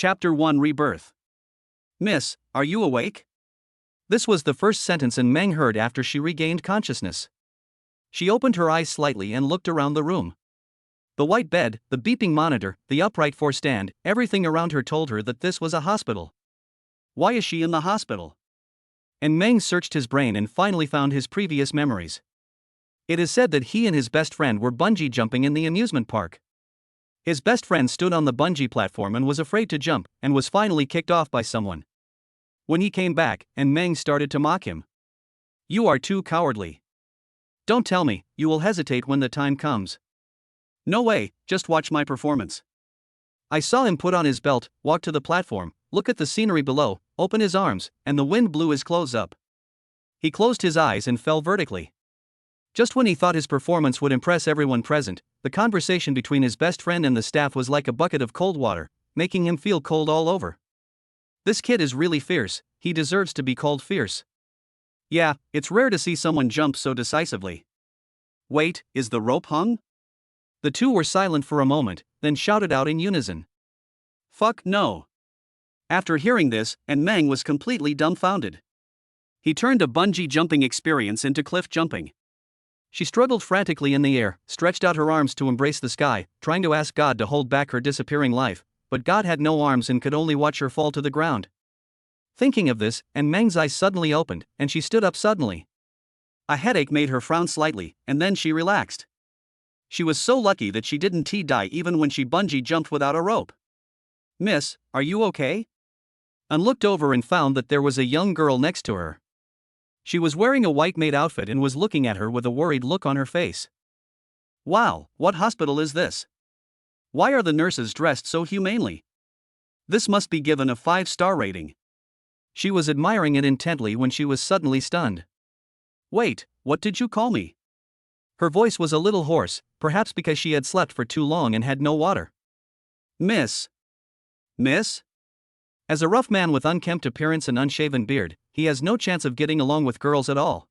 Chapter 1 Rebirth. Miss, are you awake? This was the first sentence Meng heard after she regained consciousness. She opened her eyes slightly and looked around the room. The white bed, the beeping monitor, the upright four-stand, everything around her told her that this was a hospital. Why is she in the hospital? And Meng searched his brain and finally found his previous memories. It is said that he and his best friend were bungee jumping in the amusement park. His best friend stood on the bungee platform and was afraid to jump, and was finally kicked off by someone. When he came back, and Meng started to mock him. "You are too cowardly. Don't tell me, you will hesitate when the time comes." "No way, just watch my performance." I saw him put on his belt, walk to the platform, look at the scenery below, open his arms, and the wind blew his clothes up. He closed his eyes and fell vertically. Just when he thought his performance would impress everyone present, the conversation between his best friend and the staff was like a bucket of cold water, making him feel cold all over. This kid is really fierce, he deserves to be called fierce. Yeah, it's rare to see someone jump so decisively. Wait, is the rope hung? The two were silent for a moment, then shouted out in unison. Fuck no. After hearing this, and Meng was completely dumbfounded. He turned a bungee jumping experience into cliff jumping. She struggled frantically in the air, stretched out her arms to embrace the sky, trying to ask God to hold back her disappearing life, but God had no arms and could only watch her fall to the ground. Thinking of this, and Meng's eyes suddenly opened, and she stood up suddenly. A headache made her frown slightly, and then she relaxed. She was so lucky that she didn't die even when she bungee jumped without a rope. "Miss, are you okay?" Anne looked over and found that there was a young girl next to her. She was wearing a white maid outfit and was looking at her with a worried look on her face. Wow, what hospital is this? Why are the nurses dressed so humanely? This must be given a 5-star rating. She was admiring it intently when she was suddenly stunned. Wait, what did you call me? Her voice was a little hoarse, perhaps because she had slept for too long and had no water. Miss. Miss? As a rough man with unkempt appearance and unshaven beard, he has no chance of getting along with girls at all.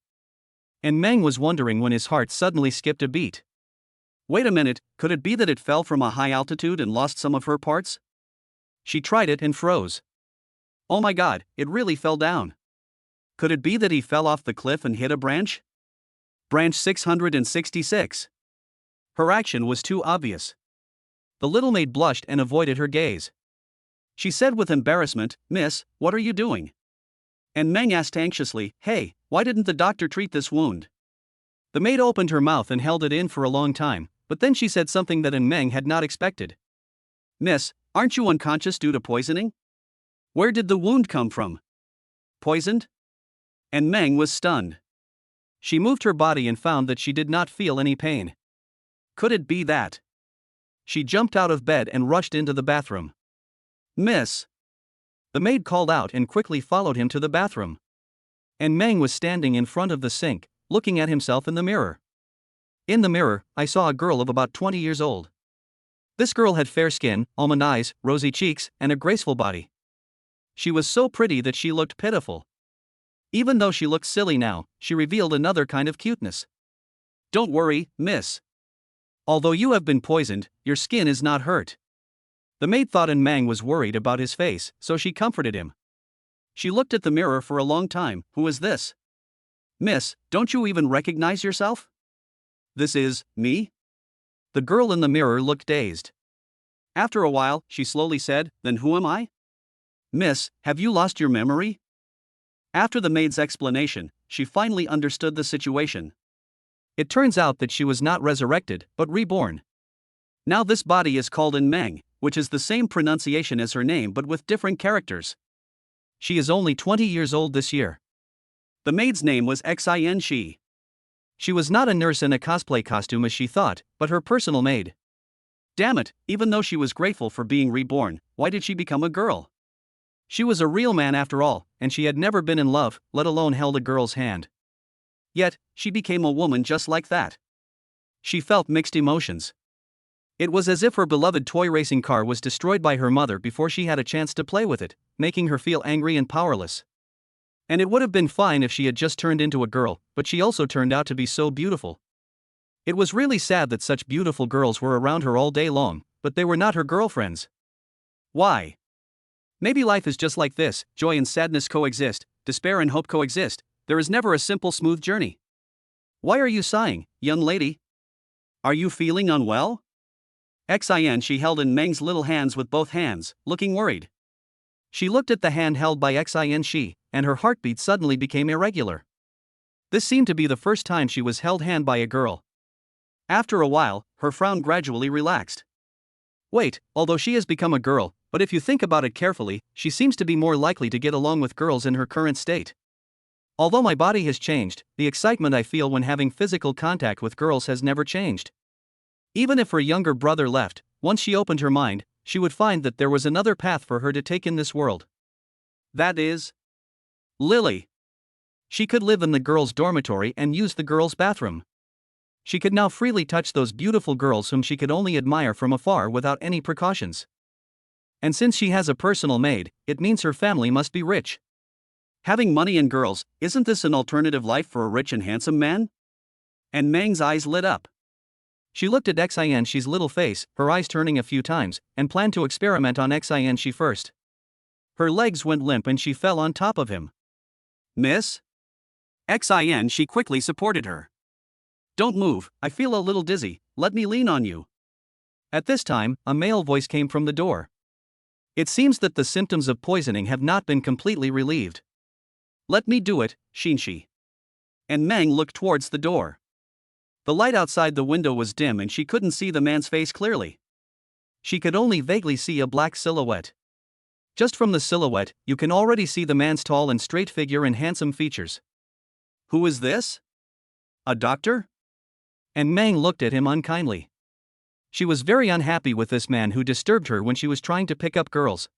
And Meng was wondering when his heart suddenly skipped a beat. Wait a minute, could it be that it fell from a high altitude and lost some of her parts? She tried it and froze. Oh my God, it really fell down. Could it be that he fell off the cliff and hit a branch? Branch 666. Her action was too obvious. The little maid blushed and avoided her gaze. She said with embarrassment, "Miss, what are you doing?" And Meng asked anxiously, "Hey, why didn't the doctor treat this wound?" The maid opened her mouth and held it in for a long time, but then she said something that Meng had not expected. "Miss, aren't you unconscious due to poisoning? Where did the wound come from? Poisoned?" And Meng was stunned. She moved her body and found that she did not feel any pain. Could it be that? She jumped out of bed and rushed into the bathroom. "Miss." The maid called out and quickly followed him to the bathroom. And Meng was standing in front of the sink, looking at himself in the mirror. In the mirror, I saw a girl of about 20 years old. This girl had fair skin, almond eyes, rosy cheeks, and a graceful body. She was so pretty that she looked pitiful. Even though she looked silly now, she revealed another kind of cuteness. "Don't worry, miss. Although you have been poisoned, your skin is not hurt." The maid thought Meng was worried about his face, so she comforted him. She looked at the mirror for a long time. "Who is this?" "Miss, don't you even recognize yourself?" "This is me?" The girl in the mirror looked dazed. After a while, she slowly said, "Then who am I?" "Miss, have you lost your memory?" After the maid's explanation, she finally understood the situation. It turns out that she was not resurrected, but reborn. Now this body is called Meng, which is the same pronunciation as her name but with different characters. She is only 20 years old this year. The maid's name was Xin Shi. She was not a nurse in a cosplay costume as she thought, but her personal maid. Damn it, even though she was grateful for being reborn, why did she become a girl? She was a real man after all, and she had never been in love, let alone held a girl's hand. Yet, she became a woman just like that. She felt mixed emotions. It was as if her beloved toy racing car was destroyed by her mother before she had a chance to play with it, making her feel angry and powerless. And it would have been fine if she had just turned into a girl, but she also turned out to be so beautiful. It was really sad that such beautiful girls were around her all day long, but they were not her girlfriends. Why? Maybe life is just like this: joy and sadness coexist, despair and hope coexist. There is never a simple, smooth journey. Why are you sighing, young lady? Are you feeling unwell? Xin, she held in Meng's little hands with both hands, looking worried. She looked at the hand held by Xin, and her heartbeat suddenly became irregular. This seemed to be the first time she was held hand by a girl. After a while, her frown gradually relaxed. Wait, although she has become a girl, but if you think about it carefully, she seems to be more likely to get along with girls in her current state. Although my body has changed, the excitement I feel when having physical contact with girls has never changed. Even if her younger brother left, once she opened her mind, she would find that there was another path for her to take in this world. That is Lily. She could live in the girls' dormitory and use the girls' bathroom. She could now freely touch those beautiful girls whom she could only admire from afar without any precautions. And since she has a personal maid, it means her family must be rich. Having money and girls, isn't this an alternative life for a rich and handsome man? And Meng's eyes lit up. She looked at Xianxi's little face, her eyes turning a few times, and planned to experiment on Xianxi first. Her legs went limp and she fell on top of him. Miss? Xianxi quickly supported her. Don't move, I feel a little dizzy, let me lean on you. At this time, a male voice came from the door. It seems that the symptoms of poisoning have not been completely relieved. Let me do it, Xinxi. And Meng looked towards the door. The light outside the window was dim and she couldn't see the man's face clearly. She could only vaguely see a black silhouette. Just from the silhouette, you can already see the man's tall and straight figure and handsome features. Who is this? A doctor? And Meng looked at him unkindly. She was very unhappy with this man who disturbed her when she was trying to pick up girls.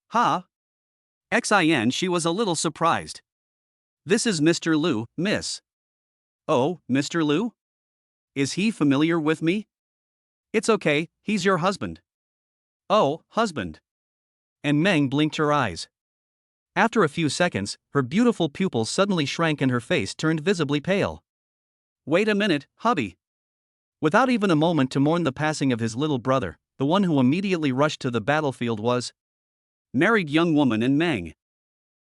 Ha! Xin, she was a little surprised. This is Mr. Liu, miss. Oh, Mr. Liu? Is he familiar with me? It's okay, he's your husband. Oh, husband. And Meng blinked her eyes. After a few seconds, her beautiful pupils suddenly shrank and her face turned visibly pale. Wait a minute, hubby. Without even a moment to mourn the passing of his little brother, the one who immediately rushed to the battlefield was married young woman in Meng.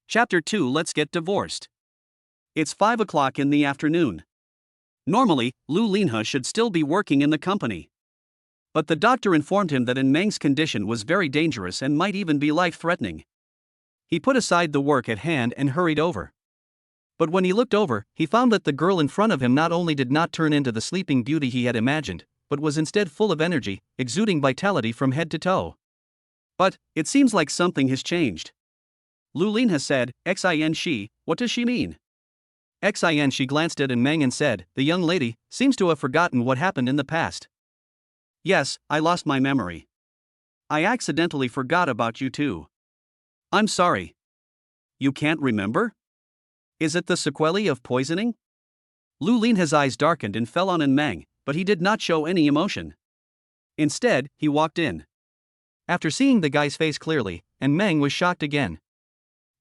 Chapter 2. Let's get divorced. It's 5 o'clock in the afternoon. Normally, Lu Linhe should still be working in the company. But the doctor informed him that in Meng's condition was very dangerous and might even be life-threatening. He put aside the work at hand and hurried over. But when he looked over, he found that the girl in front of him not only did not turn into the sleeping beauty he had imagined, but was instead full of energy, exuding vitality from head to toe. But, it seems like something has changed. Lu Linhe said, Xin, what does she mean? Xin glanced at Meng and said, the young lady seems to have forgotten what happened in the past. Yes, I lost my memory. I accidentally forgot about you too. I'm sorry. You can't remember? Is it the sequelae of poisoning? Lu Linhe's eyes darkened and fell on Meng, but he did not show any emotion. Instead, he walked in. After seeing the guy's face clearly, Meng was shocked again.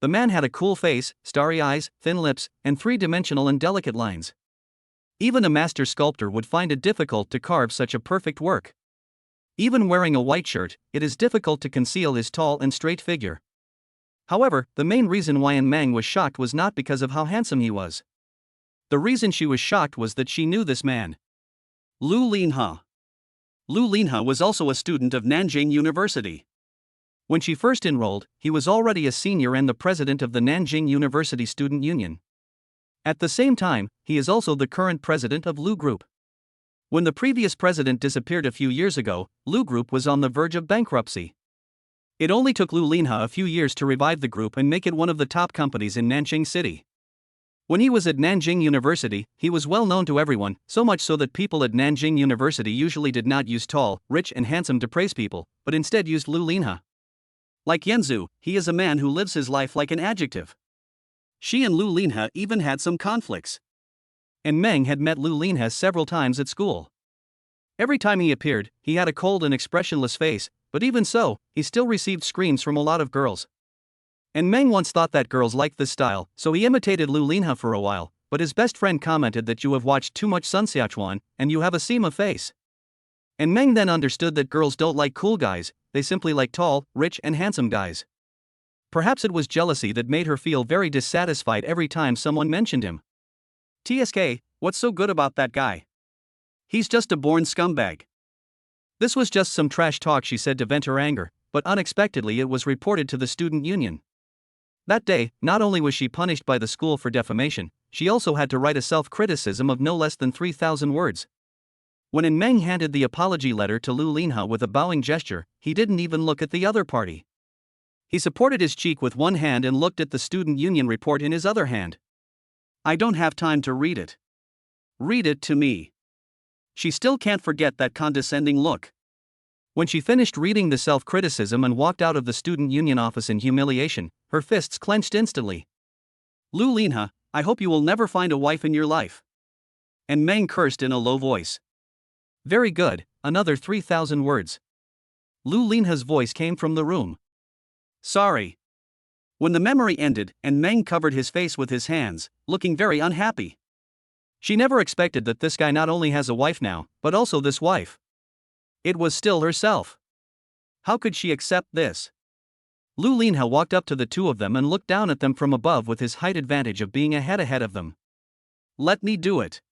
The man had a cool face, starry eyes, thin lips, and three-dimensional and delicate lines. Even a master sculptor would find it difficult to carve such a perfect work. Even wearing a white shirt, it is difficult to conceal his tall and straight figure. However, the main reason why Meng was shocked was not because of how handsome he was. The reason she was shocked was that she knew this man. Lu Linhe. Lu Linhe was also a student of Nanjing University. When she first enrolled, he was already a senior and the president of the Nanjing University Student Union. At the same time, he is also the current president of Lu Group. When the previous president disappeared a few years ago, Lu Group was on the verge of bankruptcy. It only took Lu Linhe a few years to revive the group and make it one of the top companies in Nanjing City. When he was at Nanjing University, he was well known to everyone, so much so that people at Nanjing University usually did not use tall, rich and handsome to praise people, but instead used Lu Linhe. Like Yanzu, he is a man who lives his life like an adjective. She and Lu Linhe even had some conflicts. And Meng had met Lu Linhe several times at school. Every time he appeared, he had a cold and expressionless face, but even so, he still received screams from a lot of girls. And Meng once thought that girls liked this style, so he imitated Lu Linhe for a while, but his best friend commented that you have watched too much Sun Xiaochuan, and you have a seam of face. And Meng then understood that girls don't like cool guys, they simply like tall, rich and handsome guys. Perhaps it was jealousy that made her feel very dissatisfied every time someone mentioned him. TSK, what's so good about that guy? He's just a born scumbag. This was just some trash talk she said to vent her anger, but unexpectedly it was reported to the student union. That day, not only was she punished by the school for defamation, she also had to write a self-criticism of no less than 3,000 words. When In Meng handed the apology letter to Lu Linha with a bowing gesture, he didn't even look at the other party. He supported his cheek with one hand and looked at the student union report in his other hand. I don't have time to read it. Read it to me. She still can't forget that condescending look. When she finished reading the self-criticism and walked out of the student union office in humiliation, her fists clenched instantly. Lu Linha, I hope you will never find a wife in your life. And Meng cursed in a low voice. Very good, another 3,000 words. Lu Linha's voice came from the room. Sorry. When the memory ended, and Meng covered his face with his hands, looking very unhappy. She never expected that this guy not only has a wife now, but also this wife. It was still herself. How could she accept this? Lu Linha walked up to the two of them and looked down at them from above with his height advantage of being ahead of them. Let me do it.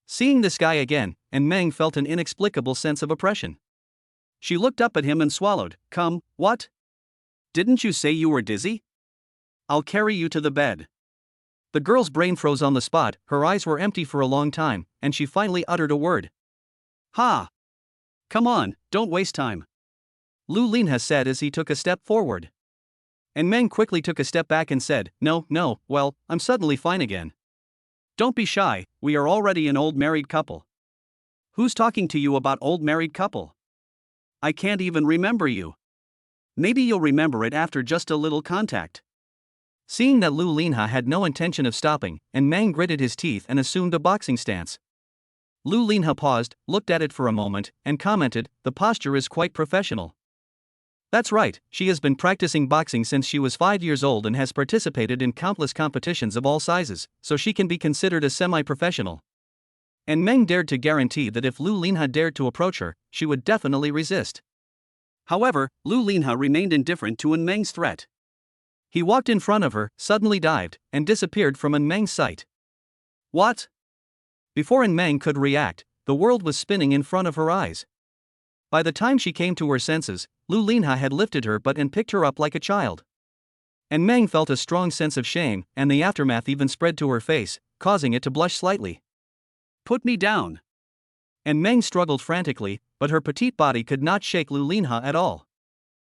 Seeing this guy again, and Meng felt an inexplicable sense of oppression. She looked up at him and swallowed. Come, what? Didn't you say you were dizzy? I'll carry you to the bed. The girl's brain froze on the spot, her eyes were empty for a long time, and she finally uttered a word. Ha! Come on, don't waste time. Lu Linha said as he took a step forward. And Meng quickly took a step back and said, No, well, I'm suddenly fine again. Don't be shy, we are already an old married couple. Who's talking to you about old married couple? I can't even remember you. Maybe you'll remember it after just a little contact. Seeing that Lu Linha had no intention of stopping, and Meng gritted his teeth and assumed a boxing stance. Lu Linha paused, looked at it for a moment, and commented, the posture is quite professional. That's right, she has been practicing boxing since she was 5 years old and has participated in countless competitions of all sizes, so she can be considered a semi-professional. And Meng dared to guarantee that if Lu Linha dared to approach her, she would definitely resist. However, Lu Linha remained indifferent to In Meng's threat. He walked in front of her, suddenly dived, and disappeared from In Meng's sight. What? Before In Meng could react, the world was spinning in front of her eyes. By the time she came to her senses, Lu Linha had lifted her butt and picked her up like a child. And Meng felt a strong sense of shame, and the aftermath even spread to her face, causing it to blush slightly. Put me down. And Meng struggled frantically, but her petite body could not shake Lu Linha at all.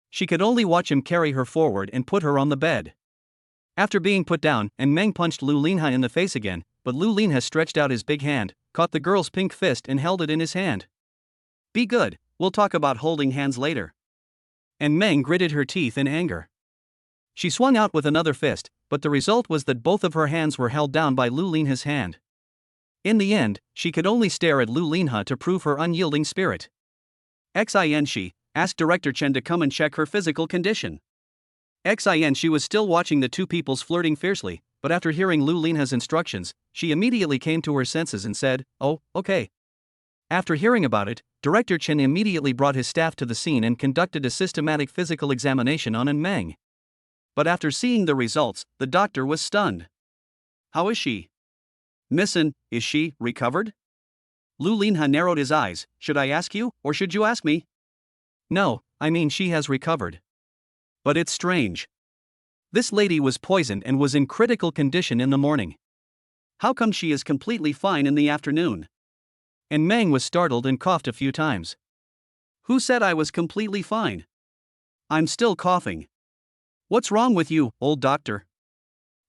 She could only watch him carry her forward and put her on the bed. After being put down, and Meng punched Lu Linha in the face again, but Lu Linha stretched out his big hand, caught the girl's pink fist and held it in his hand. Be good, we'll talk about holding hands later. And Meng gritted her teeth in anger. She swung out with another fist, but the result was that both of her hands were held down by Lu Linha's hand. In the end, she could only stare at Lu Linha to prove her unyielding spirit. Xin asked Director Chen to come and check her physical condition. She was still watching the two peoples flirting fiercely, but after hearing Lu Linha's instructions, she immediately came to her senses and said, Oh, okay. After hearing about it, Director Chen immediately brought his staff to the scene and conducted a systematic physical examination on In Meng. But after seeing the results, the doctor was stunned. How is she? Missin, is she recovered? Lu Linha narrowed his eyes. Should I ask you, or should you ask me? No, I mean she has recovered. But it's strange. This lady was poisoned and was in critical condition in the morning. How come she is completely fine in the afternoon? And Meng was startled and coughed a few times. Who said I was completely fine? I'm still coughing. What's wrong with you, old doctor?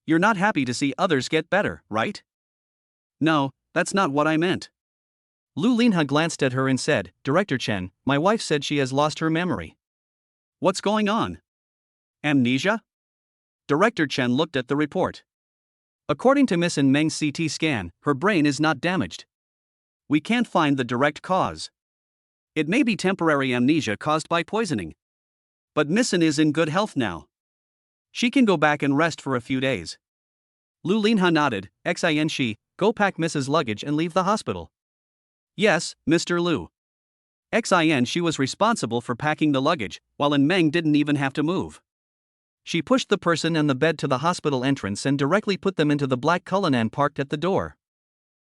You're not happy to see others get better, right? No, that's not what I meant. Lu Linha glanced at her and said, Director Chen, my wife said she has lost her memory. What's going on? Amnesia? Director Chen looked at the report. According to Miss In Meng's CT scan, her brain is not damaged. We can't find the direct cause. It may be temporary amnesia caused by poisoning. But Miss In is in good health now. She can go back and rest for a few days. Lu Linha nodded. Xin, go pack Mrs. luggage and leave the hospital. Yes, Mr. Lu. Xin, she was responsible for packing the luggage, while In Meng didn't even have to move. She pushed the person and the bed to the hospital entrance and directly put them into the black Cullinan parked at the door.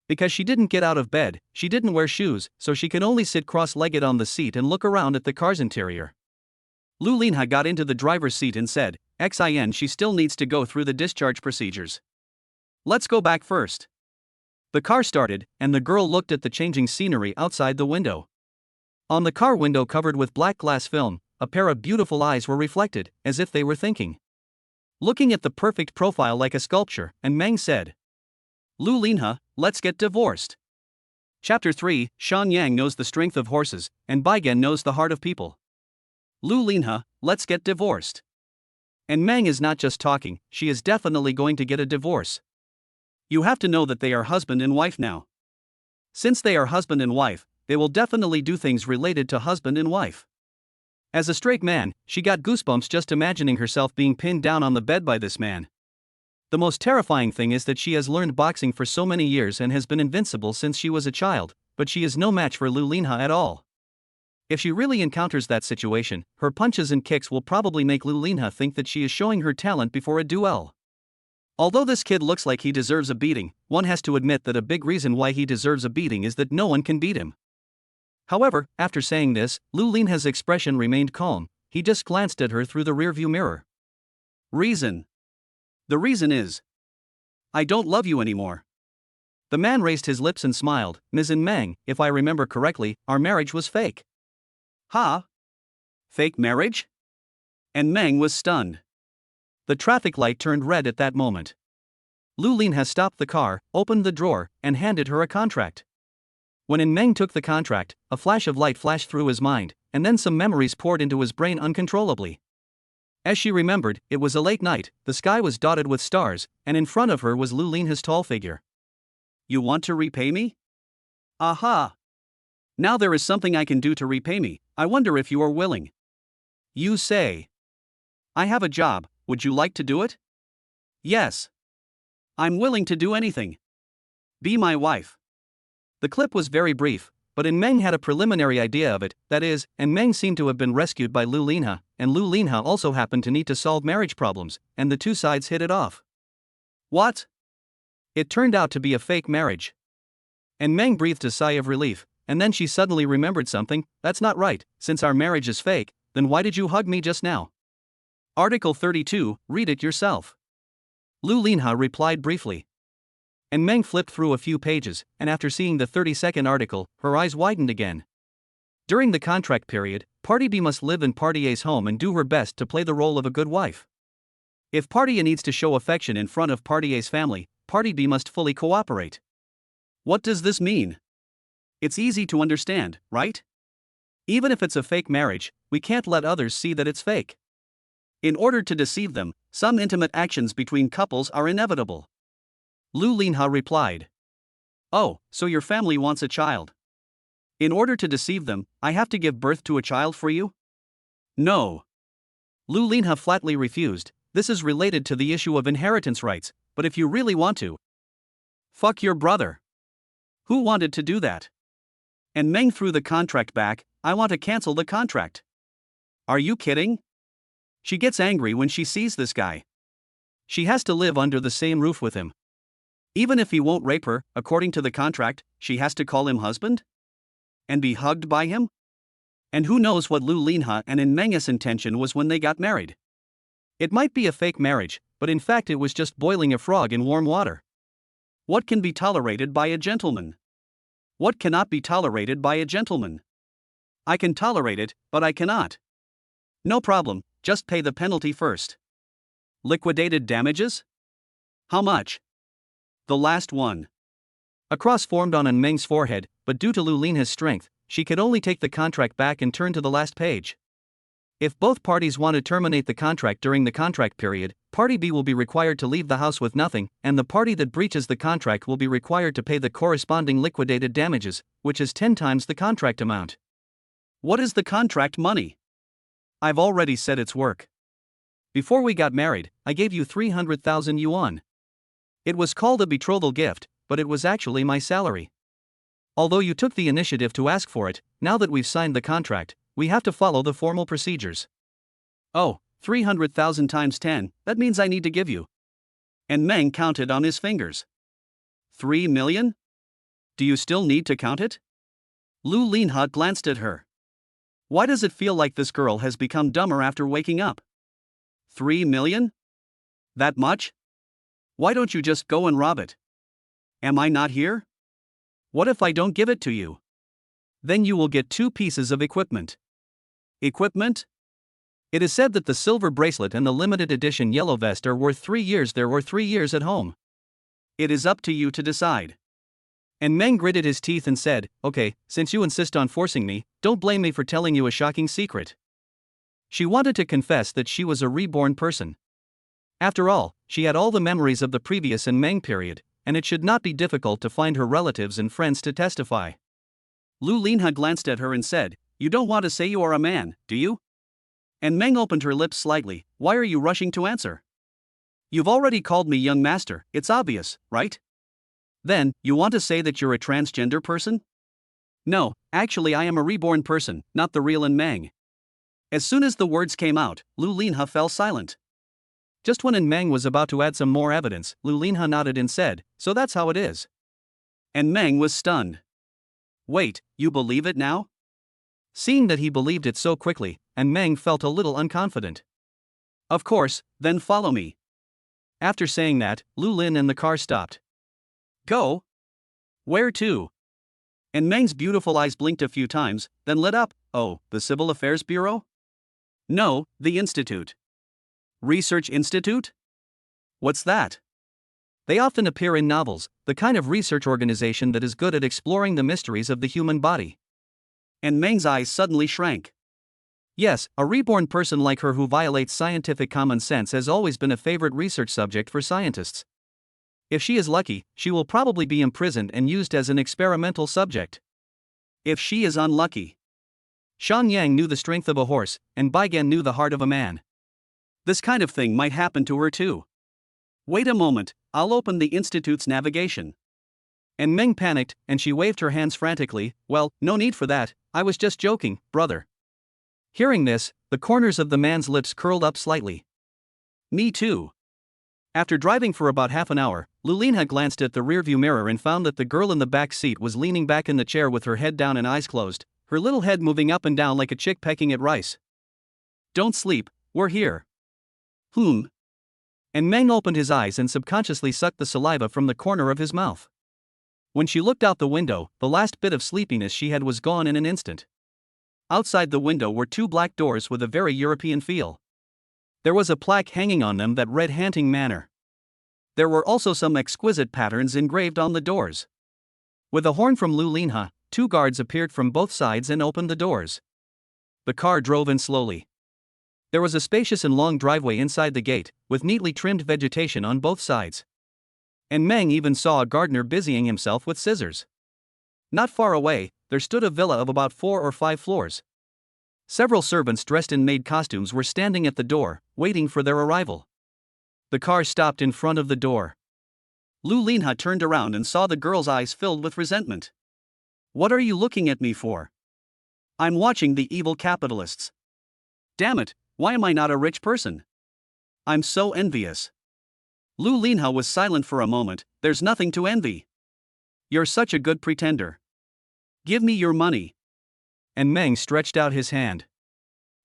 Because she didn't get out of bed, she didn't wear shoes, so she could only sit cross-legged on the seat and look around at the car's interior. Lu Linha got into the driver's seat and said, "Xin, she still needs to go through the discharge procedures. Let's go back first." The car started, and the girl looked at the changing scenery outside the window. On the car window covered with black glass film, a pair of beautiful eyes were reflected, as if they were thinking. Looking at the perfect profile like a sculpture, and Meng said, "Lu Linha, let's get divorced." Chapter 3, Shan Yang knows the strength of horses, and Baigen knows the heart of people. Lu Linha, let's get divorced. And Meng is not just talking, she is definitely going to get a divorce. You have to know that they are husband and wife now. Since they are husband and wife, they will definitely do things related to husband and wife. As a straight man, she got goosebumps just imagining herself being pinned down on the bed by this man. The most terrifying thing is that she has learned boxing for so many years and has been invincible since she was a child, but she is no match for Lu Linha at all. If she really encounters that situation, her punches and kicks will probably make Lu Linha think that she is showing her talent before a duel. Although this kid looks like he deserves a beating, one has to admit that a big reason why he deserves a beating is that no one can beat him. However, after saying this, Lu Linha's expression remained calm. He just glanced at her through the rearview mirror. Reason. The reason is, I don't love you anymore. The man raised his lips and smiled. "Ms. and Meng, if I remember correctly, our marriage was fake." "Huh? Fake marriage?" And Meng was stunned. The traffic light turned red at that moment. Lu Linha stopped the car, opened the drawer, and handed her a contract. When Meng took the contract, a flash of light flashed through his mind, and then some memories poured into his brain uncontrollably. As she remembered, it was a late night, the sky was dotted with stars, and in front of her was Lu Linha's tall figure. "You want to repay me?" "Aha! Now there is something I can do to repay me. I wonder if you are willing." "You say?" "I have a job, would you like to do it?" "Yes. I'm willing to do anything. Be my wife." The clip was very brief, but Meng had a preliminary idea of it, that is, Meng seemed to have been rescued by Lu Linha, and Lu Linha also happened to need to solve marriage problems, and the two sides hit it off. What? It turned out to be a fake marriage. And Meng breathed a sigh of relief, and then she suddenly remembered something. "That's not right, since our marriage is fake, then why did you hug me just now?" Article 32, read it yourself. Lu Linha replied briefly. And Meng flipped through a few pages, and after seeing the 32nd article, her eyes widened again. During the contract period, Party B must live in Party A's home and do her best to play the role of a good wife. If Party A needs to show affection in front of Party A's family, Party B must fully cooperate. What does this mean? It's easy to understand, right? Even if it's a fake marriage, we can't let others see that it's fake. In order to deceive them, some intimate actions between couples are inevitable. Lu Linha replied. "Oh, so your family wants a child. In order to deceive them, I have to give birth to a child for you?" "No." Lu Linha flatly refused. "This is related to the issue of inheritance rights, but if you really want to, fuck your brother." "Who wanted to do that?" And Meng threw the contract back. "I want to cancel the contract." "Are you kidding?" She gets angry when she sees this guy. She has to live under the same roof with him. Even if he won't rape her, according to the contract, she has to call him husband? And be hugged by him? And who knows what Lu Linha and Meng's intention was when they got married. It might be a fake marriage, but in fact it was just boiling a frog in warm water. What can be tolerated by a gentleman? What cannot be tolerated by a gentleman? I can tolerate it, but I cannot. No problem, just pay the penalty first. Liquidated damages? How much? The last one. A cross formed on Meng's forehead, but due to Lu Linha's strength, she could only take the contract back and turn to the last page. If both parties want to terminate the contract during the contract period, Party B will be required to leave the house with nothing, and the party that breaches the contract will be required to pay the corresponding liquidated damages, which is 10 times the contract amount. What is the contract money? I've already said it's work. Before we got married, I gave you 300,000 yuan. It was called a betrothal gift, but it was actually my salary. Although you took the initiative to ask for it, now that we've signed the contract, we have to follow the formal procedures. Oh, 300,000 times 10, that means I need to give you. And Meng counted on his fingers. 3 million? Do you still need to count it? Lu Linha glanced at her. Why does it feel like this girl has become dumber after waking up? 3 million? That much? Why don't you just go and rob it? Am I not here? What if I don't give it to you? Then you will get 2 pieces of equipment. Equipment? It is said that the silver bracelet and the limited edition yellow vest are worth 3 years there or 3 years at home. It is up to you to decide. And Meng gritted his teeth and said, okay, since you insist on forcing me, don't blame me for telling you a shocking secret. She wanted to confess that she was a reborn person. After all, she had all the memories of the previous and Meng period, and it should not be difficult to find her relatives and friends to testify. Lu Linha glanced at her and said, you don't want to say you are a man, do you? And Meng opened her lips slightly. Why are you rushing to answer? You've already called me young master, it's obvious, right? Then, you want to say that you're a transgender person? No, actually I am a reborn person, not the real Meng. As soon as the words came out, Lu Linha fell silent. Just when Meng was about to add some more evidence, Lu Linha nodded and said, so that's how it is. And Meng was stunned. Wait, you believe it now? Seeing that he believed it so quickly, and Meng felt a little unconfident. Of course, then follow me. After saying that, Lu Lin and the car stopped. Go? Where to? And Meng's beautiful eyes blinked a few times, then lit up. Oh, the Civil Affairs Bureau? No, the Institute. Research Institute? What's that? They often appear in novels, the kind of research organization that is good at exploring the mysteries of the human body. And Meng's eyes suddenly shrank. Yes, a reborn person like her who violates scientific common sense has always been a favorite research subject for scientists. If she is lucky, she will probably be imprisoned and used as an experimental subject. If she is unlucky. Shan Yang knew the strength of a horse, and Baigan knew the heart of a man. This kind of thing might happen to her too. Wait a moment, I'll open the Institute's navigation. And Meng panicked, and she waved her hands frantically. Well, no need for that, I was just joking, brother. Hearing this, the corners of the man's lips curled up slightly. Me too. After driving for about half an hour, Lu Linha glanced at the rearview mirror and found that the girl in the back seat was leaning back in the chair with her head down and eyes closed, her little head moving up and down like a chick pecking at rice. Don't sleep, we're here. And Meng opened his eyes and subconsciously sucked the saliva from the corner of his mouth. When she looked out the window, the last bit of sleepiness she had was gone in an instant. Outside the window were 2 black doors with a very European feel. There was a plaque hanging on them that read Hanting Manor. There were also some exquisite patterns engraved on the doors. With a horn from Lu Linha, 2 guards appeared from both sides and opened the doors. The car drove in slowly. There was a spacious and long driveway inside the gate, with neatly trimmed vegetation on both sides. And Meng even saw a gardener busying himself with scissors. Not far away, there stood a villa of about 4 or 5 floors. Several servants dressed in maid costumes were standing at the door, waiting for their arrival. The car stopped in front of the door. Lu Linha turned around and saw the girl's eyes filled with resentment. What are you looking at me for? I'm watching the evil capitalists. Damn it, why am I not a rich person? I'm so envious. Lu Linha was silent for a moment. There's nothing to envy. You're such a good pretender. Give me your money. And Meng stretched out his hand.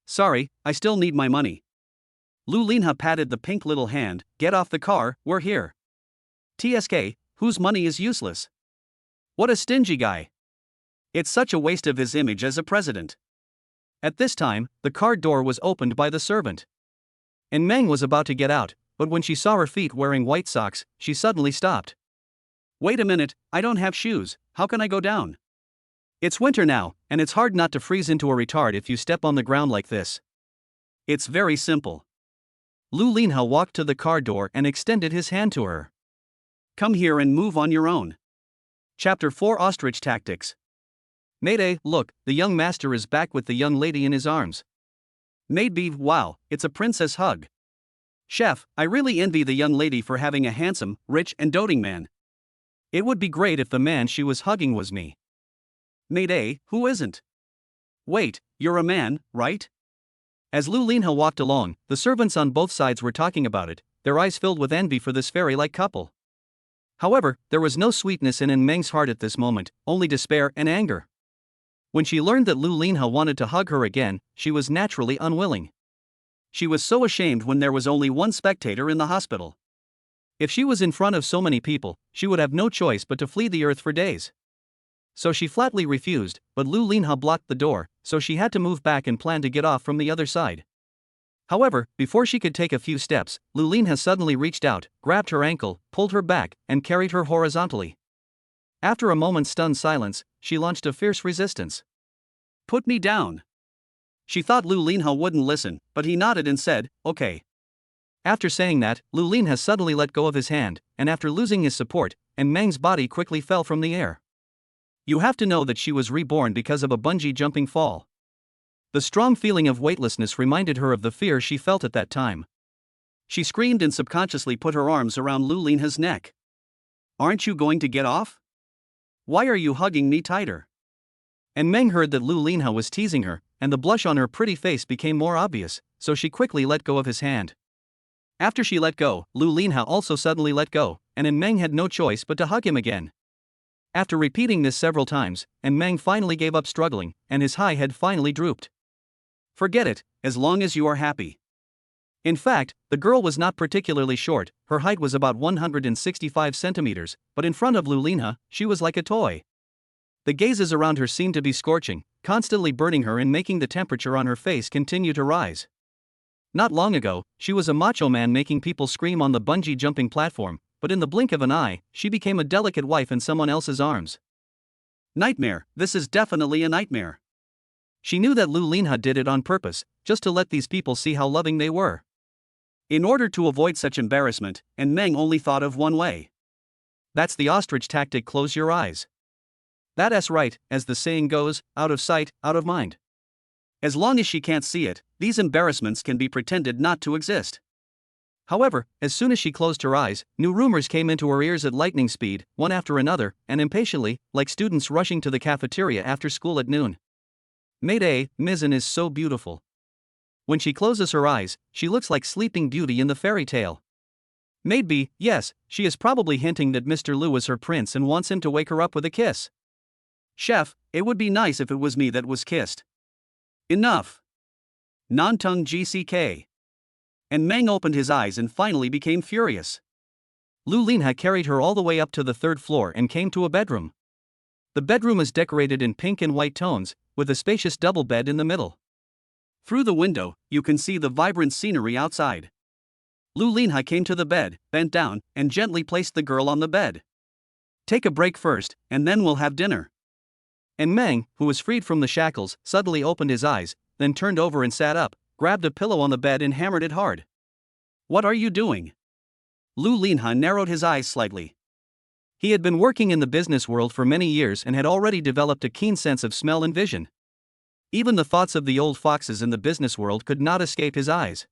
Sorry, I still need my money. Lu Linha patted the pink little hand. Get off the car, we're here. TSK, whose money is useless? What a stingy guy. It's such a waste of his image as a president. At this time, the car door was opened by the servant. And Meng was about to get out, but when she saw her feet wearing white socks, she suddenly stopped. Wait a minute, I don't have shoes, how can I go down? It's winter now, and it's hard not to freeze into a retard if you step on the ground like this. It's very simple. Lu Linha walked to the car door and extended his hand to her. Come here and move on your own. Chapter 4 Ostrich Tactics. Mayday, look, the young master is back with the young lady in his arms. Maybe, wow, it's a princess hug. Chef, I really envy the young lady for having a handsome, rich and doting man. It would be great if the man she was hugging was me. Mayday, who isn't? Wait, you're a man, right? As Lu Linha walked along, the servants on both sides were talking about it, their eyes filled with envy for this fairy-like couple. However, there was no sweetness in Meng's heart at this moment, only despair and anger. When she learned that Lu Linha wanted to hug her again, she was naturally unwilling. She was so ashamed when there was only one spectator in the hospital. If she was in front of so many people, she would have no choice but to flee the earth for days. So she flatly refused, but Lu Linha blocked the door, so she had to move back and plan to get off from the other side. However, before she could take a few steps, Lu Linha suddenly reached out, grabbed her ankle, pulled her back, and carried her horizontally. After a moment's stunned silence, she launched a fierce resistance. "Put me down." She thought Lu Linha wouldn't listen, but he nodded and said, "Okay." After saying that, Lu Linha suddenly let go of his hand, and after losing his support, Meng's body quickly fell from the air. You have to know that she was reborn because of a bungee jumping fall. The strong feeling of weightlessness reminded her of the fear she felt at that time. She screamed and subconsciously put her arms around Lu Linha's neck. "Aren't you going to get off? Why are you hugging me tighter?" And Meng heard that Lu Linha was teasing her, and the blush on her pretty face became more obvious, so she quickly let go of his hand. After she let go, Lu Linha also suddenly let go, and Meng had no choice but to hug him again. After repeating this several times, Meng finally gave up struggling, and his high head finally drooped. "Forget it, as long as you are happy." In fact, the girl was not particularly short, her height was about 165 centimeters, but in front of Lu Linha, she was like a toy. The gazes around her seemed to be scorching, constantly burning her and making the temperature on her face continue to rise. Not long ago, she was a macho man making people scream on the bungee jumping platform, but in the blink of an eye, she became a delicate wife in someone else's arms. Nightmare, this is definitely a nightmare. She knew that Lu Linha did it on purpose, just to let these people see how loving they were. In order to avoid such embarrassment, Meng only thought of one way. That's the ostrich tactic, close your eyes. That's right, as the saying goes, out of sight, out of mind. As long as she can't see it, these embarrassments can be pretended not to exist. However, as soon as she closed her eyes, new rumors came into her ears at lightning speed, one after another, and impatiently, like students rushing to the cafeteria after school at noon. Maid A, Mizzen is so beautiful. When she closes her eyes, she looks like Sleeping Beauty in the fairy tale. Maid B, yes, she is probably hinting that Mr. Lu is her prince and wants him to wake her up with a kiss. Chef, it would be nice if it was me that was kissed. Enough. Non-tongue GCK. And Meng opened his eyes and finally became furious. Lu Linha carried her all the way up to the third floor and came to a bedroom. The bedroom is decorated in pink and white tones, with a spacious double bed in the middle. Through the window, you can see the vibrant scenery outside. Lu Linha came to the bed, bent down, and gently placed the girl on the bed. "Take a break first, and then we'll have dinner." And Meng, who was freed from the shackles, suddenly opened his eyes, then turned over and sat up, grabbed a pillow on the bed and hammered it hard. "What are you doing?" Lu Linha narrowed his eyes slightly. He had been working in the business world for many years and had already developed a keen sense of smell and vision. Even the thoughts of the old foxes in the business world could not escape his eyes.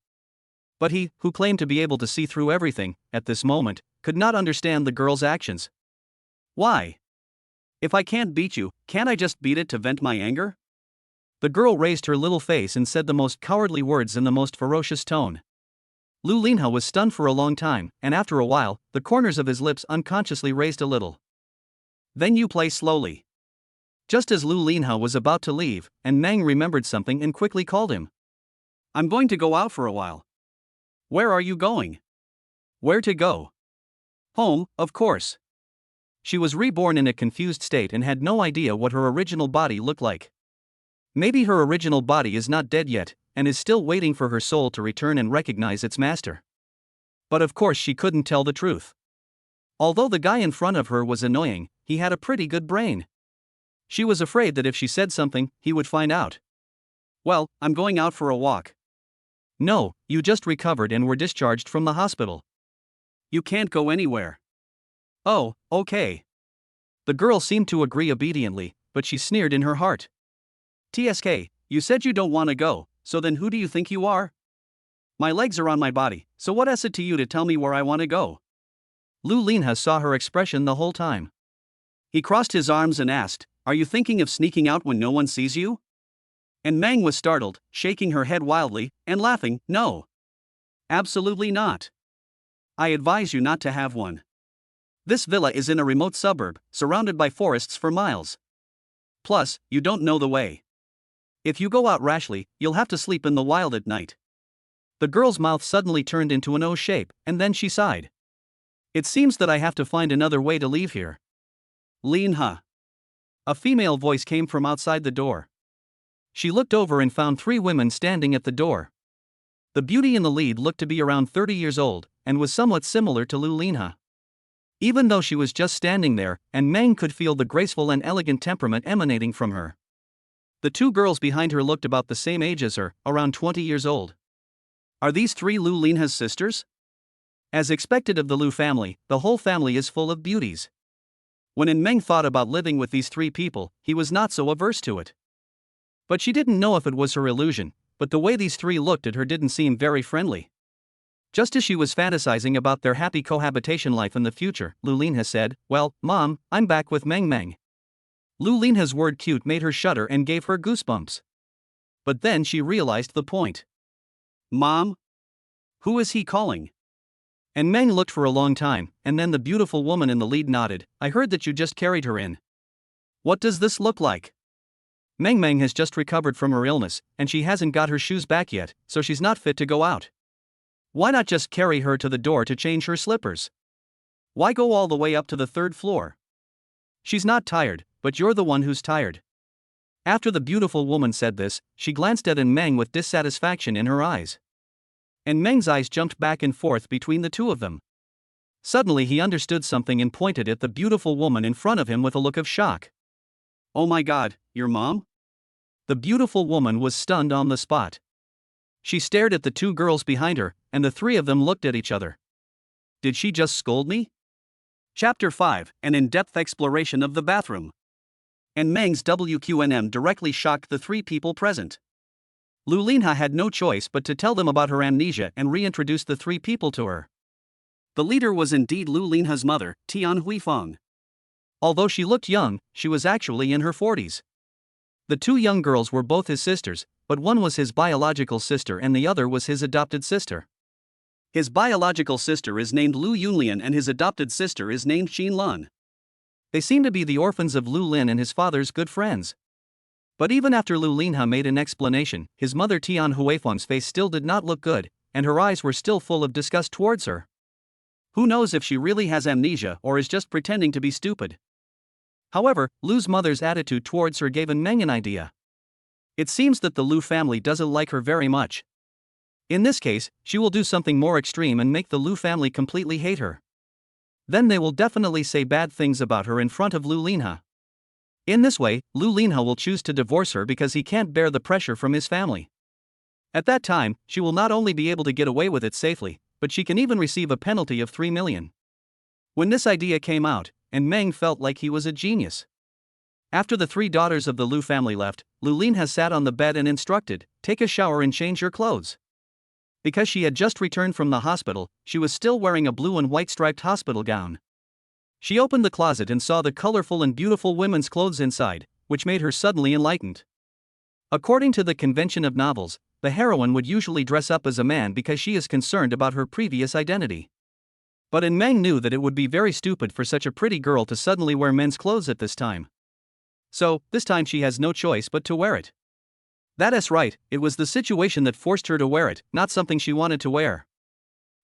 But he, who claimed to be able to see through everything, at this moment, could not understand the girl's actions. "Why? If I can't beat you, can't I just beat it to vent my anger?" The girl raised her little face and said the most cowardly words in the most ferocious tone. Lu Linha was stunned for a long time, and after a while, the corners of his lips unconsciously raised a little. "Then you play slowly." Just as Lu Linha was about to leave, and Meng remembered something and quickly called him. "I'm going to go out for a while." "Where are you going?" "Where to go?" "Home, of course." She was reborn in a confused state and had no idea what her original body looked like. Maybe her original body is not dead yet, and is still waiting for her soul to return and recognize its master. But of course she couldn't tell the truth. Although the guy in front of her was annoying, he had a pretty good brain. She was afraid that if she said something, he would find out. "Well, I'm going out for a walk." "No, you just recovered and were discharged from the hospital." "You can't go anywhere." "Oh, okay." The girl seemed to agree obediently, but she sneered in her heart. "TSK, you said you don't want to go, so then who do you think you are? My legs are on my body, so what is it to you to tell me where I want to go?" Lu Linha saw her expression the whole time. He crossed his arms and asked, "Are you thinking of sneaking out when no one sees you?" And Meng was startled, shaking her head wildly, and laughing, "No. Absolutely not. I advise you not to have one. This villa is in a remote suburb, surrounded by forests for miles. Plus, you don't know the way. If you go out rashly, you'll have to sleep in the wild at night." The girl's mouth suddenly turned into an O shape, and then she sighed. "It seems that I have to find another way to leave here." "Lin Ha." A female voice came from outside the door. She looked over and found 3 women standing at the door. The beauty in the lead looked to be around 30 years old, and was somewhat similar to Lu Linha. Even though she was just standing there, and Meng could feel the graceful and elegant temperament emanating from her. The 2 girls behind her looked about the same age as her, around 20 years old. Are these 3 Lu Linha's sisters? As expected of the Lu family, the whole family is full of beauties. When Meng thought about living with these 3 people, he was not so averse to it. But she didn't know if it was her illusion, but the way these 3 looked at her didn't seem very friendly. Just as she was fantasizing about their happy cohabitation life in the future, Lu Linha said, "Well, Mom, I'm back with Meng." Lu Linha's word "cute" made her shudder and gave her goosebumps. But then she realized the point. "Mom? Who is he calling?" And Meng looked for a long time, and then the beautiful woman in the lead nodded. "I heard that you just carried her in. What does this look like?" Meng has just recovered from her illness, and she hasn't got her shoes back yet, so she's not fit to go out. Why not just carry her to the door to change her slippers? Why go all the way up to the 3rd floor? She's not tired, but you're the one who's tired. After the beautiful woman said this, she glanced at Meng with dissatisfaction in her eyes. And Meng's eyes jumped back and forth between the 2 of them. Suddenly he understood something and pointed at the beautiful woman in front of him with a look of shock. "Oh my God, your mom?" The beautiful woman was stunned on the spot. She stared at the 2 girls behind her, and the 3 of them looked at each other. Did she just scold me? Chapter 5, an in-depth exploration of the bathroom. And Meng's WQNM directly shocked the 3 people present. Lu Linha had no choice but to tell them about her amnesia and reintroduce the 3 people to her. The leader was indeed Lu Linha's mother, Tian Huifeng. Although she looked young, she was actually in her 40s. The 2 young girls were both his sisters, but one was his biological sister and the other was his adopted sister. His biological sister is named Lu Yunlian and his adopted sister is named Xin Lun. They seem to be the orphans of Lu Lin and his father's good friends. But even after Lu Linha made an explanation, his mother Tian Huifeng's face still did not look good, and her eyes were still full of disgust towards her. Who knows if she really has amnesia or is just pretending to be stupid. However, Lu's mother's attitude towards her gave Meng an idea. It seems that the Lu family doesn't like her very much. In this case, she will do something more extreme and make the Lu family completely hate her. Then they will definitely say bad things about her in front of Lu Linha. In this way, Lu Linha will choose to divorce her because he can't bear the pressure from his family. At that time, she will not only be able to get away with it safely, but she can even receive a penalty of 3 million. When this idea came out, and Meng felt like he was a genius. After the 3 daughters of the Lu family left, Lu Linha sat on the bed and instructed, "Take a shower and change your clothes." Because she had just returned from the hospital, she was still wearing a blue and white striped hospital gown. She opened the closet and saw the colorful and beautiful women's clothes inside, which made her suddenly enlightened. According to the convention of novels, the heroine would usually dress up as a man because she is concerned about her previous identity. But Meng knew that it would be very stupid for such a pretty girl to suddenly wear men's clothes at this time. So, this time she has no choice but to wear it. That is right, it was the situation that forced her to wear it, not something she wanted to wear.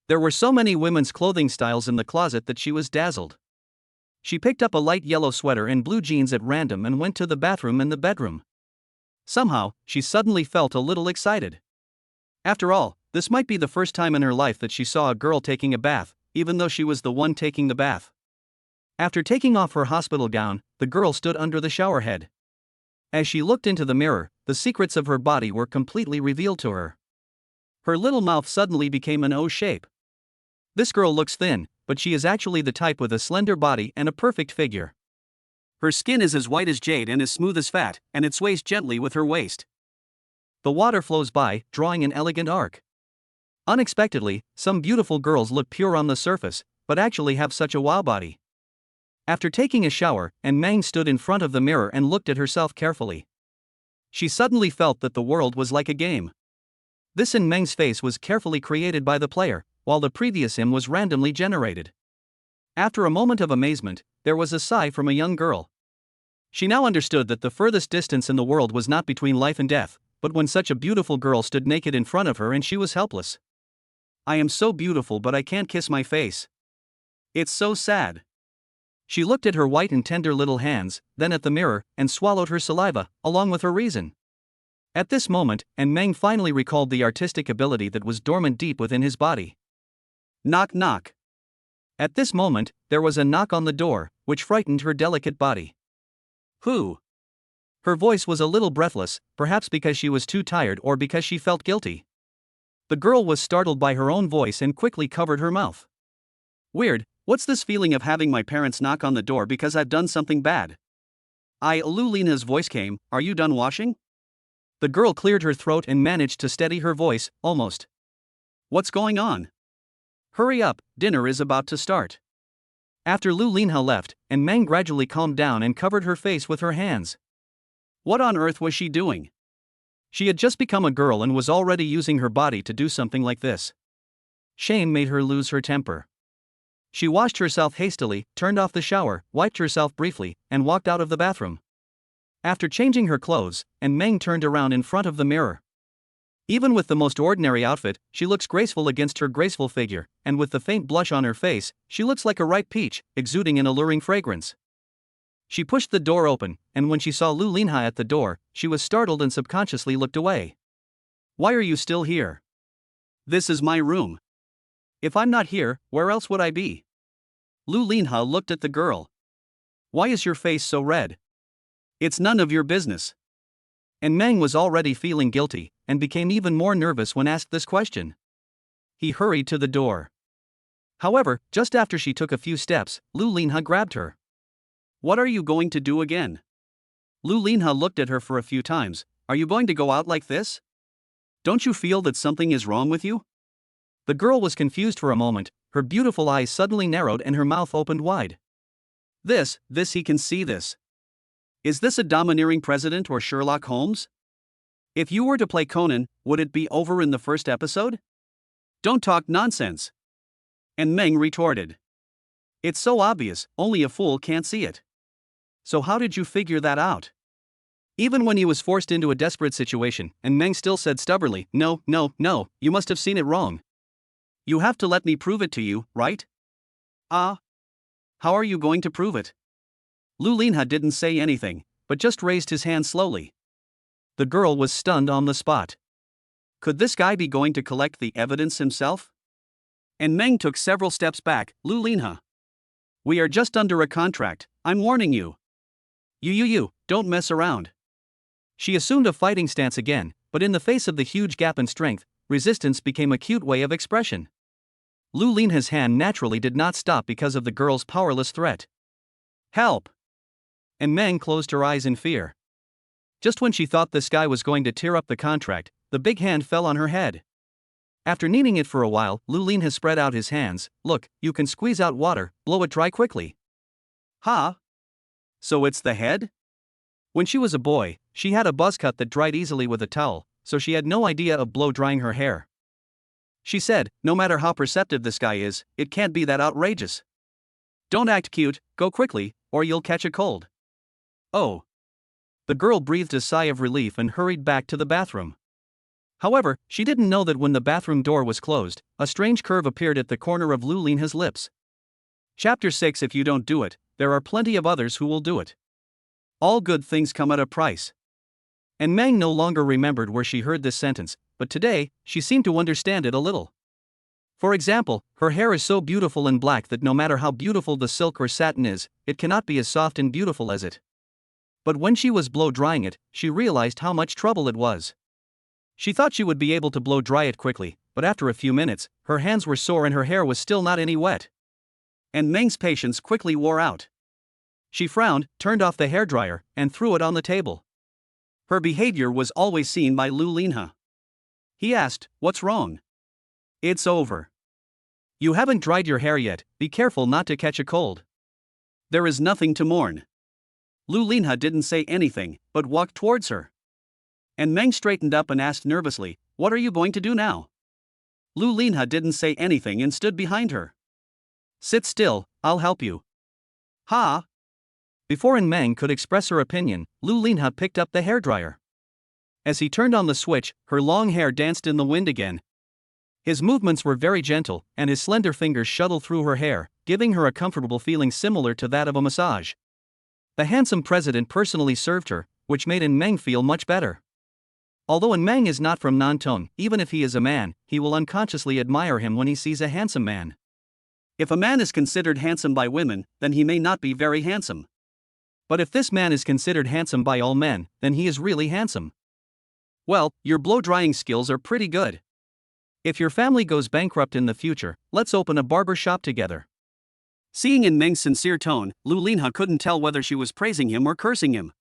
There were so many women's clothing styles in the closet that she was dazzled. She picked up a light yellow sweater and blue jeans at random and went to the bathroom and the bedroom. Somehow, she suddenly felt a little excited. After all, this might be the first time in her life that she saw a girl taking a bath, even though she was the one taking the bath. After taking off her hospital gown, the girl stood under the shower head. As she looked into the mirror, the secrets of her body were completely revealed to her. Her little mouth suddenly became an O shape. This girl looks thin, but she is actually the type with a slender body and a perfect figure. Her skin is as white as jade and as smooth as fat, and it sways gently with her waist. The water flows by, drawing an elegant arc. Unexpectedly, some beautiful girls look pure on the surface, but actually have such a wow body. After taking a shower, Meng stood in front of the mirror and looked at herself carefully. She suddenly felt that the world was like a game. This in Meng's face was carefully created by the player, while the previous him was randomly generated. After a moment of amazement, there was a sigh from a young girl. She now understood that the furthest distance in the world was not between life and death, but when such a beautiful girl stood naked in front of her and she was helpless. I am so beautiful, but I can't kiss my face. It's so sad. She looked at her white and tender little hands, then at the mirror, and swallowed her saliva, along with her reason. At this moment, Meng finally recalled the artistic ability that was dormant deep within his body. Knock knock. At this moment, there was a knock on the door, which frightened her delicate body. Who? Her voice was a little breathless, perhaps because she was too tired or because she felt guilty. The girl was startled by her own voice and quickly covered her mouth. Weird, what's this feeling of having my parents knock on the door because I've done something bad? Lu Lina's voice came, are you done washing? The girl cleared her throat and managed to steady her voice, almost. What's going on? Hurry up, dinner is about to start. After Lu Linha left, Meng gradually calmed down and covered her face with her hands. What on earth was she doing? She had just become a girl and was already using her body to do something like this. Shame made her lose her temper. She washed herself hastily, turned off the shower, wiped herself briefly, and walked out of the bathroom. After changing her clothes, Meng turned around in front of the mirror. Even with the most ordinary outfit, she looks graceful against her graceful figure, and with the faint blush on her face, she looks like a ripe peach, exuding an alluring fragrance. She pushed the door open, and when she saw Lu Linha at the door, she was startled and subconsciously looked away. Why are you still here? This is my room. If I'm not here, where else would I be? Lu Linha looked at the girl. Why is your face so red? It's none of your business. Meng was already feeling guilty, and became even more nervous when asked this question. He hurried to the door. However, just after she took a few steps, Lu Linha grabbed her. What are you going to do again? Lu Linha looked at her for a few times. Are you going to go out like this? Don't you feel that something is wrong with you? The girl was confused for a moment, her beautiful eyes suddenly narrowed and her mouth opened wide. This, he can see this. Is this a domineering president or Sherlock Holmes? If you were to play Conan, would it be over in the first episode? Don't talk nonsense. Meng retorted. It's so obvious, only a fool can't see it. So how did you figure that out? Even when he was forced into a desperate situation, Meng still said stubbornly, No, you must have seen it wrong. You have to let me prove it to you, right? How are you going to prove it? Lu Linha didn't say anything, but just raised his hand slowly. The girl was stunned on the spot. Could this guy be going to collect the evidence himself? Meng took several steps back. Lu Linha. We are just under a contract, I'm warning you. You, don't mess around. She assumed a fighting stance again, but in the face of the huge gap in strength, resistance became a cute way of expression. Lu Linha's hand naturally did not stop because of the girl's powerless threat. Help! Meng closed her eyes in fear. Just when she thought this guy was going to tear up the contract, the big hand fell on her head. After kneading it for a while, Lu Linha spread out his hands. Look, you can squeeze out water, blow it dry quickly. So it's the head? When she was a boy, she had a buzz cut that dried easily with a towel, so she had no idea of blow drying her hair. She said, no matter how perceptive this guy is, it can't be that outrageous. Don't act cute, go quickly, or you'll catch a cold. Oh. The girl breathed a sigh of relief and hurried back to the bathroom. However, she didn't know that when the bathroom door was closed, a strange curve appeared at the corner of Lu Linha's lips. Chapter 6. If you don't do it, there are plenty of others who will do it. All good things come at a price. Meng no longer remembered where she heard this sentence, but today, she seemed to understand it a little. For example, her hair is so beautiful and black that no matter how beautiful the silk or satin is, it cannot be as soft and beautiful as it. But when she was blow drying it, she realized how much trouble it was. She thought she would be able to blow dry it quickly, but after a few minutes, her hands were sore and her hair was still not any wet. Meng's patience quickly wore out. She frowned, turned off the hairdryer, and threw it on the table. Her behavior was always seen by Lu Linha. He asked, what's wrong? It's over. You haven't dried your hair yet, be careful not to catch a cold. There is nothing to mourn. Lu Linha didn't say anything, but walked towards her. And Meng straightened up and asked nervously, "What are you going to do now?" Lu Linha didn't say anything and stood behind her. "Sit still, I'll help you." "Ha!" Before Meng could express her opinion, Lu Linha picked up the hairdryer. As he turned on the switch, her long hair danced in the wind again. His movements were very gentle, and his slender fingers shuttled through her hair, giving her a comfortable feeling similar to that of a massage. The handsome president personally served her, which made Meng feel much better. Although Meng is not from Nantong, even if he is a man, he will unconsciously admire him when he sees a handsome man. If a man is considered handsome by women, then he may not be very handsome. But if this man is considered handsome by all men, then he is really handsome. "Well, your blow-drying skills are pretty good. If your family goes bankrupt in the future, let's open a barber shop together." Seeing Meng's sincere tone, Lu Linha couldn't tell whether she was praising him or cursing him.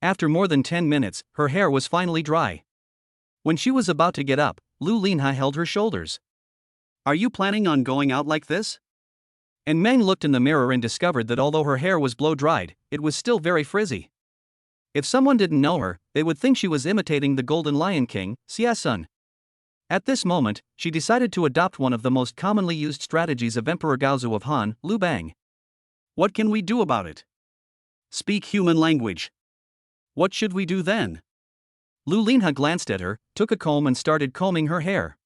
After more than 10 minutes, her hair was finally dry. When she was about to get up, Lu Linha held her shoulders. "Are you planning on going out like this?" And Meng looked in the mirror and discovered that although her hair was blow-dried, it was still very frizzy. If someone didn't know her, they would think she was imitating the Golden Lion King, Xia Sun. At this moment, she decided to adopt one of the most commonly used strategies of Emperor Gaozu of Han, Lu Bang. "What can we do about it?" "Speak human language." "What should we do then?" Lu Linha glanced at her, took a comb and started combing her hair.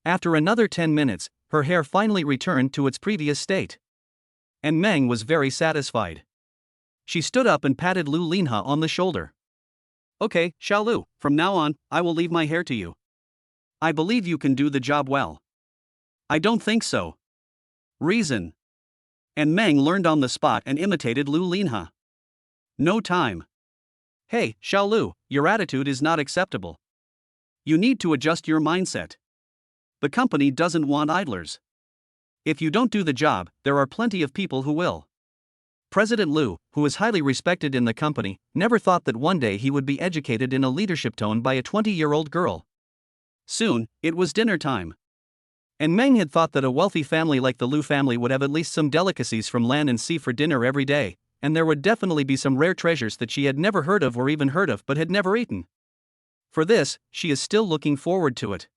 After another 10 minutes, her hair finally returned to its previous state. And Meng was very satisfied. She stood up and patted Lu Linha on the shoulder. "Okay, Xiao Lu, from now on, I will leave my hair to you. I believe you can do the job well." "I don't think so." "Reason." And Meng learned on the spot and imitated Lu Linha. "No time." "Hey, Xiao Lu, your attitude is not acceptable. You need to adjust your mindset. The company doesn't want idlers. If you don't do the job, there are plenty of people who will." President Lu, who is highly respected in the company, never thought that one day he would be educated in a leadership tone by a 20-year-old girl. Soon, it was dinner time. And Meng had thought that a wealthy family like the Lu family would have at least some delicacies from land and sea for dinner every day, and there would definitely be some rare treasures that she had never heard of or even heard of but had never eaten. For this, she is still looking forward to it.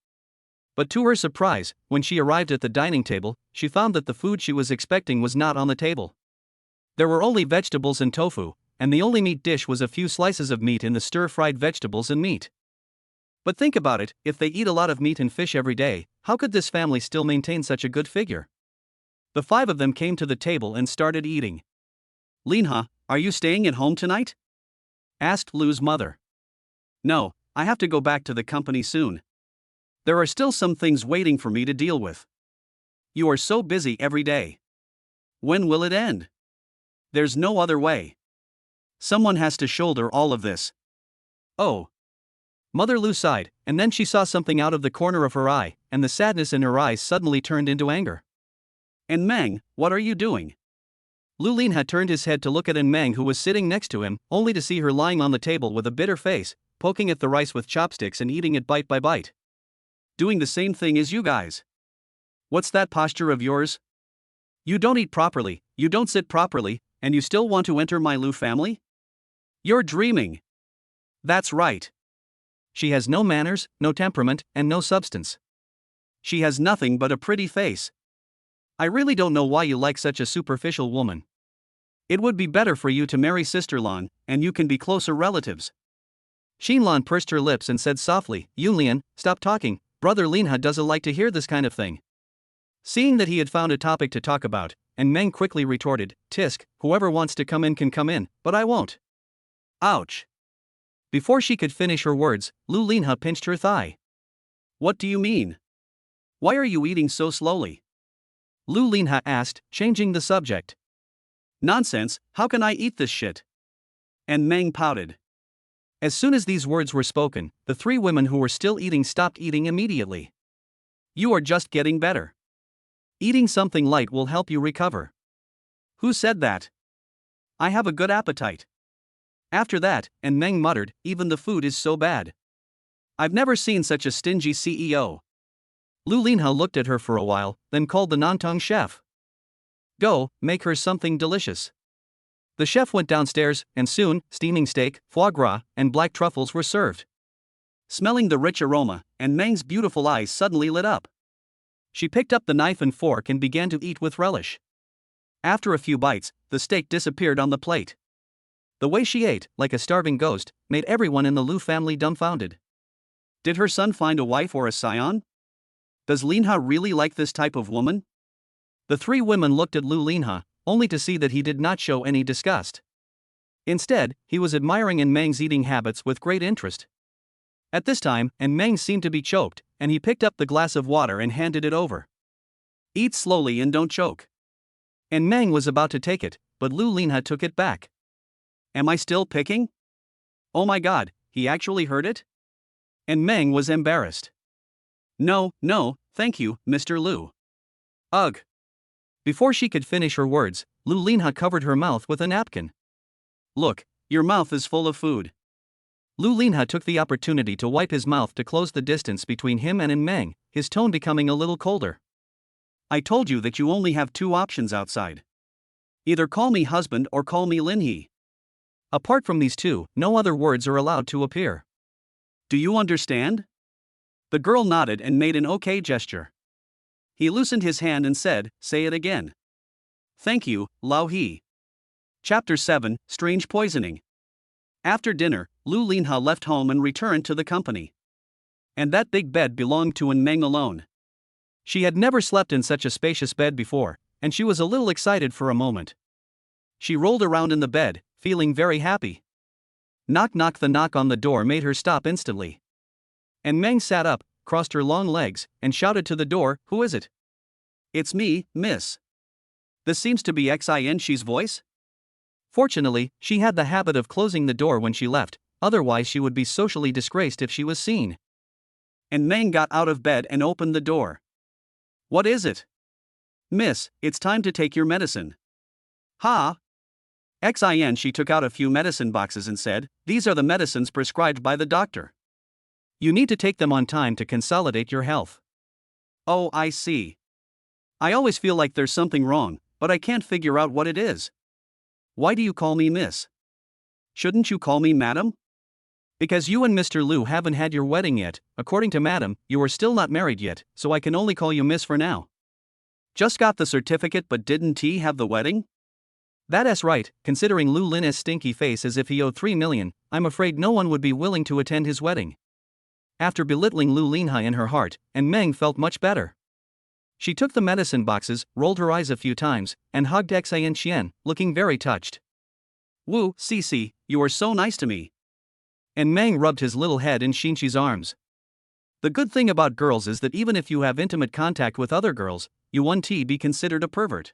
But to her surprise, when she arrived at the dining table, she found that the food she was expecting was not on the table. There were only vegetables and tofu, and the only meat dish was a few slices of meat in the stir-fried vegetables and meat. But think about it, if they eat a lot of meat and fish every day, how could this family still maintain such a good figure? The 5 of them came to the table and started eating. "Linha, are you staying at home tonight?" asked Lu's mother. "No, I have to go back to the company soon. There are still some things waiting for me to deal with." "You are so busy every day. When will it end?" "There's no other way. Someone has to shoulder all of this." "Oh." Mother Lu sighed, and then she saw something out of the corner of her eye, and the sadness in her eyes suddenly turned into anger. "And Meng, what are you doing?" Lu Lin had turned his head to look at Meng, who was sitting next to him, only to see her lying on the table with a bitter face, poking at the rice with chopsticks and eating it bite by bite. "Doing the same thing as you guys. What's that posture of yours? You don't eat properly, you don't sit properly, and you still want to enter my Lu family? You're dreaming." "That's right. She has no manners, no temperament, and no substance. She has nothing but a pretty face. I really don't know why you like such a superficial woman. It would be better for you to marry Sister Lan, and you can be closer relatives." Xin Lan pursed her lips and said softly, "Yunlian, stop talking, Brother Linha doesn't like to hear this kind of thing." Seeing that he had found a topic to talk about, and Meng quickly retorted, "Tisk, whoever wants to come in can come in, but I won't." Ouch. Before she could finish her words, Lu Linha pinched her thigh. "What do you mean? Why are you eating so slowly?" Lu Linha asked, changing the subject. "Nonsense, how can I eat this shit?" And Meng pouted. As soon as these words were spoken, the 3 women who were still eating stopped eating immediately. "You are just getting better. Eating something light will help you recover." "Who said that? I have a good appetite." After that, and Meng muttered, "Even the food is so bad. I've never seen such a stingy CEO." Lu Linha looked at her for a while, then called the Nantong chef. "Go, make her something delicious." The chef went downstairs, and soon, steaming steak, foie gras, and black truffles were served. smelling the rich aroma, and Meng's beautiful eyes suddenly lit up. She picked up the knife and fork and began to eat with relish. After a few bites, the steak disappeared on the plate. The way she ate, like a starving ghost, made everyone in the Lu family dumbfounded. Did her son find a wife or a scion? Does Linha really like this type of woman? The three women looked at Lu Linha, only to see that he did not show any disgust. Instead, he was admiring Meng's eating habits with great interest. At this time, Meng seemed to be choked, and he picked up the glass of water and handed it over. Eat slowly and don't choke. Meng was about to take it, but Lu Linha took it back. Am I still picking? Oh my god, he actually heard it? Meng was embarrassed. No, thank you, Mr. Lu. Ugh. Before she could finish her words, Lu Linha covered her mouth with a napkin. Look, your mouth is full of food. Lu Linha took the opportunity to wipe his mouth to close the distance between him and Meng, his tone becoming a little colder. I told you that you only have two options outside. Either call me husband or call me Linhe. Apart from these two, no other words are allowed to appear. Do you understand? The girl nodded and made an okay gesture. He loosened his hand and said, say it again. Thank you, Lao He. Chapter 7, Strange Poisoning. After dinner, Lu Linha left home and returned to the company. And that big bed belonged to Meng alone. She had never slept in such a spacious bed before, and she was a little excited for a moment. She rolled around in the bed, feeling very happy. Knock knock. The knock on the door made her stop instantly. Meng sat up, crossed her long legs, and shouted to the door, who is it? It's me, miss. This seems to be Xinxi's voice? Fortunately, she had the habit of closing the door when she left, otherwise she would be socially disgraced if she was seen. Meng got out of bed and opened the door. What is it? Miss, it's time to take your medicine. Ha! She took out a few medicine boxes and said, these are the medicines prescribed by the doctor. You need to take them on time to consolidate your health. Oh, I see. I always feel like there's something wrong, but I can't figure out what it is. Why do you call me miss? Shouldn't you call me madam? Because you and Mr. Lu haven't had your wedding yet. According to madam, you are still not married yet, so I can only call you miss for now. Just got the certificate, but didn't he have the wedding? That's right, considering Lu Linha's stinky face as if he owed 3 million, I'm afraid no one would be willing to attend his wedding. After belittling Lu Linha in her heart, Meng felt much better. She took the medicine boxes, rolled her eyes a few times, and hugged Xian, looking very touched. Wu, Cici, you are so nice to me. Meng rubbed his little head in Xinqi's arms. The good thing about girls is that even if you have intimate contact with other girls, you won't be considered a pervert.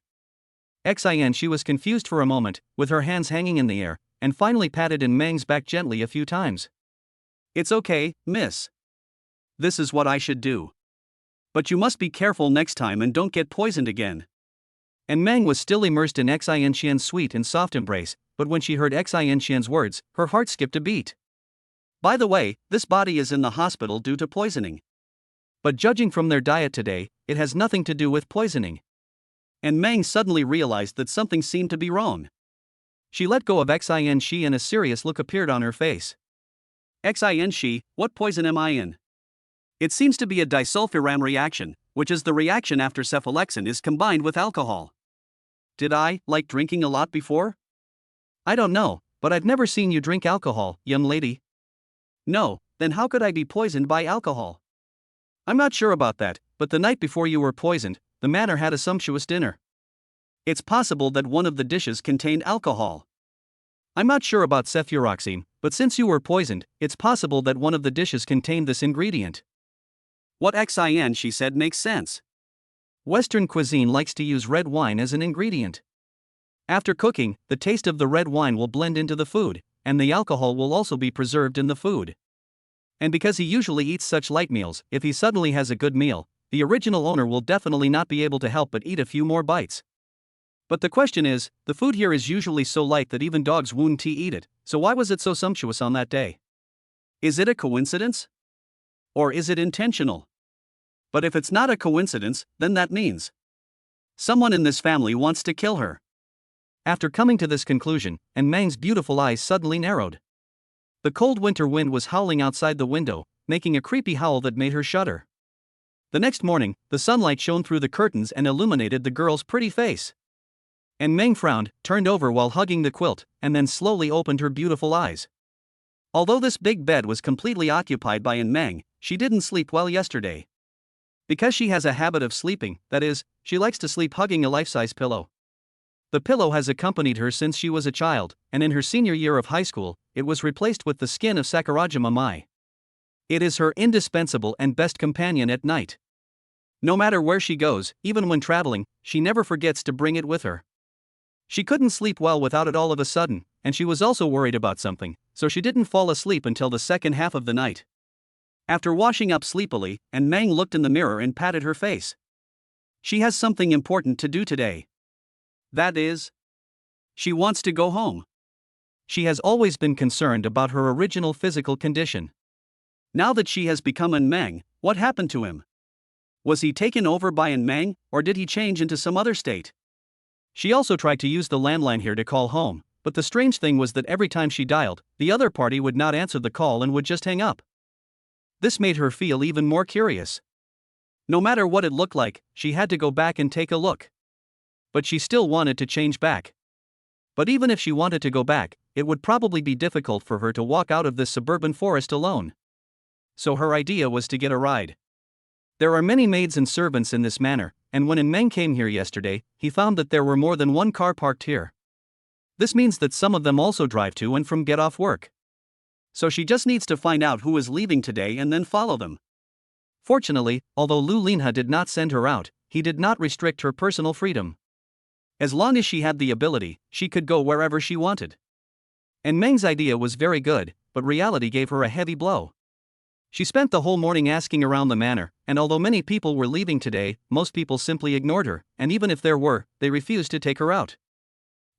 She was confused for a moment, with her hands hanging in the air, and finally patted Meng's back gently a few times. It's okay, miss. This is what I should do. But you must be careful next time and don't get poisoned again. Meng was still immersed in Xian's sweet and soft embrace, but when she heard Xian's words, her heart skipped a beat. By the way, this body is in the hospital due to poisoning. But judging from their diet today, it has nothing to do with poisoning. Meng suddenly realized that something seemed to be wrong. She let go of Xinxi and a serious look appeared on her face. Xinxi, what poison am I in? It seems to be a disulfiram reaction, which is the reaction after cephalexin is combined with alcohol. Did I like drinking a lot before? I don't know, but I've never seen you drink alcohol, young lady. No, then how could I be poisoned by alcohol? I'm not sure about that, but the night before you were poisoned, the manor had a sumptuous dinner. It's possible that one of the dishes contained alcohol. I'm not sure about cefuroxime, but since you were poisoned, it's possible that one of the dishes contained this ingredient. What Xinxi said makes sense. Western cuisine likes to use red wine as an ingredient. After cooking, the taste of the red wine will blend into the food, and the alcohol will also be preserved in the food. And because he usually eats such light meals, if he suddenly has a good meal, the original owner will definitely not be able to help but eat a few more bites. But the question is, the food here is usually so light that even dogs wouldn't eat it, so why was it so sumptuous on that day? Is it a coincidence? Or is it intentional? But if it's not a coincidence, then that means someone in this family wants to kill her. After coming to this conclusion, Meng's beautiful eyes suddenly narrowed. The cold winter wind was howling outside the window, making a creepy howl that made her shudder. The next morning, the sunlight shone through the curtains and illuminated the girl's pretty face. And Meng frowned, turned over while hugging the quilt, and then slowly opened her beautiful eyes. Although this big bed was completely occupied by Meng, she didn't sleep well yesterday. Because she has a habit of sleeping, that is, she likes to sleep hugging a life-size pillow. The pillow has accompanied her since she was a child, and in her senior year of high school, it was replaced with the skin of Sakurajima Mai. It is her indispensable and best companion at night. No matter where she goes, even when traveling, she never forgets to bring it with her. She couldn't sleep well without it all of a sudden, and she was also worried about something, so she didn't fall asleep until the second half of the night. After washing up sleepily, Meng looked in the mirror and patted her face. She has something important to do today. That is, she wants to go home. She has always been concerned about her original physical condition. Now that she has become Meng, what happened to him? Was he taken over by Meng, or did he change into some other state? She also tried to use the landline here to call home, but the strange thing was that every time she dialed, the other party would not answer the call and would just hang up. This made her feel even more curious. No matter what it looked like, she had to go back and take a look. But she still wanted to change back. But even if she wanted to go back, it would probably be difficult for her to walk out of this suburban forest alone. So her idea was to get a ride. There are many maids and servants in this manor, and when Meng came here yesterday, he found that there were more than one car parked here. This means that some of them also drive to and from get off work. So she just needs to find out who is leaving today and then follow them. Fortunately, although Lu Linha did not send her out, he did not restrict her personal freedom. As long as she had the ability, she could go wherever she wanted. And Meng's idea was very good, but reality gave her a heavy blow. She spent the whole morning asking around the manor, and although many people were leaving today, most people simply ignored her, and even if there were, they refused to take her out.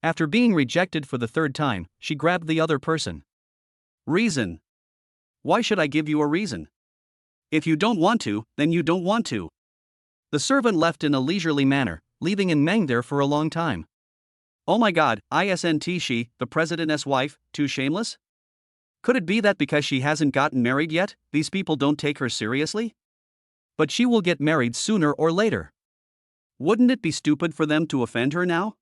After being rejected for the third time, she grabbed the other person. Reason. Why should I give you a reason? If you don't want to, then you don't want to. The servant left in a leisurely manner, leaving Meng there for a long time. Oh my god, isn't she, the president's wife, too shameless? Could it be that because she hasn't gotten married yet, these people don't take her seriously? But she will get married sooner or later. Wouldn't it be stupid for them to offend her now?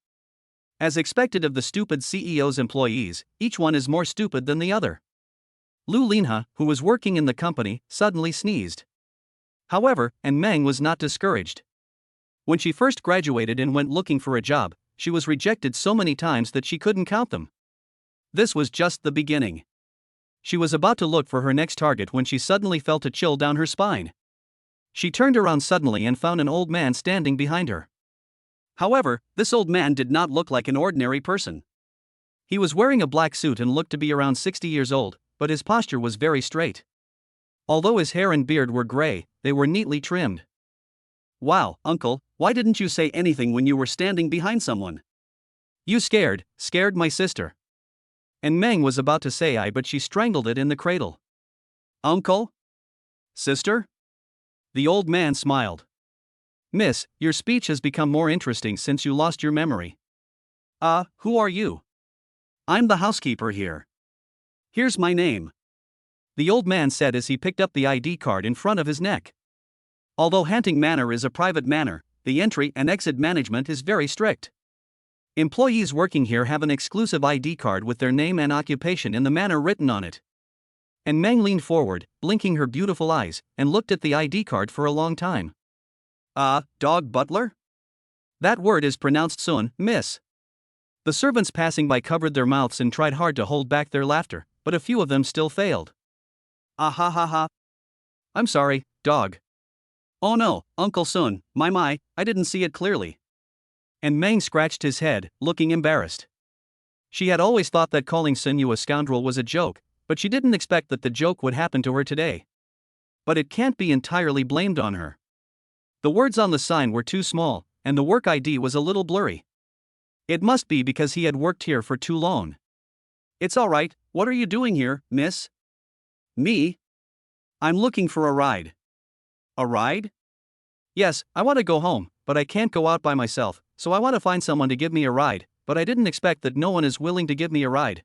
As expected of the stupid CEO's employees, each one is more stupid than the other. Lu Linha, who was working in the company, suddenly sneezed. However, Meng was not discouraged. When she first graduated and went looking for a job, she was rejected so many times that she couldn't count them. This was just the beginning. She was about to look for her next target when she suddenly felt a chill down her spine. She turned around suddenly and found an old man standing behind her. However, this old man did not look like an ordinary person. He was wearing a black suit and looked to be around 60 years old, but his posture was very straight. Although his hair and beard were gray, they were neatly trimmed. Wow, uncle, why didn't you say anything when you were standing behind someone? You scared my sister. And Meng was about to say I, but she strangled it in the cradle. Uncle? Sister? The old man smiled. Miss, your speech has become more interesting since you lost your memory. Who are you? I'm the housekeeper here. Here's my name. The old man said as he picked up the ID card in front of his neck. Although Hanting Manor is a private manor, the entry and exit management is very strict. Employees working here have an exclusive ID card with their name and occupation in the manor written on it. And Meng leaned forward, blinking her beautiful eyes, and looked at the ID card for a long time. Dog butler? That word is pronounced Sun, miss. The servants passing by covered their mouths and tried hard to hold back their laughter, but a few of them still failed. Ha ha ha. I'm sorry, dog. Oh no, Uncle Sun, my, I didn't see it clearly. And Meng scratched his head, looking embarrassed. She had always thought that calling Sun Yu a scoundrel was a joke, but she didn't expect that the joke would happen to her today. But it can't be entirely blamed on her. The words on the sign were too small, and the work ID was a little blurry. It must be because he had worked here for too long. It's alright, what are you doing here, miss? Me? I'm looking for a ride. A ride? Yes, I want to go home, but I can't go out by myself, so I want to find someone to give me a ride, but I didn't expect that no one is willing to give me a ride.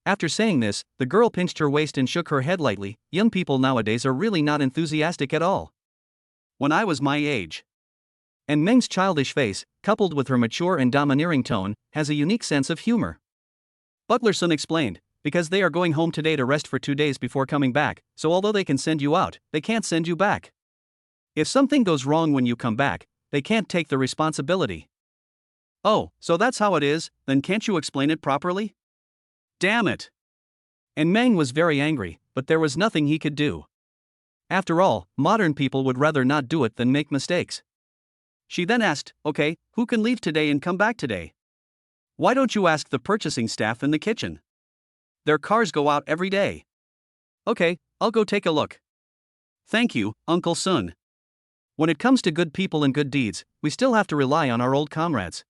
After saying this, the girl pinched her waist and shook her head lightly. Young people nowadays are really not enthusiastic at all. When I was my age. And Meng's childish face, coupled with her mature and domineering tone, has a unique sense of humor. Butler Sun explained, because they are going home today to rest for 2 days before coming back, so although they can send you out, they can't send you back. If something goes wrong when you come back, they can't take the responsibility. Oh, so that's how it is, then can't you explain it properly? Damn it! And Meng was very angry, but there was nothing he could do. After all, modern people would rather not do it than make mistakes. She then asked, okay, who can leave today and come back today? Why don't you ask the purchasing staff in the kitchen? Their cars go out every day. Okay, I'll go take a look. Thank you, Uncle Sun. When it comes to good people and good deeds, we still have to rely on our old comrades.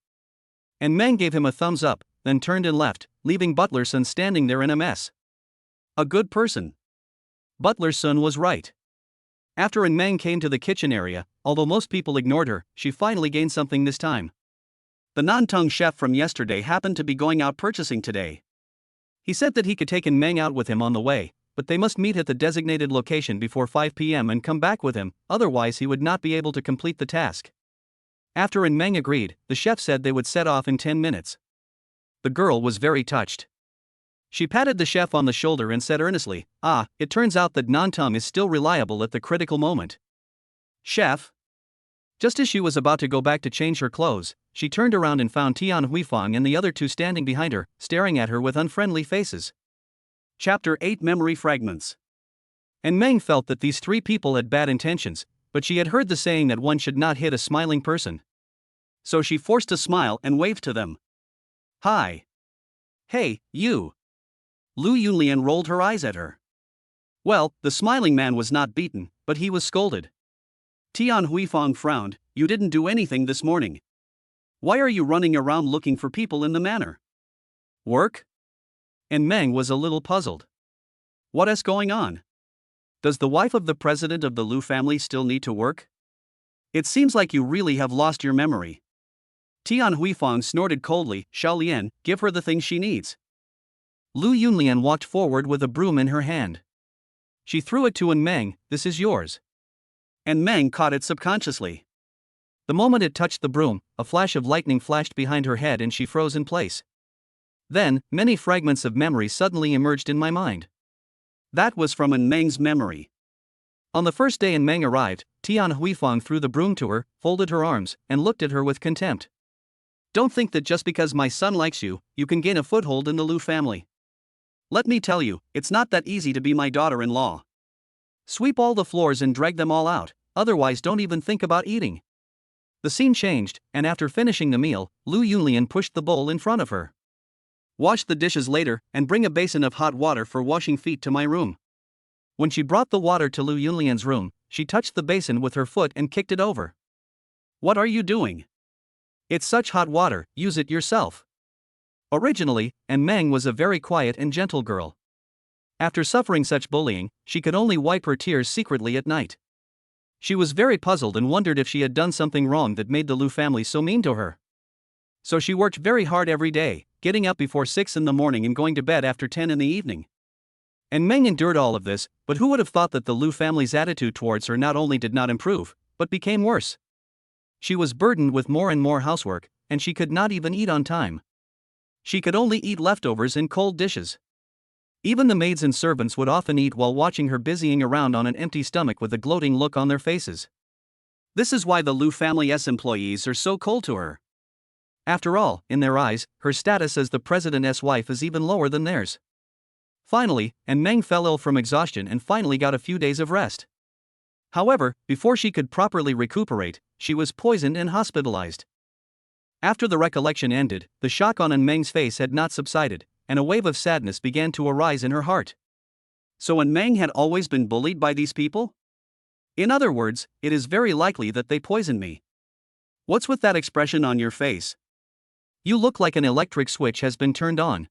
And Meng gave him a thumbs up, then turned and left, leaving Butler Sun standing there in a mess. A good person. Butler Sun was right. After Meng came to the kitchen area, although most people ignored her, she finally gained something this time. The Nantong chef from yesterday happened to be going out purchasing today. He said that he could take Meng out with him on the way, but they must meet at the designated location before 5 p.m. and come back with him, otherwise he would not be able to complete the task. After Meng agreed, the chef said they would set off in 10 minutes. The girl was very touched. She patted the chef on the shoulder and said earnestly, it turns out that Nantong is still reliable at the critical moment. Chef? Just as she was about to go back to change her clothes, she turned around and found Tian Huifang and the other two standing behind her, staring at her with unfriendly faces. Chapter 8 Memory Fragments. And Meng felt that these three people had bad intentions, but she had heard the saying that one should not hit a smiling person. So she forced a smile and waved to them. Hi. Hey, you. Lu Yunlian rolled her eyes at her. Well, the smiling man was not beaten, but he was scolded. Tian Huifang frowned, you didn't do anything this morning. Why are you running around looking for people in the manor? Work? And Meng was a little puzzled. What is going on? Does the wife of the president of the Lu family still need to work? It seems like you really have lost your memory. Tian Huifang snorted coldly, Xiaolian, give her the things she needs. Lu Yunlian walked forward with a broom in her hand. She threw it to Meng, this is yours. And Meng caught it subconsciously. The moment it touched the broom, a flash of lightning flashed behind her head and she froze in place. Then, many fragments of memory suddenly emerged in my mind. That was from Meng's memory. On the first day Meng arrived, Tian Huifang threw the broom to her, folded her arms, and looked at her with contempt. Don't think that just because my son likes you, you can gain a foothold in the Lu family. Let me tell you, it's not that easy to be my daughter-in-law. Sweep all the floors and drag them all out, otherwise don't even think about eating. The scene changed, and after finishing the meal, Lu Yunlian pushed the bowl in front of her. Wash the dishes later, and bring a basin of hot water for washing feet to my room. When she brought the water to Lu Yunlian's room, she touched the basin with her foot and kicked it over. What are you doing? It's such hot water, use it yourself. Originally, Meng was a very quiet and gentle girl. After suffering such bullying, she could only wipe her tears secretly at night. She was very puzzled and wondered if she had done something wrong that made the Lu family so mean to her. So she worked very hard every day, getting up before 6 in the morning and going to bed after 10 in the evening. And Meng endured all of this, but who would have thought that the Lu family's attitude towards her not only did not improve, but became worse. She was burdened with more and more housework, and she could not even eat on time. She could only eat leftovers in cold dishes. Even the maids and servants would often eat while watching her busying around on an empty stomach with a gloating look on their faces. This is why the Lu family's employees are so cold to her. After all, in their eyes, her status as the president's wife is even lower than theirs. Finally, Meng fell ill from exhaustion and finally got a few days of rest. However, before she could properly recuperate, she was poisoned and hospitalized. After the recollection ended, the shock on Meng's face had not subsided, and a wave of sadness began to arise in her heart. So Meng had always been bullied by these people? In other words, it is very likely that they poisoned me. What's with that expression on your face? You look like an electric switch has been turned on.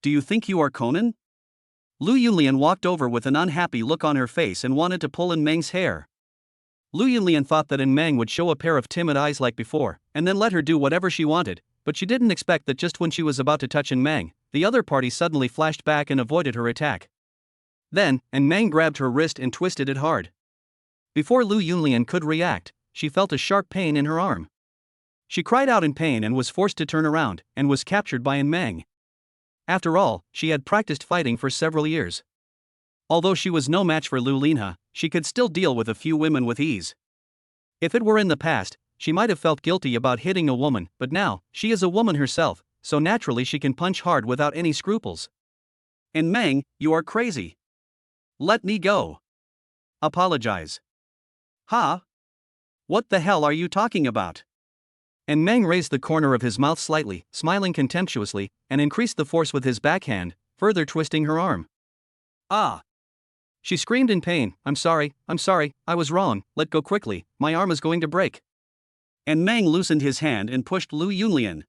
Do you think you are Conan? Lu Yunlian walked over with an unhappy look on her face and wanted to pull Meng's hair. Lu Yunlian thought that Meng would show a pair of timid eyes like before, and then let her do whatever she wanted, but she didn't expect that just when she was about to touch Meng, the other party suddenly flashed back and avoided her attack. Then, Meng grabbed her wrist and twisted it hard. Before Lu Yunlian could react, she felt a sharp pain in her arm. She cried out in pain and was forced to turn around, and was captured by Meng. After all, she had practiced fighting for several years. Although she was no match for Lu Linha, she could still deal with a few women with ease. If it were in the past, she might have felt guilty about hitting a woman, but now, she is a woman herself, so naturally she can punch hard without any scruples. And Meng, you are crazy. Let me go. Apologize. Ha? What the hell are you talking about? And Meng raised the corner of his mouth slightly, smiling contemptuously, and increased the force with his backhand, further twisting her arm. Ah! She screamed in pain, I'm sorry, I was wrong, let go quickly, my arm is going to break. And Meng loosened his hand and pushed Lu Yunlian.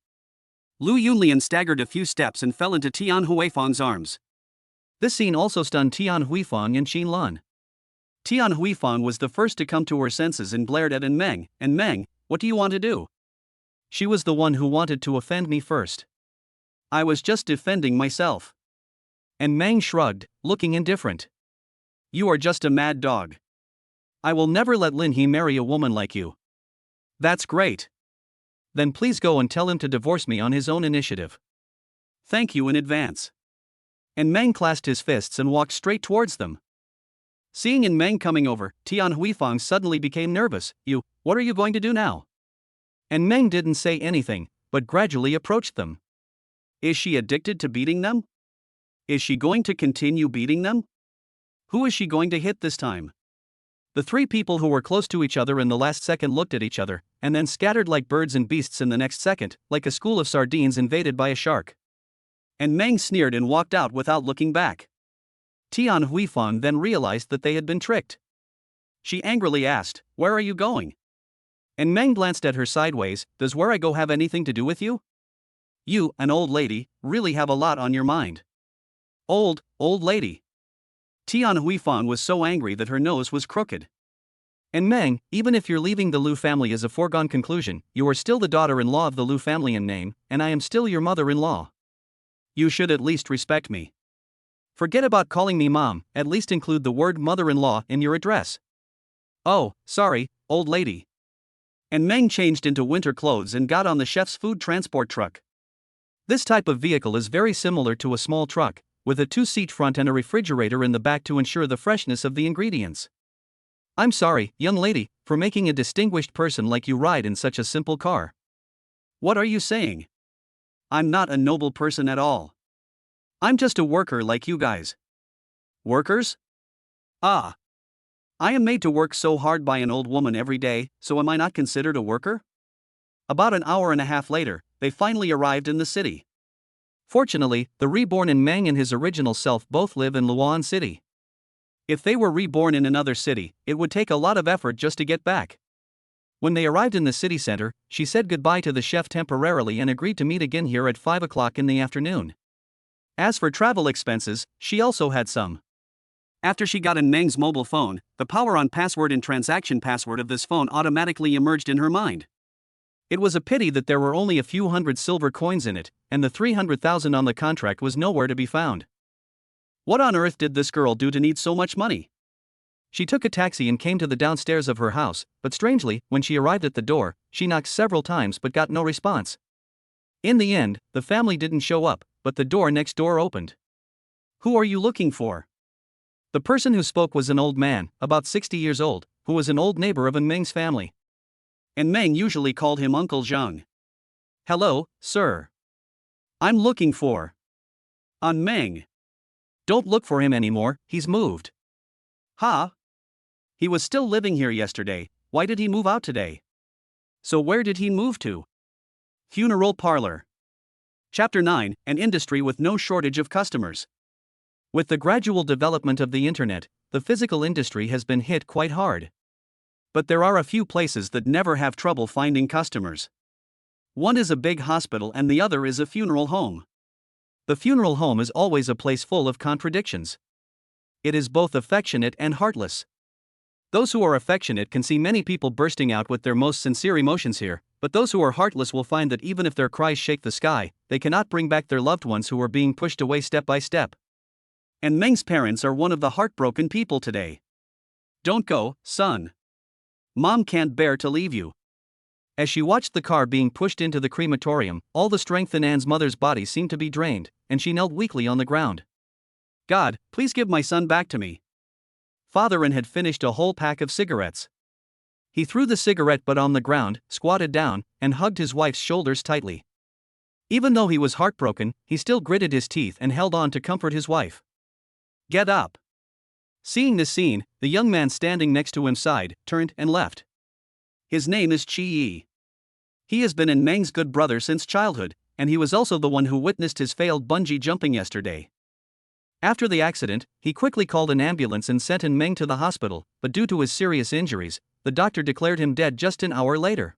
Lu Yunlian staggered a few steps and fell into Tian Huifang's arms. This scene also stunned Tian Huifang and Qin Lan. Tian Huifang was the first to come to her senses and glared at Meng, and Meng, what do you want to do? She was the one who wanted to offend me first. I was just defending myself. And Meng shrugged, looking indifferent. You are just a mad dog. I will never let Lin He marry a woman like you. That's great. Then please go and tell him to divorce me on his own initiative. Thank you in advance. And Meng clasped his fists and walked straight towards them. Seeing Meng coming over, Tian Huifang suddenly became nervous. What are you going to do now? And Meng didn't say anything, but gradually approached them. Is she addicted to beating them? Is she going to continue beating them? Who is she going to hit this time? The three people who were close to each other in the last second looked at each other, and then scattered like birds and beasts in the next second, like a school of sardines invaded by a shark. And Meng sneered and walked out without looking back. Tian Huifang then realized that they had been tricked. She angrily asked, Where are you going? And Meng glanced at her sideways, Does where I go have anything to do with you? You, an old lady, really have a lot on your mind. Old lady. Tian Huifang was so angry that her nose was crooked. And Meng, even if you're leaving the Lu family is a foregone conclusion, you are still the daughter-in-law of the Lu family in name, and I am still your mother-in-law. You should at least respect me. Forget about calling me mom, at least include the word mother-in-law in your address. Oh, sorry, old lady. And Meng changed into winter clothes and got on the chef's food transport truck. This type of vehicle is very similar to a small truck, with a two-seat front and a refrigerator in the back to ensure the freshness of the ingredients. I'm sorry, young lady, for making a distinguished person like you ride in such a simple car. What are you saying? I'm not a noble person at all. I'm just a worker like you guys. Workers? Ah. I am made to work so hard by an old woman every day, so am I not considered a worker? About an hour and a half later, they finally arrived in the city. Fortunately, the reborn Meng and his original self both live in Luoan City. If they were reborn in another city, it would take a lot of effort just to get back. When they arrived in the city center, she said goodbye to the chef temporarily and agreed to meet again here at 5 o'clock in the afternoon. As for travel expenses, she also had some. After she got in Meng's mobile phone, the power-on password and transaction password of this phone automatically emerged in her mind. It was a pity that there were only a few hundred silver coins in it, and the 300,000 on the contract was nowhere to be found. What on earth did this girl do to need so much money? She took a taxi and came to the downstairs of her house, but strangely, when she arrived at the door, she knocked several times but got no response. In the end, the family didn't show up, but the door next door opened. Who are you looking for? The person who spoke was an old man, about 60 years old, who was an old neighbor of Meng's family. And Meng usually called him Uncle Zhang. Hello, sir. I'm looking for Meng. Don't look for him anymore, he's moved. Ha? He was still living here yesterday, why did he move out today? So where did he move to? Funeral parlor. Chapter 9, an industry with no shortage of customers. With the gradual development of the internet, the physical industry has been hit quite hard. But there are a few places that never have trouble finding customers. One is a big hospital and the other is a funeral home. The funeral home is always a place full of contradictions. It is both affectionate and heartless. Those who are affectionate can see many people bursting out with their most sincere emotions here, but those who are heartless will find that even if their cries shake the sky, they cannot bring back their loved ones who are being pushed away step by step. And Meng's parents are one of the heartbroken people today. Don't go, son. Mom can't bear to leave you. As she watched the car being pushed into the crematorium, all the strength in Anne's mother's body seemed to be drained, and she knelt weakly on the ground. God, please give my son back to me. Father Anne had finished a whole pack of cigarettes. He threw the cigarette butt on the ground, squatted down, and hugged his wife's shoulders tightly. Even though he was heartbroken, he still gritted his teeth and held on to comfort his wife. Get up. Seeing this scene, the young man standing next to him sighed, turned, and left. His name is Chi Yi. He has been Meng's good brother since childhood, and he was also the one who witnessed his failed bungee jumping yesterday. After the accident, he quickly called an ambulance and sent Meng to the hospital, but due to his serious injuries, the doctor declared him dead just an hour later.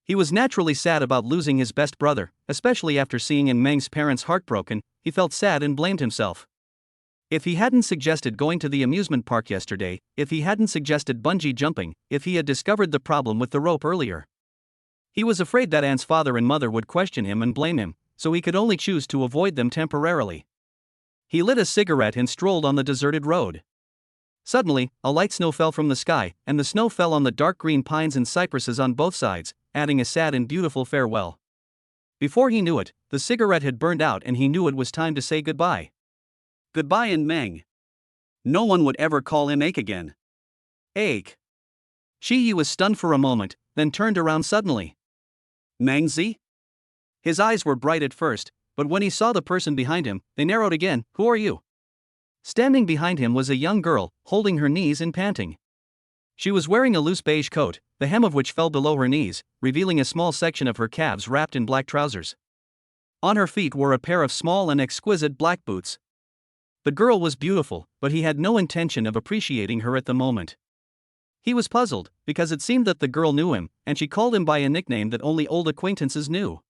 He was naturally sad about losing his best brother, especially after seeing Meng's parents heartbroken. He felt sad and blamed himself. If he hadn't suggested going to the amusement park yesterday, if he hadn't suggested bungee jumping, if he had discovered the problem with the rope earlier. He was afraid that Anne's father and mother would question him and blame him, so he could only choose to avoid them temporarily. He lit a cigarette and strolled on the deserted road. Suddenly, a light snow fell from the sky, and the snow fell on the dark green pines and cypresses on both sides, adding a sad and beautiful farewell. Before he knew it, the cigarette had burned out and he knew it was time to say goodbye. Goodbye, Meng. No one would ever call him Ache again. Ache. Chi Yi was stunned for a moment, then turned around suddenly. Meng Zi? His eyes were bright at first, but when he saw the person behind him, they narrowed again. Who are you? Standing behind him was a young girl, holding her knees and panting. She was wearing a loose beige coat, the hem of which fell below her knees, revealing a small section of her calves wrapped in black trousers. On her feet were a pair of small and exquisite black boots. The girl was beautiful, but he had no intention of appreciating her at the moment. He was puzzled, because it seemed that the girl knew him, and she called him by a nickname that only old acquaintances knew.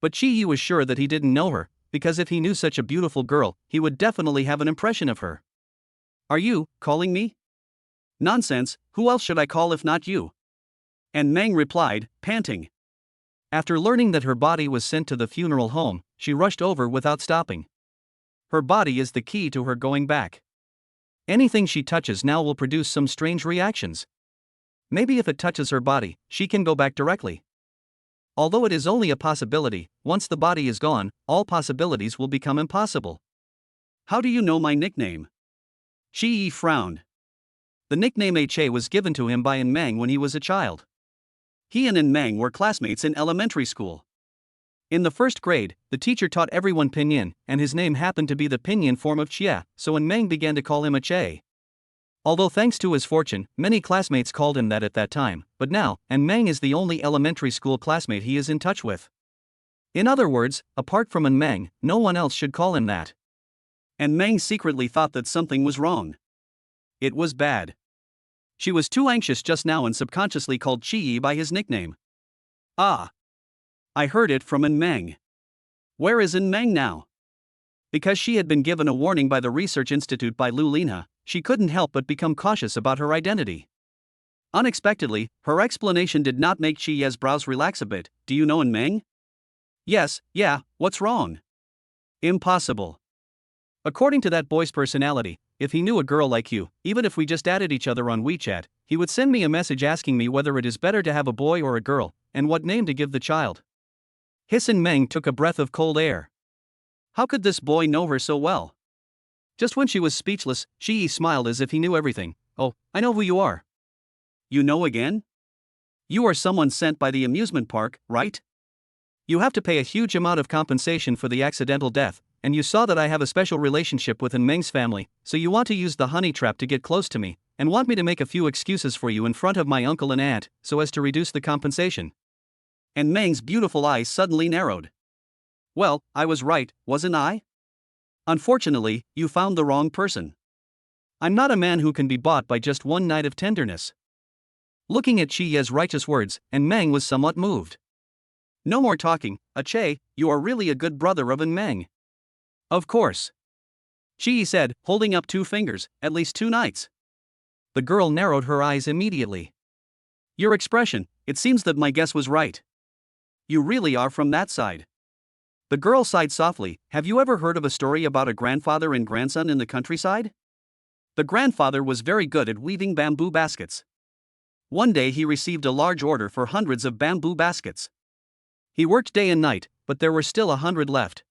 But Chi Yi was sure that he didn't know her, because if he knew such a beautiful girl, he would definitely have an impression of her. Are you calling me? Nonsense, who else should I call if not you? And Meng replied, panting. After learning that her body was sent to the funeral home, she rushed over without stopping. Her body is the key to her going back. Anything she touches now will produce some strange reactions. Maybe if it touches her body, she can go back directly. Although it is only a possibility, once the body is gone, all possibilities will become impossible. How do you know my nickname? Chi Yi frowned. The nickname Che was given to him by Meng when he was a child. He and Meng were classmates in elementary school. In the first grade, the teacher taught everyone pinyin, and his name happened to be the pinyin form of Chia, so Meng began to call him Che. Although thanks to his fortune, many classmates called him that at that time, but now, Meng is the only elementary school classmate he is in touch with. In other words, apart from Meng, no one else should call him that. And Meng secretly thought that something was wrong. It was bad. She was too anxious just now and subconsciously called Chi Yi by his nickname. Ah! I heard it from Meng. Where is Meng now? Because she had been given a warning by the Research Institute by Lu Linha, she couldn't help but become cautious about her identity. Unexpectedly, her explanation did not make Chi Yi's brows relax a bit. Do you know Meng? Yes, yeah, what's wrong? Impossible. According to that boy's personality, if he knew a girl like you, even if we just added each other on WeChat, he would send me a message asking me whether it is better to have a boy or a girl, and what name to give the child. Meng took a breath of cold air. How could this boy know her so well? Just when she was speechless, Chi Yi smiled as if he knew everything. Oh, I know who you are. You know again? You are someone sent by the amusement park, right? You have to pay a huge amount of compensation for the accidental death, and you saw that I have a special relationship with Meng's family, so you want to use the honey trap to get close to me, and want me to make a few excuses for you in front of my uncle and aunt, so as to reduce the compensation. And Meng's beautiful eyes suddenly narrowed. Well, I was right, wasn't I? Unfortunately, you found the wrong person. I'm not a man who can be bought by just one night of tenderness. Looking at Chi Yi's righteous words, Meng was somewhat moved. No more talking, Che, you are really a good brother of Meng. Of course. Chi Yi said, holding up 2 fingers, at least 2 nights. The girl narrowed her eyes immediately. Your expression, it seems that my guess was right. You really are from that side. The girl sighed softly. Have you ever heard of a story about a grandfather and grandson in the countryside? The grandfather was very good at weaving bamboo baskets. One day he received a large order for hundreds of bamboo baskets. He worked day and night, but there were still 100 left.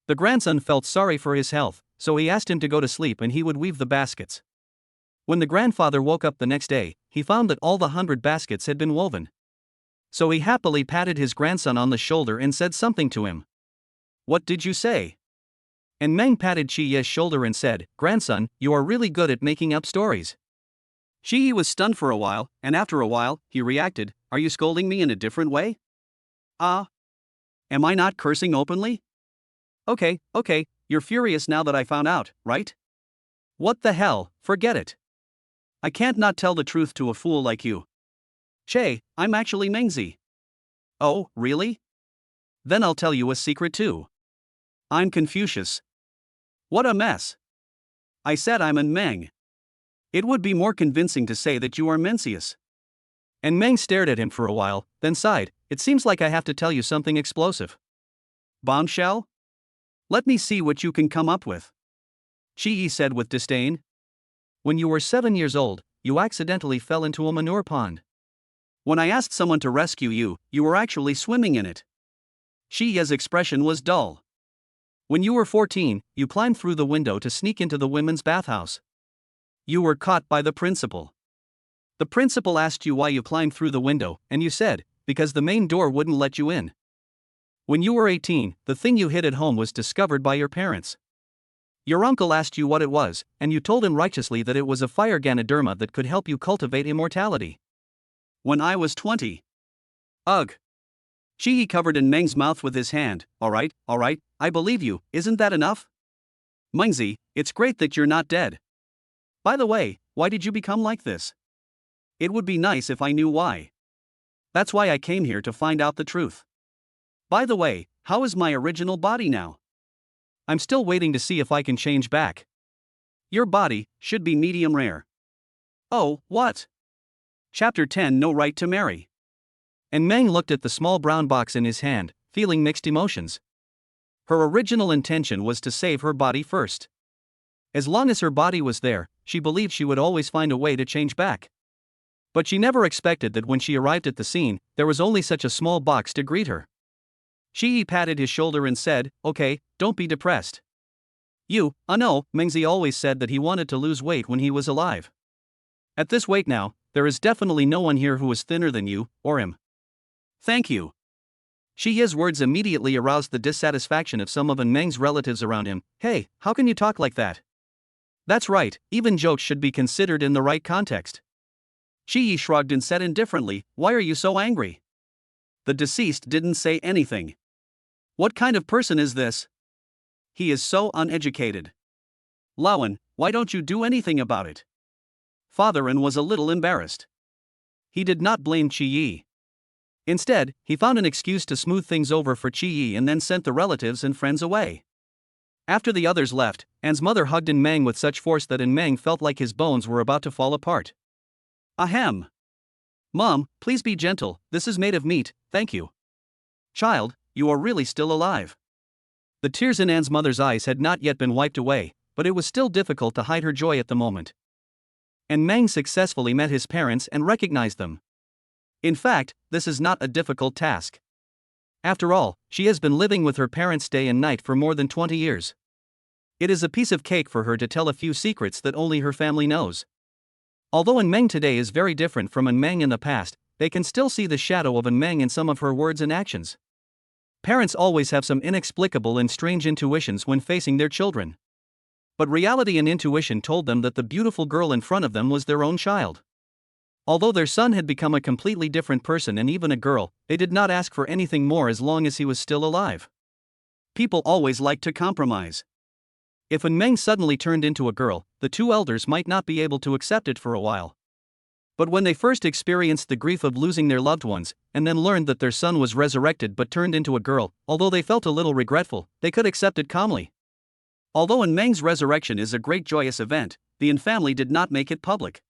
The grandson felt sorry for his health, so he asked him to go to sleep and he would weave the baskets. When the grandfather woke up the next day, he found that all the 100 baskets had been woven. So he happily patted his grandson on the shoulder and said something to him. What did you say? And Meng patted Chi Yi's shoulder and said, Grandson, you are really good at making up stories. Chi Yi was stunned for a while, and after a while, he reacted, Are you scolding me in a different way? Am I not cursing openly? Okay, you're furious now that I found out, right? What the hell, forget it. I can't not tell the truth to a fool like you. Che, I'm actually Mengzi. Oh, really? Then I'll tell you a secret too. I'm Confucius. What a mess. I said I'm an Meng. It would be more convincing to say that you are Mencius. And Meng stared at him for a while, then sighed, It seems like I have to tell you something explosive. Bombshell? Let me see what you can come up with. Chi Yi said with disdain. When you were 7 years old, you accidentally fell into a manure pond. When I asked someone to rescue you, you were actually swimming in it. Chi Yi's expression was dull. When you were 14, you climbed through the window to sneak into the women's bathhouse. You were caught by the principal. The principal asked you why you climbed through the window, and you said, because the main door wouldn't let you in. When you were 18, the thing you hid at home was discovered by your parents. Your uncle asked you what it was, and you told him righteously that it was a fire Ganoderma that could help you cultivate immortality. When I was 20. Ugh. Chi Yi covered in Meng's mouth with his hand. Alright, I believe you, isn't that enough? Mengzi, it's great that you're not dead. By the way, why did you become like this? It would be nice if I knew why. That's why I came here to find out the truth. By the way, how is my original body now? I'm still waiting to see if I can change back. Your body should be medium rare. Oh, what? Chapter 10 No Right to Marry. And Meng looked at the small brown box in his hand, feeling mixed emotions. Her original intention was to save her body first. As long as her body was there, she believed she would always find a way to change back. But she never expected that when she arrived at the scene, there was only such a small box to greet her. Chi Yi patted his shoulder and said, Okay, don't be depressed. No, Mengzi always said that he wanted to lose weight when he was alive. At this weight now, there is definitely no one here who is thinner than you, or him. Thank you. Chi Yi's words immediately aroused the dissatisfaction of some of Meng's relatives around him. Hey, how can you talk like that? That's right, even jokes should be considered in the right context. Chi Yi shrugged and said indifferently, Why are you so angry? The deceased didn't say anything. What kind of person is this? He is so uneducated. Lawan, why don't you do anything about it? Fatherin was a little embarrassed. He did not blame Chi Yi. Instead, he found an excuse to smooth things over for Chi Yi and then sent the relatives and friends away. After the others left, An's mother hugged Meng with such force that Meng felt like his bones were about to fall apart. Ahem. Mom, please be gentle, this is made of meat, thank you. Child, you are really still alive. The tears in An's mother's eyes had not yet been wiped away, but it was still difficult to hide her joy at the moment. And Meng successfully met his parents and recognized them. In fact, this is not a difficult task. After all, she has been living with her parents day and night for more than 20 years. It is a piece of cake for her to tell a few secrets that only her family knows. Although Meng today is very different from Meng in the past, they can still see the shadow of Meng in some of her words and actions. Parents always have some inexplicable and strange intuitions when facing their children. But reality and intuition told them that the beautiful girl in front of them was their own child. Although their son had become a completely different person and even a girl, they did not ask for anything more as long as he was still alive. People always like to compromise. If Meng suddenly turned into a girl, the two elders might not be able to accept it for a while. But when they first experienced the grief of losing their loved ones, and then learned that their son was resurrected but turned into a girl, although they felt a little regretful, they could accept it calmly. Although Meng's resurrection is a great joyous event, the family did not make it public.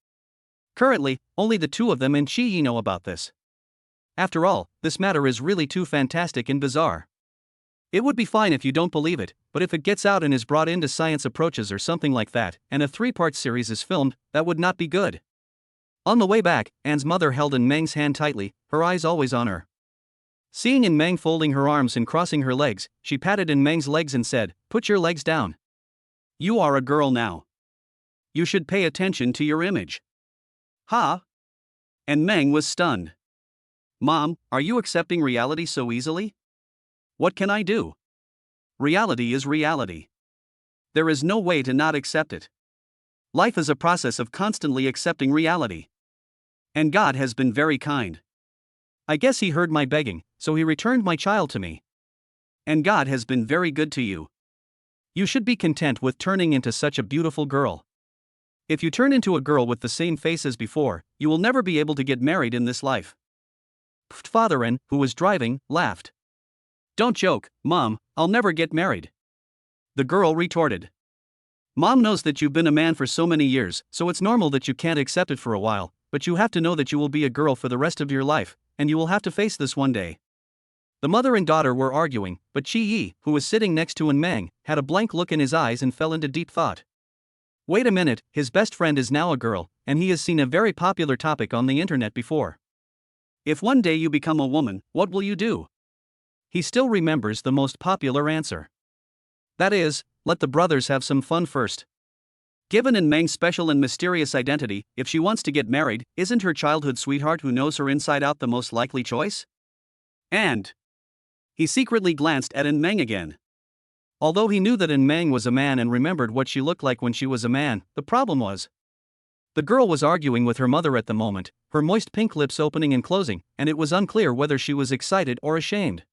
Currently, only the two of them and Chi Yi know about this. After all, this matter is really too fantastic and bizarre. It would be fine if you don't believe it, but if it gets out and is brought into Science Approaches or something like that, and a 3-part series is filmed, that would not be good. On the way back, Anne's mother held In Meng's hand tightly, her eyes always on her. Seeing In Meng folding her arms and crossing her legs, she patted In Meng's legs and said, "Put your legs down. You are a girl now. You should pay attention to your image." "Huh?" And Meng was stunned. "Mom, are you accepting reality so easily? What can I do? Reality is reality. There is no way to not accept it. Life is a process of constantly accepting reality. And God has been very kind. I guess He heard my begging, so He returned my child to me. And God has been very good to you. You should be content with turning into such a beautiful girl. If you turn into a girl with the same face as before, you will never be able to get married in this life." Father N, who was driving, laughed. "Don't joke, Mom, I'll never get married." The girl retorted. "Mom knows that you've been a man for so many years, so it's normal that you can't accept it for a while, but you have to know that you will be a girl for the rest of your life, and you will have to face this one day." The mother and daughter were arguing, but Chi Yi, who was sitting next to In Meng, had a blank look in his eyes and fell into deep thought. Wait a minute, his best friend is now a girl, and he has seen a very popular topic on the internet before. If one day you become a woman, what will you do? He still remembers the most popular answer. That is, let the brothers have some fun first. Given In Meng's special and mysterious identity, if she wants to get married, isn't her childhood sweetheart who knows her inside out the most likely choice? And he secretly glanced at In Meng again. Although he knew that In Meng was a man and remembered what she looked like when she was a man, the problem was, the girl was arguing with her mother at the moment, her moist pink lips opening and closing, and it was unclear whether she was excited or ashamed.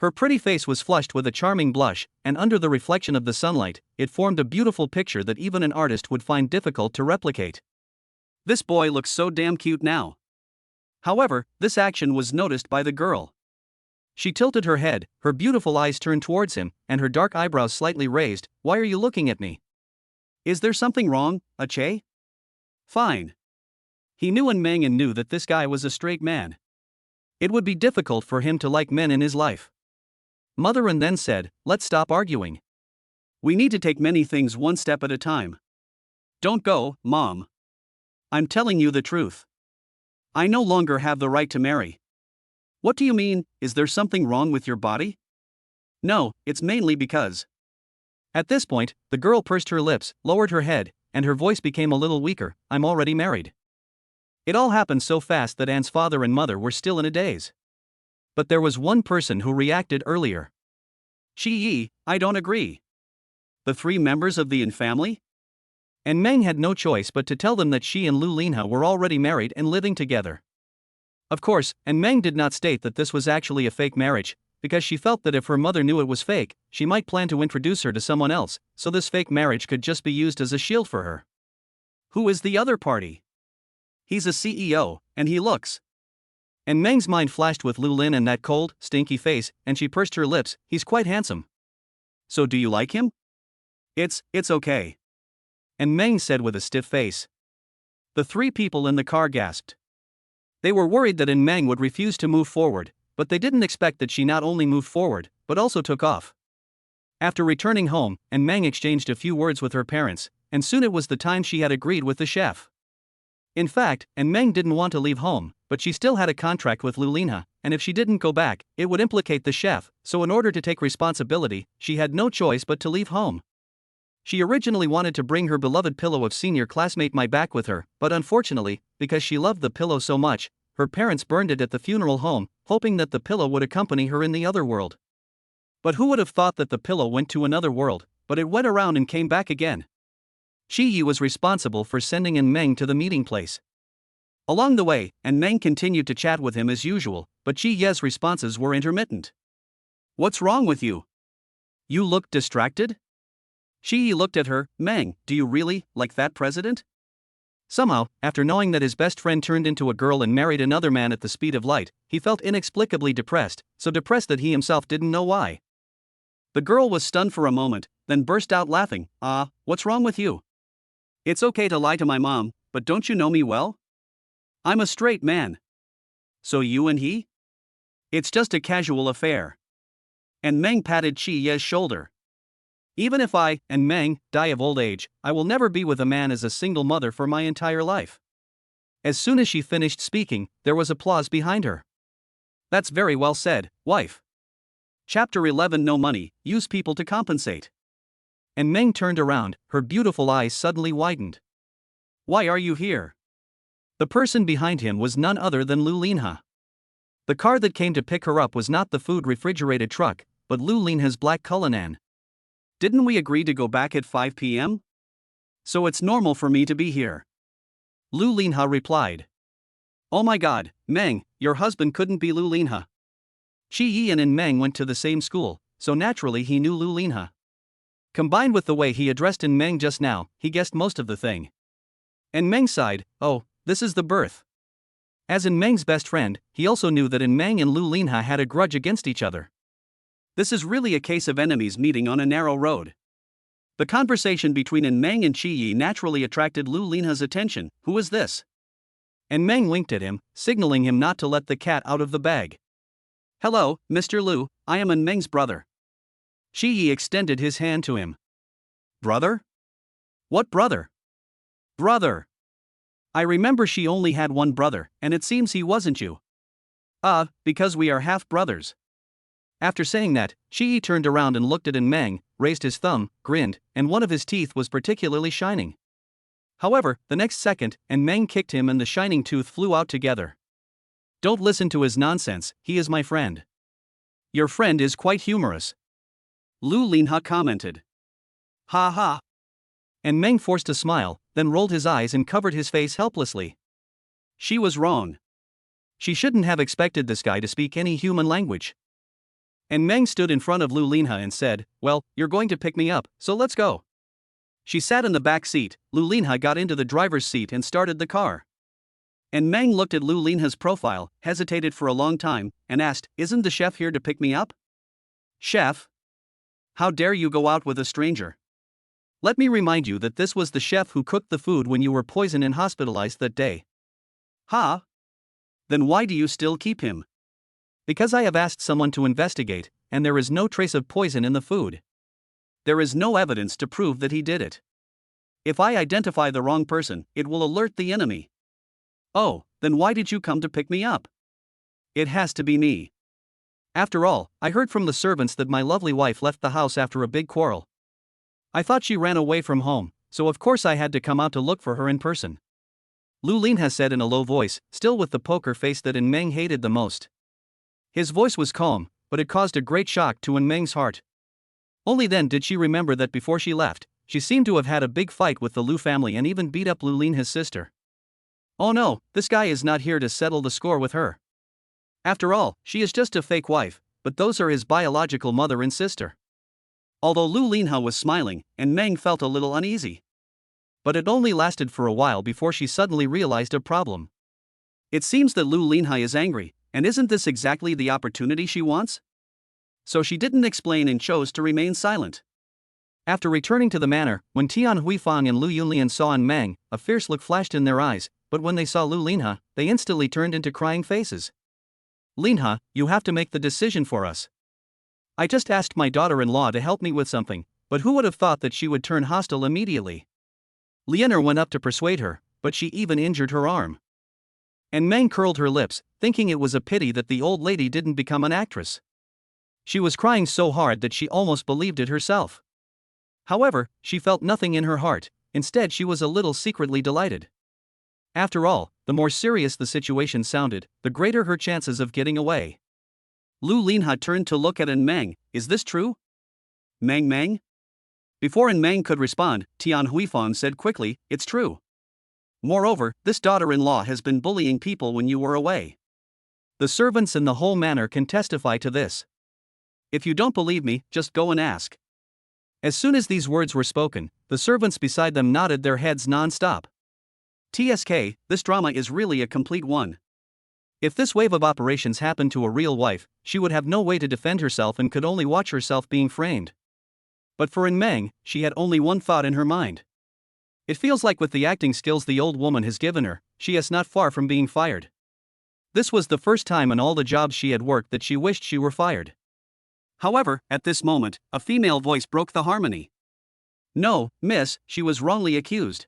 Her pretty face was flushed with a charming blush, and under the reflection of the sunlight, it formed a beautiful picture that even an artist would find difficult to replicate. This boy looks so damn cute now. However, this action was noticed by the girl. She tilted her head, her beautiful eyes turned towards him, and her dark eyebrows slightly raised. "Why are you looking at me? Is there something wrong, Ache?" "Fine." He knew In Meng and knew that this guy was a straight man. It would be difficult for him to like men in his life. Mother and then said, "Let's stop arguing. We need to take many things one step at a time. Don't go, Mom. I'm telling you the truth. I no longer have the right to marry." "What do you mean? Is there something wrong with your body?" "No, it's mainly because." At this point, the girl pursed her lips, lowered her head, and her voice became a little weaker. "I'm already married." It all happened so fast that Anne's father and mother were still in a daze. But there was one person who reacted earlier. "Chi Yi, I don't agree. The 3 members of the In family?" And Meng had no choice but to tell them that she and Lu Linha were already married and living together. Of course, and Meng did not state that this was actually a fake marriage, because she felt that if her mother knew it was fake, she might plan to introduce her to someone else, so this fake marriage could just be used as a shield for her. "Who is the other party?" "He's a CEO, and he looks." And Meng's mind flashed with Lu Lin and that cold, stinky face, and she pursed her lips. "He's quite handsome." "So do you like him?" It's okay." And Meng said with a stiff face. The 3 people in the car gasped. They were worried that In Meng would refuse to move forward, but they didn't expect that she not only moved forward, but also took off. After returning home, In Meng exchanged a few words with her parents, and soon it was the time she had agreed with the chef. In fact, In Meng didn't want to leave home, but she still had a contract with Lu Linha, and if she didn't go back, it would implicate the chef, so in order to take responsibility, she had no choice but to leave home. She originally wanted to bring her beloved pillow of senior classmate Mai back with her, but unfortunately, because she loved the pillow so much, her parents burned it at the funeral home, hoping that the pillow would accompany her in the other world. But who would have thought that the pillow went to another world, but it went around and came back again. Chi Yi was responsible for sending In Meng to the meeting place. Along the way, In Meng continued to chat with him as usual, but Chi Ye's responses were intermittent. "What's wrong with you? You look distracted?" Chi Yi looked at her. "Meng, do you really like that president?" Somehow, after knowing that his best friend turned into a girl and married another man at the speed of light, he felt inexplicably depressed, so depressed that he himself didn't know why. The girl was stunned for a moment, then burst out laughing. What's wrong with you? It's okay to lie to my mom, but don't you know me well? I'm a straight man. So you and he? It's just a casual affair. And Meng patted Chi Ye's shoulder. Even if I, and Meng, die of old age, I will never be with a man as a single mother for my entire life. As soon as she finished speaking, there was applause behind her. That's very well said, wife. Chapter 11. No money, use people to compensate. And Meng turned around, her beautiful eyes suddenly widened. Why are you here? The person behind him was none other than Lu Linha. The car that came to pick her up was not the food refrigerated truck, but Lu Linha's black Cullinan. Didn't we agree to go back at 5 p.m.? So it's normal for me to be here. Lu Linha replied. Oh my god, Meng, your husband couldn't be Lu Linha. Chi Yian and Meng went to the same school, so naturally he knew Lu Linha. Combined with the way he addressed in Meng just now, he guessed most of the thing. And Meng sighed, oh, this is the birth. As in Meng's best friend, he also knew that in Meng and Lu Linha had a grudge against each other. This is really a case of enemies meeting on a narrow road. The conversation between In Meng and Chi Yi naturally attracted Lu Linha's attention. Who is this? And Meng winked at him, signaling him not to let the cat out of the bag. Hello, Mr. Lu, I am In Meng's brother. Chi Yi extended his hand to him. Brother? What brother? Brother. I remember she only had one brother, and it seems he wasn't you. Because we are half-brothers. After saying that, Chi Yi turned around and looked at In Meng, raised his thumb, grinned, and one of his teeth was particularly shining. However, the next second, In Meng kicked him and the shining tooth flew out together. Don't listen to his nonsense, he is my friend. Your friend is quite humorous. Lu Linha commented. Ha ha. And Meng forced a smile, then rolled his eyes and covered his face helplessly. She was wrong. She shouldn't have expected this guy to speak any human language. And Meng stood in front of Lu Linha and said, well, you're going to pick me up, so let's go. She sat in the back seat, Lu Linha got into the driver's seat and started the car. And Meng looked at Lu Linha's profile, hesitated for a long time, and asked, isn't the chef here to pick me up? Chef? How dare you go out with a stranger? Let me remind you that this was the chef who cooked the food when you were poisoned and hospitalized that day. Ha? Then why do you still keep him? Because I have asked someone to investigate, and there is no trace of poison in the food. There is no evidence to prove that he did it. If I identify the wrong person, it will alert the enemy. Oh, then why did you come to pick me up? It has to be me. After all, I heard from the servants that my lovely wife left the house after a big quarrel. I thought she ran away from home, so of course I had to come out to look for her in person. Lu Linha said in a low voice, still with the poker face that In Meng hated the most. His voice was calm, but it caused a great shock to In Meng's heart. Only then did she remember that before she left, she seemed to have had a big fight with the Lu family and even beat up Lu Linha's sister. Oh no, this guy is not here to settle the score with her. After all, she is just a fake wife, but those are his biological mother and sister. Although Lu Linha was smiling, and Meng felt a little uneasy. But it only lasted for a while before she suddenly realized a problem. It seems that Lu Linha is angry, and isn't this exactly the opportunity she wants? So she didn't explain and chose to remain silent. After returning to the manor, when Tian Huifang and Lu Yunlian saw In Meng, a fierce look flashed in their eyes, but when they saw Lu Linha, they instantly turned into crying faces. Linha, you have to make the decision for us. I just asked my daughter-in-law to help me with something, but who would have thought that she would turn hostile immediately? Lianer went up to persuade her, but she even injured her arm. And Meng curled her lips, thinking it was a pity that the old lady didn't become an actress. She was crying so hard that she almost believed it herself. However, she felt nothing in her heart, instead she was a little secretly delighted. After all, the more serious the situation sounded, the greater her chances of getting away. Lu Linha turned to look at In Meng, is this true? Meng? Before In Meng could respond, Tian Huifang said quickly, it's true. Moreover, this daughter-in-law has been bullying people when you were away. The servants in the whole manor can testify to this. If you don't believe me, just go and ask. As soon as these words were spoken, the servants beside them nodded their heads non-stop. TSK, this drama is really a complete one. If this wave of operations happened to a real wife, she would have no way to defend herself and could only watch herself being framed. But for In Meng, she had only one thought in her mind. It feels like with the acting skills the old woman has given her, she is not far from being fired. This was the first time in all the jobs she had worked that she wished she were fired. However, at this moment, a female voice broke the harmony. "No, miss, she was wrongly accused."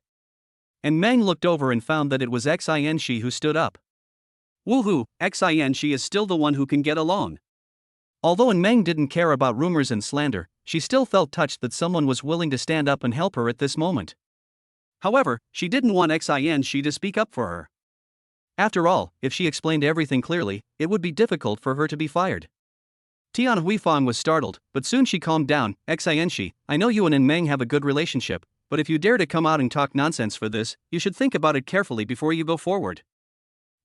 And Meng looked over and found that it was Xin Shi who stood up. "Woohoo, Xin Shi is still the one who can get along." Although Meng didn't care about rumors and slander, she still felt touched that someone was willing to stand up and help her at this moment. However, she didn't want Xin Shi to speak up for her. After all, if she explained everything clearly, it would be difficult for her to be fired. Tian Huifang was startled, but soon she calmed down. "Xin Shi, I know you and Meng have a good relationship, but if you dare to come out and talk nonsense for this, you should think about it carefully before you go forward."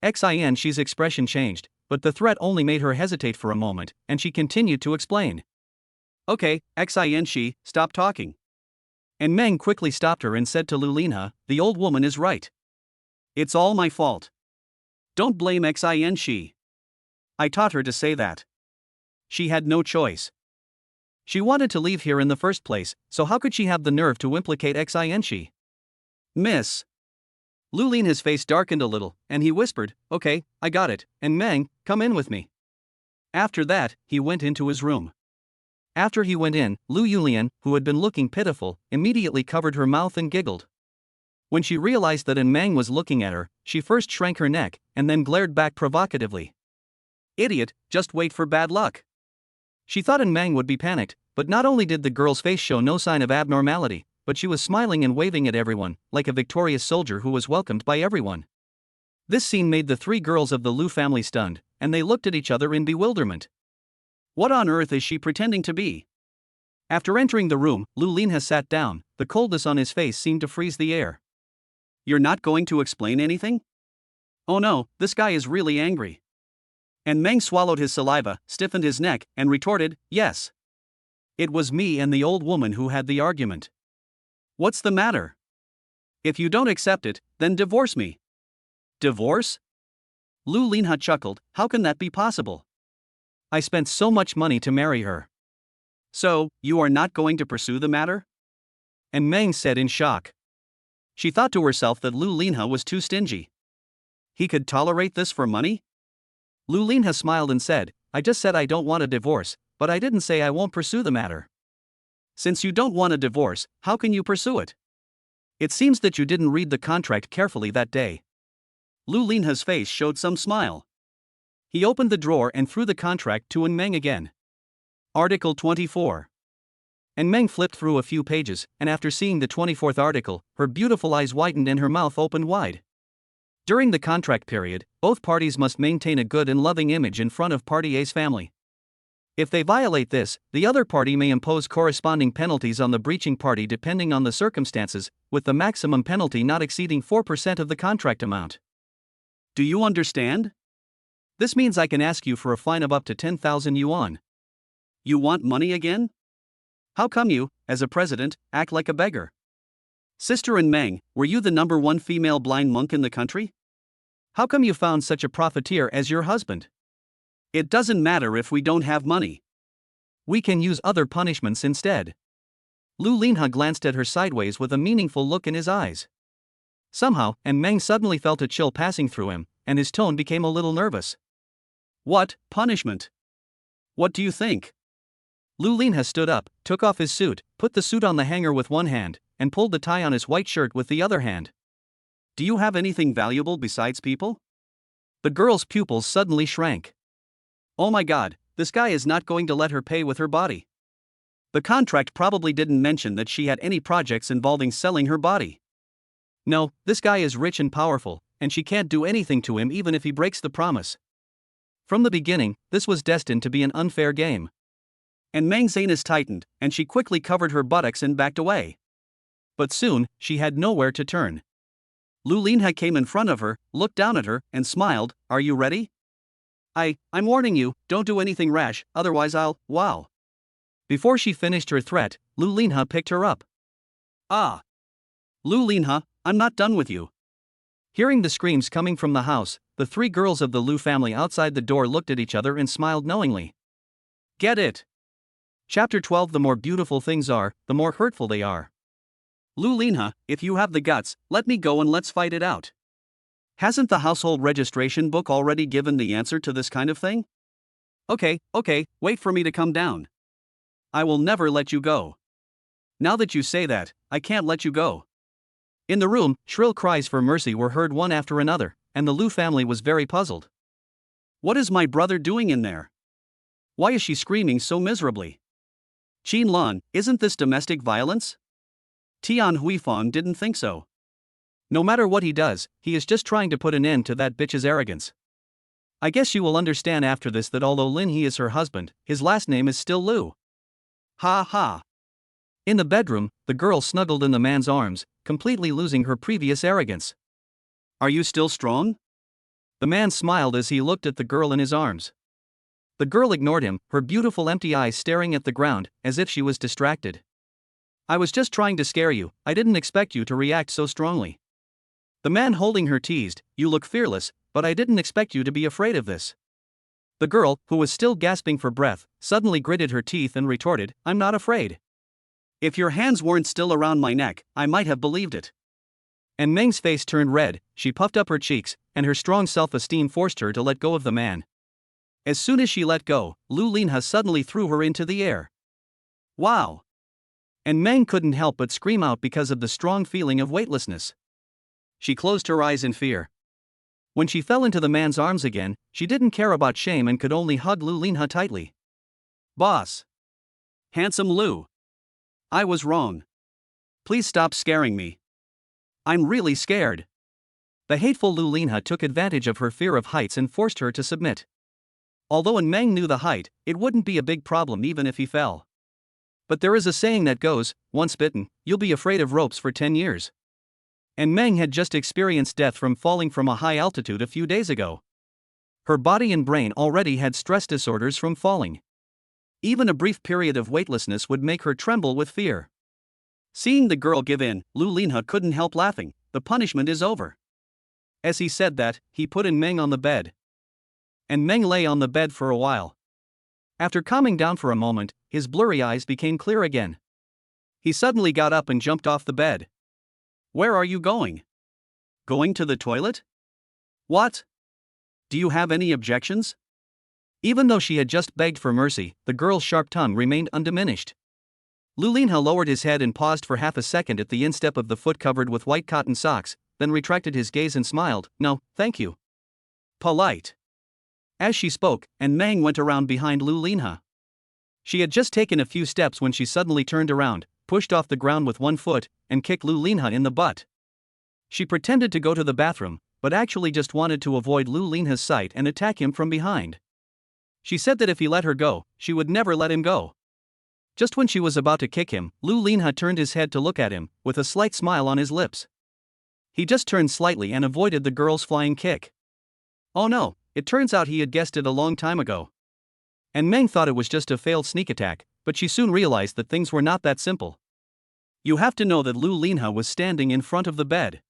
Xin Shi's expression changed, but the threat only made her hesitate for a moment, and she continued to explain. "Okay, Xin Shi, stop talking." And Meng quickly stopped her and said to Lu Linha, "The old woman is right. It's all my fault. Don't blame Xin Shi. I taught her to say that. She had no choice. She wanted to leave here in the first place, so how could she have the nerve to implicate Xin Shi?" "Miss." Lu Linha's face darkened a little, and he whispered, "Okay, I got it, and Meng, come in with me." After that, he went into his room. After he went in, Lu Yulian, who had been looking pitiful, immediately covered her mouth and giggled. When she realized that Meng was looking at her, she first shrank her neck, and then glared back provocatively. "Idiot, just wait for bad luck." She thought Meng would be panicked, but not only did the girl's face show no sign of abnormality, but she was smiling and waving at everyone, like a victorious soldier who was welcomed by everyone. This scene made the three girls of the Lu family stunned, and they looked at each other in bewilderment. What on earth is she pretending to be? After entering the room, Lu Linha sat down. The coldness on his face seemed to freeze the air. "You're not going to explain anything? Oh no, this guy is really angry." And Meng swallowed his saliva, stiffened his neck, and retorted, "Yes. It was me and the old woman who had the argument. What's the matter? If you don't accept it, then divorce me." "Divorce?" Lu Linha chuckled, "How can that be possible? I spent so much money to marry her." "So, you are not going to pursue the matter?" And Meng said in shock. She thought to herself that Lu Linha was too stingy. He could tolerate this for money? Lu Linha smiled and said, "I just said I don't want a divorce, but I didn't say I won't pursue the matter." "Since you don't want a divorce, how can you pursue it? It seems that you didn't read the contract carefully that day." Lu Linha's face showed some smile. He opened the drawer and threw the contract to Meng again. Article 24. And Meng flipped through a few pages, and after seeing the 24th article, her beautiful eyes widened and her mouth opened wide. During the contract period, both parties must maintain a good and loving image in front of Party A's family. If they violate this, the other party may impose corresponding penalties on the breaching party depending on the circumstances, with the maximum penalty not exceeding 4% of the contract amount. Do you understand? This means I can ask you for a fine of up to 10,000 yuan. You want money again? How come you, as a president, act like a beggar? Sister and Meng, were you the #1 female blind monk in the country? How come you found such a profiteer as your husband? It doesn't matter if we don't have money. We can use other punishments instead. Lu Linha glanced at her sideways with a meaningful look in his eyes. Somehow, Meng suddenly felt a chill passing through him, and his tone became a little nervous. What, punishment? What do you think? Lu Linha stood up, took off his suit, put the suit on the hanger with one hand, and pulled the tie on his white shirt with the other hand. Do you have anything valuable besides people? The girl's pupils suddenly shrank. Oh my god, this guy is not going to let her pay with her body. The contract probably didn't mention that she had any projects involving selling her body. No, this guy is rich and powerful, and she can't do anything to him even if he breaks the promise. From the beginning, this was destined to be an unfair game. And Meng's anus tightened, and she quickly covered her buttocks and backed away. But soon, she had nowhere to turn. Lu Linha came in front of her, looked down at her, and smiled. Are you ready? I'm warning you, don't do anything rash, otherwise wow. Before she finished her threat, Lu Linha picked her up. Ah. Lu Linha, I'm not done with you. Hearing the screams coming from the house, the three girls of the Lu family outside the door looked at each other and smiled knowingly. Get it? Chapter 12. The more beautiful things are, the more hurtful they are. Lu Linha, if you have the guts, let me go and let's fight it out. Hasn't the household registration book already given the answer to this kind of thing? Okay, wait for me to come down. I will never let you go. Now that you say that, I can't let you go. In the room, shrill cries for mercy were heard one after another, and the Liu family was very puzzled. What is my brother doing in there? Why is she screaming so miserably? Qin Lan, isn't this domestic violence? Tian Huifang didn't think so. No matter what he does, he is just trying to put an end to that bitch's arrogance. I guess you will understand after this that although Lin He is her husband, his last name is still Liu. Ha ha. In the bedroom, the girl snuggled in the man's arms, completely losing her previous arrogance. Are you still strong? The man smiled as he looked at the girl in his arms. The girl ignored him, her beautiful empty eyes staring at the ground, as if she was distracted. I was just trying to scare you, I didn't expect you to react so strongly. The man holding her teased, you look fearless, but I didn't expect you to be afraid of this. The girl, who was still gasping for breath, suddenly gritted her teeth and retorted, I'm not afraid. If your hands weren't still around my neck, I might have believed it. And Meng's face turned red, she puffed up her cheeks, and her strong self-esteem forced her to let go of the man. As soon as she let go, Lu Linha suddenly threw her into the air. Wow! And Meng couldn't help but scream out because of the strong feeling of weightlessness. She closed her eyes in fear. When she fell into the man's arms again, she didn't care about shame and could only hug Lu Linha tightly. Boss! Handsome Lu! I was wrong. Please stop scaring me. I'm really scared. The hateful Lu Linha took advantage of her fear of heights and forced her to submit. Although Meng knew the height, it wouldn't be a big problem even if he fell. But there is a saying that goes, once bitten, you'll be afraid of ropes for 10 years. And Meng had just experienced death from falling from a high altitude a few days ago. Her body and brain already had stress disorders from falling. Even a brief period of weightlessness would make her tremble with fear. Seeing the girl give in, Lu Linha couldn't help laughing, the punishment is over. As he said that, he put Meng on the bed. And Meng lay on the bed for a while. After calming down for a moment, his blurry eyes became clear again. He suddenly got up and jumped off the bed. Where are you going? Going to the toilet? What? Do you have any objections? Even though she had just begged for mercy, the girl's sharp tongue remained undiminished. Lu Linha lowered his head and paused for half a second at the instep of the foot covered with white cotton socks, then retracted his gaze and smiled, no, thank you. Polite. As she spoke, and Meng went around behind Lu Linha. She had just taken a few steps when she suddenly turned around, pushed off the ground with one foot, and kicked Lu Linha in the butt. She pretended to go to the bathroom, but actually just wanted to avoid Lu Linha's sight and attack him from behind. She said that if he let her go, she would never let him go. Just when she was about to kick him, Lu Linha turned his head to look at him, with a slight smile on his lips. He just turned slightly and avoided the girl's flying kick. Oh no, it turns out he had guessed it a long time ago. And Meng thought it was just a failed sneak attack, but she soon realized that things were not that simple. You have to know that Lu Linha was standing in front of the bed.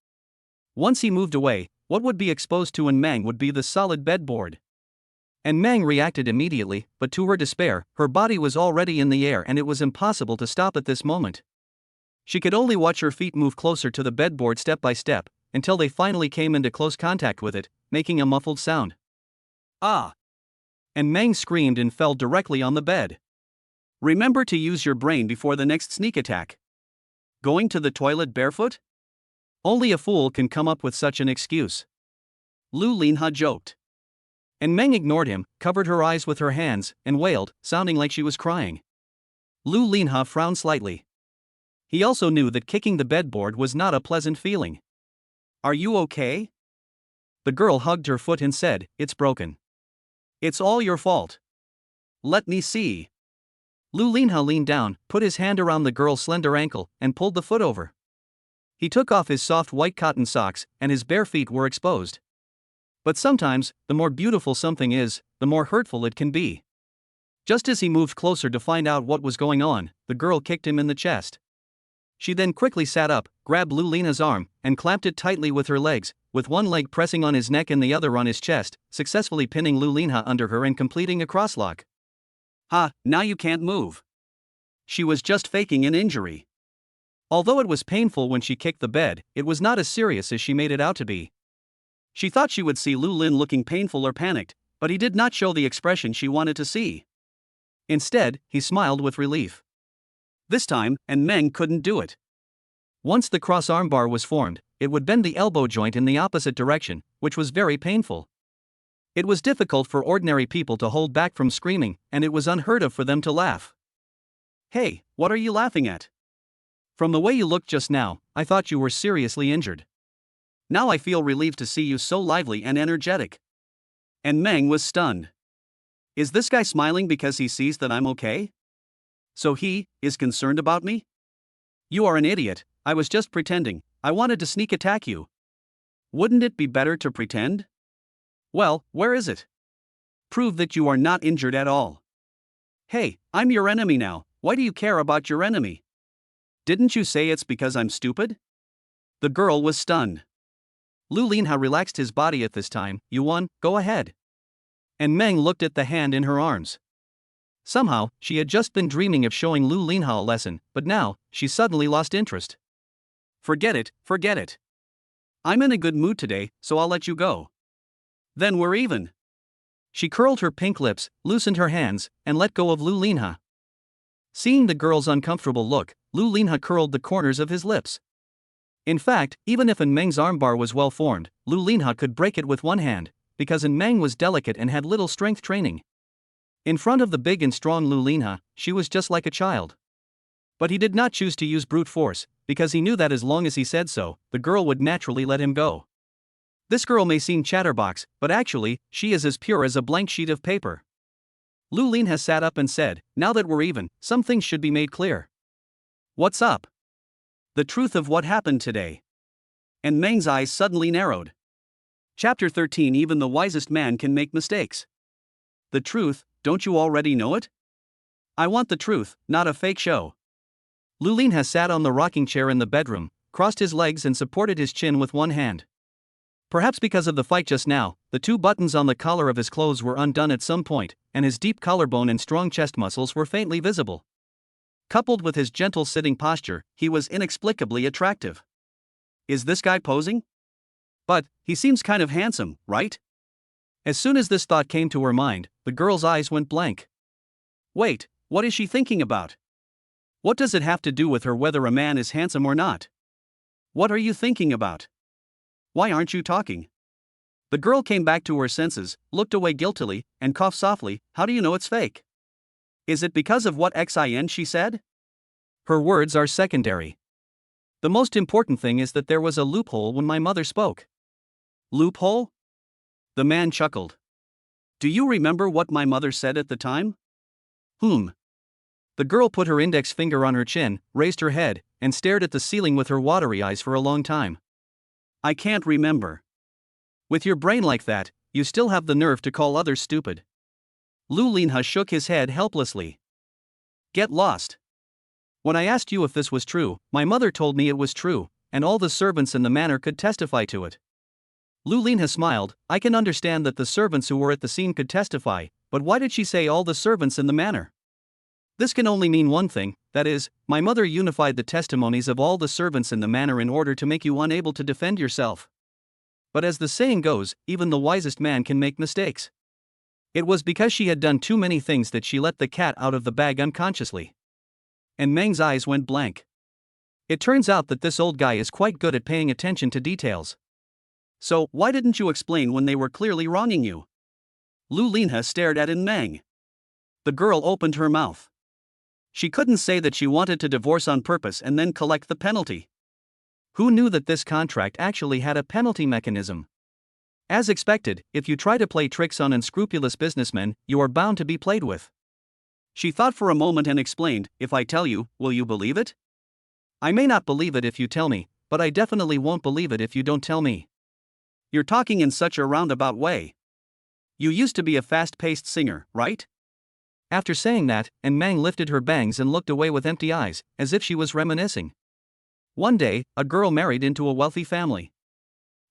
Once he moved away, what would be exposed to Meng would be the solid bedboard. And Meng reacted immediately, but to her despair, her body was already in the air and it was impossible to stop at this moment. She could only watch her feet move closer to the bedboard step by step, until they finally came into close contact with it, making a muffled sound. Ah! And Meng screamed and fell directly on the bed. Remember to use your brain before the next sneak attack. Going to the toilet barefoot? Only a fool can come up with such an excuse. Lu Linha joked. And Meng ignored him, covered her eyes with her hands, and wailed, sounding like she was crying. Lu Linha frowned slightly. He also knew that kicking the bedboard was not a pleasant feeling. Are you okay? The girl hugged her foot and said, it's broken. It's all your fault. Let me see. Lu Linha leaned down, put his hand around the girl's slender ankle, and pulled the foot over. He took off his soft white cotton socks, and his bare feet were exposed. But sometimes, the more beautiful something is, the more hurtful it can be. Just as he moved closer to find out what was going on, the girl kicked him in the chest. She then quickly sat up, grabbed Lu Linha's arm, and clamped it tightly with her legs, with one leg pressing on his neck and the other on his chest, successfully pinning Lu Linha under her and completing a crosslock. Ha, now you can't move. She was just faking an injury. Although it was painful when she kicked the bed, it was not as serious as she made it out to be. She thought she would see Lu Lin looking painful or panicked, but he did not show the expression she wanted to see. Instead, he smiled with relief. This time, and Meng couldn't do it. Once the cross armbar was formed, it would bend the elbow joint in the opposite direction, which was very painful. It was difficult for ordinary people to hold back from screaming, and it was unheard of for them to laugh. Hey, what are you laughing at? From the way you looked just now, I thought you were seriously injured. Now I feel relieved to see you so lively and energetic. And Meng was stunned. Is this guy smiling because he sees that I'm okay? So he is concerned about me? You are an idiot, I was just pretending, I wanted to sneak attack you. Wouldn't it be better to pretend? Well, where is it? Prove that you are not injured at all. Hey, I'm your enemy now, why do you care about your enemy? Didn't you say it's because I'm stupid? The girl was stunned. Lu Linha relaxed his body at this time. You won, go ahead. And Meng looked at the hand in her arms. Somehow, she had just been dreaming of showing Lu Linha a lesson, but now, she suddenly lost interest. Forget it, forget it. I'm in a good mood today, so I'll let you go. Then we're even. She curled her pink lips, loosened her hands, and let go of Lu Linha. Seeing the girl's uncomfortable look, Lu Linha curled the corners of his lips. In fact, even if Meng's armbar was well formed, Lu Linha could break it with one hand, because Meng was delicate and had little strength training. In front of the big and strong Lu Linha, she was just like a child. But he did not choose to use brute force, because he knew that as long as he said so, the girl would naturally let him go. This girl may seem chatterbox, but actually, she is as pure as a blank sheet of paper. Lu Linha sat up and said, now that we're even, some things should be made clear. What's up? The truth of what happened today. And Meng's eyes suddenly narrowed. Chapter 13. Even the wisest man can make mistakes. The truth, don't you already know it? I want the truth, not a fake show. Lu Linha sat on the rocking chair in the bedroom, crossed his legs and supported his chin with one hand. Perhaps because of the fight just now, the two buttons on the collar of his clothes were undone at some point, and his deep collarbone and strong chest muscles were faintly visible. Coupled with his gentle sitting posture, he was inexplicably attractive. Is this guy posing? But, he seems kind of handsome, right? As soon as this thought came to her mind, the girl's eyes went blank. Wait, what is she thinking about? What does it have to do with her whether a man is handsome or not? What are you thinking about? Why aren't you talking? The girl came back to her senses, looked away guiltily, and coughed softly. How do you know it's fake? Is it because of what xin she said? Her words are secondary. The most important thing is that there was a loophole when my mother spoke. Loophole? The man chuckled. Do you remember what my mother said at the time? The girl put her index finger on her chin, raised her head, and stared at the ceiling with her watery eyes for a long time. I can't remember. With your brain like that, you still have the nerve to call others stupid. Lu Linha shook his head helplessly. Get lost. When I asked you if this was true, my mother told me it was true, and all the servants in the manor could testify to it. Lu Linha smiled. I can understand that the servants who were at the scene could testify, but why did she say all the servants in the manor? This can only mean one thing, that is, my mother unified the testimonies of all the servants in the manor in order to make you unable to defend yourself. But as the saying goes, even the wisest man can make mistakes. It was because she had done too many things that she let the cat out of the bag unconsciously. And Meng's eyes went blank. It turns out that this old guy is quite good at paying attention to details. So, why didn't you explain when they were clearly wronging you? Lu Linha stared at Meng. The girl opened her mouth. She couldn't say that she wanted to divorce on purpose and then collect the penalty. Who knew that this contract actually had a penalty mechanism? As expected, if you try to play tricks on unscrupulous businessmen, you are bound to be played with. She thought for a moment and explained, if I tell you, will you believe it? I may not believe it if you tell me, but I definitely won't believe it if you don't tell me. You're talking in such a roundabout way. You used to be a fast-paced singer, right? After saying that, Meng lifted her bangs and looked away with empty eyes, as if she was reminiscing. One day, a girl married into a wealthy family.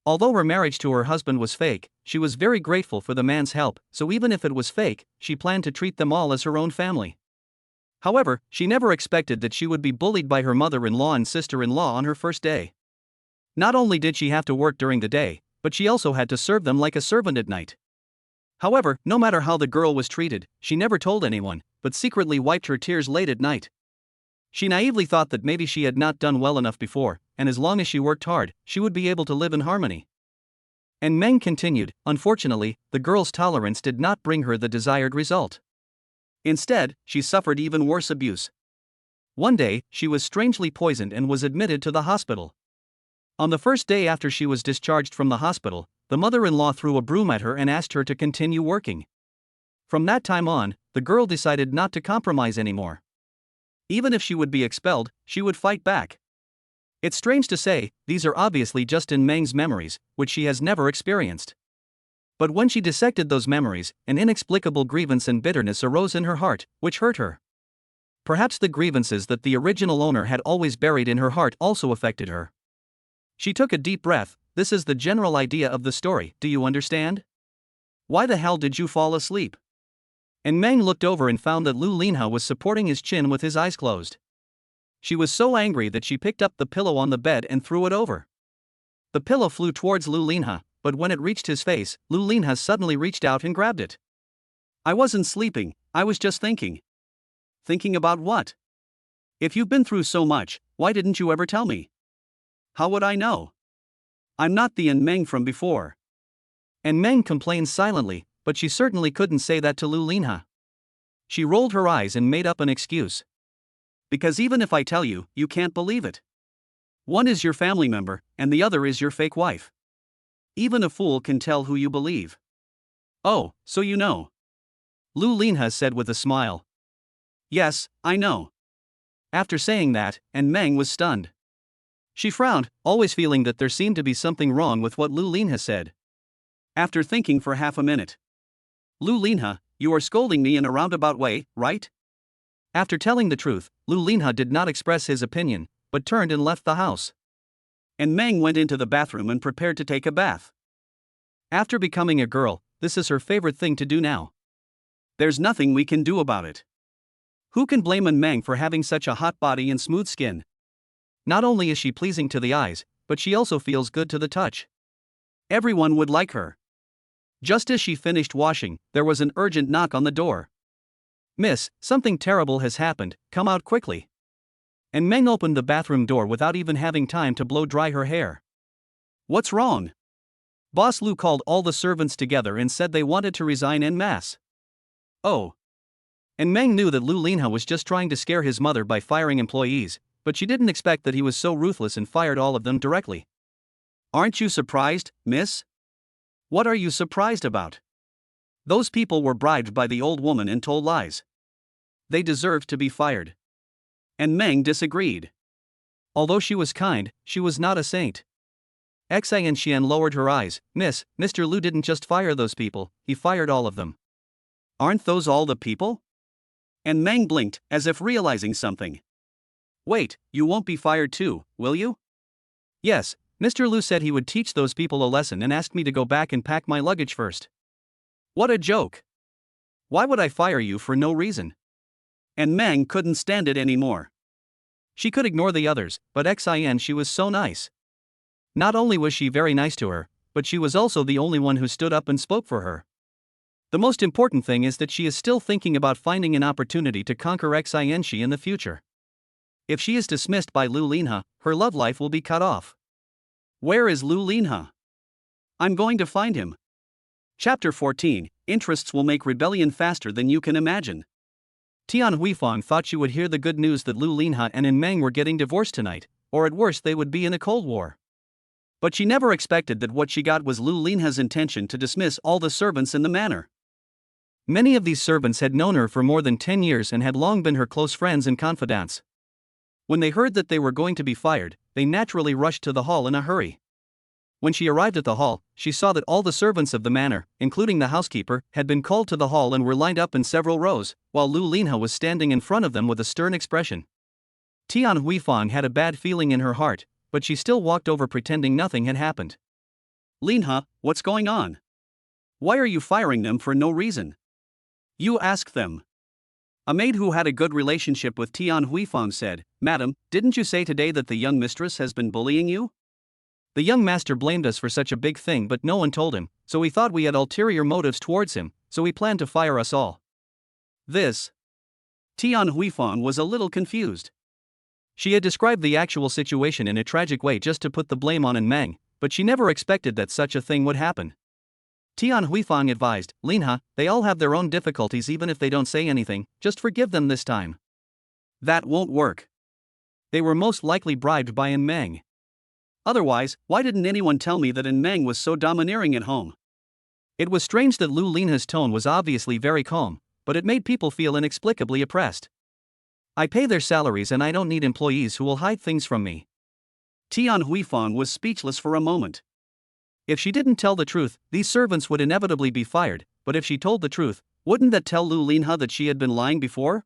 Although her marriage to her husband was fake, she was very grateful for the man's help, so even if it was fake, she planned to treat them all as her own family. However, she never expected that she would be bullied by her mother-in-law and sister-in-law on her first day. Not only did she have to work during the day, but she also had to serve them like a servant at night. However, no matter how the girl was treated, she never told anyone, but secretly wiped her tears late at night. She naively thought that maybe she had not done well enough before, and as long as she worked hard, she would be able to live in harmony. And Meng continued, unfortunately, the girl's tolerance did not bring her the desired result. Instead, she suffered even worse abuse. One day, she was strangely poisoned and was admitted to the hospital. On the first day after she was discharged from the hospital, the mother-in-law threw a broom at her and asked her to continue working. From that time on, the girl decided not to compromise anymore. Even if she would be expelled, she would fight back. It's strange to say, these are obviously just in Meng's memories, which she has never experienced. But when she dissected those memories, an inexplicable grievance and bitterness arose in her heart, which hurt her. Perhaps the grievances that the original owner had always buried in her heart also affected her. She took a deep breath. This is the general idea of the story, do you understand? Why the hell did you fall asleep? And Meng looked over and found that Lu Linha was supporting his chin with his eyes closed. She was so angry that she picked up the pillow on the bed and threw it over. The pillow flew towards Lu Linha, but when it reached his face, Lu Linha suddenly reached out and grabbed it. I wasn't sleeping, I was just thinking. Thinking about what? If you've been through so much, why didn't you ever tell me? How would I know? I'm not the Meng from before. And Meng complained silently, but she certainly couldn't say that to Lu Linha. She rolled her eyes and made up an excuse. Because even if I tell you, you can't believe it. One is your family member, and the other is your fake wife. Even a fool can tell who you believe. Oh, so you know. Lu Linha said with a smile. Yes, I know. After saying that, and Meng was stunned. She frowned, always feeling that there seemed to be something wrong with what Lu Linha said. After thinking for half a minute. Lu Linha, you are scolding me in a roundabout way, right? After telling the truth, Lu Linha did not express his opinion, but turned and left the house. And Meng went into the bathroom and prepared to take a bath. After becoming a girl, this is her favorite thing to do now. There's nothing we can do about it. Who can blame Meng for having such a hot body and smooth skin? Not only is she pleasing to the eyes, but she also feels good to the touch. Everyone would like her. Just as she finished washing, there was an urgent knock on the door. Miss, something terrible has happened, come out quickly. And Meng opened the bathroom door without even having time to blow dry her hair. What's wrong? Boss Lu called all the servants together and said they wanted to resign en masse. Oh. And Meng knew that Lu Linha was just trying to scare his mother by firing employees, but she didn't expect that he was so ruthless and fired all of them directly. Aren't you surprised, miss? What are you surprised about? Those people were bribed by the old woman and told lies. They deserved to be fired. And Meng disagreed. Although she was kind, she was not a saint. Xian Xian lowered her eyes. Miss, Mr. Lu didn't just fire those people, he fired all of them. Aren't those all the people? And Meng blinked, as if realizing something. Wait, you won't be fired too, will you? Yes, Mr. Lu said he would teach those people a lesson and asked me to go back and pack my luggage first. What a joke. Why would I fire you for no reason? And Meng couldn't stand it anymore. She could ignore the others, but Xian she was so nice. Not only was she very nice to her, but she was also the only one who stood up and spoke for her. The most important thing is that she is still thinking about finding an opportunity to conquer Xianxi in the future. If she is dismissed by Lu Linha, her love life will be cut off. Where is Lu Linha? I'm going to find him. Chapter 14, Interests will make rebellion faster than you can imagine. Tian Huifang thought she would hear the good news that Lu Linha and Meng were getting divorced tonight, or at worst they would be in a cold war. But she never expected that what she got was Lu Linha's intention to dismiss all the servants in the manor. Many of these servants had known her for more than 10 years and had long been her close friends and confidants. When they heard that they were going to be fired, they naturally rushed to the hall in a hurry. When she arrived at the hall, she saw that all the servants of the manor, including the housekeeper, had been called to the hall and were lined up in several rows, while Lu Linha was standing in front of them with a stern expression. Tian Huifang had a bad feeling in her heart, but she still walked over pretending nothing had happened. Linha, what's going on? Why are you firing them for no reason? You ask them. A maid who had a good relationship with Tian Huifang said, Madam, didn't you say today that the young mistress has been bullying you? The young master blamed us for such a big thing, but no one told him, so we thought we had ulterior motives towards him, so he planned to fire us all. This. Tian Huifang was a little confused. She had described the actual situation in a tragic way just to put the blame on Meng, but she never expected that such a thing would happen. Tian Huifang advised, Linha, they all have their own difficulties even if they don't say anything, just forgive them this time. That won't work. They were most likely bribed by Meng. Otherwise, why didn't anyone tell me that Meng was so domineering at home? It was strange that Lu Linha's tone was obviously very calm, but it made people feel inexplicably oppressed. I pay their salaries and I don't need employees who will hide things from me. Tian Huifang was speechless for a moment. If she didn't tell the truth, these servants would inevitably be fired, but if she told the truth, wouldn't that tell Lu Linha that she had been lying before?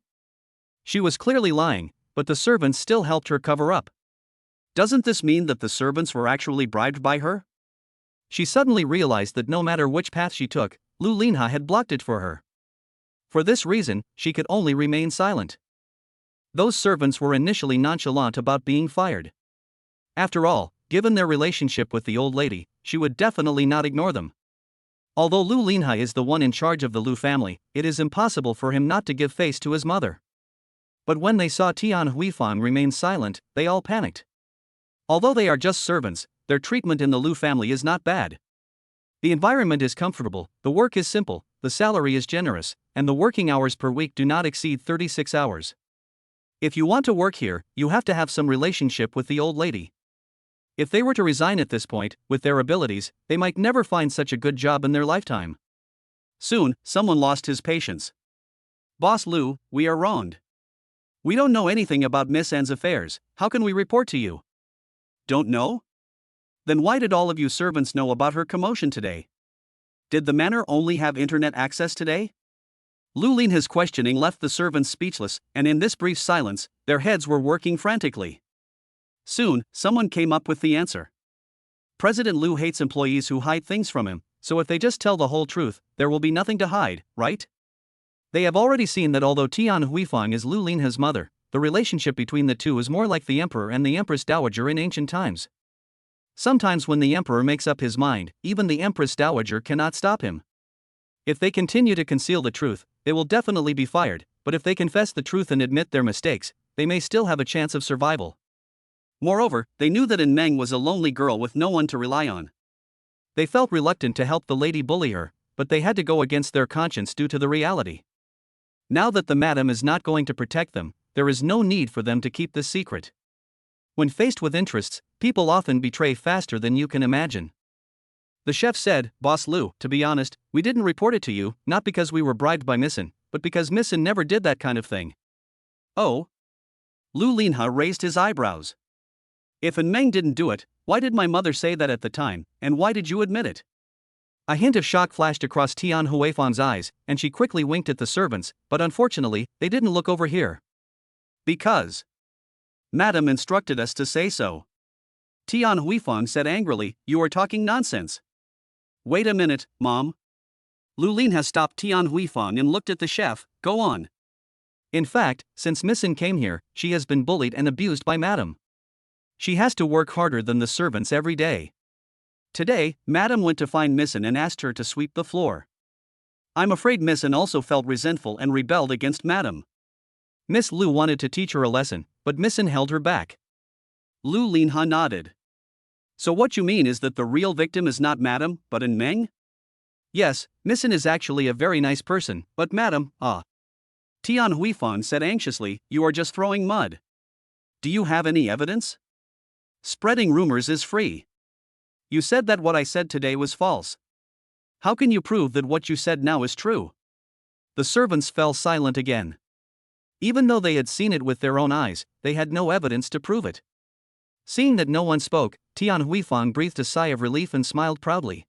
She was clearly lying, but the servants still helped her cover up. Doesn't this mean that the servants were actually bribed by her? She suddenly realized that no matter which path she took, Lu Linha had blocked it for her. For this reason, she could only remain silent. Those servants were initially nonchalant about being fired. After all, given their relationship with the old lady, she would definitely not ignore them. Although Lu Linha is the one in charge of the Lu family, it is impossible for him not to give face to his mother. But when they saw Tian Huifang remain silent, they all panicked. Although they are just servants, their treatment in the Lu family is not bad. The environment is comfortable, the work is simple, the salary is generous, and the working hours per week do not exceed 36 hours. If you want to work here, you have to have some relationship with the old lady. If they were to resign at this point, with their abilities, they might never find such a good job in their lifetime. Soon, someone lost his patience. Boss Lu, we are wronged. We don't know anything about Miss An's affairs, how can we report to you? Don't know? Then why did all of you servants know about her commotion today? Did the manor only have internet access today? Lu Linha's questioning left the servants speechless, and in this brief silence, their heads were working frantically. Soon, someone came up with the answer. President Lu hates employees who hide things from him, so if they just tell the whole truth, there will be nothing to hide, right? They have already seen that although Tian Huifang is Lu Linha's mother, the relationship between the two is more like the emperor and the empress dowager in ancient times. Sometimes when the emperor makes up his mind, even the empress dowager cannot stop him. If they continue to conceal the truth, they will definitely be fired, but if they confess the truth and admit their mistakes, they may still have a chance of survival. Moreover, they knew that Meng was a lonely girl with no one to rely on. They felt reluctant to help the lady bully her, but they had to go against their conscience due to the reality. Now that the madam is not going to protect them, there is no need for them to keep this secret. When faced with interests, people often betray faster than you can imagine. The chef said, Boss Lu, to be honest, we didn't report it to you, not because we were bribed by Missin, but because Missin never did that kind of thing. Oh? Lu Linha raised his eyebrows. If Meng didn't do it, why did my mother say that at the time, and why did you admit it? A hint of shock flashed across Tian Huifang's eyes, and she quickly winked at the servants, but unfortunately, they didn't look over here. Because Madam instructed us to say so. Tian Huifang said angrily, you are talking nonsense. Wait a minute, Mom. Lu Linha stopped Tian Huifang and looked at the chef, go on. In fact, since Missin came here, she has been bullied and abused by Madam. She has to work harder than the servants every day. Today, Madam went to find Missin and asked her to sweep the floor. I'm afraid Missin also felt resentful and rebelled against Madam. Miss Lu wanted to teach her a lesson, but Missin held her back. Lu Linha nodded. So what you mean is that the real victim is not Madam, but Meng? Yes, Missin is actually a very nice person, but Madam, Tian Huifang said anxiously, you are just throwing mud. Do you have any evidence? Spreading rumors is free. You said that what I said today was false. How can you prove that what you said now is true? The servants fell silent again. Even though they had seen it with their own eyes, they had no evidence to prove it. Seeing that no one spoke, Tian Huifang breathed a sigh of relief and smiled proudly.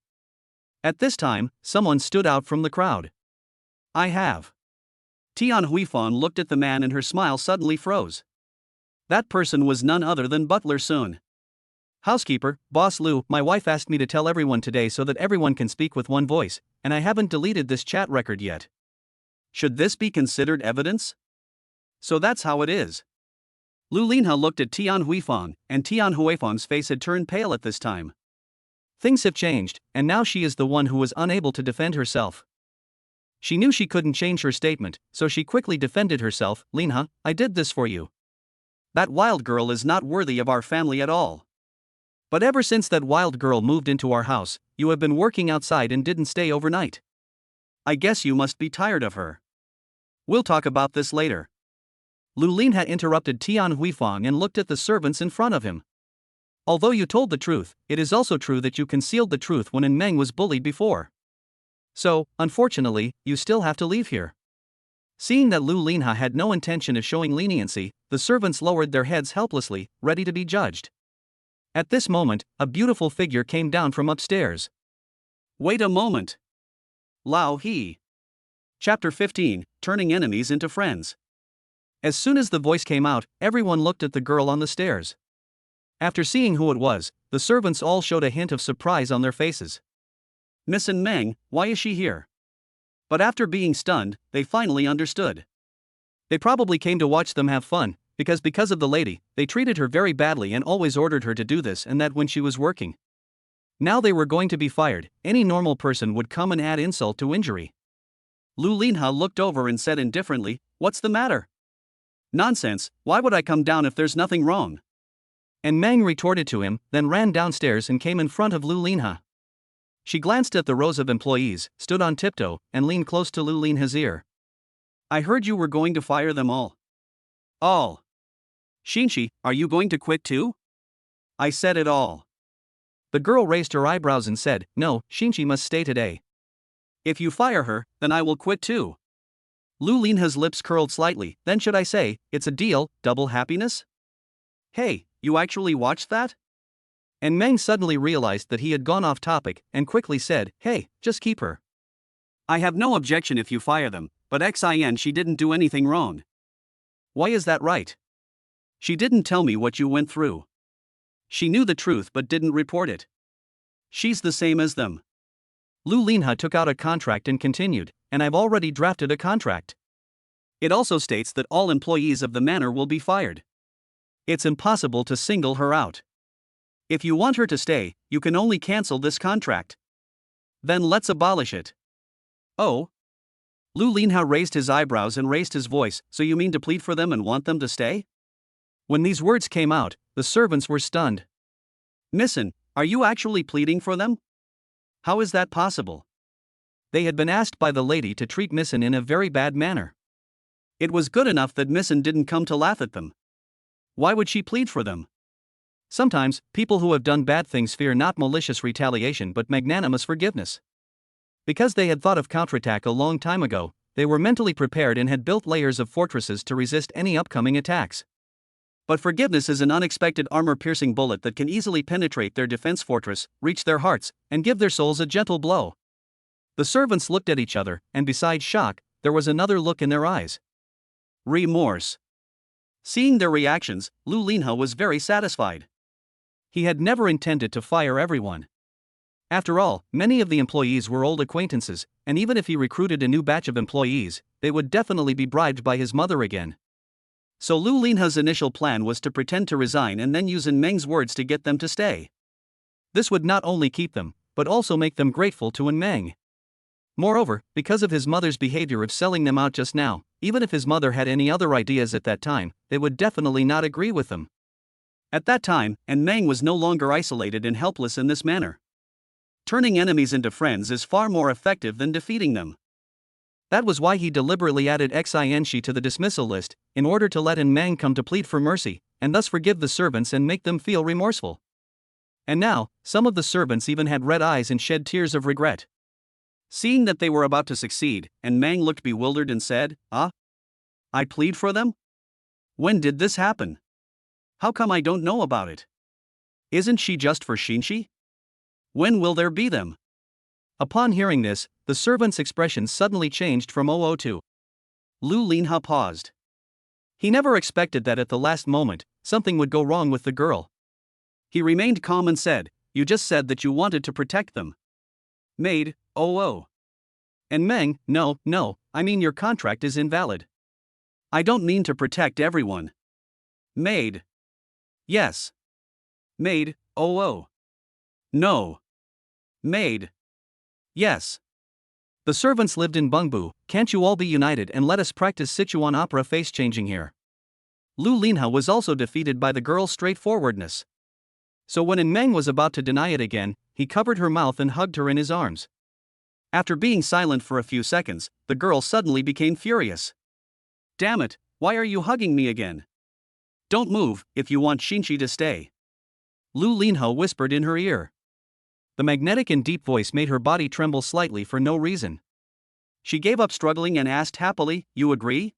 At this time, someone stood out from the crowd. I have. Tian Huifang looked at the man and her smile suddenly froze. That person was none other than Butler Sun. Housekeeper, Boss Lu, my wife asked me to tell everyone today so that everyone can speak with one voice, and I haven't deleted this chat record yet. Should this be considered evidence? So that's how it is. Lu Linha looked at Tian Huifang, and Tian Huifang's face had turned pale at this time. Things have changed, and now she is the one who was unable to defend herself. She knew she couldn't change her statement, so she quickly defended herself. Linha, I did this for you. That wild girl is not worthy of our family at all. But ever since that wild girl moved into our house, you have been working outside and didn't stay overnight. I guess you must be tired of her. We'll talk about this later. Lu Linha interrupted Tian Huifang and looked at the servants in front of him. Although you told the truth, it is also true that you concealed the truth when Meng was bullied before. So, unfortunately, you still have to leave here. Seeing that Lu Linha had no intention of showing leniency, the servants lowered their heads helplessly, ready to be judged. At this moment, a beautiful figure came down from upstairs. Wait a moment. Lao He. Chapter 15, Turning Enemies into Friends. As soon as the voice came out, everyone looked at the girl on the stairs. After seeing who it was, the servants all showed a hint of surprise on their faces. Miss Meng, why is she here? But after being stunned, they finally understood. They probably came to watch them have fun, because of the lady, they treated her very badly and always ordered her to do this and that when she was working. Now they were going to be fired. Any normal person would come and add insult to injury. Lu Linha looked over and said indifferently, "What's the matter?" "Nonsense, why would I come down if there's nothing wrong?" And Meng retorted to him, then ran downstairs and came in front of Lu Linha. She glanced at the rows of employees, stood on tiptoe, and leaned close to Lu Linha's ear. "I heard you were going to fire them all." "All? Xinxi, are you going to quit too?" "I said it all." The girl raised her eyebrows and said, "No, Xinxi must stay today." "If you fire her, then I will quit too." Lu Linha's lips curled slightly. "Then should I say, it's a deal, double happiness?" "Hey, you actually watched that?" And Meng suddenly realized that he had gone off topic and quickly said, "Hey, just keep her." "I have no objection if you fire them, but Xin she didn't do anything wrong." "Why is that right?" "She didn't tell me what you went through. She knew the truth but didn't report it. She's the same as them." Lu Linha took out a contract and continued, "And I've already drafted a contract. It also states that all employees of the manor will be fired. It's impossible to single her out. If you want her to stay, you can only cancel this contract. Then let's abolish it." "Oh?" Lu Linha raised his eyebrows and raised his voice, "So you mean to plead for them and want them to stay?" When these words came out, the servants were stunned. "Missin, are you actually pleading for them? How is that possible?" They had been asked by the lady to treat Missin in a very bad manner. It was good enough that Missin didn't come to laugh at them. Why would she plead for them? Sometimes, people who have done bad things fear not malicious retaliation but magnanimous forgiveness. Because they had thought of counterattack a long time ago, they were mentally prepared and had built layers of fortresses to resist any upcoming attacks. But forgiveness is an unexpected armor-piercing bullet that can easily penetrate their defense fortress, reach their hearts, and give their souls a gentle blow. The servants looked at each other, and besides shock, there was another look in their eyes. Remorse. Seeing their reactions, Lu Linha was very satisfied. He had never intended to fire everyone. After all, many of the employees were old acquaintances, and even if he recruited a new batch of employees, they would definitely be bribed by his mother again. So Lu Linha's initial plan was to pretend to resign and then use Meng's words to get them to stay. This would not only keep them, but also make them grateful to Meng. Moreover, because of his mother's behavior of selling them out just now, even if his mother had any other ideas at that time, they would definitely not agree with them. At that time, Meng was no longer isolated and helpless in this manner. Turning enemies into friends is far more effective than defeating them. That was why he deliberately added Xinshi to the dismissal list, in order to let Meng come to plead for mercy, and thus forgive the servants and make them feel remorseful. And now, some of the servants even had red eyes and shed tears of regret. Seeing that they were about to succeed, Meng looked bewildered and said, I plead for them? When did this happen? How come I don't know about it? Isn't she just for Xinxi? When will there be them?" Upon hearing this, the servant's expression suddenly changed from "oh" to Lu Linha paused. He never expected that at the last moment, something would go wrong with the girl. He remained calm and said, "You just said that you wanted to protect them." Maid, oh. And Meng, no, I mean your contract is invalid. I don't mean to protect everyone. Maid. Yes. Maid, oh. No. Maid. Yes. The servants lived in Bungbu. Can't you all be united and let us practice Sichuan opera face changing here? Lu Linha was also defeated by the girl's straightforwardness. So when Meng was about to deny it again, he covered her mouth and hugged her in his arms. After being silent for a few seconds, the girl suddenly became furious. Damn it, why are you hugging me again? Don't move, if you want Xinchi to stay. Lu Linha whispered in her ear. The magnetic and deep voice made her body tremble slightly for no reason. She gave up struggling and asked happily, You agree?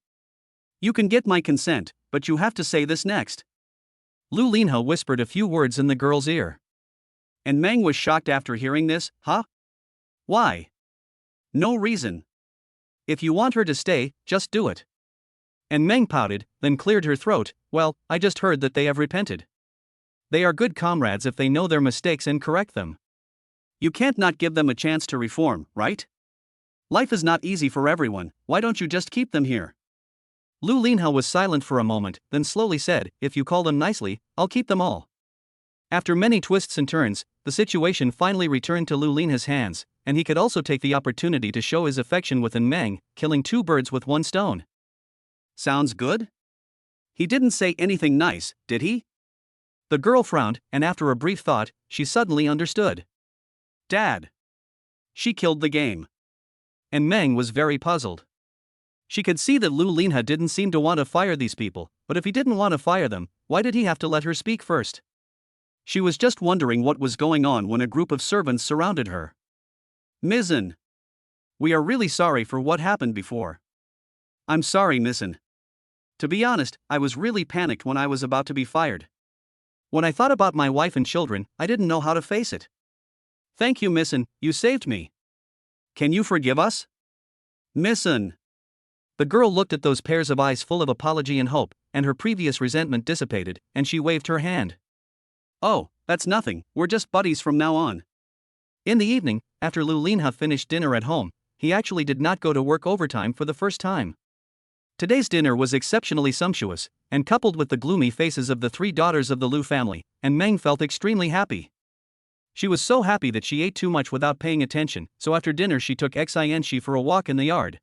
You can get my consent, but you have to say this next. Lu Linha whispered a few words in the girl's ear. And Meng was shocked after hearing this, Huh? Why? No reason. If you want her to stay, just do it. And Meng pouted, then cleared her throat, Well, I just heard that they have repented. They are good comrades if they know their mistakes and correct them. You can't not give them a chance to reform, right? Life is not easy for everyone, why don't you just keep them here? Lu Linha was silent for a moment, then slowly said, If you call them nicely, I'll keep them all. After many twists and turns, the situation finally returned to Lu Linha's hands, and he could also take the opportunity to show his affection with Meng, killing two birds with one stone. Sounds good? He didn't say anything nice, did he? The girl frowned, and after a brief thought, she suddenly understood. Dad. She killed the game. And Meng was very puzzled. She could see that Lu Linha didn't seem to want to fire these people, but if he didn't want to fire them, why did he have to let her speak first? She was just wondering what was going on when a group of servants surrounded her. Mizzen. We are really sorry for what happened before. I'm sorry, Mizzen. To be honest, I was really panicked when I was about to be fired. When I thought about my wife and children, I didn't know how to face it. Thank you, Mizzen, you saved me. Can you forgive us? Mizzen. The girl looked at those pairs of eyes full of apology and hope, and her previous resentment dissipated, and she waved her hand. Oh, that's nothing, we're just buddies from now on. In the evening, after Lu Linha finished dinner at home, he actually did not go to work overtime for the first time. Today's dinner was exceptionally sumptuous, and coupled with the gloomy faces of the three daughters of the Lu family, and Meng felt extremely happy. She was so happy that she ate too much without paying attention, so after dinner she took Xianxi for a walk in the yard.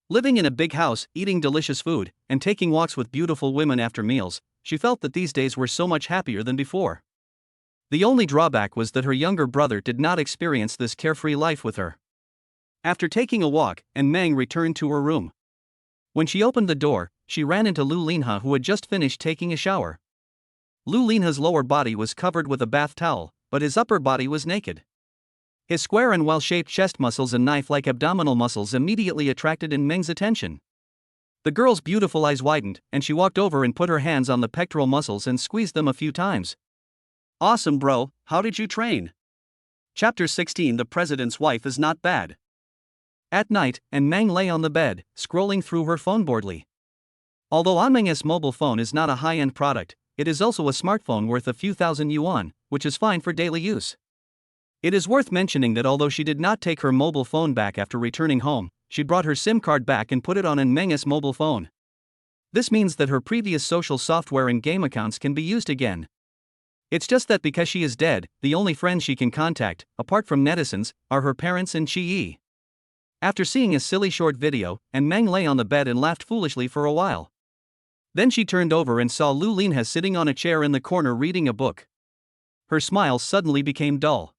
Living in a big house, eating delicious food, and taking walks with beautiful women after meals, she felt that these days were so much happier than before. The only drawback was that her younger brother did not experience this carefree life with her. After taking a walk, Meng returned to her room. When she opened the door, she ran into Lu Linha, who had just finished taking a shower. Lu Linha's lower body was covered with a bath towel, but his upper body was naked. His square and well-shaped chest muscles and knife-like abdominal muscles immediately attracted Meng's attention. The girl's beautiful eyes widened, and she walked over and put her hands on the pectoral muscles and squeezed them a few times. Awesome, bro, how did you train? Chapter 16. The President's Wife is not bad. At night, Meng lay on the bed, scrolling through her phone boredly. Although Meng's mobile phone is not a high-end product, it is also a smartphone worth a few thousand yuan, which is fine for daily use. It is worth mentioning that although she did not take her mobile phone back after returning home, she brought her SIM card back and put it on Meng's mobile phone. This means that her previous social software and game accounts can be used again. It's just that because she is dead, the only friends she can contact, apart from netizens, are her parents and Chi-yi. After seeing a silly short video, Meng lay on the bed and laughed foolishly for a while. Then she turned over and saw Lu Linha sitting on a chair in the corner reading a book. Her smile suddenly became dull.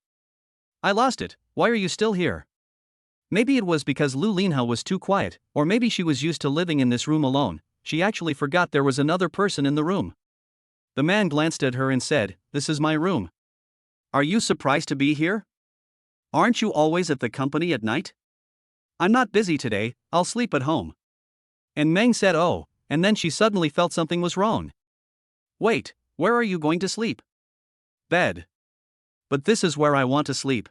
I lost it, why are you still here? Maybe it was because Lu Linha was too quiet, or maybe she was used to living in this room alone, she actually forgot there was another person in the room. The man glanced at her and said, This is my room. Are you surprised to be here? Aren't you always at the company at night? I'm not busy today, I'll sleep at home. And Meng said oh, and then she suddenly felt something was wrong. Wait, where are you going to sleep? Bed. But this is where I want to sleep.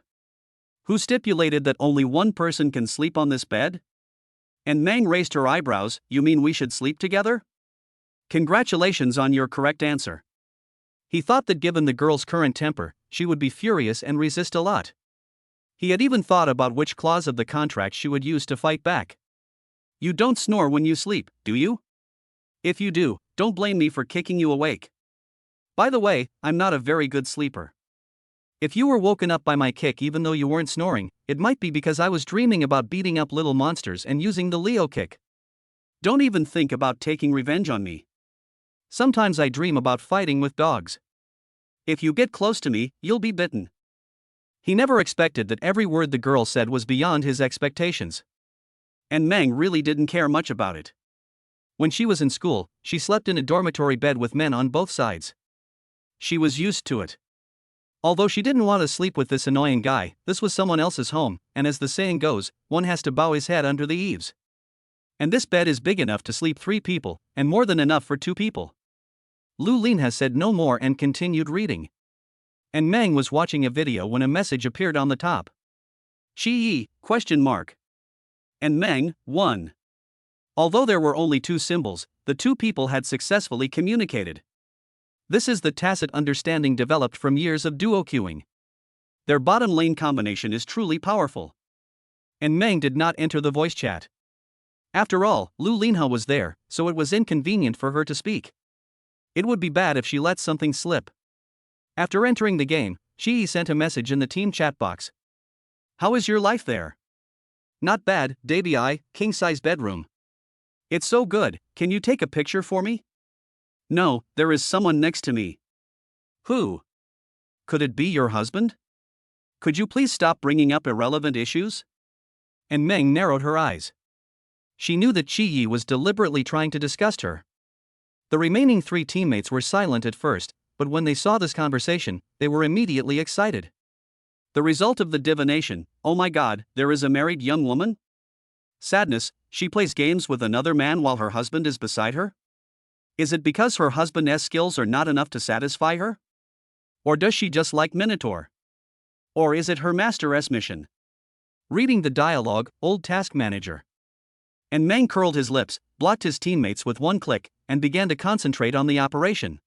Who stipulated that only one person can sleep on this bed? And Meng raised her eyebrows, You mean we should sleep together? Congratulations on your correct answer. He thought that given the girl's current temper, she would be furious and resist a lot. He had even thought about which clause of the contract she would use to fight back. You don't snore when you sleep, do you? If you do, don't blame me for kicking you awake. By the way, I'm not a very good sleeper. If you were woken up by my kick even though you weren't snoring, it might be because I was dreaming about beating up little monsters and using the Leo kick. Don't even think about taking revenge on me. Sometimes I dream about fighting with dogs. If you get close to me, you'll be bitten. He never expected that every word the girl said was beyond his expectations. And Meng really didn't care much about it. When she was in school, she slept in a dormitory bed with men on both sides. She was used to it. Although she didn't want to sleep with this annoying guy, this was someone else's home, and as the saying goes, one has to bow his head under the eaves. And this bed is big enough to sleep 3 people, and more than enough for 2 people. Lu Linha said no more and continued reading. And Meng was watching a video when a message appeared on the top. Shi Yi, ? And Meng, 1. Although there were only 2 symbols, the 2 people had successfully communicated. This is the tacit understanding developed from years of duo queuing. Their bottom lane combination is truly powerful. And Meng did not enter the voice chat. After all, Lu Linha was there, so it was inconvenient for her to speak. It would be bad if she let something slip. After entering the game, Shi sent a message in the team chat box. How is your life there? Not bad, Dabi, king-size bedroom. It's so good, can you take a picture for me? No, there is someone next to me. Who? Could it be your husband? Could you please stop bringing up irrelevant issues? And Meng narrowed her eyes. She knew that Qi Yi was deliberately trying to disgust her. The remaining 3 teammates were silent at first, but when they saw this conversation, they were immediately excited. The result of the divination, oh my god, there is a married young woman? Sadness, she plays games with another man while her husband is beside her? Is it because her husband's skills are not enough to satisfy her? Or does she just like Minotaur? Or is it her master's mission? Reading the dialogue, old task manager. And Meng curled his lips, blocked his teammates with one click, and began to concentrate on the operation.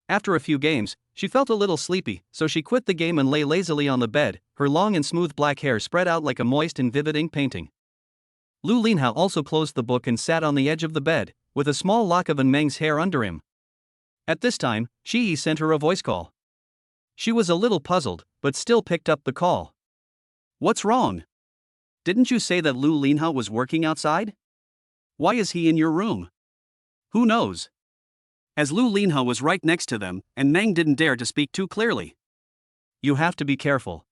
After a few games, she felt a little sleepy, so she quit the game and lay lazily on the bed, her long and smooth black hair spread out like a moist and vivid ink painting. Lu Linha also closed the book and sat on the edge of the bed, with a small lock of Meng's hair under him. At this time, Shi sent her a voice call. She was a little puzzled, but still picked up the call. What's wrong? Didn't you say that Lu Linha was working outside? Why is he in your room? Who knows? As Lu Linha was right next to them, and Meng didn't dare to speak too clearly. You have to be careful.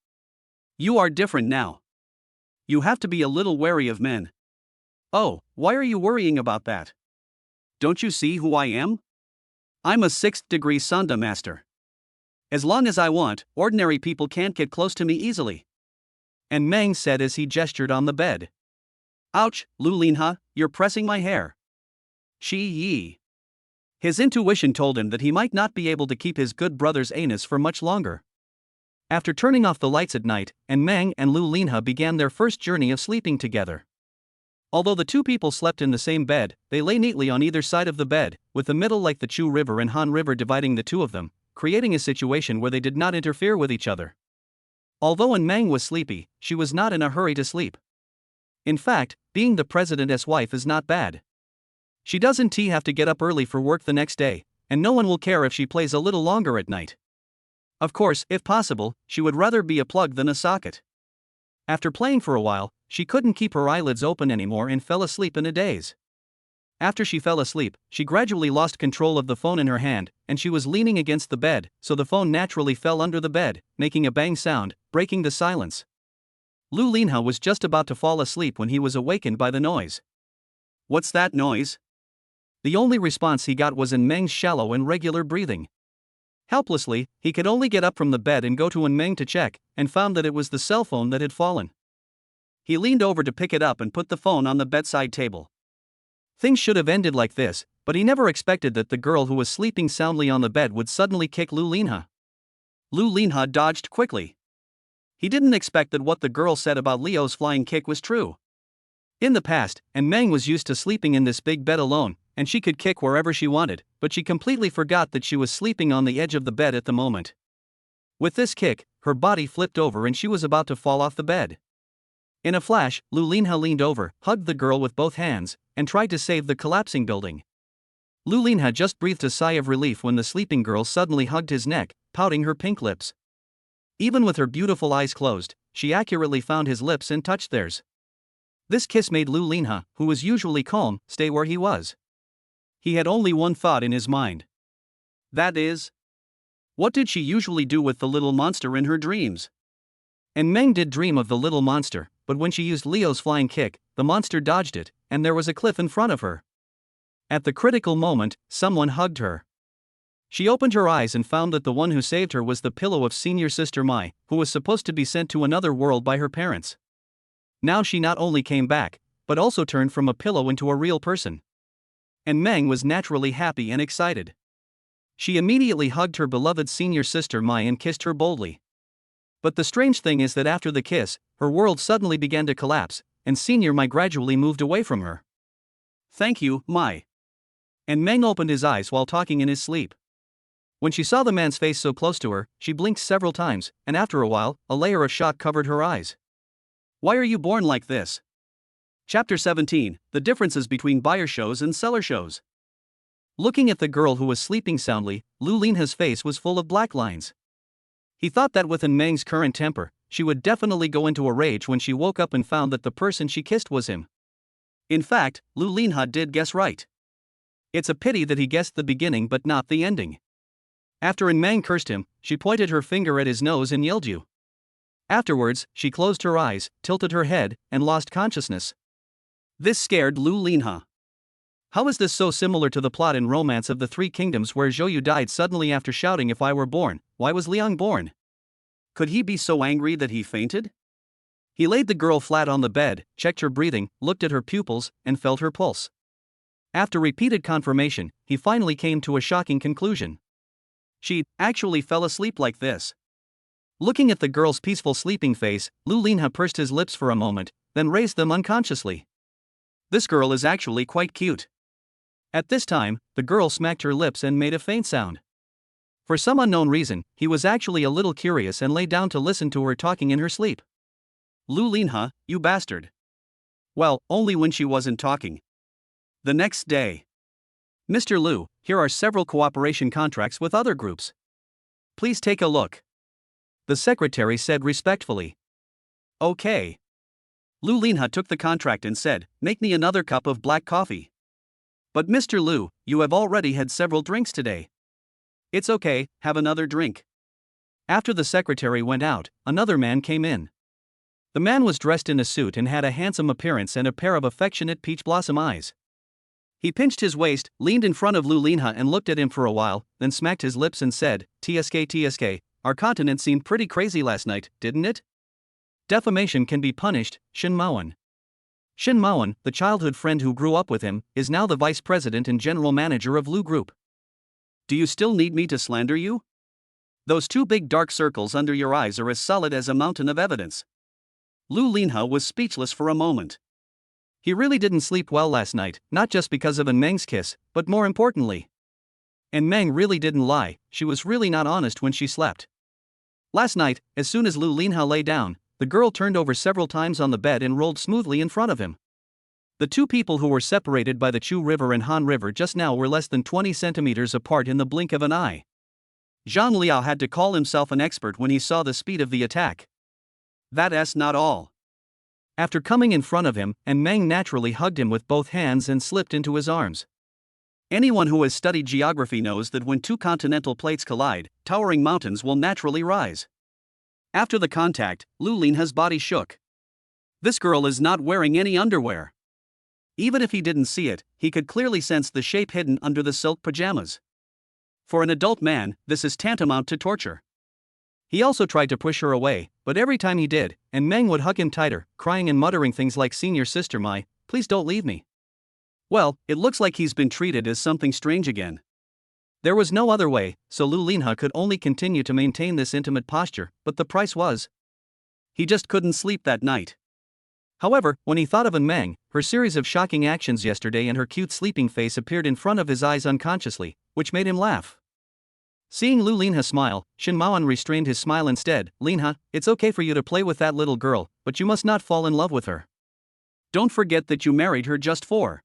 You are different now. You have to be a little wary of men. Oh, why are you worrying about that? Don't you see who I am? I'm a 6th degree Sanda master. As long as I want, ordinary people can't get close to me easily. And Meng said as he gestured on the bed. Ouch, Lu Linha, you're pressing my hair. Shi Yi. His intuition told him that he might not be able to keep his good brother's anus for much longer. After turning off the lights at night, and Meng and Lu Linha began their first journey of sleeping together. Although the 2 people slept in the same bed, they lay neatly on either side of the bed, with the middle like the Chu River and Han River dividing the 2 of them, creating a situation where they did not interfere with each other. Although Meng was sleepy, she was not in a hurry to sleep. In fact, being the president's wife is not bad. She doesn't have to get up early for work the next day, and no one will care if she plays a little longer at night. Of course, if possible, she would rather be a plug than a socket. After playing for a while, she couldn't keep her eyelids open anymore and fell asleep in a daze. After she fell asleep, she gradually lost control of the phone in her hand, and she was leaning against the bed, so the phone naturally fell under the bed, making a bang sound, breaking the silence. Lu Linha was just about to fall asleep when he was awakened by the noise. What's that noise? The only response he got was in Meng's shallow and regular breathing. Helplessly, he could only get up from the bed and go to Meng to check, and found that it was the cell phone that had fallen. He leaned over to pick it up and put the phone on the bedside table. Things should have ended like this, but he never expected that the girl who was sleeping soundly on the bed would suddenly kick Lu Linha. Lu Linha dodged quickly. He didn't expect that what the girl said about Leo's flying kick was true. In the past, Meng was used to sleeping in this big bed alone, and she could kick wherever she wanted, but she completely forgot that she was sleeping on the edge of the bed at the moment. With this kick, her body flipped over and she was about to fall off the bed. In a flash, Lu Linha leaned over, hugged the girl with both hands, and tried to save the collapsing building. Lu Lin had just breathed a sigh of relief when the sleeping girl suddenly hugged his neck, pouting her pink lips. Even with her beautiful eyes closed, she accurately found his lips and touched theirs. This kiss made Lu Linha, who was usually calm, stay where he was. He had only one thought in his mind. That is, what did she usually do with the little monster in her dreams? And Meng did dream of the little monster, but when she used Leo's flying kick, the monster dodged it, and there was a cliff in front of her. At the critical moment, someone hugged her. She opened her eyes and found that the one who saved her was the pillow of senior sister Mai, who was supposed to be sent to another world by her parents. Now she not only came back, but also turned from a pillow into a real person. And Meng was naturally happy and excited. She immediately hugged her beloved senior sister Mai and kissed her boldly. But the strange thing is that after the kiss, her world suddenly began to collapse, and senior Mai gradually moved away from her. Thank you, Mai. And Meng opened his eyes while talking in his sleep. When she saw the man's face so close to her, she blinked several times, and after a while, a layer of shock covered her eyes. Why are you born like this? Chapter 17, The Differences Between Buyer Shows and Seller Shows. Looking at the girl who was sleeping soundly, Lu Linha's face was full of black lines. He thought that within Meng's current temper, she would definitely go into a rage when she woke up and found that the person she kissed was him. In fact, Lu Linha did guess right. It's a pity that he guessed the beginning but not the ending. After Meng cursed him, she pointed her finger at his nose and yelled you. Afterwards, she closed her eyes, tilted her head, and lost consciousness. This scared Lu Linha. How is this so similar to the plot in Romance of the Three Kingdoms where Zhou Yu died suddenly after shouting, "If I were born, why was Liang born?" Could he be so angry that he fainted? He laid the girl flat on the bed, checked her breathing, looked at her pupils, and felt her pulse. After repeated confirmation, he finally came to a shocking conclusion. She actually fell asleep like this. Looking at the girl's peaceful sleeping face, Lu Linha pursed his lips for a moment, then raised them unconsciously. This girl is actually quite cute. At this time, the girl smacked her lips and made a faint sound. For some unknown reason, he was actually a little curious and lay down to listen to her talking in her sleep. Lu Linha, you bastard. Well, only when she wasn't talking. The next day. Mr. Lu, here are several cooperation contracts with other groups. Please take a look. The secretary said respectfully. Okay. Lu Linha took the contract and said, "Make me another cup of black coffee." But Mr. Lu, you have already had several drinks today. It's okay, have another drink. After the secretary went out, another man came in. The man was dressed in a suit and had a handsome appearance and a pair of affectionate peach blossom eyes. He pinched his waist, leaned in front of Lu Linha and looked at him for a while, then smacked his lips and said, "TSK, our continent seemed pretty crazy last night, didn't it? Defamation can be punished, Shin Maoan." Shin Maoan, the childhood friend who grew up with him, is now the vice president and general manager of Lu Group. Do you still need me to slander you? Those two big dark circles under your eyes are as solid as a mountain of evidence. Lu Linha was speechless for a moment. He really didn't sleep well last night, not just because of Meng's kiss, but more importantly. And Meng really didn't lie, she was really not honest when she slept. Last night, as soon as Lu Linha lay down, the girl turned over several times on the bed and rolled smoothly in front of him. The two people who were separated by the Chu River and Han River just now were less than 20 centimeters apart in the blink of an eye. Zhang Liao had to call himself an expert when he saw the speed of the attack. That's not all. After coming in front of him, Meng naturally hugged him with both hands and slipped into his arms. Anyone who has studied geography knows that when two continental plates collide, towering mountains will naturally rise. After the contact, Lu Linha's body shook. This girl is not wearing any underwear. Even if he didn't see it, he could clearly sense the shape hidden under the silk pajamas. For an adult man, this is tantamount to torture. He also tried to push her away, but every time he did, Meng would hug him tighter, crying and muttering things like, "Senior sister Mai, please don't leave me." Well, it looks like he's been treated as something strange again. There was no other way, so Lu Linha could only continue to maintain this intimate posture, but the price was. He just couldn't sleep that night. However, when he thought of Meng, her series of shocking actions yesterday and her cute sleeping face appeared in front of his eyes unconsciously, which made him laugh. Seeing Lu Linha smile, Shin Maoan restrained his smile instead. "Linha, it's okay for you to play with that little girl, but you must not fall in love with her. Don't forget that you married her just for."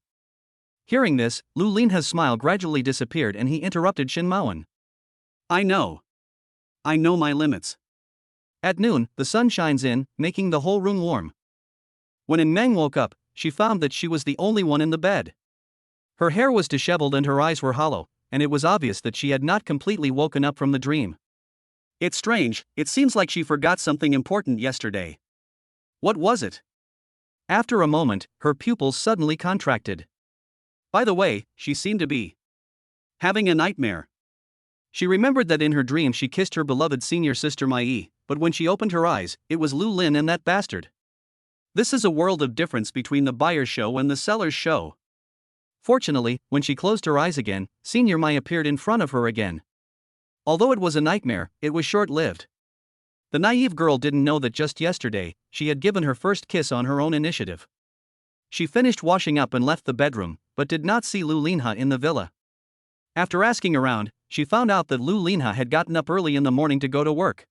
Hearing this, Lu Linha's smile gradually disappeared and he interrupted Shin Maoan. I know my limits. At noon, the sun shines in, making the whole room warm. When Meng woke up, she found that she was the only one in the bed. Her hair was disheveled and her eyes were hollow, and it was obvious that she had not completely woken up from the dream. It's strange, it seems like she forgot something important yesterday. What was it? After a moment, her pupils suddenly contracted. By the way, she seemed to be having a nightmare. She remembered that in her dream she kissed her beloved senior sister Mai, but when she opened her eyes, it was Lu Lin and that bastard. This is a world of difference between the buyer's show and the seller's show. Fortunately, when she closed her eyes again, Senior Mai appeared in front of her again. Although it was a nightmare, it was short-lived. The naive girl didn't know that just yesterday, she had given her first kiss on her own initiative. She finished washing up and left the bedroom, but did not see Lu Linha in the villa. After asking around, she found out that Lu Linha had gotten up early in the morning to go to work.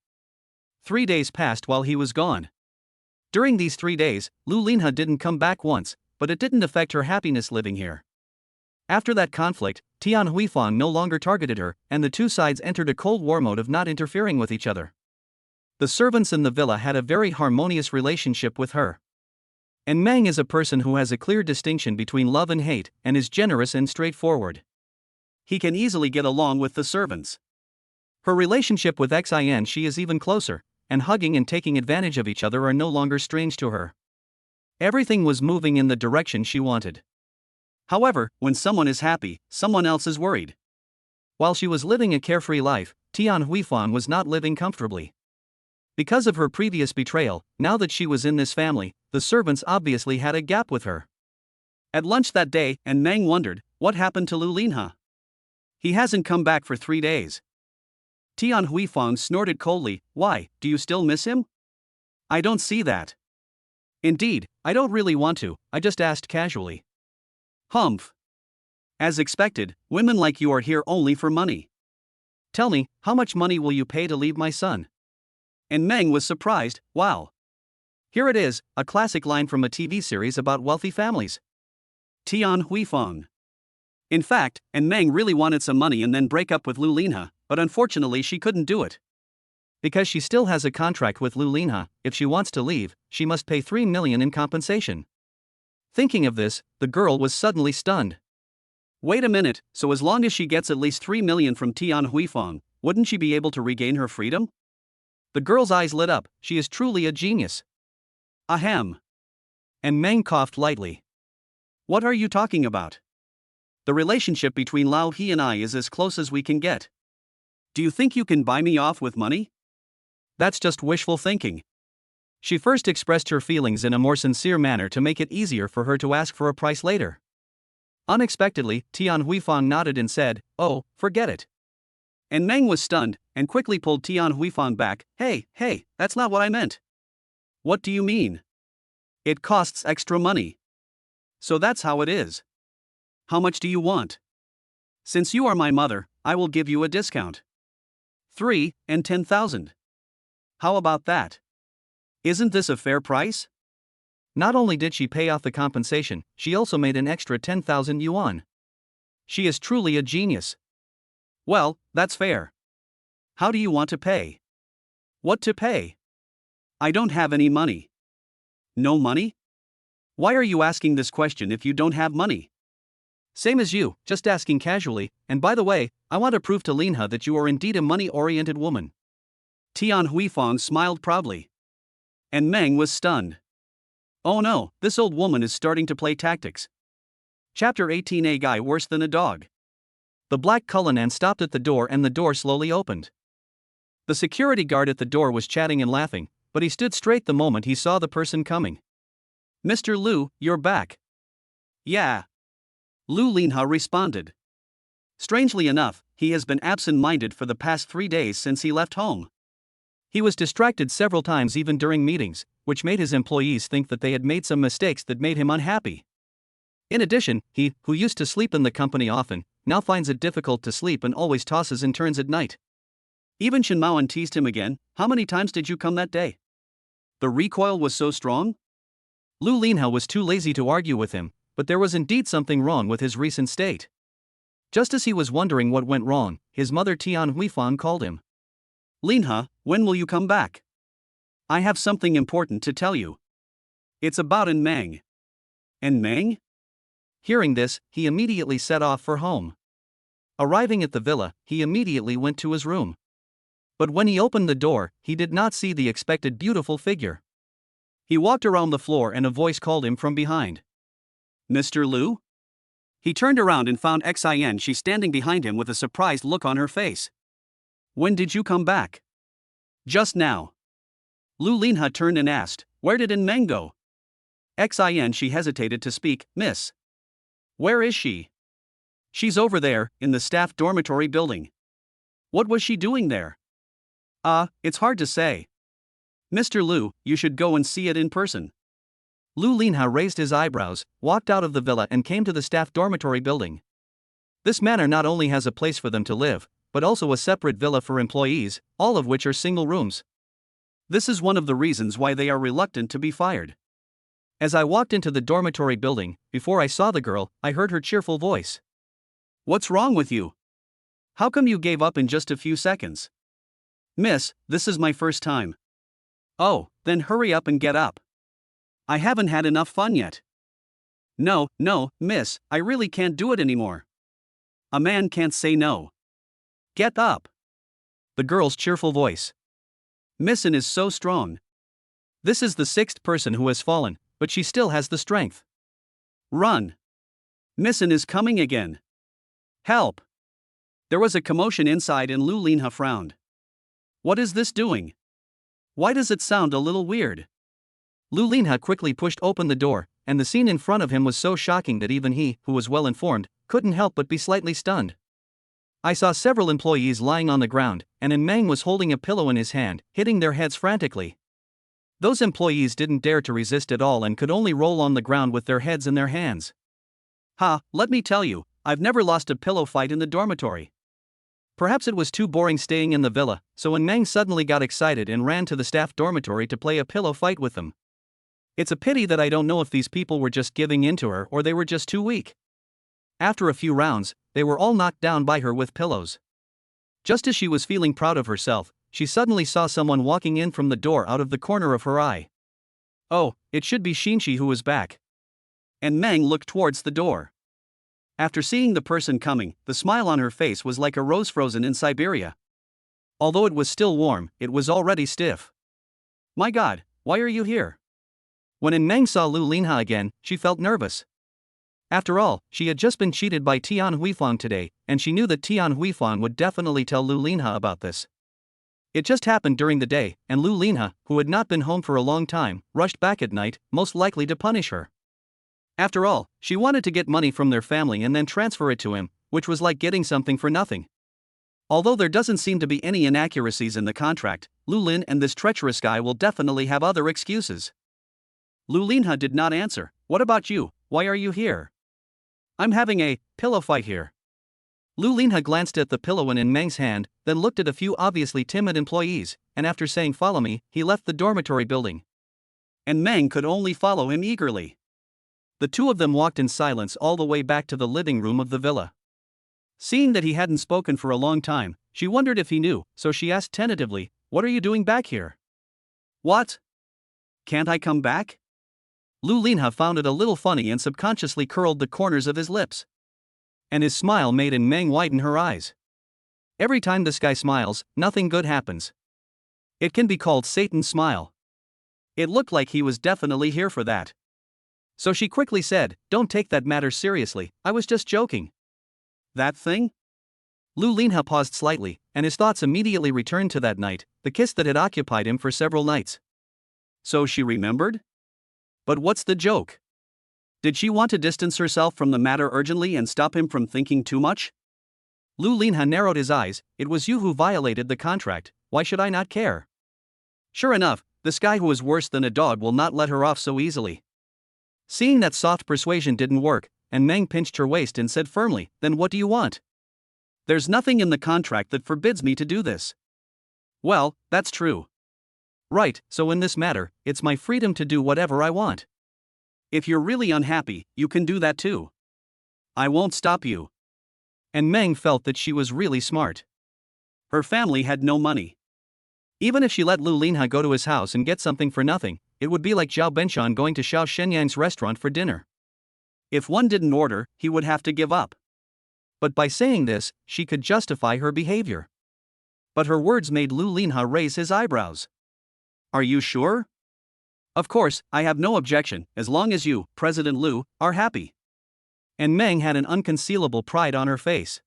3 days passed while he was gone. During these 3 days, Lu Linha didn't come back once, but it didn't affect her happiness living here. After that conflict, Tian Huifang no longer targeted her, and the two sides entered a Cold War mode of not interfering with each other. The servants in the villa had a very harmonious relationship with her. And Meng is a person who has a clear distinction between love and hate, and is generous and straightforward. He can easily get along with the servants. Her relationship with Xin Shi is even closer, and hugging and taking advantage of each other are no longer strange to her. Everything was moving in the direction she wanted. However, when someone is happy, someone else is worried. While she was living a carefree life, Tian Huifang was not living comfortably. Because of her previous betrayal, now that she was in this family, the servants obviously had a gap with her. At lunch that day, and Meng wondered, what happened to Lu Linha? He hasn't come back for 3 days. Tian Huifang snorted coldly, why, do you still miss him? I don't see that. Indeed, I don't really want to, I just asked casually. Humph. As expected, women like you are here only for money. Tell me, how much money will you pay to leave my son? And Meng was surprised, wow. Here it is, a classic line from a TV series about wealthy families. Tian Huifang. In fact, and Meng really wanted some money and then break up with Lu Linha, but unfortunately she couldn't do it. Because she still has a contract with Lu Linha, if she wants to leave, she must pay 3 million in compensation. Thinking of this, the girl was suddenly stunned. Wait a minute, so as long as she gets at least 3 million from Tian Huifang, wouldn't she be able to regain her freedom? The girl's eyes lit up, she is truly a genius. Ahem. And Meng coughed lightly. What are you talking about? The relationship between Lao He and I is as close as we can get. Do you think you can buy me off with money? That's just wishful thinking. She first expressed her feelings in a more sincere manner to make it easier for her to ask for a price later. Unexpectedly, Tian Huifang nodded and said, oh, forget it. And Meng was stunned, and quickly pulled Tian Huifang back, hey, that's not what I meant. What do you mean? It costs extra money. So that's how it is. How much do you want? Since you are my mother, I will give you a discount. 3 and 10,000. How about that? Isn't this a fair price? Not only did she pay off the compensation, she also made an extra 10,000 yuan. She is truly a genius. Well, that's fair. How do you want to pay? What to pay? I don't have any money. No money? Why are you asking this question if you don't have money? Same as you, just asking casually, and by the way, I want to prove to Linha that you are indeed a money-oriented woman. Tian Huifang smiled proudly. And Meng was stunned. Oh no, this old woman is starting to play tactics. Chapter 18. A guy worse than a dog. The black Cullinan stopped at the door and the door slowly opened. The security guard at the door was chatting and laughing, but he stood straight the moment he saw the person coming. Mr. Lu, you're back. Yeah. Lu Linha responded. Strangely enough, he has been absent-minded for the past 3 days since he left home. He was distracted several times even during meetings, which made his employees think that they had made some mistakes that made him unhappy. In addition, he, who used to sleep in the company often, now finds it difficult to sleep and always tosses and turns at night. Even Shin Maoan teased him again, how many times did you come that day? The recoil was so strong? Lu Linha was too lazy to argue with him, but there was indeed something wrong with his recent state. Just as he was wondering what went wrong, his mother Tian Huifang called him. "Linha, when will you come back? I have something important to tell you. It's about Meng." "And Meng?" Hearing this, he immediately set off for home. Arriving at the villa, he immediately went to his room. But when he opened the door, he did not see the expected beautiful figure. He walked around the floor and a voice called him from behind. "Mr. Liu?" He turned around and found Xin Shi standing behind him with a surprised look on her face. "When did you come back?" "Just now." Lu Linha turned and asked, "Where did Meng go?" Xin Shi hesitated to speak. "Miss. Where is she?" "She's over there, in the staff dormitory building." "What was she doing there?" It's hard to say. Mr. Liu, you should go and see it in person." Lu Linha raised his eyebrows, walked out of the villa and came to the staff dormitory building. This manor not only has a place for them to live, but also a separate villa for employees, all of which are single rooms. This is one of the reasons why they are reluctant to be fired. As I walked into the dormitory building, before I saw the girl, I heard her cheerful voice. "What's wrong with you? How come you gave up in just a few seconds?" "Miss, this is my first time." "Oh, then hurry up and get up. I haven't had enough fun yet." No, miss, I really can't do it anymore." A man can't say no. "Get up." The girl's cheerful voice. "Missin is so strong. This is the 6th person who has fallen, but she still has the strength. Run. Missin is coming again. Help." There was a commotion inside and Lu Linha frowned. "What is this doing? Why does it sound a little weird?" Lu Linha quickly pushed open the door, and the scene in front of him was so shocking that even he, who was well informed, couldn't help but be slightly stunned. I saw several employees lying on the ground, and Meng was holding a pillow in his hand, hitting their heads frantically. Those employees didn't dare to resist at all and could only roll on the ground with their heads in their hands. Let me tell you, I've never lost a pillow fight in the dormitory. Perhaps it was too boring staying in the villa, so Meng suddenly got excited and ran to the staff dormitory to play a pillow fight with them. It's a pity that I don't know if these people were just giving in to her or they were just too weak. After a few rounds, they were all knocked down by her with pillows. Just as she was feeling proud of herself, she suddenly saw someone walking in from the door out of the corner of her eye. Oh, it should be Xinshi who was back. And Meng looked towards the door. After seeing the person coming, the smile on her face was like a rose frozen in Siberia. Although it was still warm, it was already stiff. "My God, why are you here?" When Meng saw Lu Linha again, she felt nervous. After all, she had just been cheated by Tian Huifang today, and she knew that Tian Huifang would definitely tell Lu Linha about this. It just happened during the day, and Lu Linha, who had not been home for a long time, rushed back at night, most likely to punish her. After all, she wanted to get money from their family and then transfer it to him, which was like getting something for nothing. Although there doesn't seem to be any inaccuracies in the contract, Lu Lin and this treacherous guy will definitely have other excuses. Lu Linha did not answer. "What about you? Why are you here?" "I'm having a pillow fight here." Lu Linha glanced at the pillow in Meng's hand, then looked at a few obviously timid employees, and after saying "follow me," he left the dormitory building. And Meng could only follow him eagerly. The two of them walked in silence all the way back to the living room of the villa. Seeing that he hadn't spoken for a long time, she wondered if he knew, so she asked tentatively, "What are you doing back here?" "What? Can't I come back?" Lu Linha found it a little funny and subconsciously curled the corners of his lips. And his smile made Meng widen her eyes. Every time this guy smiles, nothing good happens. It can be called Satan's smile. It looked like he was definitely here for that. So she quickly said, "Don't take that matter seriously, I was just joking." "That thing?" Lu Linha paused slightly, and his thoughts immediately returned to that night, the kiss that had occupied him for several nights. So she remembered? But what's the joke? Did she want to distance herself from the matter urgently and stop him from thinking too much? Lu Linha narrowed his eyes. "It was you who violated the contract, why should I not care?" Sure enough, this guy who is worse than a dog will not let her off so easily. Seeing that soft persuasion didn't work, Meng pinched her waist and said firmly, "Then what do you want?" "There's nothing in the contract that forbids me to do this." "Well, that's true." "Right, so in this matter, it's my freedom to do whatever I want." If you're really unhappy, you can do that too. I won't stop you. And Meng felt that she was really smart. Her family had no money. Even if she let Lu Linha go to his house and get something for nothing, it would be like Zhao Benshan going to Xiao Shenyang's restaurant for dinner. If one didn't order, he would have to give up. But by saying this, she could justify her behavior. But her words made Lu Linha raise his eyebrows. Are you sure? Of course, I have no objection, as long as you, President Lu, are happy. And Meng had an unconcealable pride on her face.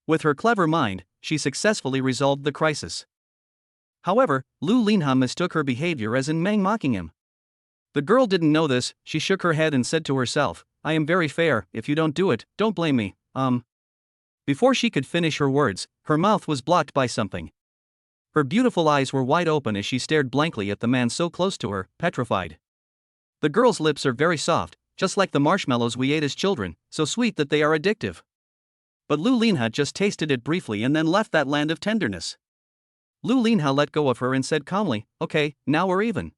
With her clever mind, she successfully resolved the crisis. However, Lu Linha mistook her behavior as in Meng mocking him. The girl didn't know this. She shook her head and said to herself, I am very fair, if you don't do it, don't blame me. Before she could finish her words, her mouth was blocked by something. Her beautiful eyes were wide open as she stared blankly at the man so close to her, petrified. The girl's lips are very soft, just like the marshmallows we ate as children, so sweet that they are addictive. But Lu Linha just tasted it briefly and then left that land of tenderness. Lu Linha let go of her and said calmly, okay, now we're even.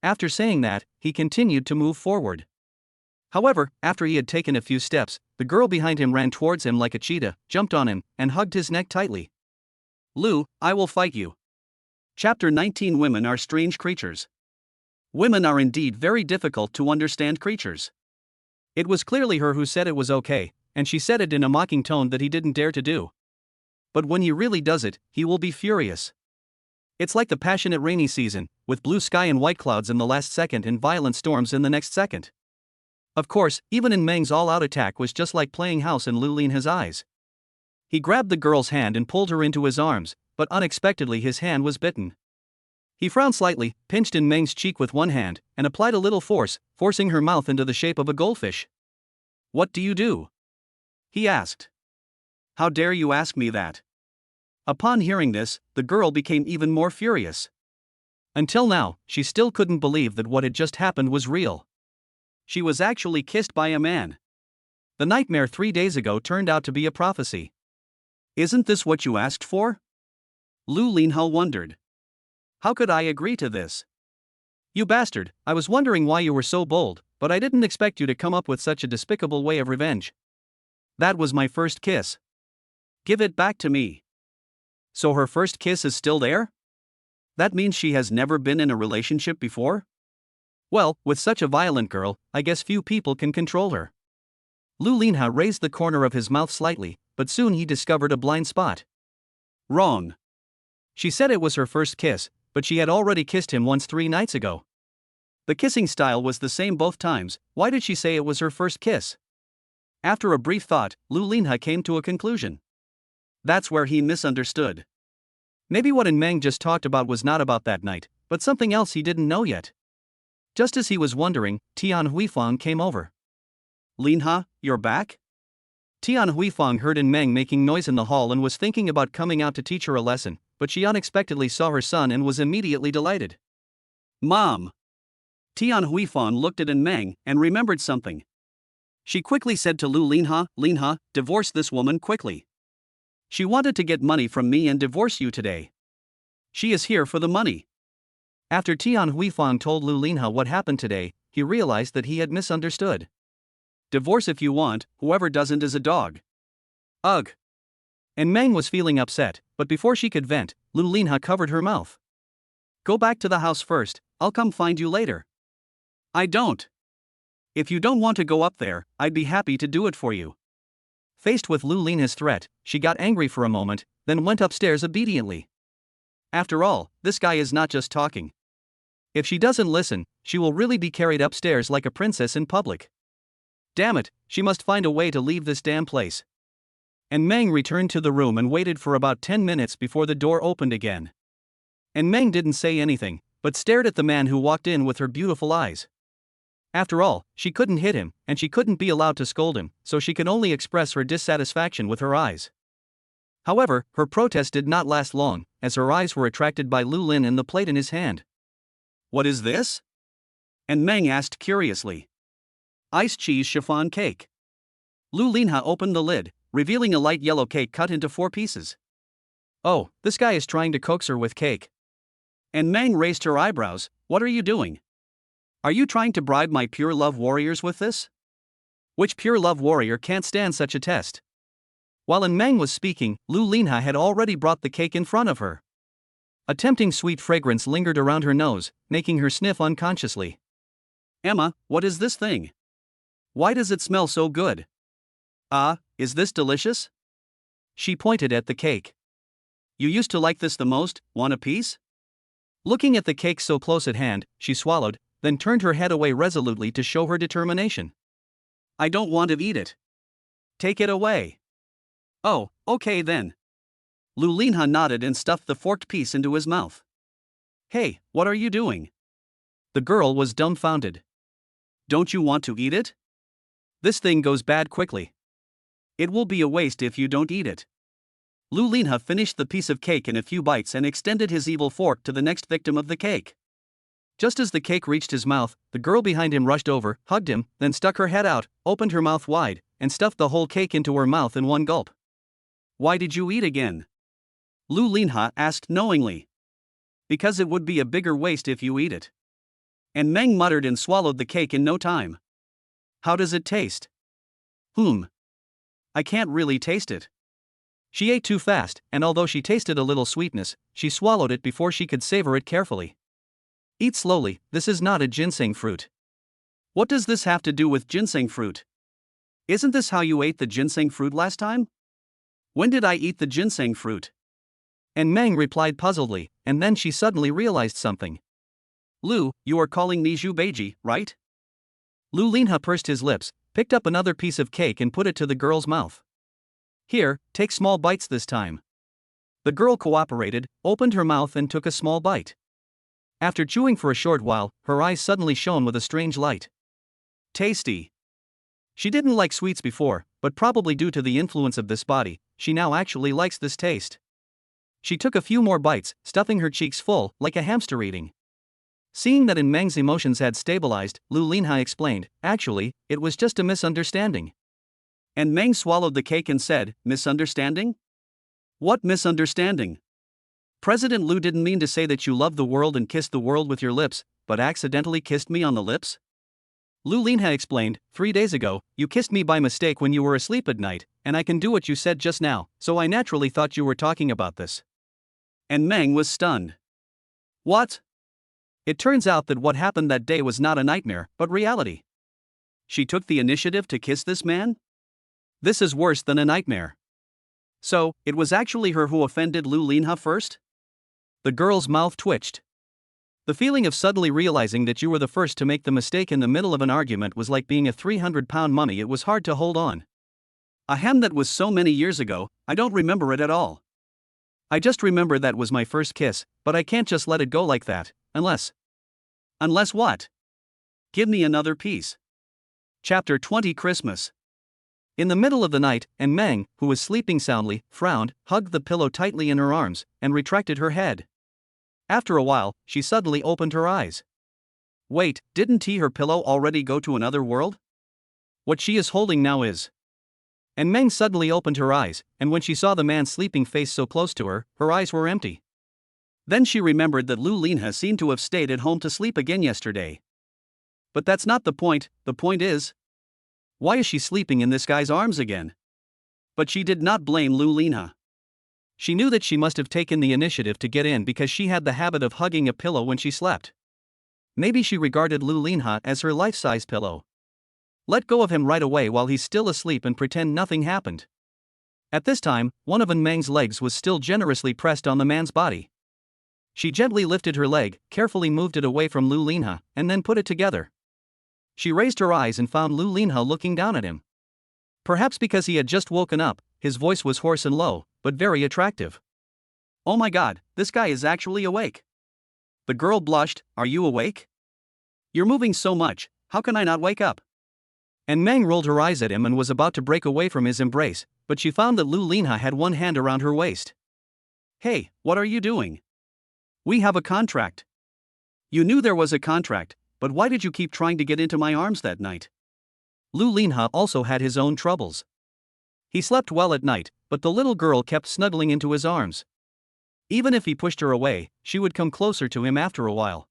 After saying that, he continued to move forward. However, after he had taken a few steps, the girl behind him ran towards him like a cheetah, jumped on him, and hugged his neck tightly. Lu, I will fight you. Chapter 19. Women are strange creatures. Women are indeed very difficult to understand creatures. It was clearly her who said it was okay, and she said it in a mocking tone that he didn't dare to do. But when he really does it, he will be furious. It's like the passionate rainy season, with blue sky and white clouds in the last second and violent storms in the next second. Of course, even in Meng's all-out attack was just like playing house in Lu Linha's eyes. He grabbed the girl's hand and pulled her into his arms, but unexpectedly his hand was bitten. He frowned slightly, pinched in Meng's cheek with one hand, and applied a little force, forcing her mouth into the shape of a goldfish. What do you do? He asked. How dare you ask me that? Upon hearing this, the girl became even more furious. Until now, she still couldn't believe that what had just happened was real. She was actually kissed by a man. The nightmare 3 days ago turned out to be a prophecy. Isn't this what you asked for? Lu Linha wondered. How could I agree to this? You bastard, I was wondering why you were so bold, but I didn't expect you to come up with such a despicable way of revenge. That was my first kiss. Give it back to me. So her first kiss is still there? That means she has never been in a relationship before? Well, with such a violent girl, I guess few people can control her. Lu Linha raised the corner of his mouth slightly, but soon he discovered a blind spot. Wrong. She said it was her first kiss, but she had already kissed him once 3 nights ago. The kissing style was the same both times. Why did she say it was her first kiss? After a brief thought, Lu Linha came to a conclusion. That's where he misunderstood. Maybe what Meng just talked about was not about that night, but something else he didn't know yet. Just as he was wondering, Tian Huifang came over. Linha, you're back? Tian Huifang heard Meng making noise in the hall and was thinking about coming out to teach her a lesson, but she unexpectedly saw her son and was immediately delighted. Mom! Tian Huifang looked at Meng and remembered something. She quickly said to Lu Linha, Linha, divorce this woman quickly. She wanted to get money from me and divorce you today. She is here for the money. After Tian Huifang told Lu Linha what happened today, he realized that he had misunderstood. Divorce if you want, whoever doesn't is a dog. Ugh. And Meng was feeling upset, but before she could vent, Lu Linha covered her mouth. Go back to the house first, I'll come find you later. I don't. If you don't want to go up there, I'd be happy to do it for you. Faced with Lu Linha's threat, she got angry for a moment, then went upstairs obediently. After all, this guy is not just talking. If she doesn't listen, she will really be carried upstairs like a princess in public. Damn it, she must find a way to leave this damn place. And Meng returned to the room and waited for about 10 minutes before the door opened again. And Meng didn't say anything, but stared at the man who walked in with her beautiful eyes. After all, she couldn't hit him, and she couldn't be allowed to scold him, so she could only express her dissatisfaction with her eyes. However, her protest did not last long, as her eyes were attracted by Lu Lin and the plate in his hand. What is this? And Meng asked curiously. Iced cheese chiffon cake. Lu Linha opened the lid, revealing a light yellow cake cut into 4 pieces. Oh, this guy is trying to coax her with cake. And Meng raised her eyebrows. What are you doing? Are you trying to bribe my pure love warriors with this? Which pure love warrior can't stand such a test? While Meng was speaking, Lu Linha had already brought the cake in front of her. A tempting sweet fragrance lingered around her nose, making her sniff unconsciously. Emma, what is this thing? Why does it smell so good? Is this delicious? She pointed at the cake. You used to like this the most, want a piece? Looking at the cake so close at hand, she swallowed, then turned her head away resolutely to show her determination. I don't want to eat it. Take it away. Oh, okay then. Lu Linha nodded and stuffed the forked piece into his mouth. Hey, what are you doing? The girl was dumbfounded. Don't you want to eat it? This thing goes bad quickly. It will be a waste if you don't eat it. Lu Linha finished the piece of cake in a few bites and extended his evil fork to the next victim of the cake. Just as the cake reached his mouth, the girl behind him rushed over, hugged him, then stuck her head out, opened her mouth wide, and stuffed the whole cake into her mouth in one gulp. Why did you eat again? Lu Linha asked knowingly. Because it would be a bigger waste if you eat it. And Meng muttered and swallowed the cake in no time. How does it taste? I can't really taste it. She ate too fast, and although she tasted a little sweetness, she swallowed it before she could savor it carefully. Eat slowly, this is not a ginseng fruit. What does this have to do with ginseng fruit? Isn't this how you ate the ginseng fruit last time? When did I eat the ginseng fruit? And Meng replied puzzledly, and then she suddenly realized something. Lu, you are calling me Zhu Beiji, right? Lu Linha pursed his lips, picked up another piece of cake and put it to the girl's mouth. Here, take small bites this time. The girl cooperated, opened her mouth and took a small bite. After chewing for a short while, her eyes suddenly shone with a strange light. Tasty. She didn't like sweets before, but probably due to the influence of this body, she now actually likes this taste. She took a few more bites, stuffing her cheeks full, like a hamster eating. Seeing that Meng's emotions had stabilized, Lu Linha explained, actually, it was just a misunderstanding. And Meng swallowed the cake and said, misunderstanding? What misunderstanding? President Lu didn't mean to say that you love the world and kissed the world with your lips, but accidentally kissed me on the lips? Lu Linha explained, 3 days ago, you kissed me by mistake when you were asleep at night, and I can do what you said just now, so I naturally thought you were talking about this. And Meng was stunned. What? It turns out that what happened that day was not a nightmare, but reality. She took the initiative to kiss this man? This is worse than a nightmare. So, it was actually her who offended Lu Linha first? The girl's mouth twitched. The feeling of suddenly realizing that you were the first to make the mistake in the middle of an argument was like being a 300-pound mummy. It was hard to hold on. Ahem, that was so many years ago, I don't remember it at all. I just remember that was my first kiss, but I can't just let it go like that, unless. Unless what? Give me another piece. Chapter 20 Christmas. In the middle of the night, Meng, who was sleeping soundly, frowned, hugged the pillow tightly in her arms, and retracted her head. After a while, she suddenly opened her eyes. Wait, didn't her pillow already go to another world? What she is holding now is. And Meng suddenly opened her eyes, and when she saw the man's sleeping face so close to her, her eyes were empty. Then she remembered that Lu Linha seemed to have stayed at home to sleep again yesterday. But that's not the point is. Why is she sleeping in this guy's arms again? But she did not blame Lu Linha. She knew that she must have taken the initiative to get in because she had the habit of hugging a pillow when she slept. Maybe she regarded Lu Linha as her life-size pillow. Let go of him right away while he's still asleep and pretend nothing happened. At this time, one of Meng's legs was still generously pressed on the man's body. She gently lifted her leg, carefully moved it away from Lu Linha, and then put it together. She raised her eyes and found Lu Linha looking down at him. Perhaps because he had just woken up, his voice was hoarse and low, but very attractive. Oh my God, this guy is actually awake. The girl blushed, are you awake? You're moving so much, how can I not wake up? And Meng rolled her eyes at him and was about to break away from his embrace, but she found that Lu Linha had one hand around her waist. Hey, what are you doing? We have a contract. You knew there was a contract, but why did you keep trying to get into my arms that night? Lu Linha also had his own troubles. He slept well at night, but the little girl kept snuggling into his arms. Even if he pushed her away, she would come closer to him after a while.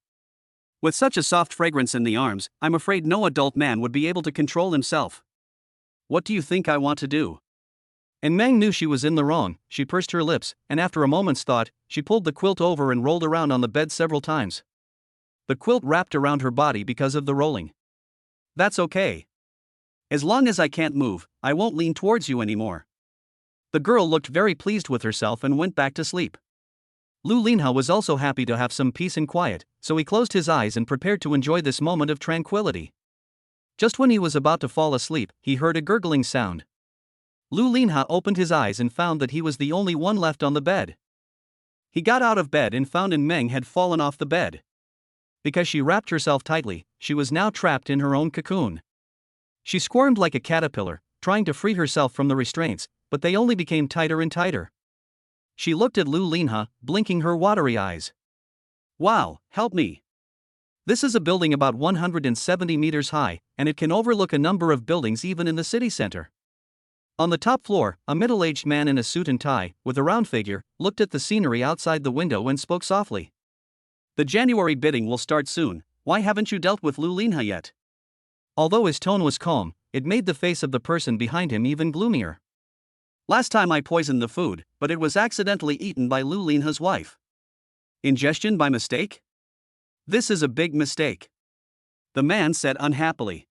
With such a soft fragrance in the arms, I'm afraid no adult man would be able to control himself. What do you think I want to do? And Meng knew she was in the wrong. She pursed her lips, and after a moment's thought, she pulled the quilt over and rolled around on the bed several times. The quilt wrapped around her body because of the rolling. That's okay. As long as I can't move, I won't lean towards you anymore. The girl looked very pleased with herself and went back to sleep. Lu Linha was also happy to have some peace and quiet, so he closed his eyes and prepared to enjoy this moment of tranquility. Just when he was about to fall asleep, he heard a gurgling sound. Lu Linha opened his eyes and found that he was the only one left on the bed. He got out of bed and found Meng had fallen off the bed. Because she wrapped herself tightly, she was now trapped in her own cocoon. She squirmed like a caterpillar, trying to free herself from the restraints, but they only became tighter and tighter. She looked at Lu Linha, blinking her watery eyes. Wow, help me. This is a building about 170 meters high, and it can overlook a number of buildings even in the city center. On the top floor, a middle-aged man in a suit and tie, with a round figure, looked at the scenery outside the window and spoke softly. The January bidding will start soon. Why haven't you dealt with Lu Linha yet? Although his tone was calm, it made the face of the person behind him even gloomier. Last time I poisoned the food, but it was accidentally eaten by Lu Linha's wife. Ingestion by mistake? This is a big mistake. The man said unhappily.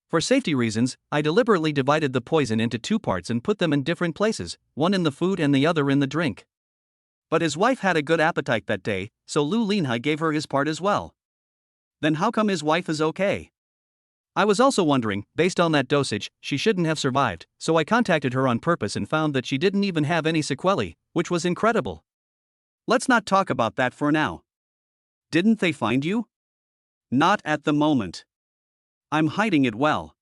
For safety reasons, I deliberately divided the poison into two parts and put them in different places, one in the food and the other in the drink. But his wife had a good appetite that day, so Lu Linha gave her his part as well. Then how come his wife is okay? I was also wondering, based on that dosage, she shouldn't have survived, so I contacted her on purpose and found that she didn't even have any sequelae, which was incredible. Let's not talk about that for now. Didn't they find you? Not at the moment. I'm hiding it well.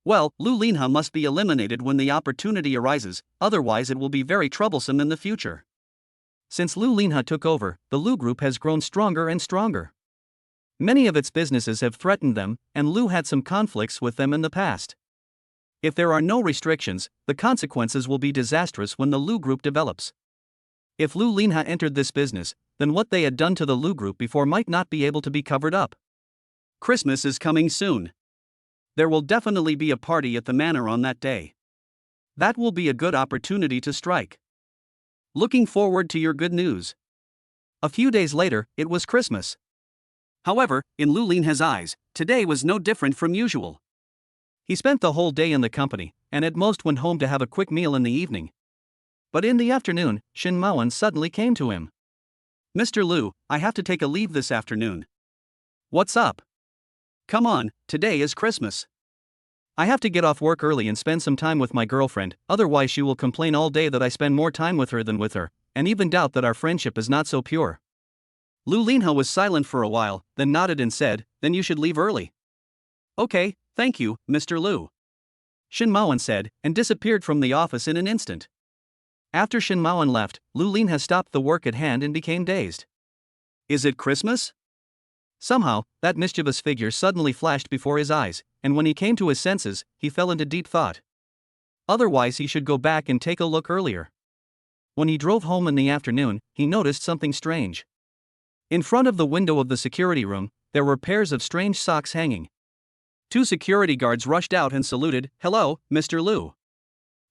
Well, Lu Linha must be eliminated when the opportunity arises, otherwise it will be very troublesome in the future. Since Lu Linha took over, the Lu Group has grown stronger and stronger. Many of its businesses have threatened them, and Lu had some conflicts with them in the past. If there are no restrictions, the consequences will be disastrous when the Lu Group develops. If Lu Linha entered this business, then what they had done to the Lu Group before might not be able to be covered up. Christmas is coming soon. There will definitely be a party at the manor on that day. That will be a good opportunity to strike. Looking forward to your good news. A few days later, it was Christmas. However, in Lu Linha's eyes, today was no different from usual. He spent the whole day in the company, and at most went home to have a quick meal in the evening. But in the afternoon, Shin Maoan suddenly came to him. Mr. Lu, I have to take a leave this afternoon. What's up? Come on, today is Christmas. I have to get off work early and spend some time with my girlfriend, otherwise she will complain all day that I spend more time with her than with her, and even doubt that our friendship is not so pure. Lu Linha was silent for a while, then nodded and said, Then you should leave early. Okay, thank you, Mr. Lu. Shin Maoan said, and disappeared from the office in an instant. After Shin Maoan left, Lu Linha stopped the work at hand and became dazed. Is it Christmas? Somehow, that mischievous figure suddenly flashed before his eyes, and when he came to his senses, he fell into deep thought. Otherwise he should go back and take a look earlier. When he drove home in the afternoon, he noticed something strange. In front of the window of the security room, there were pairs of strange socks hanging. Two security guards rushed out and saluted, Hello, Mr. Lu.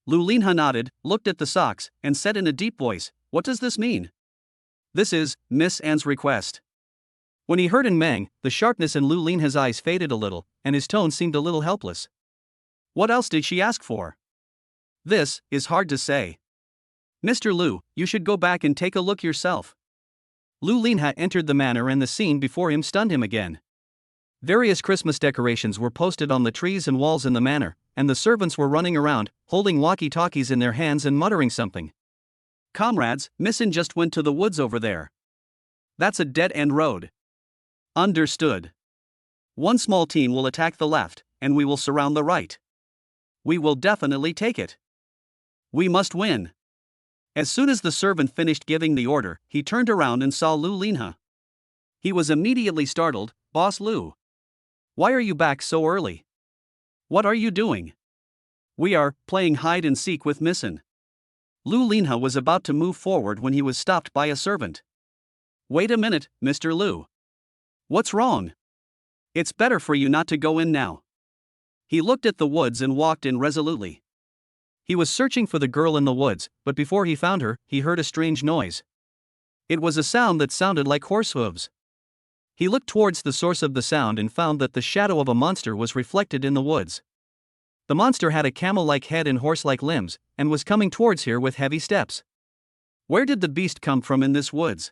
Lu Linha nodded, looked at the socks, and said in a deep voice, What does this mean? This is Miss Anne's request. When he heard Meng, the sharpness in Lu Linha's eyes faded a little, and his tone seemed a little helpless. What else did she ask for? This is hard to say. Mr. Lu, you should go back and take a look yourself. Lu Linha entered the manor and the scene before him stunned him again. Various Christmas decorations were posted on the trees and walls in the manor, and the servants were running around, holding walkie-talkies in their hands and muttering something. Comrades, Missin just went to the woods over there. That's a dead-end road. Understood. One small team will attack the left, and we will surround the right. We will definitely take it. We must win. As soon as the servant finished giving the order, he turned around and saw Lu Linha. He was immediately startled, Boss Lu. Why are you back so early? What are you doing? We are playing hide and seek with Missin. Lu Linha was about to move forward when he was stopped by a servant. Wait a minute, Mr. Lu. What's wrong? It's better for you not to go in now. He looked at the woods and walked in resolutely. He was searching for the girl in the woods, but before he found her, he heard a strange noise. It was a sound that sounded like horse hooves. He looked towards the source of the sound and found that the shadow of a monster was reflected in the woods. The monster had a camel-like head and horse-like limbs, and was coming towards her with heavy steps. Where did the beast come from in this woods?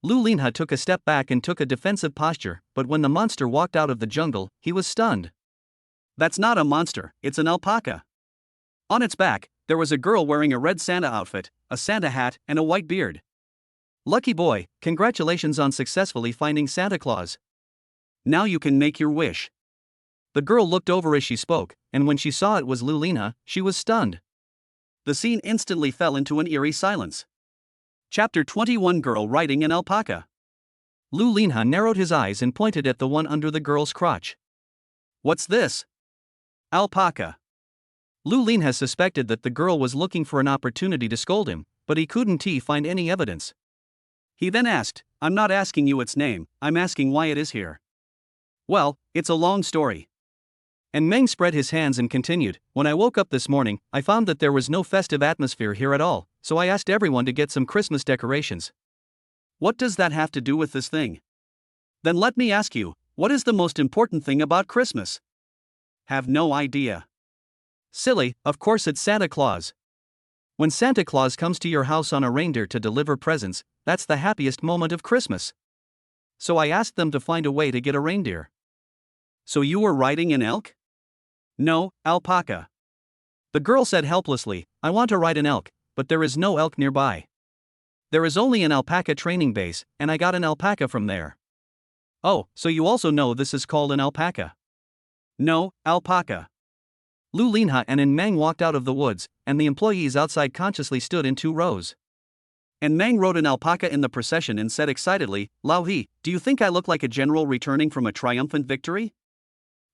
Lu Linha took a step back and took a defensive posture, but when the monster walked out of the jungle, he was stunned. That's not a monster, it's an alpaca. On its back, there was a girl wearing a red Santa outfit, a Santa hat, and a white beard. Lucky boy, congratulations on successfully finding Santa Claus. Now you can make your wish. The girl looked over as she spoke, and when she saw it was Lu Linha, she was stunned. The scene instantly fell into an eerie silence. Chapter 21 Girl Riding an Alpaca. Lu Linha narrowed his eyes and pointed at the one under the girl's crotch. What's this? Alpaca. Lu Linha suspected that the girl was looking for an opportunity to scold him, but he couldn't find any evidence. He then asked, I'm not asking you its name, I'm asking why it is here. Well, it's a long story. And Meng spread his hands and continued, when I woke up this morning, I found that there was no festive atmosphere here at all, so I asked everyone to get some Christmas decorations. What does that have to do with this thing? Then let me ask you, what is the most important thing about Christmas? Have no idea. Silly, of course it's Santa Claus. When Santa Claus comes to your house on a reindeer to deliver presents, that's the happiest moment of Christmas. So I asked them to find a way to get a reindeer. So you were riding an elk? No, alpaca. The girl said helplessly, I want to ride an elk, but there is no elk nearby. There is only an alpaca training base, and I got an alpaca from there. Oh, so you also know this is called an alpaca? No, alpaca. Lu Linha and Meng walked out of the woods, and the employees outside consciously stood in 2 rows. And Meng rode an alpaca in the procession and said excitedly, Lao He, do you think I look like a general returning from a triumphant victory?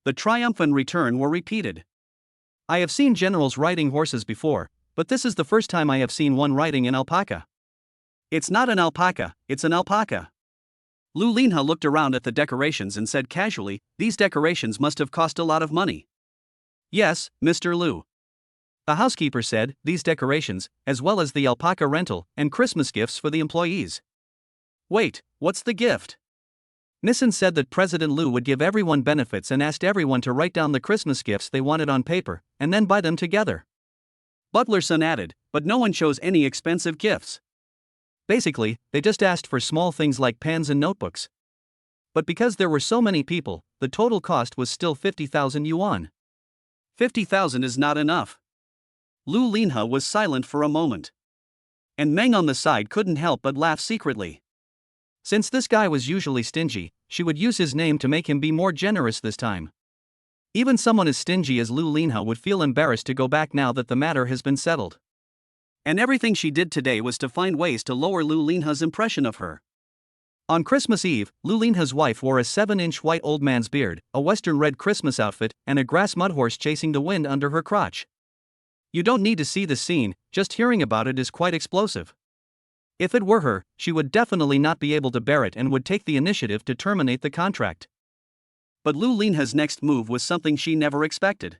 The triumphant return were repeated. I have seen generals riding horses before, but this is the first time I have seen one riding an alpaca. It's not an alpaca, it's an alpaca. Lu Linha looked around at the decorations and said casually, these decorations must have cost a lot of money. Yes, Mr. Lu. The housekeeper said, these decorations, as well as the alpaca rental, and Christmas gifts for the employees. Wait, what's the gift? Nissen said that President Lu would give everyone benefits and asked everyone to write down the Christmas gifts they wanted on paper, and then buy them together. Butlerson added, but no one chose any expensive gifts. Basically, they just asked for small things like pens and notebooks. But because there were so many people, the total cost was still 50,000 yuan. 50,000 is not enough. Lu Linha was silent for a moment. And Meng on the side couldn't help but laugh secretly. Since this guy was usually stingy, she would use his name to make him be more generous this time. Even someone as stingy as Lu Linha would feel embarrassed to go back now that the matter has been settled. And everything she did today was to find ways to lower Lu Linha's impression of her. On Christmas Eve, Lu Linha's wife wore a 7-inch white old man's beard, a western red Christmas outfit, and a grass mud horse chasing the wind under her crotch. You don't need to see the scene, just hearing about it is quite explosive. If it were her, she would definitely not be able to bear it and would take the initiative to terminate the contract. But Lu Linha's next move was something she never expected.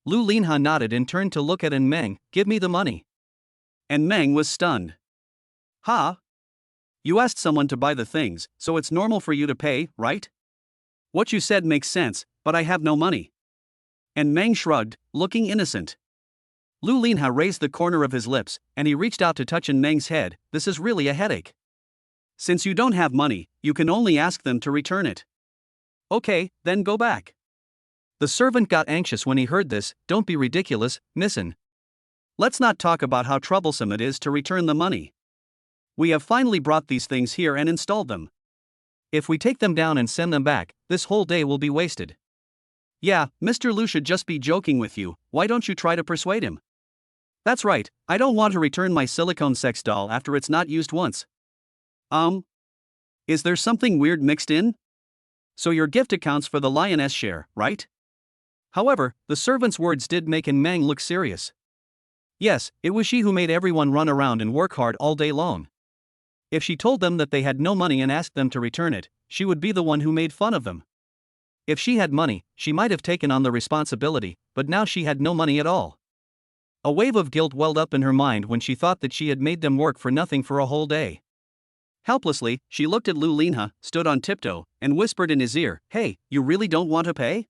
Lu Linha nodded and turned to look at Meng, give me the money. And Meng was stunned. Huh? You asked someone to buy the things, so it's normal for you to pay, right? What you said makes sense, but I have no money. And Meng shrugged, looking innocent. Lu Linha raised the corner of his lips, and he reached out to touch Meng's head, this is really a headache. Since you don't have money, you can only ask them to return it. Okay, then go back. The servant got anxious when he heard this, don't be ridiculous, Nissen. Let's not talk about how troublesome it is to return the money. We have finally brought these things here and installed them. If we take them down and send them back, this whole day will be wasted. Yeah, Mr. Lu should just be joking with you, why don't you try to persuade him? That's right, I don't want to return my silicone sex doll after it's not used once. Is there something weird mixed in? So your gift accounts for the lioness share, right? However, the servant's words did make Meng look serious. Yes, it was she who made everyone run around and work hard all day long. If she told them that they had no money and asked them to return it, she would be the one who made fun of them. If she had money, she might have taken on the responsibility, but now she had no money at all. A wave of guilt welled up in her mind when she thought that she had made them work for nothing for a whole day. Helplessly, she looked at Lu Linha, stood on tiptoe, and whispered in his ear, "Hey, you really don't want to pay?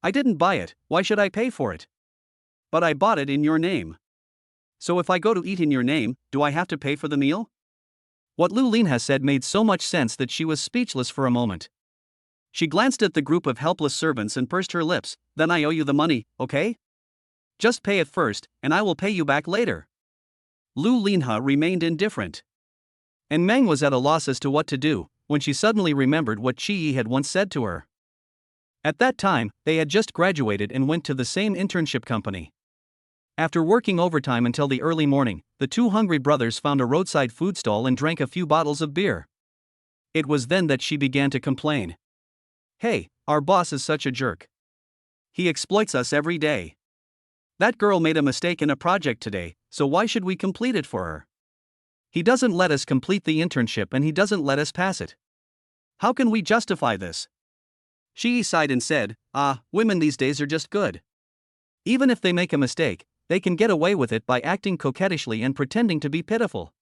I didn't buy it, why should I pay for it? But I bought it in your name. So if I go to eat in your name, do I have to pay for the meal?" What Lu Linha said made so much sense that she was speechless for a moment. She glanced at the group of helpless servants and pursed her lips. "Then I owe you the money, okay? Just pay it first, and I will pay you back later." Lu Linha remained indifferent. And Meng was at a loss as to what to do, when she suddenly remembered what Chi Yi had once said to her. At that time, they had just graduated and went to the same internship company. After working overtime until the early morning, the two hungry brothers found a roadside food stall and drank a few bottles of beer. It was then that she began to complain. "Hey, our boss is such a jerk. He exploits us every day. That girl made a mistake in a project today, so why should we complete it for her? He doesn't let us complete the internship and he doesn't let us pass it. How can we justify this?" She sighed and said, Women these days are just good. Even if they make a mistake, they can get away with it by acting coquettishly and pretending to be pitiful."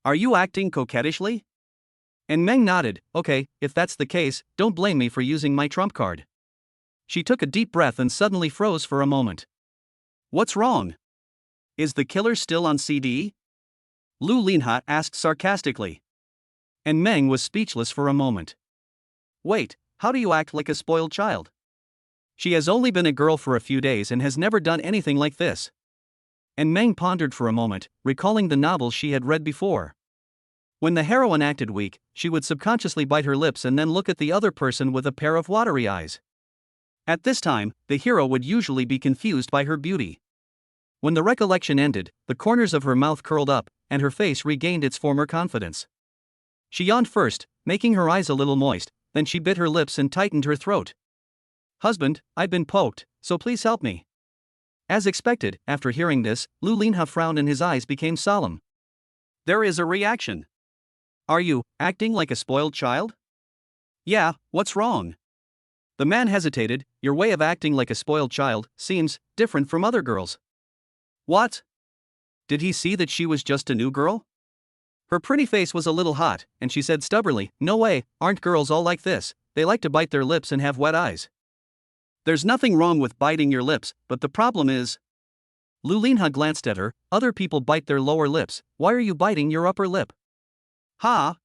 "Are you acting coquettishly?" And Meng nodded. "Okay, if that's the case, don't blame me for using my trump card." She took a deep breath and suddenly froze for a moment. "What's wrong? Is the killer still on CD?" Lu Linha asked sarcastically. And Meng was speechless for a moment. "Wait, how do you act like a spoiled child? She has only been a girl for a few days and has never done anything like this." And Meng pondered for a moment, recalling the novels she had read before. When the heroine acted weak, she would subconsciously bite her lips and then look at the other person with a pair of watery eyes. At this time, the hero would usually be confused by her beauty. When the recollection ended, the corners of her mouth curled up, and her face regained its former confidence. She yawned first, making her eyes a little moist, then she bit her lips and tightened her throat. "Husband, I've been poked, so please help me." As expected, after hearing this, Lu Linha frowned and his eyes became solemn. "There is a reaction. Are you acting like a spoiled child?" "Yeah, what's wrong?" The man hesitated. "Your way of acting like a spoiled child seems different from other girls." "What? Did he see that she was just a new girl?" Her pretty face was a little hot, and she said stubbornly, "No way, aren't girls all like this? They like to bite their lips and have wet eyes." "There's nothing wrong with biting your lips, but the problem is..." Lu Linha glanced at her. "Other people bite their lower lips, why are you biting your upper lip?" "Ha!"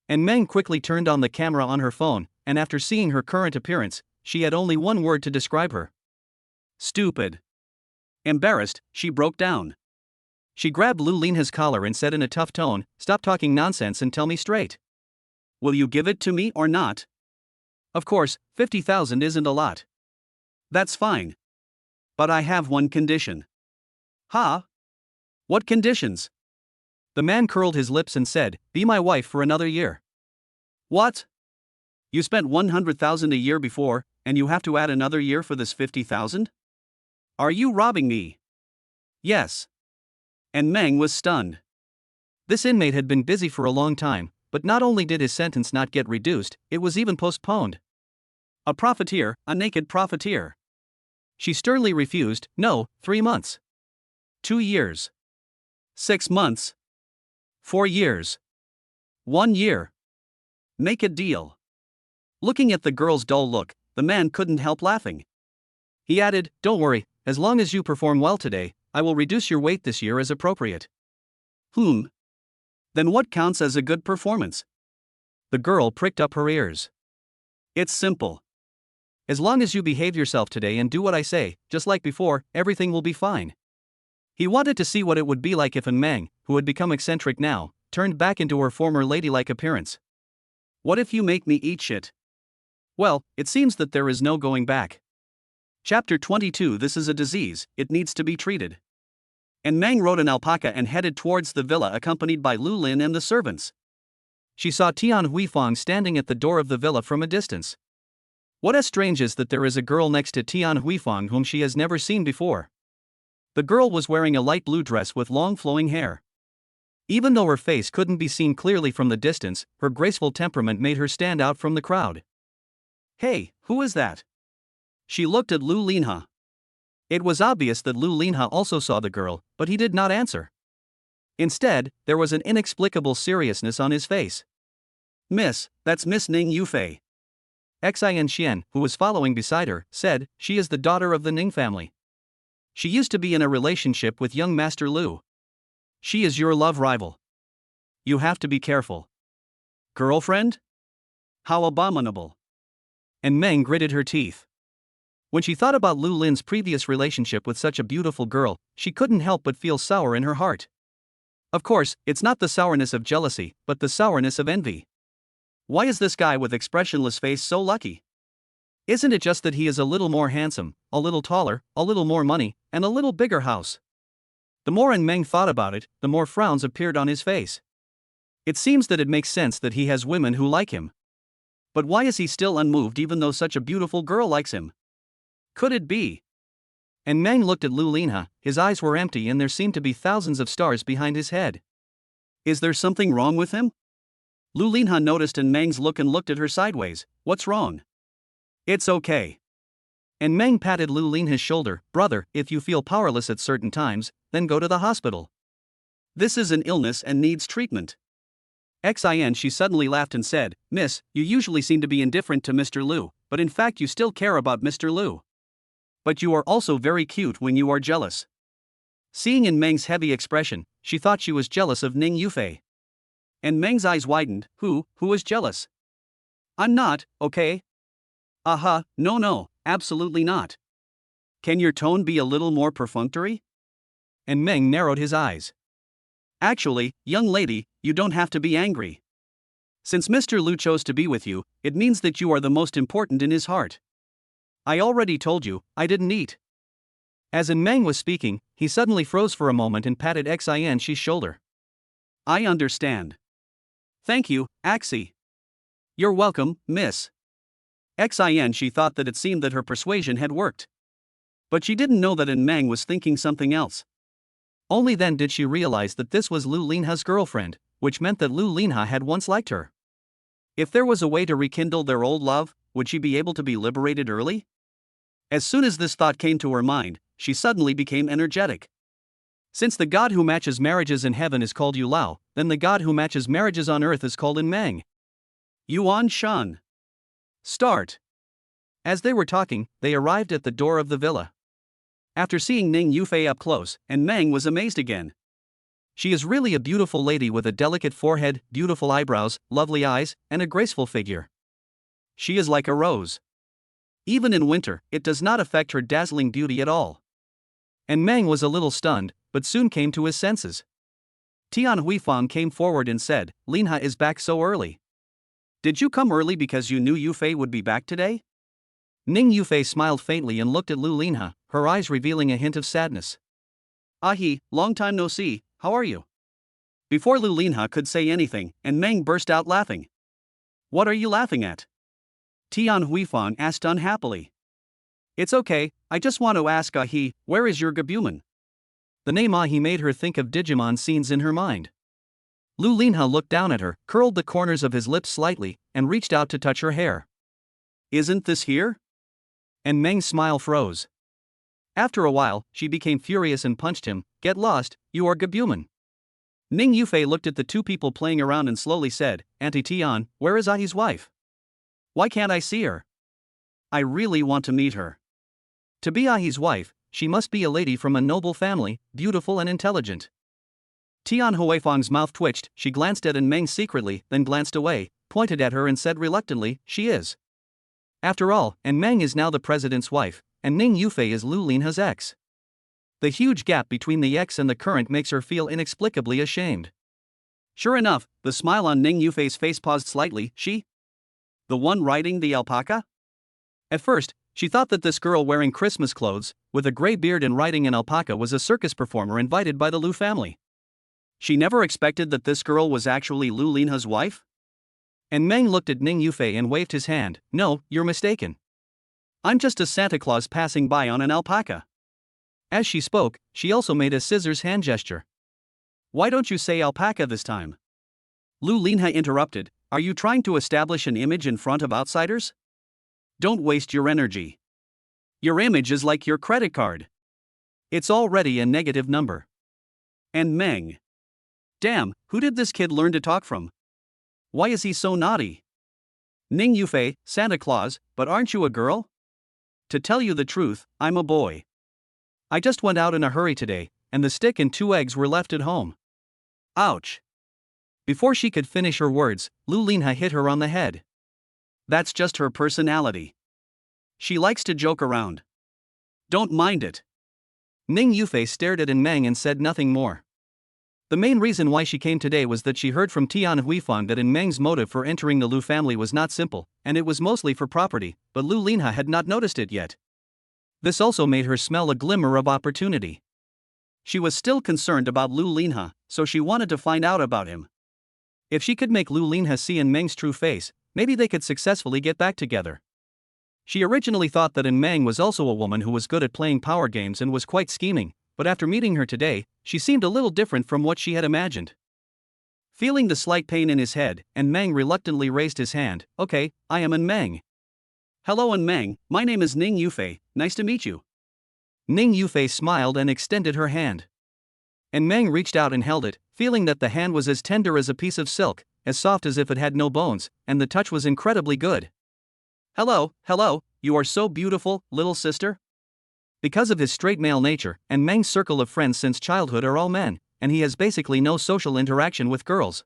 And Meng quickly turned on the camera on her phone, and after seeing her current appearance, she had only one word to describe her: stupid. Embarrassed, she broke down. She grabbed Lu Linha's collar and said in a tough tone, "Stop talking nonsense and tell me straight. Will you give it to me or not? Of course, 50,000 isn't a lot. That's fine. But I have one condition." "Ha? What conditions?" The man curled his lips and said, "Be my wife for another year." "What? You spent 100,000 a year before, and you have to add another year for this 50,000? Are you robbing me?" "Yes." And Meng was stunned. This inmate had been busy for a long time, but not only did his sentence not get reduced, it was even postponed. A profiteer, a naked profiteer. She sternly refused. "No, 3 months. 2 years. 6 months. 4 years. 1 year. Make a deal." Looking at the girl's dull look, the man couldn't help laughing. He added, "Don't worry, as long as you perform well today, I will reduce your weight this year as appropriate." Then what counts as a good performance?" The girl pricked up her ears. "It's simple. As long as you behave yourself today and do what I say, just like before, everything will be fine." He wanted to see what it would be like if Meng, who had become eccentric now, turned back into her former ladylike appearance. "What if you make me eat shit?" Well, it seems that there is no going back. Chapter 22. This is a disease, it needs to be treated. And Meng rode an alpaca and headed towards the villa accompanied by Lu Lin and the servants. She saw Tian Huifang standing at the door of the villa from a distance. What is strange is that there is a girl next to Tian Huifang whom she has never seen before. The girl was wearing a light blue dress with long flowing hair. Even though her face couldn't be seen clearly from the distance, her graceful temperament made her stand out from the crowd. "Hey, who is that?" She looked at Lu Linha. It was obvious that Lu Linha also saw the girl, but he did not answer. Instead, there was an inexplicable seriousness on his face. "Miss, that's Miss Ning Yufei." Xin Xian, who was following beside her, said, "She is the daughter of the Ning family. She used to be in a relationship with young Master Lu. She is your love rival. You have to be careful." "Girlfriend? How abominable." And Meng gritted her teeth. When she thought about Lu Lin's previous relationship with such a beautiful girl, she couldn't help but feel sour in her heart. Of course, it's not the sourness of jealousy, but the sourness of envy. Why is this guy with expressionless face so lucky? Isn't it just that he is a little more handsome, a little taller, a little more money, and a little bigger house? The more Meng thought about it, the more frowns appeared on his face. It seems that it makes sense that he has women who like him. But why is he still unmoved even though such a beautiful girl likes him? Could it be? And Meng looked at Lu Linha, his eyes were empty and there seemed to be thousands of stars behind his head. Is there something wrong with him? Lu Linha noticed Meng's look and looked at her sideways. What's wrong? It's okay. And Meng patted Lu Linha's shoulder. Brother, if you feel powerless at certain times, then go to the hospital. This is an illness and needs treatment. Xin, she suddenly laughed and said, Miss, you usually seem to be indifferent to Mr. Lu, but in fact you still care about Mr. Lu. But you are also very cute when you are jealous. Seeing Meng's heavy expression, she thought she was jealous of Ning Yufei. And Meng's eyes widened. Who is jealous? I'm not, okay? No, absolutely not. Can your tone be a little more perfunctory? And Meng narrowed his eyes. Actually, young lady, you don't have to be angry. Since Mr. Lu chose to be with you, it means that you are the most important in his heart. I already told you, I didn't eat. As Meng was speaking, he suddenly froze for a moment and patted Xi's shoulder. I understand. Thank you, Axi. You're welcome, miss. Xin, she thought that it seemed that her persuasion had worked. But she didn't know that Meng was thinking something else. Only then did she realize that this was Lu Linha's girlfriend, which meant that Lu Linha had once liked her. If there was a way to rekindle their old love, would she be able to be liberated early? As soon as this thought came to her mind, she suddenly became energetic. Since the god who matches marriages in heaven is called Yulao, then the god who matches marriages on earth is called Meng. Yuan Shan. Start. As they were talking, they arrived at the door of the villa. After seeing Ning Yufei up close, Meng was amazed again. She is really a beautiful lady with a delicate forehead, beautiful eyebrows, lovely eyes, and a graceful figure. She is like a rose. Even in winter, it does not affect her dazzling beauty at all. And Meng was a little stunned, but soon came to his senses. Tian Huifang came forward and said, Linha is back so early. Did you come early because you knew Yufei would be back today? Ning Yufei smiled faintly and looked at Lu Linha, her eyes revealing a hint of sadness. Ahi, long time no see, how are you? Before Lu Linha could say anything, Meng burst out laughing. What are you laughing at? Tian Huifang asked unhappily. It's okay, I just want to ask Ahi, where is your Gabuman? The name Ahi made her think of Digimon scenes in her mind. Lu Linha looked down at her, curled the corners of his lips slightly, and reached out to touch her hair. Isn't this here? And Meng's smile froze. After a while, she became furious and punched him. Get lost, you are Gabuman. Ning Yufei looked at the two people playing around and slowly said, Auntie Tian, where is Ahi's wife? Why can't I see her? I really want to meet her. To be Ahi's wife, she must be a lady from a noble family, beautiful and intelligent. Tian Huifang's mouth twitched, she glanced at Meng secretly, then glanced away, pointed at her and said reluctantly, she is. After all, Meng is now the president's wife, and Ning Yufei is Lu Linha's ex. The huge gap between the ex and the current makes her feel inexplicably ashamed. Sure enough, the smile on Ning Yufei's face paused slightly. She? The one riding the alpaca? At first, she thought that this girl wearing Christmas clothes, with a gray beard and riding an alpaca was a circus performer invited by the Lu family. She never expected that this girl was actually Lu Linha's wife? And Meng looked at Ning Yufei and waved his hand. No, you're mistaken. I'm just a Santa Claus passing by on an alpaca. As she spoke, she also made a scissors hand gesture. Why don't you say alpaca this time? Lu Linha interrupted. Are you trying to establish an image in front of outsiders? Don't waste your energy. Your image is like your credit card. It's already a negative number. And Meng. Damn, who did this kid learn to talk from? Why is he so naughty? Ning Yufei, Santa Claus, but aren't you a girl? To tell you the truth, I'm a boy. I just went out in a hurry today, and the stick and 2 eggs were left at home. Ouch. Before she could finish her words, Lu Linha hit her on the head. That's just her personality. She likes to joke around. Don't mind it. Ning Yufei stared at Meng and said nothing more. The main reason why she came today was that she heard from Tian Huifang that Meng's motive for entering the Lu family was not simple, and it was mostly for property, but Lu Linha had not noticed it yet. This also made her smell a glimmer of opportunity. She was still concerned about Lu Linha, so she wanted to find out about him. If she could make Lu Linha see Meng's true face, maybe they could successfully get back together. She originally thought that Meng was also a woman who was good at playing power games and was quite scheming, but after meeting her today, she seemed a little different from what she had imagined. Feeling the slight pain in his head, Meng reluctantly raised his hand. Okay, I am Meng. Hello Meng, my name is Ning Yufei, nice to meet you. Ning Yufei smiled and extended her hand. Meng reached out and held it, feeling that the hand was as tender as a piece of silk, as soft as if it had no bones, and the touch was incredibly good. Hello, you are so beautiful, little sister. Because of his straight male nature, Meng's circle of friends since childhood are all men, and he has basically no social interaction with girls.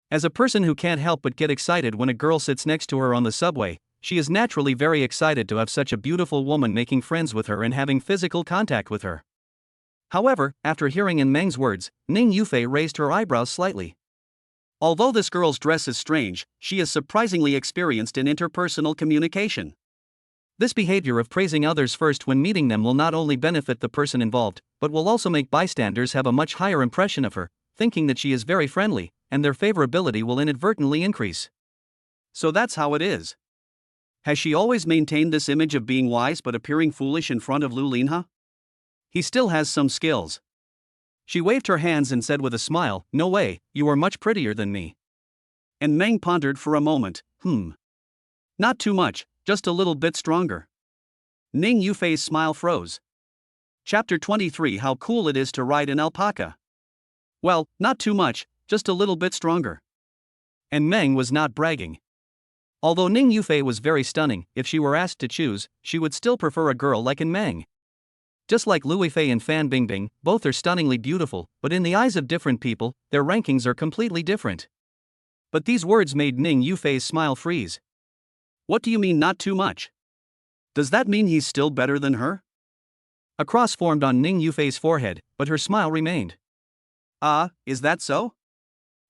As a person who can't help but get excited when a girl sits next to her on the subway, she is naturally very excited to have such a beautiful woman making friends with her and having physical contact with her. However, after hearing Meng's words, Ning Yufei raised her eyebrows slightly. Although this girl's dress is strange, she is surprisingly experienced in interpersonal communication. This behavior of praising others first when meeting them will not only benefit the person involved, but will also make bystanders have a much higher impression of her, thinking that she is very friendly, and their favorability will inadvertently increase. So that's how it is. Has she always maintained this image of being wise but appearing foolish in front of Lu Linha? He still has some skills. She waved her hands and said with a smile, no way, you are much prettier than me. And Meng pondered for a moment, Not too much, just a little bit stronger. Ning Yufei's smile froze. Chapter 23 How cool it is to ride an alpaca. Well, not too much, just a little bit stronger. And Meng was not bragging. Although Ning Yufei was very stunning, if she were asked to choose, she would still prefer a girl like Meng. Just like Lu Yifei and Fan Bingbing, both are stunningly beautiful, but in the eyes of different people, their rankings are completely different. But these words made Ning Yufei's smile freeze. What do you mean not too much? Does that mean he's still better than her? A cross formed on Ning Yufei's forehead, but her smile remained. Is that so?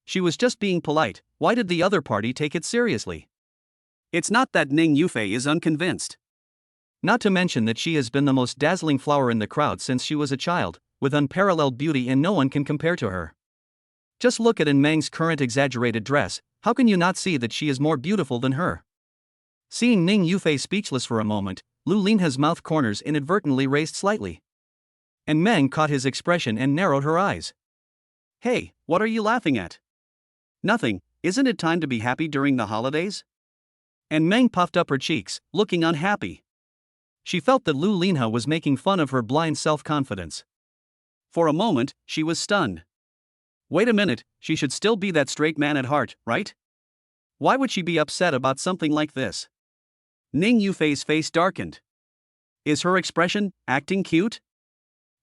She was just being polite. Why did the other party take it seriously? It's not that Ning Yufei is unconvinced. Not to mention that she has been the most dazzling flower in the crowd since she was a child, with unparalleled beauty and no one can compare to her. Just look at Meng's current exaggerated dress, how can you not see that she is more beautiful than her? Seeing Ning Yufei speechless for a moment, Lu Linha's mouth corners inadvertently raised slightly. And Meng caught his expression and narrowed her eyes. Hey, what are you laughing at? Nothing, isn't it time to be happy during the holidays? And Meng puffed up her cheeks, looking unhappy. She felt that Lu Linha was making fun of her blind self-confidence. For a moment, she was stunned. Wait a minute, she should still be that straight man at heart, right? Why would she be upset about something like this? Ning Yufei's face darkened. Is her expression acting cute?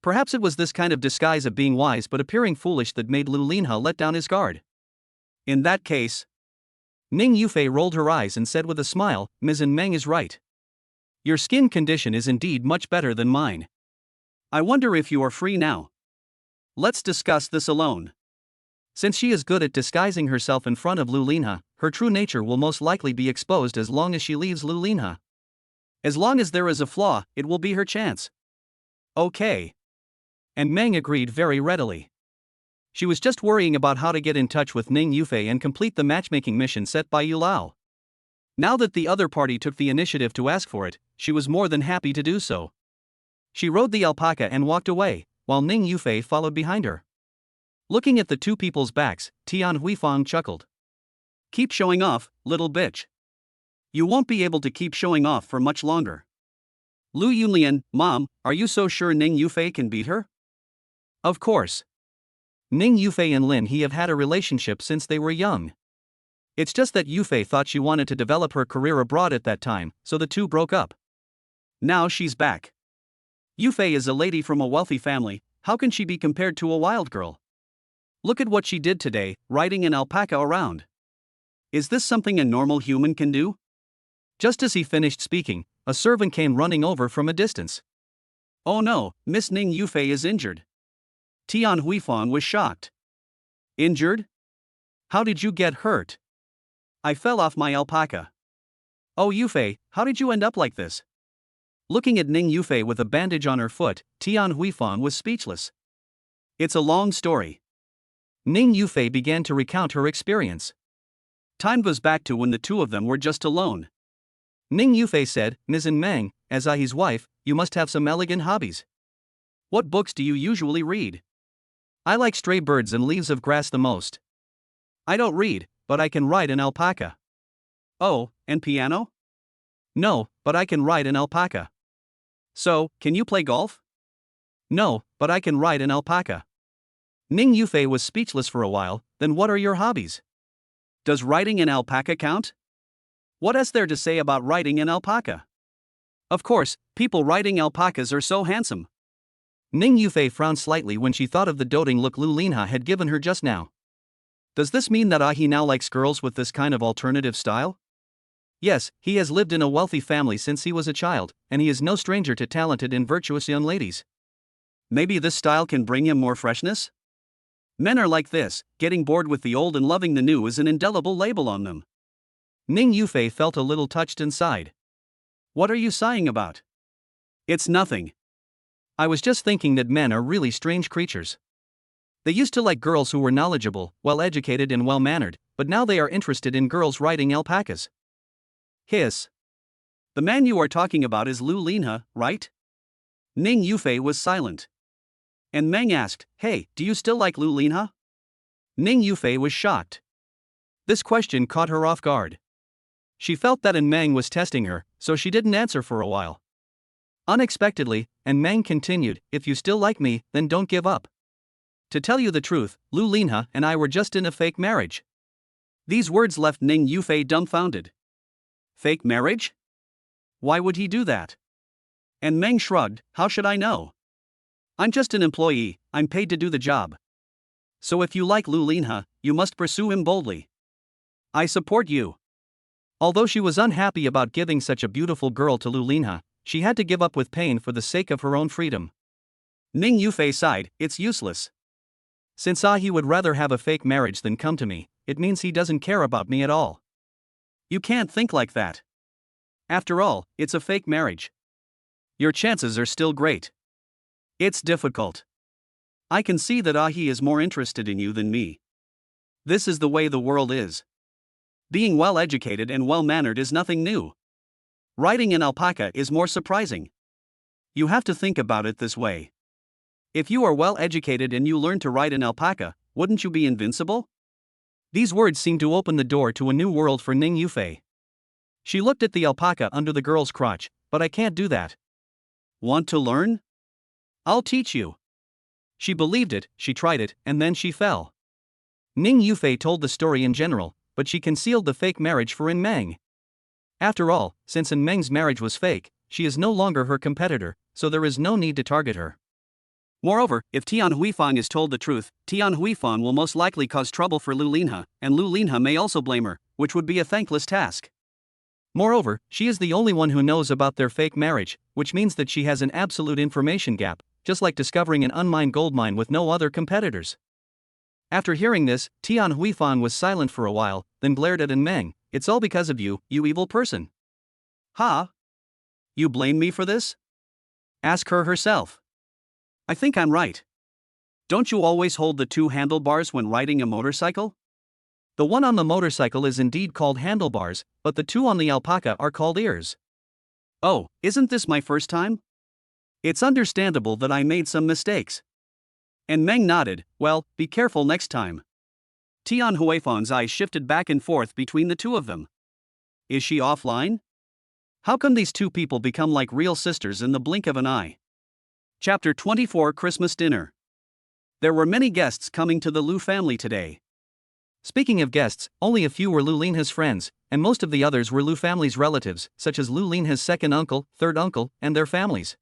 Perhaps it was this kind of disguise of being wise but appearing foolish that made Lu Linha let down his guard. In that case, Ning Yufei rolled her eyes and said with a smile, Ms. Meng is right. Your skin condition is indeed much better than mine. I wonder if you are free now. Let's discuss this alone. Since she is good at disguising herself in front of Lu Linha, her true nature will most likely be exposed as long as she leaves Lu Linha. As long as there is a flaw, it will be her chance. Okay. And Meng agreed very readily. She was just worrying about how to get in touch with Ning Yufei and complete the matchmaking mission set by Yu Lao. Now that the other party took the initiative to ask for it, she was more than happy to do so. She rode the alpaca and walked away, while Ning Yufei followed behind her. Looking at the two people's backs, Tian Huifang chuckled. Keep showing off, little bitch. You won't be able to keep showing off for much longer. Lu Yunlian, Mom, are you so sure Ning Yufei can beat her? Of course. Ning Yufei and Lin He have had a relationship since they were young. It's just that Yufei thought she wanted to develop her career abroad at that time, so the two broke up. Now she's back. Yufei is a lady from a wealthy family, how can she be compared to a wild girl? Look at what she did today, riding an alpaca around. Is this something a normal human can do? Just as he finished speaking, a servant came running over from a distance. Oh no, Miss Ning Yufei is injured. Tian Huifang was shocked. Injured? How did you get hurt? I fell off my alpaca. Oh Yufei, how did you end up like this? Looking at Ning Yufei with a bandage on her foot, Tian Huifang was speechless. It's a long story. Ning Yufei began to recount her experience. Time goes back to when the two of them were just alone. Ning Yufei said, Ms. Meng, as his wife, you must have some elegant hobbies. What books do you usually read? I like Stray Birds and Leaves of Grass the most. I don't read, but I can ride an alpaca. Oh, and piano? No, but I can ride an alpaca. So, can you play golf? No, but I can ride an alpaca. Ning Yufei was speechless for a while. Then what are your hobbies? Does riding an alpaca count? What is there to say about riding an alpaca? Of course, people riding alpacas are so handsome. Ning Yufei frowned slightly when she thought of the doting look Lu Linha had given her just now. Does this mean that he now likes girls with this kind of alternative style? Yes, he has lived in a wealthy family since he was a child, and he is no stranger to talented and virtuous young ladies. Maybe this style can bring him more freshness? Men are like this, getting bored with the old and loving the new is an indelible label on them. Ning Yufei felt a little touched and sighed. What are you sighing about? It's nothing. I was just thinking that men are really strange creatures. They used to like girls who were knowledgeable, well-educated and well-mannered, but now they are interested in girls riding alpacas. Hiss. The man you are talking about is Lu Linha, right? Ning Yufei was silent. And Meng asked, Hey, do you still like Lu Linha? Ning Yufei was shocked. This question caught her off guard. She felt that Meng was testing her, so she didn't answer for a while. Unexpectedly, Meng continued, If you still like me, then don't give up. To tell you the truth, Lu Linha and I were just in a fake marriage. These words left Ning Yufei dumbfounded. Fake marriage? Why would he do that? And Meng shrugged, How should I know? I'm just an employee, I'm paid to do the job. So if you like Lu Linha, you must pursue him boldly. I support you. Although she was unhappy about giving such a beautiful girl to Lu Linha, she had to give up with pain for the sake of her own freedom. Ning Yufei sighed, It's useless. Since he would rather have a fake marriage than come to me, it means he doesn't care about me at all. You can't think like that. After all, it's a fake marriage. Your chances are still great. It's difficult. I can see that he is more interested in you than me. This is the way the world is. Being well-educated and well-mannered is nothing new. Riding an alpaca is more surprising. You have to think about it this way. If you are well-educated and you learn to ride an alpaca, wouldn't you be invincible? These words seemed to open the door to a new world for Ning Yufei. She looked at the alpaca under the girl's crotch, But I can't do that. Want to learn? I'll teach you. She believed it, she tried it, and then she fell. Ning Yufei told the story in general, but she concealed the fake marriage for Meng. After all, since Meng's marriage was fake, she is no longer her competitor, so there is no need to target her. Moreover, if Tian Huifang is told the truth, Tian Huifang will most likely cause trouble for Lu Linha, and Lu Linha may also blame her, which would be a thankless task. Moreover, she is the only one who knows about their fake marriage, which means that she has an absolute information gap, just like discovering an unmined gold mine with no other competitors. After hearing this, Tian Huifang was silent for a while, then glared at Meng. It's all because of you, you evil person. Ha? You blame me for this? Ask her herself. I think I'm right. Don't you always hold the two handlebars when riding a motorcycle? The one on the motorcycle is indeed called handlebars, but the two on the alpaca are called ears. Oh, isn't this my first time? It's understandable that I made some mistakes. And Meng nodded. Well, be careful next time. Tian Huifeng's eyes shifted back and forth between the two of them. Is she offline? How come these two people become like real sisters in the blink of an eye? Chapter 24 Christmas Dinner. There were many guests coming to the Lu family today. Speaking of guests, only a few were Lu Linha's friends, and most of the others were Lu family's relatives, such as Lu Linha's second uncle, third uncle, and their families.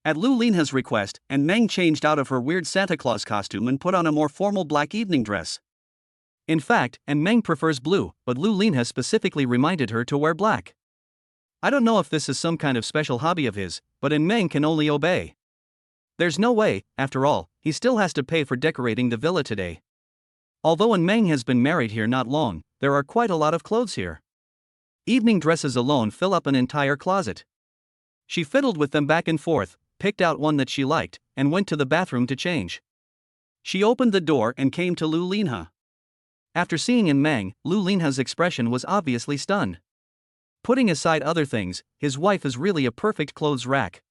At Lu Linha's request, and Meng changed out of her weird Santa Claus costume and put on a more formal black evening dress. In fact, and Meng prefers blue, but Lu Linha specifically reminded her to wear black. I don't know if this is some kind of special hobby of his, but Meng can only obey. There's no way, after all, he still has to pay for decorating the villa today. Although Meng has been married here not long, there are quite a lot of clothes here. Evening dresses alone fill up an entire closet. She fiddled with them back and forth, picked out one that she liked, and went to the bathroom to change. She opened the door and came to Lu Linha. After seeing Meng, Lu Linha's expression was obviously stunned. Putting aside other things, his wife is really a perfect clothes rack.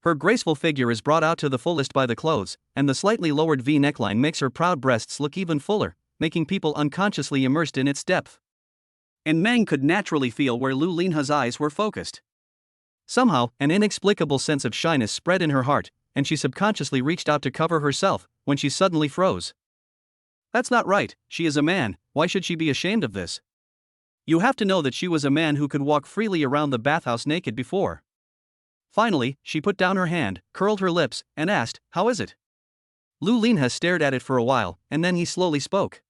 Her graceful figure is brought out to the fullest by the clothes, and the slightly lowered V neckline makes her proud breasts look even fuller, making people unconsciously immersed in its depth. And Meng could naturally feel where Lu Linha's eyes were focused. Somehow, an inexplicable sense of shyness spread in her heart, and she subconsciously reached out to cover herself, when she suddenly froze. That's not right, she is a man, why should she be ashamed of this? You have to know that she was a man who could walk freely around the bathhouse naked before. Finally, she put down her hand, curled her lips, and asked, "How is it?" Lu Linha stared at it for a while, and then he slowly spoke.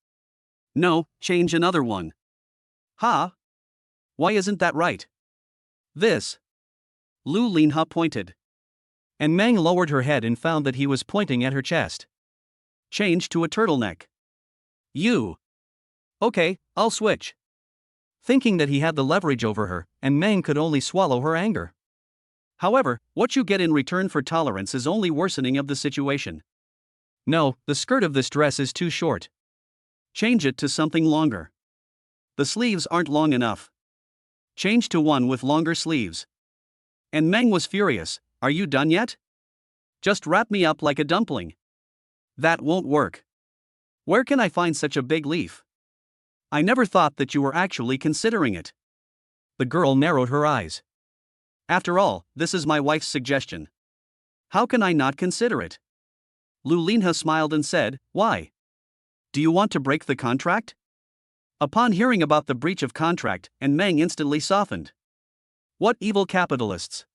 "No, change another one." "Ha? Why isn't that right?" "This." Lu Linha pointed. And Meng lowered her head and found that he was pointing at her chest. "Change to a turtleneck." "You." "Okay, I'll switch." Thinking that he had the leverage over her, and Meng could only swallow her anger. However, what you get in return for tolerance is only worsening of the situation. "No, the skirt of this dress is too short. Change it to something longer. The sleeves aren't long enough. Change to one with longer sleeves." And Meng was furious. "Are you done yet? Just wrap me up like a dumpling." "That won't work. Where can I find such a big leaf? I never thought that you were actually considering it." The girl narrowed her eyes. "After all, this is my wife's suggestion. How can I not consider it?" Lu Linha smiled and said, "Why? Do you want to break the contract?" Upon hearing about the breach of contract, and Meng instantly softened. What evil capitalists!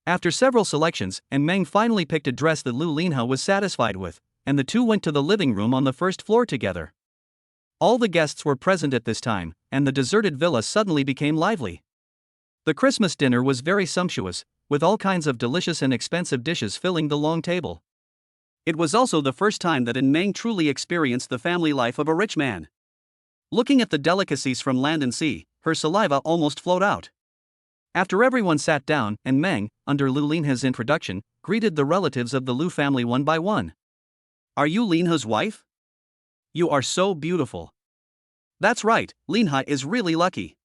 After several selections, and Meng finally picked a dress that Lu Linha was satisfied with, and the two went to the living room on the first floor together. All the guests were present at this time, and the deserted villa suddenly became lively. The Christmas dinner was very sumptuous, with all kinds of delicious and expensive dishes filling the long table. It was also the first time that Meng truly experienced the family life of a rich man. Looking at the delicacies from land and sea, her saliva almost flowed out. After everyone sat down, and Meng, under Lu Linha's introduction, greeted the relatives of the Lu family one by one. "Are you Linha's wife? You are so beautiful." "That's right, Linha is really lucky.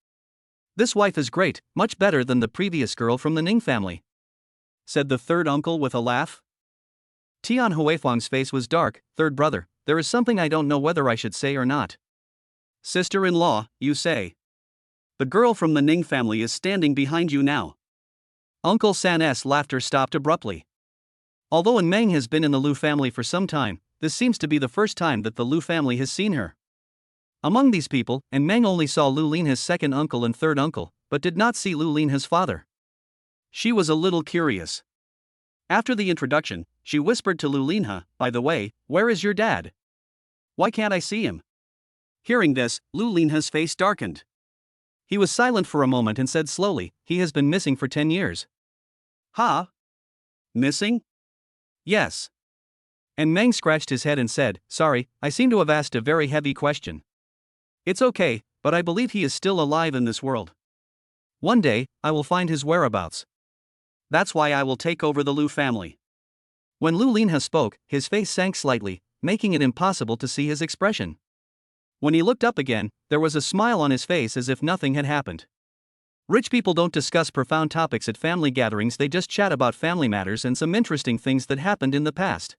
This wife is great, much better than the previous girl from the Ning family," said the third uncle with a laugh. Tian Huifeng's face was dark. "Third brother, there is something I don't know whether I should say or not." "Sister-in-law, you say. The girl from the Ning family is standing behind you now." Uncle San's laughter stopped abruptly. Although Meng has been in the Lu family for some time, this seems to be the first time that the Lu family has seen her. Among these people, Meng only saw Lu Linha's second uncle and third uncle, but did not see Lu Linha's father. She was a little curious. After the introduction, she whispered to Lu Linha, "By the way, where is your dad? Why can't I see him?" Hearing this, Lu Linha's face darkened. He was silent for a moment and said slowly, "He has been missing for 10 years. "Ha? Missing?" "Yes." And Meng scratched his head and said, "Sorry, I seem to have asked a very heavy question. It's okay, but I believe he is still alive in this world. One day, I will find his whereabouts. That's why I will take over the Lu family." When Lu Linha spoke, his face sank slightly, making it impossible to see his expression. When he looked up again, there was a smile on his face as if nothing had happened. Rich people don't discuss profound topics at family gatherings, they just chat about family matters and some interesting things that happened in the past.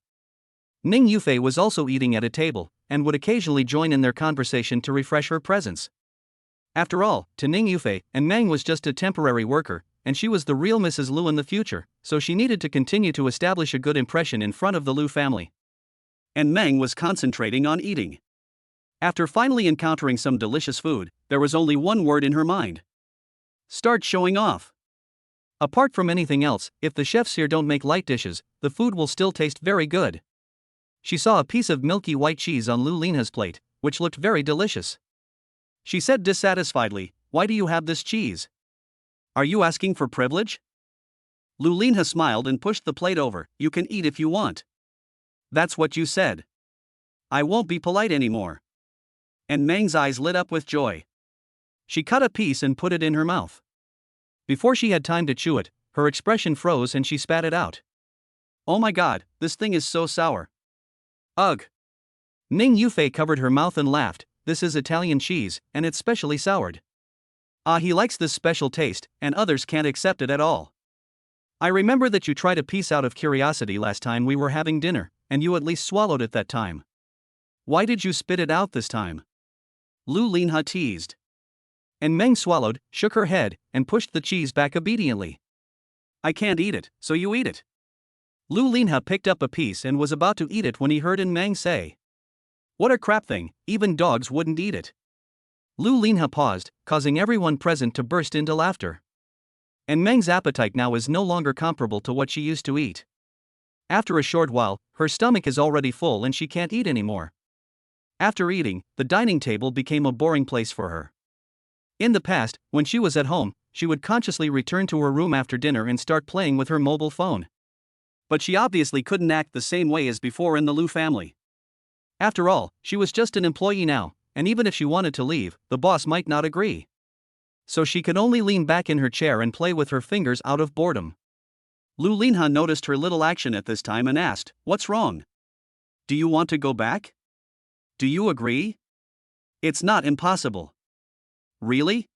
Ning Yufei was also eating at a table, and would occasionally join in their conversation to refresh her presence. After all, to Ning Yufei, and Meng was just a temporary worker, and she was the real Mrs. Lu in the future, so she needed to continue to establish a good impression in front of the Lu family. And Meng was concentrating on eating. After finally encountering some delicious food, there was only one word in her mind. Start showing off. Apart from anything else, if the chefs here don't make light dishes, the food will still taste very good. She saw a piece of milky white cheese on Lu Linha's plate, which looked very delicious. She said dissatisfiedly, "Why do you have this cheese? Are you asking for privilege?" Lu Linha smiled and pushed the plate over. "You can eat if you want." "That's what you said. I won't be polite anymore." And Meng's eyes lit up with joy. She cut a piece and put it in her mouth. Before she had time to chew it, her expression froze and she spat it out. "Oh my god, this thing is so sour." "Ugh." Ning Yufei covered her mouth and laughed. "This is Italian cheese, and it's specially soured. He likes this special taste, and others can't accept it at all. I remember that you tried a piece out of curiosity last time we were having dinner, and you at least swallowed it that time. Why did you spit it out this time?" Lu Linha teased. And Meng swallowed, shook her head, and pushed the cheese back obediently. "I can't eat it, so you eat it." Lu Linha picked up a piece and was about to eat it when he heard Meng say, "What a crap thing, even dogs wouldn't eat it." Lu Linha paused, causing everyone present to burst into laughter. And Meng's appetite now is no longer comparable to what she used to eat. After a short while, her stomach is already full and she can't eat anymore. After eating, the dining table became a boring place for her. In the past, when she was at home, she would consciously return to her room after dinner and start playing with her mobile phone. But she obviously couldn't act the same way as before in the Lu family. After all, she was just an employee now, and even if she wanted to leave, the boss might not agree. So she could only lean back in her chair and play with her fingers out of boredom. Lu Linha noticed her little action at this time and asked, "What's wrong? Do you want to go back? Do you agree? It's not impossible." "Really?"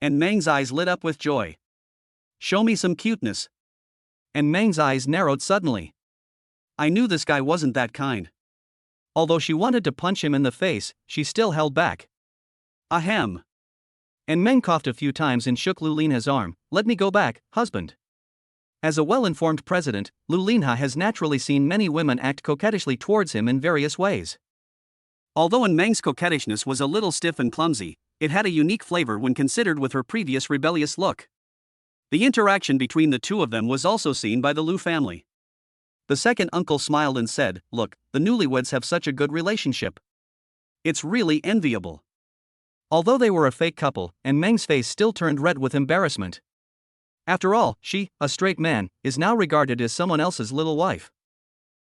And Meng's eyes lit up with joy. "Show me some cuteness." And Meng's eyes narrowed suddenly. I knew this guy wasn't that kind. Although she wanted to punch him in the face, she still held back. "Ahem." And Meng coughed a few times and shook Lu Linha's arm. "Let me go back, husband." As a well-informed president, Lu Linha has naturally seen many women act coquettishly towards him in various ways. Although Meng's coquettishness was a little stiff and clumsy, it had a unique flavor when considered with her previous rebellious look. The interaction between the two of them was also seen by the Lu family. The second uncle smiled and said, "Look, the newlyweds have such a good relationship. It's really enviable." Although they were a fake couple, and Meng's face still turned red with embarrassment. After all, she, a straight man, is now regarded as someone else's little wife.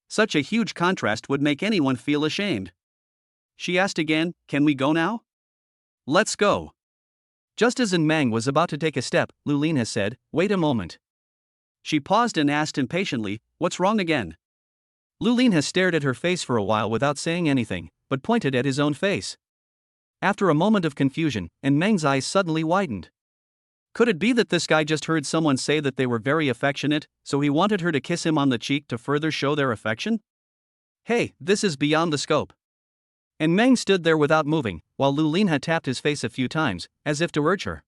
Such a huge contrast would make anyone feel ashamed. She asked again, "Can we go now?" "Let's go." Just as Meng was about to take a step, Lu Linha said, "Wait a moment." She paused and asked impatiently, "What's wrong again?" Lu Linha stared at her face for a while without saying anything, but pointed at his own face. After a moment of confusion, Meng's eyes suddenly widened. Could it be that this guy just heard someone say that they were very affectionate, so he wanted her to kiss him on the cheek to further show their affection? Hey, this is beyond the scope. And Meng stood there without moving, while Lu Linha tapped his face a few times, as if to urge her.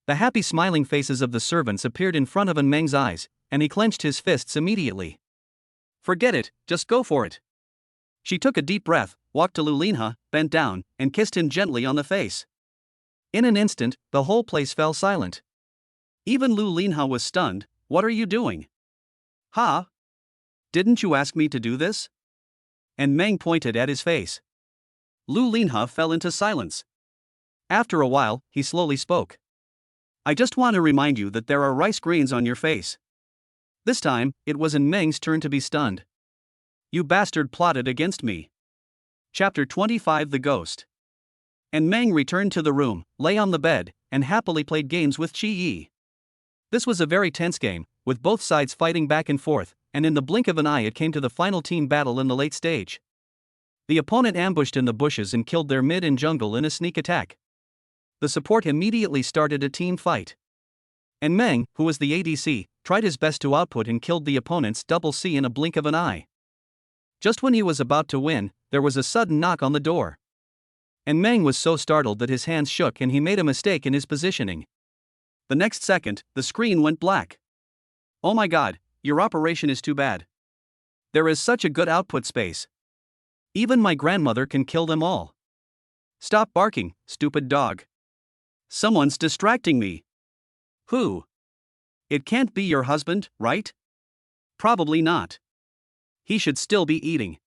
The happy smiling faces of the servants appeared in front of Meng's eyes, and he clenched his fists immediately. "Forget it, just go for it." She took a deep breath, walked to Lu Linha, bent down, and kissed him gently on the face. In an instant, the whole place fell silent. Even Lu Linha was stunned. "What are you doing?" "Huh? Didn't you ask me to do this?" And Meng pointed at his face. Lu Linha fell into silence. After a while, he slowly spoke. "I just want to remind you that there are rice grains on your face." This time, it was Meng's turn to be stunned. "You bastard plotted against me." Chapter 25 The Ghost. And Meng returned to the room, lay on the bed, and happily played games with Qi Yi. This was a very tense game, with both sides fighting back and forth, and in the blink of an eye it came to the final team battle in the late stage. The opponent ambushed in the bushes and killed their mid and jungle in a sneak attack. The support immediately started a team fight. And Meng, who was the ADC, tried his best to output and killed the opponent's double C in a blink of an eye. Just when he was about to win, there was a sudden knock on the door. And Meng was so startled that his hands shook and he made a mistake in his positioning. The next second, the screen went black. Oh my god, your operation is too bad. There is such a good output space. Even my grandmother can kill them all. Stop barking, stupid dog. Someone's distracting me. Who? It can't be your husband, right? Probably not. He should still be eating.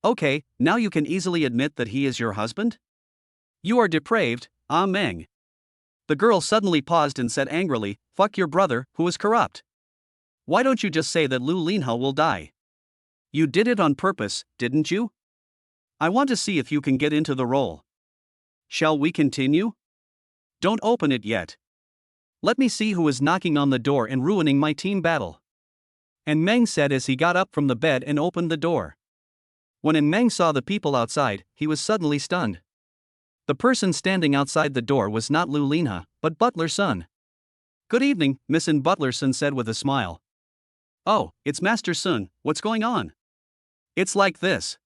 Okay, now you can easily admit that he is your husband? You are depraved, Ah Meng. The girl suddenly paused and said angrily, fuck your brother, who is corrupt. Why don't you just say that Lu Linha will die? You did it on purpose, didn't you? I want to see if you can get into the role. Shall we continue? Don't open it yet. Let me see who is knocking on the door and ruining my team battle. And Meng said as he got up from the bed and opened the door. When Meng saw the people outside, he was suddenly stunned. The person standing outside the door was not Lu Linha, but Butler Sun. Good evening, Miss and Butler Sun said with a smile. Oh, it's Master Sun, what's going on? It's like this.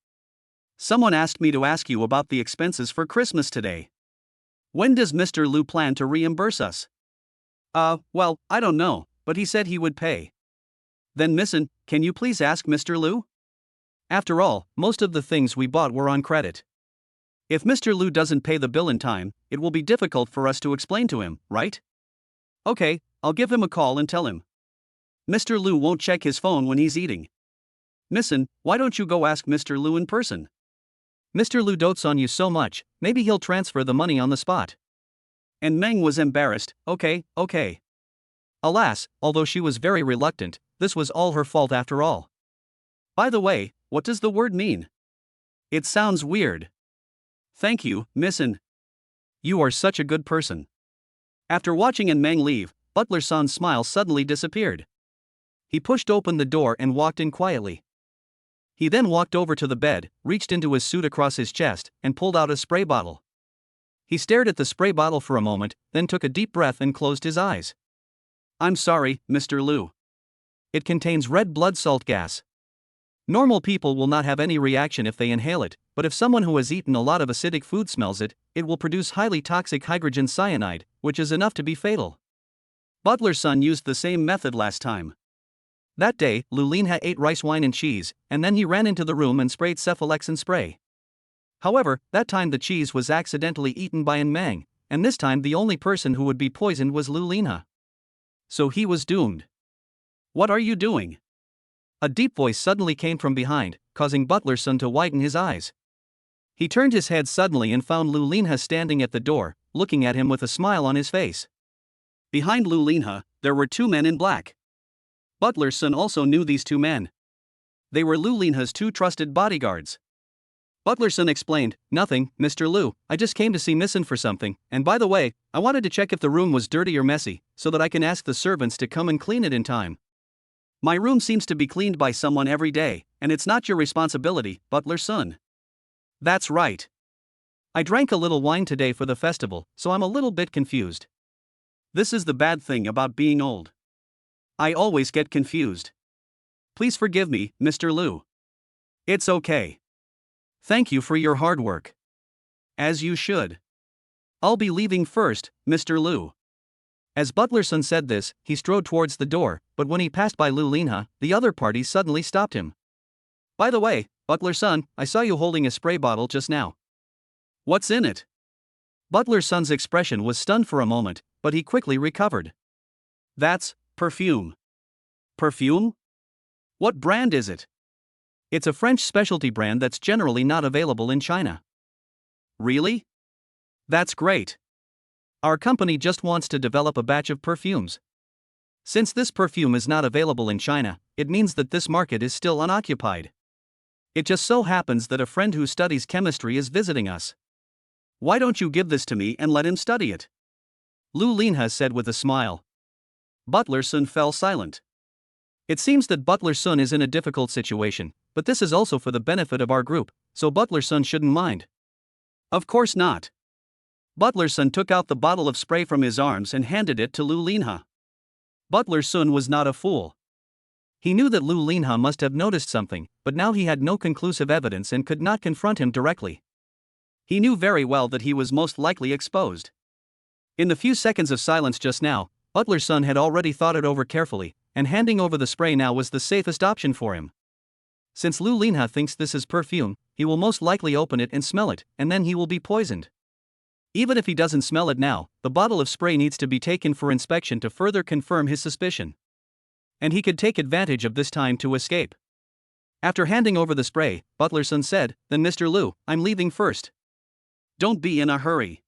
Someone asked me to ask you about the expenses for Christmas today. When does Mr. Lu plan to reimburse us? Well, I don't know, but he said he would pay. Then Missin, can you please ask Mr. Lu? After all, most of the things we bought were on credit. If Mr. Lu doesn't pay the bill in time, it will be difficult for us to explain to him, right? Okay, I'll give him a call and tell him. Mr. Lu won't check his phone when he's eating. Missin, why don't you go ask Mr. Lu in person? Mr. Lu dotes on you so much, maybe he'll transfer the money on the spot. And Meng was embarrassed, okay. Alas, although she was very reluctant, this was all her fault after all. By the way, what does the word mean? It sounds weird. Thank you, Missin. You are such a good person. After watching Meng leave, Butler Sun's smile suddenly disappeared. He pushed open the door and walked in quietly. He then walked over to the bed, reached into his suit across his chest, and pulled out a spray bottle. He stared at the spray bottle for a moment, then took a deep breath and closed his eyes. I'm sorry, Mr. Lu. It contains red blood salt gas. Normal people will not have any reaction if they inhale it, but if someone who has eaten a lot of acidic food smells it, it will produce highly toxic hydrogen cyanide, which is enough to be fatal. Butler Sun used the same method last time. That day, Lu Linha ate rice wine and cheese, and then he ran into the room and sprayed cephalexin spray. However, that time the cheese was accidentally eaten by Meng, and this time the only person who would be poisoned was Lu Linha. So he was doomed. What are you doing? A deep voice suddenly came from behind, causing Butler Sun to widen his eyes. He turned his head suddenly and found Lu Linha standing at the door, looking at him with a smile on his face. Behind Lu Linha, there were two men in black. Butler Sun also knew these two men. They were Lu Linha's two trusted bodyguards. Butler Sun explained, Nothing, Mr. Lu, I just came to see Missin for something, and by the way, I wanted to check if the room was dirty or messy, so that I can ask the servants to come and clean it in time. My room seems to be cleaned by someone every day, and it's not your responsibility, Butler Sun. That's right. I drank a little wine today for the festival, so I'm a little bit confused. This is the bad thing about being old. I always get confused. Please forgive me, Mr. Lu. It's okay. Thank you for your hard work. As you should. I'll be leaving first, Mr. Lu. As Butler Sun said this, he strode towards the door, but when he passed by Lu Linha, the other party suddenly stopped him. By the way, Butler Sun, I saw you holding a spray bottle just now. What's in it? Butler Sun's expression was stunned for a moment, but he quickly recovered. That's perfume. Perfume? What brand is it? It's a French specialty brand that's generally not available in China. Really? That's great. Our company just wants to develop a batch of perfumes. Since this perfume is not available in China, it means that this market is still unoccupied. It just so happens that a friend who studies chemistry is visiting us. Why don't you give this to me and let him study it? Lu Linha said with a smile. Butler Sun fell silent. It seems that Butler Sun is in a difficult situation, but this is also for the benefit of our group, so Butler Sun shouldn't mind. Of course not. Butler Sun took out the bottle of spray from his arms and handed it to Lu Linha. Butler Sun was not a fool. He knew that Lu Linha must have noticed something, but now he had no conclusive evidence and could not confront him directly. He knew very well that he was most likely exposed. In the few seconds of silence just now, Butler Sun had already thought it over carefully, and handing over the spray now was the safest option for him. Since Lu Linha thinks this is perfume, he will most likely open it and smell it, and then he will be poisoned. Even if he doesn't smell it now, the bottle of spray needs to be taken for inspection to further confirm his suspicion. And he could take advantage of this time to escape. After handing over the spray, Butler Sun said, "Then Mr. Lu, I'm leaving first." "Don't be in a hurry."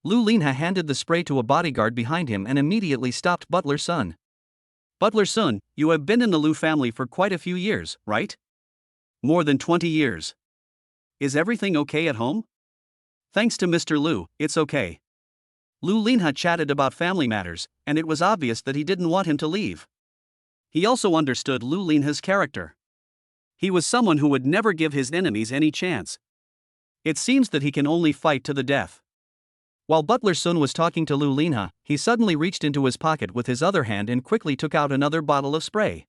Lu Linha handed the spray to a bodyguard behind him and immediately stopped Butler Sun. "Butler Sun, you have been in the Lu family for quite a few years, right? More than 20 years. Is everything okay at home?" "Thanks to Mr. Lu, it's okay." Lu Linha chatted about family matters, and it was obvious that he didn't want him to leave. He also understood Lu Linha's character. He was someone who would never give his enemies any chance. It seems that he can only fight to the death. While Butler Sun was talking to Lu Linha, he suddenly reached into his pocket with his other hand and quickly took out another bottle of spray.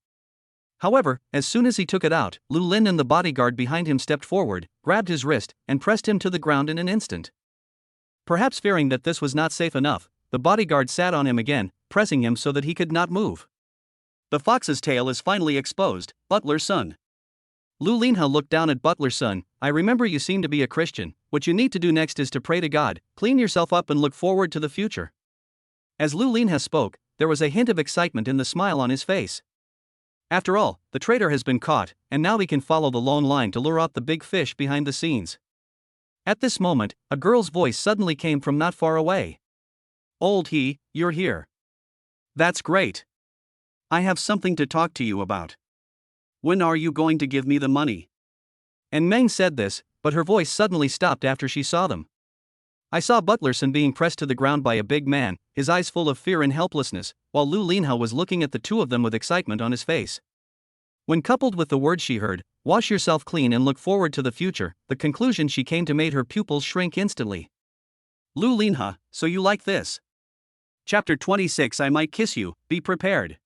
However, as soon as he took it out, Lu Lin and the bodyguard behind him stepped forward, grabbed his wrist, and pressed him to the ground in an instant. Perhaps fearing that this was not safe enough, the bodyguard sat on him again, pressing him so that he could not move. "The fox's tail is finally exposed, Butler Sun." Lu Linha looked down at Butler Sun. "I remember you seem to be a Christian. What you need to do next is to pray to God, clean yourself up and look forward to the future." As Lu Linha spoke, there was a hint of excitement in the smile on his face. After all, the traitor has been caught, and now he can follow the long line to lure out the big fish behind the scenes. At this moment, a girl's voice suddenly came from not far away. "Old He, you're here. That's great. I have something to talk to you about. When are you going to give me the money?" And Meng said this, but her voice suddenly stopped after she saw them. I saw Butler Sun being pressed to the ground by a big man, his eyes full of fear and helplessness, while Lu Linha was looking at the two of them with excitement on his face. When coupled with the words she heard, "wash yourself clean and look forward to the future," the conclusion she came to made her pupils shrink instantly. "Lu Linha, so you like this? Chapter 26 I Might Kiss You, Be Prepared."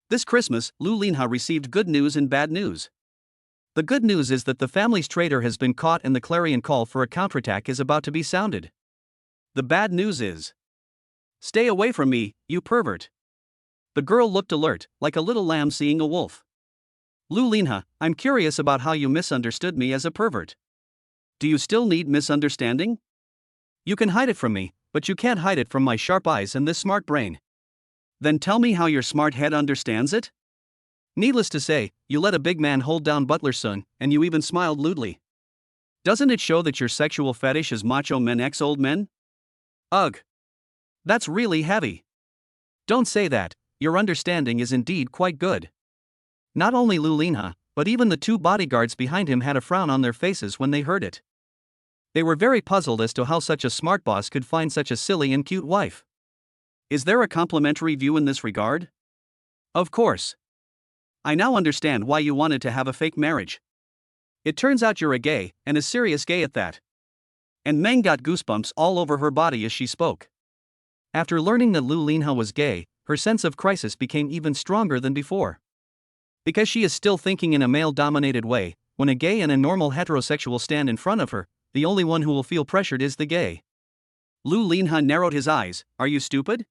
This Christmas, Lu Linha received good news and bad news. The good news is that the family's traitor has been caught and the clarion call for a counterattack is about to be sounded. The bad news is, "Stay away from me, you pervert." The girl looked alert, like a little lamb seeing a wolf. "Lu Linha, I'm curious about how you misunderstood me as a pervert. Do you still need misunderstanding? You can hide it from me, but you can't hide it from my sharp eyes and this smart brain. Then tell me how your smart head understands it?" Needless to say, you let a big man hold down Butler Sun, and you even smiled lewdly. Doesn't it show that your sexual fetish is macho men x old men? Ugh. That's really heavy. Don't say that, your understanding is indeed quite good. Not only Lu Linha, but even the two bodyguards behind him had a frown on their faces when they heard it. They were very puzzled as to how such a smart boss could find such a silly and cute wife. Is there a complimentary view in this regard? Of course. I now understand why you wanted to have a fake marriage. It turns out you're a gay, and a serious gay at that. And Meng got goosebumps all over her body as she spoke. After learning that Lu Linha was gay, her sense of crisis became even stronger than before. Because she is still thinking in a male-dominated way, when a gay and a normal heterosexual stand in front of her, the only one who will feel pressured is the gay. Lu Linha narrowed his eyes. "Are you stupid?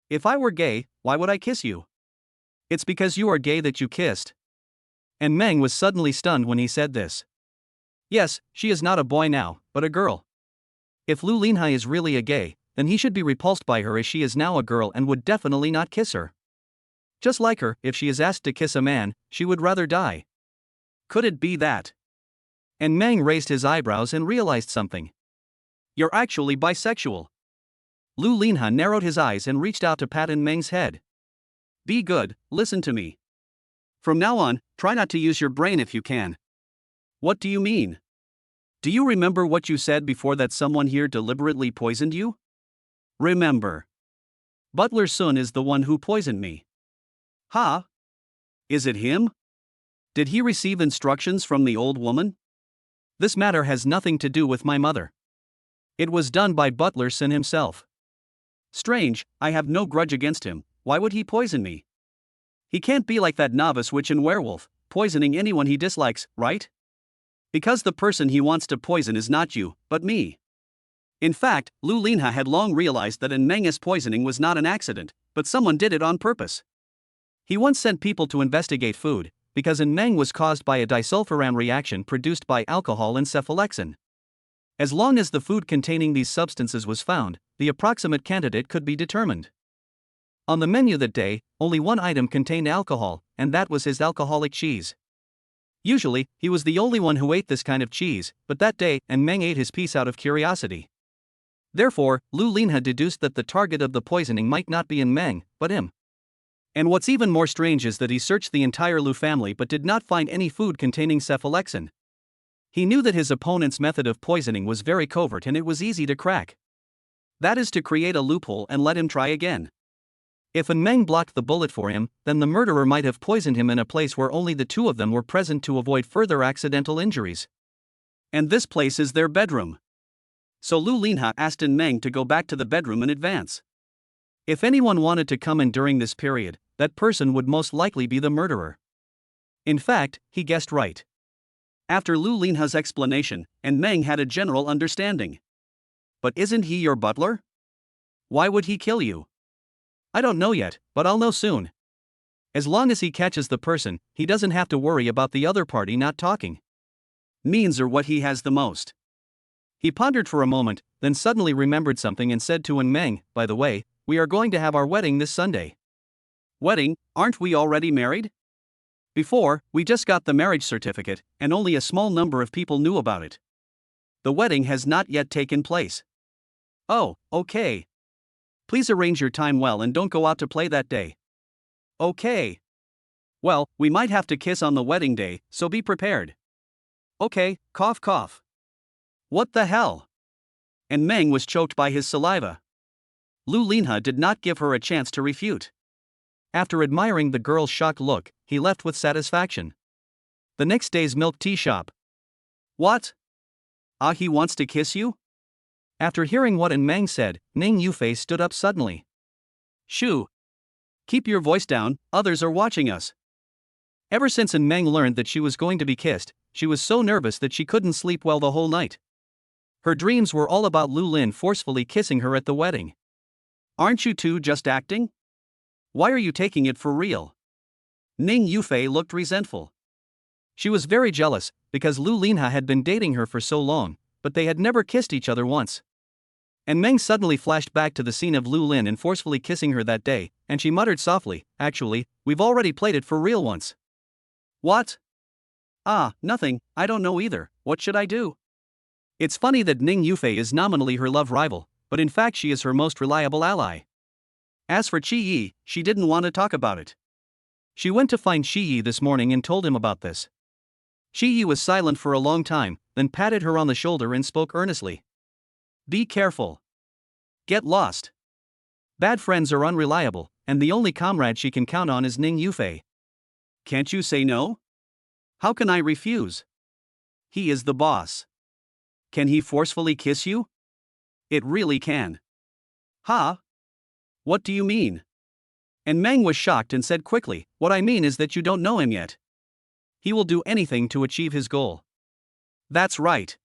If I were gay, why would I kiss you? It's because you are gay that you kissed." And Meng was suddenly stunned when he said this. Yes, she is not a boy now, but a girl. If Lu Linha is really a gay, then he should be repulsed by her as she is now a girl and would definitely not kiss her. Just like her, if she is asked to kiss a man, she would rather die. Could it be that? And Meng raised his eyebrows and realized something. You're actually bisexual. Lu Linha narrowed his eyes and reached out to pat in Meng's head. Be good, listen to me. From now on, try not to use your brain if you can. What do you mean? Do you remember what you said before that someone here deliberately poisoned you? Remember. Butler Sun is the one who poisoned me. Huh? Is it him? Did he receive instructions from the old woman? This matter has nothing to do with my mother. It was done by Butler Sun himself. Strange, I have no grudge against him, why would he poison me? He can't be like that novice witch and werewolf, poisoning anyone he dislikes, right? Because the person he wants to poison is not you, but me. In fact, Lu Linha had long realized that Meng's poisoning was not an accident, but someone did it on purpose. He once sent people to investigate food, because Meng was caused by a disulfiram reaction produced by alcohol and cephalexin. As long as the food containing these substances was found, the approximate candidate could be determined. On the menu that day, only one item contained alcohol, and that was his alcoholic cheese. Usually, he was the only one who ate this kind of cheese, but that day, Meng ate his piece out of curiosity. Therefore, Lu Linha deduced that the target of the poisoning might not be Meng, but him. And what's even more strange is that he searched the entire Lu family but did not find any food containing cephalexin. He knew that his opponent's method of poisoning was very covert and it was easy to crack. That is to create a loophole and let him try again. If Meng blocked the bullet for him, then the murderer might have poisoned him in a place where only the two of them were present to avoid further accidental injuries. And this place is their bedroom. So Lu Linha asked Meng to go back to the bedroom in advance. If anyone wanted to come in during this period, that person would most likely be the murderer. In fact, he guessed right. After Lu Linha's explanation, Meng had a general understanding. But isn't he your butler? Why would he kill you? I don't know yet, but I'll know soon. As long as he catches the person, he doesn't have to worry about the other party not talking. Means are what he has the most. He pondered for a moment, then suddenly remembered something and said to Meng, by the way, we are going to have our wedding this Sunday. Wedding? Aren't we already married? Before, we just got the marriage certificate, and only a small number of people knew about it. The wedding has not yet taken place. Oh, okay. Please arrange your time well and don't go out to play that day. Okay. Well, we might have to kiss on the wedding day, so be prepared. Okay, cough cough. What the hell? Meng was choked by his saliva. Lu Linha did not give her a chance to refute. After admiring the girl's shocked look, he left with satisfaction. The next day's milk tea shop. What? Ah, he wants to kiss you? After hearing what Meng said, Ning Yufei stood up suddenly. Shoo! Keep your voice down, others are watching us. Ever since Meng learned that she was going to be kissed, she was so nervous that she couldn't sleep well the whole night. Her dreams were all about Lu Lin forcefully kissing her at the wedding. Aren't you two just acting? Why are you taking it for real? Ning Yufei looked resentful. She was very jealous, because Lu Linha had been dating her for so long, but they had never kissed each other once. Meng suddenly flashed back to the scene of Lu Lin and forcefully kissing her that day, and she muttered softly, actually, we've already played it for real once. What? Ah, nothing, I don't know either, what should I do? It's funny that Ning Yufei is nominally her love rival, but in fact she is her most reliable ally. As for Qi Yi, she didn't want to talk about it. She went to find Qi Yi this morning and told him about this. Qi Yi was silent for a long time, then patted her on the shoulder and spoke earnestly. Be careful. Get lost. Bad friends are unreliable, and the only comrade she can count on is Ning Yufei. Can't you say no? How can I refuse? He is the boss. Can he forcefully kiss you? It really can. Huh? What do you mean? Meng was shocked and said quickly, what I mean is that you don't know him yet. He will do anything to achieve his goal. That's right.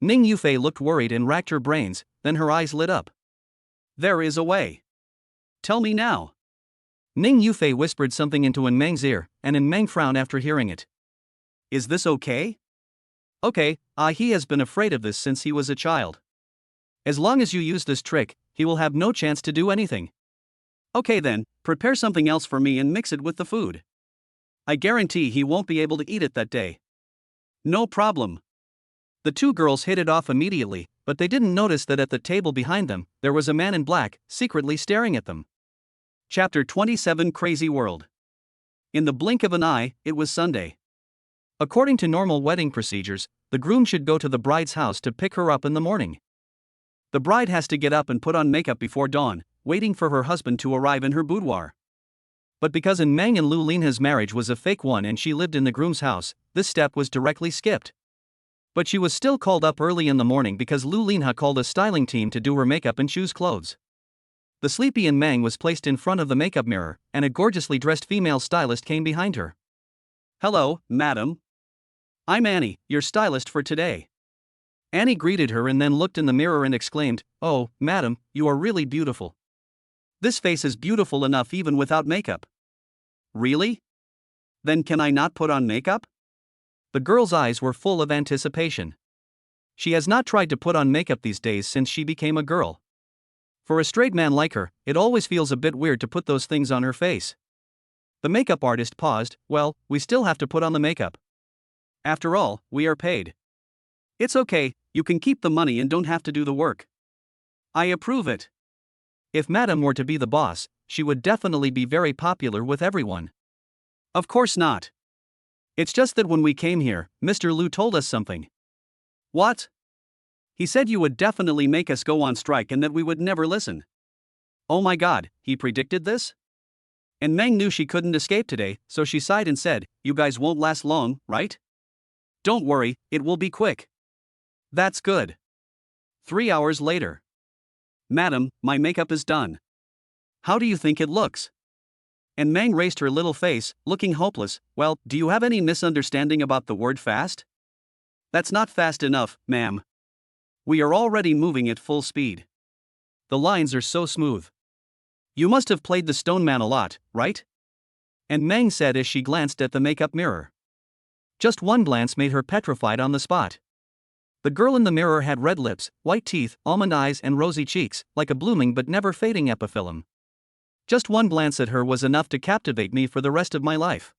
Ning Yufei looked worried and racked her brains, then her eyes lit up. There is a way. Tell me now. Ning Yufei whispered something into Meng's ear, and Meng frowned after hearing it. Is this okay? Okay, he has been afraid of this since he was a child. As long as you use this trick, he will have no chance to do anything. Okay then, prepare something else for me and mix it with the food. I guarantee he won't be able to eat it that day. No problem. The two girls hit it off immediately, but they didn't notice that at the table behind them, there was a man in black, secretly staring at them. Chapter 27 Crazy World. In the blink of an eye, it was Sunday. According to normal wedding procedures, the groom should go to the bride's house to pick her up in the morning. The bride has to get up and put on makeup before dawn, waiting for her husband to arrive in her boudoir. But because Meng and Lu Linha's marriage was a fake one and she lived in the groom's house, this step was directly skipped. But she was still called up early in the morning because Lu Linha called a styling team to do her makeup and choose clothes. The sleepy and Mang was placed in front of the makeup mirror, and a gorgeously dressed female stylist came behind her. "Hello, madam. I'm Annie, your stylist for today." Annie greeted her and then looked in the mirror and exclaimed, "Oh, madam, you are really beautiful. This face is beautiful enough even without makeup." "Really? Then can I not put on makeup?" The girl's eyes were full of anticipation. She has not tried to put on makeup these days since she became a girl. For a straight man like her, it always feels a bit weird to put those things on her face. The makeup artist paused. "Well, we still have to put on the makeup. After all, we are paid." "It's okay, you can keep the money and don't have to do the work." "I approve it." If Madame were to be the boss, she would definitely be very popular with everyone. "Of course not. It's just that when we came here, Mr. Liu told us something." "What?" "He said you would definitely make us go on strike and that we would never listen." "Oh my god, he predicted this?" And Meng knew she couldn't escape today, so she sighed and said, "You guys won't last long, right?" "Don't worry, it will be quick." "That's good." 3 hours later. "Madam, my makeup is done. How do you think it looks?" And Meng raised her little face, looking hopeless. "Well, do you have any misunderstanding about the word fast?" "That's not fast enough, ma'am. We are already moving at full speed. The lines are so smooth." "You must have played the Stone Man a lot, right?" And Meng said as she glanced at the makeup mirror. Just one glance made her petrified on the spot. The girl in the mirror had red lips, white teeth, almond eyes and rosy cheeks, like a blooming but never fading epiphyllum. Just one glance at her was enough to captivate me for the rest of my life.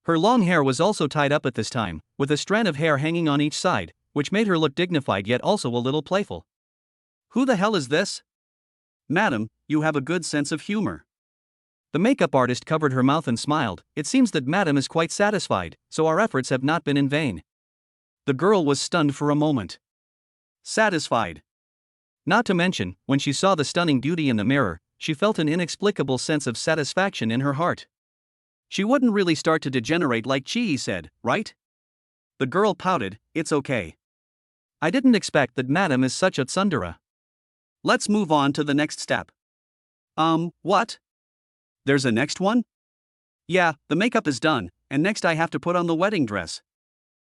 Her long hair was also tied up at this time, with a strand of hair hanging on each side, which made her look dignified yet also a little playful. "Who the hell is this?" "Madam, you have a good sense of humor." The makeup artist covered her mouth and smiled. "It seems that Madam is quite satisfied, so our efforts have not been in vain." The girl was stunned for a moment. Satisfied? Not to mention, when she saw the stunning beauty in the mirror, she felt an inexplicable sense of satisfaction in her heart. She wouldn't really start to degenerate like Chi said, right? The girl pouted. "It's okay. I didn't expect that Madam is such a tsundere. Let's move on to the next step." What? There's a next one?" "Yeah, the makeup is done, and next I have to put on the wedding dress."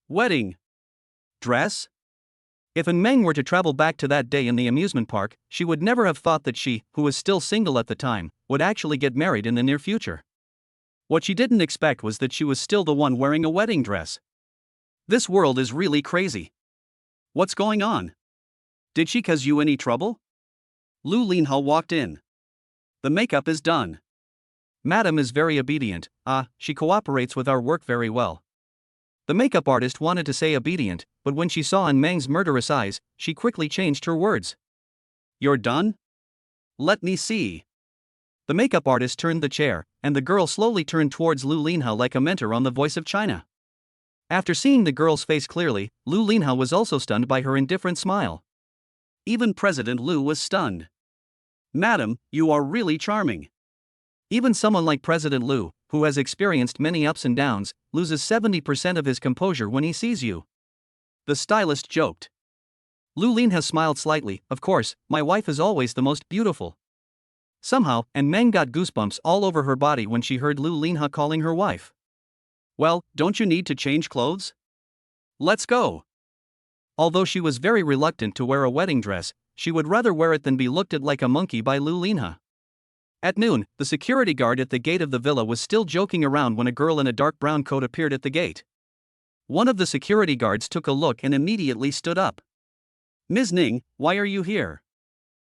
"Wedding dress?" If An Meng were to travel back to that day in the amusement park, she would never have thought that she, who was still single at the time, would actually get married in the near future. What she didn't expect was that she was still the one wearing a wedding dress. This world is really crazy. What's going on? Did she cause you any trouble? Lu Linhao walked in. "The makeup is done. Madam is very obedient. She cooperates with our work very well." The makeup artist wanted to say obedient, but when she saw An Meng's murderous eyes, she quickly changed her words. "You're done? Let me see." The makeup artist turned the chair, and the girl slowly turned towards Lu Linhao like a mentor on The Voice of China. After seeing the girl's face clearly, Lu Linhao was also stunned by her indifferent smile. Even President Lu was stunned. "Madam, you are really charming." Even someone like President Lu, who has experienced many ups and downs, loses 70% of his composure when he sees you. The stylist joked. Lu Linhao smiled slightly. "Of course, my wife is always the most beautiful." Somehow, An Meng got goosebumps all over her body when she heard Lu Linhao calling her wife. "Well, don't you need to change clothes? Let's go." Although she was very reluctant to wear a wedding dress, she would rather wear it than be looked at like a monkey by Lu Linhao. At noon, the security guard at the gate of the villa was still joking around when a girl in a dark brown coat appeared at the gate. One of the security guards took a look and immediately stood up. "Ms. Ning, why are you here?"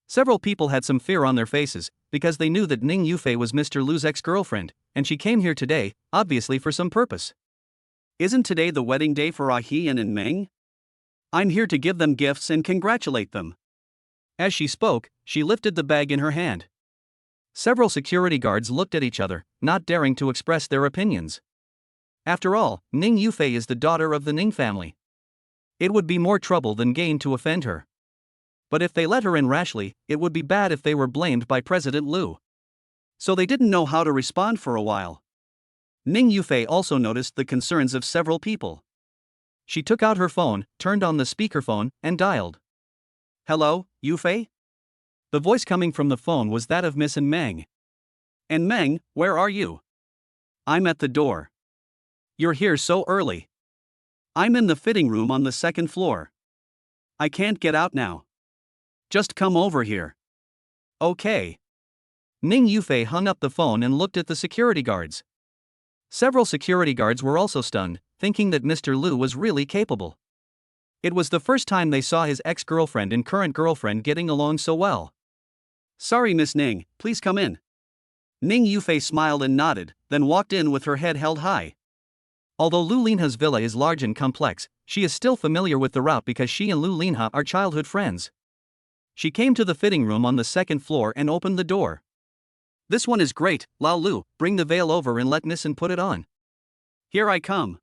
Several people had some fear on their faces, because they knew that Ning Yufei was Mr. Lu's ex-girlfriend, and she came here today, obviously for some purpose. "Isn't today the wedding day for Ahi and An Meng? I'm here to give them gifts and congratulate them." As she spoke, she lifted the bag in her hand. Several security guards looked at each other, not daring to express their opinions. After all, Ning Yufei is the daughter of the Ning family. It would be more trouble than gain to offend her. But if they let her in rashly, it would be bad if they were blamed by President Lu. So they didn't know how to respond for a while. Ning Yufei also noticed the concerns of several people. She took out her phone, turned on the speakerphone, and dialed. "Hello, Yufei? The voice coming from the phone was that of Miss and Meng. And Meng, where are you? I'm at the door. You're here so early. I'm in the fitting room on the second floor. I can't get out now. Just come over here. Okay. Ning Yufei hung up the phone and looked at the security guards. Several security guards were also stunned, thinking that Mr. Liu was really capable. It was the first time they saw his ex-girlfriend and current girlfriend getting along so well. Sorry, Miss Ning, please come in. Ning Yufei smiled and nodded, then walked in with her head held high. Although Lu Linha's villa is large and complex, she is still familiar with the route because she and Lu Linha are childhood friends. She came to the fitting room on the second floor and opened the door. This one is great, Lao Lu, bring the veil over and let Nissen put it on. Here I come.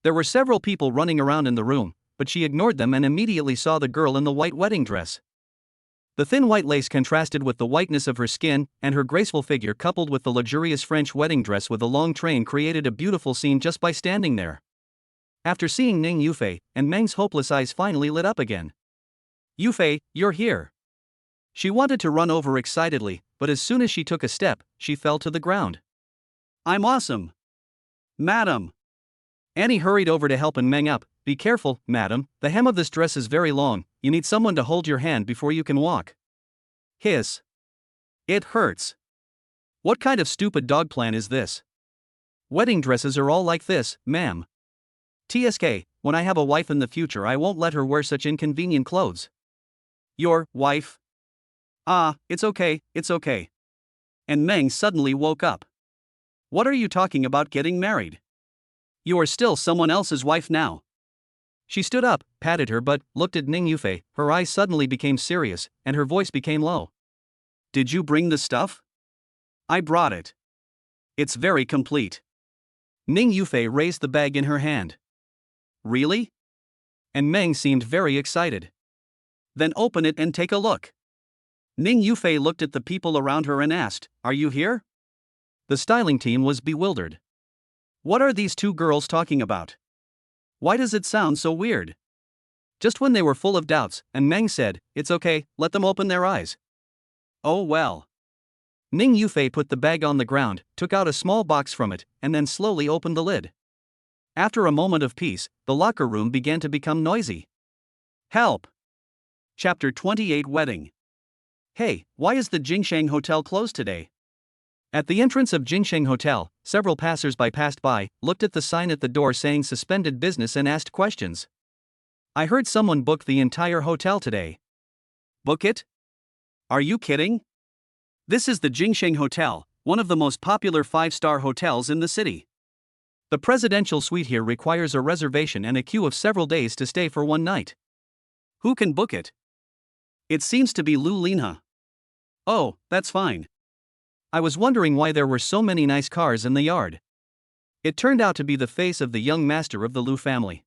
There were several people running around in the room, but she ignored them and immediately saw the girl in the white wedding dress. The thin white lace contrasted with the whiteness of her skin, and her graceful figure coupled with the luxurious French wedding dress with a long train created a beautiful scene just by standing there. After seeing Ning Yufei, and Meng's hopeless eyes finally lit up again. Yufei, you're here. She wanted to run over excitedly, but as soon as she took a step, she fell to the ground. I'm awesome. Madam. Annie hurried over to help Meng up. Be careful, madam, the hem of this dress is very long, you need someone to hold your hand before you can walk. Hiss. It hurts. What kind of stupid dog plan is this? Wedding dresses are all like this, ma'am. TSK, when I have a wife in the future I won't let her wear such inconvenient clothes. Your wife? Ah, it's okay, it's okay. And Meng suddenly woke up. What are you talking about getting married? You are still someone else's wife now. She stood up, patted her butt, looked at Ning Yufei, her eyes suddenly became serious, and her voice became low. Did you bring the stuff? I brought it. It's very complete. Ning Yufei raised the bag in her hand. Really? And Meng seemed very excited. Then open it and take a look. Ning Yufei looked at the people around her and asked, Are you here? The styling team was bewildered. What are these two girls talking about? Why does it sound so weird? Just when they were full of doubts, and Meng said, It's okay, let them open their eyes. Oh well. Ning Yufei put the bag on the ground, took out a small box from it, and then slowly opened the lid. After a moment of peace, the locker room began to become noisy. Help! Chapter 28 Wedding. Hey, why is the Jingsheng Hotel closed today? At the entrance of Jingsheng Hotel, several passers-by passed by, looked at the sign at the door saying suspended business and asked questions. I heard someone book the entire hotel today. Book it? Are you kidding? This is the Jingsheng Hotel, one of the most popular 5-star hotels in the city. The presidential suite here requires a reservation and a queue of several days to stay for one night. Who can book it? It seems to be Lu Linha. Oh, that's fine. I was wondering why there were so many nice cars in the yard. It turned out to be the face of the young master of the Liu family.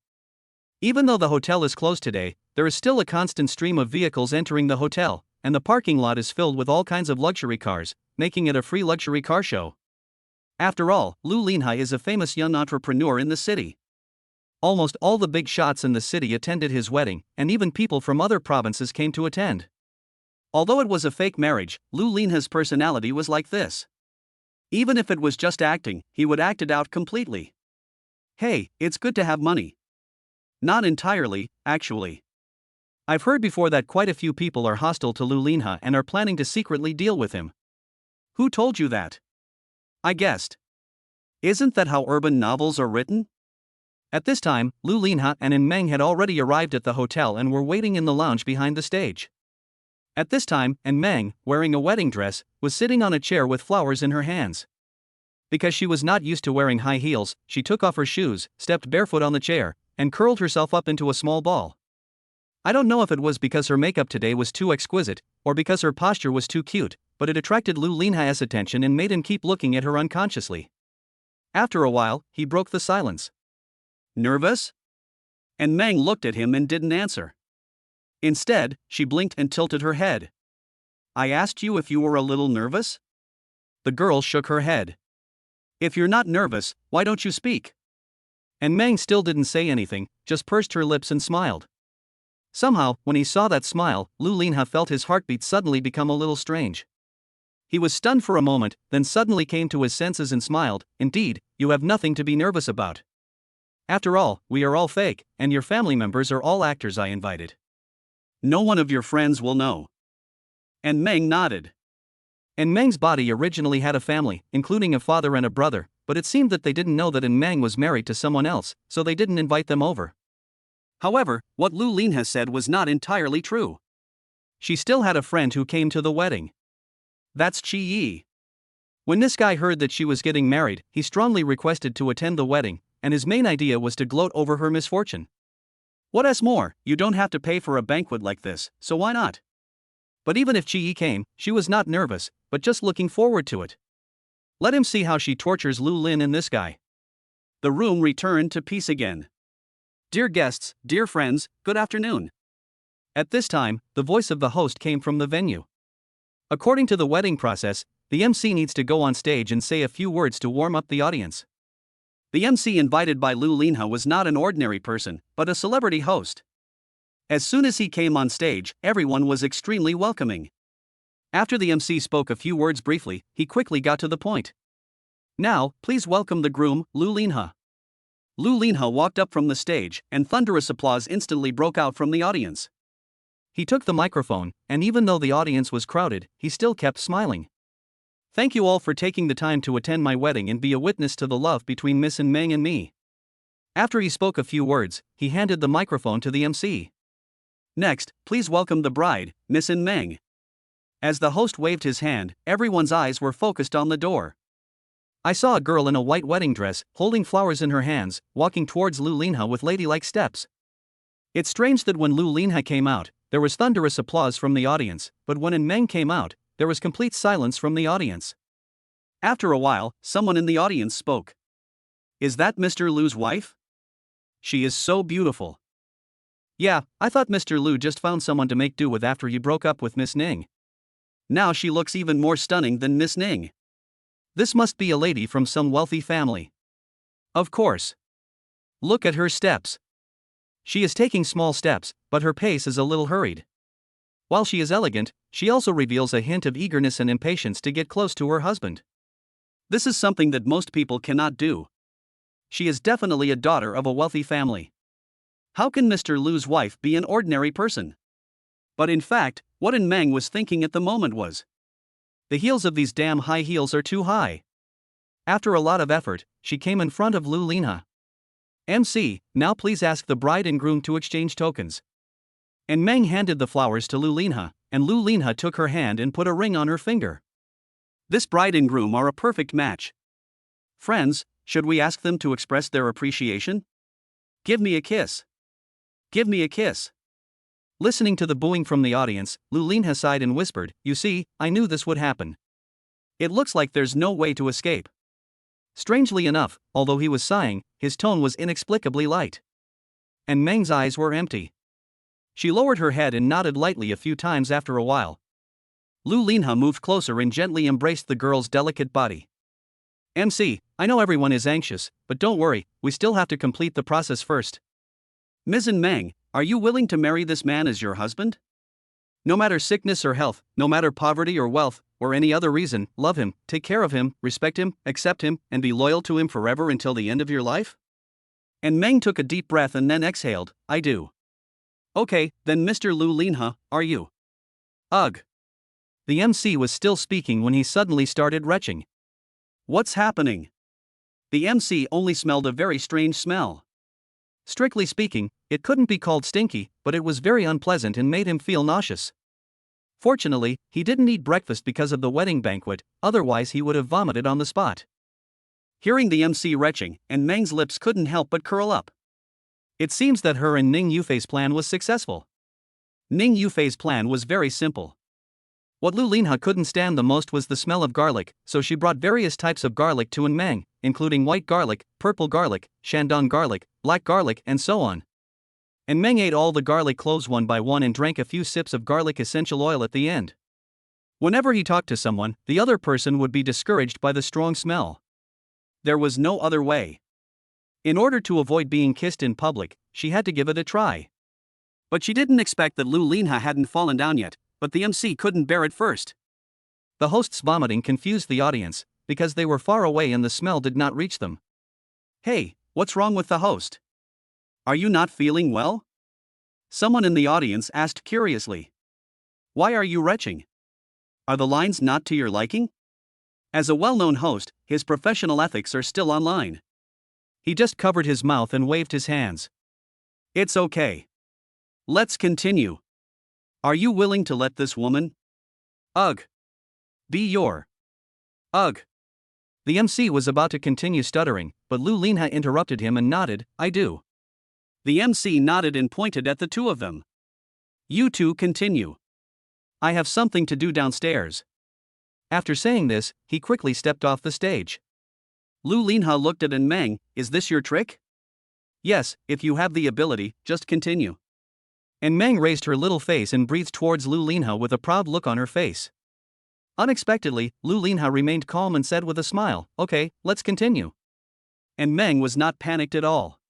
Even though the hotel is closed today, there is still a constant stream of vehicles entering the hotel, and the parking lot is filled with all kinds of luxury cars, making it a free luxury car show. After all, Lu Linha is a famous young entrepreneur in the city. Almost all the big shots in the city attended his wedding, and even people from other provinces came to attend. Although it was a fake marriage, Lu Linha's personality was like this. Even if it was just acting, he would act it out completely. Hey, it's good to have money. Not entirely, actually. I've heard before that quite a few people are hostile to Lu Linha and are planning to secretly deal with him. Who told you that? I guessed. Isn't that how urban novels are written? At this time, Lu Linha and Meng had already arrived at the hotel and were waiting in the lounge behind the stage. At this time, Meng, wearing a wedding dress, was sitting on a chair with flowers in her hands. Because she was not used to wearing high heels, she took off her shoes, stepped barefoot on the chair, and curled herself up into a small ball. I don't know if it was because her makeup today was too exquisite, or because her posture was too cute, but it attracted Lu Linha's attention and made him keep looking at her unconsciously. After a while, he broke the silence. Nervous? And Meng looked at him and didn't answer. Instead, she blinked and tilted her head. I asked you if you were a little nervous? The girl shook her head. If you're not nervous, why don't you speak? And Meng still didn't say anything, just pursed her lips and smiled. Somehow, when he saw that smile, Lu Linha felt his heartbeat suddenly become a little strange. He was stunned for a moment, then suddenly came to his senses and smiled. Indeed, you have nothing to be nervous about. After all, we are all fake, and your family members are all actors I invited. No one of your friends will know. And Meng nodded. And Meng's body originally had a family, including a father and a brother, but it seemed that they didn't know that Meng was married to someone else, so they didn't invite them over. However, what Lu Linha said was not entirely true. She still had a friend who came to the wedding. That's Chi Yi. When this guy heard that she was getting married, he strongly requested to attend the wedding, and his main idea was to gloat over her misfortune. What else more, you don't have to pay for a banquet like this, so why not? But even if Chi Yi came, she was not nervous, but just looking forward to it. Let him see how she tortures Lu Lin and this guy. The room returned to peace again. Dear guests, dear friends, good afternoon. At this time, the voice of the host came from the venue. According to the wedding process, the MC needs to go on stage and say a few words to warm up the audience. The MC invited by Lu Linha was not an ordinary person, but a celebrity host. As soon as he came on stage, everyone was extremely welcoming. After the MC spoke a few words briefly, he quickly got to the point. Now, please welcome the groom, Lu Linha. Lu Linha walked up from the stage, and thunderous applause instantly broke out from the audience. He took the microphone, and even though the audience was crowded, he still kept smiling. Thank you all for taking the time to attend my wedding and be a witness to the love between Miss and Meng and me. After he spoke a few words, he handed the microphone to the MC. Next, please welcome the bride, Miss and Meng. As the host waved his hand, everyone's eyes were focused on the door. I saw a girl in a white wedding dress, holding flowers in her hands, walking towards Lu Linha with ladylike steps. It's strange that when Lu Linha came out, there was thunderous applause from the audience, but when Meng came out, there was complete silence from the audience. After a while, someone in the audience spoke. Is that Mr. Lu's wife? She is so beautiful. Yeah, I thought Mr. Lu just found someone to make do with after he broke up with Miss Ning. Now she looks even more stunning than Miss Ning. This must be a lady from some wealthy family. Of course. Look at her steps. She is taking small steps, but her pace is a little hurried. While she is elegant, she also reveals a hint of eagerness and impatience to get close to her husband. This is something that most people cannot do. She is definitely a daughter of a wealthy family. How can Mr. Lu's wife be an ordinary person? But in fact, what Meng was thinking at the moment was, the heels of these damn high heels are too high. After a lot of effort, she came in front of Lu Linha. MC, now please ask the bride and groom to exchange tokens. And Meng handed the flowers to Lu Linha, and Lu Linha took her hand and put a ring on her finger. This bride and groom are a perfect match. Friends, should we ask them to express their appreciation? Give me a kiss. Give me a kiss. Listening to the booing from the audience, Lu Linha sighed and whispered, you see, I knew this would happen. It looks like there's no way to escape. Strangely enough, although he was sighing, his tone was inexplicably light. And Meng's eyes were empty. She lowered her head and nodded lightly a few times after a while. Lu Linha moved closer and gently embraced the girl's delicate body. MC, I know everyone is anxious, but don't worry, we still have to complete the process first. Ms. Meng, are you willing to marry this man as your husband? No matter sickness or health, no matter poverty or wealth, or any other reason, love him, take care of him, respect him, accept him, and be loyal to him forever until the end of your life? And Meng took a deep breath and then exhaled, I do. Okay, then Mr. Lu Linha, are you? Ugh. The MC was still speaking when he suddenly started retching. What's happening? The MC only smelled a very strange smell. Strictly speaking, it couldn't be called stinky, but it was very unpleasant and made him feel nauseous. Fortunately, he didn't eat breakfast because of the wedding banquet, otherwise he would have vomited on the spot. Hearing the MC retching, and Meng's lips couldn't help but curl up. It seems that her and Ning Yufei's plan was successful. Ning Yufei's plan was very simple. What Lu Linha couldn't stand the most was the smell of garlic, so she brought various types of garlic to Meng, including white garlic, purple garlic, Shandong garlic, black garlic, and so on. And Meng ate all the garlic cloves one by one and drank a few sips of garlic essential oil at the end. Whenever he talked to someone, the other person would be discouraged by the strong smell. There was no other way. In order to avoid being kissed in public, she had to give it a try. But she didn't expect that Lu Linha hadn't fallen down yet, but the MC couldn't bear it first. The host's vomiting confused the audience, because they were far away and the smell did not reach them. Hey, what's wrong with the host? Are you not feeling well? Someone in the audience asked curiously. Why are you retching? Are the lines not to your liking? As a well-known host, his professional ethics are still online. He just covered his mouth and waved his hands. It's okay. Let's continue. Are you willing to let this woman? Ugh. Be your. Ugh. The MC was about to continue stuttering, but Lu Linha interrupted him and nodded, I do. The MC nodded and pointed at the two of them. You two continue. I have something to do downstairs. After saying this, he quickly stepped off the stage. Lu Linha looked at Meng, is this your trick? Yes, if you have the ability, just continue. Meng raised her little face and breathed towards Lu Linha with a proud look on her face. Unexpectedly, Lu Linha remained calm and said with a smile, okay, let's continue. Meng was not panicked at all.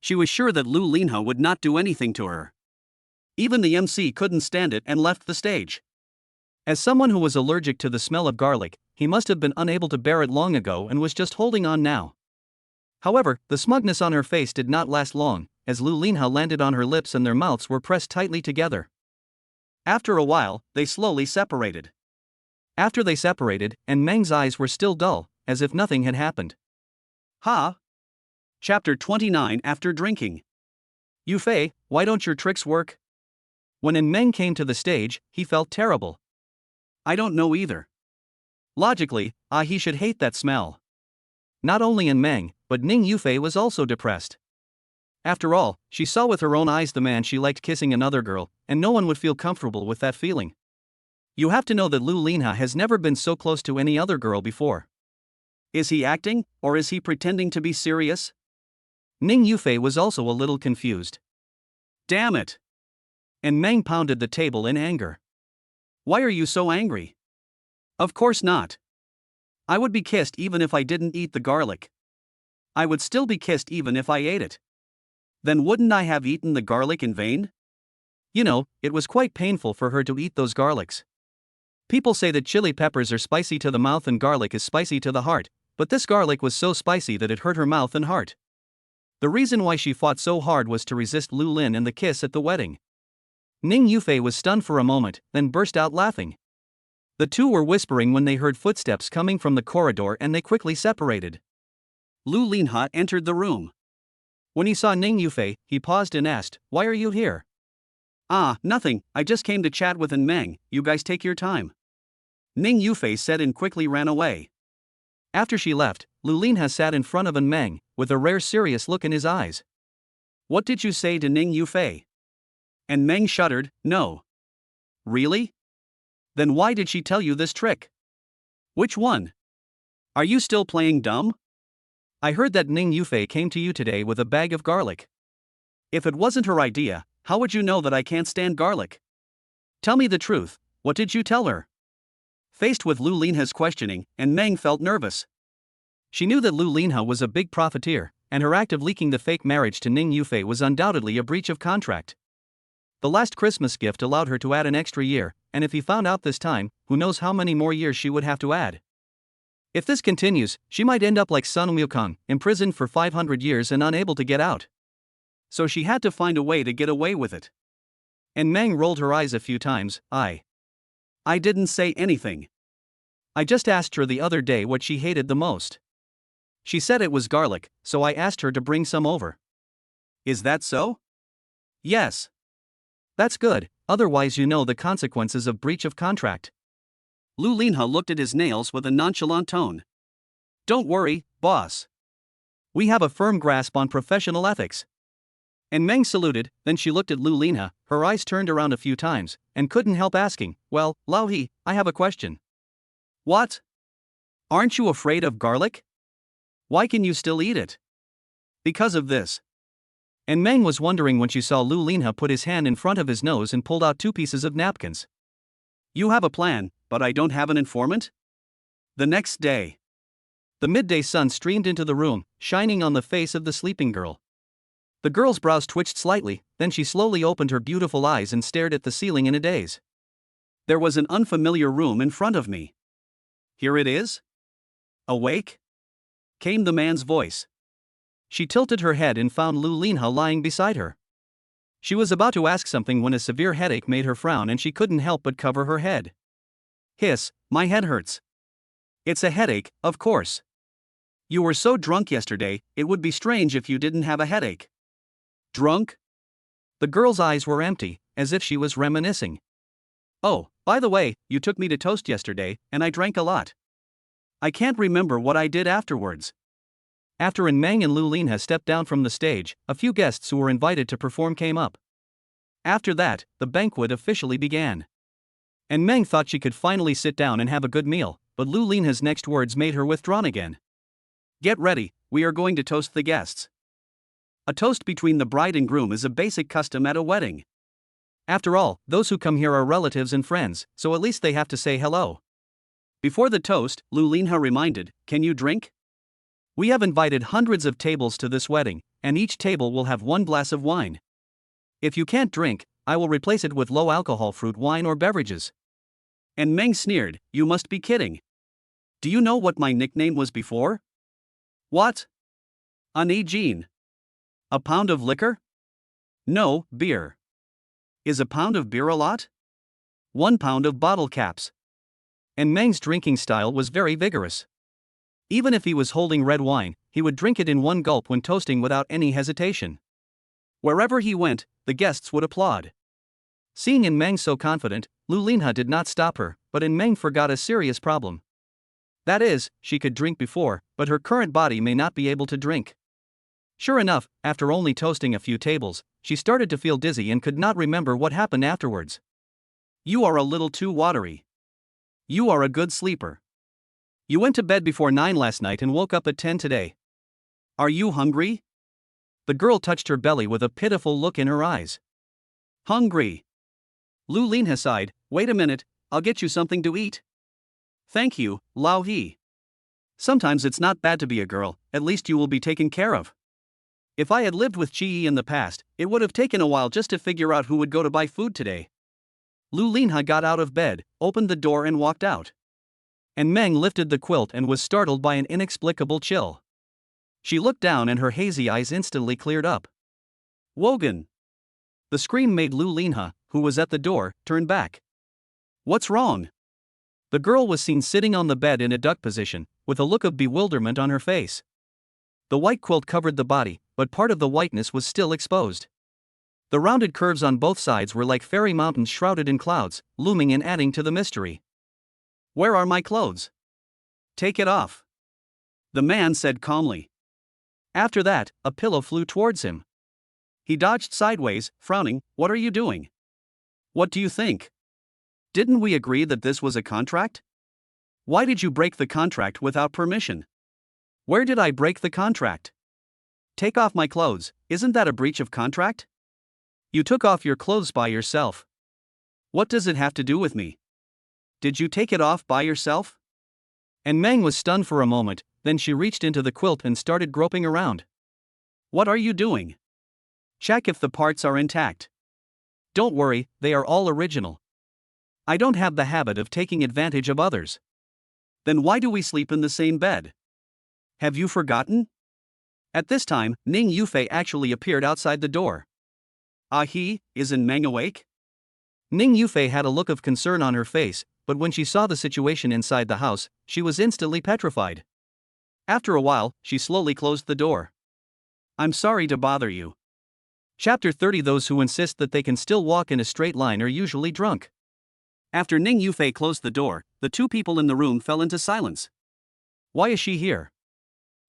She was sure that Lu Linha would not do anything to her. Even the MC couldn't stand it and left the stage. As someone who was allergic to the smell of garlic, he must have been unable to bear it long ago and was just holding on now. However, the smugness on her face did not last long, as Lu Linha landed on her lips and their mouths were pressed tightly together. After a while, they slowly separated. After they separated, Meng's eyes were still dull, as if nothing had happened. Ha! Chapter 29 After Drinking. Yufei, why don't your tricks work? When Meng came to the stage, he felt terrible. I don't know either. Logically, he should hate that smell. Not only Meng, but Ning Yufei was also depressed. After all, she saw with her own eyes the man she liked kissing another girl, and no one would feel comfortable with that feeling. You have to know that Lu Linha has never been so close to any other girl before. Is he acting, or is he pretending to be serious? Ning Yufei was also a little confused. Damn it! Meng pounded the table in anger. Why are you so angry? Of course not. I would be kissed even if I didn't eat the garlic. I would still be kissed even if I ate it. Then wouldn't I have eaten the garlic in vain? You know, it was quite painful for her to eat those garlics. People say that chili peppers are spicy to the mouth and garlic is spicy to the heart, but this garlic was so spicy that it hurt her mouth and heart. The reason why she fought so hard was to resist Lu Lin and the kiss at the wedding. Ning Yufei was stunned for a moment, then burst out laughing. The two were whispering when they heard footsteps coming from the corridor and they quickly separated. Lu Linha entered the room. When he saw Ning Yufei, he paused and asked, why are you here? Ah, nothing, I just came to chat with Meng, you guys take your time. Ning Yufei said and quickly ran away. After she left, Lu Linha sat in front of Meng, with a rare serious look in his eyes. What did you say to Ning Yufei? Meng shuddered, no. Really? Then why did she tell you this trick? Which one? Are you still playing dumb? I heard that Ning Yufei came to you today with a bag of garlic. If it wasn't her idea, how would you know that I can't stand garlic? Tell me the truth, what did you tell her? Faced with Lu Linha's questioning, Meng felt nervous. She knew that Lu Linha was a big profiteer, and her act of leaking the fake marriage to Ning Yufei was undoubtedly a breach of contract. The last Christmas gift allowed her to add an extra year, and if he found out this time, who knows how many more years she would have to add. If this continues, she might end up like Sun Wukong, imprisoned for 500 years and unable to get out. So she had to find a way to get away with it. Meng rolled her eyes a few times. I didn't say anything. I just asked her the other day what she hated the most. She said it was garlic, so I asked her to bring some over. Is that so? Yes. That's good, otherwise you know the consequences of breach of contract. Lu Linha looked at his nails with a nonchalant tone. Don't worry, boss. We have a firm grasp on professional ethics. Meng saluted, then she looked at Lu Linha, her eyes turned around a few times, and couldn't help asking, well, Lao He, I have a question. What? Aren't you afraid of garlic? Why can you still eat it? Because of this. Meng was wondering when she saw Lu Linha put his hand in front of his nose and pulled out 2 pieces of napkins. You have a plan, but I don't have an informant? The next day. The midday sun streamed into the room, shining on the face of the sleeping girl. The girl's brows twitched slightly, then she slowly opened her beautiful eyes and stared at the ceiling in a daze. There was an unfamiliar room in front of me. Here it is? Awake? Came the man's voice. She tilted her head and found Lu Linha lying beside her. She was about to ask something when a severe headache made her frown and she couldn't help but cover her head. Hiss, my head hurts. It's a headache, of course. You were so drunk yesterday, it would be strange if you didn't have a headache. Drunk? The girl's eyes were empty, as if she was reminiscing. Oh, by the way, you took me to toast yesterday, and I drank a lot. I can't remember what I did afterwards. After Meng and Lu Linha stepped down from the stage, a few guests who were invited to perform came up. After that, the banquet officially began. Meng thought she could finally sit down and have a good meal, but Lu Linha's next words made her withdrawn again. Get ready, we are going to toast the guests. A toast between the bride and groom is a basic custom at a wedding. After all, those who come here are relatives and friends, so at least they have to say hello. Before the toast, Lu Linha reminded, can you drink? We have invited hundreds of tables to this wedding, and each table will have one glass of wine. If you can't drink, I will replace it with low-alcohol fruit wine or beverages. And Meng sneered, you must be kidding. Do you know what my nickname was before? What? Ani Jean. A pound of liquor? No, beer. Is a pound of beer a lot? 1 pound of bottle caps. And Meng's drinking style was very vigorous. Even if he was holding red wine, he would drink it in one gulp when toasting without any hesitation. Wherever he went, the guests would applaud. Seeing Meng so confident, Lu Linha did not stop her, but Meng forgot a serious problem. That is, she could drink before, but her current body may not be able to drink. Sure enough, after only toasting a few tables, she started to feel dizzy and could not remember what happened afterwards. You are a little too watery. You are a good sleeper. You went to bed before 9 last night and woke up at 10 today. Are you hungry? The girl touched her belly with a pitiful look in her eyes. Hungry. Lu Linha sighed, wait a minute, I'll get you something to eat. Thank you, Lao He. Sometimes it's not bad to be a girl, at least you will be taken care of. If I had lived with Chi in the past, it would have taken a while just to figure out who would go to buy food today. Lu Linha got out of bed, opened the door and walked out. And Meng lifted the quilt and was startled by an inexplicable chill. She looked down and her hazy eyes instantly cleared up. Wogan! The scream made Lu Linha, who was at the door, turn back. What's wrong? The girl was seen sitting on the bed in a duck position, with a look of bewilderment on her face. The white quilt covered the body, but part of the whiteness was still exposed. The rounded curves on both sides were like fairy mountains shrouded in clouds, looming and adding to the mystery. Where are my clothes? Take it off. The man said calmly. After that, a pillow flew towards him. He dodged sideways, frowning, what are you doing? What do you think? Didn't we agree that this was a contract? Why did you break the contract without permission? Where did I break the contract? Take off my clothes, isn't that a breach of contract? You took off your clothes by yourself. What does it have to do with me? Did you take it off by yourself? And Meng was stunned for a moment, then she reached into the quilt and started groping around. What are you doing? Check if the parts are intact. Don't worry, they are all original. I don't have the habit of taking advantage of others. Then why do we sleep in the same bed? Have you forgotten? At this time, Ning Yufei actually appeared outside the door. Isn't Meng awake? Ning Yufei had a look of concern on her face, but when she saw the situation inside the house, she was instantly petrified. After a while, she slowly closed the door. I'm sorry to bother you. Chapter 30. Those who insist that they can still walk in a straight line are usually drunk. After Ning Yufei closed the door, the two people in the room fell into silence. Why is she here?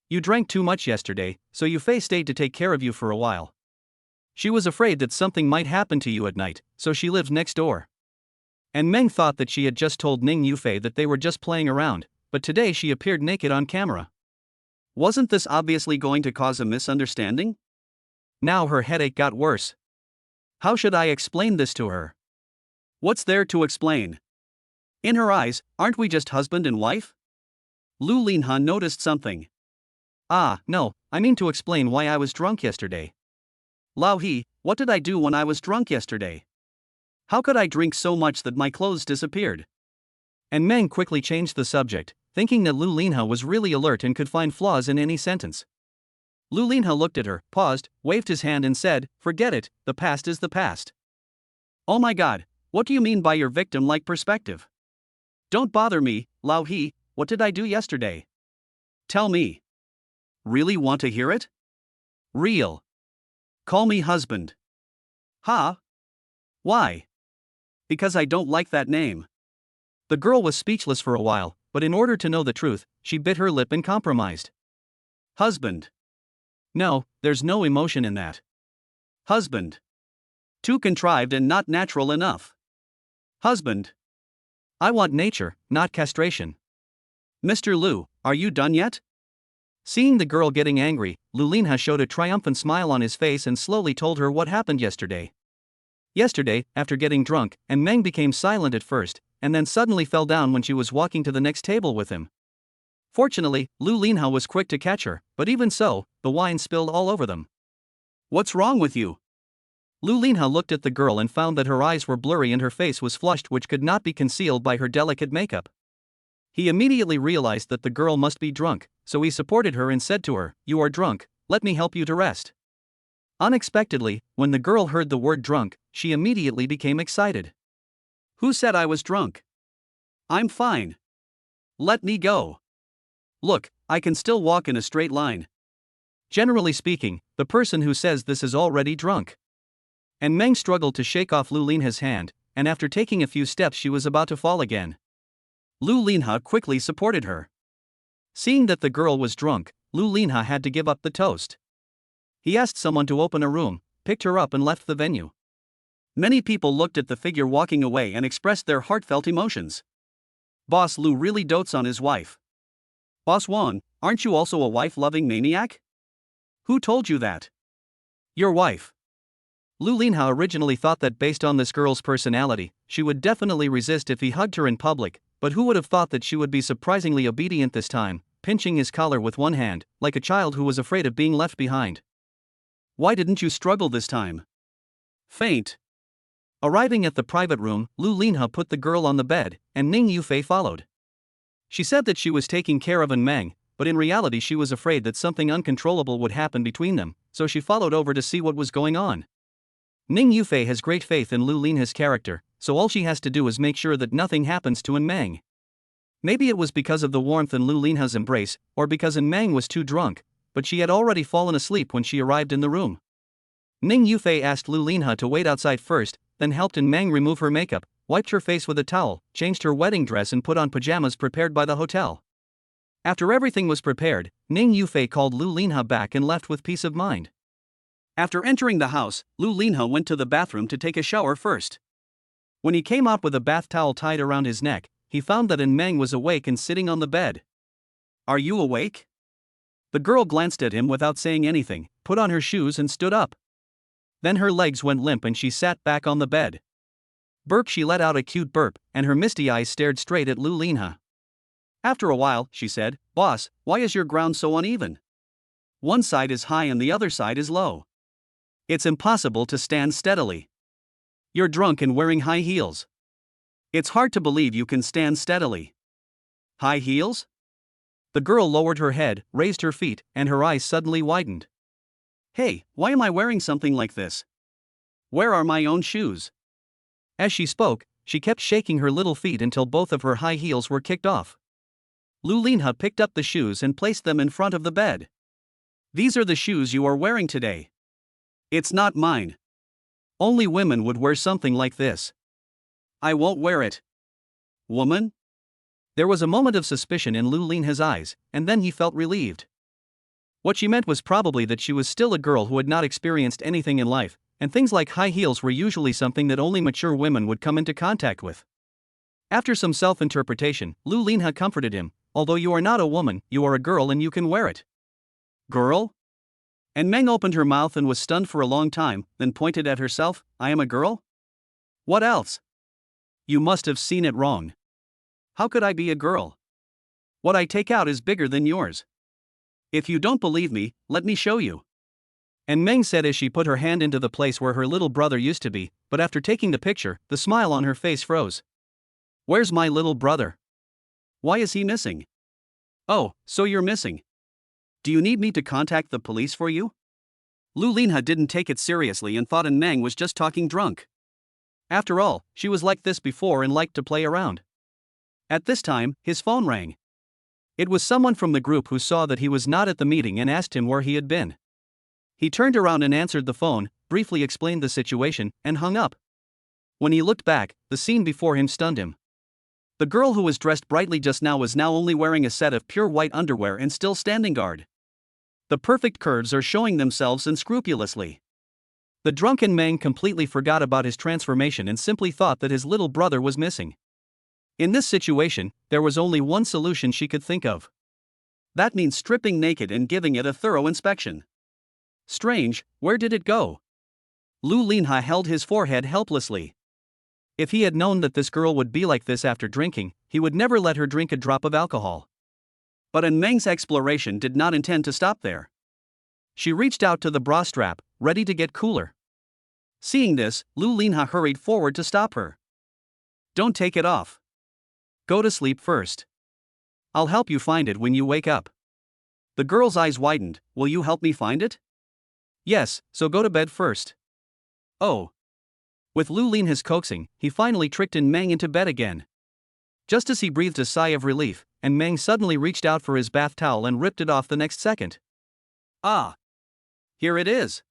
You drank too much yesterday, so Yufei stayed to take care of you for a while. She was afraid that something might happen to you at night, so she lives next door. And Meng thought that she had just told Ning Yufei that they were just playing around, but today she appeared naked on camera. Wasn't this obviously going to cause a misunderstanding? Now her headache got worse. How should I explain this to her? What's there to explain? In her eyes, aren't we just husband and wife? Lu Linha noticed something. No, I mean to explain why I was drunk yesterday. Lao He, what did I do when I was drunk yesterday? How could I drink so much that my clothes disappeared? And Meng quickly changed the subject, thinking that Lu Linha was really alert and could find flaws in any sentence. Lu Linha looked at her, paused, waved his hand and said, "Forget it, the past is the past." "Oh my god, what do you mean by your victim-like perspective? Don't bother me, Lao He, what did I do yesterday? Tell me. Really want to hear it? Real. Call me husband." "Huh? Why?" "Because I don't like that name." The girl was speechless for a while, but in order to know the truth, she bit her lip and compromised. "Husband. No, there's no emotion in that. Husband. Too contrived and not natural enough. Husband. I want nature, not castration." "Mr. Lu, are you done yet?" Seeing the girl getting angry, Lu Linha showed a triumphant smile on his face and slowly told her what happened yesterday. Yesterday, after getting drunk, and Meng became silent at first, and then suddenly fell down when she was walking to the next table with him. Fortunately, Lu Linha was quick to catch her, but even so, the wine spilled all over them. "What's wrong with you?" Lu Linha looked at the girl and found that her eyes were blurry and her face was flushed, which could not be concealed by her delicate makeup. He immediately realized that the girl must be drunk, so he supported her and said to her, "You are drunk, let me help you to rest." Unexpectedly, when the girl heard the word drunk, she immediately became excited. "Who said I was drunk? I'm fine. Let me go. Look, I can still walk in a straight line." Generally speaking, the person who says this is already drunk. And Meng struggled to shake off Lu Linha's hand, and after taking a few steps she was about to fall again. Lu Linha quickly supported her. Seeing that the girl was drunk, Lu Linha had to give up the toast. He asked someone to open a room, picked her up and left the venue. Many people looked at the figure walking away and expressed their heartfelt emotions. Boss Lu really dotes on his wife. Boss Wan, aren't you also a wife-loving maniac? Who told you that? Your wife. Lu Linha originally thought that based on this girl's personality, she would definitely resist if he hugged her in public, but who would have thought that she would be surprisingly obedient this time, pinching his collar with one hand, like a child who was afraid of being left behind. "Why didn't you struggle this time?" "Faint." Arriving at the private room, Lu Linha put the girl on the bed, and Ning Yufei followed. She said that she was taking care of An Meng, but in reality she was afraid that something uncontrollable would happen between them, so she followed over to see what was going on. Ning Yufei has great faith in Lu Linha's character, so all she has to do is make sure that nothing happens to An Meng. Maybe it was because of the warmth in Lu Linha's embrace, or because An Meng was too drunk, but she had already fallen asleep when she arrived in the room. Ning Yufei asked Lu Linha to wait outside first, then helped An Meng remove her makeup, wiped her face with a towel, changed her wedding dress and put on pajamas prepared by the hotel. After everything was prepared, Ning Yufei called Lu Linha back and left with peace of mind. After entering the house, Lu Linha went to the bathroom to take a shower first. When he came out with a bath towel tied around his neck, he found that An Meng was awake and sitting on the bed. "Are you awake?" The girl glanced at him without saying anything, put on her shoes and stood up. Then her legs went limp and she sat back on the bed. Burp, she let out a cute burp, and her misty eyes stared straight at Lu Linha. After a while, she said, "Boss, why is your ground so uneven? One side is high and the other side is low. It's impossible to stand steadily. You're drunk and wearing high heels. It's hard to believe you can stand steadily." "High heels?" The girl lowered her head, raised her feet, and her eyes suddenly widened. "Hey, why am I wearing something like this? Where are my own shoes?" As she spoke, she kept shaking her little feet until both of her high heels were kicked off. Lu Linha picked up the shoes and placed them in front of the bed. "These are the shoes you are wearing today. It's not mine. Only women would wear something like this. I won't wear it." "Woman?" There was a moment of suspicion in Lu Linha's eyes, and then he felt relieved. What she meant was probably that she was still a girl who had not experienced anything in life, and things like high heels were usually something that only mature women would come into contact with. After some self-interpretation, Lu Linha comforted him, "Although you are not a woman, you are a girl and you can wear it." "Girl?" And Meng opened her mouth and was stunned for a long time, then pointed at herself, "I am a girl? What else? You must have seen it wrong. How could I be a girl? What I take out is bigger than yours. If you don't believe me, let me show you." And Meng said as she put her hand into the place where her little brother used to be, but after taking the picture, the smile on her face froze. Where's my little brother? Why is he missing? Oh, so you're missing. Do you need me to contact the police for you? Lu Linha didn't take it seriously and thought Meng was just talking drunk. After all, she was like this before and liked to play around. At this time, his phone rang. It was someone from the group who saw that he was not at the meeting and asked him where he had been. He turned around and answered the phone, briefly explained the situation, and hung up. When he looked back, the scene before him stunned him. The girl who was dressed brightly just now was now only wearing a set of pure white underwear and still standing guard. The perfect curves are showing themselves unscrupulously. The drunken Meng completely forgot about his transformation and simply thought that his little brother was missing. In this situation, there was only one solution she could think of. That means stripping naked and giving it a thorough inspection. Strange, where did it go? Lu Linha held his forehead helplessly. If he had known that this girl would be like this after drinking, he would never let her drink a drop of alcohol. But Meng's exploration did not intend to stop there. She reached out to the bra strap, ready to get cooler. Seeing this, Lu Linha hurried forward to stop her. Don't take it off. Go to sleep first. I'll help you find it when you wake up. The girl's eyes widened. Will you help me find it? Yes, so go to bed first. Oh. With Lu Linha's coaxing, he finally tricked Meng into bed again. Just as he breathed a sigh of relief, Meng suddenly reached out for his bath towel and ripped it off the next second. Ah. Here it is.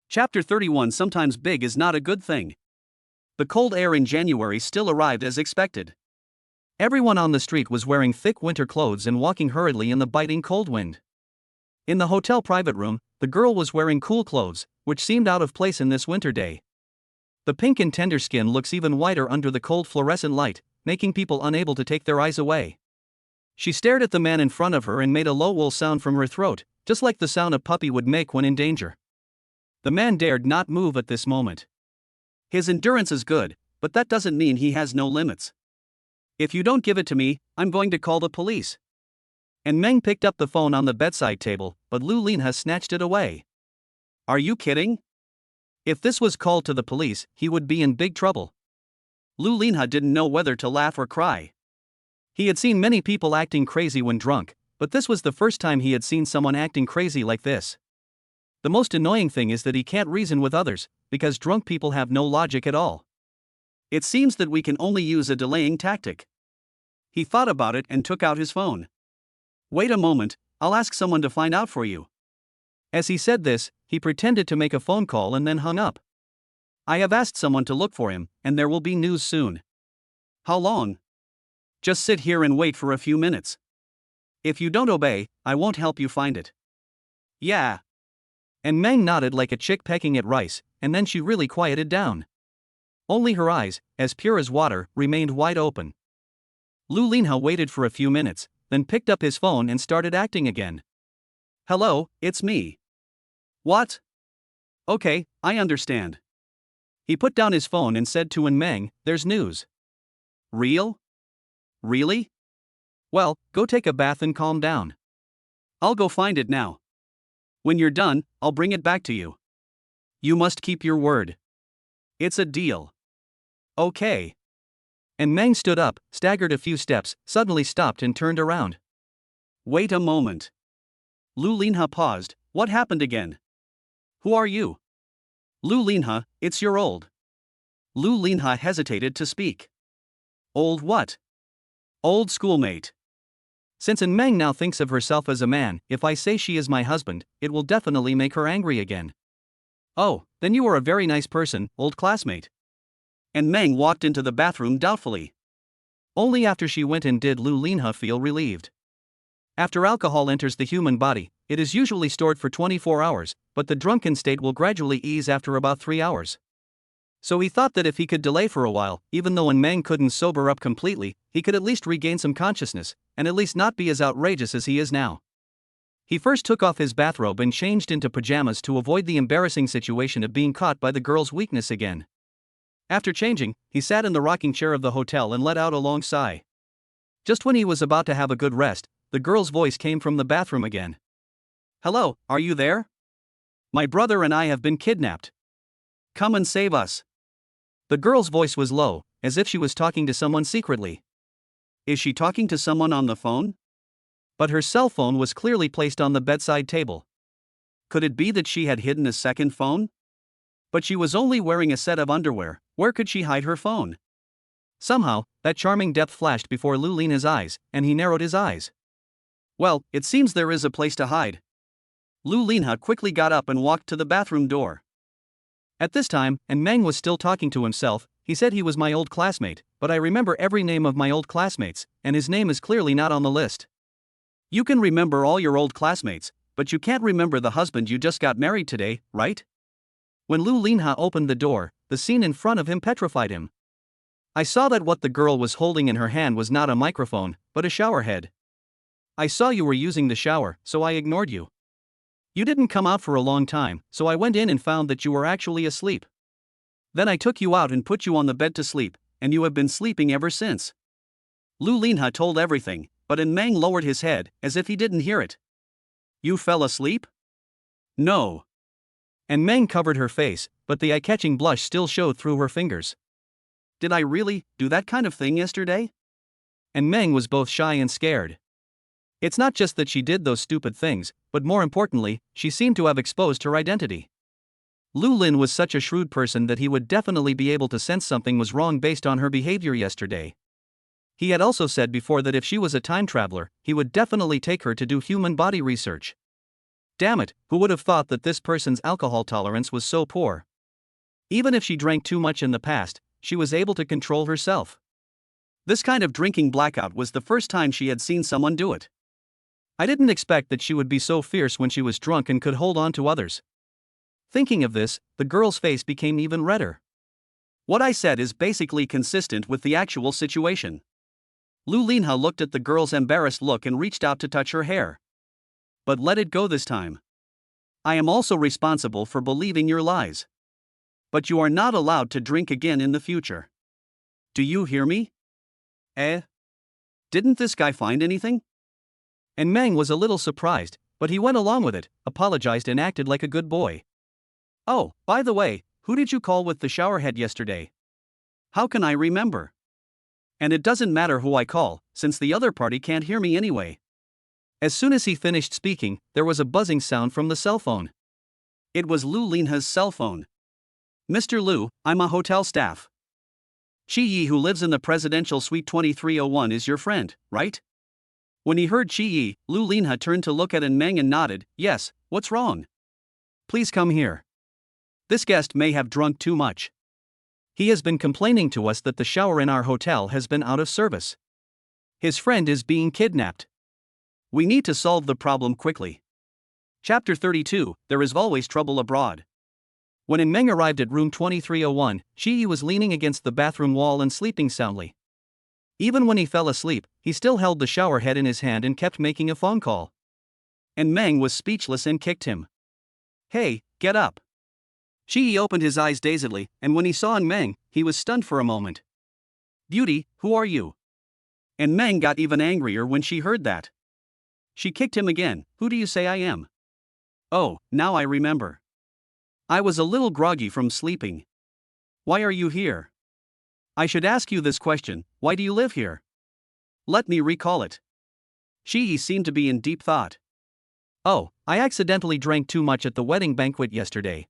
Chapter 31. Sometimes big is not a good thing. The cold air in January still arrived as expected. Everyone on the street was wearing thick winter clothes and walking hurriedly in the biting cold wind. In the hotel private room, the girl was wearing cool clothes, which seemed out of place in this winter day. The pink and tender skin looks even whiter under the cold fluorescent light, making people unable to take their eyes away. She stared at the man in front of her and made a low wool sound from her throat, just like the sound a puppy would make when in danger. The man dared not move at this moment. His endurance is good, but that doesn't mean he has no limits. If you don't give it to me, I'm going to call the police. Meng picked up the phone on the bedside table, but Lu Linha snatched it away. Are you kidding? If this was called to the police, he would be in big trouble. Lu Linha didn't know whether to laugh or cry. He had seen many people acting crazy when drunk, but this was the first time he had seen someone acting crazy like this. The most annoying thing is that he can't reason with others, because drunk people have no logic at all. It seems that we can only use a delaying tactic. He thought about it and took out his phone. Wait a moment, I'll ask someone to find out for you. As he said this, he pretended to make a phone call and then hung up. I have asked someone to look for him, and there will be news soon. How long? Just sit here and wait for a few minutes. If you don't obey, I won't help you find it. Yeah. Meng nodded like a chick pecking at rice, and then she really quieted down. Only her eyes, as pure as water, remained wide open. Lu Linha waited for a few minutes, then picked up his phone and started acting again. Hello, it's me. What? Okay, I understand. He put down his phone and said to Meng, there's news. Real? Really? Well, go take a bath and calm down. I'll go find it now. When you're done, I'll bring it back to you. You must keep your word. It's a deal. Okay. Meng stood up, staggered a few steps, suddenly stopped and turned around. Wait a moment. Lu Linha paused. What happened again? Who are you? Lu Linha, it's your old. Lu Linha hesitated to speak. Old what? Old schoolmate. Since Meng now thinks of herself as a man, if I say she is my husband, it will definitely make her angry again. Oh, then you are a very nice person, old classmate. Meng walked into the bathroom doubtfully. Only after she went in did Lu Linha feel relieved. After alcohol enters the human body, it is usually stored for 24 hours, but the drunken state will gradually ease after about 3 hours. So he thought that if he could delay for a while, even though Meng couldn't sober up completely, he could at least regain some consciousness, and at least not be as outrageous as he is now. He first took off his bathrobe and changed into pajamas to avoid the embarrassing situation of being caught by the girl's weakness again. After changing, he sat in the rocking chair of the hotel and let out a long sigh. Just when he was about to have a good rest, the girl's voice came from the bathroom again. Hello, are you there? My brother and I have been kidnapped. Come and save us. The girl's voice was low, as if she was talking to someone secretly. Is she talking to someone on the phone? But her cell phone was clearly placed on the bedside table. Could it be that she had hidden a second phone? But she was only wearing a set of underwear. Where could she hide her phone? Somehow, that charming depth flashed before Lu Linha's eyes, and he narrowed his eyes. Well, it seems there is a place to hide. Lu Linha quickly got up and walked to the bathroom door. At this time, and Meng was still talking to himself. He said he was my old classmate, but I remember every name of my old classmates, and his name is clearly not on the list. You can remember all your old classmates, but you can't remember the husband you just got married today, right? When Lu Linha opened the door, the scene in front of him petrified him. I saw that what the girl was holding in her hand was not a microphone, but a shower head. I saw you were using the shower, so I ignored you. You didn't come out for a long time, so I went in and found that you were actually asleep. Then I took you out and put you on the bed to sleep, and you have been sleeping ever since. Lu Linha told everything, but Meng lowered his head, as if he didn't hear it. You fell asleep? No. And Meng covered her face, but the eye-catching blush still showed through her fingers. Did I really do that kind of thing yesterday? And Meng was both shy and scared. It's not just that she did those stupid things, but more importantly, she seemed to have exposed her identity. Lu Lin was such a shrewd person that he would definitely be able to sense something was wrong based on her behavior yesterday. He had also said before that if she was a time traveler, he would definitely take her to do human body research. Damn it, who would have thought that this person's alcohol tolerance was so poor? Even if she drank too much in the past, she was able to control herself. This kind of drinking blackout was the first time she had seen someone do it. I didn't expect that she would be so fierce when she was drunk and could hold on to others. Thinking of this, the girl's face became even redder. What I said is basically consistent with the actual situation. Lu Linha looked at the girl's embarrassed look and reached out to touch her hair. But let it go this time. I am also responsible for believing your lies. But you are not allowed to drink again in the future. Do you hear me? Didn't this guy find anything? And Meng was a little surprised, but he went along with it, apologized and acted like a good boy. Oh, by the way, who did you call with the showerhead yesterday? How can I remember? And it doesn't matter who I call, since the other party can't hear me anyway. As soon as he finished speaking, there was a buzzing sound from the cell phone. It was Lu Linha's cell phone. Mr. Lu, I'm a hotel staff. Chi Yi, who lives in the presidential suite 2301, is your friend, right? When he heard Chi Yi, Lu Linha turned to look at Meng and nodded. Yes, what's wrong? Please come here. This guest may have drunk too much. He has been complaining to us that the shower in our hotel has been out of service. His friend is being kidnapped. We need to solve the problem quickly. Chapter 32, There is always trouble abroad. When Meng arrived at room 2301, Chi Yi was leaning against the bathroom wall and sleeping soundly. Even when he fell asleep, he still held the shower head in his hand and kept making a phone call. And Meng was speechless and kicked him. Hey, get up. Chi Yi opened his eyes dazedly, and when he saw Meng, he was stunned for a moment. Beauty, who are you? And Meng got even angrier when she heard that. She kicked him again. Who do you say I am? Oh, now I remember. I was a little groggy from sleeping. Why are you here? I should ask you this question, why do you live here? Let me recall it. Chi Yi seemed to be in deep thought. Oh, I accidentally drank too much at the wedding banquet yesterday.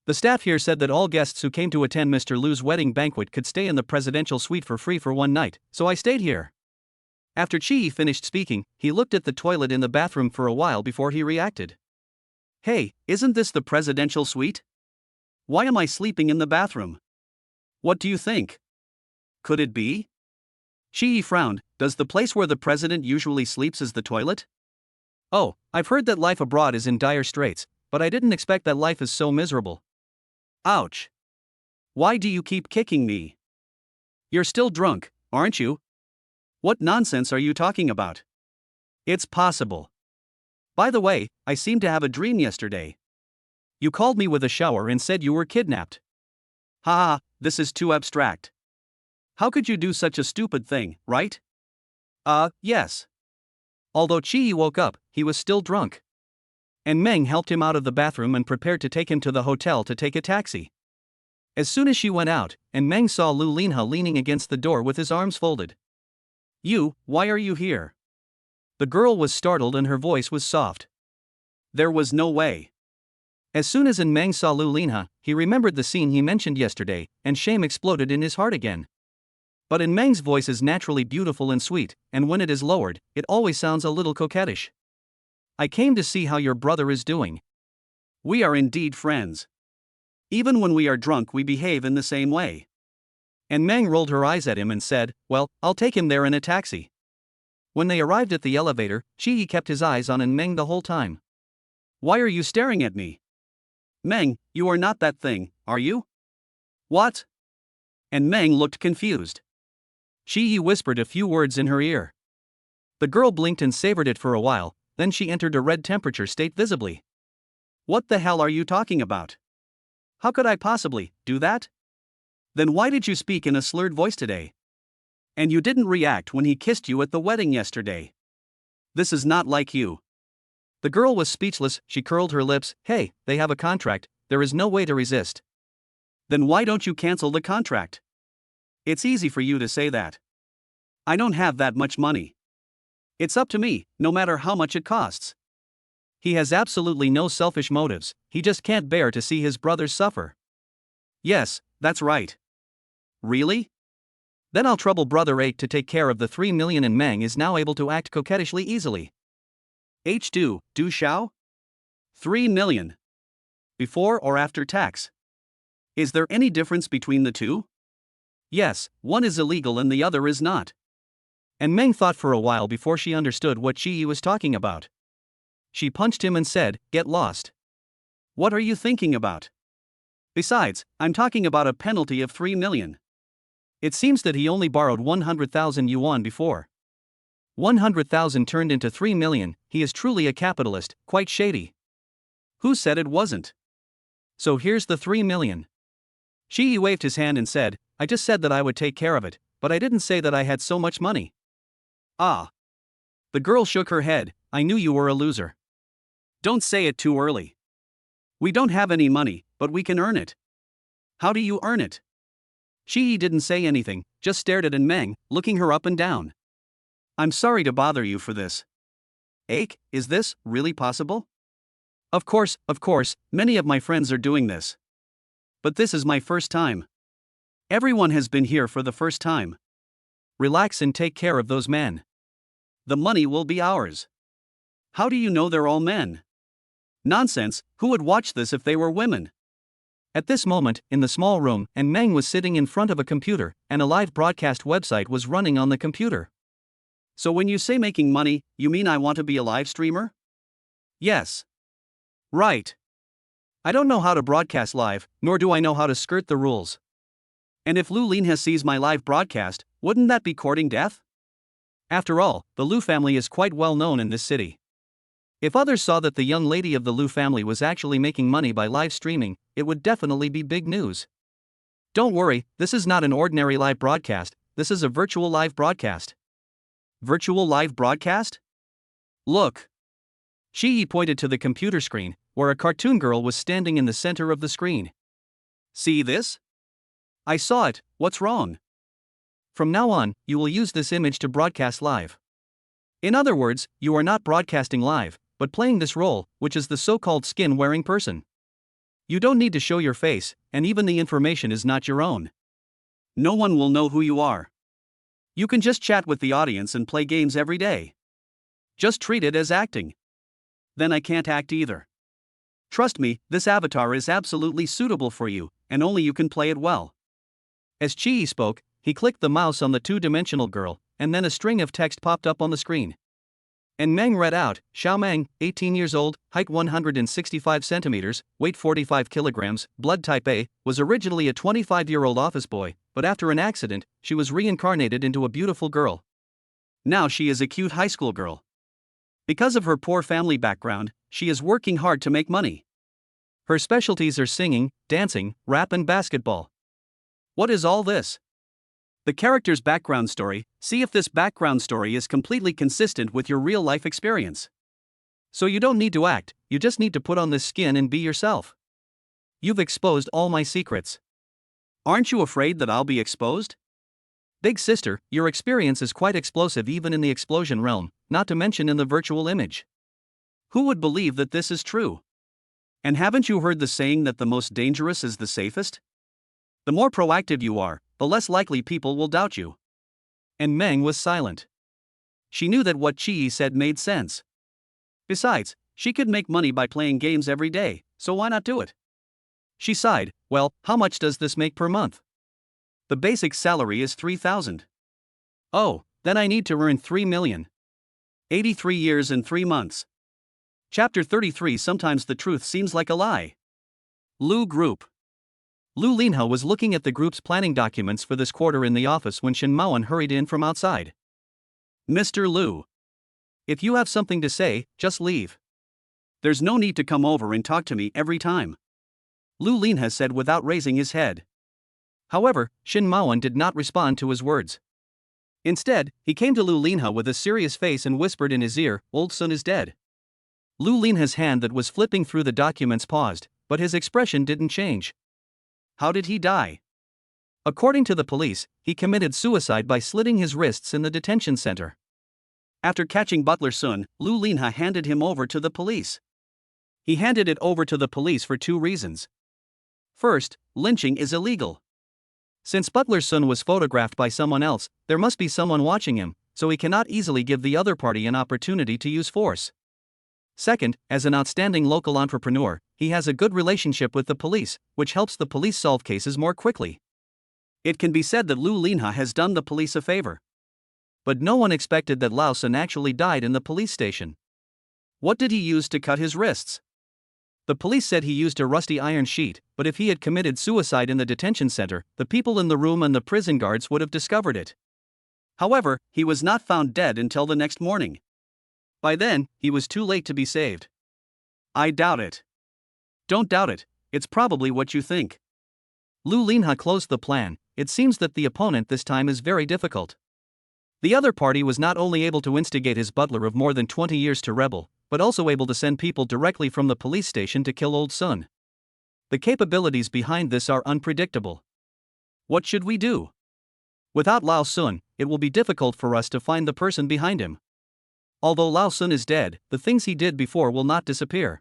The staff here said that all guests who came to attend Mr. Lu's wedding banquet could stay in the presidential suite for free for one night, so I stayed here. After Chi Yi finished speaking, he looked at the toilet in the bathroom for a while before he reacted. Hey, isn't this the presidential suite? Why am I sleeping in the bathroom? What do you think? Could it be? Chi Yi frowned. Does the place where the president usually sleeps is the toilet? Oh, I've heard that life abroad is in dire straits, but I didn't expect that life is so miserable. Ouch. Why do you keep kicking me? You're still drunk, aren't you? What nonsense are you talking about? It's possible. By the way, I seemed to have a dream yesterday. You called me with a shower and said you were kidnapped. Haha, this is too abstract. How could you do such a stupid thing, right? Yes. Although Chi Yi woke up, he was still drunk. and Meng helped him out of the bathroom and prepared to take him to the hotel to take a taxi. As soon as she went out, and Meng saw Lu Linha leaning against the door with his arms folded. Why are you here? The girl was startled and her voice was soft. There was no way. As soon as Meng saw Lu Linha, he remembered the scene he mentioned yesterday, and shame exploded in his heart again. But Meng's voice is naturally beautiful and sweet, and when it is lowered, it always sounds a little coquettish. I came to see how your brother is doing. We are indeed friends. Even when we are drunk, we behave in the same way. And Meng rolled her eyes at him and said, well, I'll take him there in a taxi. When they arrived at the elevator, Chi kept his eyes on Meng the whole time. Why are you staring at me? Meng, you are not that thing, are you? What? And Meng looked confused. Chi whispered a few words in her ear. The girl blinked and savored it for a while, then she entered a red temperature state visibly. What the hell are you talking about? How could I possibly do that? Then why did you speak in a slurred voice today? And you didn't react when he kissed you at the wedding yesterday. This is not like you. The girl was speechless. She curled her lips. Hey, they have a contract, there is no way to resist. Then why don't you cancel the contract? It's easy for you to say that. I don't have that much money. It's up to me, no matter how much it costs. He has absolutely no selfish motives, he just can't bear to see his brothers suffer. Yes, that's right. Really? Then I'll trouble Brother 8 to take care of the 3 million, and Meng is now able to act coquettishly easily. Do Xiao? 3 million. Before or after tax? Is there any difference between the two? Yes, one is illegal and the other is not. And Meng thought for a while before she understood what Chi was talking about. She punched him and said, get lost. What are you thinking about? Besides, I'm talking about a penalty of 3 million. It seems that he only borrowed 100,000 yuan before. 100,000 turned into 3 million, he is truly a capitalist, quite shady. Who said it wasn't? So here's the 3 million. Chi waved his hand and said, I just said that I would take care of it, but I didn't say that I had so much money. Ah. The girl shook her head, I knew you were a loser. Don't say it too early. We don't have any money, but we can earn it. How do you earn it? Chi didn't say anything, just stared at Meng, looking her up and down. I'm sorry to bother you for this. Ache, is this really possible? Of course, many of my friends are doing this. But this is my first time. Everyone has been here for the first time. Relax and take care of those men. The money will be ours. How do you know they're all men? Nonsense, who would watch this if they were women? At this moment, in the small room, Meng was sitting in front of a computer, and a live broadcast website was running on the computer. So when you say making money, you mean I want to be a live streamer? Yes. Right. I don't know how to broadcast live, nor do I know how to skirt the rules. And if Lu Linha sees my live broadcast, wouldn't that be courting death? After all, the Lu family is quite well known in this city. If others saw that the young lady of the Lu family was actually making money by live streaming, it would definitely be big news. Don't worry, this is not an ordinary live broadcast, this is a virtual live broadcast. Virtual live broadcast? Look. Chi pointed to the computer screen, where a cartoon girl was standing in the center of the screen. See this? I saw it, what's wrong? From now on, you will use this image to broadcast live. In other words, you are not broadcasting live, but playing this role, which is the so-called skin-wearing person. You don't need to show your face, and even the information is not your own. No one will know who you are. You can just chat with the audience and play games every day. Just treat it as acting. Then I can't act either. Trust me, this avatar is absolutely suitable for you, and only you can play it well. As Chi spoke, he clicked the mouse on the two-dimensional girl, and then a string of text popped up on the screen. And Meng read out, Xiao Meng, 18 years old, height 165 centimeters, weight 45 kilograms, blood type A, was originally a 25-year-old office boy, but after an accident, she was reincarnated into a beautiful girl. Now she is a cute high school girl. Because of her poor family background, she is working hard to make money. Her specialties are singing, dancing, rap and basketball. What is all this? The character's background story, see if this background story is completely consistent with your real-life experience. So you don't need to act, you just need to put on this skin and be yourself. You've exposed all my secrets. Aren't you afraid that I'll be exposed? Big sister, your experience is quite explosive even in the explosion realm, not to mention in the virtual image. Who would believe that this is true? And haven't you heard the saying that the most dangerous is the safest? The more proactive you are, the less likely people will doubt you. And Meng was silent. She knew that what Qi said made sense. Besides, she could make money by playing games every day, so why not do it? She sighed, well, how much does this make per month? The basic salary is 3,000. Oh, then I need to earn 3 million. 83 years and 3 months. Chapter 33. Sometimes the truth seems like a lie. Lu Group. Lu Linha was looking at the group's planning documents for this quarter in the office when Shen Maoan hurried in from outside. Mr. Lu. If you have something to say, just leave. There's no need to come over and talk to me every time. Lu Linha said without raising his head. However, Shen Maoan did not respond to his words. Instead, he came to Lu Linha with a serious face and whispered in his ear, "Old Sun is dead." Lu Linha's hand that was flipping through the documents paused, but his expression didn't change. How did he die? According to the police, he committed suicide by slitting his wrists in the detention center. After catching Butler Sun, Lu Linha handed him over to the police. He handed it over to the police for 2 reasons. First, lynching is illegal. Since Butler Sun was photographed by someone else, there must be someone watching him, so he cannot easily give the other party an opportunity to use force. Second, as an outstanding local entrepreneur, he has a good relationship with the police, which helps the police solve cases more quickly. It can be said that Lu Linha has done the police a favor. But no one expected that Lao Sun actually died in the police station. What did he use to cut his wrists? The police said he used a rusty iron sheet, but if he had committed suicide in the detention center, the people in the room and the prison guards would have discovered it. However, he was not found dead until the next morning. By then, he was too late to be saved. I doubt it. Don't doubt it, it's probably what you think. Lu Linha closed the plan. It seems that the opponent this time is very difficult. The other party was not only able to instigate his butler of more than 20 years to rebel, but also able to send people directly from the police station to kill Old Sun. The capabilities behind this are unpredictable. What should we do? Without Lao Sun, it will be difficult for us to find the person behind him. Although Lao Sun is dead, the things he did before will not disappear.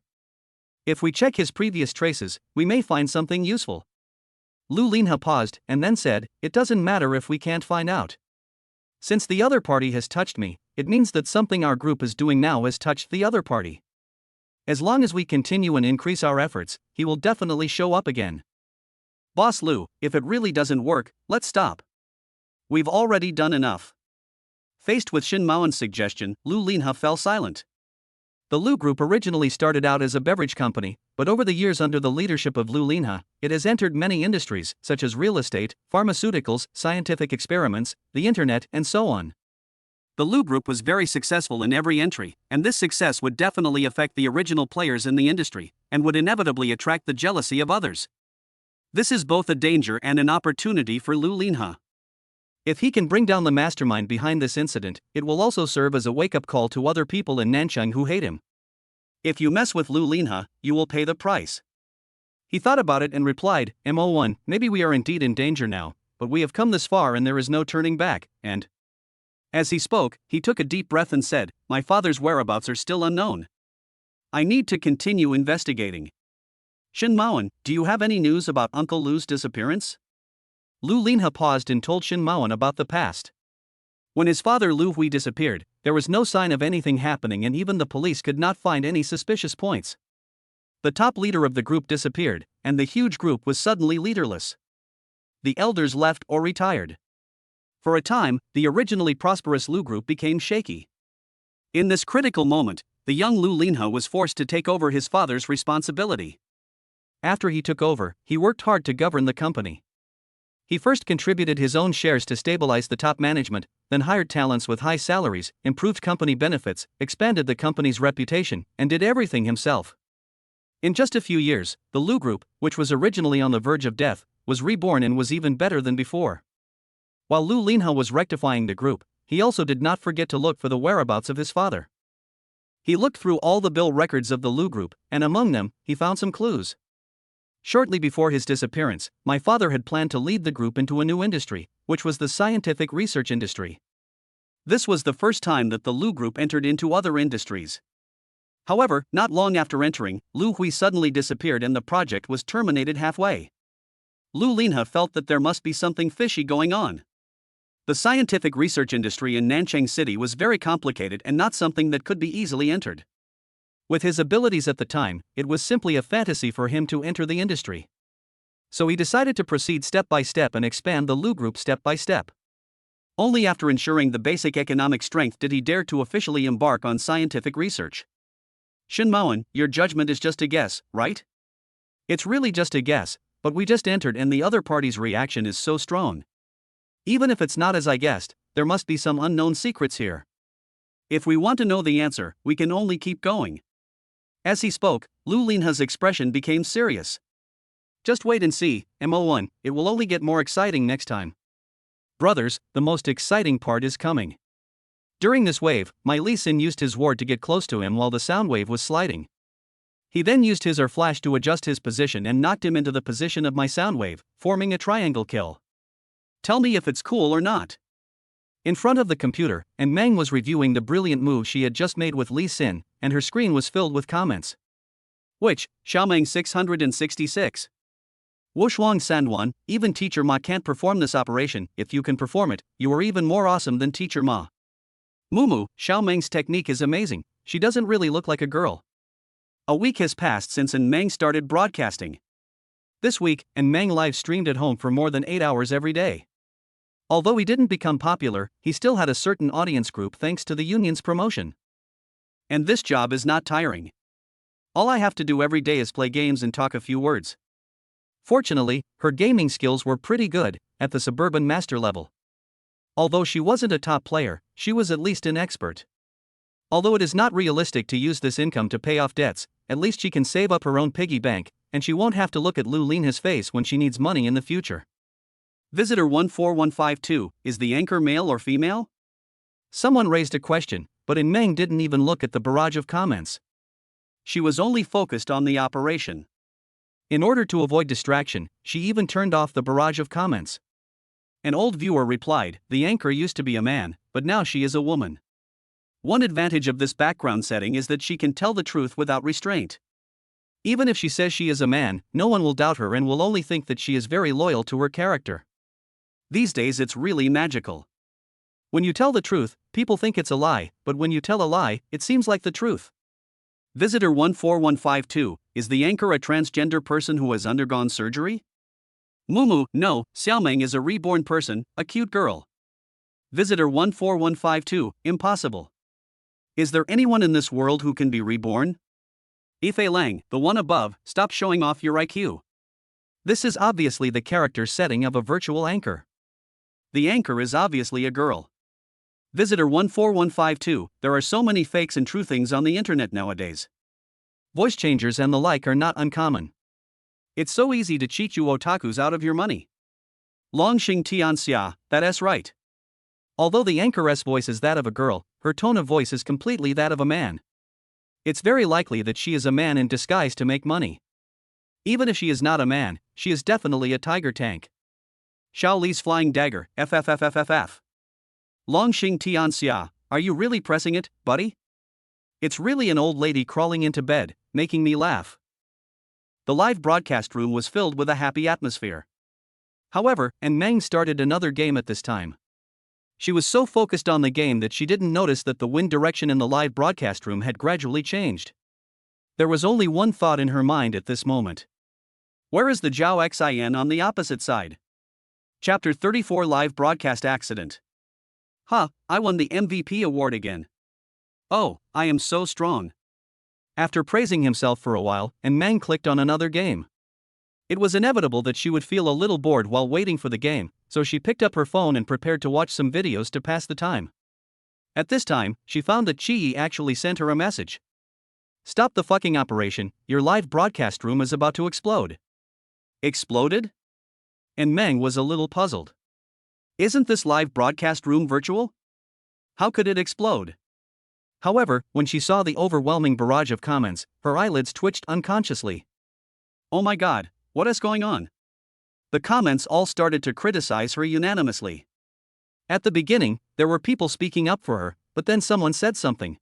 If we check his previous traces, we may find something useful. Lu Linha paused and then said, "It doesn't matter if we can't find out. Since the other party has touched me, it means that something our group is doing now has touched the other party. As long as we continue and increase our efforts, he will definitely show up again. Boss Lu, if it really doesn't work, let's stop. We've already done enough." Faced with Shen Maoan's suggestion, Lu Linha fell silent. The Lu Group originally started out as a beverage company, but over the years under the leadership of Lu Linha, it has entered many industries, such as real estate, pharmaceuticals, scientific experiments, the internet, and so on. The Lu Group was very successful in every entry, and this success would definitely affect the original players in the industry, and would inevitably attract the jealousy of others. This is both a danger and an opportunity for Lu Linha. If he can bring down the mastermind behind this incident, it will also serve as a wake-up call to other people in Nanchang who hate him. If you mess with Lu Linha, you will pay the price. He thought about it and replied, "Mo1, maybe we are indeed in danger now, but we have come this far and there is no turning back, and..." As he spoke, he took a deep breath and said, "My father's whereabouts are still unknown. I need to continue investigating. Shen Maoan, do you have any news about Uncle Lu's disappearance?" Lu Linha paused and told Shen Maoan about the past. When his father Lu Hui disappeared, there was no sign of anything happening and even the police could not find any suspicious points. The top leader of the group disappeared, and the huge group was suddenly leaderless. The elders left or retired. For a time, the originally prosperous Lu Group became shaky. In this critical moment, the young Lu Linha was forced to take over his father's responsibility. After he took over, he worked hard to govern the company. He first contributed his own shares to stabilize the top management, then hired talents with high salaries, improved company benefits, expanded the company's reputation, and did everything himself. In just a few years, the Lu Group, which was originally on the verge of death, was reborn and was even better than before. While Lu Linha was rectifying the group, he also did not forget to look for the whereabouts of his father. He looked through all the bill records of the Lu Group, and among them, he found some clues. Shortly before his disappearance, my father had planned to lead the group into a new industry, which was the scientific research industry. This was the first time that the Lu Group entered into other industries. However, not long after entering, Lu Hui suddenly disappeared and the project was terminated halfway. Lu Linha felt that there must be something fishy going on. The scientific research industry in Nanchang City was very complicated and not something that could be easily entered. With his abilities at the time, it was simply a fantasy for him to enter the industry. So he decided to proceed step by step and expand the Lu Group step by step. Only after ensuring the basic economic strength did he dare to officially embark on scientific research. Shin Maoan, your judgment is just a guess, right? It's really just a guess, but we just entered and the other party's reaction is so strong. Even if it's not as I guessed, there must be some unknown secrets here. If we want to know the answer, we can only keep going. As he spoke, Lu Linha's expression became serious. Just wait and see, Mo1, it will only get more exciting next time. Brothers, the most exciting part is coming. During this wave, my Li Xin used his ward to get close to him while the sound wave was sliding. He then used his flash to adjust his position and knocked him into the position of my sound wave, forming a triangle kill. Tell me if it's cool or not. In front of the computer, and Meng was reviewing the brilliant move she had just made with Li Xin, and her screen was filled with comments. Which, Xiaomeng 666. Wushuang Sanduan, even Teacher Ma can't perform this operation. If you can perform it, you are even more awesome than Teacher Ma. Mumu, Xiaomeng's technique is amazing, she doesn't really look like a girl. A week has passed since Meng started broadcasting. This week, Meng live streamed at home for more than 8 hours every day. Although he didn't become popular, he still had a certain audience group thanks to the union's promotion. And this job is not tiring. All I have to do every day is play games and talk a few words. Fortunately, her gaming skills were pretty good, at the suburban master level. Although she wasn't a top player, she was at least an expert. Although it is not realistic to use this income to pay off debts, at least she can save up her own piggy bank, and she won't have to look at Lu Linha's face when she needs money in the future. Visitor 14152, is the anchor male or female? Someone raised a question, but Meng didn't even look at the barrage of comments. She was only focused on the operation. In order to avoid distraction, she even turned off the barrage of comments. An old viewer replied, the anchor used to be a man, but now she is a woman. One advantage of this background setting is that she can tell the truth without restraint. Even if she says she is a man, no one will doubt her and will only think that she is very loyal to her character. These days it's really magical. When you tell the truth, people think it's a lie, but when you tell a lie, it seems like the truth. Visitor 14152, is the anchor a transgender person who has undergone surgery? Mumu, no, Xiaomeng is a reborn person, a cute girl. Visitor 14152, impossible. Is there anyone in this world who can be reborn? Ife Lang, the one above, stop showing off your IQ. This is obviously the character setting of a virtual anchor. The anchor is obviously a girl. Visitor 14152, there are so many fakes and true things on the internet nowadays. Voice changers and the like are not uncommon. It's so easy to cheat you otakus out of your money. Longxing Tianxia, that's right. Although the anchoress voice is that of a girl, her tone of voice is completely that of a man. It's very likely that she is a man in disguise to make money. Even if she is not a man, she is definitely a tiger tank. Xiao Li's flying dagger, FFFFFF. Longxing Tianxia, are you really pressing it, buddy? It's really an old lady crawling into bed, making me laugh. The live broadcast room was filled with a happy atmosphere. However, Meng started another game at this time. She was so focused on the game that she didn't notice that the wind direction in the live broadcast room had gradually changed. There was only one thought in her mind at this moment. Where is the Zhao Xin on the opposite side? Chapter 34 Live Broadcast Accident. I won the MVP award again. Oh, I am so strong. After praising himself for a while, Meng clicked on another game. It was inevitable that she would feel a little bored while waiting for the game, so she picked up her phone and prepared to watch some videos to pass the time. At this time, she found that Chi actually sent her a message. Stop the fucking operation, your live broadcast room is about to explode. Exploded? And Meng was a little puzzled. Isn't this live broadcast room virtual? How could it explode? However, when she saw the overwhelming barrage of comments, her eyelids twitched unconsciously. Oh my god, what is going on? The comments all started to criticize her unanimously. At the beginning, there were people speaking up for her, but then someone said something.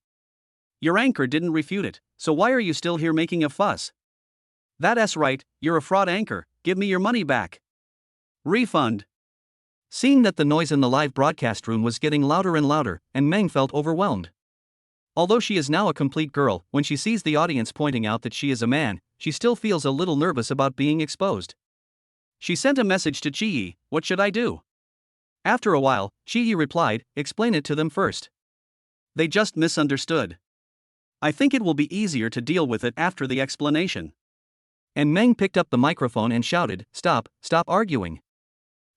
Your anchor didn't refute it, so why are you still here making a fuss? That's right, you're a fraud anchor, give me your money back. Refund. Seeing that the noise in the live broadcast room was getting louder and louder, and Meng felt overwhelmed. Although she is now a complete girl, when she sees the audience pointing out that she is a man, she still feels a little nervous about being exposed. She sent a message to Chi-Yi, what should I do? After a while, Chi-Yi replied, explain it to them first. They just misunderstood. I think it will be easier to deal with it after the explanation. And Meng picked up the microphone and shouted, stop arguing.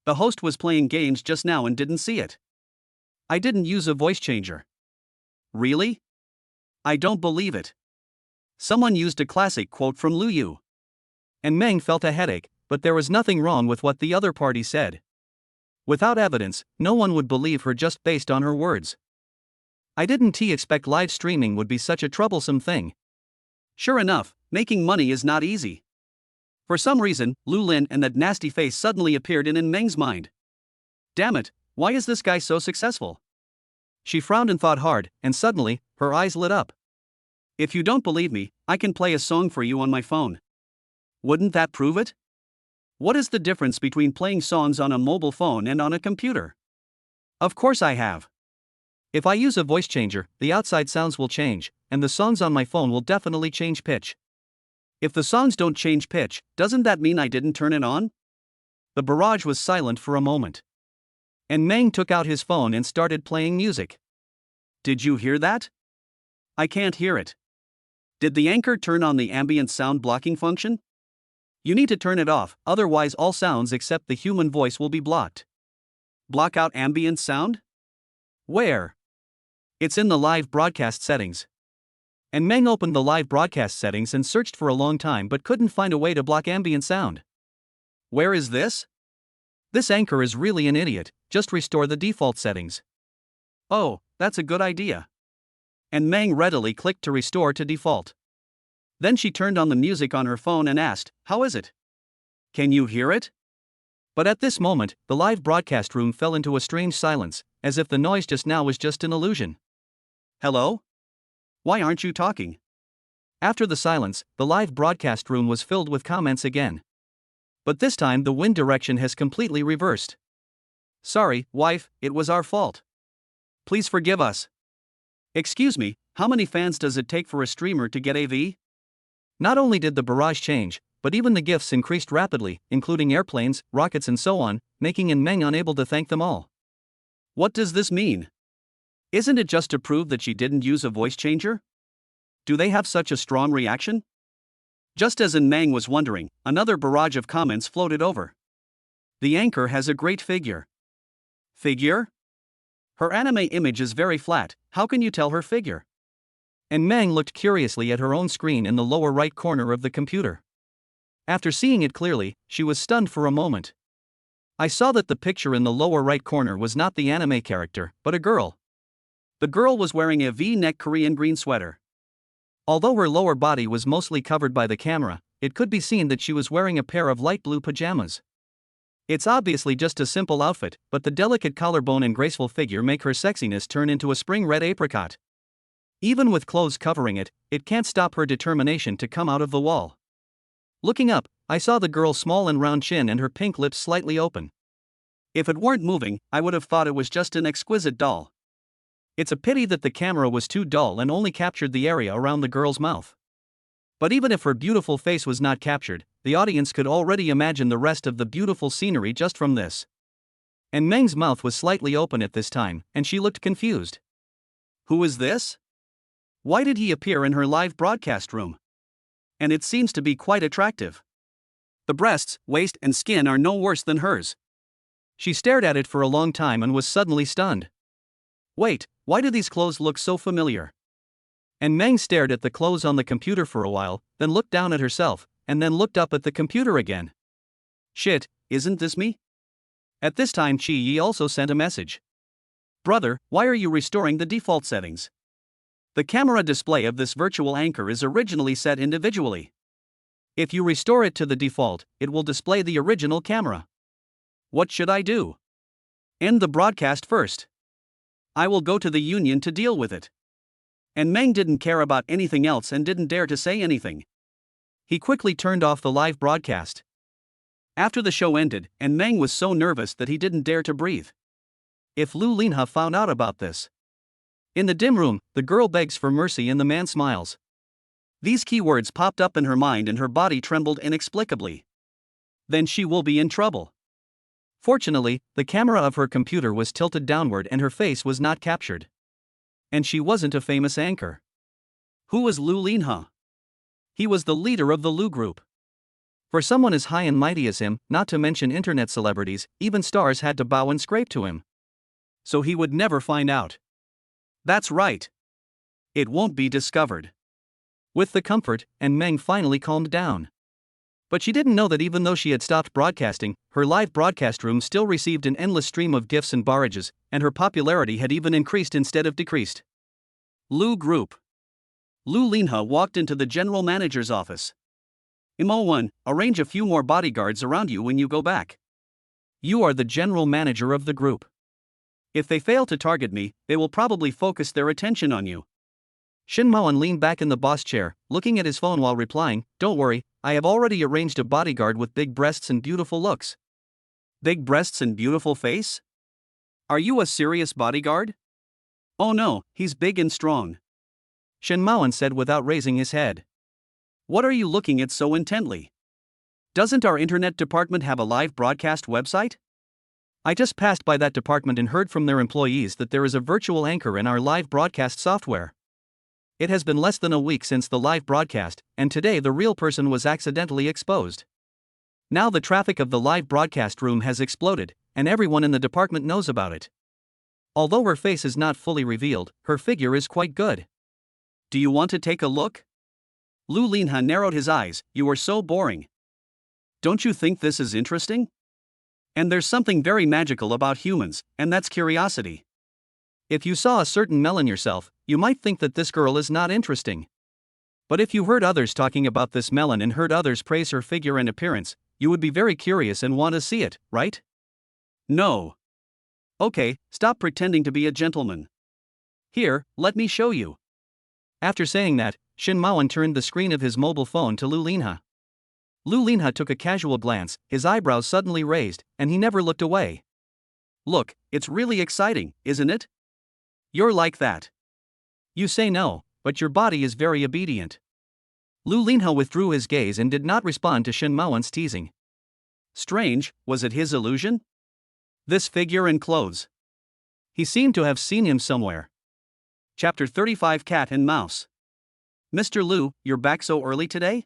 The host was playing games just now and didn't see it. I didn't use a voice changer. Really? I don't believe it. Someone used a classic quote from Lu Yu. And Meng felt a headache, but there was nothing wrong with what the other party said. Without evidence, no one would believe her just based on her words. I didn't expect live streaming would be such a troublesome thing. Sure enough, making money is not easy. For some reason, Lu Lin and that nasty face suddenly appeared in Meng's mind. Damn it, why is this guy so successful? She frowned and thought hard, and suddenly, her eyes lit up. If you don't believe me, I can play a song for you on my phone. Wouldn't that prove it? What is the difference between playing songs on a mobile phone and on a computer? Of course I have. If I use a voice changer, the outside sounds will change, and the songs on my phone will definitely change pitch. If the songs don't change pitch, doesn't that mean I didn't turn it on? The barrage was silent for a moment. And Meng took out his phone and started playing music. Did you hear that? I can't hear it. Did the anchor turn on the ambient sound blocking function? You need to turn it off, otherwise all sounds except the human voice will be blocked. Block out ambient sound? Where? It's in the live broadcast settings. And Meng opened the live broadcast settings and searched for a long time but couldn't find a way to block ambient sound. Where is this? This anchor is really an idiot, just restore the default settings. Oh, that's a good idea. And Meng readily clicked to restore to default. Then she turned on the music on her phone and asked, how is it? Can you hear it? But at this moment, the live broadcast room fell into a strange silence, as if the noise just now was just an illusion. Hello? Why aren't you talking? After the silence, the live broadcast room was filled with comments again. But this time the wind direction has completely reversed. Sorry, wife, it was our fault. Please forgive us. Excuse me, how many fans does it take for a streamer to get AV? Not only did the barrage change, but even the gifts increased rapidly, including airplanes, rockets and so on, making Meng unable to thank them all. What does this mean? Isn't it just to prove that she didn't use a voice changer? Do they have such a strong reaction? Just as Meng was wondering, another barrage of comments floated over. The anchor has a great figure. Figure? Her anime image is very flat, how can you tell her figure? And Meng looked curiously at her own screen in the lower right corner of the computer. After seeing it clearly, she was stunned for a moment. I saw that the picture in the lower right corner was not the anime character, but a girl. The girl was wearing a V-neck Korean green sweater. Although her lower body was mostly covered by the camera, it could be seen that she was wearing a pair of light blue pajamas. It's obviously just a simple outfit, but the delicate collarbone and graceful figure make her sexiness turn into a spring red apricot. Even with clothes covering it, it can't stop her determination to come out of the wall. Looking up, I saw the girl's small and round chin and her pink lips slightly open. If it weren't moving, I would have thought it was just an exquisite doll. It's a pity that the camera was too dull and only captured the area around the girl's mouth. But even if her beautiful face was not captured, the audience could already imagine the rest of the beautiful scenery just from this. And Meng's mouth was slightly open at this time, and she looked confused. Who is this? Why did he appear in her live broadcast room? And it seems to be quite attractive. The breasts, waist, and skin are no worse than hers. She stared at it for a long time and was suddenly stunned. Wait, why do these clothes look so familiar? And Meng stared at the clothes on the computer for a while, then looked down at herself, and then looked up at the computer again. Shit, isn't this me? At this time Chi-Yi also sent a message. Brother, why are you restoring the default settings? The camera display of this virtual anchor is originally set individually. If you restore it to the default, it will display the original camera. What should I do? End the broadcast first. I will go to the union to deal with it. And Meng didn't care about anything else and didn't dare to say anything. He quickly turned off the live broadcast. After the show ended, and Meng was so nervous that he didn't dare to breathe. If Lu Linha found out about this. In the dim room, the girl begs for mercy and the man smiles. These keywords popped up in her mind and her body trembled inexplicably. Then she will be in trouble. Fortunately, the camera of her computer was tilted downward and her face was not captured. And she wasn't a famous anchor. Who was Lu Linha? He was the leader of the Lu group. For someone as high and mighty as him, not to mention internet celebrities, even stars had to bow and scrape to him. So he would never find out. That's right. It won't be discovered. With the comfort, and Meng finally calmed down. But she didn't know that even though she had stopped broadcasting, her live broadcast room still received an endless stream of gifts and barrages, and her popularity had even increased instead of decreased. Lu Group. Lu Linha walked into the general manager's office. Imo1, arrange a few more bodyguards around you when you go back. You are the general manager of the group. If they fail to target me, they will probably focus their attention on you. Shin Maoan leaned back in the boss chair, looking at his phone while replying, Don't worry, I have already arranged a bodyguard with big breasts and beautiful looks. Big breasts and beautiful face? Are you a serious bodyguard? Oh no, he's big and strong. Shin Maoan said without raising his head. What are you looking at so intently? Doesn't our internet department have a live broadcast website? I just passed by that department and heard from their employees that there is a virtual anchor in our live broadcast software. It has been less than a week since the live broadcast, and today the real person was accidentally exposed. Now the traffic of the live broadcast room has exploded, and everyone in the department knows about it. Although her face is not fully revealed, her figure is quite good. Do you want to take a look? Lu Linha narrowed his eyes, You are so boring. Don't you think this is interesting? And there's something very magical about humans, and that's curiosity. If you saw a certain melon yourself, you might think that this girl is not interesting. But if you heard others talking about this melon and heard others praise her figure and appearance, you would be very curious and want to see it, right? No. Okay, stop pretending to be a gentleman. Here, let me show you. After saying that, Shin Maoan turned the screen of his mobile phone to Lu Linha. Lu Linha took a casual glance, his eyebrows suddenly raised, and he never looked away. Look, it's really exciting, isn't it? You're like that. You say no, but your body is very obedient. Lu Linha withdrew his gaze and did not respond to Shin Maoan's teasing. Strange, was it his illusion? This figure and clothes. He seemed to have seen him somewhere. Chapter 35 Cat and Mouse. Mr. Lu, you're back so early today?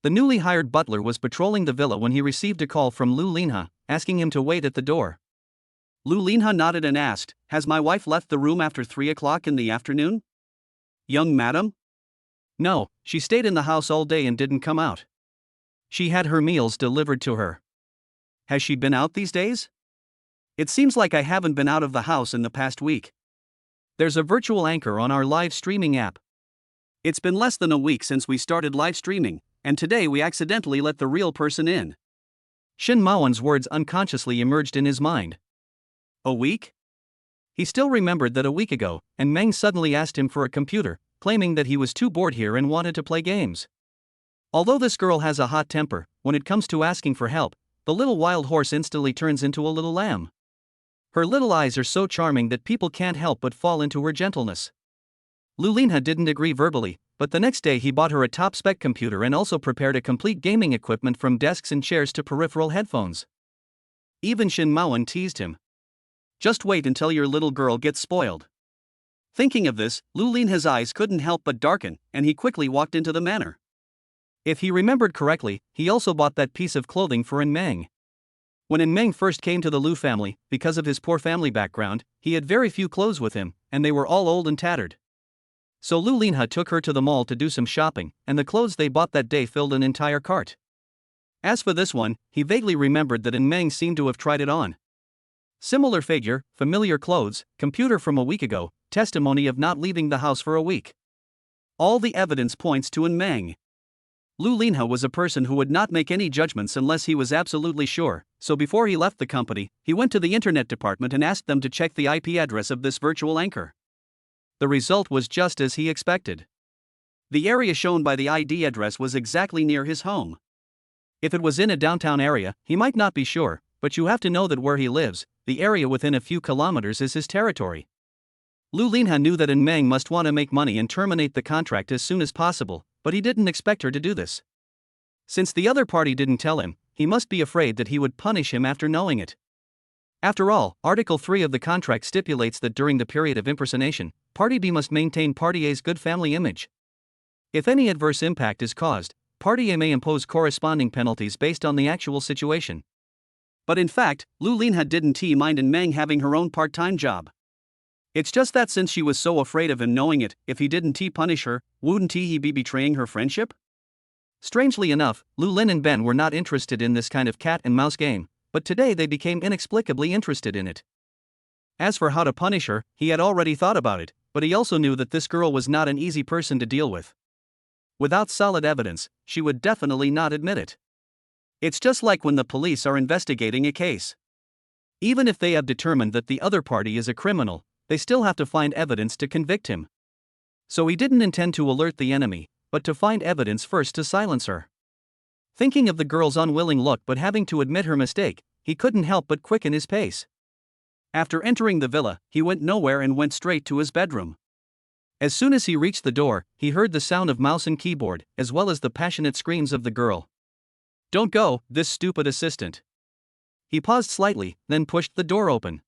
The newly hired butler was patrolling the villa when he received a call from Lu Linha, asking him to wait at the door. Lu Linha nodded and asked, Has my wife left the room after 3 o'clock in the afternoon? Young madam? No, she stayed in the house all day and didn't come out. She had her meals delivered to her. Has she been out these days? It seems like I haven't been out of the house in the past week. There's a virtual anchor on our live streaming app. It's been less than a week since we started live streaming, and today we accidentally let the real person in. Shin Maoan's words unconsciously emerged in his mind. A week? He still remembered that a week ago, and Meng suddenly asked him for a computer, claiming that he was too bored here and wanted to play games. Although this girl has a hot temper, when it comes to asking for help, the little wild horse instantly turns into a little lamb. Her little eyes are so charming that people can't help but fall into her gentleness. Lu Linha didn't agree verbally, but the next day he bought her a top-spec computer and also prepared a complete gaming equipment from desks and chairs to peripheral headphones. Even Shin Maoan teased him. Just wait until your little girl gets spoiled. Thinking of this, Lu Linha's eyes couldn't help but darken, and he quickly walked into the manor. If he remembered correctly, he also bought that piece of clothing for In Meng. When In Meng first came to the Lu family, because of his poor family background, he had very few clothes with him, and they were all old and tattered. So Lu Linha took her to the mall to do some shopping, and the clothes they bought that day filled an entire cart. As for this one, he vaguely remembered that In Meng seemed to have tried it on. Similar figure, familiar clothes, computer from a week ago, testimony of not leaving the house for a week. All the evidence points to Meng. Lu Linha was a person who would not make any judgments unless he was absolutely sure, so before he left the company, he went to the internet department and asked them to check the IP address of this virtual anchor. The result was just as he expected. The area shown by the ID address was exactly near his home. If it was in a downtown area, he might not be sure, but you have to know that where he lives, the area within a few kilometers is his territory. Lu Linha knew that Meng must want to make money and terminate the contract as soon as possible, but he didn't expect her to do this. Since the other party didn't tell him, he must be afraid that he would punish him after knowing it. After all, Article 3 of the contract stipulates that during the period of impersonation, Party B must maintain Party A's good family image. If any adverse impact is caused, Party A may impose corresponding penalties based on the actual situation. But in fact, Lu Linha didn't mind Meng having her own part-time job. It's just that since she was so afraid of him knowing it, if he didn't punish her, wouldn't he be betraying her friendship? Strangely enough, Lu Lin and Ben were not interested in this kind of cat and mouse game, but today they became inexplicably interested in it. As for how to punish her, he had already thought about it, but he also knew that this girl was not an easy person to deal with. Without solid evidence, she would definitely not admit it. It's just like when the police are investigating a case. Even if they have determined that the other party is a criminal, they still have to find evidence to convict him. So he didn't intend to alert the enemy, but to find evidence first to silence her. Thinking of the girl's unwilling look but having to admit her mistake, he couldn't help but quicken his pace. After entering the villa, he went nowhere and went straight to his bedroom. As soon as he reached the door, he heard the sound of mouse and keyboard, as well as the passionate screams of the girl. "Don't go, this stupid assistant." He paused slightly, then pushed the door open.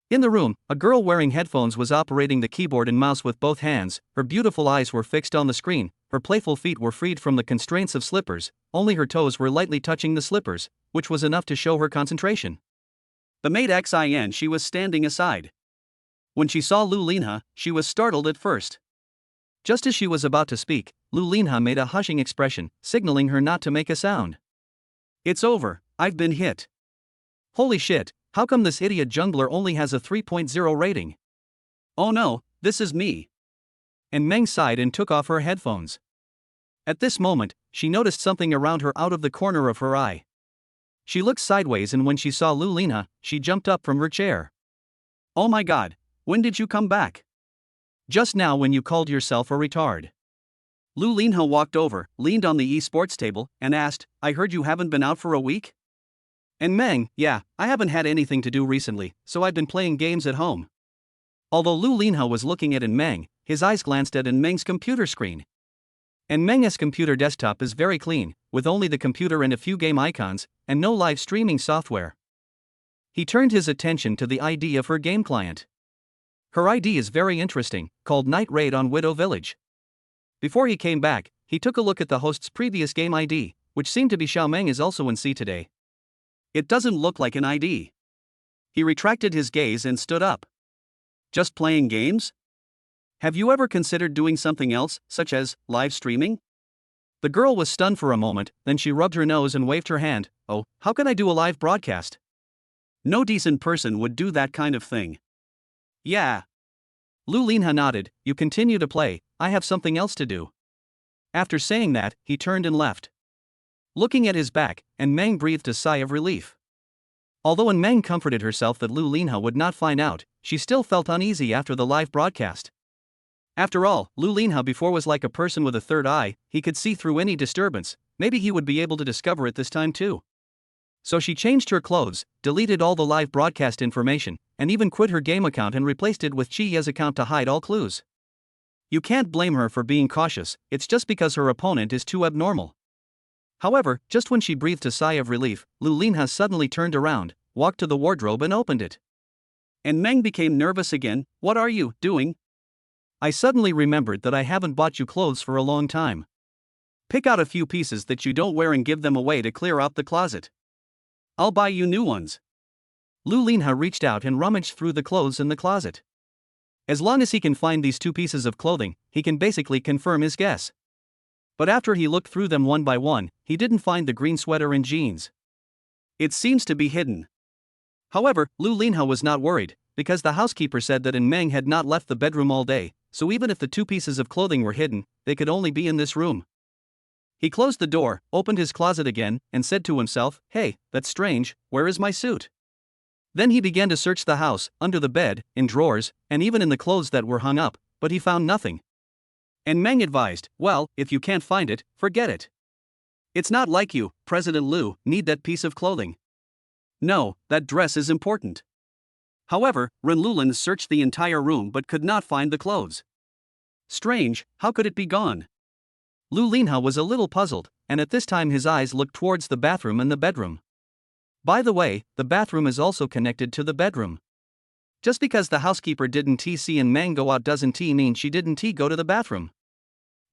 In the room, a girl wearing headphones was operating the keyboard and mouse with both hands. Her beautiful eyes were fixed on the screen, her playful feet were freed from the constraints of slippers, only her toes were lightly touching the slippers, which was enough to show her concentration. The maid Xin she was standing aside. When she saw Lu Linha, she was startled at first. Just as she was about to speak, Lu Linha made a hushing expression, signaling her not to make a sound. "It's over, I've been hit. Holy shit, how come this idiot jungler only has a 3.0 rating? Oh no, this is me." And Meng sighed and took off her headphones. At this moment, she noticed something around her out of the corner of her eye. She looked sideways and when she saw Lu Linha, she jumped up from her chair. "Oh my god, when did you come back?" "Just now when you called yourself a retard." Lu Linha walked over, leaned on the esports table, and asked, "I heard you haven't been out for a week?" And Meng, "Yeah, I haven't had anything to do recently, so I've been playing games at home." Although Lu Linha was looking at Meng, his eyes glanced at Meng's computer screen. Meng's computer desktop is very clean, with only the computer and a few game icons, and no live streaming software. He turned his attention to the ID of her game client. Her ID is very interesting, called Night Raid on Widow Village. Before he came back, he took a look at the host's previous game ID, which seemed to be Xiao Meng is also in C today. It doesn't look like an ID. He retracted his gaze and stood up. "Just playing games? Have you ever considered doing something else, such as live streaming?" The girl was stunned for a moment, then she rubbed her nose and waved her hand. "Oh, how can I do a live broadcast? No decent person would do that kind of thing." "Yeah." Lu Linha nodded. "You continue to play, I have something else to do." After saying that, he turned and left. Looking at his back, Meng breathed a sigh of relief. Although Meng comforted herself that Lu Linha would not find out, she still felt uneasy after the live broadcast. After all, Lu Linha before was like a person with a third eye, he could see through any disturbance, maybe he would be able to discover it this time too. So she changed her clothes, deleted all the live broadcast information, and even quit her game account and replaced it with Chiya's account to hide all clues. You can't blame her for being cautious, it's just because her opponent is too abnormal. However, just when she breathed a sigh of relief, Lu Linha suddenly turned around, walked to the wardrobe and opened it. And Meng became nervous again. "What are you doing?" "I suddenly remembered that I haven't bought you clothes for a long time. Pick out a few pieces that you don't wear and give them away to clear out the closet. I'll buy you new ones." Lu Linha reached out and rummaged through the clothes in the closet. As long as he can find these two pieces of clothing, he can basically confirm his guess. But after he looked through them one by one, he didn't find the green sweater and jeans. It seems to be hidden. However, Lu Linha was not worried, because the housekeeper said that Meng had not left the bedroom all day, so even if the two pieces of clothing were hidden, they could only be in this room. He closed the door, opened his closet again, and said to himself, "Hey, that's strange, where is my suit?" Then he began to search the house, under the bed, in drawers, and even in the clothes that were hung up, but he found nothing. And Meng advised, "Well, if you can't find it, forget it. It's not like you, President Liu, need that piece of clothing. No, that dress is important." However, Ren Lulin searched the entire room but could not find the clothes. Strange, how could it be gone? Lu Linha was a little puzzled, and at this time his eyes looked towards the bathroom and the bedroom. By the way, the bathroom is also connected to the bedroom. Just because the housekeeper didn't see Meng go out doesn't mean she didn't go to the bathroom.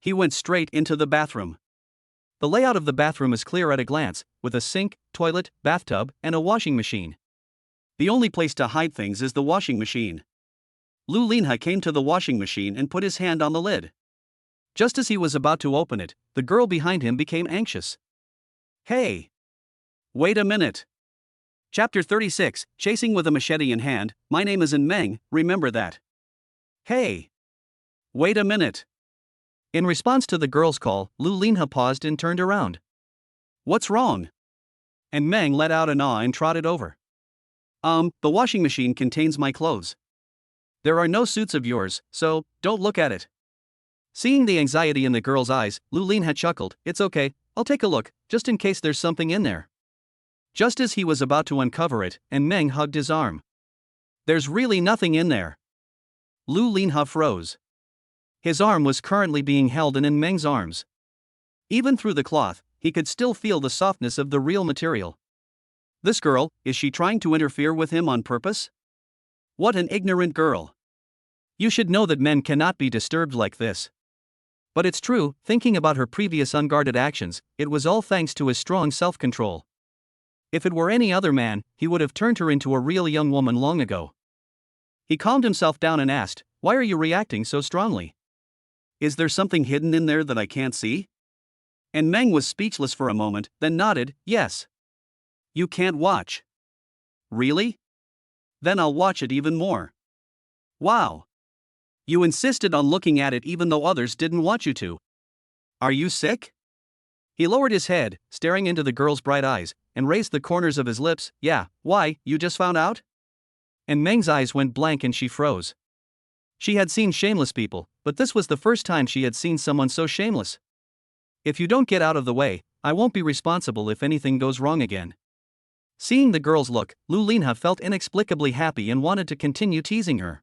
He went straight into the bathroom. The layout of the bathroom is clear at a glance, with a sink, toilet, bathtub, and a washing machine. The only place to hide things is the washing machine. Lu Linha came to the washing machine and put his hand on the lid. Just as he was about to open it, the girl behind him became anxious. "Hey! Wait a minute." Chapter 36, Chasing with a Machete in Hand. "My name is Meng, remember that." "Hey! Wait a minute." In response to the girl's call, Lu Linha paused and turned around. "What's wrong?" And Meng let out an awe and trotted over. The washing machine contains my clothes. There are no suits of yours, so don't look at it." Seeing the anxiety in the girl's eyes, Lu Linha chuckled, "It's okay, I'll take a look, just in case there's something in there." Just as he was about to uncover it, and Meng hugged his arm. "There's really nothing in there." Lu Linha froze. His arm was currently being held in Meng's arms. Even through the cloth, he could still feel the softness of the real material. This girl, is she trying to interfere with him on purpose? What an ignorant girl. You should know that men cannot be disturbed like this. But it's true, thinking about her previous unguarded actions, it was all thanks to his strong self-control. If it were any other man, he would have turned her into a real young woman long ago. He calmed himself down and asked, "Why are you reacting so strongly? Is there something hidden in there that I can't see?" And Meng was speechless for a moment, then nodded, "Yes." "You can't watch." "Really? Then I'll watch it even more." "Wow. You insisted on looking at it even though others didn't want you to. Are you sick?" He lowered his head, staring into the girl's bright eyes, and raised the corners of his lips. "Yeah, why, you just found out?" And Meng's eyes went blank and she froze. She had seen shameless people, but this was the first time she had seen someone so shameless. "If you don't get out of the way, I won't be responsible if anything goes wrong again." Seeing the girl's look, Lu Linha felt inexplicably happy and wanted to continue teasing her.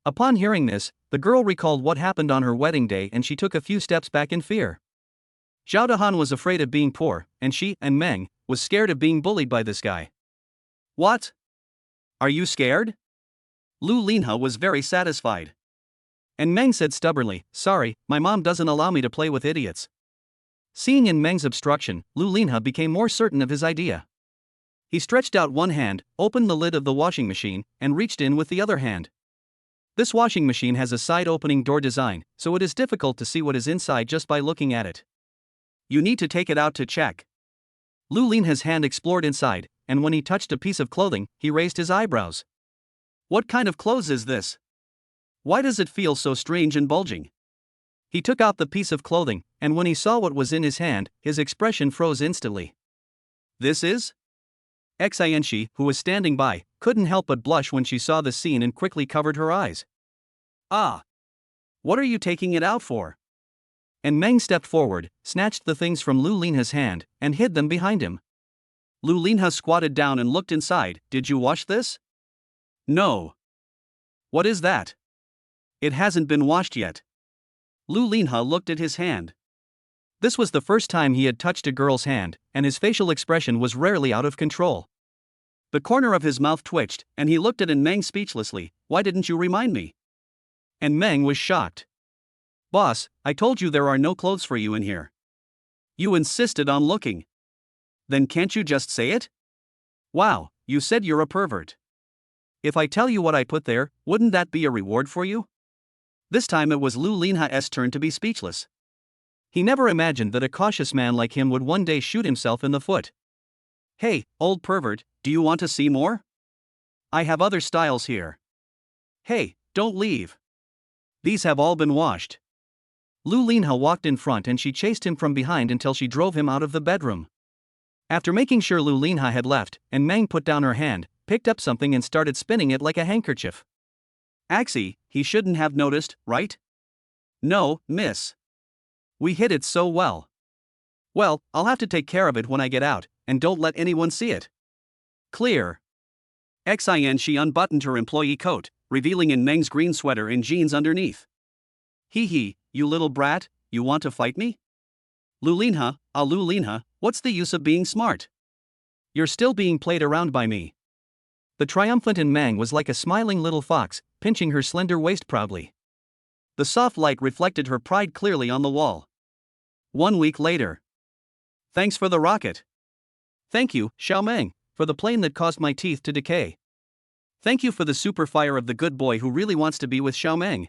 Upon hearing this, the girl recalled what happened on her wedding day and she took a few steps back in fear. Zhao Dahan was afraid of being poor, and she, and Meng, was scared of being bullied by this guy. "What? Are you scared?" Lu Linha was very satisfied. And Meng said stubbornly, "Sorry, my mom doesn't allow me to play with idiots." Seeing in Meng's obstruction, Lu Linha became more certain of his idea. He stretched out one hand, opened the lid of the washing machine, and reached in with the other hand. This washing machine has a side-opening door design, so it is difficult to see what is inside just by looking at it. "You need to take it out to check." Lu Linha's hand explored inside, and when he touched a piece of clothing, he raised his eyebrows. "What kind of clothes is this? Why does it feel so strange and bulging?" He took out the piece of clothing, and when he saw what was in his hand, his expression froze instantly. "This is?" Xianxi, who was standing by, couldn't help but blush when she saw the scene and quickly covered her eyes. "Ah! What are you taking it out for?" And Meng stepped forward, snatched the things from Lu Linha's hand, and hid them behind him. Lu Linha squatted down and looked inside. "Did you wash this?" "No." "What is that?" "It hasn't been washed yet." Lu Linha looked at his hand. This was the first time he had touched a girl's hand, and his facial expression was rarely out of control. The corner of his mouth twitched, and he looked at Meng speechlessly. "Why didn't you remind me?" And Meng was shocked. "Boss, I told you there are no clothes for you in here. You insisted on looking. Then can't you just say it? Wow, you said you're a pervert. If I tell you what I put there, wouldn't that be a reward for you?" This time it was Lu Linha's turn to be speechless. He never imagined that a cautious man like him would one day shoot himself in the foot. "Hey, old pervert, do you want to see more?" I have other styles here. Hey, don't leave. These have all been washed. Lu Linha walked in front and she chased him from behind until she drove him out of the bedroom. After making sure Lu Linha had left, and Meng put down her hand, picked up something and started spinning it like a handkerchief. Axie, he shouldn't have noticed, right? No, miss. We hid it so well. Well, I'll have to take care of it when I get out, and don't let anyone see it. Clear. Xin she unbuttoned her employee coat, revealing in Meng's green sweater and jeans underneath. Hee hee, you little brat, you want to fight me? Lu Linha, Lu Linha, what's the use of being smart? You're still being played around by me. The triumphant in Meng was like a smiling little fox, pinching her slender waist proudly. The soft light reflected her pride clearly on the wall. 1 week later. Thanks for the rocket. Thank you, Xiao Meng, for the plane that caused my teeth to decay. Thank you for the super fire of the good boy who really wants to be with Xiao Meng.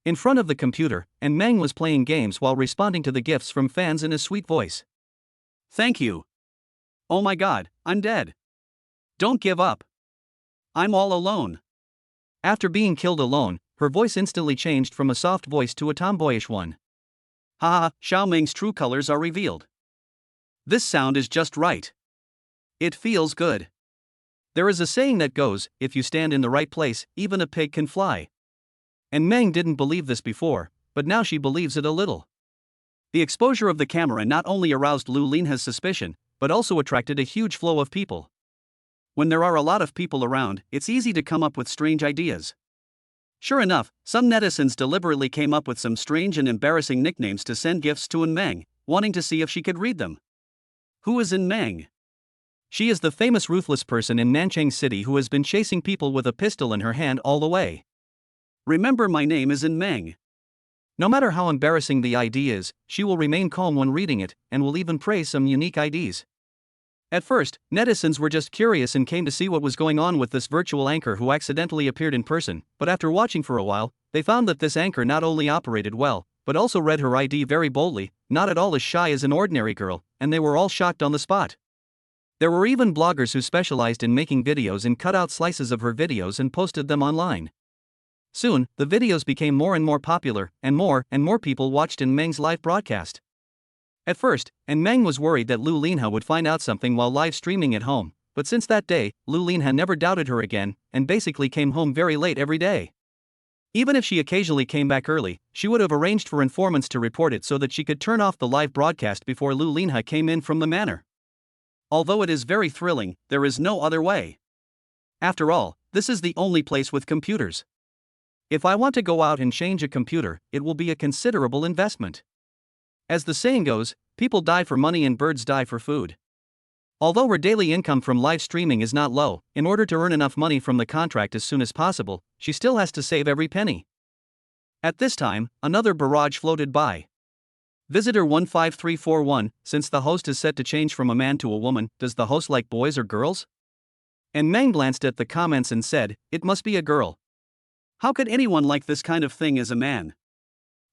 In front of the computer, and Meng was playing games while responding to the gifts from fans in a sweet voice. Thank you. Oh my god, I'm dead. Don't give up. I'm all alone. After being killed alone, her voice instantly changed from a soft voice to a tomboyish one. Haha, Xiao Meng's true colors are revealed. This sound is just right. It feels good. There is a saying that goes, if you stand in the right place, even a pig can fly. And Meng didn't believe this before, but now she believes it a little. The exposure of the camera not only aroused Lu Linha's suspicion, but also attracted a huge flow of people. When there are a lot of people around, it's easy to come up with strange ideas. Sure enough, some netizens deliberately came up with some strange and embarrassing nicknames to send gifts to In Meng, wanting to see if she could read them. Who is In Meng? She is the famous ruthless person in Nanchang City who has been chasing people with a pistol in her hand all the way. Remember, my name is In Meng. No matter how embarrassing the ID is, she will remain calm when reading it, and will even praise some unique IDs. At first, netizens were just curious and came to see what was going on with this virtual anchor who accidentally appeared in person, but after watching for a while, they found that this anchor not only operated well, but also read her ID very boldly, not at all as shy as an ordinary girl, and they were all shocked on the spot. There were even bloggers who specialized in making videos and cut out slices of her videos and posted them online. Soon, the videos became more and more popular, and more people watched In Meng's live broadcast. At first, In Meng was worried that Lu Linha would find out something while live streaming at home, but since that day, Lu Linha never doubted her again, and basically came home very late every day. Even if she occasionally came back early, she would have arranged for informants to report it so that she could turn off the live broadcast before Lu Linha came in from the manor. Although it is very thrilling, there is no other way. After all, this is the only place with computers. If I want to go out and change a computer, it will be a considerable investment. As the saying goes, people die for money and birds die for food. Although her daily income from live streaming is not low, in order to earn enough money from the contract as soon as possible, she still has to save every penny. At this time, another barrage floated by. Visitor 15341, since the host is set to change from a man to a woman, does the host like boys or girls? And Meng glanced at the comments and said, it must be a girl. How could anyone like this kind of thing as a man?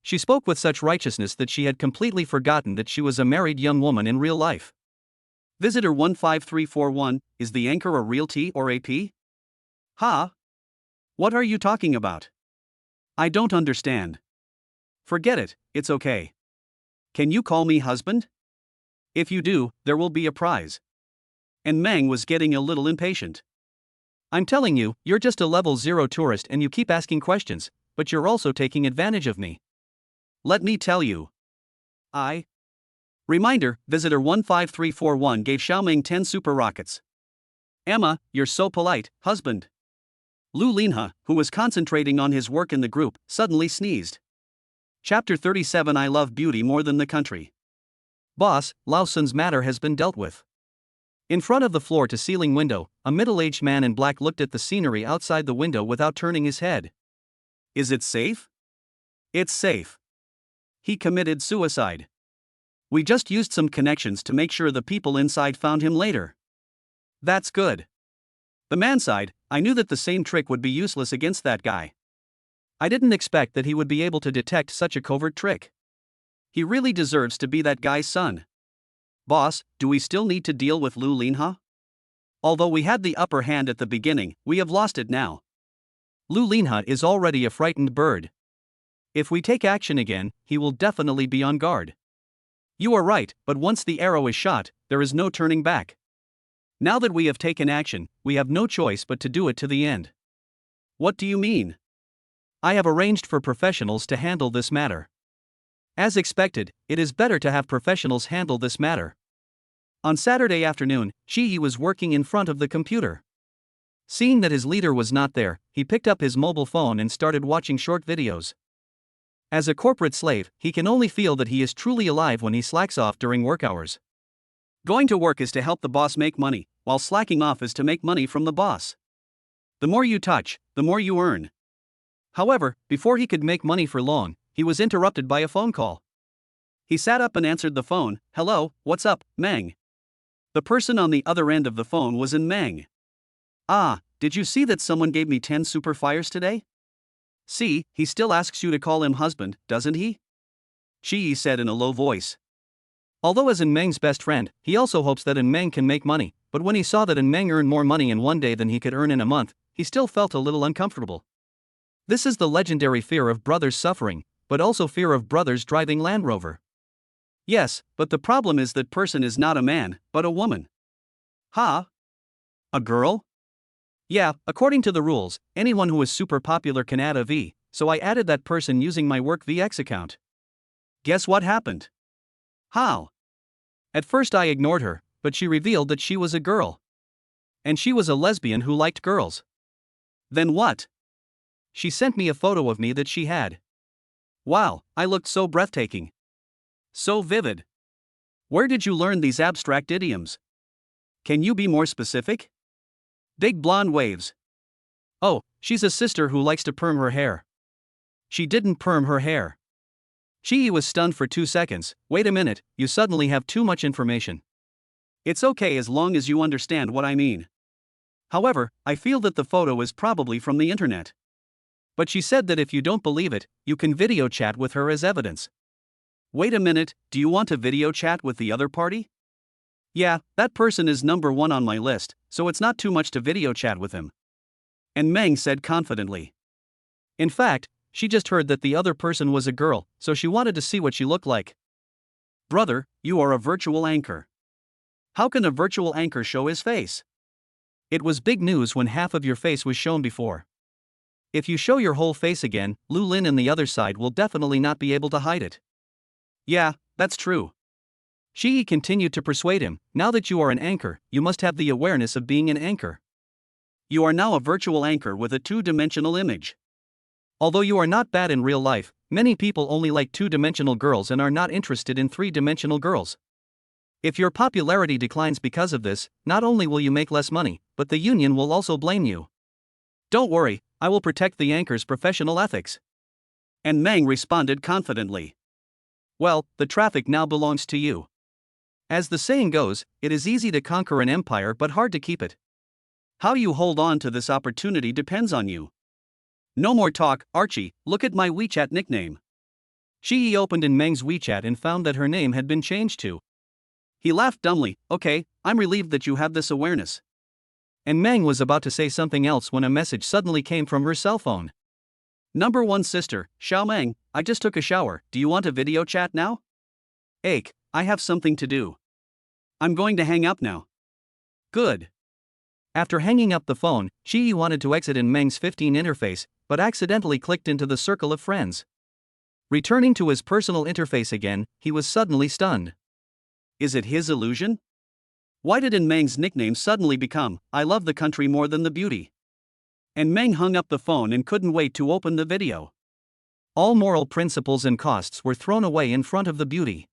She spoke with such righteousness that she had completely forgotten that she was a married young woman in real life. Visitor 15341, is the anchor a real T or AP? Ha? What are you talking about? I don't understand. Forget it, it's okay. Can you call me husband? If you do, there will be a prize. And Meng was getting a little impatient. I'm telling you, you're just a level 0 tourist and you keep asking questions, but you're also taking advantage of me. Let me tell you. Reminder, Visitor 15341 gave Xiaoming 10 super rockets. Emma, you're so polite, husband. Lu Linha, who was concentrating on his work in the group, suddenly sneezed. Chapter 37 I love beauty more than the country. Boss, Lao Sun's matter has been dealt with. In front of the floor-to-ceiling window, a middle-aged man in black looked at the scenery outside the window without turning his head. Is it safe? It's safe. He committed suicide. We just used some connections to make sure the people inside found him later. That's good. The man sighed, I knew that the same trick would be useless against that guy. I didn't expect that he would be able to detect such a covert trick. He really deserves to be that guy's son. Boss, do we still need to deal with Lu Linha? Although we had the upper hand at the beginning, we have lost it now. Lu Linha is already a frightened bird. If we take action again, he will definitely be on guard. You are right, but once the arrow is shot, there is no turning back. Now that we have taken action, we have no choice but to do it to the end. What do you mean? I have arranged for professionals to handle this matter. As expected, it is better to have professionals handle this matter. On Saturday afternoon, Shi was working in front of the computer. Seeing that his leader was not there, he picked up his mobile phone and started watching short videos. As a corporate slave, he can only feel that he is truly alive when he slacks off during work hours. Going to work is to help the boss make money, while slacking off is to make money from the boss. The more you touch, the more you earn. However, before he could make money for long, he was interrupted by a phone call. He sat up and answered the phone. Hello, what's up, Meng? The person on the other end of the phone was in Meng. Ah, did you see that someone gave me 10 super fires today? See, he still asks you to call him husband, doesn't he? Shi said in a low voice. Although as Meng's best friend, he also hopes that Meng can make money, but when he saw that Meng earned more money in one day than he could earn in a month, he still felt a little uncomfortable. This is the legendary fear of brothers suffering, but also fear of brothers driving Land Rover. Yes, but the problem is that person is not a man, but a woman. Huh? A girl? Yeah, according to the rules, anyone who is super popular can add a V, so I added that person using my work VX account. Guess what happened? How? At first I ignored her, but she revealed that she was a girl. And she was a lesbian who liked girls. Then what? She sent me a photo of me that she had. Wow, I looked so breathtaking. So vivid. Where did you learn these abstract idioms? Can you be more specific? Big blonde waves. Oh, she's a sister who likes to perm her hair. She didn't perm her hair. She was stunned for 2 seconds. Wait a minute, you suddenly have too much information. It's okay as long as you understand what I mean. However, I feel that the photo is probably from the internet. But she said that if you don't believe it, you can video chat with her as evidence. Wait a minute, do you want to video chat with the other party? Yeah, that person is number 1 on my list, so it's not too much to video chat with him. And Meng said confidently. In fact, she just heard that the other person was a girl, so she wanted to see what she looked like. Brother, you are a virtual anchor. How can a virtual anchor show his face? It was big news when half of your face was shown before. If you show your whole face again, Lu Lin and the other side will definitely not be able to hide it. Yeah, that's true. Shi continued to persuade him, now that you are an anchor, you must have the awareness of being an anchor. You are now a virtual anchor with a 2-dimensional image. Although you are not bad in real life, many people only like 2-dimensional girls and are not interested in 3-dimensional girls. If your popularity declines because of this, not only will you make less money, but the union will also blame you. Don't worry, I will protect the anchor's professional ethics. And Meng responded confidently. Well, the traffic now belongs to you. As the saying goes, it is easy to conquer an empire but hard to keep it. How you hold on to this opportunity depends on you. No more talk, Archie, look at my WeChat nickname. Shi opened in Meng's WeChat and found that her name had been changed to. He laughed dumbly. Okay, I'm relieved that you have this awareness. And Meng was about to say something else when a message suddenly came from her cell phone. Number 1 sister, Xiao Meng, I just took a shower, do you want a video chat now? Ache, I have something to do. I'm going to hang up now. Good. After hanging up the phone, Shi wanted to exit in Meng's 15 interface, but accidentally clicked into the circle of friends. Returning to his personal interface again, he was suddenly stunned. Is it his illusion? Why did Meng's nickname suddenly become, I love the country more than the beauty? And Meng hung up the phone and couldn't wait to open the video. All moral principles and costs were thrown away in front of the beauty.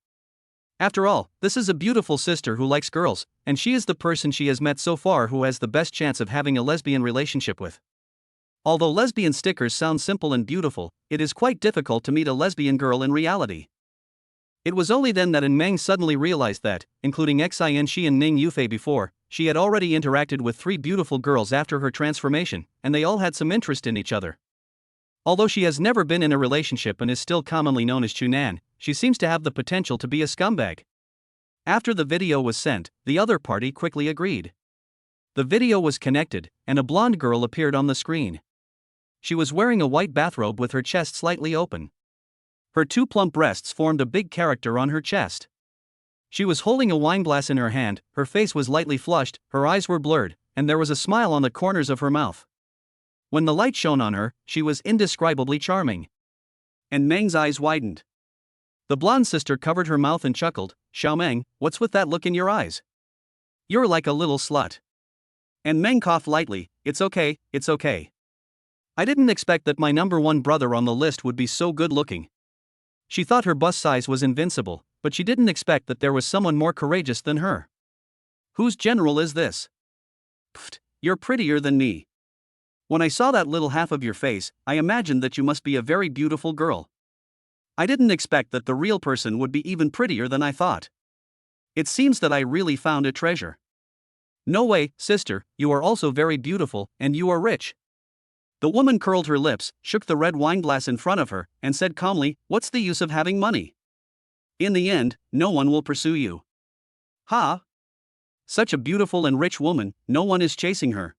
After all, this is a beautiful sister who likes girls, and she is the person she has met so far who has the best chance of having a lesbian relationship with. Although lesbian stickers sound simple and beautiful, it is quite difficult to meet a lesbian girl in reality. It was only then that Meng suddenly realized that, including Xin Shi and Ning Yufei before, she had already interacted with 3 beautiful girls after her transformation, and they all had some interest in each other. Although she has never been in a relationship and is still commonly known as Chunan, she seems to have the potential to be a scumbag. After the video was sent, the other party quickly agreed. The video was connected, and a blonde girl appeared on the screen. She was wearing a white bathrobe with her chest slightly open. Her two plump breasts formed a big character on her chest. She was holding a wineglass in her hand, her face was lightly flushed, her eyes were blurred, and there was a smile on the corners of her mouth. When the light shone on her, she was indescribably charming. And Meng's eyes widened. The blonde sister covered her mouth and chuckled, "Xiaomeng, what's with that look in your eyes? You're like a little slut." And Meng coughed lightly, "It's okay, it's okay. I didn't expect that my number one brother on the list would be so good looking." She thought her bust size was invincible, but she didn't expect that there was someone more courageous than her. "Whose general is this?" "Pfft, you're prettier than me. When I saw that little half of your face, I imagined that you must be a very beautiful girl. I didn't expect that the real person would be even prettier than I thought. It seems that I really found a treasure." "No way, sister, you are also very beautiful, and you are rich." The woman curled her lips, shook the red wineglass in front of her, and said calmly, "What's the use of having money? In the end, no one will pursue you." "Ha! Such a beautiful and rich woman, no one is chasing her."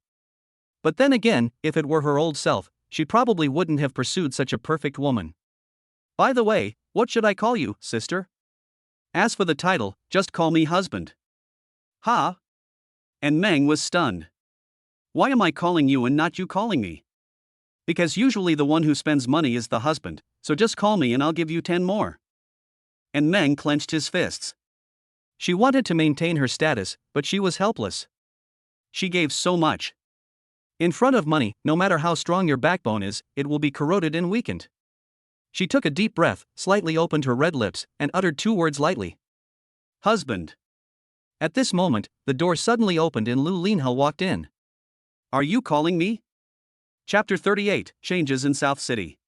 But then again, if it were her old self, she probably wouldn't have pursued such a perfect woman. "By the way, what should I call you, sister? As for the title, just call me husband." "Ha!" And Meng was stunned. "Why am I calling you and not you calling me?" "Because usually the one who spends money is the husband, so just call me and I'll give you 10 more. And Meng clenched his fists. She wanted to maintain her status, but she was helpless. She gave so much. In front of money, no matter how strong your backbone is, it will be corroded and weakened. She took a deep breath, slightly opened her red lips, and uttered 2 words lightly. "Husband." At this moment, the door suddenly opened and Lu Linha walked in. "Are you calling me?" Chapter 38, Changes in South City.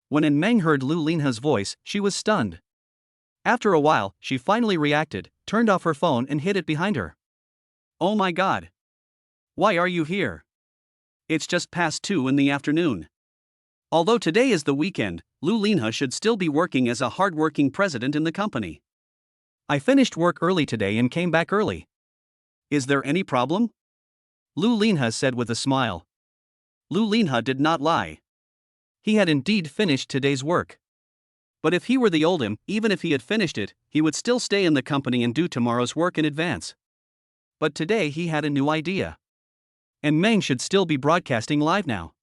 When Meng heard Lu Linha's voice, she was stunned. After a while, she finally reacted, turned off her phone and hid it behind her. "Oh my god. Why are you here? It's just past 2 in the afternoon. Although today is the weekend, Lu Linha should still be working as a hard-working president in the company. I finished work early today and came back early. Is there any problem?" Lu Linha said with a smile. Lu Linha did not lie. He had indeed finished today's work. But if he were the old him, even if he had finished it, he would still stay in the company and do tomorrow's work in advance. But today he had a new idea. And Meng should still be broadcasting live now.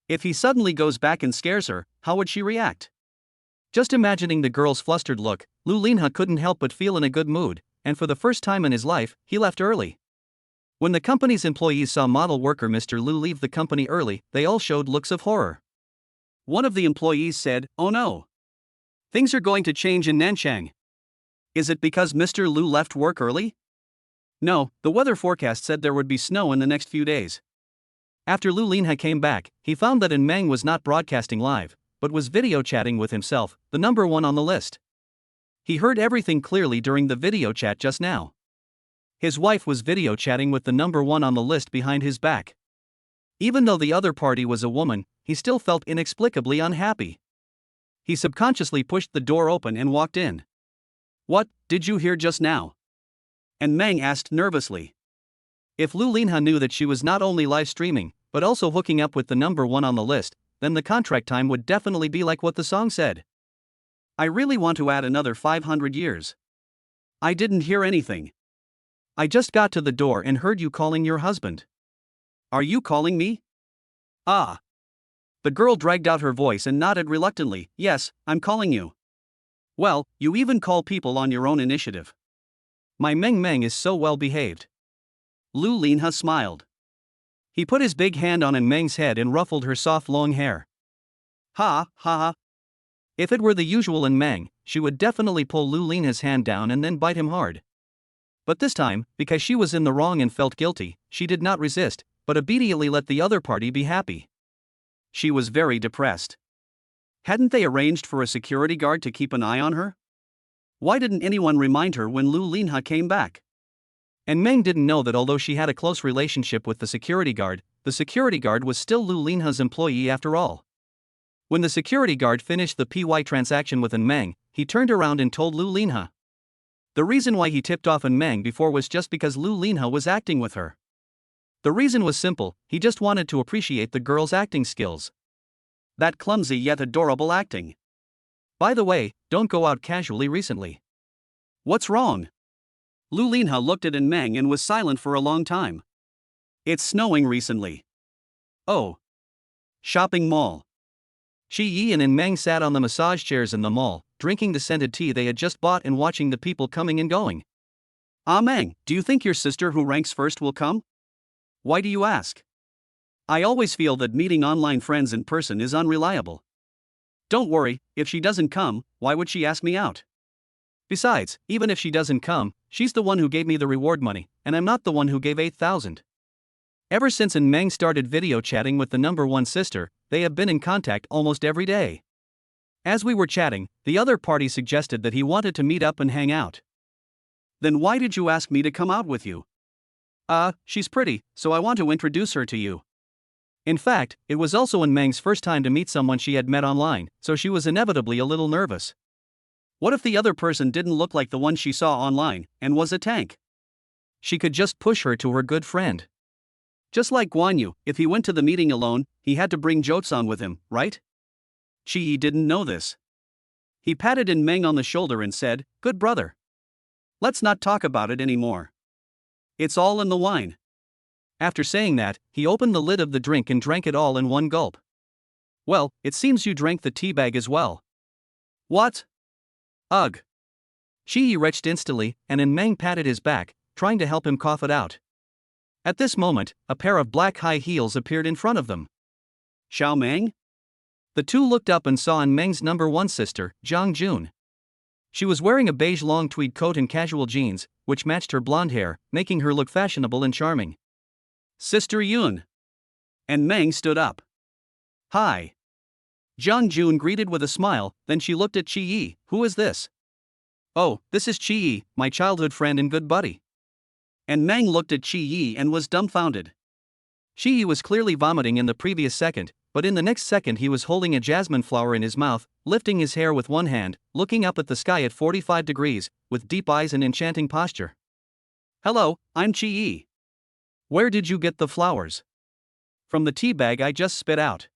If he suddenly goes back and scares her, how would she react? Just imagining the girl's flustered look, Lu Linha couldn't help but feel in a good mood, and for the first time in his life, he left early. When the company's employees saw model worker Mr. Lu leave the company early, they all showed looks of horror. One of the employees said, "Oh no. Things are going to change in Nanchang. Is it because Mr. Lu left work early?" No, the weather forecast said there would be snow in the next few days. After Lu Linha came back, he found that Meng was not broadcasting live, but was video chatting with himself, the number one on the list. He heard everything clearly during the video chat just now. His wife was video chatting with the number one on the list behind his back. Even though the other party was a woman, he still felt inexplicably unhappy. He subconsciously pushed the door open and walked in. "What did you hear just now?" And Meng asked nervously. If Lu Linha knew that she was not only live streaming, but also hooking up with the number one on the list, then the contract time would definitely be like what the song said. "I really want to add another 500 years. I didn't hear anything. I just got to the door and heard you calling your husband. Are you calling me?" "Ah." The girl dragged out her voice and nodded reluctantly, "Yes, I'm calling you." "Well, you even call people on your own initiative. My Meng is so well behaved." Lu Linha smiled. He put his big hand on Meng's head and ruffled her soft long hair. "Ha ha ha." If it were the usual Meng, she would definitely pull Lu Linha's hand down and then bite him hard. But this time, because she was in the wrong and felt guilty, she did not resist, but obediently let the other party be happy. She was very depressed. Hadn't they arranged for a security guard to keep an eye on her? Why didn't anyone remind her when Lu Linha came back? And Meng didn't know that although she had a close relationship with the security guard was still Lu Linha's employee after all. When the security guard finished the PY transaction with Meng, he turned around and told Lu Linha. The reason why he tipped off Meng before was just because Lu Linha was acting with her. The reason was simple, he just wanted to appreciate the girl's acting skills. That clumsy yet adorable acting. By the way, don't go out casually recently. What's wrong? Lu Linha looked at Meng and was silent for a long time. It's snowing recently. Oh. Shopping mall. Shi Yi and Meng sat on the massage chairs in the mall, drinking the scented tea they had just bought and watching the people coming and going. Ah Meng, do you think your sister who ranks first will come? Why do you ask? I always feel that meeting online friends in person is unreliable. Don't worry, if she doesn't come, why would she ask me out? Besides, even if she doesn't come, she's the one who gave me the reward money, and I'm not the one who gave 8,000. Ever since Meng started video chatting with the number one sister, they have been in contact almost every day. As we were chatting, the other party suggested that he wanted to meet up and hang out. Then why did you ask me to come out with you? She's pretty, so I want to introduce her to you. In fact, it was also Meng's first time to meet someone she had met online, so she was inevitably a little nervous. What if the other person didn't look like the one she saw online, and was a tank? She could just push her to her good friend. Just like Guan Yu, if he went to the meeting alone, he had to bring Jotsun with him, right? Chi Yi didn't know this. He patted Meng on the shoulder and said, "Good brother. Let's not talk about it anymore. It's all in the wine." After saying that, he opened the lid of the drink and drank it all in one gulp. Well, it seems you drank the tea bag as well. What? Ugh. Chi Yi retched instantly, and Meng patted his back, trying to help him cough it out. At this moment, a pair of black high heels appeared in front of them. Xiao Meng? The two looked up and saw Meng's number one sister, Zhang Jun. She was wearing a beige long tweed coat and casual jeans, which matched her blonde hair, making her look fashionable and charming. Sister Yun. Meng stood up. Hi. Zhang Jun greeted with a smile, then she looked at Chi Yi. Who is this? Oh, this is Chi Yi, my childhood friend and good buddy. Meng looked at Chi Yi and was dumbfounded. Chi Yi was clearly vomiting in the previous second, but in the next second he was holding a jasmine flower in his mouth, lifting his hair with one hand, looking up at the sky at 45 degrees, with deep eyes and enchanting posture. Hello, I'm Chi Yi. Where did you get the flowers? From the tea bag I just spit out.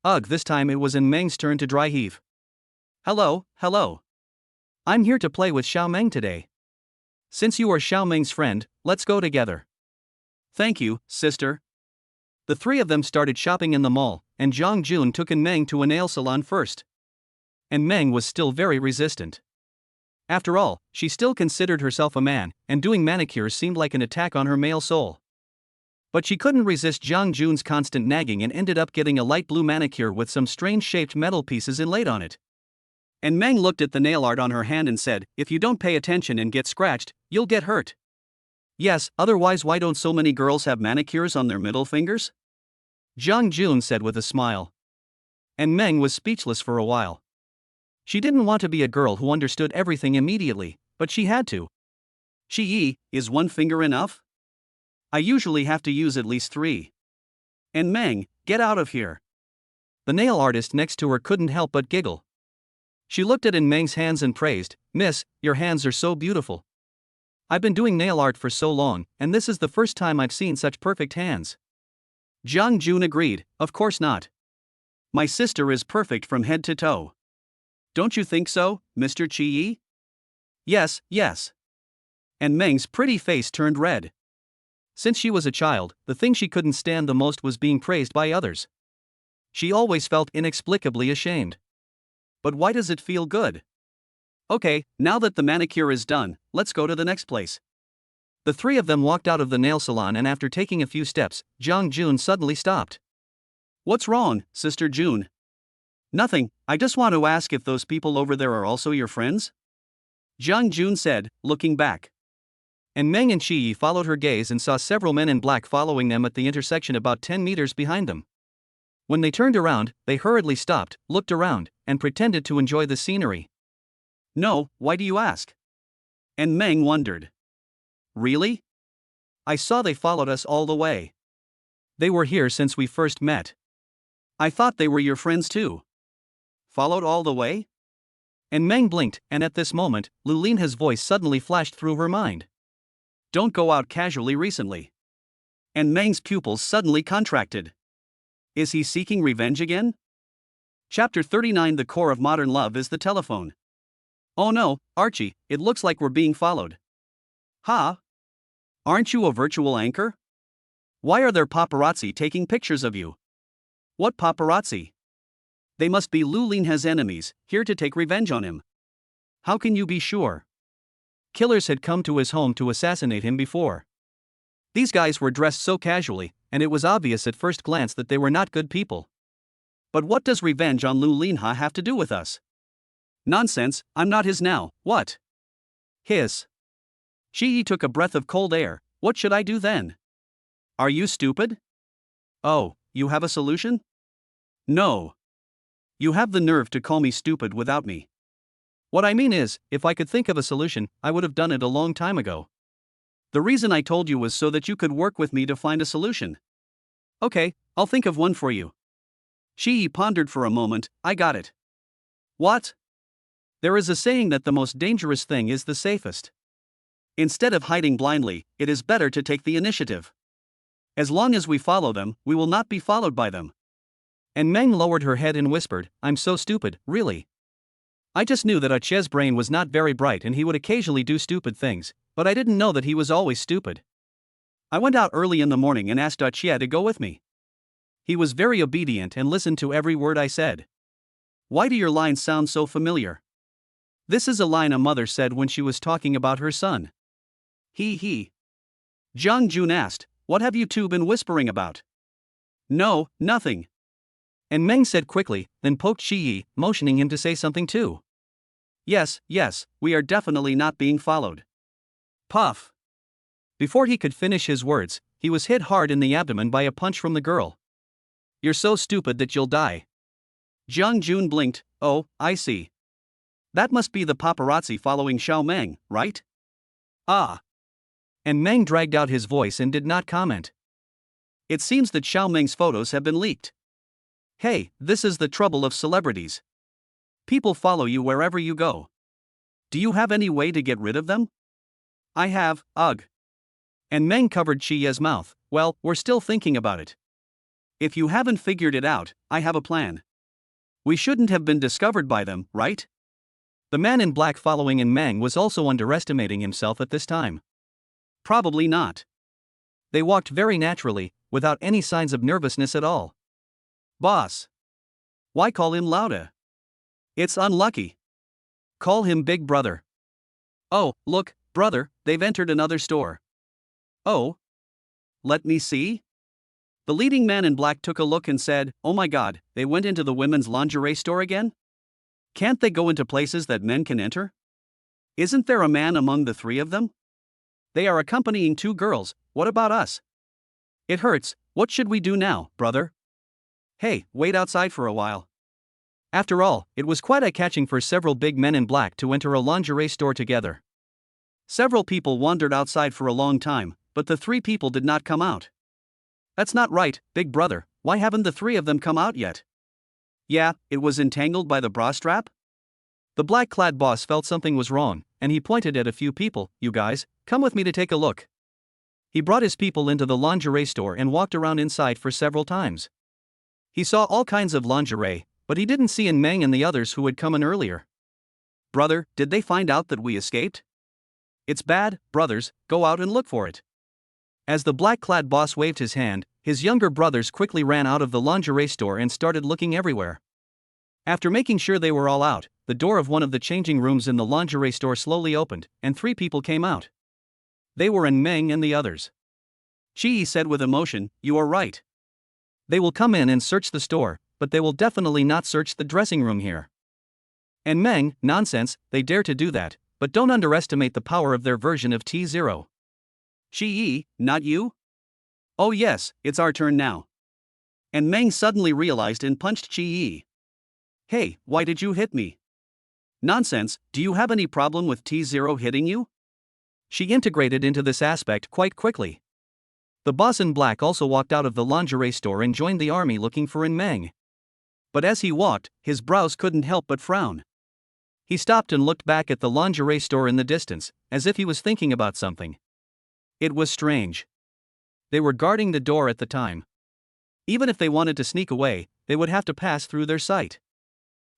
Ugh, this time it was Meng's turn to dry heave. Hello. I'm here to play with Xiao Meng today. Since you are Xiao Meng's friend, let's go together. Thank you, sister. The three of them started shopping in the mall, and Zhang Jun took Meng to a nail salon first. Meng was still very resistant. After all, she still considered herself a man, and doing manicures seemed like an attack on her male soul. But she couldn't resist Zhang Jun's constant nagging and ended up getting a light blue manicure with some strange-shaped metal pieces inlaid on it. Meng looked at the nail art on her hand and said, "If you don't pay attention and get scratched, you'll get hurt." Yes, otherwise why don't so many girls have manicures on their middle fingers? Zhang Jun said with a smile. Meng was speechless for a while. She didn't want to be a girl who understood everything immediately, but she had to. Chi Yi, is one finger enough? I usually have to use at least 3. Meng, get out of here. The nail artist next to her couldn't help but giggle. She looked at Meng's hands and praised, "Miss, your hands are so beautiful. I've been doing nail art for so long, and this is the first time I've seen such perfect hands." Zhang Jun agreed, "Of course not. My sister is perfect from head to toe. Don't you think so, Mr. Chi Yi?" Yes. Meng's pretty face turned red. Since she was a child, the thing she couldn't stand the most was being praised by others. She always felt inexplicably ashamed. But why does it feel good? Okay, now that the manicure is done, let's go to the next place. The three of them walked out of the nail salon, and after taking a few steps, Zhang Jun suddenly stopped. What's wrong, Sister Jun? Nothing, I just want to ask if those people over there are also your friends? Zhang Jun said, looking back. Meng and Chi Yi followed her gaze and saw several men in black following them at the intersection about 10 meters behind them. When they turned around, they hurriedly stopped, looked around, and pretended to enjoy the scenery. No, why do you ask? Meng wondered. Really? I saw they followed us all the way. They were here since we first met. I thought they were your friends too. Followed all the way? Meng blinked, and at this moment, Lu Linha's voice suddenly flashed through her mind. Don't go out casually recently. And Meng's pupils suddenly contracted. Is he seeking revenge again? Chapter 39. The core of modern love is the telephone. Oh no, Archie, it looks like we're being followed. Ha? Aren't you a virtual anchor? Why are there paparazzi taking pictures of you? What paparazzi? They must be Lu Linha's enemies, here to take revenge on him. How can you be sure? Killers had come to his home to assassinate him before. These guys were dressed so casually, and it was obvious at first glance that they were not good people. But what does revenge on Lu Linha have to do with us? Nonsense, I'm not his now, what? His. Shi took a breath of cold air. What should I do then? Are you stupid? Oh, you have a solution? No. You have the nerve to call me stupid without me. What I mean is, if I could think of a solution, I would have done it a long time ago. The reason I told you was so that you could work with me to find a solution. Okay, I'll think of one for you. Shi pondered for a moment. I got it. What? There is a saying that the most dangerous thing is the safest. Instead of hiding blindly, it is better to take the initiative. As long as we follow them, we will not be followed by them. And Meng lowered her head and whispered, I'm so stupid, really. I just knew that Ache's brain was not very bright and he would occasionally do stupid things, but I didn't know that he was always stupid. I went out early in the morning and asked Ache to go with me. He was very obedient and listened to every word I said. Why do your lines sound so familiar? This is a line a mother said when she was talking about her son. He. Jiang Jun asked, what have you two been whispering about? No, nothing. And Meng said quickly, then poked Shi, motioning him to say something too. Yes, we are definitely not being followed. Puff. Before he could finish his words, he was hit hard in the abdomen by a punch from the girl. You're so stupid that you'll die. Jiang Jun blinked. Oh, I see. That must be the paparazzi following Xiao Meng, right? Ah. And Meng dragged out his voice and did not comment. It seems that Xiao Meng's photos have been leaked. Hey, this is the trouble of celebrities. People follow you wherever you go. Do you have any way to get rid of them? I have, ugh. And Meng covered Chia's mouth. Well, we're still thinking about it. If you haven't figured it out, I have a plan. We shouldn't have been discovered by them, right? The man in black following in Meng was also underestimating himself at this time. Probably not. They walked very naturally, without any signs of nervousness at all. Boss. Why call him Lauda? It's unlucky. Call him Big Brother. Oh, look, brother, they've entered another store. Oh? Let me see? The leading man in black took a look and said, oh my god, they went into the women's lingerie store again? Can't they go into places that men can enter? Isn't there a man among the three of them? They are accompanying two girls, what about us? It hurts, what should we do now, brother? Hey, wait outside for a while. After all, it was quite eye-catching for several big men in black to enter a lingerie store together. Several people wandered outside for a long time, but the three people did not come out. That's not right, big brother, why haven't the three of them come out yet? Yeah, it was entangled by the bra strap? The black-clad boss felt something was wrong, and he pointed at a few people. You guys, come with me to take a look. He brought his people into the lingerie store and walked around inside for several times. He saw all kinds of lingerie, but he didn't see in Meng and the others who had come in earlier. Brother, did they find out that we escaped? It's bad, brothers, go out and look for it. As the black-clad boss waved his hand, his younger brothers quickly ran out of the lingerie store and started looking everywhere. After making sure they were all out, the door of one of the changing rooms in the lingerie store slowly opened, and three people came out. They were in Meng and the others. Chi said with emotion, you are right. They will come in and search the store, but they will definitely not search the dressing room here. And Meng, nonsense, they dare to do that, but don't underestimate the power of their version of T0. Shi, not you? Oh yes, it's our turn now. And Meng suddenly realized and punched Chi. Hey, why did you hit me? Nonsense, do you have any problem with T0 hitting you? She integrated into this aspect quite quickly. The boss in black also walked out of the lingerie store and joined the army looking for In Meng. But as he walked, his brows couldn't help but frown. He stopped and looked back at the lingerie store in the distance, as if he was thinking about something. It was strange. They were guarding the door at the time. Even if they wanted to sneak away, they would have to pass through their sight.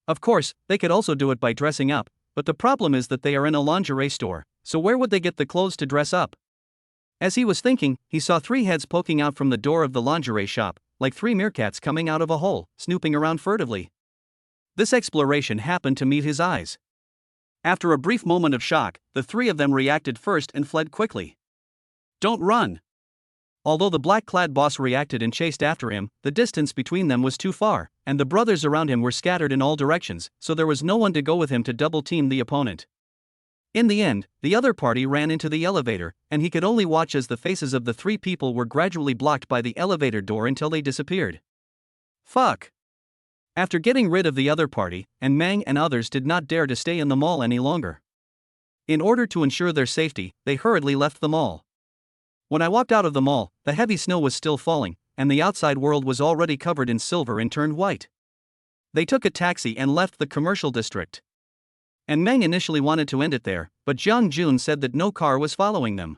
Of course, they could also do it by dressing up, but the problem is that they are in a lingerie store, so where would they get the clothes to dress up? As he was thinking, he saw 3 heads poking out from the door of the lingerie shop, like 3 meerkats coming out of a hole, snooping around furtively. This exploration happened to meet his eyes. After a brief moment of shock, the 3 of them reacted first and fled quickly. "Don't run!" Although the black-clad boss reacted and chased after him, the distance between them was too far, and the brothers around him were scattered in all directions, so there was no one to go with him to double-team the opponent. In the end, the other party ran into the elevator, and he could only watch as the faces of the 3 people were gradually blocked by the elevator door until they disappeared. Fuck! After getting rid of the other party, and Mang and others did not dare to stay in the mall any longer. In order to ensure their safety, they hurriedly left the mall. When I walked out of the mall, the heavy snow was still falling, and the outside world was already covered in silver and turned white. They took a taxi and left the commercial district. And Meng initially wanted to end it there, but Jiang Jun said that no car was following them.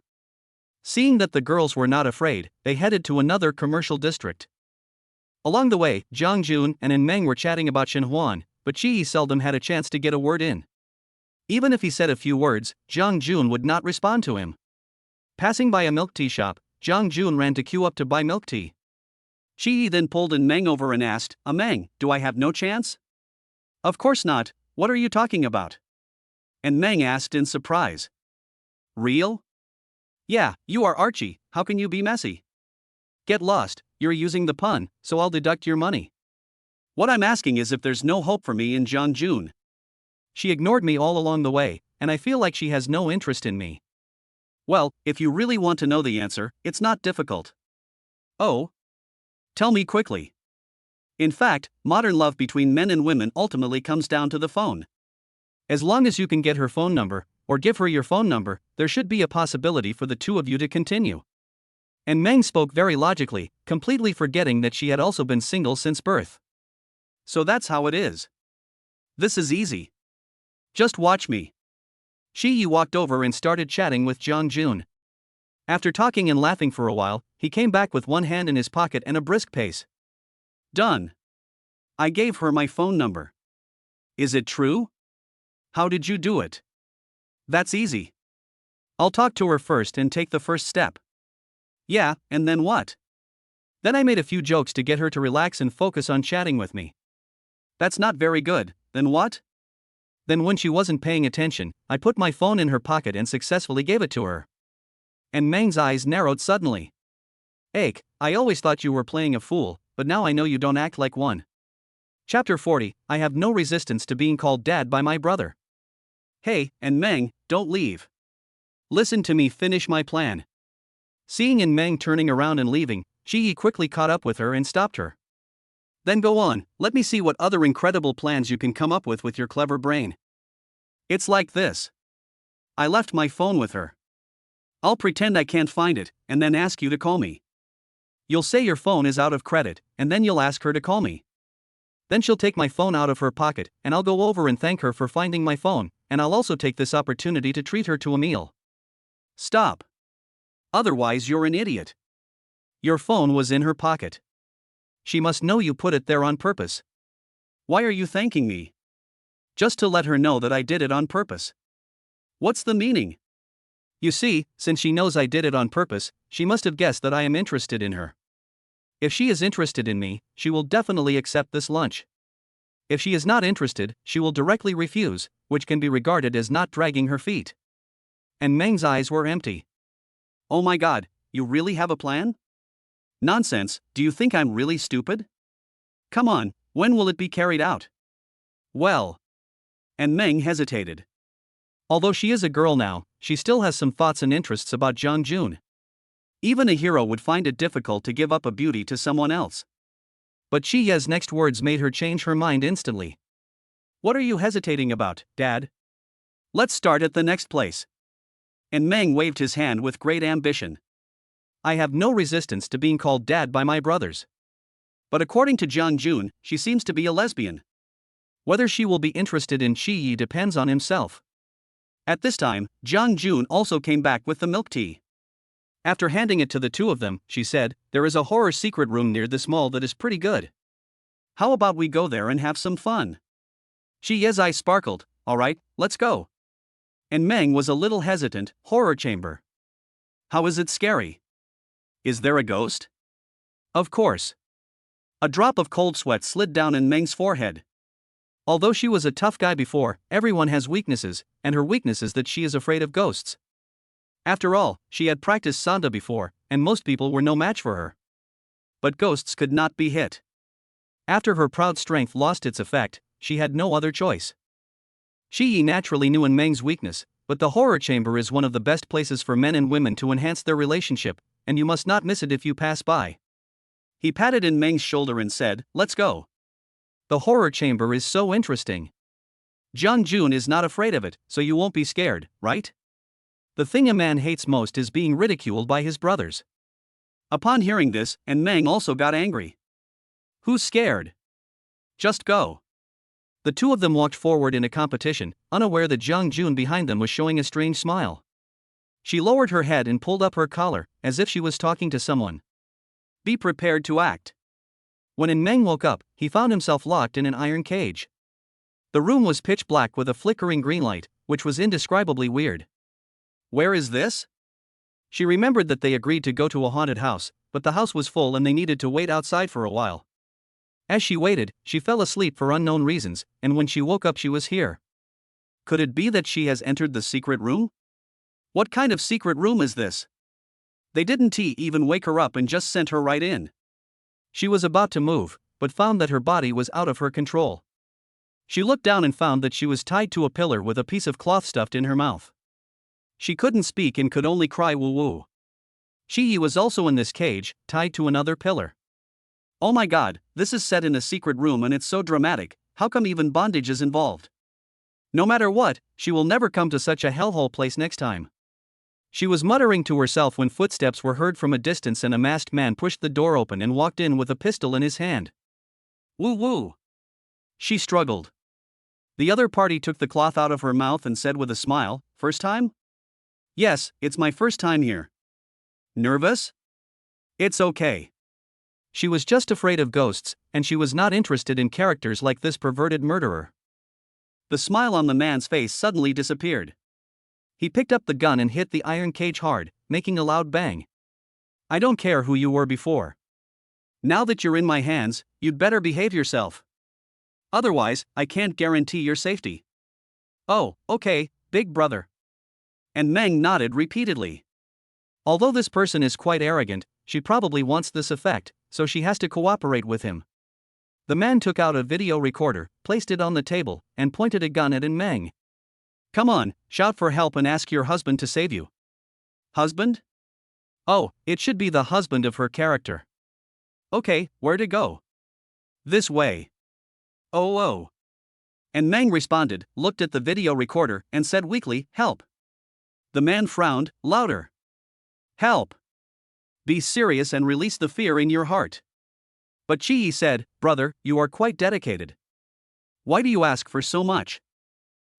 Seeing that the girls were not afraid, they headed to another commercial district. Along the way, Jiang Jun and Meng were chatting about Shenhuan, but Qi Yi seldom had a chance to get a word in. Even if he said a few words, Jiang Jun would not respond to him. Passing by a milk tea shop, Jiang Jun ran to queue up to buy milk tea. Qi Yi then pulled Meng over and asked, Meng, do I have no chance?" "Of course not, what are you talking about?" And Meng asked in surprise. "Real?" "Yeah, you are Archie, how can you be messy?" "Get lost, you're using the pun, so I'll deduct your money." "What I'm asking is if there's no hope for me in Jiang Jun." "She ignored me all along the way, and I feel like she has no interest in me." "Well, if you really want to know the answer, it's not difficult." "Oh? Tell me quickly." "In fact, modern love between men and women ultimately comes down to the phone. As long as you can get her phone number, or give her your phone number, there should be a possibility for the 2 of you to continue." And Meng spoke very logically, completely forgetting that she had also been single since birth. "So that's how it is. This is easy. Just watch me." Qi Yi walked over and started chatting with Jiang Jun. After talking and laughing for a while, he came back with one hand in his pocket and a brisk pace. "Done. I gave her my phone number." "Is it true? How did you do it?" "That's easy. I'll talk to her first and take the first step." "Yeah, and then what?" "Then I made a few jokes to get her to relax and focus on chatting with me." "That's not very good, then what?" "Then when she wasn't paying attention, I put my phone in her pocket and successfully gave it to her." And Meng's eyes narrowed suddenly. "Ache, I always thought you were playing a fool, but now I know you don't act like one." Chapter 40, I have no resistance to being called dad by my brother. "Hey, and Meng, don't leave. Listen to me finish my plan." Seeing Meng turning around and leaving, Qi Yi quickly caught up with her and stopped her. "Then go on, let me see what other incredible plans you can come up with your clever brain." "It's like this. I left my phone with her. I'll pretend I can't find it, and then ask you to call me. You'll say your phone is out of credit, and then you'll ask her to call me. Then she'll take my phone out of her pocket, and I'll go over and thank her for finding my phone, and I'll also take this opportunity to treat her to a meal." "Stop. Otherwise you're an idiot. Your phone was in her pocket. She must know you put it there on purpose." "Why are you thanking me?" "Just to let her know that I did it on purpose." "What's the meaning?" "You see, since she knows I did it on purpose, she must have guessed that I am interested in her. If she is interested in me, she will definitely accept this lunch. If she is not interested, she will directly refuse, which can be regarded as not dragging her feet." And Meng's eyes were empty. "Oh my god, you really have a plan?" "Nonsense, do you think I'm really stupid? Come on, when will it be carried out?" "Well." And Meng hesitated. Although she is a girl now, she still has some thoughts and interests about Jiang Jun. Even a hero would find it difficult to give up a beauty to someone else. But Qi Ye's next words made her change her mind instantly. "What are you hesitating about, Dad? Let's start at the next place." And Meng waved his hand with great ambition. "I have no resistance to being called dad by my brothers. But according to Jiang Jun, she seems to be a lesbian. Whether she will be interested in Qi Yi depends on himself." At this time, Jiang Jun also came back with the milk tea. After handing it to the two of them, she said, "There is a horror secret room near this mall that is pretty good. How about we go there and have some fun?" Yes, I sparkled. "Alright, let's go." And Meng was a little hesitant. Horror chamber. How is it scary? Is there a ghost? Of course. A drop of cold sweat slid down in Meng's forehead. Although she was a tough guy before, everyone has weaknesses, and her weakness is that she is afraid of ghosts. After all, she had practiced Sanda before, and most people were no match for her. But ghosts could not be hit. After her proud strength lost its effect, she had no other choice. Shi naturally knew in Meng's weakness, but the horror chamber is one of the best places for men and women to enhance their relationship, and you must not miss it if you pass by. He patted in Meng's shoulder and said, "Let's go. The horror chamber is so interesting. Jiang Jun is not afraid of it, so you won't be scared, right?" The thing a man hates most is being ridiculed by his brothers. Upon hearing this, and Meng also got angry. Who's scared? Just go. The two of them walked forward in a competition, unaware that Jiang Jun behind them was showing a strange smile. She lowered her head and pulled up her collar, as if she was talking to someone. Be prepared to act. When Meng woke up, he found himself locked in an iron cage. The room was pitch black with a flickering green light, which was indescribably weird. Where is this? She remembered that they agreed to go to a haunted house, but the house was full and they needed to wait outside for a while. As she waited, she fell asleep for unknown reasons, and when she woke up she was here. Could it be that she has entered the secret room? What kind of secret room is this? They didn't even wake her up and just sent her right in. She was about to move, but found that her body was out of her control. She looked down and found that she was tied to a pillar with a piece of cloth stuffed in her mouth. She couldn't speak and could only cry woo woo. Shi was also in this cage, tied to another pillar. Oh my god, this is set in a secret room and it's so dramatic, how come even bondage is involved? No matter what, she will never come to such a hellhole place next time. She was muttering to herself when footsteps were heard from a distance and a masked man pushed the door open and walked in with a pistol in his hand. Woo woo. She struggled. The other party took the cloth out of her mouth and said with a smile, "First time?" "Yes, it's my first time here." "Nervous?" "It's okay." She was just afraid of ghosts, and she was not interested in characters like this perverted murderer. The smile on the man's face suddenly disappeared. He picked up the gun and hit the iron cage hard, making a loud bang. "I don't care who you were before. Now that you're in my hands, you'd better behave yourself. Otherwise, I can't guarantee your safety." "Oh, okay, big brother." And Meng nodded repeatedly. Although this person is quite arrogant, she probably wants this effect, so she has to cooperate with him. The man took out a video recorder, placed it on the table, and pointed a gun at Meng. "Come on, shout for help and ask your husband to save you." Husband? Oh, it should be the husband of her character. Okay, where to go? This way. Oh. And Meng responded, looked at the video recorder, and said weakly, "Help." The man frowned, louder. "Help. Be serious and release the fear in your heart." But Chi said, "Brother, you are quite dedicated. Why do you ask for so much?"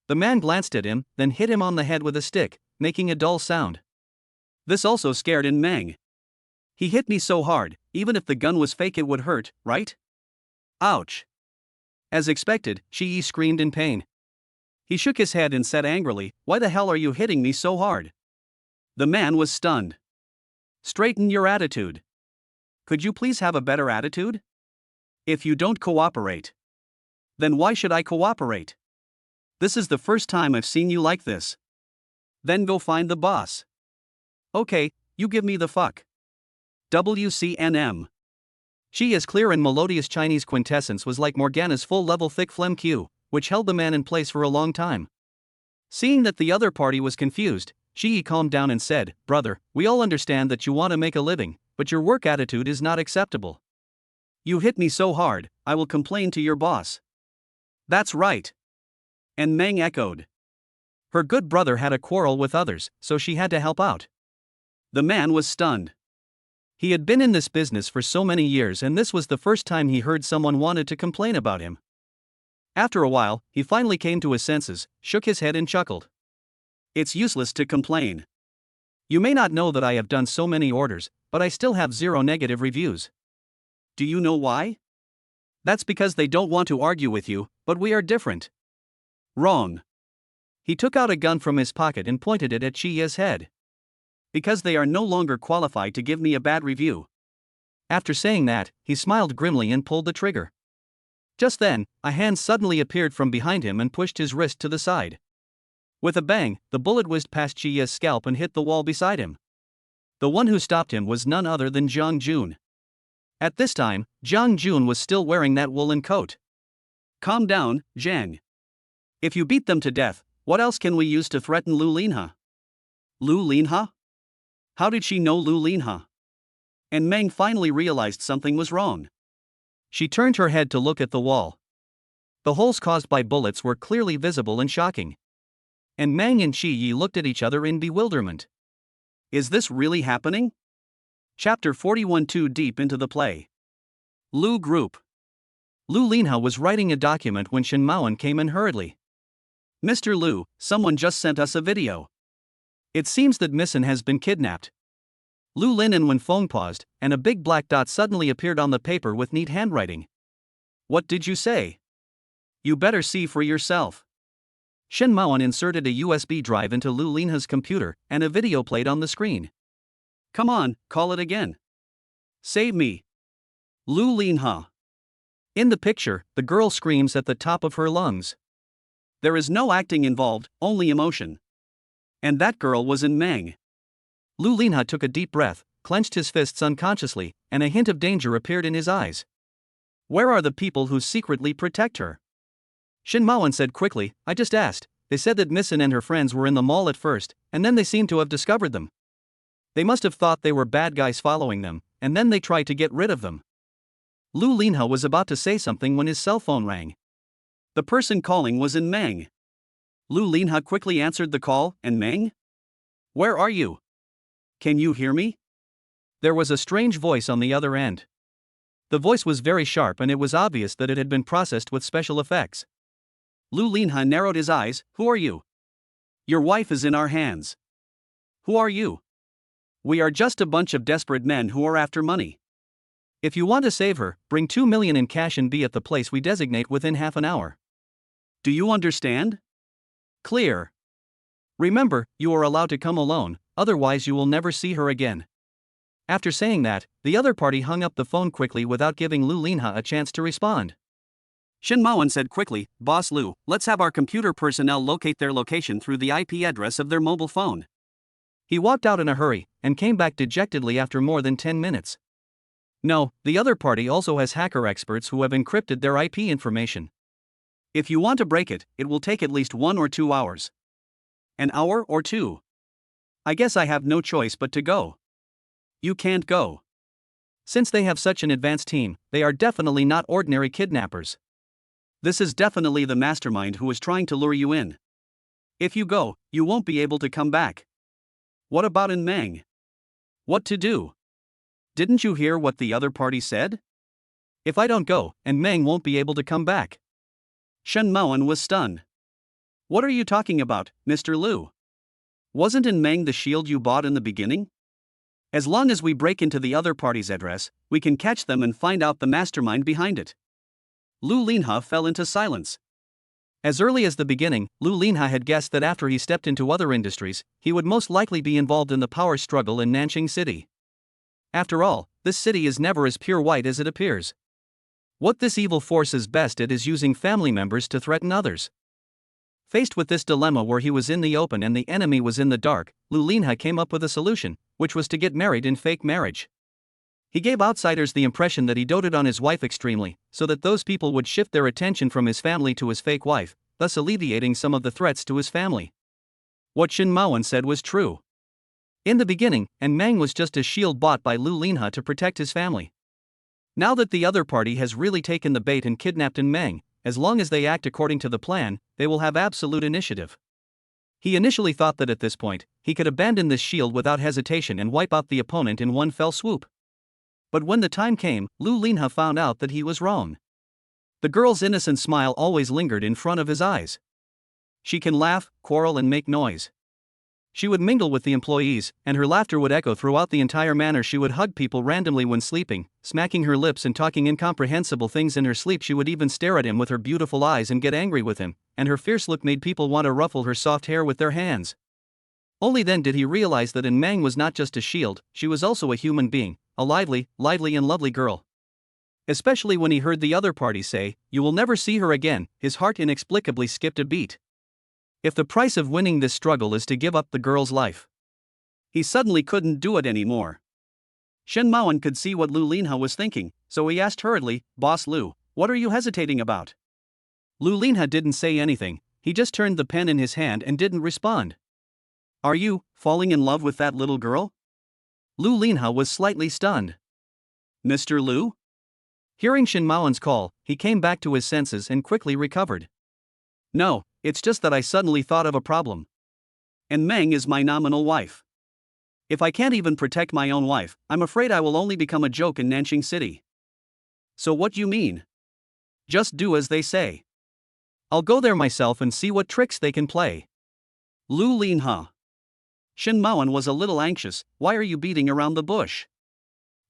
The man glanced at him, then hit him on the head with a stick, making a dull sound. This also scared Meng. "He hit me so hard, even if the gun was fake it would hurt, right?" Ouch. As expected, Shi screamed in pain. He shook his head and said angrily, "Why the hell are you hitting me so hard?" The man was stunned. "Straighten your attitude. Could you please have a better attitude? If you don't cooperate. Then why should I cooperate? This is the first time I've seen you like this. Then go find the boss." "Okay, you give me the fuck." WCNM. She is clear and melodious Chinese quintessence was like Morgana's full-level thick phlegm cue, which held the man in place for a long time. Seeing that the other party was confused, Shi calmed down and said, "Brother, we all understand that you want to make a living, but your work attitude is not acceptable. You hit me so hard, I will complain to your boss." "That's right." And Meng echoed. Her good brother had a quarrel with others, so she had to help out. The man was stunned. He had been in this business for so many years and this was the first time he heard someone wanted to complain about him. After a while, he finally came to his senses, shook his head and chuckled. "It's useless to complain. You may not know that I have done so many orders, but I still have 0 negative reviews. Do you know why? That's because they don't want to argue with you, but we are different. Wrong. He took out a gun from his pocket and pointed it at Chia's head. Because they are no longer qualified to give me a bad review. After saying that, he smiled grimly and pulled the trigger. Just then, a hand suddenly appeared from behind him and pushed his wrist to the side. With a bang, the bullet whizzed past Chia's scalp and hit the wall beside him. The one who stopped him was none other than Jiang Jun. At this time, Jiang Jun was still wearing that woolen coat. Calm down, Jiang. If you beat them to death, what else can we use to threaten Lu Linha? Lu Linha? How did she know Lu Linha? And Meng finally realized something was wrong. She turned her head to look at the wall. The holes caused by bullets were clearly visible and shocking. And Meng and Qi Yi looked at each other in bewilderment. Is this really happening? Chapter 41. Too deep into the play. Lu Group. Lu Linha was writing a document when Shen Maoan came in hurriedly. Mr. Lu, someone just sent us a video. It seems that Missen has been kidnapped. Lu Lin and Wen Feng paused, and a big black dot suddenly appeared on the paper with neat handwriting. What did you say? You better see for yourself. Shen Maoan inserted a USB drive into Lu Linha's computer, and a video played on the screen. Come on, call it again. Save me. Lu Linha. In the picture, the girl screams at the top of her lungs. There is no acting involved, only emotion. And that girl was in Meng. Lu Linha took a deep breath, clenched his fists unconsciously, and a hint of danger appeared in his eyes. Where are the people who secretly protect her? Shen Maoan said quickly, I just asked. They said that Missen and her friends were in the mall at first, and then they seemed to have discovered them. They must have thought they were bad guys following them, and then they tried to get rid of them. Lu Linha was about to say something when his cell phone rang. The person calling was in Meng. Lu Linha quickly answered the call, and Meng? Where are you? Can you hear me? There was a strange voice on the other end. The voice was very sharp and it was obvious that it had been processed with special effects. Lu Linha narrowed his eyes. Who are you? Your wife is in our hands. Who are you? We are just a bunch of desperate men who are after money. If you want to save her, bring 2 million in cash and be at the place we designate within half an hour. Do you understand? Clear. Remember, you are allowed to come alone, otherwise you will never see her again. After saying that, the other party hung up the phone quickly without giving Lu Linha a chance to respond. Shen Maoan said quickly, Boss Lu, let's have our computer personnel locate their location through the IP address of their mobile phone. He walked out in a hurry, and came back dejectedly after more than 10 minutes. No, the other party also has hacker experts who have encrypted their IP information. If you want to break it, it will take at least 1 or 2 hours. An hour or 2. I guess I have no choice but to go. You can't go. Since they have such an advanced team, they are definitely not ordinary kidnappers. This is definitely the mastermind who is trying to lure you in. If you go, you won't be able to come back. What about in Meng? What to do? Didn't you hear what the other party said? If I don't go, and Meng won't be able to come back. Shen Maoan was stunned. What are you talking about, Mr. Lu? Wasn't in Meng the shield you bought in the beginning? As long as we break into the other party's address, we can catch them and find out the mastermind behind it. Lu Linha fell into silence. As early as the beginning, Lu Linha had guessed that after he stepped into other industries, he would most likely be involved in the power struggle in Nanjing City. After all, this city is never as pure white as it appears. What this evil force is best at is using family members to threaten others. Faced with this dilemma where he was in the open and the enemy was in the dark, Lu Linha came up with a solution, which was to get married in fake marriage. He gave outsiders the impression that he doted on his wife extremely, so that those people would shift their attention from his family to his fake wife, thus alleviating some of the threats to his family. What Shen Maoan said was true. In the beginning, and Meng was just a shield bought by Lu Linha to protect his family. Now that the other party has really taken the bait and kidnapped Meng, as long as they act according to the plan, they will have absolute initiative. He initially thought that at this point, he could abandon this shield without hesitation and wipe out the opponent in one fell swoop. But when the time came, Lu Linha found out that he was wrong. The girl's innocent smile always lingered in front of his eyes. She can laugh, quarrel and make noise. She would mingle with the employees, and her laughter would echo throughout the entire manor. She would hug people randomly when sleeping, smacking her lips and talking incomprehensible things in her sleep. She would even stare at him with her beautiful eyes and get angry with him, and her fierce look made people want to ruffle her soft hair with their hands. Only then did he realize that Meng was not just a shield, she was also a human being, a lively and lovely girl. Especially when he heard the other party say, "You will never see her again," his heart inexplicably skipped a beat. If the price of winning this struggle is to give up the girl's life, he suddenly couldn't do it anymore. Shen Maoan could see what Lu Linha was thinking, so he asked hurriedly, "Boss Lu, what are you hesitating about?" Lu Linha didn't say anything, he just turned the pen in his hand and didn't respond. "Are you falling in love with that little girl?" Lu Linha was slightly stunned. "Mr. Lu?" Hearing Shen Maoan's call, he came back to his senses and quickly recovered. "No, it's just that I suddenly thought of a problem. And Meng is my nominal wife. If I can't even protect my own wife, I'm afraid I will only become a joke in Nanjing City." "So what do you mean?" "Just do as they say. I'll go there myself and see what tricks they can play." Lu Linha. Shen Maoan was a little anxious. "Why are you beating around the bush?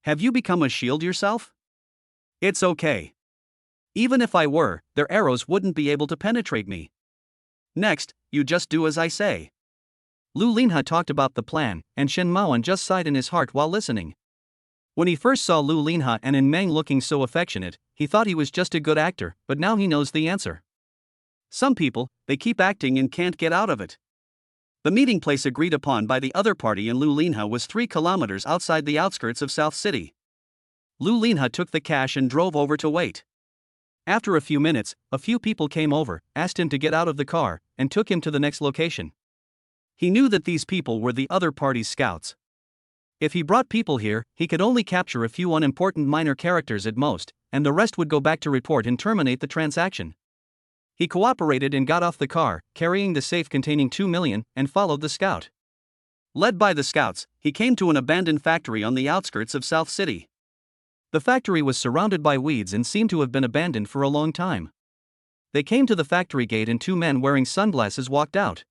Have you become a shield yourself?" "It's okay. Even if I were, their arrows wouldn't be able to penetrate me. Next, you just do as I say." Lu Linha talked about the plan, and Shen Maoan just sighed in his heart while listening. When he first saw Lu Linha and Meng looking so affectionate, he thought he was just a good actor, but now he knows the answer. Some people, they keep acting and can't get out of it. The meeting place agreed upon by the other party in Lu Linha was 3 kilometers outside the outskirts of South City. Lu Linha took the cash and drove over to wait. After a few minutes, a few people came over, asked him to get out of the car, and took him to the next location. He knew that these people were the other party's scouts. If he brought people here, he could only capture a few unimportant minor characters at most, and the rest would go back to report and terminate the transaction. He cooperated and got off the car, carrying the safe containing 2 million, and followed the scout. Led by the scouts, he came to an abandoned factory on the outskirts of South City. The factory was surrounded by weeds and seemed to have been abandoned for a long time. They came to the factory gate and 2 men wearing sunglasses walked out.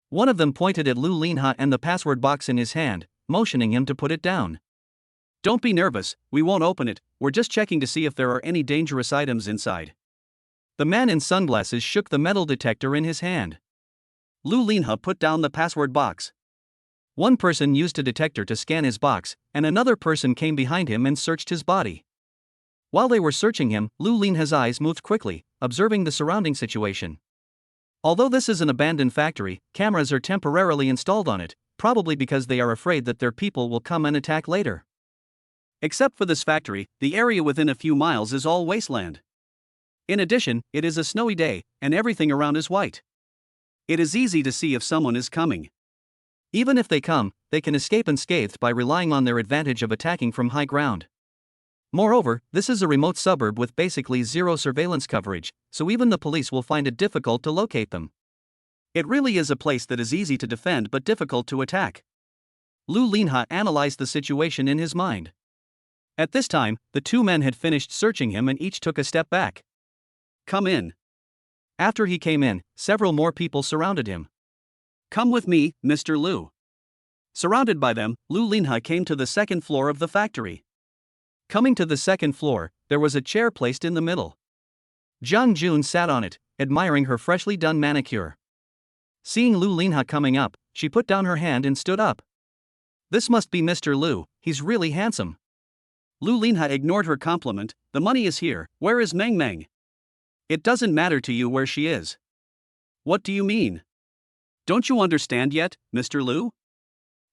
One of them pointed at Lu Linha and the password box in his hand, motioning him to put it down. "Don't be nervous, we won't open it, we're just checking to see if there are any dangerous items inside." The man in sunglasses shook the metal detector in his hand. Lu Linha put down the password box. One person used a detector to scan his box, and another person came behind him and searched his body. While they were searching him, Lu Linha's eyes moved quickly, observing the surrounding situation. Although this is an abandoned factory, cameras are temporarily installed on it, probably because they are afraid that their people will come and attack later. Except for this factory, the area within a few miles is all wasteland. In addition, it is a snowy day, and everything around is white. It is easy to see if someone is coming. Even if they come, they can escape unscathed by relying on their advantage of attacking from high ground. Moreover, this is a remote suburb with basically zero surveillance coverage, so even the police will find it difficult to locate them. It really is a place that is easy to defend but difficult to attack. Lu Linha analyzed the situation in his mind. At this time, the 2 men had finished searching him and each took a step back. "Come in." After he came in, several more people surrounded him. "Come with me, Mr. Lu." Surrounded by them, Lu Linha came to the 2nd floor of the factory. Coming to the 2nd floor, there was a chair placed in the middle. Jiang Jun sat on it, admiring her freshly done manicure. Seeing Lu Linha coming up, she put down her hand and stood up. "This must be Mr. Lu, he's really handsome." Lu Linha ignored her compliment. "The money is here, where is Meng Meng?" "It doesn't matter to you where she is." "What do you mean? Don't you understand yet, Mr. Lu?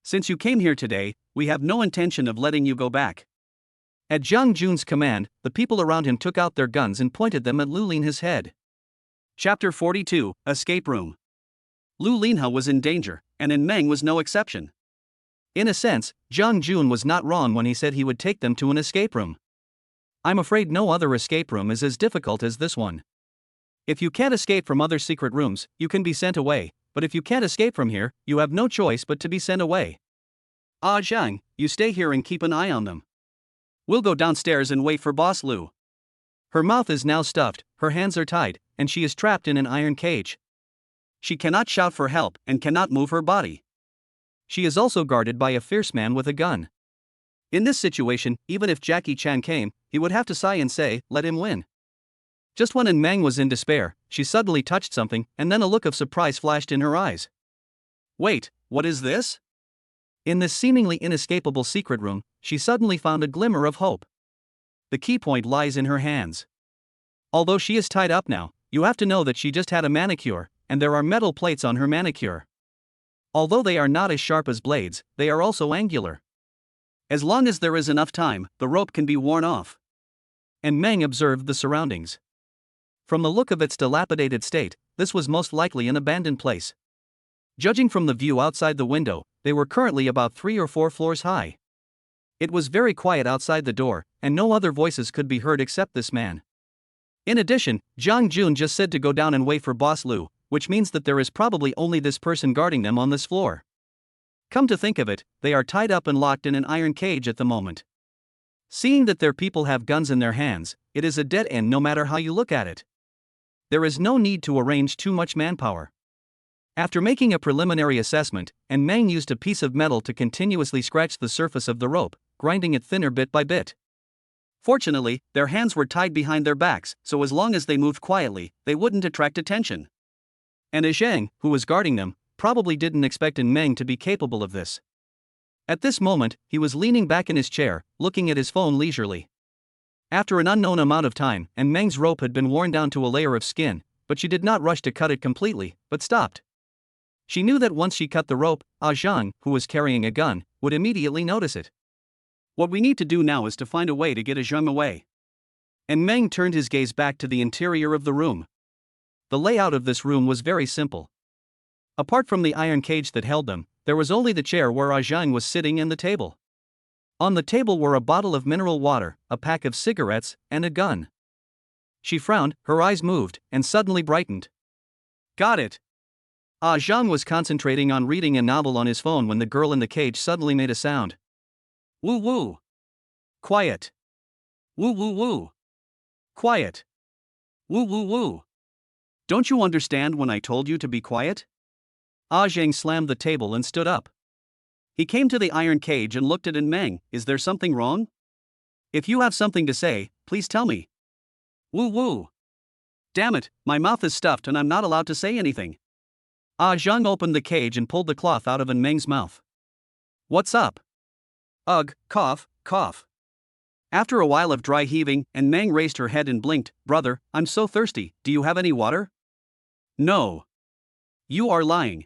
Since you came here today, we have no intention of letting you go back." At Jiang Jun's command, the people around him took out their guns and pointed them at Lu Linha's head. Chapter 42, Escape Room. Lu Linha was in danger, and Meng was no exception. In a sense, Jiang Jun was not wrong when he said he would take them to an escape room. I'm afraid no other escape room is as difficult as this one. If you can't escape from other secret rooms, you can be sent away, but if you can't escape from here, you have no choice but to be sent away. "Ah Zhang, you stay here and keep an eye on them. We'll go downstairs and wait for Boss Lu." Her mouth is now stuffed, her hands are tied, and she is trapped in an iron cage. She cannot shout for help and cannot move her body. She is also guarded by a fierce man with a gun. In this situation, even if Jackie Chan came, he would have to sigh and say, "Let him win." Just when Meng was in despair, she suddenly touched something, and then a look of surprise flashed in her eyes. Wait, what is this? In this seemingly inescapable secret room, she suddenly found a glimmer of hope. The key point lies in her hands. Although she is tied up now, you have to know that she just had a manicure, and there are metal plates on her manicure. Although they are not as sharp as blades, they are also angular. As long as there is enough time, the rope can be worn off. And Meng observed the surroundings. From the look of its dilapidated state, this was most likely an abandoned place. Judging from the view outside the window, they were currently about 3 or 4 floors high. It was very quiet outside the door, and no other voices could be heard except this man. In addition, Jiang Jun just said to go down and wait for Boss Liu, which means that there is probably only this person guarding them on this floor. Come to think of it, they are tied up and locked in an iron cage at the moment. Seeing that their people have guns in their hands, it is a dead end no matter how you look at it. There is no need to arrange too much manpower. After making a preliminary assessment, Meng used a piece of metal to continuously scratch the surface of the rope, grinding it thinner bit by bit. Fortunately, their hands were tied behind their backs, so as long as they moved quietly, they wouldn't attract attention. And Zhang, who was guarding them, probably didn't expect Meng to be capable of this. At this moment, he was leaning back in his chair, looking at his phone leisurely. After an unknown amount of time, Meng's rope had been worn down to a layer of skin, but she did not rush to cut it completely, but stopped. She knew that once she cut the rope, Zhang, who was carrying a gun, would immediately notice it. What we need to do now is to find a way to get Zhang away. And Meng turned his gaze back to the interior of the room. The layout of this room was very simple. Apart from the iron cage that held them, there was only the chair where Zhang was sitting and the table. On the table were a bottle of mineral water, a pack of cigarettes, and a gun. She frowned, her eyes moved, and suddenly brightened. Got it! Zhang was concentrating on reading a novel on his phone when the girl in the cage suddenly made a sound. Woo woo! Quiet! Woo woo woo! Quiet! Woo woo woo! Don't you understand when I told you to be quiet? Zhang slammed the table and stood up. He came to the iron cage and looked at Meng. Is there something wrong? If you have something to say, please tell me. Woo woo! Damn it, my mouth is stuffed and I'm not allowed to say anything. Zhang opened the cage and pulled the cloth out of Meng's mouth. What's up? Ugh, cough, cough. After a while of dry heaving, Meng raised her head and blinked. Brother, I'm so thirsty, do you have any water? No. You are lying.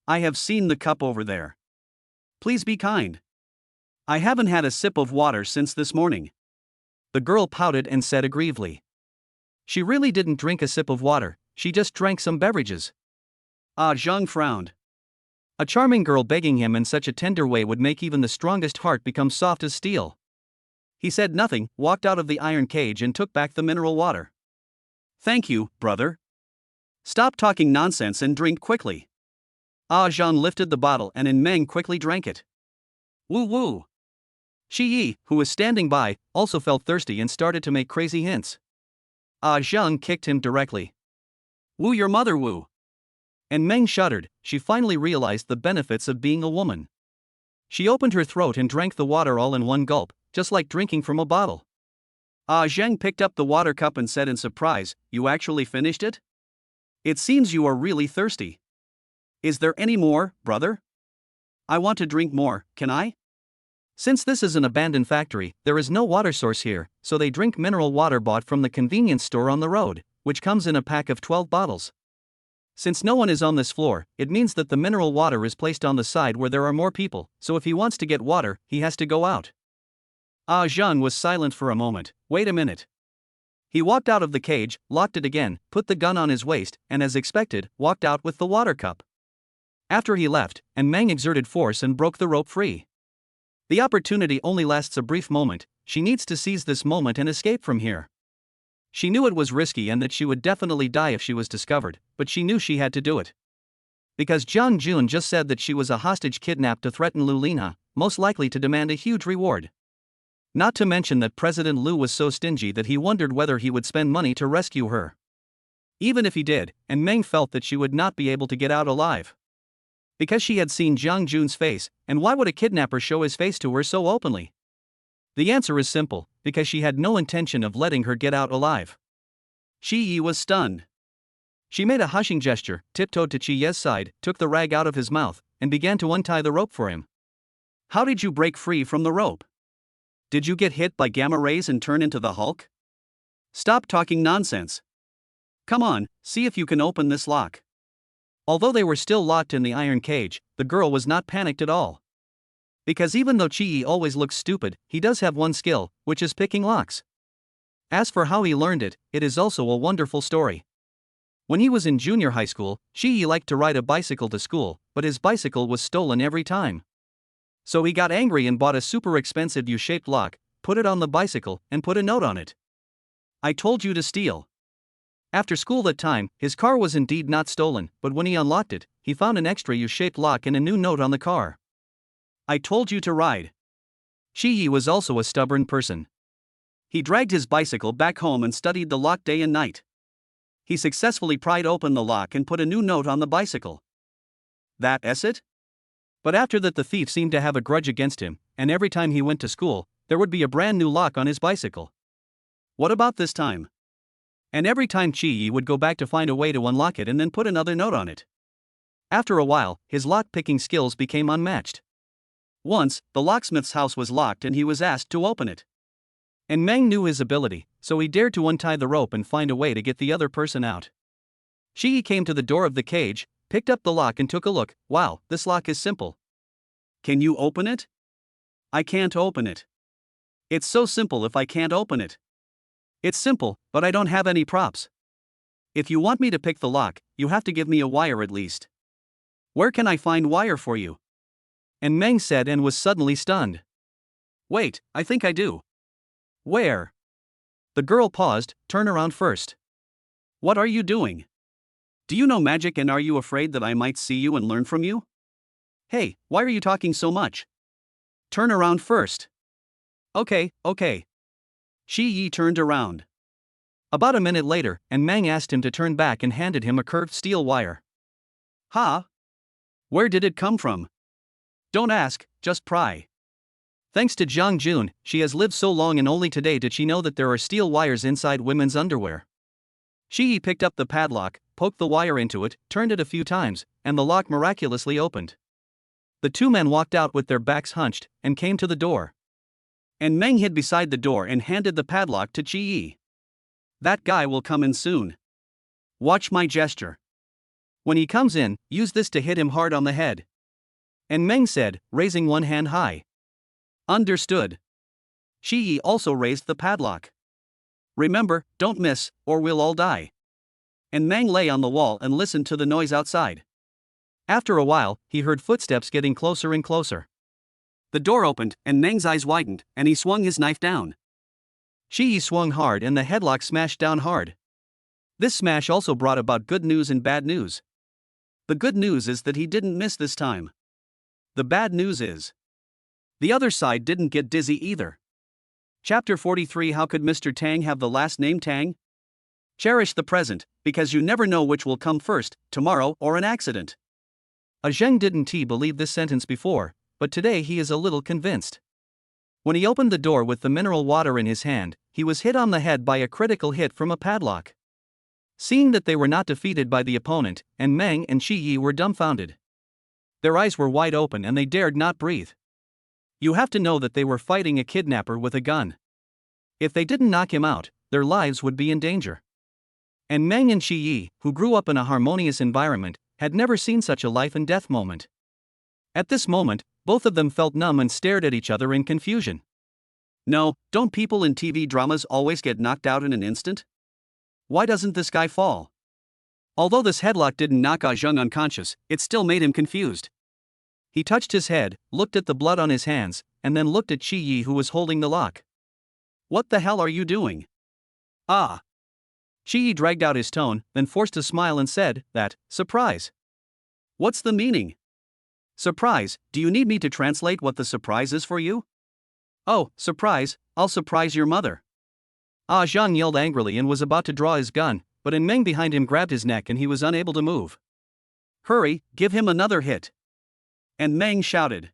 I have seen the cup over there. Please be kind. I haven't had a sip of water since this morning. The girl pouted and said aggrievedly. She really didn't drink a sip of water, she just drank some beverages. Zhang frowned. A charming girl begging him in such a tender way would make even the strongest heart become soft as steel. He said nothing, walked out of the iron cage and took back the mineral water. Thank you, brother. Stop talking nonsense and drink quickly. Zhang lifted the bottle and Meng quickly drank it. Woo woo. Shi Yi, who was standing by, also felt thirsty and started to make crazy hints. Zhang kicked him directly. Woo your mother woo. And Meng shuddered, she finally realized the benefits of being a woman. She opened her throat and drank the water all in one gulp, just like drinking from a bottle. Zhang picked up the water cup and said in surprise, You actually finished it? It seems you are really thirsty. Is there any more, brother? I want to drink more, can I? Since this is an abandoned factory, there is no water source here, so they drink mineral water bought from the convenience store on the road, which comes in a pack of 12 bottles. Since no one is on this floor, it means that the mineral water is placed on the side where there are more people, so if he wants to get water, he has to go out. Zhang was silent for a moment. Wait a minute. He walked out of the cage, locked it again, put the gun on his waist, and as expected, walked out with the water cup. After he left, Meng exerted force and broke the rope free. The opportunity only lasts a brief moment, she needs to seize this moment and escape from here. She knew it was risky and that she would definitely die if she was discovered, but she knew she had to do it. Because Jiang Jun just said that she was a hostage kidnapped to threaten Lu Lina, most likely to demand a huge reward. Not to mention that President Liu was so stingy that he wondered whether he would spend money to rescue her. Even if he did, Meng felt that she would not be able to get out alive. Because she had seen Jiang Jun's face, and why would a kidnapper show his face to her so openly? The answer is simple, because she had no intention of letting her get out alive. Shi Yi was stunned. She made a hushing gesture, tiptoed to Chi Ye's side, took the rag out of his mouth, and began to untie the rope for him. How did you break free from the rope? Did you get hit by gamma rays and turn into the Hulk? Stop talking nonsense. Come on, see if you can open this lock. Although they were still locked in the iron cage, the girl was not panicked at all. Because even though Chi Yi always looks stupid, he does have one skill, which is picking locks. As for how he learned it, it is also a wonderful story. When he was in junior high school, Chi Yi liked to ride a bicycle to school, but his bicycle was stolen every time. So he got angry and bought a super expensive U-shaped lock, put it on the bicycle, and put a note on it. I told you to steal. After school that time, his car was indeed not stolen, but when he unlocked it, he found an extra U-shaped lock and a new note on the car. I told you to ride. Shi Yi was also a stubborn person. He dragged his bicycle back home and studied the lock day and night. He successfully pried open the lock and put a new note on the bicycle. That's it? But after that, the thief seemed to have a grudge against him, and every time he went to school, there would be a brand new lock on his bicycle. What about this time? And every time Chi Yi would go back to find a way to unlock it and then put another note on it. After a while, his lock-picking skills became unmatched. Once, the locksmith's house was locked and he was asked to open it. And Meng knew his ability, so he dared to untie the rope and find a way to get the other person out. Shi Yi came to the door of the cage, picked up the lock and took a look. Wow, this lock is simple. Can you open it? I can't open it. It's so simple if I can't open it. It's simple, but I don't have any props. If you want me to pick the lock, you have to give me a wire at least. Where can I find wire for you? And Meng said and was suddenly stunned. Wait, I think I do. Where? The girl paused. Turn around first. What are you doing? Do you know magic and are you afraid that I might see you and learn from you? Hey, why are you talking so much? Turn around first. Okay. Shi Yi turned around. About a minute later, and Meng asked him to turn back and handed him a curved steel wire. Huh? Where did it come from? Don't ask, just pry. Thanks to Jiang Jun, she has lived so long and only today did she know that there are steel wires inside women's underwear. Shi Yi picked up the padlock, poked the wire into it, turned it a few times, and the lock miraculously opened. The two men walked out with their backs hunched, and came to the door. And Meng hid beside the door and handed the padlock to Chi Yi. That guy will come in soon. Watch my gesture. When he comes in, use this to hit him hard on the head. And Meng said, raising one hand high. Understood. Shi Yi also raised the padlock. Remember, don't miss, or we'll all die. And Meng lay on the wall and listened to the noise outside. After a while, he heard footsteps getting closer and closer. The door opened, and Meng's eyes widened, and he swung his knife down. Shi Yi swung hard and the headlock smashed down hard. This smash also brought about good news and bad news. The good news is that he didn't miss this time. The bad news is the other side didn't get dizzy either. Chapter 43. How could Mr. Tang have the last name Tang? Cherish the present, because you never know which will come first, tomorrow or an accident. A Zheng didn't believe this sentence before, but today he is a little convinced. When he opened the door with the mineral water in his hand, he was hit on the head by a critical hit from a padlock. Seeing that they were not defeated by the opponent, and Meng and Shi Yi were dumbfounded. Their eyes were wide open and they dared not breathe. You have to know that they were fighting a kidnapper with a gun. If they didn't knock him out, their lives would be in danger. And Meng and Shi Yi, who grew up in a harmonious environment, had never seen such a life and death moment. At this moment, both of them felt numb and stared at each other in confusion. No, don't people in TV dramas always get knocked out in an instant? Why doesn't this guy fall? Although this headlock didn't knock Ah Zheng unconscious, it still made him confused. He touched his head, looked at the blood on his hands, and then looked at Chi Yi who was holding the lock. What the hell are you doing? Ah. Chi Yi dragged out his tone, then forced a smile and said, that, surprise. What's the meaning? Surprise, do you need me to translate what the surprise is for you? Oh, surprise, I'll surprise your mother. Ah Zhang yelled angrily and was about to draw his gun, but Meng behind him grabbed his neck and he was unable to move. Hurry, give him another hit. And Meng shouted.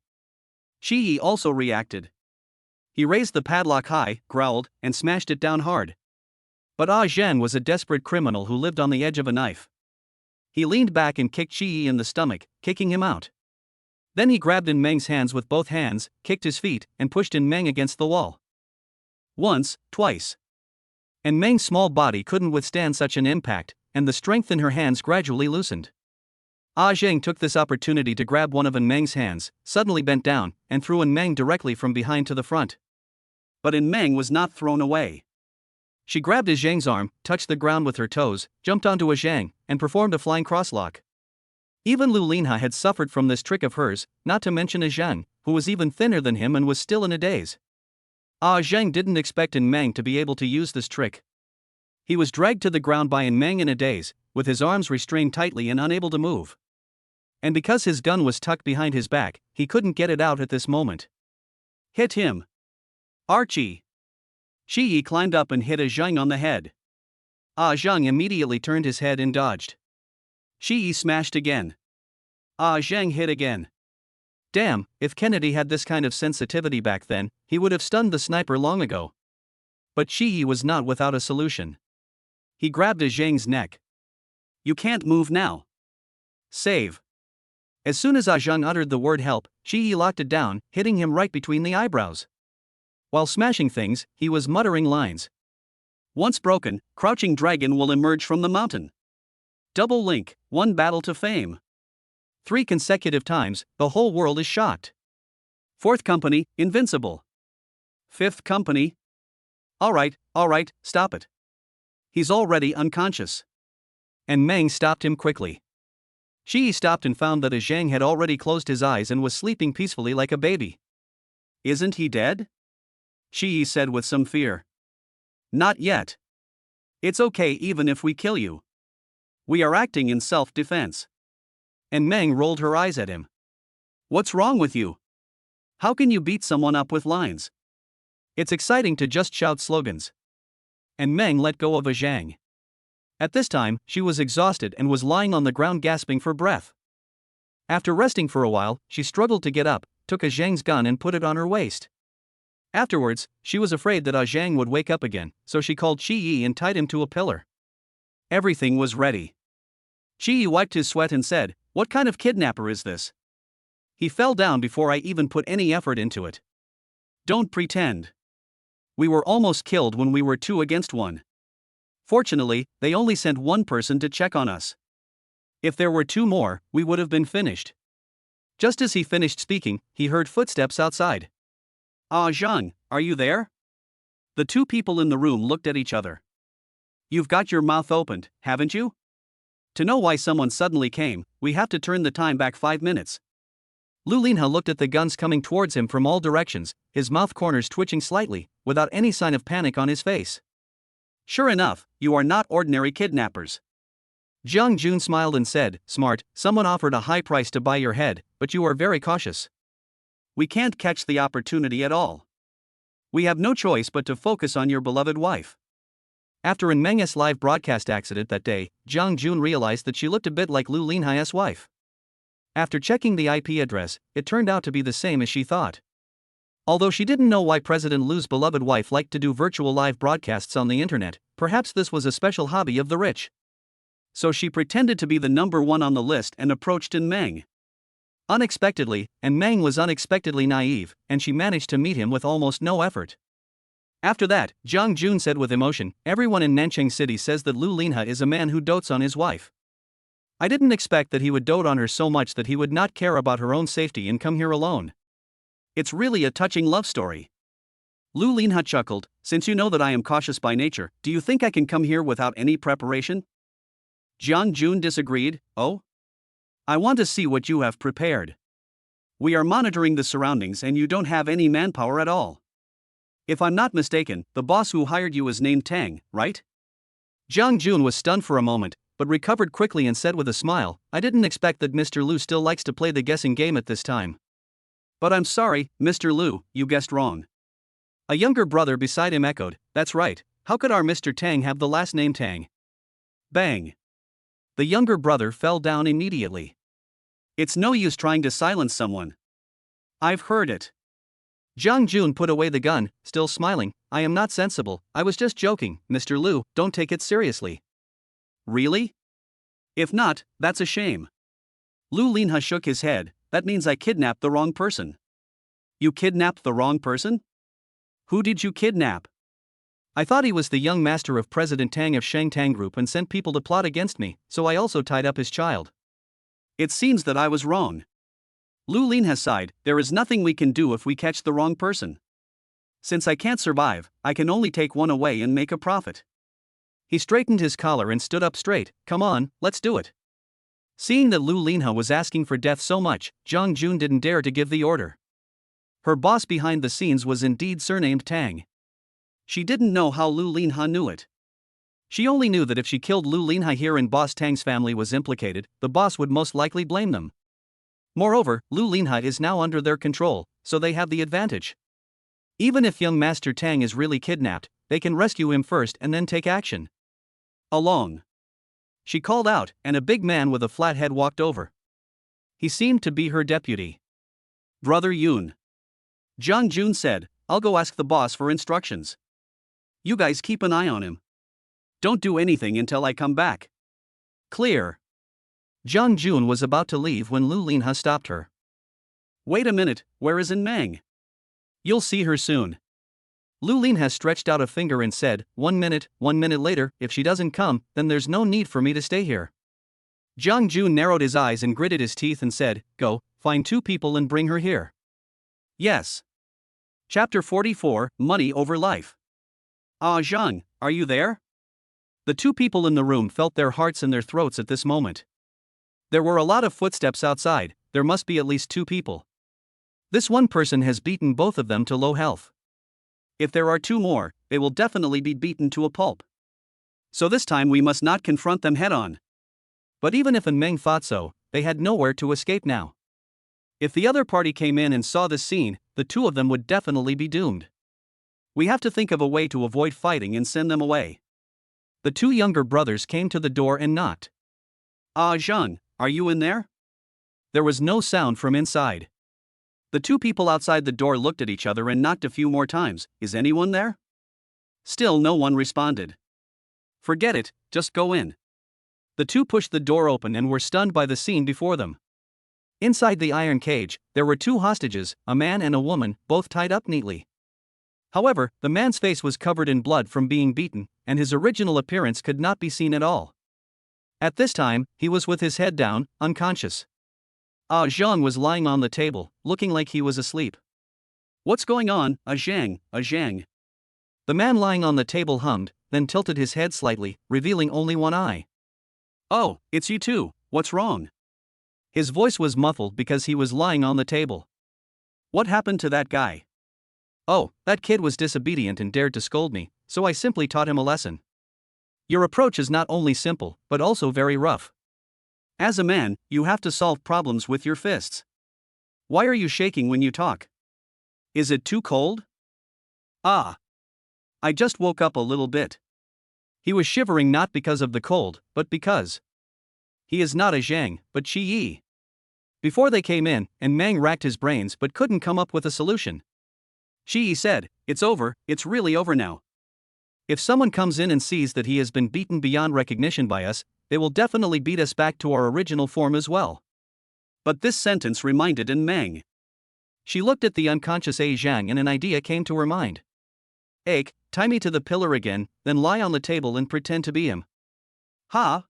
Shi also reacted. He raised the padlock high, growled, and smashed it down hard. But Ah Zheng was a desperate criminal who lived on the edge of a knife. He leaned back and kicked Shi in the stomach, kicking him out. Then he grabbed in Meng's hands with both hands, kicked his feet, and pushed in Meng against the wall. Once, twice. And Meng's small body couldn't withstand such an impact, and the strength in her hands gradually loosened. Ah Zheng took this opportunity to grab one of Meng's hands, suddenly bent down, and threw Meng directly from behind to the front. But Meng was not thrown away. She grabbed Zhang's arm, touched the ground with her toes, jumped onto Zhang, and performed a flying crosslock. Even Lu Linha had suffered from this trick of hers, not to mention Zhang, who was even thinner than him and was still in a daze. Ah Zheng didn't expect Meng to be able to use this trick. He was dragged to the ground by Meng in a daze, with his arms restrained tightly and unable to move. And because his gun was tucked behind his back, he couldn't get it out at this moment. Hit him! Archie! Shi climbed up and hit Zhang on the head. Ah Zhang immediately turned his head and dodged. Shi smashed again. Ah Zhang hit again. Damn, if Kennedy had this kind of sensitivity back then, he would have stunned the sniper long ago. But Shi was not without a solution. He grabbed Zhang's neck. You can't move now. Save. As soon as Zhang uttered the word help, Shi locked it down, hitting him right between the eyebrows. While smashing things, he was muttering lines. Once broken, Crouching Dragon will emerge from the mountain. Double link, one battle to fame. 3 consecutive times, the whole world is shocked. 4th company, invincible. 5th company. Alright, stop it. He's already unconscious. And Meng stopped him quickly. Shi stopped and found that Zhang had already closed his eyes and was sleeping peacefully like a baby. Isn't he dead? Shi said with some fear. Not yet. It's okay even if we kill you. We are acting in self-defense. And Meng rolled her eyes at him. What's wrong with you? How can you beat someone up with lines? It's exciting to just shout slogans. And Meng let go of Zhang. At this time, she was exhausted and was lying on the ground gasping for breath. After resting for a while, she struggled to get up, took Zhang's gun and put it on her waist. Afterwards, she was afraid that Zhang would wake up again, so she called Shi and tied him to a pillar. Everything was ready. Shi wiped his sweat and said, "What kind of kidnapper is this?" He fell down before I even put any effort into it. Don't pretend. We were almost killed when we were 2 against 1. Fortunately, they only sent 1 person to check on us. If there were 2 more, we would have been finished. Just as he finished speaking, he heard footsteps outside. Ah Zhang, are you there? The 2 people in the room looked at each other. You've got your mouth opened, haven't you? To know why someone suddenly came, we have to turn the time back 5 minutes. Lu Linha looked at the guns coming towards him from all directions, his mouth corners twitching slightly, without any sign of panic on his face. Sure enough, you are not ordinary kidnappers. Jiang Jun smiled and said, Smart, someone offered a high price to buy your head, but you are very cautious. We can't catch the opportunity at all. We have no choice but to focus on your beloved wife. After Meng's live broadcast accident that day, Jiang Jun realized that she looked a bit like Lu Linha's wife. After checking the IP address, it turned out to be the same as she thought. Although she didn't know why President Lu's beloved wife liked to do virtual live broadcasts on the internet, perhaps this was a special hobby of the rich. So she pretended to be the number 1 on the list and approached Meng. Unexpectedly, and Meng was unexpectedly naive, and she managed to meet him with almost no effort. After that, Jiang Jun said with emotion, everyone in Nanchang City says that Lu Linha is a man who dotes on his wife. I didn't expect that he would dote on her so much that he would not care about her own safety and come here alone. It's really a touching love story. Lu Linha chuckled, since you know that I am cautious by nature, do you think I can come here without any preparation? Jiang Jun disagreed, oh? I want to see what you have prepared. We are monitoring the surroundings and you don't have any manpower at all. If I'm not mistaken, the boss who hired you is named Tang, right? Jiang Jun was stunned for a moment, but recovered quickly and said with a smile, I didn't expect that Mr. Lu still likes to play the guessing game at this time. But I'm sorry, Mr. Lu, you guessed wrong. A younger brother beside him echoed, that's right, how could our Mr. Tang have the last name Tang? Bang. The younger brother fell down immediately. It's no use trying to silence someone. I've heard it. Jiang Jun put away the gun, still smiling. I am not sensible, I was just joking, Mr. Liu, don't take it seriously. Really? If not, that's a shame. Lu Linha shook his head, that means I kidnapped the wrong person. You kidnapped the wrong person? Who did you kidnap? I thought he was the young master of President Tang of Shangtang Group and sent people to plot against me, so I also tied up his child. It seems that I was wrong. Lu Linha sighed, there is nothing we can do if we catch the wrong person. Since I can't survive, I can only take one away and make a profit. He straightened his collar and stood up straight, come on, let's do it. Seeing that Lu Linha was asking for death so much, Jiang Jun didn't dare to give the order. Her boss behind the scenes was indeed surnamed Tang. She didn't know how Lu Linha knew it. She only knew that if she killed Lu Linha here and boss Tang's family was implicated, the boss would most likely blame them. Moreover, Lu Linha is now under their control, so they have the advantage. Even if young Master Tang is really kidnapped, they can rescue him first and then take action. Along. She called out, and a big man with a flat head walked over. He seemed to be her deputy. Brother Yun. Jiang Jun said, I'll go ask the boss for instructions. You guys keep an eye on him. Don't do anything until I come back. Clear. Jiang Jun was about to leave when Lu Linha stopped her. Wait a minute, where is In Meng? You'll see her soon. Lu Linha stretched out a finger and said, 1 minute later, if she doesn't come, then there's no need for me to stay here. Jiang Jun narrowed his eyes and gritted his teeth and said, go, find 2 people and bring her here. Yes. Chapter 44, Money Over Life. Ah, Zhang, are you there? The 2 people in the room felt their hearts in their throats at this moment. There were a lot of footsteps outside, there must be at least 2 people. This one person has beaten both of them to low health. If there are 2 more, they will definitely be beaten to a pulp. So this time we must not confront them head-on. But even if In Meng thought so, they had nowhere to escape now. If the other party came in and saw this scene, the 2 of them would definitely be doomed. We have to think of a way to avoid fighting and send them away. The 2 younger brothers came to the door and knocked. Ah, Zhang, are you in there? There was no sound from inside. The 2 people outside the door looked at each other and knocked a few more times. Is anyone there? Still no one responded. Forget it, just go in. The 2 pushed the door open and were stunned by the scene before them. Inside the iron cage, there were 2 hostages, a man and a woman, both tied up neatly. However, the man's face was covered in blood from being beaten, and his original appearance could not be seen at all. At this time, he was with his head down, unconscious. Ah Zhang was lying on the table, looking like he was asleep. What's going on, Zhang, Zhang? The man lying on the table hummed, then tilted his head slightly, revealing only one eye. Oh, it's you too, what's wrong? His voice was muffled because he was lying on the table. What happened to that guy? Oh, that kid was disobedient and dared to scold me, so I simply taught him a lesson. Your approach is not only simple, but also very rough. As a man, you have to solve problems with your fists. Why are you shaking when you talk? Is it too cold? Ah. I just woke up a little bit. He was shivering not because of the cold, but because he is not a Zhang, but Qi Yi. Before they came in, and Meng racked his brains but couldn't come up with a solution. Qi Yi said, it's over, it's really over now. If someone comes in and sees that he has been beaten beyond recognition by us, they will definitely beat us back to our original form as well. But this sentence reminded In Meng. She looked at the unconscious A Zhang and an idea came to her mind. Ake, tie me to the pillar again, then lie on the table and pretend to be him. Ha?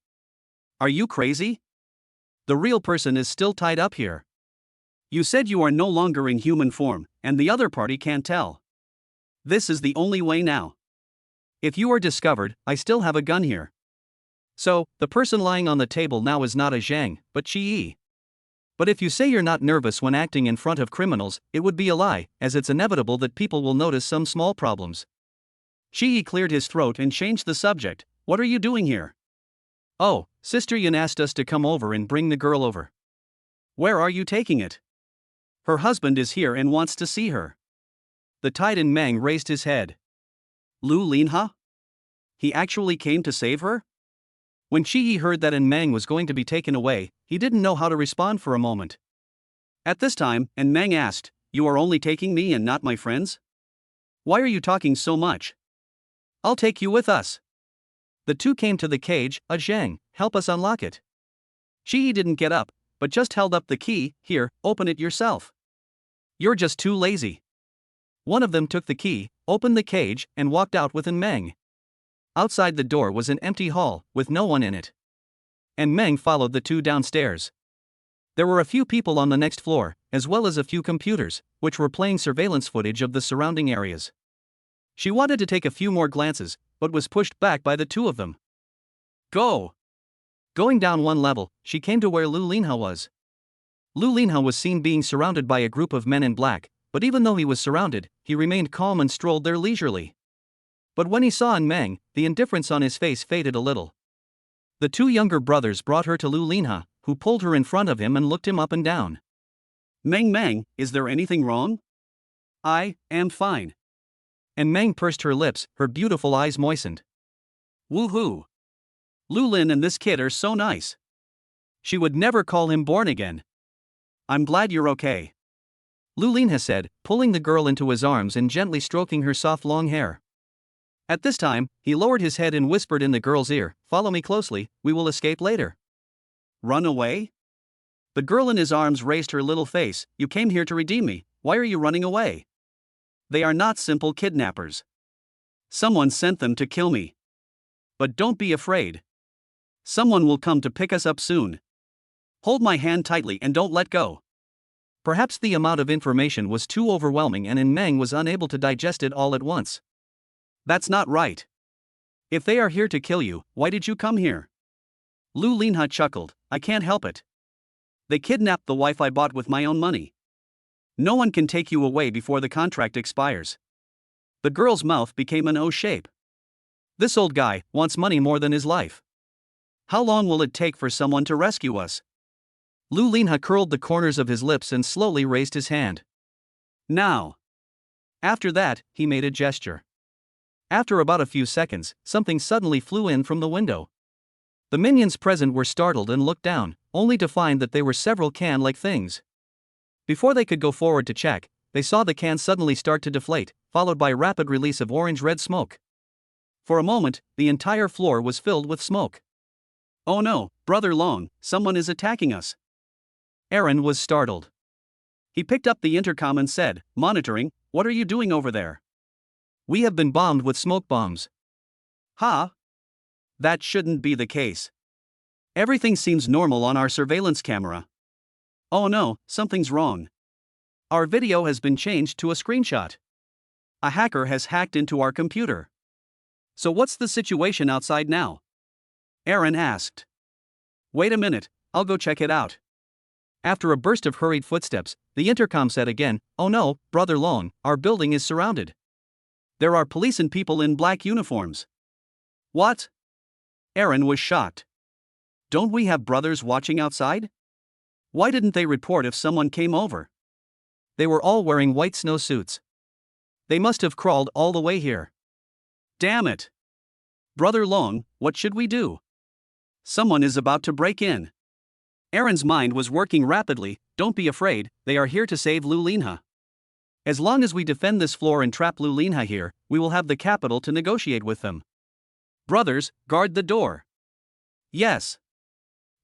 Are you crazy? The real person is still tied up here. You said you are no longer in human form, and the other party can't tell. This is the only way now. If you are discovered, I still have a gun here. So, the person lying on the table now is not a Zhang, but Qi Yi. But if you say you're not nervous when acting in front of criminals, it would be a lie, as it's inevitable that people will notice some small problems. Qi Yi cleared his throat and changed the subject. What are you doing here? Oh, Sister Yun asked us to come over and bring the girl over. Where are you taking it? Her husband is here and wants to see her. The tied In Meng raised his head. Lu Linha? He actually came to save her? When Qi Yi heard that In Meng was going to be taken away, he didn't know how to respond for a moment. At this time, and Meng asked, "You are only taking me and not my friends? Why are you talking so much? I'll take you with us." The two came to the cage. Zhang, help us unlock it. Shi didn't get up, but just held up the key. Here, open it yourself. You're just too lazy. One of them took the key, opened the cage, and walked out with Meng. Outside the door was an empty hall, with no one in it. And Meng followed the two downstairs. There were a few people on the next floor, as well as a few computers, which were playing surveillance footage of the surrounding areas. She wanted to take a few more glances, but was pushed back by the two of them. Go! Going down one level, she came to where Lu Linha was. Lu Linha was seen being surrounded by a group of men in black, but even though he was surrounded, he remained calm and strolled there leisurely. But when he saw Meng, the indifference on his face faded a little. The two younger brothers brought her to Lu Linha, who pulled her in front of him and looked him up and down. Meng, is there anything wrong? I am fine. And Meng pursed her lips, her beautiful eyes moistened. Woohoo! Lu Lin and this kid are so nice. She would never call him born again. I'm glad you're okay. Lu Linha said, pulling the girl into his arms and gently stroking her soft long hair. At this time, he lowered his head and whispered in the girl's ear, "Follow me closely, we will escape later." Run away? The girl in his arms raised her little face. You came here to redeem me, why are you running away? They are not simple kidnappers. Someone sent them to kill me. But don't be afraid. Someone will come to pick us up soon. Hold my hand tightly and don't let go. Perhaps the amount of information was too overwhelming and Meng was unable to digest it all at once. That's not right. If they are here to kill you, why did you come here? Lu Linha chuckled, I can't help it. They kidnapped the wife I bought with my own money. No one can take you away before the contract expires. The girl's mouth became an O shape. This old guy wants money more than his life. How long will it take for someone to rescue us? Lu Linha curled the corners of his lips and slowly raised his hand. Now. After that, he made a gesture. After about a few seconds, something suddenly flew in from the window. The minions present were startled and looked down, only to find that they were several can-like things. Before they could go forward to check, they saw the can suddenly start to deflate, followed by rapid release of orange-red smoke. For a moment, the entire floor was filled with smoke. Oh no, Brother Long, someone is attacking us. Aaron was startled. He picked up the intercom and said, "Monitoring, what are you doing over there?" "We have been bombed with smoke bombs." "Huh? That shouldn't be the case. Everything seems normal on our surveillance camera." "Oh no, something's wrong. Our video has been changed to a screenshot. A hacker has hacked into our computer." "So what's the situation outside now?" Aaron asked. "Wait a minute, I'll go check it out." After a burst of hurried footsteps, the intercom said again, "Oh no, Brother Long, our building is surrounded. There are police and people in black uniforms." "What?" Aaron was shocked. "Don't we have brothers watching outside? Why didn't they report if someone came over?" They were all wearing white snowsuits. They must have crawled all the way here. Damn it! Brother Long, what should we do? Someone is about to break in. Aaron's mind was working rapidly. Don't be afraid, they are here to save Lu Linha. As long as we defend this floor and trap Lu Linha here, we will have the capital to negotiate with them. Brothers, guard the door. Yes.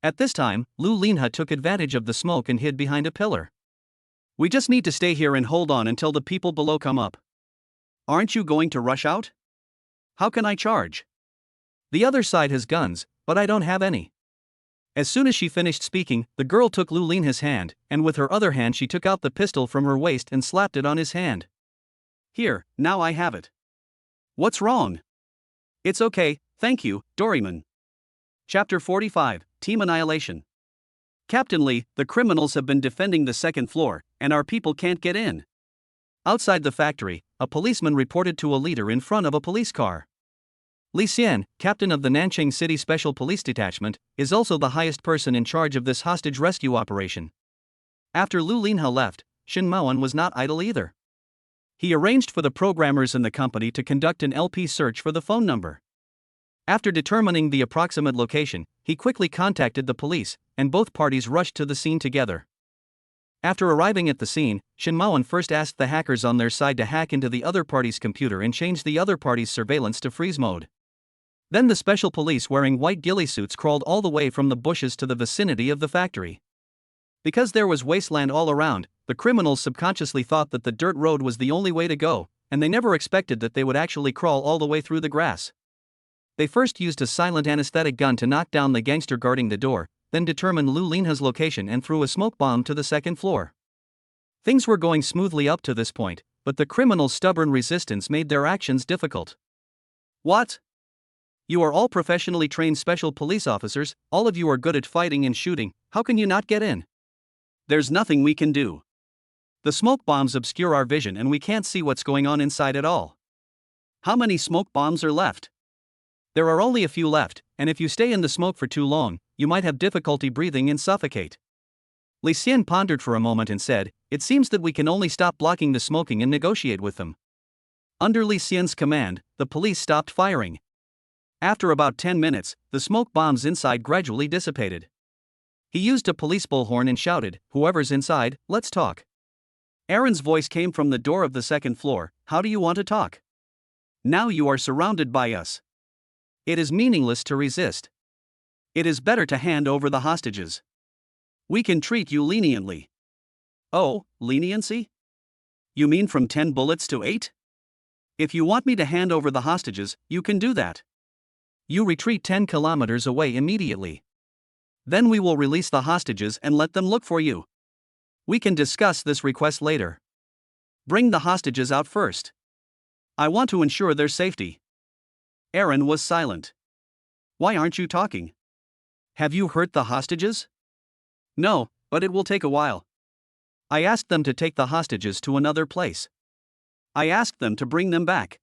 At this time, Lu Linha took advantage of the smoke and hid behind a pillar. We just need to stay here and hold on until the people below come up. Aren't you going to rush out? How can I charge? The other side has guns, but I don't have any. As soon as she finished speaking, the girl took Lu Linha's hand, and with her other hand she took out the pistol from her waist and slapped it on his hand. Here, now I have it. What's wrong? It's okay, thank you, Doraemon. Chapter 45, Team Annihilation. Captain Lee, the criminals have been defending the second floor, and our people can't get in. Outside the factory, a policeman reported to a leader in front of a police car. Li Xian, captain of the Nanchang City Special Police Detachment, is also the highest person in charge of this hostage rescue operation. After Lu Linha left, Shin Maoan was not idle either. He arranged for the programmers in the company to conduct an LP search for the phone number. After determining the approximate location, he quickly contacted the police, and both parties rushed to the scene together. After arriving at the scene, Shin Maoan first asked the hackers on their side to hack into the other party's computer and change the other party's surveillance to freeze mode. Then the special police wearing white ghillie suits crawled all the way from the bushes to the vicinity of the factory. Because there was wasteland all around, the criminals subconsciously thought that the dirt road was the only way to go, and they never expected that they would actually crawl all the way through the grass. They first used a silent anesthetic gun to knock down the gangster guarding the door, then determined Lu Linha's location and threw a smoke bomb to the second floor. Things were going smoothly up to this point, but the criminals' stubborn resistance made their actions difficult. What? You are all professionally trained special police officers, all of you are good at fighting and shooting, how can you not get in? There's nothing we can do. The smoke bombs obscure our vision and we can't see what's going on inside at all. How many smoke bombs are left? There are only a few left, and if you stay in the smoke for too long, you might have difficulty breathing and suffocate. Li Xian pondered for a moment and said, it seems that we can only stop blocking the smoking and negotiate with them. Under Li Xian's command, the police stopped firing. After about 10 minutes, the smoke bombs inside gradually dissipated. He used a police bullhorn and shouted, whoever's inside, let's talk. Aaron's voice came from the door of the second floor, how do you want to talk? Now you are surrounded by us. It is meaningless to resist. It is better to hand over the hostages. We can treat you leniently. Oh, leniency? You mean from 10 bullets to 8? If you want me to hand over the hostages, you can do that. You retreat 10 kilometers away immediately. Then we will release the hostages and let them look for you. We can discuss this request later. Bring the hostages out first. I want to ensure their safety. Aaron was silent. Why aren't you talking? Have you hurt the hostages? No, but it will take a while. I asked them to take the hostages to another place. I asked them to bring them back.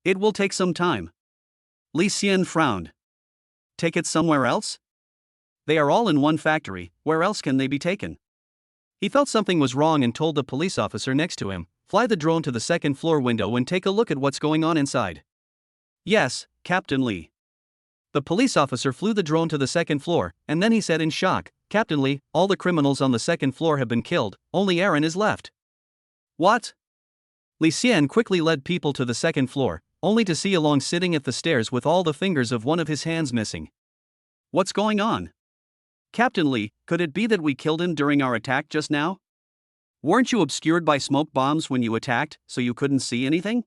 It will take some time. Li Xian frowned. Take it somewhere else? They are all in one factory, where else can they be taken? He felt something was wrong and told the police officer next to him, fly the drone to the second floor window and take a look at what's going on inside. Yes, Captain Li. The police officer flew the drone to the second floor, and then he said in shock, Captain Li, all the criminals on the second floor have been killed, only Aaron is left. What? Li Xian quickly led people to the second floor, only to see Along sitting at the stairs with all the fingers of one of his hands missing. What's going on? Captain Li, could it be that we killed him during our attack just now? Weren't you obscured by smoke bombs when you attacked, so you couldn't see anything?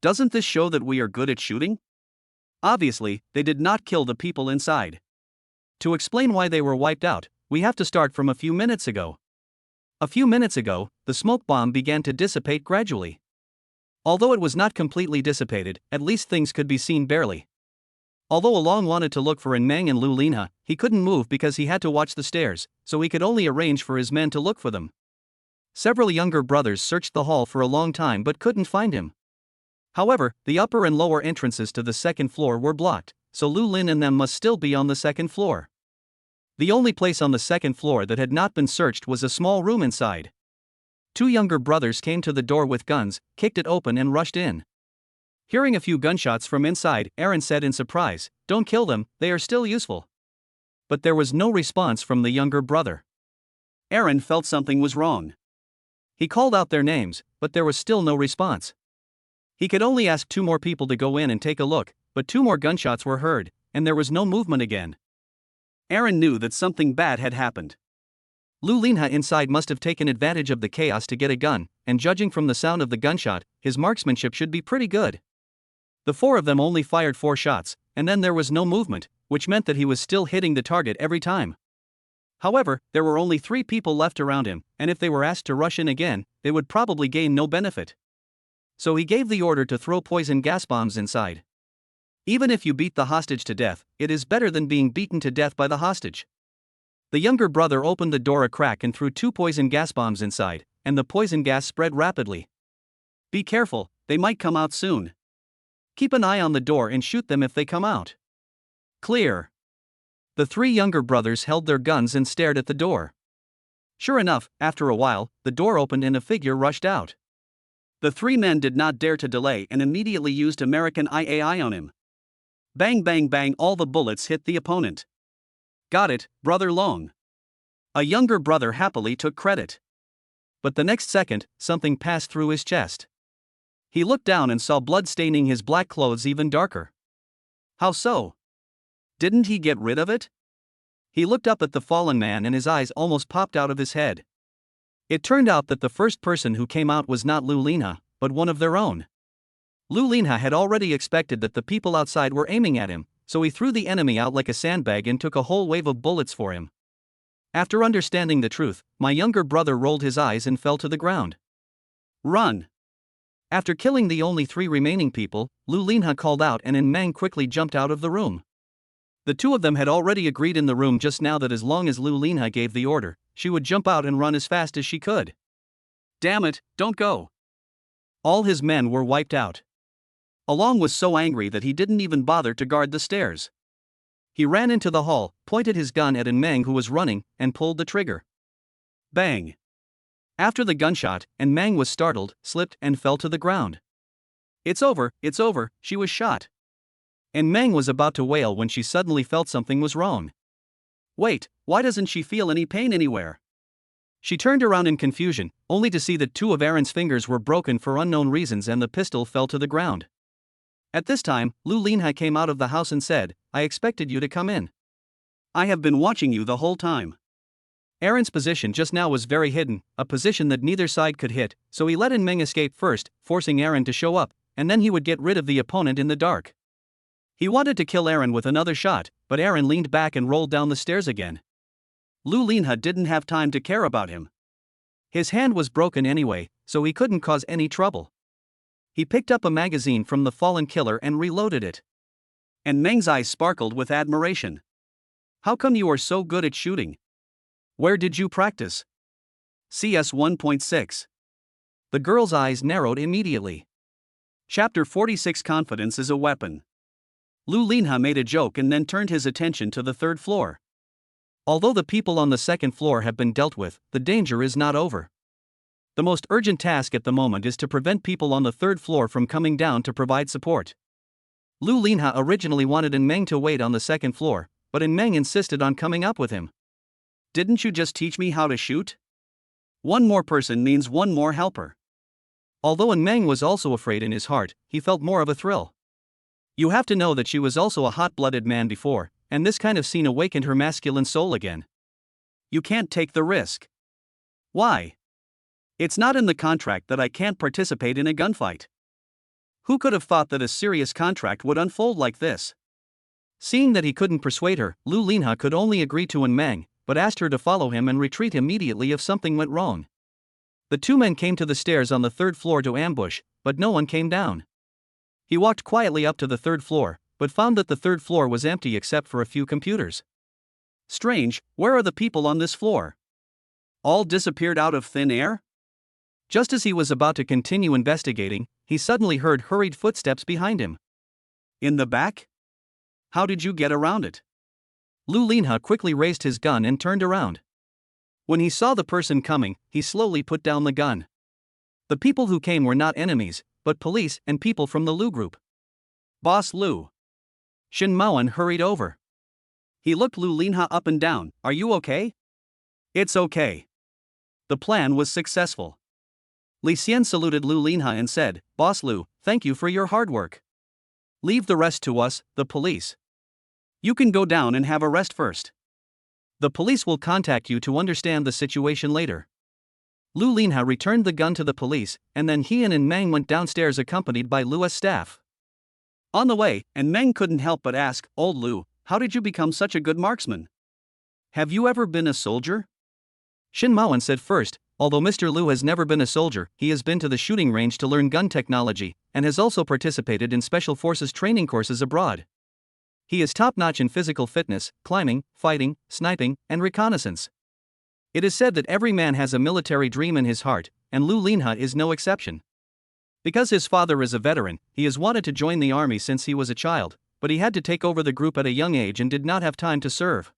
Doesn't this show that we are good at shooting? Obviously, they did not kill the people inside. To explain why they were wiped out, we have to start from a few minutes ago. A few minutes ago, the smoke bomb began to dissipate gradually. Although it was not completely dissipated, at least things could be seen barely. Although Along wanted to look for Meng and Lu Linha, he couldn't move because he had to watch the stairs, so he could only arrange for his men to look for them. Several younger brothers searched the hall for a long time but couldn't find him. However, the upper and lower entrances to the second floor were blocked, so Lu Lin and them must still be on the second floor. The only place on the second floor that had not been searched was a small room inside. Two younger brothers came to the door with guns, kicked it open and rushed in. Hearing a few gunshots from inside, Aaron said in surprise, "Don't kill them, they are still useful." But there was no response from the younger brother. Aaron felt something was wrong. He called out their names, but there was still no response. He could only ask two more people to go in and take a look, but two more gunshots were heard, and there was no movement again. Aaron knew that something bad had happened. Lu Linha inside must have taken advantage of the chaos to get a gun, and judging from the sound of the gunshot, his marksmanship should be pretty good. The four of them only fired 4 shots, and then there was no movement, which meant that he was still hitting the target every time. However, there were only 3 people left around him, and if they were asked to rush in again, they would probably gain no benefit. So he gave the order to throw poison gas bombs inside. Even if you beat the hostage to death, it is better than being beaten to death by the hostage. The younger brother opened the door a crack and threw 2 poison gas bombs inside, and the poison gas spread rapidly. Be careful, they might come out soon. Keep an eye on the door and shoot them if they come out. Clear. The 3 younger brothers held their guns and stared at the door. Sure enough, after a while, the door opened and a figure rushed out. The 3 men did not dare to delay and immediately used American IAI on him. Bang bang bang, all the bullets hit the opponent. Got it, brother Long. A younger brother happily took credit. But the next second, something passed through his chest. He looked down and saw blood staining his black clothes even darker. How so? Didn't he get rid of it? He looked up at the fallen man and his eyes almost popped out of his head. It turned out that the first person who came out was not Lu Linha, but one of their own. Lu Linha had already expected that the people outside were aiming at him, so he threw the enemy out like a sandbag and took a whole wave of bullets for him. After understanding the truth, my younger brother rolled his eyes and fell to the ground. Run! After killing the only 3 remaining people, Lu Linha called out and Meng quickly jumped out of the room. The two of them had already agreed in the room just now that as long as Lu Linha gave the order, she would jump out and run as fast as she could. Damn it, don't go! All his men were wiped out. Along was so angry that he didn't even bother to guard the stairs. He ran into the hall, pointed his gun at Meng who was running, and pulled the trigger. Bang! After the gunshot, Meng was startled, slipped and fell to the ground. It's over, she was shot. Meng was about to wail when she suddenly felt something was wrong. Wait, why doesn't she feel any pain anywhere? She turned around in confusion, only to see that 2 of Aaron's fingers were broken for unknown reasons and the pistol fell to the ground. At this time, Lu Linha came out of the house and said, I expected you to come in. I have been watching you the whole time. Aaron's position just now was very hidden, a position that neither side could hit, so he let Meng escape first, forcing Aaron to show up, and then he would get rid of the opponent in the dark. He wanted to kill Aaron with another shot, but Aaron leaned back and rolled down the stairs again. Lu Linha didn't have time to care about him. His hand was broken anyway, so he couldn't cause any trouble. He picked up a magazine from the fallen killer and reloaded it. And Meng's eyes sparkled with admiration. How come you are so good at shooting? Where did you practice? CS 1.6. The girl's eyes narrowed immediately. Chapter 46, Confidence is a Weapon. Lu Linha made a joke and then turned his attention to the 3rd floor. Although the people on the 2nd floor have been dealt with, the danger is not over. The most urgent task at the moment is to prevent people on the 3rd floor from coming down to provide support. Lu Linha originally wanted Meng to wait on the 2nd floor, but Meng insisted on coming up with him. Didn't you just teach me how to shoot? One more person means one more helper. Although Meng was also afraid in his heart, he felt more of a thrill. You have to know that she was also a hot-blooded man before, and this kind of scene awakened her masculine soul again. You can't take the risk. Why? It's not in the contract that I can't participate in a gunfight. Who could have thought that a serious contract would unfold like this? Seeing that he couldn't persuade her, Lu Linha could only agree to Meng, but asked her to follow him and retreat immediately if something went wrong. The 2 men came to the stairs on the 3rd floor to ambush, but no one came down. He walked quietly up to the 3rd floor, but found that the 3rd floor was empty except for a few computers. Strange, where are the people on this floor? All disappeared out of thin air? Just as he was about to continue investigating, he suddenly heard hurried footsteps behind him. In the back? How did you get around it? Lu Linha quickly raised his gun and turned around. When he saw the person coming, he slowly put down the gun. The people who came were not enemies, but police and people from the Lu group. Boss Lu. Shin Maoan hurried over. He looked Lu Linha up and down. Are you okay? It's okay. The plan was successful. Li Xian saluted Lu Linha and said, Boss Lu, thank you for your hard work. Leave the rest to us, the police. You can go down and have a rest first. The police will contact you to understand the situation later. Lu Linha returned the gun to the police, and then he and Meng went downstairs accompanied by Lu's staff. On the way, Meng couldn't help but ask, Old Lu, how did you become such a good marksman? Have you ever been a soldier? Shin Maoan said first, although Mr. Lu has never been a soldier, he has been to the shooting range to learn gun technology, and has also participated in special forces training courses abroad. He is top-notch in physical fitness, climbing, fighting, sniping, and reconnaissance. It is said that every man has a military dream in his heart, and Lu Linha is no exception. Because his father is a veteran, he has wanted to join the army since he was a child, but he had to take over the group at a young age and did not have time to serve.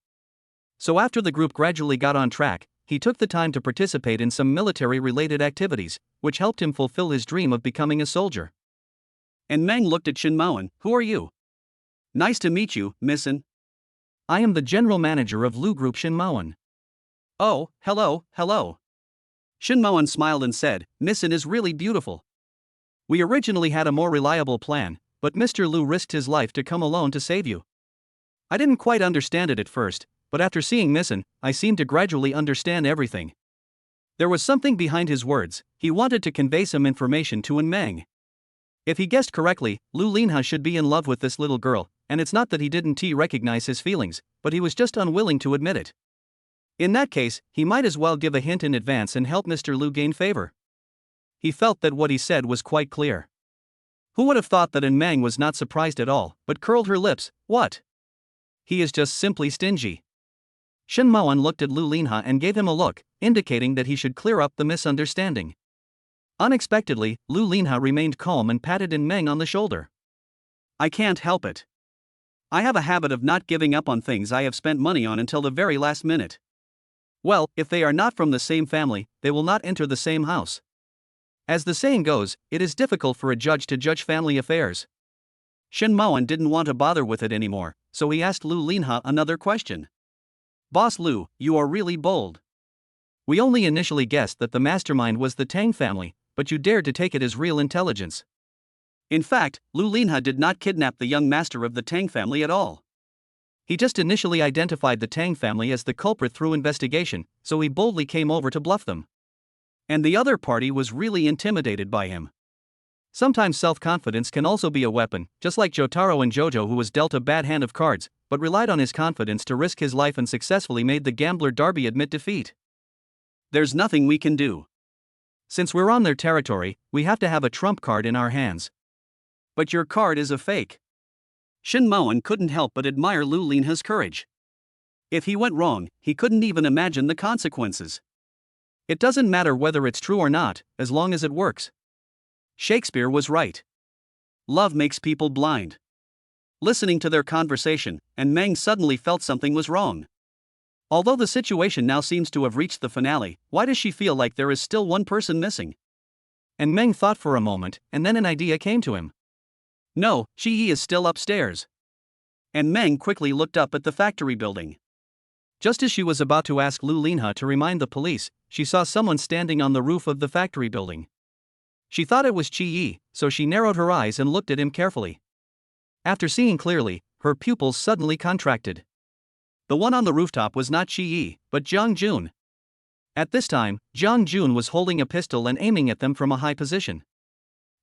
So after the group gradually got on track, he took the time to participate in some military-related activities, which helped him fulfill his dream of becoming a soldier. And Meng looked at Shin Maoan, who are you? Nice to meet you, Missin. I am the general manager of Lu Group Shinmawan. Oh, hello. Shinmawan smiled and said, Missin is really beautiful. We originally had a more reliable plan, but Mr. Lu risked his life to come alone to save you. I didn't quite understand it at first, but after seeing Missin, I seemed to gradually understand everything. There was something behind his words. He wanted to convey some information to Meng. If he guessed correctly, Lu Linha should be in love with this little girl, and it's not that he didn't recognize his feelings, but he was just unwilling to admit it. In that case, he might as well give a hint in advance and help Mr. Lu gain favor. He felt that what he said was quite clear. Who would have thought that Meng was not surprised at all, but curled her lips? What? He is just simply stingy. Shen Maoan looked at Lu Linha and gave him a look, indicating that he should clear up the misunderstanding. Unexpectedly, Lu Linha remained calm and patted Meng on the shoulder. I can't help it. I have a habit of not giving up on things I have spent money on until the very last minute. Well, if they are not from the same family, they will not enter the same house. As the saying goes, it is difficult for a judge to judge family affairs. Shen Maoan didn't want to bother with it anymore, so he asked Lu Linha another question. Boss Lu, you are really bold. We only initially guessed that the mastermind was the Tang family, but you dared to take it as real intelligence. In fact, Lu Linha did not kidnap the young master of the Tang family at all. He just initially identified the Tang family as the culprit through investigation, so he boldly came over to bluff them. And the other party was really intimidated by him. Sometimes self-confidence can also be a weapon, just like Jotaro and Jojo, who was dealt a bad hand of cards, but relied on his confidence to risk his life and successfully made the gambler Darby admit defeat. There's nothing we can do. Since we're on their territory, we have to have a trump card in our hands. But your card is a fake. Shin Maoan couldn't help but admire Lu Linha's courage. If he went wrong, he couldn't even imagine the consequences. It doesn't matter whether it's true or not, as long as it works. Shakespeare was right. Love makes people blind. Listening to their conversation, Meng suddenly felt something was wrong. Although the situation now seems to have reached the finale, why does she feel like there is still one person missing? Meng thought for a moment, and then an idea came to him. No, Yi is still upstairs. Meng quickly looked up at the factory building. Just as she was about to ask Lu Linha to remind the police, she saw someone standing on the roof of the factory building. She thought it was Yi, so she narrowed her eyes and looked at him carefully. After seeing clearly, her pupils suddenly contracted. The one on the rooftop was not Yi, but Jiang Jun. At this time, Jiang Jun was holding a pistol and aiming at them from a high position.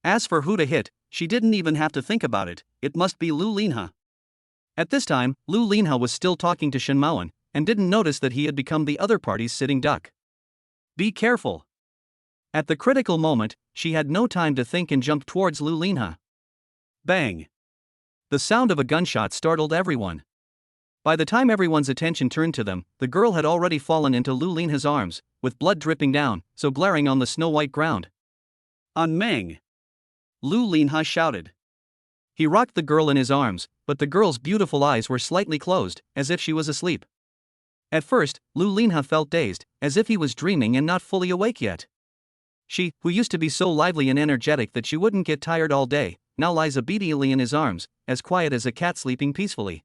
As for who to hit, she didn't even have to think about it, it must be Lu Linha. At this time, Lu Linha was still talking to Shen Maoan, and didn't notice that he had become the other party's sitting duck. Be careful. At the critical moment, she had no time to think and jumped towards Lu Linha. Bang! The sound of a gunshot startled everyone. By the time everyone's attention turned to them, the girl had already fallen into Lu Linha's arms, with blood dripping down, so glaring on the snow-white ground. On Meng! Lu Linha shouted. He rocked the girl in his arms, but the girl's beautiful eyes were slightly closed, as if she was asleep. At first, Lu Linha felt dazed, as if he was dreaming and not fully awake yet. She, who used to be so lively and energetic that she wouldn't get tired all day, now lies obediently in his arms, as quiet as a cat sleeping peacefully.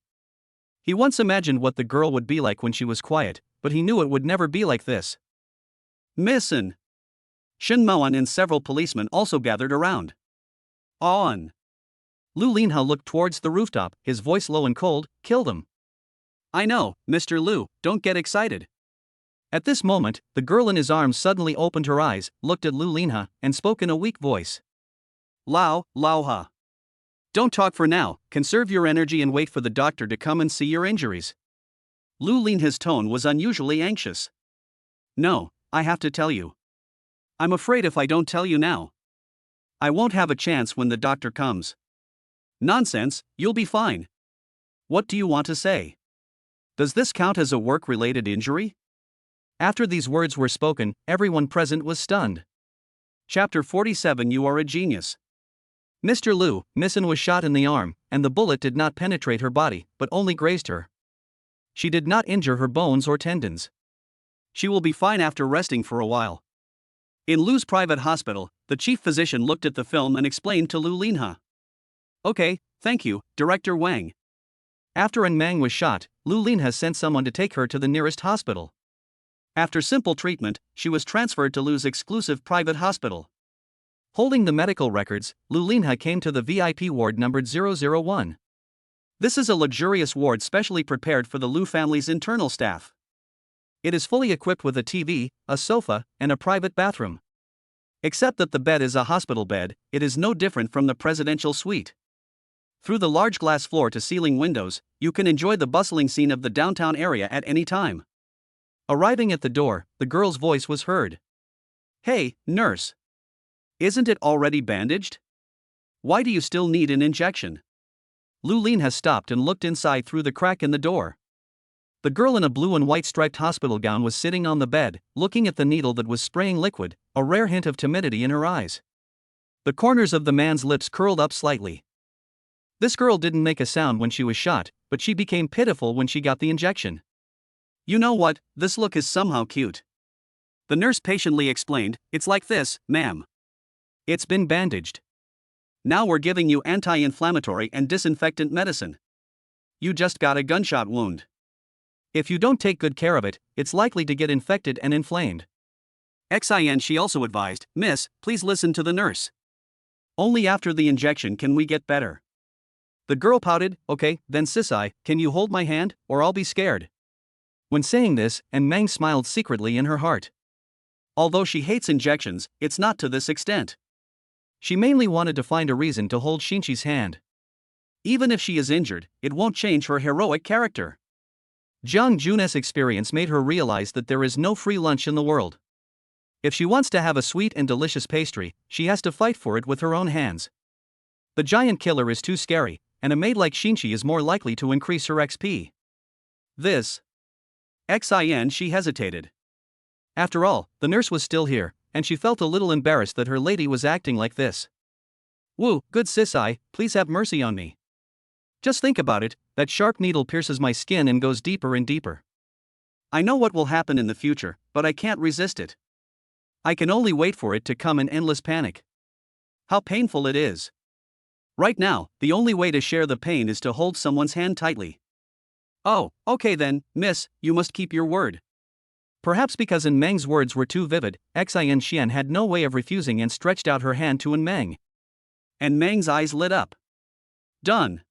He once imagined what the girl would be like when she was quiet, but he knew it would never be like this. Missin! Shen Maoan and several policemen also gathered around. On! Lu Linha looked towards the rooftop, his voice low and cold. Kill them. I know, Mr. Lu, don't get excited. At this moment, the girl in his arms suddenly opened her eyes, looked at Lu Linha, and spoke in a weak voice. Lao Ha. Don't talk for now, conserve your energy and wait for the doctor to come and see your injuries. Lu Linha's tone was unusually anxious. No, I have to tell you. I'm afraid if I don't tell you now, I won't have a chance when the doctor comes. Nonsense, you'll be fine. What do you want to say? Does this count as a work-related injury? After these words were spoken, everyone present was stunned. Chapter 47. You are a genius. Mr. Lu, Missin was shot in the arm, and the bullet did not penetrate her body, but only grazed her. She did not injure her bones or tendons. She will be fine after resting for a while. In Lu's private hospital, the chief physician looked at the film and explained to Lu Linha. Okay, thank you, Director Wang. After Meng was shot, Lu Linha sent someone to take her to the nearest hospital. After simple treatment, she was transferred to Lu's exclusive private hospital. Holding the medical records, Lu Linha came to the VIP ward numbered 001. This is a luxurious ward specially prepared for the Lu family's internal staff. It is fully equipped with a TV, a sofa, and a private bathroom. Except that the bed is a hospital bed, it is no different from the presidential suite. Through the large glass floor-to-ceiling windows, you can enjoy the bustling scene of the downtown area at any time. Arriving at the door, the girl's voice was heard. "Hey, nurse. Isn't it already bandaged? Why do you still need an injection?" Lu Linha stopped and looked inside through the crack in the door. The girl in a blue and white striped hospital gown was sitting on the bed, looking at the needle that was spraying liquid, a rare hint of timidity in her eyes. The corners of the man's lips curled up slightly. This girl didn't make a sound when she was shot, but she became pitiful when she got the injection. "You know what, this look is somehow cute." The nurse patiently explained, "It's like this, ma'am. It's been bandaged. Now we're giving you anti-inflammatory and disinfectant medicine. You just got a gunshot wound. If you don't take good care of it, it's likely to get infected and inflamed." She also advised, "Miss, please listen to the nurse. Only after the injection can we get better." The girl pouted, "Okay, then Sisai, can you hold my hand, or I'll be scared." When saying this, Meng smiled secretly in her heart. Although she hates injections, it's not to this extent. She mainly wanted to find a reason to hold Xinqi's hand. Even if she is injured, it won't change her heroic character. Jiang Jun's experience made her realize that there is no free lunch in the world. If she wants to have a sweet and delicious pastry, she has to fight for it with her own hands. The giant killer is too scary, and a maid like Xinqi is more likely to increase her XP. This. She hesitated. After all, the nurse was still here, and she felt a little embarrassed that her lady was acting like this. "Woo, good Sisai, please have mercy on me. Just think about it, that sharp needle pierces my skin and goes deeper and deeper. I know what will happen in the future, but I can't resist it. I can only wait for it to come in endless panic. How painful it is. Right now, the only way to share the pain is to hold someone's hand tightly." "Oh, okay then, miss, you must keep your word." Perhaps because Meng's words were too vivid, Xian had no way of refusing and stretched out her hand to Meng. And Meng's eyes lit up. "Done."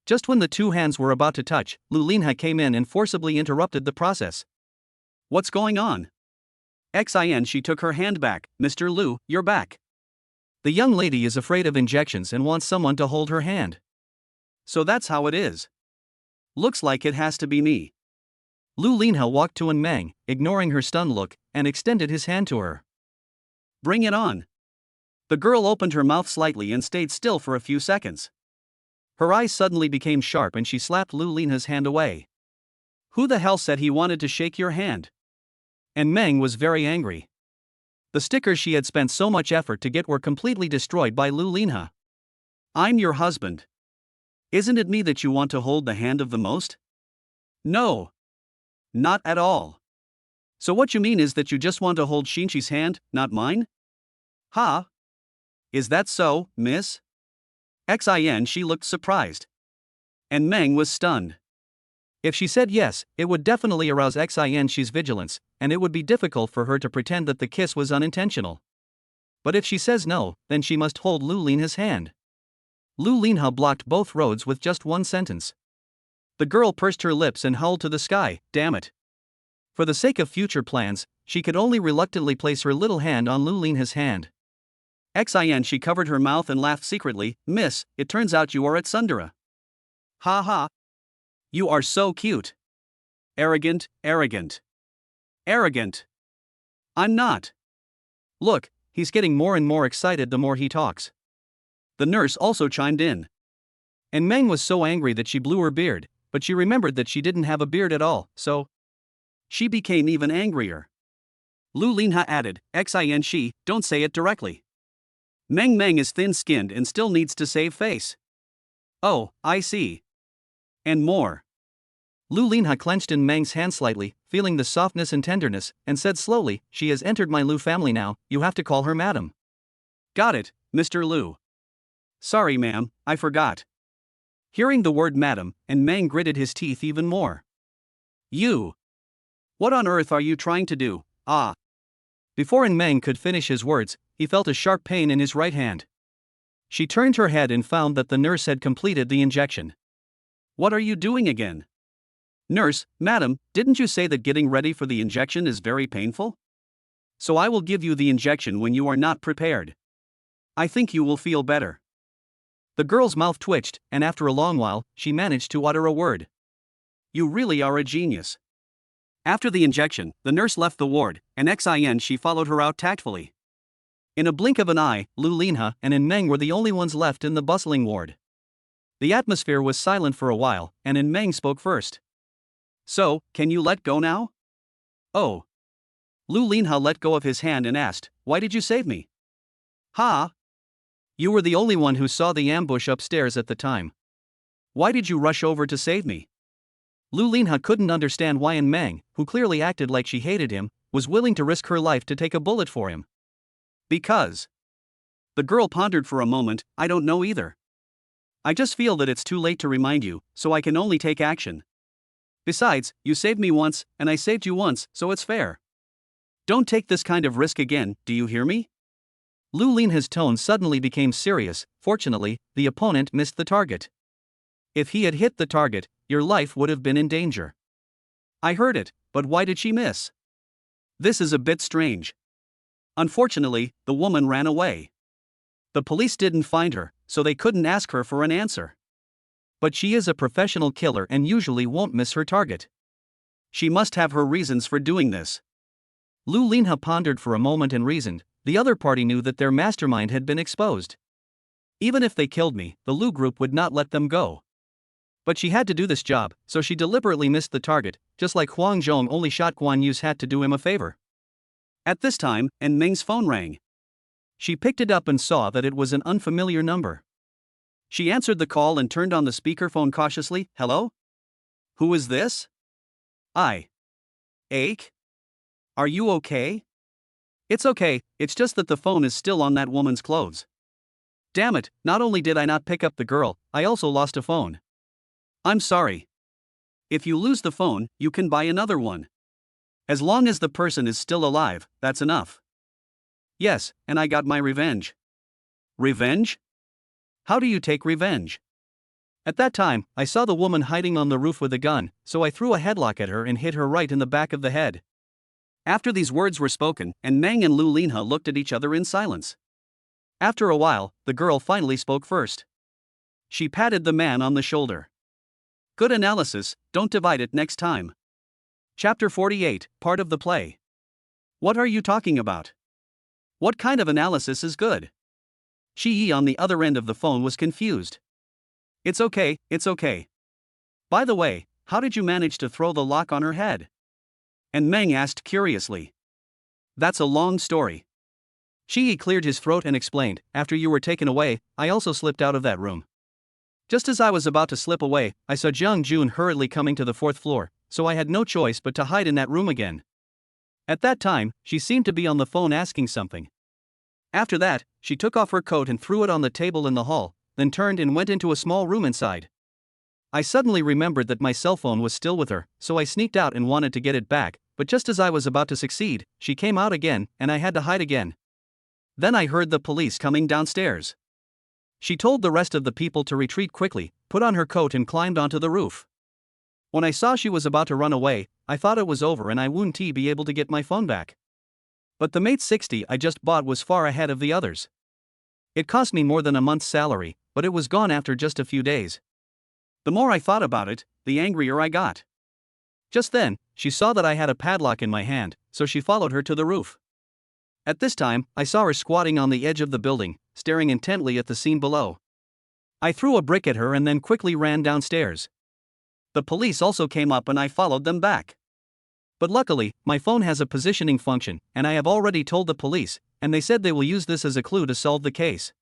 Just when the two hands were about to touch, Lu Linha came in and forcibly interrupted the process. "What's going on?" She took her hand back. "Mr. Lu, you're back." The young lady is afraid of injections and wants someone to hold her hand. "So that's how it is. Looks like it has to be me." Lu Linha walked to Meng, ignoring her stunned look, and extended his hand to her. "Bring it on." The girl opened her mouth slightly and stayed still for a few seconds. Her eyes suddenly became sharp and she slapped Lu Linha's hand away. "Who the hell said he wanted to shake your hand?" And Meng was very angry. The stickers she had spent so much effort to get were completely destroyed by Lu Linha. "I'm your husband. Isn't it me that you want to hold the hand of the most?" "No. Not at all. So what you mean is that you just want to hold Xinqi's hand, not mine?" "Huh? Is that so, miss?" She looked surprised. And Meng was stunned. If she said yes, it would definitely arouse Xian's vigilance, and it would be difficult for her to pretend that the kiss was unintentional. But if she says no, then she must hold Lu Linha's hand. Lu Linha blocked both roads with just one sentence. The girl pursed her lips and howled to the sky, "Damn it." For the sake of future plans, she could only reluctantly place her little hand on Lu Linha's hand. She covered her mouth and laughed secretly. "Miss, it turns out you are at Sundara." "Ha ha. You are so cute. Arrogant, arrogant. Arrogant. I'm not." "Look, he's getting more and more excited the more he talks." The nurse also chimed in. And Meng was so angry that she blew her beard, but she remembered that she didn't have a beard at all, so she became even angrier. Lu Linha added, "Don't say it directly. Meng is thin-skinned and still needs to save face." "Oh, I see. And more." Lu Linha clenched in Meng's hand slightly, feeling the softness and tenderness, and said slowly, "She has entered my Lu family now, you have to call her madam." "Got it, Mr. Lu." "Sorry ma'am, I forgot." Hearing the word madam, and Meng gritted his teeth even more. You! What on earth are you trying to do? Ah! Before Meng could finish his words, he felt a sharp pain in his right hand. She turned her head and found that the nurse had completed the injection. What are you doing again? Nurse, madam, didn't you say that getting ready for the injection is very painful? So I will give you the injection when you are not prepared. I think you will feel better. The girl's mouth twitched, and after a long while, she managed to utter a word. You really are a genius. After the injection, the nurse left the ward, and she followed her out tactfully. In a blink of an eye, Lu Linha and Meng were the only ones left in the bustling ward. The atmosphere was silent for a while, and Meng spoke first. So, can you let go now? Oh. Lu Linha let go of his hand and asked, why did you save me? Ha! You were the only one who saw the ambush upstairs at the time. Why did you rush over to save me? Lu Linha couldn't understand why Meng, who clearly acted like she hated him, was willing to risk her life to take a bullet for him. Because. The girl pondered for a moment, I don't know either. I just feel that it's too late to remind you, so I can only take action. Besides, you saved me once, and I saved you once, so it's fair. Don't take this kind of risk again, do you hear me? Lu Linha's tone suddenly became serious. Fortunately, the opponent missed the target. If he had hit the target, your life would have been in danger. I heard it, but why did she miss? This is a bit strange. Unfortunately, the woman ran away. The police didn't find her, so they couldn't ask her for an answer. But she is a professional killer and usually won't miss her target. She must have her reasons for doing this. Lu Linha pondered for a moment and reasoned. The other party knew that their mastermind had been exposed. Even if they killed me, the Lu group would not let them go. But she had to do this job, so she deliberately missed the target, just like Huang Zhong only shot Guan Yu's hat to do him a favor. At this time, Meng's phone rang. She picked it up and saw that it was an unfamiliar number. She answered the call and turned on the speakerphone cautiously. Hello? Who is this? I. Ake? Are you okay? It's okay, it's just that the phone is still on that woman's clothes. Damn it, not only did I not pick up the girl, I also lost a phone. I'm sorry. If you lose the phone, you can buy another one. As long as the person is still alive, that's enough. Yes, and I got my revenge. Revenge? How do you take revenge? At that time, I saw the woman hiding on the roof with a gun, so I threw a headlock at her and hit her right in the back of the head. After these words were spoken, Meng and Lu Linha looked at each other in silence. After a while, the girl finally spoke first. She patted the man on the shoulder. Good analysis, don't divide it next time. Chapter 48, part of the play. What are you talking about? What kind of analysis is good? Shi Yi on the other end of the phone was confused. It's okay, it's okay. By the way, how did you manage to throw the lock on her head? And Meng asked curiously. That's a long story. Shi Yi cleared his throat and explained, after you were taken away, I also slipped out of that room. Just as I was about to slip away, I saw Jiang Jun hurriedly coming to the 4th floor, so I had no choice but to hide in that room again. At that time, she seemed to be on the phone asking something. After that, she took off her coat and threw it on the table in the hall, then turned and went into a small room inside. I suddenly remembered that my cell phone was still with her, so I sneaked out and wanted to get it back, but just as I was about to succeed, she came out again, and I had to hide again. Then I heard the police coming downstairs. She told the rest of the people to retreat quickly, put on her coat and climbed onto the roof. When I saw she was about to run away, I thought it was over and I wouldn't be able to get my phone back. But the Mate 60 I just bought was far ahead of the others. It cost me more than a month's salary, but it was gone after just a few days. The more I thought about it, the angrier I got. Just then, she saw that I had a padlock in my hand, so she followed her to the roof. At this time, I saw her squatting on the edge of the building, staring intently at the scene below. I threw a brick at her and then quickly ran downstairs. The police also came up and I followed them back. But luckily, my phone has a positioning function, and I have already told the police, and they said they will use this as a clue to solve the case.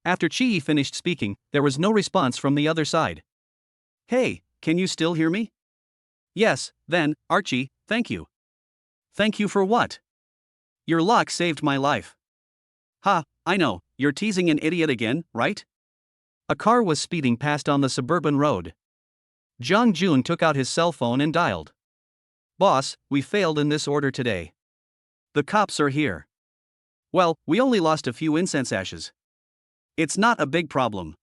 After Chi finished speaking, there was no response from the other side. Hey, can you still hear me? Yes, then, Archie, thank you. Thank you for what? Your lock saved my life. Ha, I know, you're teasing an idiot again, right? A car was speeding past on the suburban road. Jung Jun took out his cell phone and dialed. "Boss, we failed in this order today. The cops are here." "Well, we only lost a few incense ashes. It's not a big problem."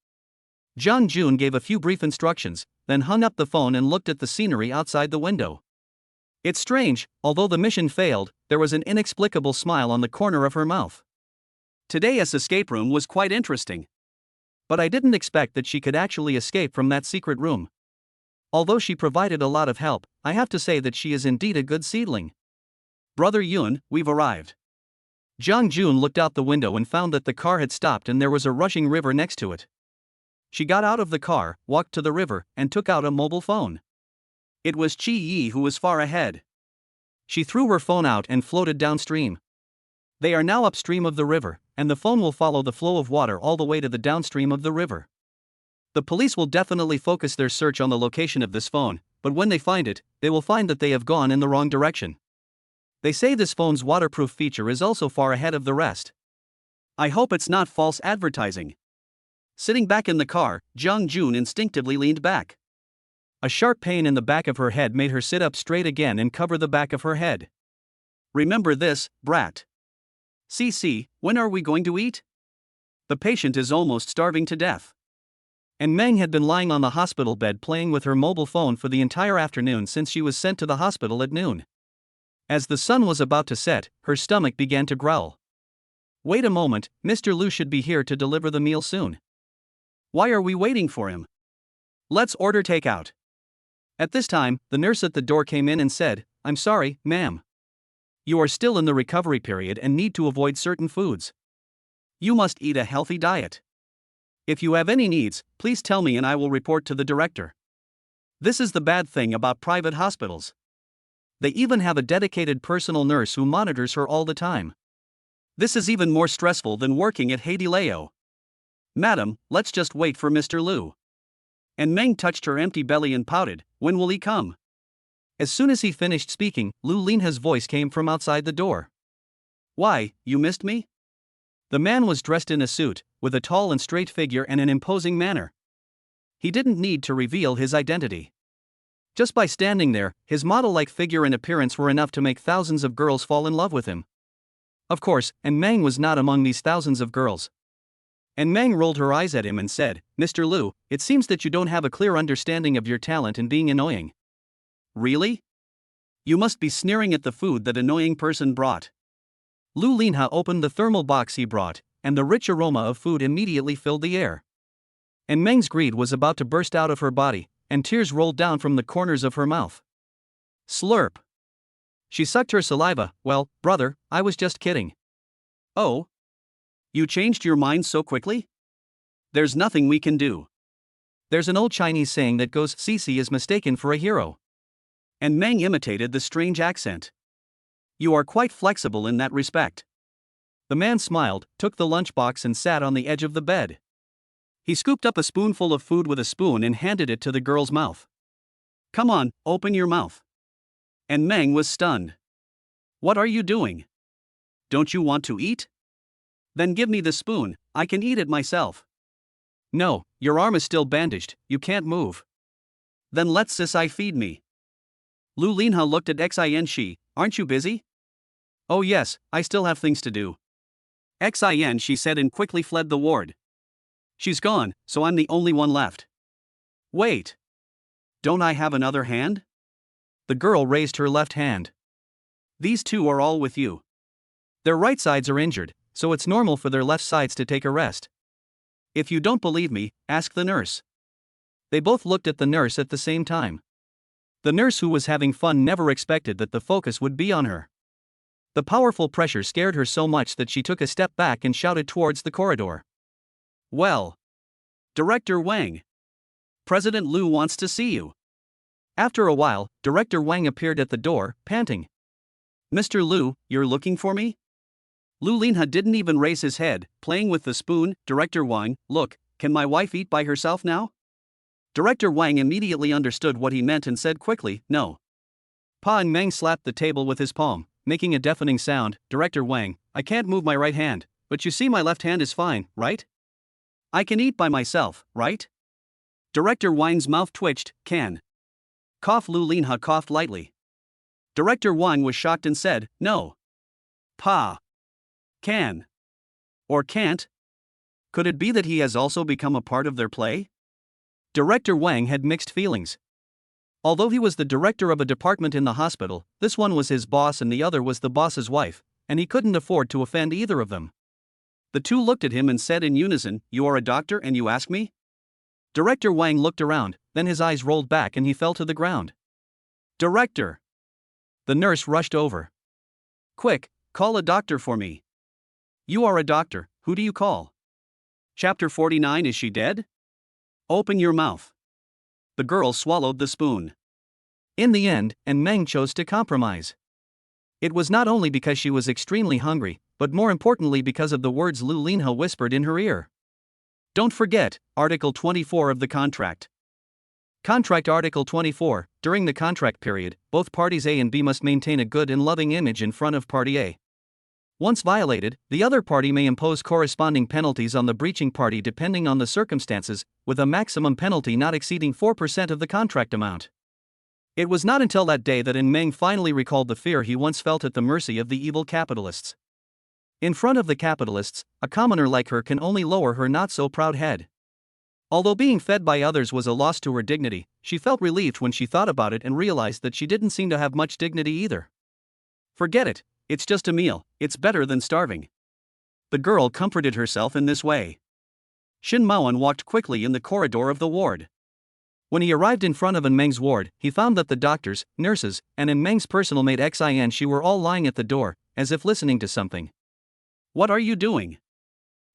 Jung Jun gave a few brief instructions, then hung up the phone and looked at the scenery outside the window. It's strange, although the mission failed, there was an inexplicable smile on the corner of her mouth. Today's escape room was quite interesting. But I didn't expect that she could actually escape from that secret room. Although she provided a lot of help, I have to say that she is indeed a good seedling. "Brother Yun, we've arrived." Jung Jun looked out the window and found that the car had stopped and there was a rushing river next to it. She got out of the car, walked to the river, and took out a mobile phone. It was Chi Yi who was far ahead. She threw her phone out and floated downstream. They are now upstream of the river, and the phone will follow the flow of water all the way to the downstream of the river. The police will definitely focus their search on the location of this phone, but when they find it, they will find that they have gone in the wrong direction. They say this phone's waterproof feature is also far ahead of the rest. I hope it's not false advertising. Sitting back in the car, Jung Jun instinctively leaned back. A sharp pain in the back of her head made her sit up straight again and cover the back of her head. "Remember this, brat. CC, when are we going to eat? The patient is almost starving to death." And Meng had been lying on the hospital bed playing with her mobile phone for the entire afternoon since she was sent to the hospital at noon. As the sun was about to set, her stomach began to growl. "Wait a moment, Mr. Liu should be here to deliver the meal soon. Why are we waiting for him? Let's order takeout." At this time, the nurse at the door came in and said, "I'm sorry, ma'am. You are still in the recovery period and need to avoid certain foods. You must eat a healthy diet. If you have any needs, please tell me and I will report to the director." This is the bad thing about private hospitals. They even have a dedicated personal nurse who monitors her all the time. This is even more stressful than working at Haidileo. "Madam, let's just wait for Mr. Liu." And Meng touched her empty belly and pouted, "When will he come?" As soon as he finished speaking, Lu Linha's voice came from outside the door. "Why, you missed me?" The man was dressed in a suit, with a tall and straight figure and an imposing manner. He didn't need to reveal his identity. Just by standing there, his model-like figure and appearance were enough to make thousands of girls fall in love with him. Of course, and Meng was not among these thousands of girls. And Meng rolled her eyes at him and said, "Mr. Liu, it seems that you don't have a clear understanding of your talent in being annoying." "Really? You must be sneering at the food that annoying person brought." Lu Linha opened the thermal box he brought, and the rich aroma of food immediately filled the air. And Meng's greed was about to burst out of her body, and tears rolled down from the corners of her mouth. Slurp. She sucked her saliva. "Well, brother, I was just kidding." "Oh? You changed your mind so quickly? There's nothing we can do." There's an old Chinese saying that goes, "Cici is mistaken for a hero." And Meng imitated the strange accent. "You are quite flexible in that respect." The man smiled, took the lunchbox and sat on the edge of the bed. He scooped up a spoonful of food with a spoon and handed it to the girl's mouth. "Come on, open your mouth." And Meng was stunned. "What are you doing? Don't you want to eat? Then give me the spoon, I can eat it myself." "No, your arm is still bandaged, you can't move." "Then let Sisai feed me." Lu Linha looked at Xin Shi, "Aren't you busy?" "Oh yes, I still have things to do." Xin, she said and quickly fled the ward. "She's gone, so I'm the only one left." "Wait. Don't I have another hand?" The girl raised her left hand. "These two are all with you. Their right sides are injured, so it's normal for their left sides to take a rest. If you don't believe me, ask the nurse." They both looked at the nurse at the same time. The nurse, who was having fun, never expected that the focus would be on her. The powerful pressure scared her so much that she took a step back and shouted towards the corridor. "Well, Director Wang. President Liu wants to see you." After a while, Director Wang appeared at the door, panting. "Mr. Liu, you're looking for me?" Lu Linha didn't even raise his head, playing with the spoon. "Director Wang, look, can my wife eat by herself now?" Director Wang immediately understood what he meant and said quickly, "No." Pa and Meng slapped the table with his palm, making a deafening sound. "Director Wang, I can't move my right hand, but you see my left hand is fine, right?" I can eat by myself, right? Director Wang's mouth twitched. Can. Cough. Lu Linha coughed lightly. Director Wang was shocked and said, no. Pa. Can. Or can't? Could it be that he has also become a part of their play? Director Wang had mixed feelings. Although he was the director of a department in the hospital, this one was his boss and the other was the boss's wife, and he couldn't afford to offend either of them. The two looked at him and said in unison, "You are a doctor and you ask me?" Director Wang looked around, then his eyes rolled back and he fell to the ground. Director! The nurse rushed over. Quick, call a doctor for me. You are a doctor, who do you call? Chapter 49. Is she dead? Open your mouth. The girl swallowed the spoon. In the end, Meng chose to compromise. It was not only because she was extremely hungry, but more importantly because of the words Lu Linha whispered in her ear. Don't forget, Article 24 of the contract. Contract Article 24, during the contract period, both parties A and B must maintain a good and loving image in front of party A. Once violated, the other party may impose corresponding penalties on the breaching party depending on the circumstances, with a maximum penalty not exceeding 4% of the contract amount. It was not until that day that Meng finally recalled the fear he once felt at the mercy of the evil capitalists. In front of the capitalists, a commoner like her can only lower her not-so-proud head. Although being fed by others was a loss to her dignity, she felt relieved when she thought about it and realized that she didn't seem to have much dignity either. Forget it. It's just a meal, it's better than starving. The girl comforted herself in this way. Shin Maoan walked quickly in the corridor of the ward. When he arrived in front of Meng's ward, he found that the doctors, nurses, and Meng's personal maid Xin were all lying at the door, as if listening to something. What are you doing?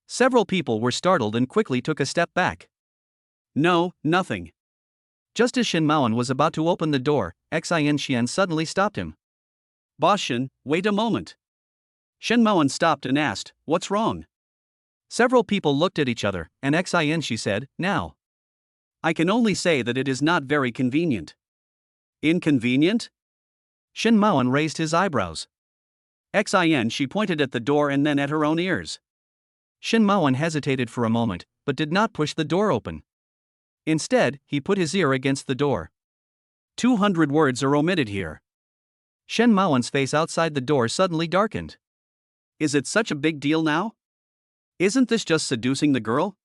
Several people were startled and quickly took a step back. No, nothing. Just as Shin Maoan was about to open the door, Xin suddenly stopped him. Boss Shin, wait a moment. Shin Maoan stopped and asked, what's wrong? Several people looked at each other, and Xin said, now. I can only say that it is not very convenient. Inconvenient? Shin Maoan raised his eyebrows. Xin pointed at the door and then at her own ears. Shin Maoan hesitated for a moment, but did not push the door open. Instead, he put his ear against the door. 200 words are omitted here. Shen Maoan's face outside the door suddenly darkened. Is it such a big deal now? Isn't this just seducing the girl?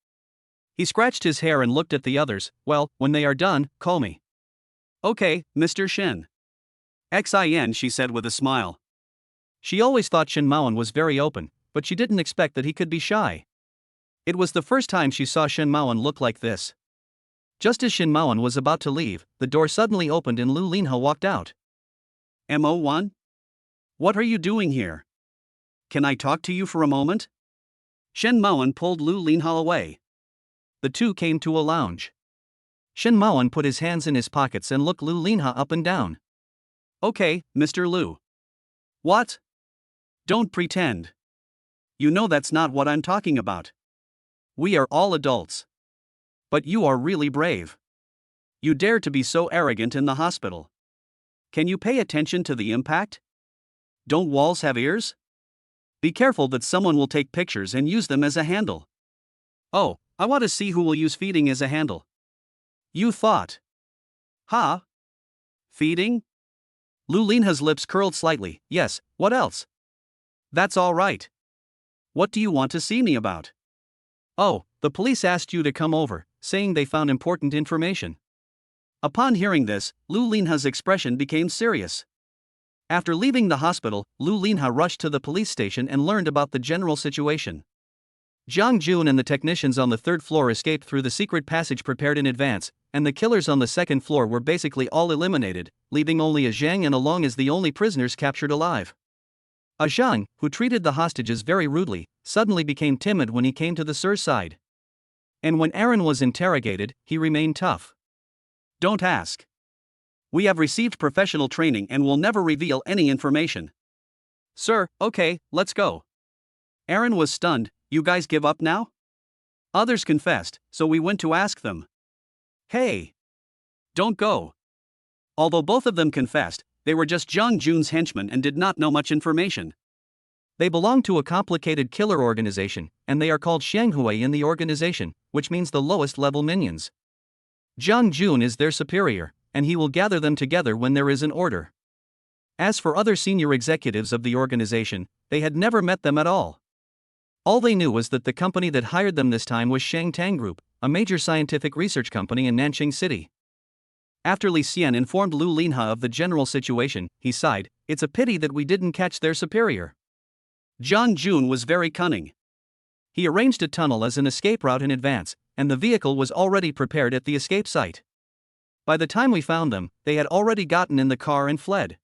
He scratched his hair and looked at the others. Well, when they are done, call me. Okay, Mr. Shen. Xin, she said with a smile. She always thought Shin Maoan was very open, but she didn't expect that he could be shy. It was the first time she saw Shin Maoan look like this. Just as Shin Maoan was about to leave, the door suddenly opened and Lu Linha walked out. Mo1? What are you doing here? Can I talk to you for a moment? Shen Maoan pulled Lu Linha away. The two came to a lounge. Shen Maoan put his hands in his pockets and looked Lu Linha up and down. Okay, Mr. Lu. What? Don't pretend. You know that's not what I'm talking about. We are all adults. But you are really brave. You dare to be so arrogant in the hospital. Can you pay attention to the impact? Don't walls have ears? Be careful that someone will take pictures and use them as a handle. Oh, I want to see who will use feeding as a handle. You thought. Huh? Feeding? Lu Linha's lips curled slightly. Yes, what else? That's all right. What do you want to see me about? Oh, the police asked you to come over, saying they found important information. Upon hearing this, Lu Linha's expression became serious. After leaving the hospital, Lu Linha rushed to the police station and learned about the general situation. Jiang Jun and the technicians on the third floor escaped through the secret passage prepared in advance, and the killers on the second floor were basically all eliminated, leaving only a Zhang and a Long as the only prisoners captured alive. A Zhang, who treated the hostages very rudely, suddenly became timid when he came to the Sir's side. And when Aaron was interrogated, he remained tough. Don't ask. We have received professional training and will never reveal any information. Sir, okay, let's go. Aaron was stunned. You guys give up now? Others confessed, so we went to ask them. Hey! Don't go. Although both of them confessed, they were just Jiang Jun's henchmen and did not know much information. They belong to a complicated killer organization, and they are called Shanghui in the organization, which means the lowest level minions. Jiang Jun is their superior, and he will gather them together when there is an order. As for other senior executives of the organization, they had never met them at all. All they knew was that the company that hired them this time was Shangtang Group, a major scientific research company in Nanjing City. After Li Xian informed Lu Linha of the general situation, he sighed, "It's a pity that we didn't catch their superior." Jiang Jun was very cunning. He arranged a tunnel as an escape route in advance, and the vehicle was already prepared at the escape site. By the time we found them, they had already gotten in the car and fled.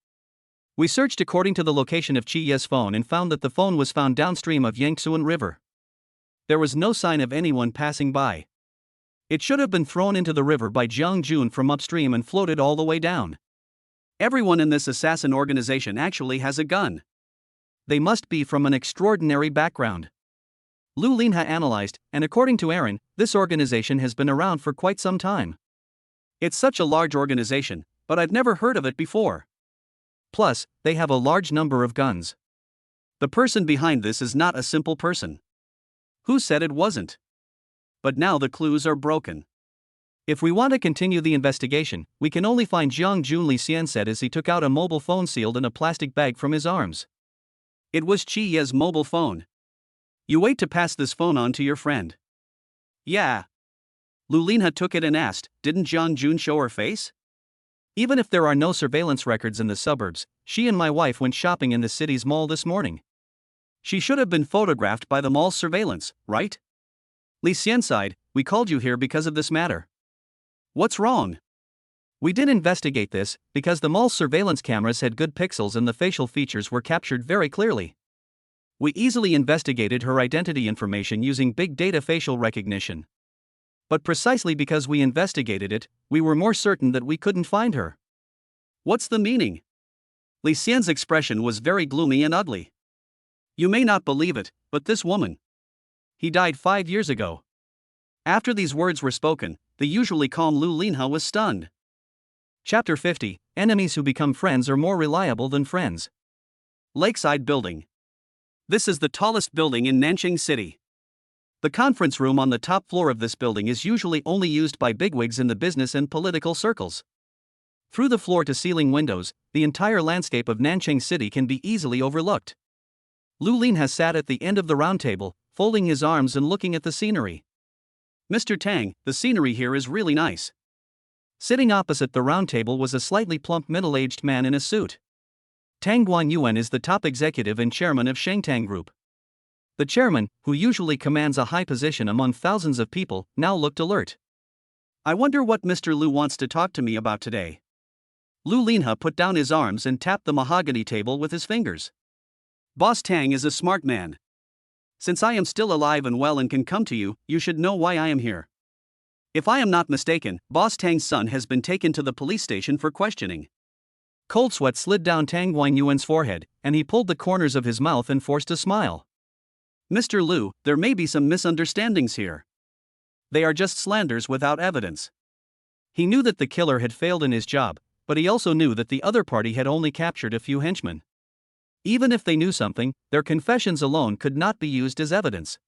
We searched according to the location of Chi Ye's phone and found that the phone was found downstream of Yangtzuan River. There was no sign of anyone passing by. It should have been thrown into the river by Jiang Jun from upstream and floated all the way down. Everyone in this assassin organization actually has a gun. They must be from an extraordinary background. Lu Linha analyzed, and according to Aaron, this organization has been around for quite some time. It's such a large organization, but I've never heard of it before. Plus, they have a large number of guns. The person behind this is not a simple person. Who said it wasn't? But now the clues are broken. If we want to continue the investigation, we can only find Jiang Jun, Li Xian said as he took out a mobile phone sealed in a plastic bag from his arms. It was Chi Ye's mobile phone. You wait to pass this phone on to your friend. Yeah. Lu Linha took it and asked, didn't Jiang Jun show her face? Even if there are no surveillance records in the suburbs, she and my wife went shopping in the city's mall this morning. She should have been photographed by the mall's surveillance, right? Li Xian sighed, we called you here because of this matter. What's wrong? We did investigate this, because the mall's surveillance cameras had good pixels and the facial features were captured very clearly. We easily investigated her identity information using big data facial recognition. But precisely because we investigated it, we were more certain that we couldn't find her. What's the meaning? Li Xian's expression was very gloomy and ugly. You may not believe it, but this woman. He died 5 years ago. After these words were spoken, the usually calm Lu Linha was stunned. Chapter 50, Enemies who become friends are more reliable than friends. Lakeside Building. This is the tallest building in Nanjing City. The conference room on the top floor of this building is usually only used by bigwigs in the business and political circles. Through the floor-to-ceiling windows, the entire landscape of Nanjing City can be easily overlooked. Lu Linha sat at the end of the round table, folding his arms and looking at the scenery. Mr. Tang, the scenery here is really nice. Sitting opposite the round table was a slightly plump middle-aged man in a suit. Tang Guanyuan is the top executive and chairman of Shangtang Group. The chairman, who usually commands a high position among thousands of people, now looked alert. I wonder what Mr. Lu wants to talk to me about today. Lu Linha put down his arms and tapped the mahogany table with his fingers. Boss Tang is a smart man. Since I am still alive and well and can come to you, you should know why I am here. If I am not mistaken, Boss Tang's son has been taken to the police station for questioning. Cold sweat slid down Tang Guanyuan's forehead, and he pulled the corners of his mouth and forced a smile. Mr. Lu, there may be some misunderstandings here. They are just slanders without evidence. He knew that the killer had failed in his job, but he also knew that the other party had only captured a few henchmen. Even if they knew something, their confessions alone could not be used as evidence.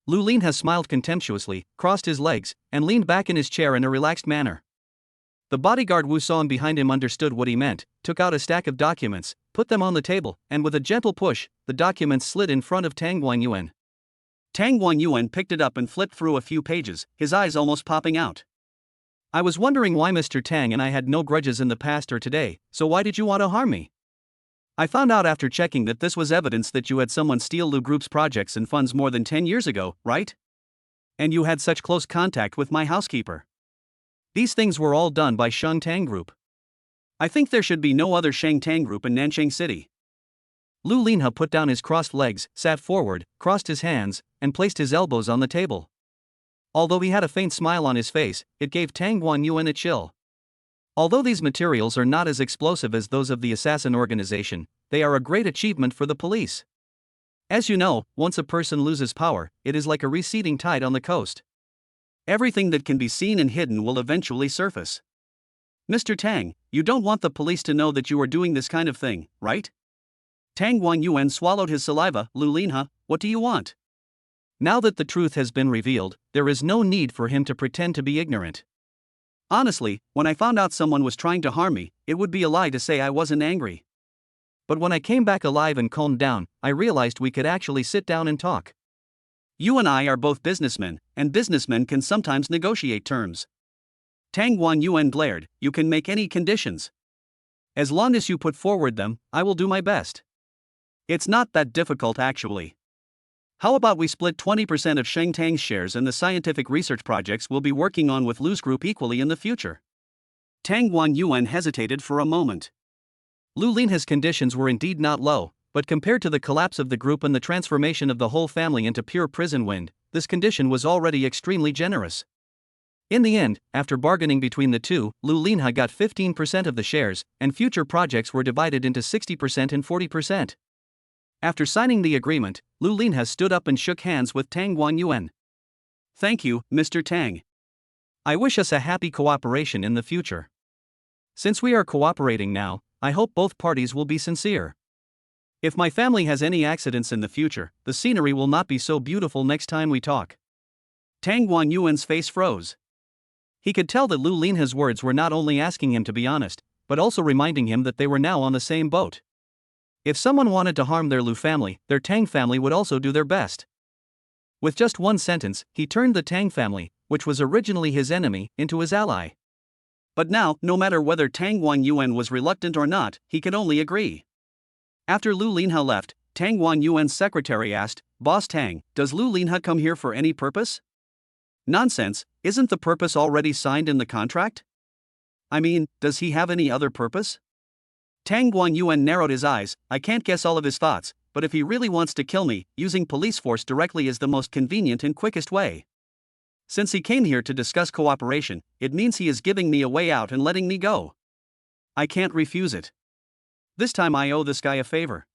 Lu Linha smiled contemptuously, crossed his legs, and leaned back in his chair in a relaxed manner. The bodyguard Wu Song behind him understood what he meant, took out a stack of documents, put them on the table, and with a gentle push, the documents slid in front of Tang Guanyuan. Tang Guanyuan picked it up and flipped through a few pages, his eyes almost popping out. I was wondering why Mr. Tang and I had no grudges in the past or today, so why did you want to harm me? I found out after checking that this was evidence that you had someone steal Lu Group's projects and funds more than 10 years ago, right? And you had such close contact with my housekeeper. These things were all done by Shangtang Group. I think there should be no other Shangtang Group in Nanjing City. Lu Linha put down his crossed legs, sat forward, crossed his hands, and placed his elbows on the table. Although he had a faint smile on his face, it gave Tang Guanyuan a chill. Although these materials are not as explosive as those of the assassin organization, they are a great achievement for the police. As you know, once a person loses power, it is like a receding tide on the coast. Everything that can be seen and hidden will eventually surface. Mr. Tang, you don't want the police to know that you are doing this kind of thing, right? Tang Yuan swallowed his saliva. Lu Linha, what do you want? Now that the truth has been revealed, there is no need for him to pretend to be ignorant. Honestly, when I found out someone was trying to harm me, it would be a lie to say I wasn't angry. But when I came back alive and calmed down, I realized we could actually sit down and talk. You and I are both businessmen, and businessmen can sometimes negotiate terms. Tang Yuan glared, you can make any conditions. As long as you put forward them, I will do my best. It's not that difficult actually. How about we split 20% of Sheng Tang's shares and the scientific research projects we'll be working on with Lu's group equally in the future? Tang Yuan hesitated for a moment. Lu Linha's conditions were indeed not low, but compared to the collapse of the group and the transformation of the whole family into pure prison wind, this condition was already extremely generous. In the end, after bargaining between the two, Lu Linha got 15% of the shares, and future projects were divided into 60% and 40%. After signing the agreement, Lu Linha stood up and shook hands with Tang Yuan. Thank you, Mr. Tang. I wish us a happy cooperation in the future. Since we are cooperating now, I hope both parties will be sincere. If my family has any accidents in the future, the scenery will not be so beautiful next time we talk. Tang Yuan's face froze. He could tell that Lu Linha's words were not only asking him to be honest, but also reminding him that they were now on the same boat. If someone wanted to harm their Lu family, their Tang family would also do their best. With just one sentence, he turned the Tang family, which was originally his enemy, into his ally. But now, no matter whether Tang Yuan was reluctant or not, he could only agree. After Lu Linha left, Tang Yuan's secretary asked, Boss Tang, does Lu Linha come here for any purpose? Nonsense, isn't the purpose already signed in the contract? I mean, does he have any other purpose? Tang Yuan narrowed his eyes. I can't guess all of his thoughts, but if he really wants to kill me, using police force directly is the most convenient and quickest way. Since he came here to discuss cooperation, it means he is giving me a way out and letting me go. I can't refuse it. This time I owe this guy a favor.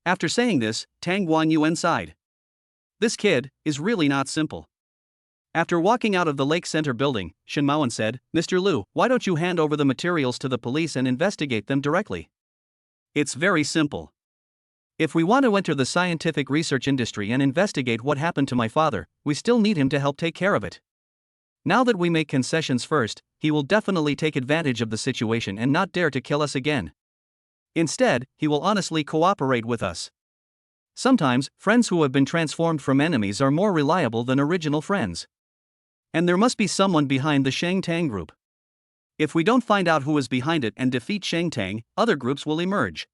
After saying this, Tang Yuan sighed. This kid is really not simple. After walking out of the Lake Center building, Shen Maoan said, Mr. Lu, why don't you hand over the materials to the police and investigate them directly? It's very simple. If we want to enter the scientific research industry and investigate what happened to my father, we still need him to help take care of it. Now that we make concessions first, he will definitely take advantage of the situation and not dare to kill us again. Instead, he will honestly cooperate with us. Sometimes, friends who have been transformed from enemies are more reliable than original friends. And there must be someone behind the Sheng Tang group. If we don't find out who is behind it and defeat Sheng Tang, other groups will emerge.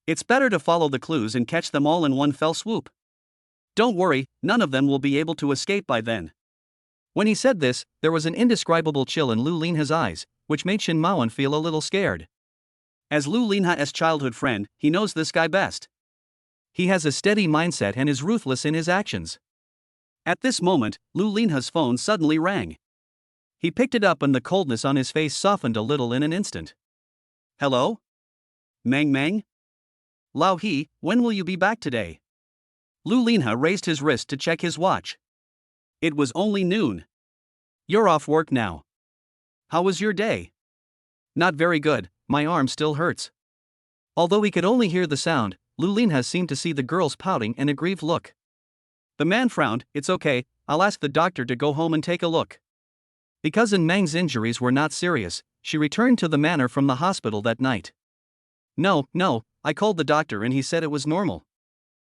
It's better to follow the clues and catch them all in one fell swoop. Don't worry, none of them will be able to escape by then. When he said this, there was an indescribable chill in Lu Linha's eyes, which made Shen Maoan feel a little scared. As Lu Linha's childhood friend, he knows this guy best. He has a steady mindset and is ruthless in his actions. At this moment, Lu Linha's phone suddenly rang. He picked it up and the coldness on his face softened a little in an instant. Hello? Meng? Lao He, when will you be back today? Lu Linha raised his wrist to check his watch. It was only noon. You're off work now. How was your day? Not very good, my arm still hurts. Although he could only hear the sound, Lu Linha seemed to see the girl's pouting and aggrieved look. The man frowned. It's okay, I'll ask the doctor to go home and take a look. Because Meng's injuries were not serious, she returned to the manor from the hospital that night. No, I called the doctor and he said it was normal.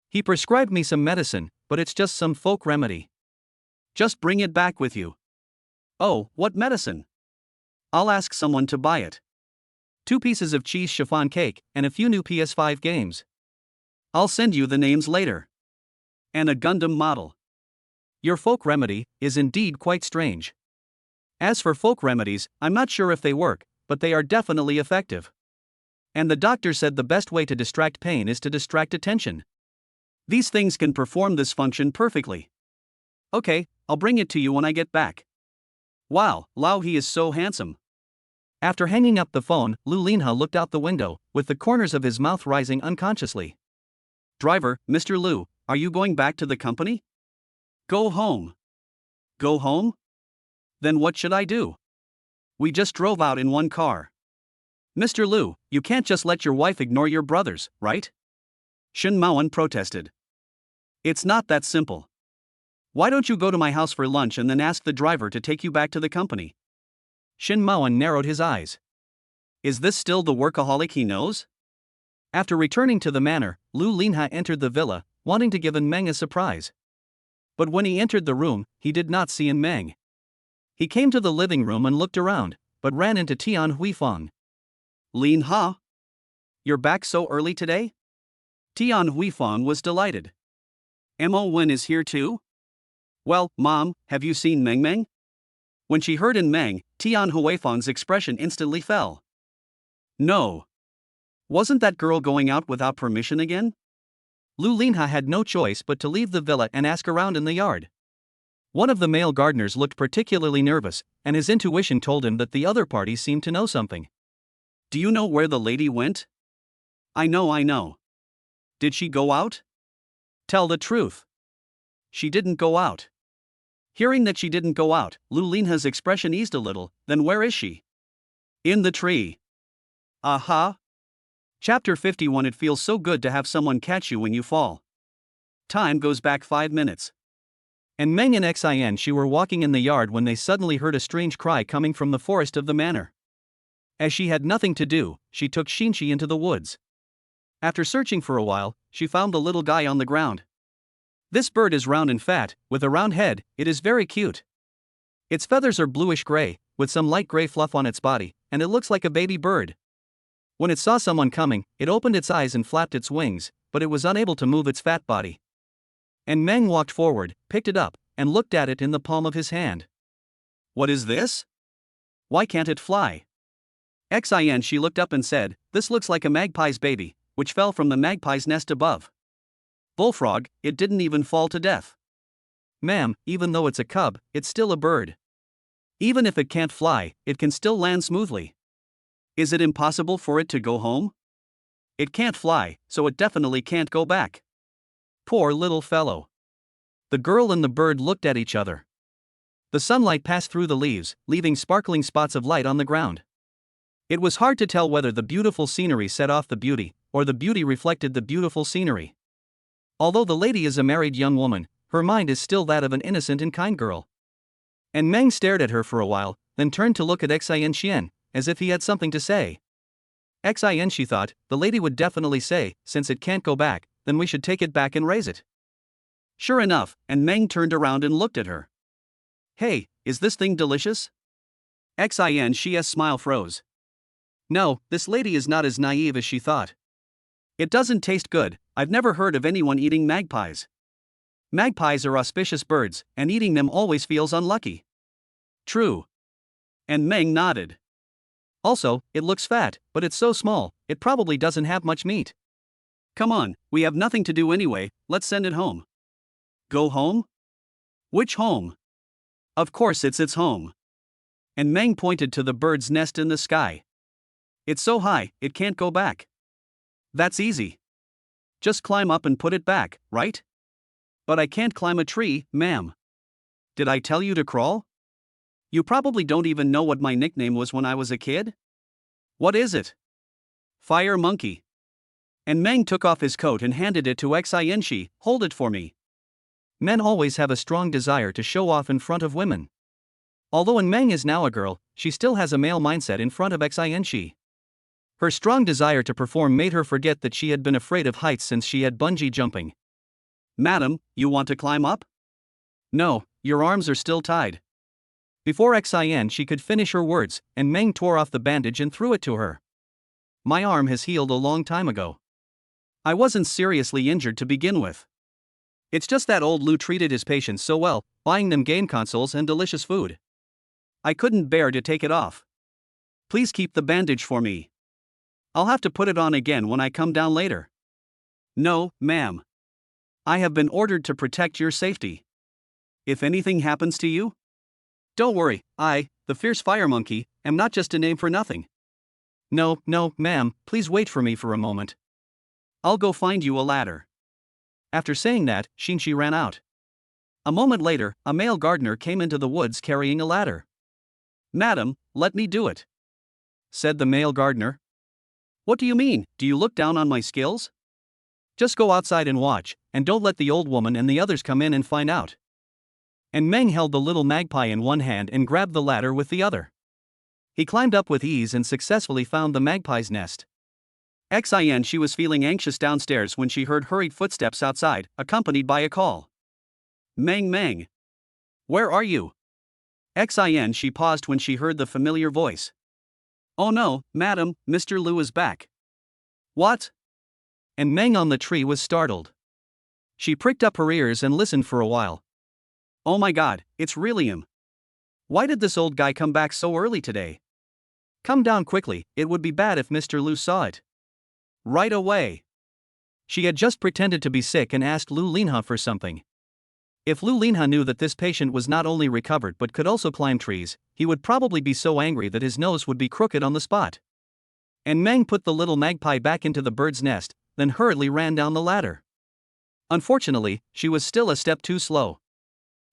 He prescribed me some medicine, but it's just some folk remedy. Just bring it back with you. Oh, what medicine? I'll ask someone to buy it. 2 pieces of cheese chiffon cake, and a few new PS5 games. I'll send you the names later. And a Gundam model. Your folk remedy is indeed quite strange. As for folk remedies, I'm not sure if they work, but they are definitely effective. And the doctor said the best way to distract pain is to distract attention. These things can perform this function perfectly. Okay, I'll bring it to you when I get back. Wow, Lao He is so handsome. After hanging up the phone, Lu Linha looked out the window, with the corners of his mouth rising unconsciously. Driver, Mr. Lu, are you going back to the company? Go home. Go home? Then what should I do? We just drove out in one car. Mr. Lu, you can't just let your wife ignore your brothers, right? Shen Maoan protested. It's not that simple. Why don't you go to my house for lunch and then ask the driver to take you back to the company? Shen Maoan narrowed his eyes. Is this still the workaholic he knows? After returning to the manor, Lu Linha entered the villa, wanting to give Meng a surprise. But when he entered the room, he did not see Meng. He came to the living room and looked around, but ran into Tian Huifang. Lin Ha? You're back so early today? Tian Huifang was delighted. Mo Wen is here too? Well, Mom, have you seen Meng Meng? When she heard Meng, Tian Huifang's expression instantly fell. No. Wasn't that girl going out without permission again? Lu Linha had no choice but to leave the villa and ask around in the yard. One of the male gardeners looked particularly nervous, and his intuition told him that the other party seemed to know something. Do you know where the lady went? I know. Did she go out? Tell the truth. She didn't go out. Hearing that she didn't go out, Lu Linha's expression eased a little. Then where is she? In the tree. Aha. Chapter 51. It feels so good to have someone catch you when you fall. Time goes back 5 minutes. And Meng and Xin were walking in the yard when they suddenly heard a strange cry coming from the forest of the manor. As she had nothing to do, she took Xinchi into the woods. After searching for a while, she found the little guy on the ground. This bird is round and fat, with a round head. It is very cute. Its feathers are bluish gray, with some light gray fluff on its body, and it looks like a baby bird. When it saw someone coming, it opened its eyes and flapped its wings, but it was unable to move its fat body. And Meng walked forward, picked it up, and looked at it in the palm of his hand. What is this? Why can't it fly? Xin she looked up and said, this looks like a magpie's baby, which fell from the magpie's nest above. Bullfrog, it didn't even fall to death. Ma'am, even though it's a cub, it's still a bird. Even if it can't fly, it can still land smoothly. Is it impossible for it to go home? It can't fly, so it definitely can't go back. Poor little fellow. The girl and the bird looked at each other. The sunlight passed through the leaves, leaving sparkling spots of light on the ground. It was hard to tell whether the beautiful scenery set off the beauty, or the beauty reflected the beautiful scenery. Although the lady is a married young woman, her mind is still that of an innocent and kind girl. And Meng stared at her for a while, then turned to look at Xin, as if he had something to say. Xin, she thought, the lady would definitely say, since it can't go back, then we should take it back and raise it. Sure enough, and Meng turned around and looked at her. Hey, is this thing delicious? Xin's smile froze. No, this lady is not as naive as she thought. It doesn't taste good. I've never heard of anyone eating magpies. Magpies are auspicious birds, and eating them always feels unlucky. True. And Meng nodded. Also, it looks fat, but it's so small, it probably doesn't have much meat. Come on, we have nothing to do anyway, let's send it home. Go home? Which home? Of course it's its home. And Meng pointed to the bird's nest in the sky. It's so high, it can't go back. That's easy. Just climb up and put it back, right? But I can't climb a tree, ma'am. Did I tell you to crawl? You probably don't even know what my nickname was when I was a kid? What is it? Fire monkey. And Meng took off his coat and handed it to Xin. Hold it for me. Men always have a strong desire to show off in front of women. Although Meng is now a girl, she still has a male mindset in front of Xin. Her strong desire to perform made her forget that she had been afraid of heights since she had bungee jumping. Madam, you want to climb up? No, your arms are still tied. Before Xin could finish her words, and Meng tore off the bandage and threw it to her. My arm has healed a long time ago. I wasn't seriously injured to begin with. It's just that old Lu treated his patients so well, buying them game consoles and delicious food. I couldn't bear to take it off. Please keep the bandage for me. I'll have to put it on again when I come down later. No, ma'am. I have been ordered to protect your safety. If anything happens to you? Don't worry, the fierce fire monkey, am not just a name for nothing. No, ma'am, please wait for me for a moment. I'll go find you a ladder. After saying that, Xinchi ran out. A moment later, a male gardener came into the woods carrying a ladder. Madam, let me do it, said the male gardener. What do you mean? Do you look down on my skills? Just go outside and watch, and don't let the old woman and the others come in and find out. And Meng held the little magpie in one hand and grabbed the ladder with the other. He climbed up with ease and successfully found the magpie's nest. She was feeling anxious downstairs when she heard hurried footsteps outside, accompanied by a call. Meng Meng. Where are you? She paused when she heard the familiar voice. Oh no, madam, Mr. Liu is back. What? And Meng on the tree was startled. She pricked up her ears and listened for a while. Oh my god, it's really him. Why did this old guy come back so early today? Come down quickly, it would be bad if Mr. Liu saw it. Right away. She had just pretended to be sick and asked Lu Linha for something. If Lu Linha knew that this patient was not only recovered but could also climb trees, he would probably be so angry that his nose would be crooked on the spot. And Meng put the little magpie back into the bird's nest, then hurriedly ran down the ladder. Unfortunately, she was still a step too slow.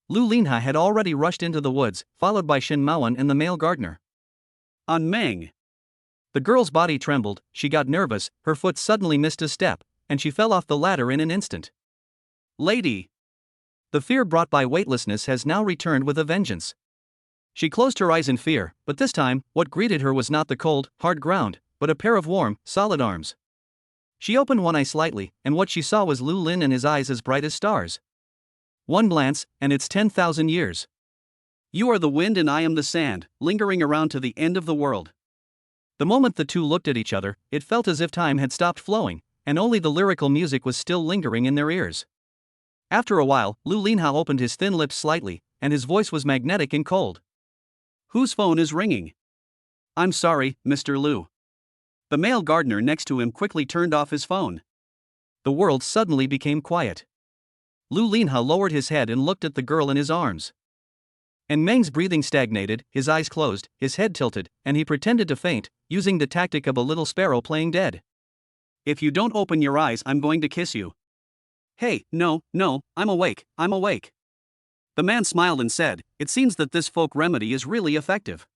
Lu Linha had already rushed into the woods, followed by Shen Maoan and the male gardener. On Meng. The girl's body trembled, she got nervous, her foot suddenly missed a step, and she fell off the ladder in an instant. Lady! The fear brought by weightlessness has now returned with a vengeance. She closed her eyes in fear, but this time, what greeted her was not the cold, hard ground, but a pair of warm, solid arms. She opened one eye slightly, and what she saw was Lu Lin and his eyes as bright as stars. One glance, and it's 10,000 years. You are the wind and I am the sand, lingering around to the end of the world. The moment the two looked at each other, it felt as if time had stopped flowing, and only the lyrical music was still lingering in their ears. After a while, Lu Linha opened his thin lips slightly, and his voice was magnetic and cold. Whose phone is ringing? I'm sorry, Mr. Liu. The male gardener next to him quickly turned off his phone. The world suddenly became quiet. Lu Linha lowered his head and looked at the girl in his arms. And Meng's breathing stagnated, his eyes closed, his head tilted, and he pretended to faint, using the tactic of a little sparrow playing dead. If you don't open your eyes, I'm going to kiss you. Hey, no, I'm awake. The man smiled and said, it seems that this folk remedy is really effective.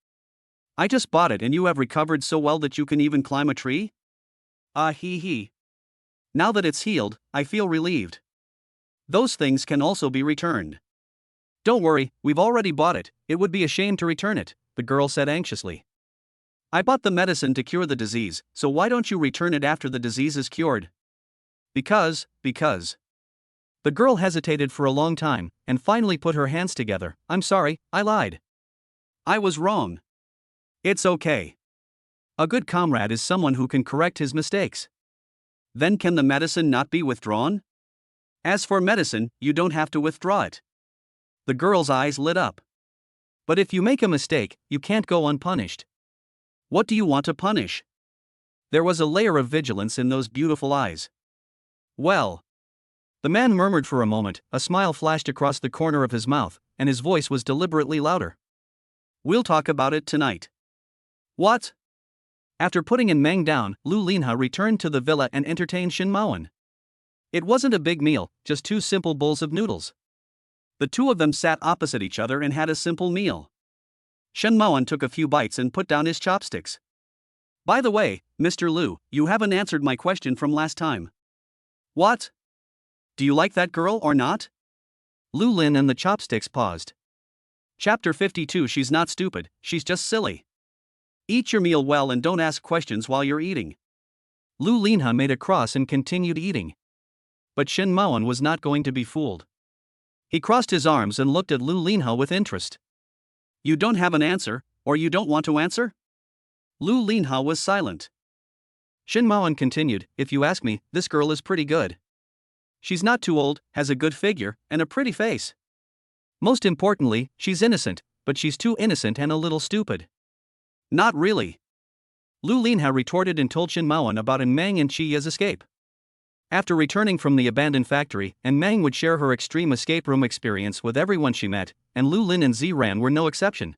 I just bought it and you have recovered so well that you can even climb a tree? He. Now that it's healed, I feel relieved. Those things can also be returned. Don't worry, we've already bought it, it would be a shame to return it, the girl said anxiously. I bought the medicine to cure the disease, so why don't you return it after the disease is cured? Because. The girl hesitated for a long time, and finally put her hands together. I'm sorry, I lied. I was wrong. It's okay. A good comrade is someone who can correct his mistakes. Then can the medicine not be withdrawn? As for medicine, you don't have to withdraw it. The girl's eyes lit up. But if you make a mistake, you can't go unpunished. What do you want to punish? There was a layer of vigilance in those beautiful eyes. Well. The man murmured for a moment, a smile flashed across the corner of his mouth, and his voice was deliberately louder. We'll talk about it tonight. What? After putting Meng down, Lu Linha returned to the villa and entertained Shen Maoan. It wasn't a big meal, just 2 simple bowls of noodles. The two of them sat opposite each other and had a simple meal. Shen Maoan took a few bites and put down his chopsticks. By the way, Mr. Liu, you haven't answered my question from last time. What? Do you like that girl or not? Lu Lin and the chopsticks paused. Chapter 52. She's not stupid, she's just silly. Eat your meal well and don't ask questions while you're eating. Lu Linha made a cross and continued eating. But Shen Maoan was not going to be fooled. He crossed his arms and looked at Lu Linha with interest. You don't have an answer, or you don't want to answer? Lu Linha was silent. Shen Maoan continued, if you ask me, this girl is pretty good. She's not too old, has a good figure, and a pretty face. Most importantly, she's innocent, but she's too innocent and a little stupid. Not really. Lu Linha retorted and told Shen Maoan about Meng and Chiya's escape. After returning from the abandoned factory, Meng would share her extreme escape room experience with everyone she met, and Lu Lin and Ziran were no exception.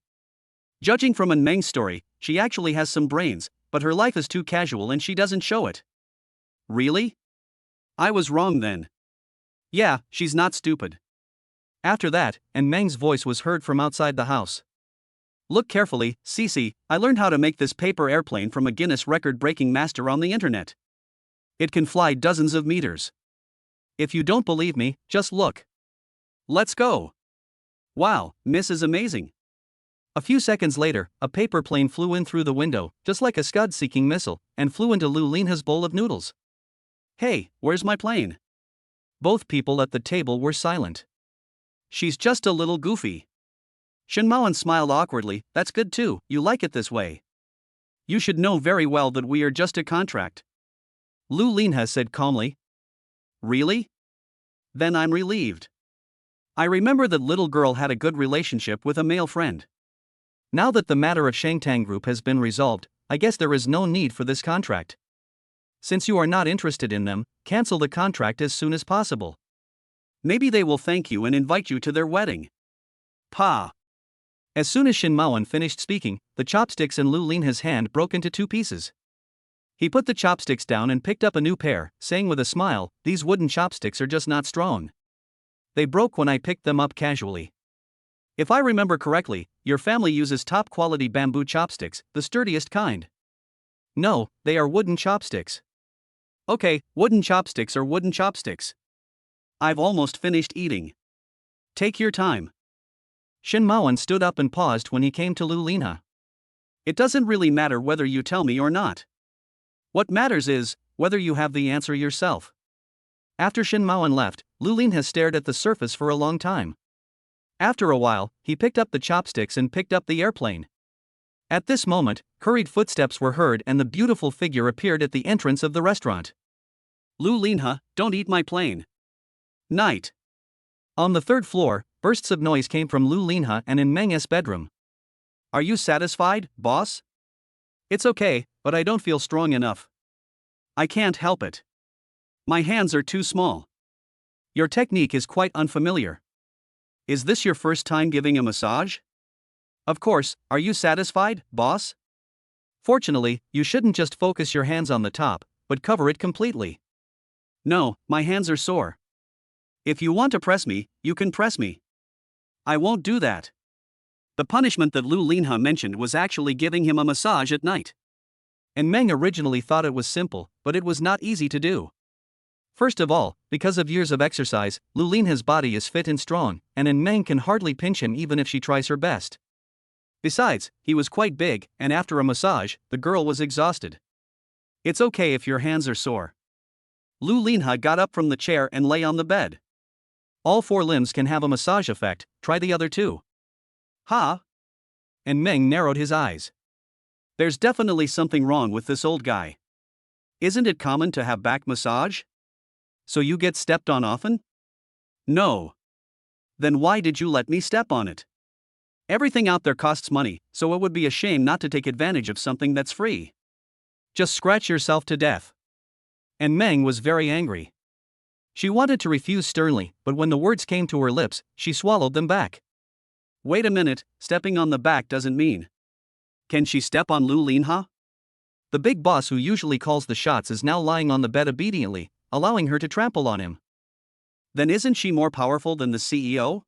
Judging from Meng's story, she actually has some brains, but her life is too casual and she doesn't show it. Really? I was wrong then. Yeah, she's not stupid. After that, Meng's voice was heard from outside the house. Look carefully, Cece, I learned how to make this paper airplane from a Guinness record-breaking master on the internet. It can fly dozens of meters. If you don't believe me, just look. Let's go. Wow, Miss is amazing. A few seconds later, a paper plane flew in through the window, just like a Scud-seeking missile, and flew into Lu Linha's bowl of noodles. Hey, where's my plane? Both people at the table were silent. She's just a little goofy. Shen Maoan smiled awkwardly. That's good too, you like it this way. You should know very well that we are just a contract. Lu Linha said calmly. Really? Then I'm relieved. I remember that little girl had a good relationship with a male friend. Now that the matter of Shangtang Group has been resolved, I guess there is no need for this contract. Since you are not interested in them, cancel the contract as soon as possible. Maybe they will thank you and invite you to their wedding. Pa. As soon as Shen Maoan finished speaking, the chopsticks in Lu Linha's hand broke into two pieces. He put the chopsticks down and picked up a new pair, saying with a smile, these wooden chopsticks are just not strong. They broke when I picked them up casually. If I remember correctly, your family uses top-quality bamboo chopsticks, the sturdiest kind. No, they are wooden chopsticks. Okay, wooden chopsticks are wooden chopsticks. I've almost finished eating. Take your time. Shen Maoan stood up and paused when he came to Lu Linha. It doesn't really matter whether you tell me or not. What matters is whether you have the answer yourself. After Shen Maoan left, Lu Linha stared at the surface for a long time. After a while, he picked up the chopsticks and picked up the airplane. At this moment, hurried footsteps were heard and the beautiful figure appeared at the entrance of the restaurant. Lu Linha, don't eat my plane. Night. On the third floor, bursts of noise came from Lu Linha and in Meng's bedroom. Are you satisfied, boss? It's okay, but I don't feel strong enough. I can't help it. My hands are too small. Your technique is quite unfamiliar. Is this your first time giving a massage? Of course, are you satisfied, boss? Fortunately, you shouldn't just focus your hands on the top, but cover it completely. No, my hands are sore. If you want to press me, you can press me. I won't do that. The punishment that Lu Linha mentioned was actually giving him a massage at night. And Meng originally thought it was simple, but it was not easy to do. First of all, because of years of exercise, Lu Linha's body is fit and strong, and Meng can hardly pinch him even if she tries her best. Besides, he was quite big, and after a massage, the girl was exhausted. It's okay if your hands are sore. Lu Linha got up from the chair and lay on the bed. All four limbs can have a massage effect, try the other two. Ha! And Meng narrowed his eyes. There's definitely something wrong with this old guy. Isn't it common to have back massage? So you get stepped on often? No. Then why did you let me step on it? Everything out there costs money, so it would be a shame not to take advantage of something that's free. Just scratch yourself to death. And Meng was very angry. She wanted to refuse sternly, but when the words came to her lips, she swallowed them back. Wait a minute, stepping on the back doesn't mean. Can she step on Lu Linha? The big boss who usually calls the shots is now lying on the bed obediently, allowing her to trample on him. Then isn't she more powerful than the CEO?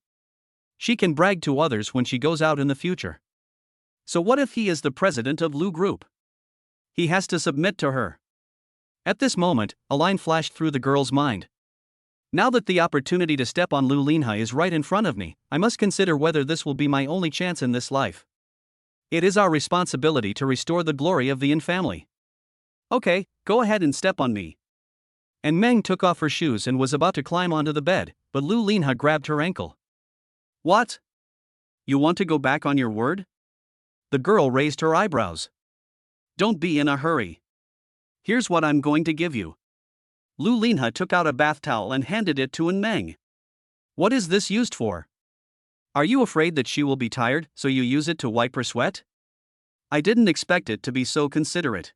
She can brag to others when she goes out in the future. So what if he is the president of Lu Group? He has to submit to her. At this moment, a line flashed through the girl's mind. Now that the opportunity to step on Lu Linha is right in front of me, I must consider whether this will be my only chance in this life. It is our responsibility to restore the glory of the Yin family. Okay, go ahead and step on me. And Meng took off her shoes and was about to climb onto the bed, but Lu Linha grabbed her ankle. What? You want to go back on your word? The girl raised her eyebrows. Don't be in a hurry. Here's what I'm going to give you. Lu Linha took out a bath towel and handed it to Meng. What is this used for? Are you afraid that she will be tired, so you use it to wipe her sweat? I didn't expect it to be so considerate.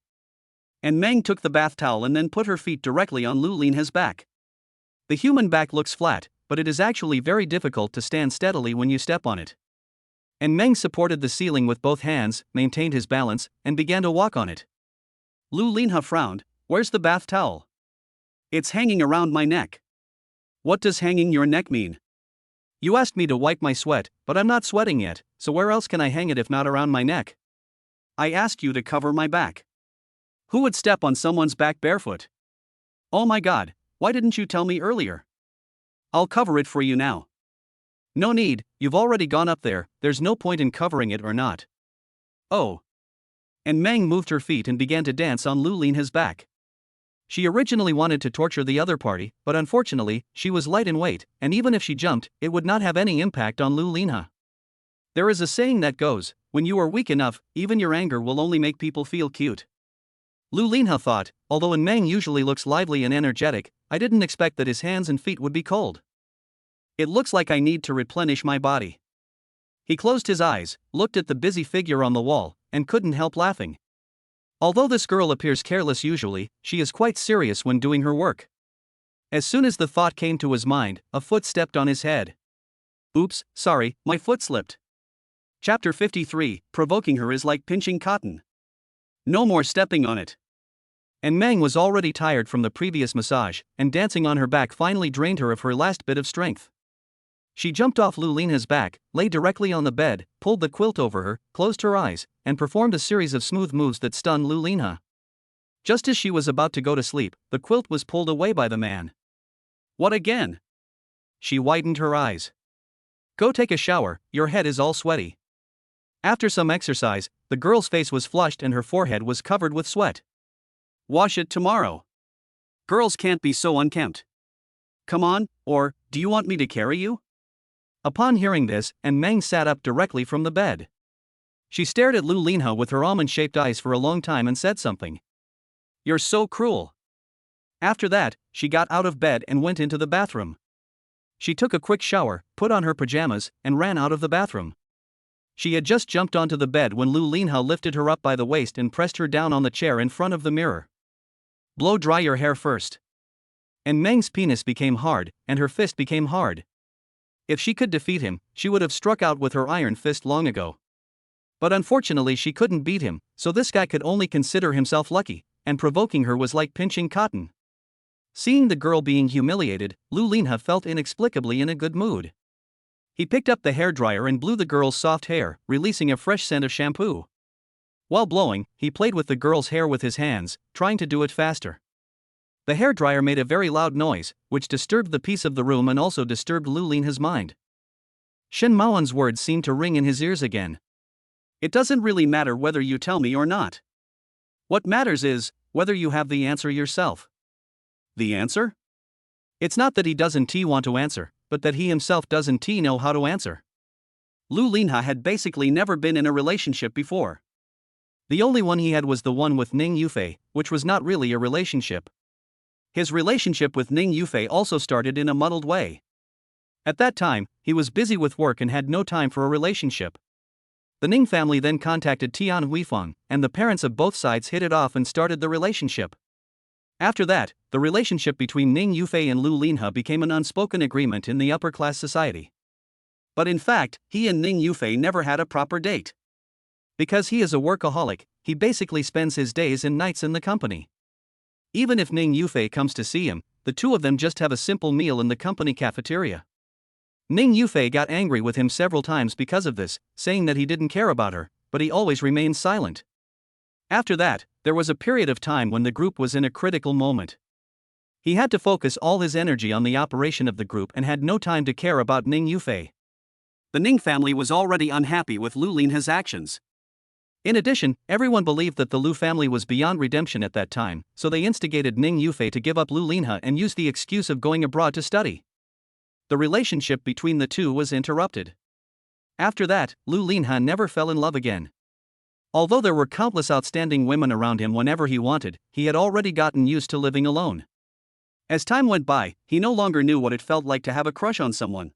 And Meng took the bath towel and then put her feet directly on Lu Linha's back. The human back looks flat, but it is actually very difficult to stand steadily when you step on it. And Meng supported the ceiling with both hands, maintained his balance, and began to walk on it. Lu Linha frowned. Where's the bath towel? It's hanging around my neck. What does hanging your neck mean? You asked me to wipe my sweat, but I'm not sweating yet, so where else can I hang it if not around my neck? I asked you to cover my back. Who would step on someone's back barefoot? Oh my god, Why didn't you tell me earlier? I'll cover it for you now. No need, you've already gone up there, there's no point in covering it or not. Oh. And Meng moved her feet and began to dance on Lu Linha's back. She originally wanted to torture the other party, but unfortunately, she was light in weight, and even if she jumped, it would not have any impact on Lu Linha. There is a saying that goes, when you are weak enough, even your anger will only make people feel cute. Lu Linha thought, although Meng usually looks lively and energetic, I didn't expect that his hands and feet would be cold. It looks like I need to replenish my body. He closed his eyes, looked at the busy figure on the wall, and couldn't help laughing. Although this girl appears careless usually, she is quite serious when doing her work. As soon as the thought came to his mind, a foot stepped on his head. Oops, sorry, my foot slipped. Chapter 53, Provoking her is like pinching cotton. No more stepping on it. And Meng was already tired from the previous massage, and dancing on her back finally drained her of her last bit of strength. She jumped off Lu Linha's back, lay directly on the bed, pulled the quilt over her, closed her eyes, and performed a series of smooth moves that stunned Lu Linha. Just as she was about to go to sleep, the quilt was pulled away by the man. What again? She widened her eyes. Go take a shower, your head is all sweaty. After some exercise, the girl's face was flushed and her forehead was covered with sweat. Wash it tomorrow. Girls can't be so unkempt. Come on, or, do you want me to carry you? Upon hearing this, Meng sat up directly from the bed. She stared at Lu Linha with her almond-shaped eyes for a long time and said something. You're so cruel. After that, she got out of bed and went into the bathroom. She took a quick shower, put on her pajamas, and ran out of the bathroom. She had just jumped onto the bed when Lu Linha lifted her up by the waist and pressed her down on the chair in front of the mirror. Blow dry your hair first. And Meng's penis became hard, and her fist became hard. If she could defeat him, she would have struck out with her iron fist long ago. But unfortunately she couldn't beat him, so this guy could only consider himself lucky, and provoking her was like pinching cotton. Seeing the girl being humiliated, Lu Linha felt inexplicably in a good mood. He picked up the hairdryer and blew the girl's soft hair, releasing a fresh scent of shampoo. While blowing, he played with the girl's hair with his hands, trying to do it faster. The hairdryer made a very loud noise, which disturbed the peace of the room and also disturbed Lu Linha's mind. Shen Maoan's words seemed to ring in his ears again. It doesn't really matter whether you tell me or not. What matters is, whether you have the answer yourself. The answer? It's not that he doesn't want to answer, but that he himself doesn't know how to answer. Lu Linha had basically never been in a relationship before. The only one he had was the one with Ning Yufei, which was not really a relationship. His relationship with Ning Yufei also started in a muddled way. At that time, he was busy with work and had no time for a relationship. The Ning family then contacted Tian Huifeng, and the parents of both sides hit it off and started the relationship. After that, the relationship between Ning Yufei and Lu Linha became an unspoken agreement in the upper-class society. But in fact, he and Ning Yufei never had a proper date. Because he is a workaholic, he basically spends his days and nights in the company. Even if Ning Yufei comes to see him, the two of them just have a simple meal in the company cafeteria. Ning Yufei got angry with him several times because of this, saying that he didn't care about her, but he always remained silent. After that, there was a period of time when the group was in a critical moment. He had to focus all his energy on the operation of the group and had no time to care about Ning Yufei. The Ning family was already unhappy with Lu Linha's actions. In addition, everyone believed that the Lu family was beyond redemption at that time, so they instigated Ning Yufei to give up Lu Linha and used the excuse of going abroad to study. The relationship between the two was interrupted. After that, Lu Linha never fell in love again. Although there were countless outstanding women around him whenever he wanted, he had already gotten used to living alone. As time went by, he no longer knew what it felt like to have a crush on someone.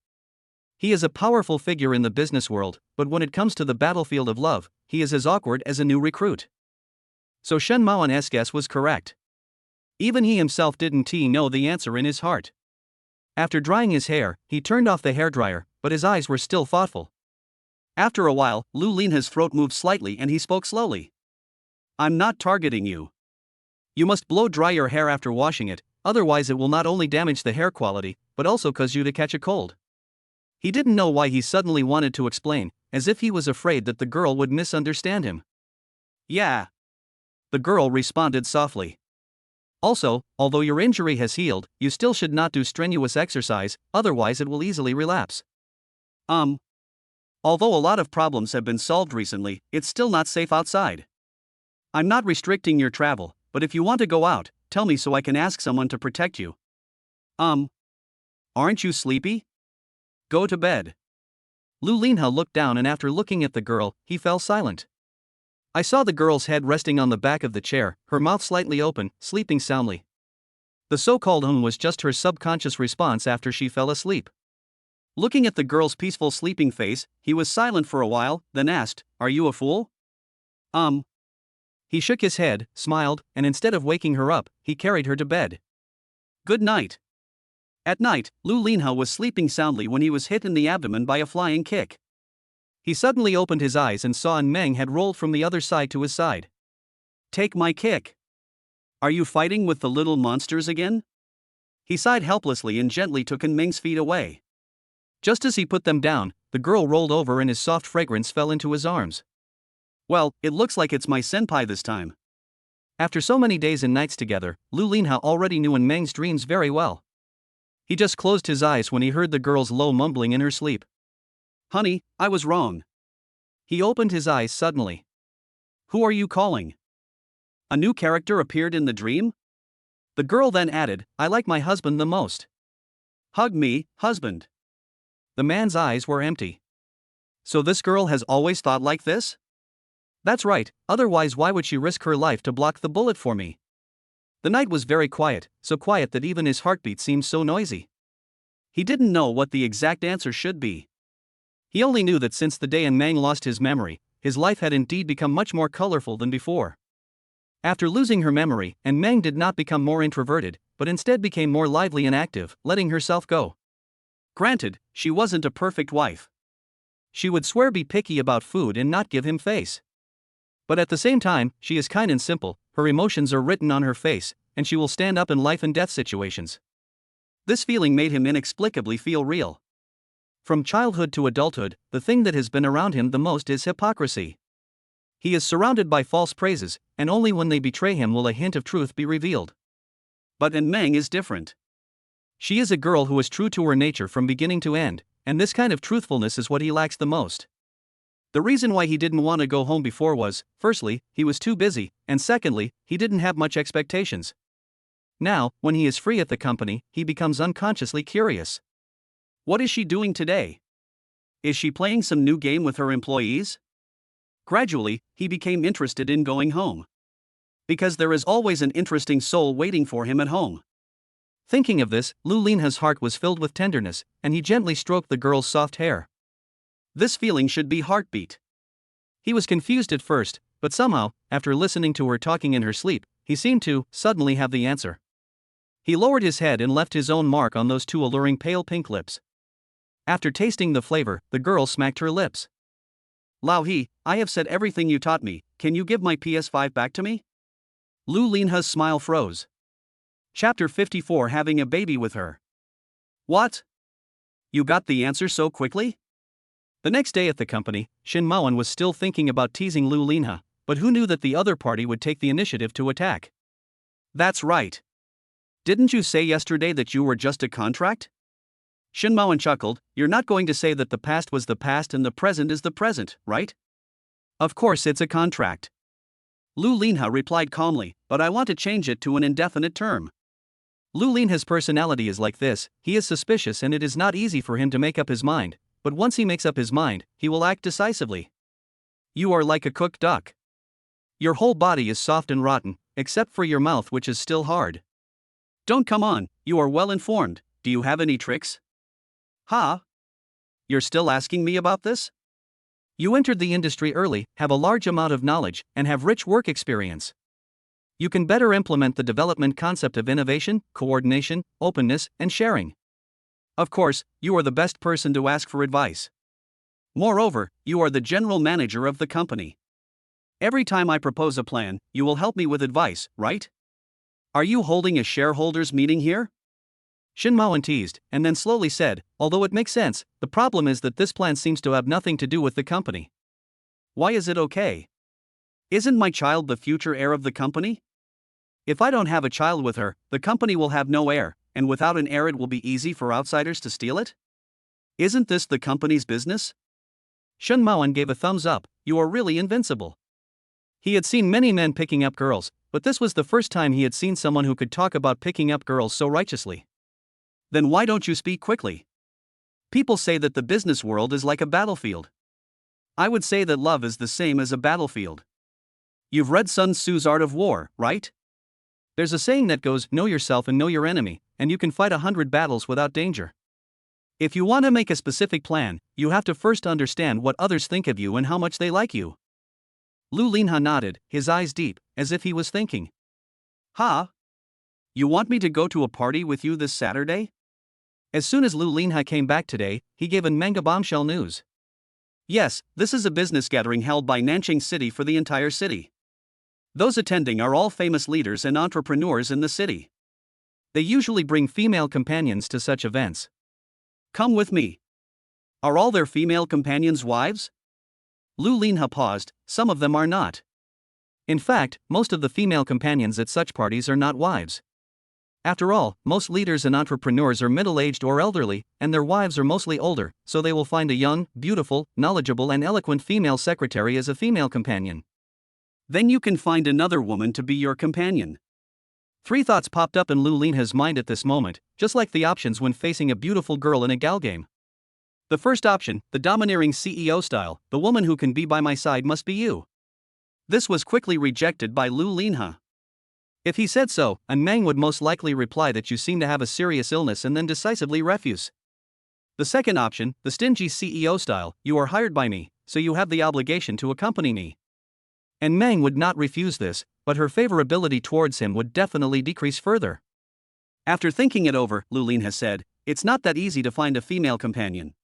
He is a powerful figure in the business world, but when it comes to the battlefield of love, he is as awkward as a new recruit. So Shen Maoan's guess was correct. Even he himself didn't know the answer in his heart. After drying his hair, he turned off the hairdryer, but his eyes were still thoughtful. After a while, Lu Linha's throat moved slightly and he spoke slowly. I'm not targeting you. You must blow dry your hair after washing it, otherwise it will not only damage the hair quality, but also cause you to catch a cold. He didn't know why he suddenly wanted to explain, as if he was afraid that the girl would misunderstand him. Yeah. The girl responded softly. Also, although your injury has healed, you still should not do strenuous exercise, otherwise it will easily relapse. Although a lot of problems have been solved recently, it's still not safe outside. I'm not restricting your travel, but if you want to go out, tell me so I can ask someone to protect you. Aren't you sleepy? Go to bed. Lu Linha looked down and after looking at the girl, he fell silent. I saw the girl's head resting on the back of the chair, her mouth slightly open, sleeping soundly. The so-called was just her subconscious response after she fell asleep. Looking at the girl's peaceful sleeping face, he was silent for a while, then asked, "Are you a fool?" He shook his head, smiled, and instead of waking her up, he carried her to bed. Good night. At night, Lu Linha was sleeping soundly when he was hit in the abdomen by a flying kick. He suddenly opened his eyes and saw Meng had rolled from the other side to his side. Take my kick. Are you fighting with the little monsters again? He sighed helplessly and gently took Meng's feet away. Just as he put them down, the girl rolled over and his soft fragrance fell into his arms. Well, it looks like it's my senpai this time. After so many days and nights together, Lu Linha already knew Meng's dreams very well. He just closed his eyes when he heard the girl's low mumbling in her sleep. Honey, I was wrong. He opened his eyes suddenly. Who are you calling? A new character appeared in the dream? The girl then added, I like my husband the most. Hug me, husband. The man's eyes were empty. So this girl has always thought like this? That's right, otherwise why would she risk her life to block the bullet for me? The night was very quiet, so quiet that even his heartbeat seemed so noisy. He didn't know what the exact answer should be. He only knew that since the day Meng lost his memory, his life had indeed become much more colorful than before. After losing her memory, Meng did not become more introverted, but instead became more lively and active, letting herself go. Granted, she wasn't a perfect wife. She would swear be picky about food and not give him face. But at the same time, she is kind and simple, her emotions are written on her face, and she will stand up in life and death situations. This feeling made him inexplicably feel real. From childhood to adulthood, the thing that has been around him the most is hypocrisy. He is surrounded by false praises, and only when they betray him will a hint of truth be revealed. But Meng is different. She is a girl who is true to her nature from beginning to end, and this kind of truthfulness is what he lacks the most. The reason why he didn't want to go home before was, firstly, he was too busy, and secondly, he didn't have much expectations. Now, when he is free at the company, he becomes unconsciously curious. What is she doing today? Is she playing some new game with her employees? Gradually, he became interested in going home. Because there is always an interesting soul waiting for him at home. Thinking of this, Lu Linha's heart was filled with tenderness, and he gently stroked the girl's soft hair. This feeling should be heartbeat. He was confused at first, but somehow, after listening to her talking in her sleep, he seemed to suddenly have the answer. He lowered his head and left his own mark on those two alluring pale pink lips. After tasting the flavor, the girl smacked her lips. Lao He, I have said everything you taught me, can you give my PS5 back to me? Lu Linha's smile froze. Chapter 54 Having a baby with her. What? You got the answer so quickly? The next day at the company, Shin Maoan was still thinking about teasing Lu Linha, but who knew that the other party would take the initiative to attack? That's right. Didn't you say yesterday that you were just a contract? Shin Maoan chuckled, you're not going to say that the past was the past and the present is the present, right? Of course it's a contract. Lu Linha replied calmly, but I want to change it to an indefinite term. Lu Linha's personality is like this, he is suspicious and it is not easy for him to make up his mind, but once he makes up his mind, he will act decisively. You are like a cooked duck. Your whole body is soft and rotten, except for your mouth which is still hard. Don't come on, you are well informed, do you have any tricks? Huh? You're still asking me about this? You entered the industry early, have a large amount of knowledge, and have rich work experience. You can better implement the development concept of innovation, coordination, openness, and sharing. Of course, you are the best person to ask for advice. Moreover, you are the general manager of the company. Every time I propose a plan, you will help me with advice, right? Are you holding a shareholders meeting here? Shin Maoan teased, and then slowly said, although it makes sense, the problem is that this plan seems to have nothing to do with the company. Why is it okay? Isn't my child the future heir of the company? If I don't have a child with her, the company will have no heir, and without an heir, it will be easy for outsiders to steal it? Isn't this the company's business? Shen Maoan gave a thumbs up. You are really invincible. He had seen many men picking up girls, but this was the first time he had seen someone who could talk about picking up girls so righteously. Then why don't you speak quickly? People say that the business world is like a battlefield. I would say that love is the same as a battlefield. You've read Sun Tzu's Art of War, right? There's a saying that goes, know yourself and know your enemy, and you can fight 100 battles without danger. If you want to make a specific plan, you have to first understand what others think of you and how much they like you. Lu Linha nodded, his eyes deep, as if he was thinking. Ha? You want me to go to a party with you this Saturday? As soon as Lu Linha came back today, he gave a manga bombshell news. Yes, this is a business gathering held by Nanjing City for the entire city. Those attending are all famous leaders and entrepreneurs in the city. They usually bring female companions to such events. Come with me. Are all their female companions wives? Lu Linha paused, some of them are not. In fact, most of the female companions at such parties are not wives. After all, most leaders and entrepreneurs are middle-aged or elderly, and their wives are mostly older, so they will find a young, beautiful, knowledgeable and eloquent female secretary as a female companion. Then you can find another woman to be your companion. Three thoughts popped up in Lu Linha's mind at this moment, just like the options when facing a beautiful girl in a gal game. The first option, the domineering CEO style, the woman who can be by my side must be you. This was quickly rejected by Lu Linha. If he said so, An Meng would most likely reply that you seem to have a serious illness and then decisively refuse. The second option, the stingy CEO style, you are hired by me, so you have the obligation to accompany me. An Meng would not refuse this, but her favorability towards him would definitely decrease further. After thinking it over, Lu Linha said, it's not that easy to find a female companion.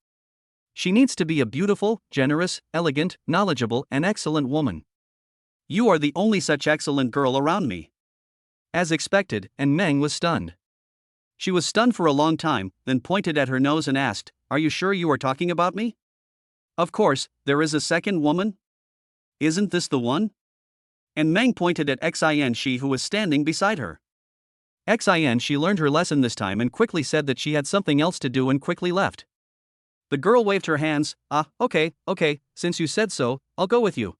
She needs to be a beautiful, generous, elegant, knowledgeable, and excellent woman. You are the only such excellent girl around me. As expected, An Meng was stunned. She was stunned for a long time, then pointed at her nose and asked, are you sure you are talking about me? Of course, there is a second woman? Isn't this the one? An Meng pointed at Xin Shi who was standing beside her. Xin Shi learned her lesson this time and quickly said that she had something else to do and quickly left. The girl waved her hands, okay, since you said so, I'll go with you.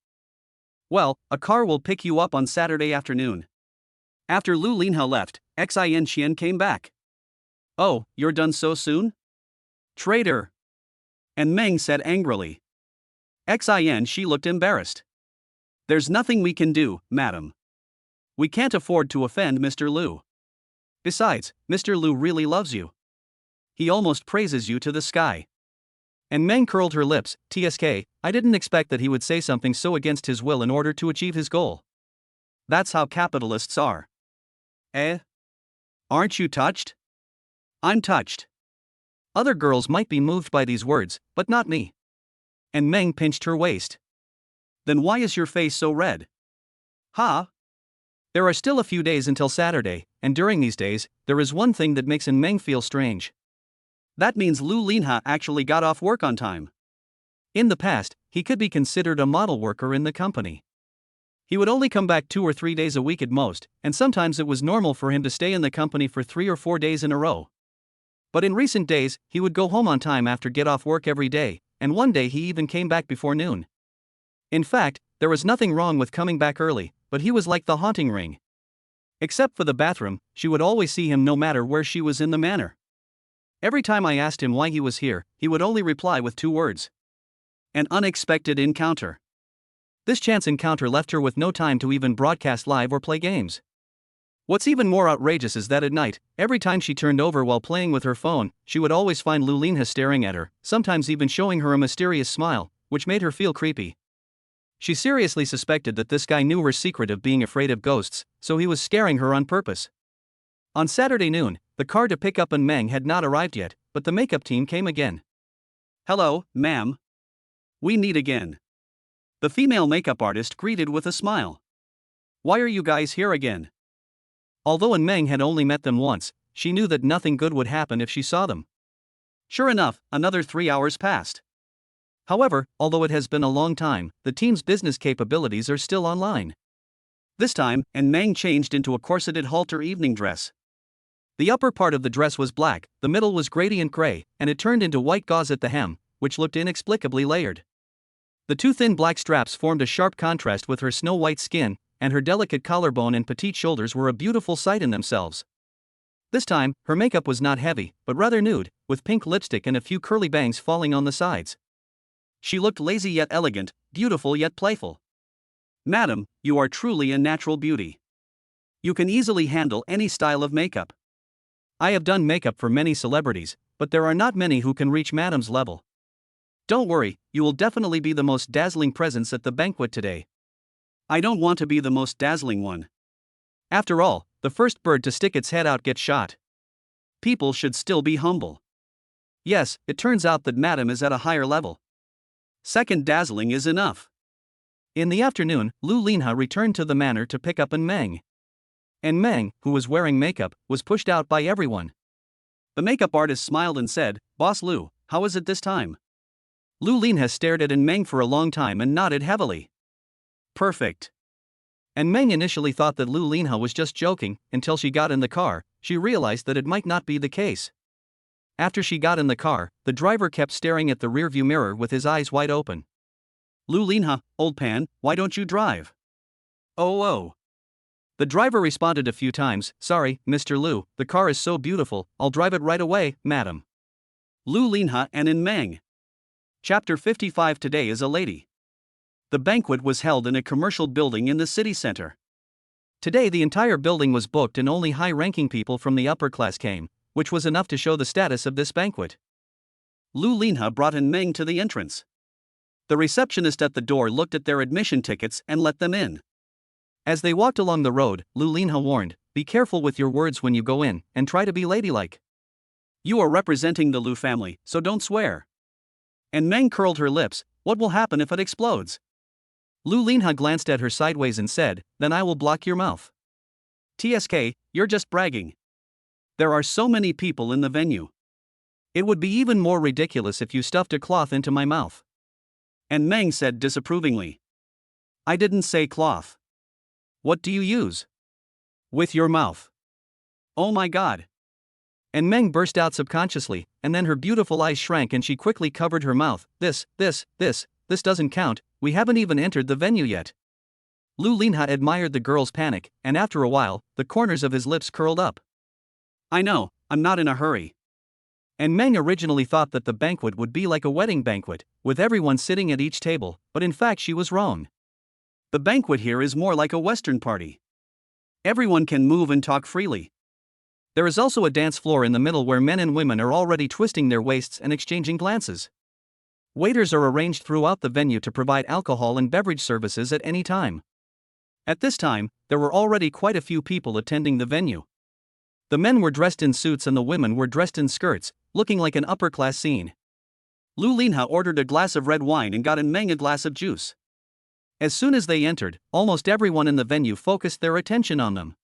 Well, a car will pick you up on Saturday afternoon. After Lu Linha left, Xin Xian came back. Oh, you're done so soon? Traitor! An Meng said angrily. Xin Shi looked embarrassed. There's nothing we can do, madam. We can't afford to offend Mr. Lu. Besides, Mr. Lu really loves you. He almost praises you to the sky. An Meng curled her lips, TSK, I didn't expect that he would say something so against his will in order to achieve his goal. That's how capitalists are. Aren't you touched? I'm touched. Other girls might be moved by these words, but not me. An Meng pinched her waist. Then why is your face so red? Ha? There are still a few days until Saturday, and during these days, there is one thing that makes An Meng feel strange. That means Lu Linha actually got off work on time. In the past, he could be considered a model worker in the company. He would only come back 2 or 3 days a week at most, and sometimes it was normal for him to stay in the company for 3 or 4 days in a row. But in recent days, he would go home on time after get off work every day, and one day he even came back before noon. In fact, there was nothing wrong with coming back early, but he was like the haunting ring. Except for the bathroom, she would always see him no matter where she was in the manor. Every time I asked him why he was here, he would only reply with 2 words. An unexpected encounter. This chance encounter left her with no time to even broadcast live or play games. What's even more outrageous is that at night, every time she turned over while playing with her phone, she would always find Lu Linha staring at her, sometimes even showing her a mysterious smile, which made her feel creepy. She seriously suspected that this guy knew her secret of being afraid of ghosts, so he was scaring her on purpose. On Saturday noon, the car to pick up An Meng had not arrived yet, but the makeup team came again. Hello, ma'am. We meet again. The female makeup artist greeted with a smile. Why are you guys here again? Although An Meng had only met them once, she knew that nothing good would happen if she saw them. Sure enough, another 3 hours passed. However, although it has been a long time, the team's business capabilities are still online. This time, and Meng changed into a corseted halter evening dress. The upper part of the dress was black, the middle was gradient gray, and it turned into white gauze at the hem, which looked inexplicably layered. The two thin black straps formed a sharp contrast with her snow-white skin, and her delicate collarbone and petite shoulders were a beautiful sight in themselves. This time, her makeup was not heavy, but rather nude, with pink lipstick and a few curly bangs falling on the sides. She looked lazy yet elegant, beautiful yet playful. "Madam, you are truly a natural beauty. You can easily handle any style of makeup. I have done makeup for many celebrities, but there are not many who can reach Madam's level. Don't worry, you will definitely be the most dazzling presence at the banquet today." "I don't want to be the most dazzling one. After all, the first bird to stick its head out gets shot. People should still be humble. Yes, it turns out that Madam is at a higher level. Second dazzling is enough." In the afternoon, Lu Linha returned to the manor to pick up Meng. And Meng, who was wearing makeup, was pushed out by everyone. The makeup artist smiled and said, "Boss Lu, how is it this time?" Lu Linha stared at Meng for a long time and nodded heavily. "Perfect." And Meng initially thought that Lu Linha was just joking, until she got in the car. She realized that it might not be the case. After she got in the car, the driver kept staring at the rearview mirror with his eyes wide open. "Lu Linha, old pan, why don't you drive?" Oh. The driver responded a few times, "Sorry, Mr. Lu, the car is so beautiful, I'll drive it right away, madam." Lu Linha and Meng. Chapter 55. Today is a lady. The banquet was held in a commercial building in the city center. Today the entire building was booked and only high-ranking people from the upper class came, which was enough to show the status of this banquet. Lu Linha brought Meng to the entrance. The receptionist at the door looked at their admission tickets and let them in. As they walked along the road, Lu Linha warned, "Be careful with your words when you go in, and try to be ladylike. You are representing the Lu family, so don't swear." And Meng curled her lips, "What will happen if it explodes?" Lu Linha glanced at her sideways and said, "Then I will block your mouth." "TSK, you're just bragging. There are so many people in the venue. It would be even more ridiculous if you stuffed a cloth into my mouth." And Meng said disapprovingly, "I didn't say cloth. What do you use?" "With your mouth." "Oh my god." And Meng burst out subconsciously, and then her beautiful eyes shrank and she quickly covered her mouth. This doesn't count, we haven't even entered the venue yet." Lu Linha admired the girl's panic, and after a while, the corners of his lips curled up. "I know, I'm not in a hurry." And Meng originally thought that the banquet would be like a wedding banquet, with everyone sitting at each table, but in fact she was wrong. The banquet here is more like a Western party. Everyone can move and talk freely. There is also a dance floor in the middle where men and women are already twisting their waists and exchanging glances. Waiters are arranged throughout the venue to provide alcohol and beverage services at any time. At this time, there were already quite a few people attending the venue. The men were dressed in suits and the women were dressed in skirts, looking like an upper-class scene. Lu Linha ordered a glass of red wine and got Meng a glass of juice. As soon as they entered, almost everyone in the venue focused their attention on them.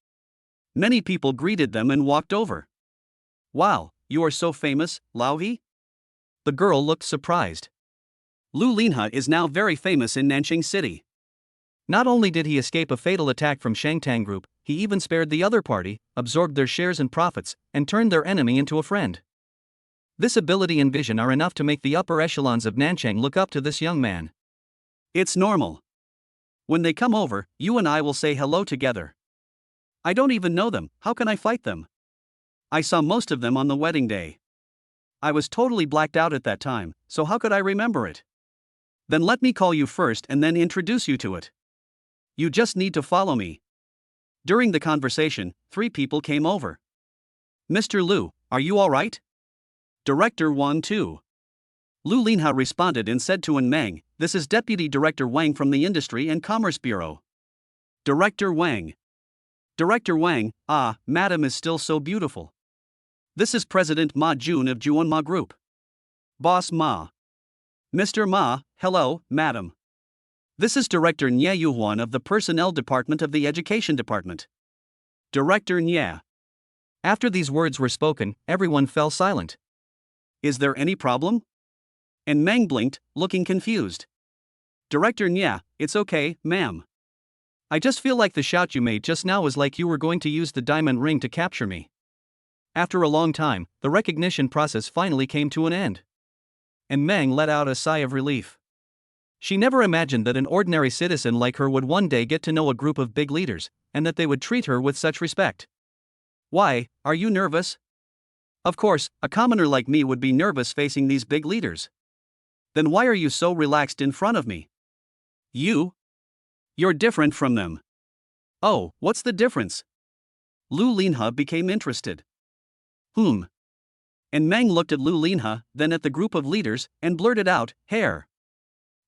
Many people greeted them and walked over. "Wow, you are so famous, Lauhi?" The girl looked surprised. Lu Linha is now very famous in Nanjing City. Not only did he escape a fatal attack from Shangtang Group, he even spared the other party, absorbed their shares and profits, and turned their enemy into a friend. This ability and vision are enough to make the upper echelons of Nanchang look up to this young man. "It's normal. When they come over, you and I will say hello together. I don't even know them, how can I fight them? I saw most of them on the wedding day. I was totally blacked out at that time, so how could I remember it? Then let me call you first and then introduce you to it. You just need to follow me." During the conversation, 3 people came over. "Mr. Lu, are you alright?" "Director Wang too." Lu Linha responded and said to Meng, "This is Deputy Director Wang from the Industry and Commerce Bureau." "Director Wang. Director Wang, Madam is still so beautiful." "This is President Ma Jun of Juan Ma Group." "Boss Ma." "Mr. Ma, hello, Madam. This is Director Nye Yuhuan of the Personnel Department of the Education Department." "Director Nye." After these words were spoken, everyone fell silent. "Is there any problem?" And Meng blinked, looking confused. "Director Nye, it's okay, ma'am. I just feel like the shout you made just now was like you were going to use the diamond ring to capture me. After a long time, the recognition process finally came to an end. And Meng let out a sigh of relief. She never imagined that an ordinary citizen like her would one day get to know a group of big leaders, and that they would treat her with such respect. Why, are you nervous? Of course, a commoner like me would be nervous facing these big leaders. Then why are you so relaxed in front of me? You're different from them. Oh, what's the difference? Lu Linha became interested. And Meng looked at Lu Linha, then at the group of leaders, and blurted out, hair.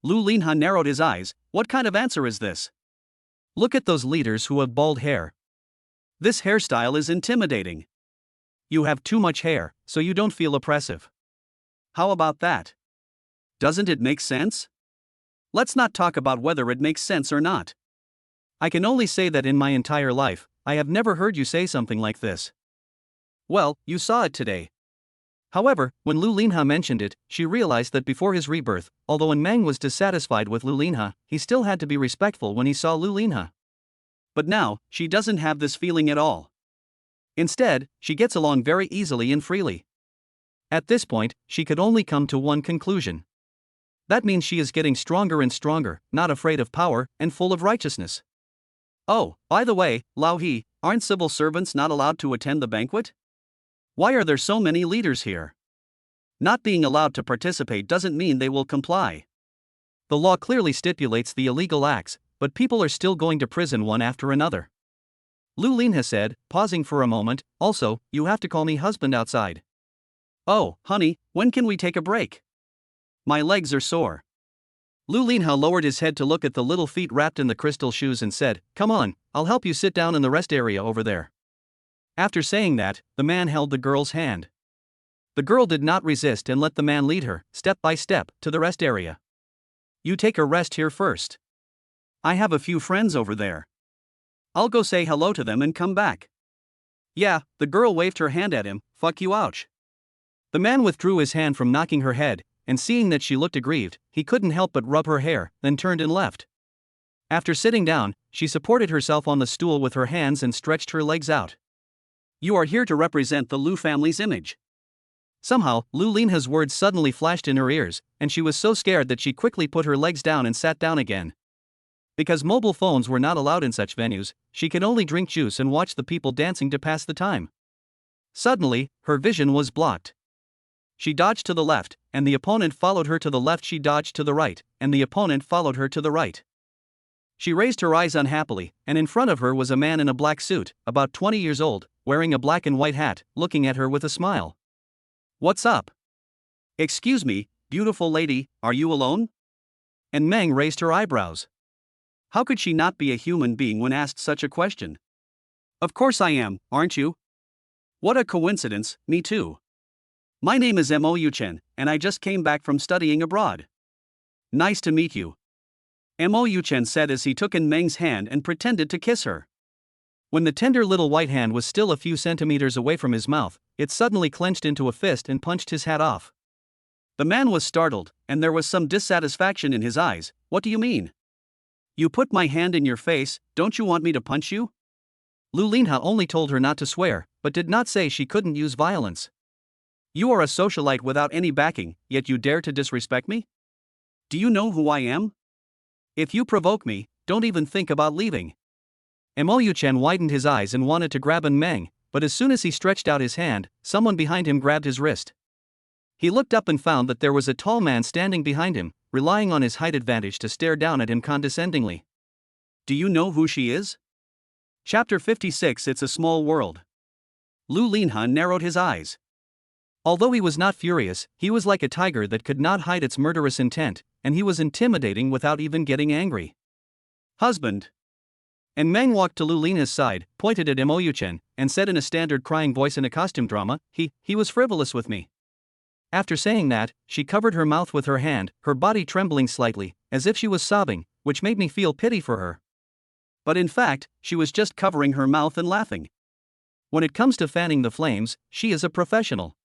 Lu Linha narrowed his eyes. What kind of answer is this? Look at those leaders who have bald hair. This hairstyle is intimidating. You have too much hair, so you don't feel oppressive. How about that? Doesn't it make sense? Let's not talk about whether it makes sense or not. I can only say that in my entire life, I have never heard you say something like this. Well, you saw it today. However, when Lu Linha mentioned it, she realized that before his rebirth, although Meng was dissatisfied with Lu Linha, he still had to be respectful when he saw Lu Linha. But now, she doesn't have this feeling at all. Instead, she gets along very easily and freely. At this point, she could only come to one conclusion. That means she is getting stronger and stronger, not afraid of power, and full of righteousness. Oh, by the way, Lao He, aren't civil servants not allowed to attend the banquet? Why are there so many leaders here? Not being allowed to participate doesn't mean they will comply. The law clearly stipulates the illegal acts, but people are still going to prison one after another. Lu Linha said, pausing for a moment, also, you have to call me husband outside. Oh, honey, when can we take a break? My legs are sore. Lu Linha lowered his head to look at the little feet wrapped in the crystal shoes and said, come on, I'll help you sit down in the rest area over there. After saying that, the man held the girl's hand. The girl did not resist and let the man lead her, step by step, to the rest area. You take a rest here first. I have a few friends over there. I'll go say hello to them and come back. Yeah, the girl waved her hand at him, fuck you ouch. The man withdrew his hand from knocking her head, and seeing that she looked aggrieved, he couldn't help but rub her hair, then turned and left. After sitting down, she supported herself on the stool with her hands and stretched her legs out. You are here to represent the Lu family's image. Somehow, Lu Linha's words suddenly flashed in her ears, and she was so scared that she quickly put her legs down and sat down again. Because mobile phones were not allowed in such venues, she could only drink juice and watch the people dancing to pass the time. Suddenly, her vision was blocked. She dodged to the left, and the opponent followed her to the left. She dodged to the right, and the opponent followed her to the right. She raised her eyes unhappily, and in front of her was a man in a black suit, about 20 years old, wearing a black and white hat, looking at her with a smile. What's up? Excuse me, beautiful lady, are you alone? And Meng raised her eyebrows. How could she not be a human being when asked such a question? Of course I am, aren't you? What a coincidence, me too. My name is Mo Yuchen, and I just came back from studying abroad. Nice to meet you. Mo Yuchen said as he took in Meng's hand and pretended to kiss her. When the tender little white hand was still a few centimeters away from his mouth, it suddenly clenched into a fist and punched his hat off. The man was startled, and there was some dissatisfaction in his eyes. What do you mean? You put my hand in your face, don't you want me to punch you? Lu Linha only told her not to swear, but did not say she couldn't use violence. You are a socialite without any backing, yet you dare to disrespect me? Do you know who I am? If you provoke me, don't even think about leaving. Mo Yuchen widened his eyes and wanted to grab Meng, but as soon as he stretched out his hand, someone behind him grabbed his wrist. He looked up and found that there was a tall man standing behind him, relying on his height advantage to stare down at him condescendingly. Do you know who she is? Chapter 56. It's a Small World. Lu Linha narrowed his eyes. Although he was not furious, he was like a tiger that could not hide its murderous intent, and he was intimidating without even getting angry. Husband. And Meng walked to Lu Linha's side, pointed at Mo Yuchen, and said in a standard crying voice in a costume drama, he was frivolous with me. After saying that, she covered her mouth with her hand, her body trembling slightly, as if she was sobbing, which made me feel pity for her. But in fact, she was just covering her mouth and laughing. When it comes to fanning the flames, she is a professional.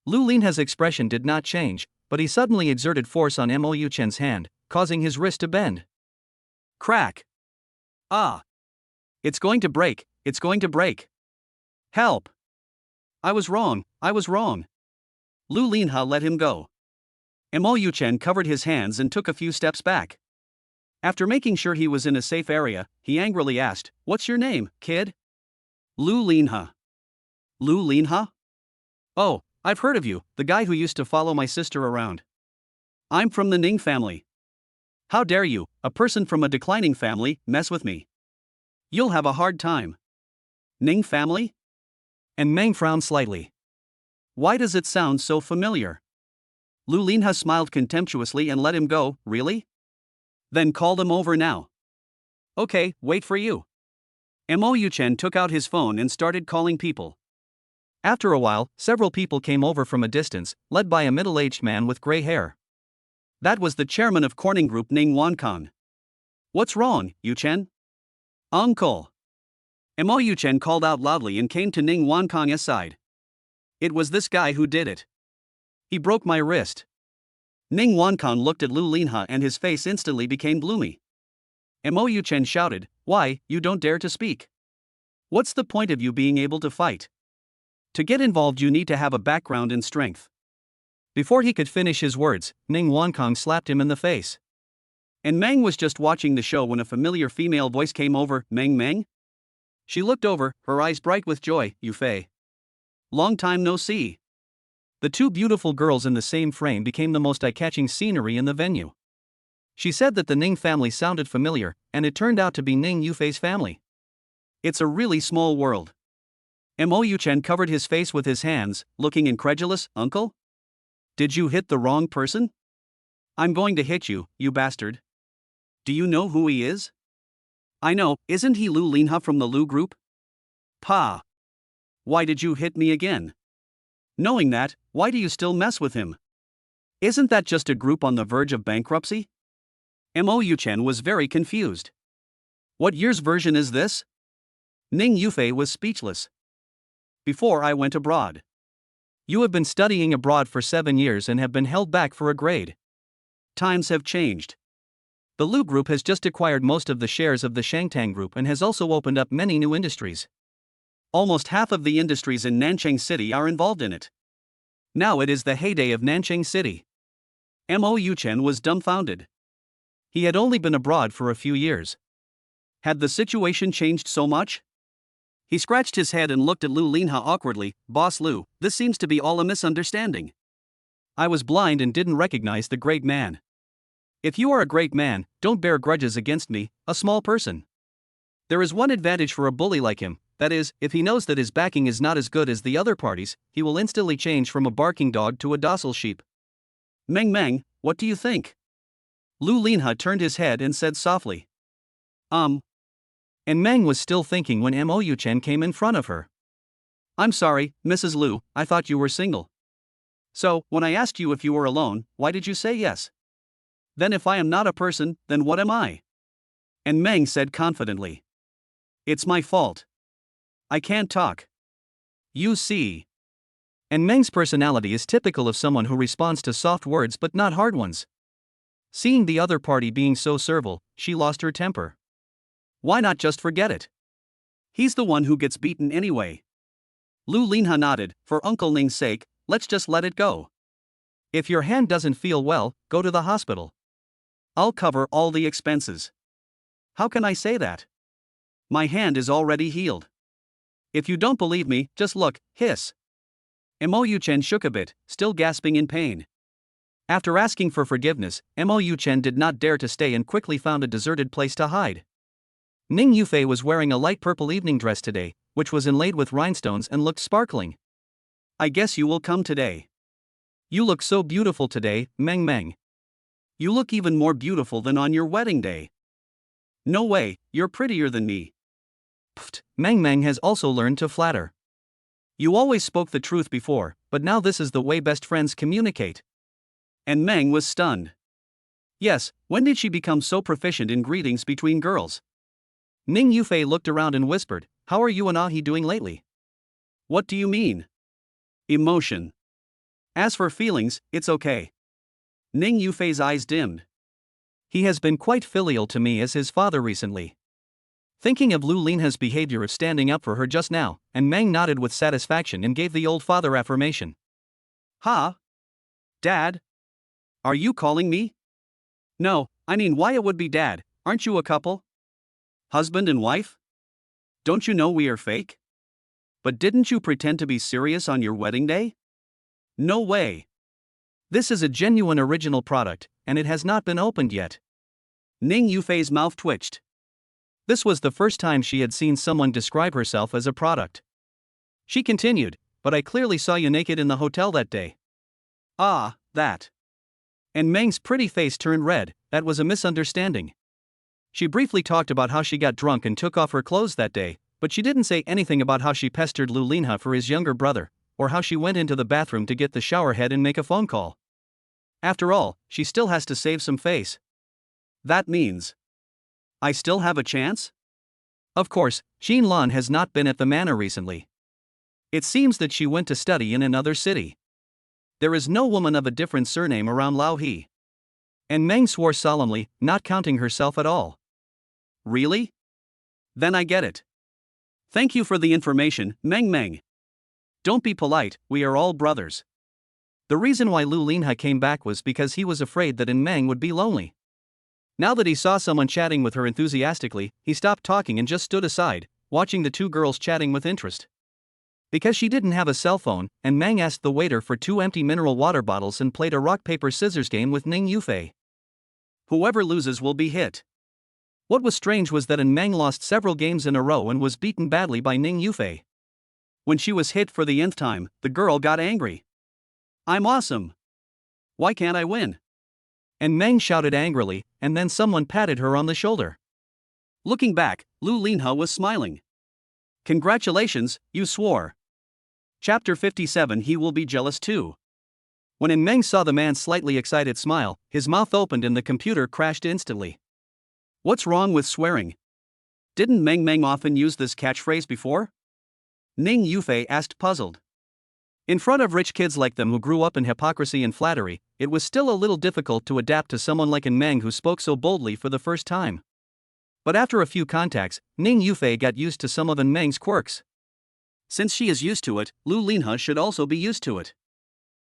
Lu Linha's expression did not change, but he suddenly exerted force on Mo Yuchen's hand, causing his wrist to bend. Crack! Ah! It's going to break, it's going to break. Help! I was wrong, I was wrong. Lu Linha let him go. Mo Yuchen covered his hands and took a few steps back. After making sure he was in a safe area, he angrily asked, "What's your name, kid?" Lu Linha. Lu Linha? Oh, I've heard of you, the guy who used to follow my sister around. I'm from the Ning family. How dare you, a person from a declining family, mess with me? You'll have a hard time. Ning family? And Meng frowned slightly. Why does it sound so familiar? Lu Linha smiled contemptuously and let him go. Really? Then call them over now. Okay, wait for you. Mo Yuchen took out his phone and started calling people. After a while, several people came over from a distance, led by a middle-aged man with gray hair. That was the chairman of Corning Group, Ning Wankang. What's wrong, Yuchen? Uncle. Mo Yuchen called out loudly and came to Ning Wankang's side. It was this guy who did it. He broke my wrist. Ning Wankang looked at Lu Linha and his face instantly became gloomy. Mo Yuchen shouted, "Why, you don't dare to speak? What's the point of you being able to fight? To get involved you need to have a background in strength." Before he could finish his words, Ning Wankang slapped him in the face. And Meng was just watching the show when a familiar female voice came over. "Meng Meng?" She looked over, her eyes bright with joy. "Yu Fei. Long time no see." The two beautiful girls in the same frame became the most eye-catching scenery in the venue. She said that the Ning family sounded familiar, and it turned out to be Ning Yufei's family. It's a really small world. Mo Yuchen covered his face with his hands, looking incredulous. "Uncle? Did you hit the wrong person?" "I'm going to hit you, you bastard." "Do you know who he is?" "I know, isn't he Lu Linha from the Lu Group?" "Pa. Why did you hit me again? Knowing that, why do you still mess with him? Isn't that just a group on the verge of bankruptcy?" Mo Yuchen was very confused. "What year's version is this?" Ning Yufei was speechless. "Before I went abroad." "You have been studying abroad for 7 years and have been held back for a grade. Times have changed. The Lu Group has just acquired most of the shares of the Shangtang Group and has also opened up many new industries. Almost half of the industries in Nanchang City are involved in it. Now it is the heyday of Nanchang City." Mo Yuchen was dumbfounded. He had only been abroad for a few years. Had the situation changed so much? He scratched his head and looked at Lu Linha awkwardly. "Boss Lu, this seems to be all a misunderstanding. I was blind and didn't recognize the great man. If you are a great man, don't bear grudges against me, a small person. There is one advantage for a bully like him, that is, if he knows that his backing is not as good as the other parties, he will instantly change from a barking dog to a docile sheep." "Meng Meng, what do you think?" Lu Linha turned his head and said softly. And Meng was still thinking when Mo Yuchen came in front of her. "I'm sorry, Mrs. Lu, I thought you were single. So, when I asked you if you were alone, why did you say yes? Then if I am not a person, then what am I?" And Meng said confidently. "It's my fault. I can't talk. You see." And Meng's personality is typical of someone who responds to soft words but not hard ones. Seeing the other party being so servile, she lost her temper. Why not just forget it? He's the one who gets beaten anyway. Lu Linha nodded. "For Uncle Ning's sake, let's just let it go. If your hand doesn't feel well, go to the hospital. I'll cover all the expenses." "How can I say that? My hand is already healed. If you don't believe me, just look." Hiss. Mo Yuchen shook a bit, still gasping in pain. After asking for forgiveness, Mo Yuchen did not dare to stay and quickly found a deserted place to hide. Ning Yufei was wearing a light purple evening dress today, which was inlaid with rhinestones and looked sparkling. "I guess you will come today. You look so beautiful today, Meng Meng. You look even more beautiful than on your wedding day." "No way, you're prettier than me." Pfft, Meng Meng has also learned to flatter. "You always spoke the truth before, but now this is the way best friends communicate." And Meng was stunned. Yes, when did she become so proficient in greetings between girls? Ning Yufei looked around and whispered, "How are you and Ahi doing lately?" "What do you mean?" "Emotion. As for feelings, it's okay." Ning Yufei's eyes dimmed. "He has been quite filial to me as his father recently. Thinking of Lu Linha's behavior of standing up for her just now, and Meng nodded with satisfaction and gave the old father affirmation. "Ha? Dad? Are you calling me?" "No, I mean why it would be Dad, aren't you a couple? Husband and wife? Don't you know we are fake? But didn't you pretend to be serious on your wedding day?" "No way. This is a genuine original product, and it has not been opened yet." Ning Yufei's mouth twitched. This was the first time she had seen someone describe herself as a product. She continued, "But I clearly saw you naked in the hotel that day." "Ah, that." And Meng's pretty face turned red. That was a misunderstanding. She briefly talked about how she got drunk and took off her clothes that day, but she didn't say anything about how she pestered Lu Linha for his younger brother, or how she went into the bathroom to get the shower head and make a phone call. After all, she still has to save some face. That means I still have a chance? Of course, Xin Lan has not been at the manor recently. It seems that she went to study in another city. There is no woman of a different surname around Laohe. And Meng swore solemnly, not counting herself at all. Really? Then I get it. Thank you for the information, Meng. Don't be polite, we are all brothers. The reason why Lu Linha came back was because he was afraid that Meng would be lonely. Now that he saw someone chatting with her enthusiastically, he stopped talking and just stood aside, watching the two girls chatting with interest. Because she didn't have a cell phone, and Meng asked the waiter for 2 empty mineral water bottles and played a rock-paper-scissors game with Ning Yufei. Whoever loses will be hit. What was strange was that Meng lost several games in a row and was beaten badly by Ning Yufei. When she was hit for the nth time, the girl got angry. "I'm awesome. Why can't I win?" And Meng shouted angrily, and then someone patted her on the shoulder. Looking back, Lu Linha was smiling. "Congratulations, you swore." Chapter 57. He will be jealous too. When Meng saw the man's slightly excited smile, his mouth opened and the computer crashed instantly. What's wrong with swearing? Didn't Meng often use this catchphrase before? Ning Yufei asked, puzzled. In front of rich kids like them who grew up in hypocrisy and flattery, it was still a little difficult to adapt to someone like Meng who spoke so boldly for the first time. But after a few contacts, Ning Yufei got used to some of Meng's quirks. Since she is used to it, Lu Linha should also be used to it.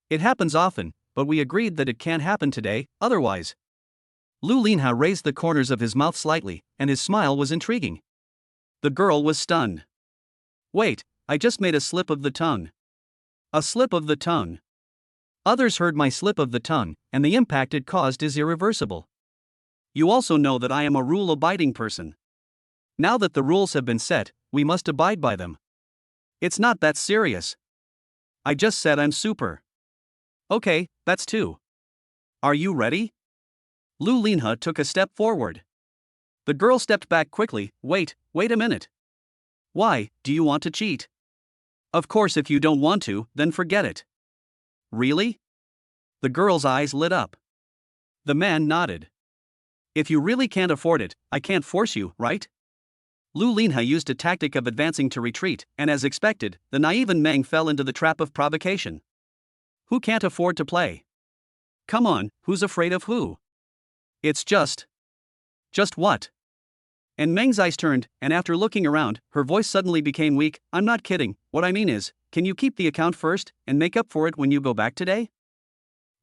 It happens often, but we agreed that it can't happen today, otherwise. Lu Linha raised the corners of his mouth slightly, and his smile was intriguing. The girl was stunned. Wait, I just made a slip of the tongue. A slip of the tongue. Others heard my slip of the tongue, and the impact it caused is irreversible. You also know that I am a rule-abiding person. Now that the rules have been set, we must abide by them. It's not that serious. I just said I'm super. Okay, that's 2. Are you ready? Lu Linha took a step forward. The girl stepped back quickly. Wait a minute. Why, do you want to cheat? Of course, if you don't want to, then forget it. Really? The girl's eyes lit up. The man nodded. If you really can't afford it, I can't force you, right? Lu Linha used a tactic of advancing to retreat, and as expected, the naive Meng fell into the trap of provocation. Who can't afford to play? Come on, who's afraid of who? It's just what? And Meng's eyes turned, and after looking around, her voice suddenly became weak. I'm not kidding, what I mean is, can you keep the account first, and make up for it when you go back today?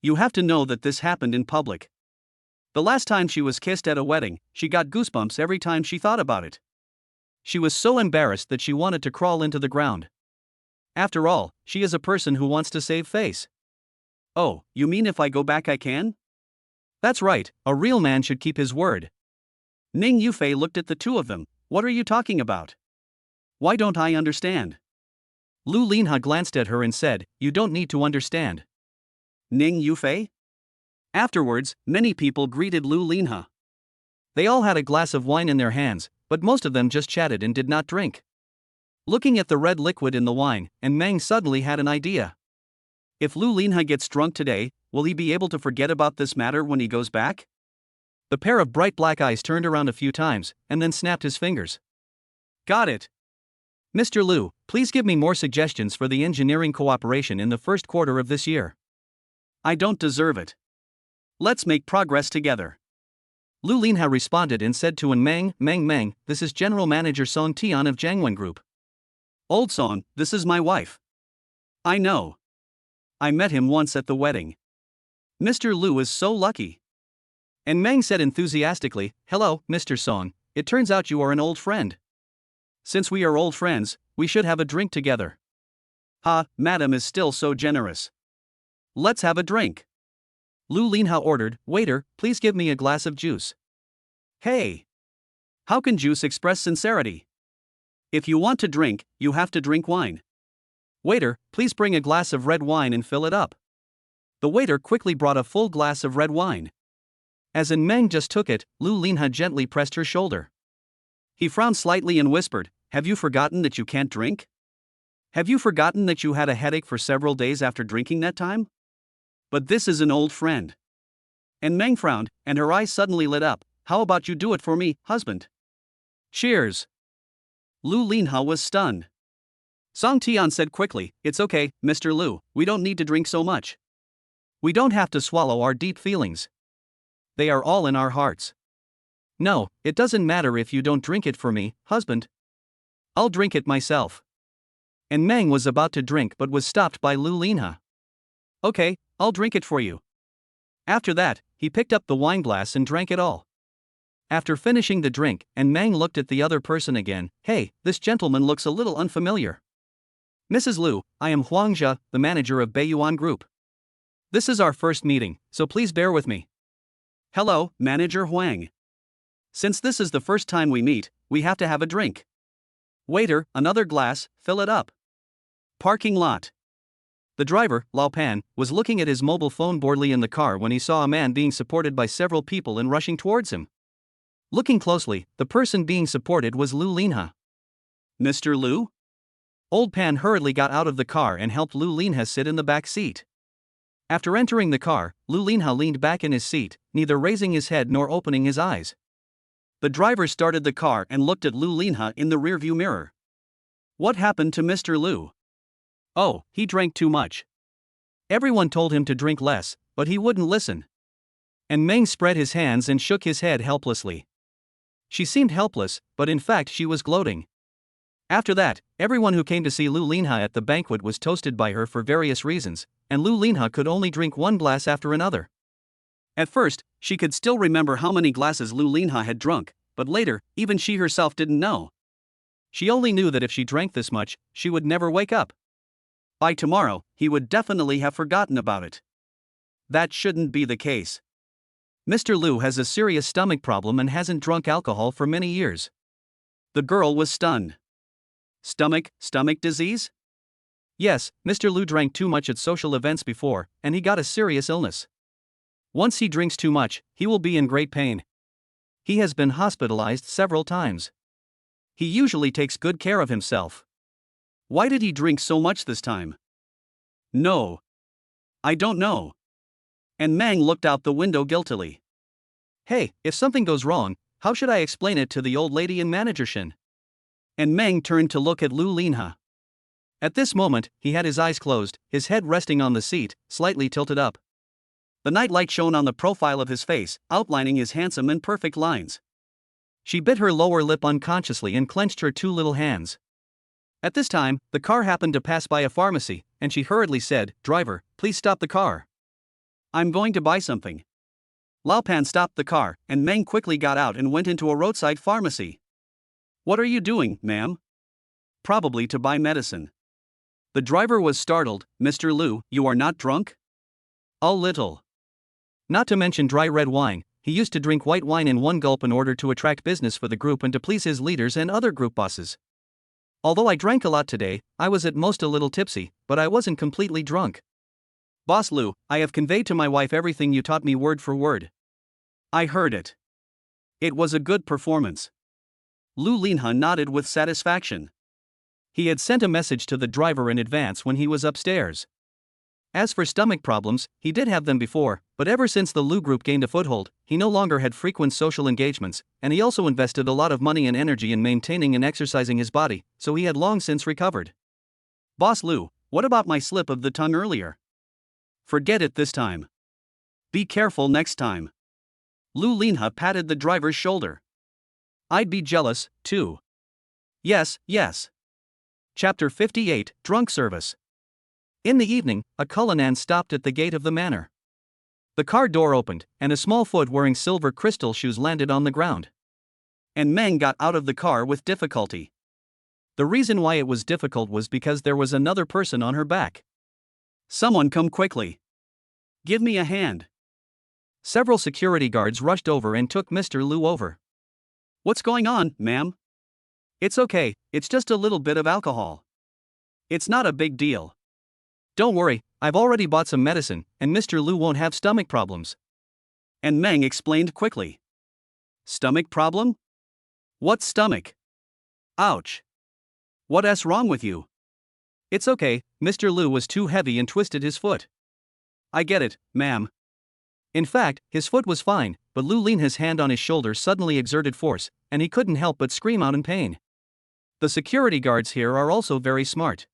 You have to know that this happened in public. The last time she was kissed at a wedding, she got goosebumps every time she thought about it. She was so embarrassed that she wanted to crawl into the ground. After all, she is a person who wants to save face. Oh, you mean if I go back I can? That's right, a real man should keep his word. Ning Yufei looked at the two of them. What are you talking about? Why don't I understand? Lu Linha glanced at her and said, you don't need to understand. Ning Yufei? Afterwards, many people greeted Lu Linha. They all had a glass of wine in their hands, but most of them just chatted and did not drink. Looking at the red liquid in the wine, Meng suddenly had an idea. If Lu Linha gets drunk today, will he be able to forget about this matter when he goes back? The pair of bright black eyes turned around a few times, and then snapped his fingers. Got it. Mr. Lu, please give me more suggestions for the engineering cooperation in the first quarter of this year. I don't deserve it. Let's make progress together. Lu Linha responded and said to Meng, this is General Manager Song Tian of Jiangwen Group. Old Song, this is my wife. I know. I met him once at the wedding. Mr. Lu is so lucky. And Meng said enthusiastically, hello, Mr. Song, it turns out you are an old friend. Since we are old friends, we should have a drink together. Ha, madam is still so generous. Let's have a drink. Lu Linha ordered, waiter, please give me a glass of juice. Hey! How can juice express sincerity? If you want to drink, you have to drink wine. Waiter, please bring a glass of red wine and fill it up. The waiter quickly brought a full glass of red wine. As Meng just took it, Lu Linha gently pressed her shoulder. He frowned slightly and whispered, have you forgotten that you can't drink? Have you forgotten that you had a headache for several days after drinking that time? But this is an old friend. And Meng frowned, and her eyes suddenly lit up. How about you do it for me, husband? Cheers. Lu Linha was stunned. Song Tian said quickly, it's okay, Mr. Lu, we don't need to drink so much. We don't have to swallow our deep feelings. They are all in our hearts. No, it doesn't matter if you don't drink it for me, husband. I'll drink it myself. And Meng was about to drink but was stopped by Lu Linha. Okay, I'll drink it for you. After that, he picked up the wine glass and drank it all. After finishing the drink, and Meng looked at the other person again, hey, this gentleman looks a little unfamiliar. Mrs. Lu, I am Huang Jia, the manager of Beiyuan Group. This is our first meeting, so please bear with me. Hello, Manager Huang. Since this is the first time we meet, we have to have a drink. Waiter, another glass, fill it up. Parking lot. The driver, Lao Pan, was looking at his mobile phone boredly in the car when he saw a man being supported by several people and rushing towards him. Looking closely, the person being supported was Lu Linha. Mr. Lu? Old Pan hurriedly got out of the car and helped Lu Linha sit in the back seat. After entering the car, Lu Linha leaned back in his seat, neither raising his head nor opening his eyes. The driver started the car and looked at Lu Linha in the rearview mirror. What happened to Mr. Lu? Oh, he drank too much. Everyone told him to drink less, but he wouldn't listen. And Meng spread his hands and shook his head helplessly. She seemed helpless, but in fact she was gloating. After that, everyone who came to see Lu Linha at the banquet was toasted by her for various reasons, and Lu Linha could only drink one glass after another. At first, she could still remember how many glasses Lu Linha had drunk, but later, even she herself didn't know. She only knew that if she drank this much, she would never wake up. By tomorrow, he would definitely have forgotten about it. That shouldn't be the case. Mr. Lu has a serious stomach problem and hasn't drunk alcohol for many years. The girl was stunned. Stomach disease? Yes, Mr. Lu drank too much at social events before, and he got a serious illness. Once he drinks too much, he will be in great pain. He has been hospitalized several times. He usually takes good care of himself. Why did he drink so much this time? No. I don't know. And Meng looked out the window guiltily. Hey, if something goes wrong, how should I explain it to the old lady in managership? And Meng turned to look at Lu Linha. At this moment, he had his eyes closed, his head resting on the seat, slightly tilted up. The nightlight shone on the profile of his face, outlining his handsome and perfect lines. She bit her lower lip unconsciously and clenched her two little hands. At this time, the car happened to pass by a pharmacy, and she hurriedly said, "Driver, please stop the car. I'm going to buy something." Lao Pan stopped the car, and Meng quickly got out and went into a roadside pharmacy. What are you doing, ma'am? Probably to buy medicine. The driver was startled. Mr. Lu, you are not drunk? A little. Not to mention dry red wine, he used to drink white wine in one gulp in order to attract business for the group and to please his leaders and other group bosses. Although I drank a lot today, I was at most a little tipsy, but I wasn't completely drunk. Boss Lu, I have conveyed to my wife everything you taught me word for word. I heard it. It was a good performance. Lu Linha nodded with satisfaction. He had sent a message to the driver in advance when he was upstairs. As for stomach problems, he did have them before, but ever since the Lu group gained a foothold, he no longer had frequent social engagements, and he also invested a lot of money and energy in maintaining and exercising his body, so he had long since recovered. Boss Lu, what about my slip of the tongue earlier? Forget it this time. Be careful next time. Lu Linha patted the driver's shoulder. I'd be jealous, too. Yes, yes. Chapter 58, Drunk Service. In the evening, a Cullinan stopped at the gate of the manor. The car door opened, and a small foot wearing silver crystal shoes landed on the ground. And Meng got out of the car with difficulty. The reason why it was difficult was because there was another person on her back. Someone come quickly. Give me a hand. Several security guards rushed over and took Mr. Lu over. What's going on, ma'am? It's okay, it's just a little bit of alcohol. It's not a big deal. Don't worry, I've already bought some medicine, and Mr. Lu won't have stomach problems. And Meng explained quickly. Stomach problem? What stomach? Ouch. What's wrong with you? It's okay, Mr. Lu was too heavy and twisted his foot. I get it, ma'am. In fact, his foot was fine, but Lu Linha's hand on his shoulder suddenly exerted force, and he couldn't help but scream out in pain. The security guards here are also very smart.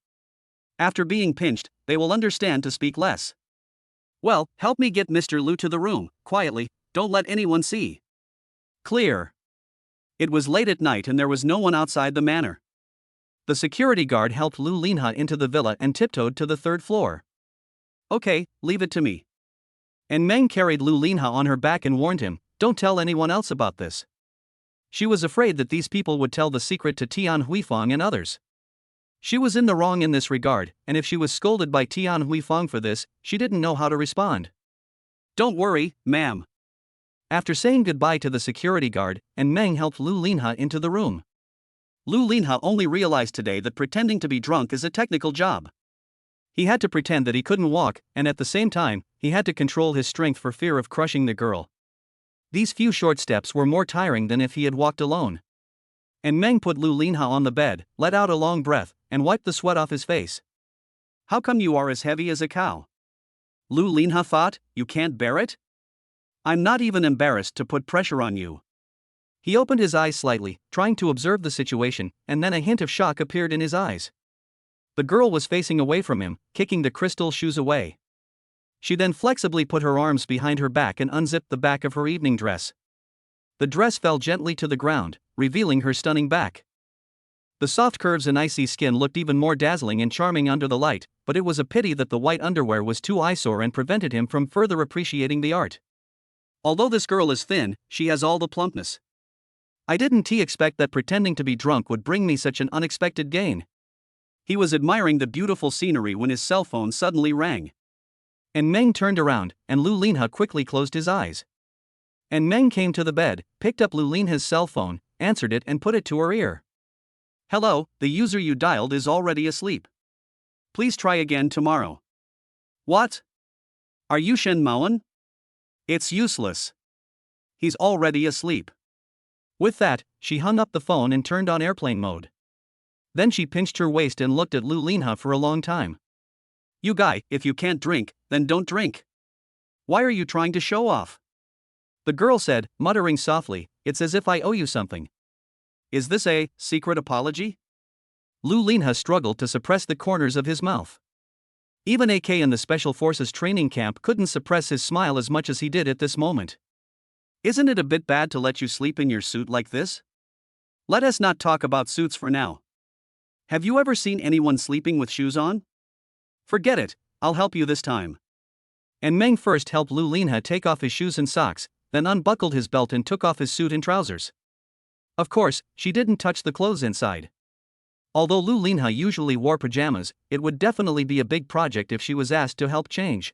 After being pinched, they will understand to speak less. Well, help me get Mr. Lu to the room, quietly, don't let anyone see. Clear. It was late at night and there was no one outside the manor. The security guard helped Lu Linha into the villa and tiptoed to the third floor. Okay, leave it to me. And Meng carried Lu Linha on her back and warned him, don't tell anyone else about this. She was afraid that these people would tell the secret to Tian Huifang and others. She was in the wrong in this regard, and if she was scolded by Tian Huifang for this, she didn't know how to respond. Don't worry, ma'am. After saying goodbye to the security guard, and Meng helped Lu Linha into the room. Lu Linha only realized today that pretending to be drunk is a technical job. He had to pretend that he couldn't walk, and at the same time, he had to control his strength for fear of crushing the girl. These few short steps were more tiring than if he had walked alone. And Meng put Lu Linha on the bed, let out a long breath, and wiped the sweat off his face. How come you are as heavy as a cow? Lu Linha thought, you can't bear it? I'm not even embarrassed to put pressure on you. He opened his eyes slightly, trying to observe the situation, and then a hint of shock appeared in his eyes. The girl was facing away from him, kicking the crystal shoes away. She then flexibly put her arms behind her back and unzipped the back of her evening dress. The dress fell gently to the ground, revealing her stunning back. The soft curves and icy skin looked even more dazzling and charming under the light, but it was a pity that the white underwear was too eyesore and prevented him from further appreciating the art. Although this girl is thin, she has all the plumpness. I didn't expect that pretending to be drunk would bring me such an unexpected gain. He was admiring the beautiful scenery when his cell phone suddenly rang. And Meng turned around, and Lu Linha quickly closed his eyes. And Meng came to the bed, picked up Lu Linha's cell phone, answered it and put it to her ear. Hello, the user you dialed is already asleep. Please try again tomorrow. What? Are you Shen Maoan? It's useless. He's already asleep. With that, she hung up the phone and turned on airplane mode. Then she pinched her waist and looked at Lu Linha for a long time. You guy, if you can't drink, then don't drink. Why are you trying to show off? The girl said, muttering softly, it's as if I owe you something. Is this a secret apology? Lu Linha struggled to suppress the corners of his mouth. Even AK in the Special Forces training camp couldn't suppress his smile as much as he did at this moment. Isn't it a bit bad to let you sleep in your suit like this? Let us not talk about suits for now. Have you ever seen anyone sleeping with shoes on? Forget it, I'll help you this time. And Meng first helped Lu Linha take off his shoes and socks, then unbuckled his belt and took off his suit and trousers. Of course, she didn't touch the clothes inside. Although Lu Linha usually wore pajamas, it would definitely be a big project if she was asked to help change.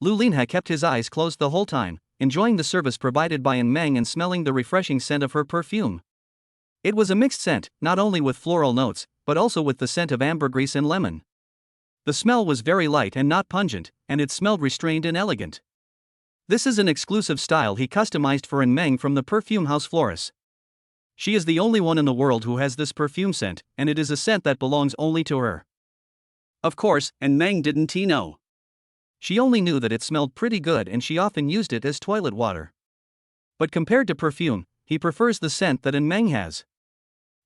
Lu Linha kept his eyes closed the whole time, enjoying the service provided by Meng and smelling the refreshing scent of her perfume. It was a mixed scent, not only with floral notes, but also with the scent of ambergris and lemon. The smell was very light and not pungent, and it smelled restrained and elegant. This is an exclusive style he customized for Meng from the perfume house Florus. She is the only one in the world who has this perfume scent, and it is a scent that belongs only to her. Of course, Meng didn't know. She only knew that it smelled pretty good and she often used it as toilet water. But compared to perfume, he prefers the scent that Meng has.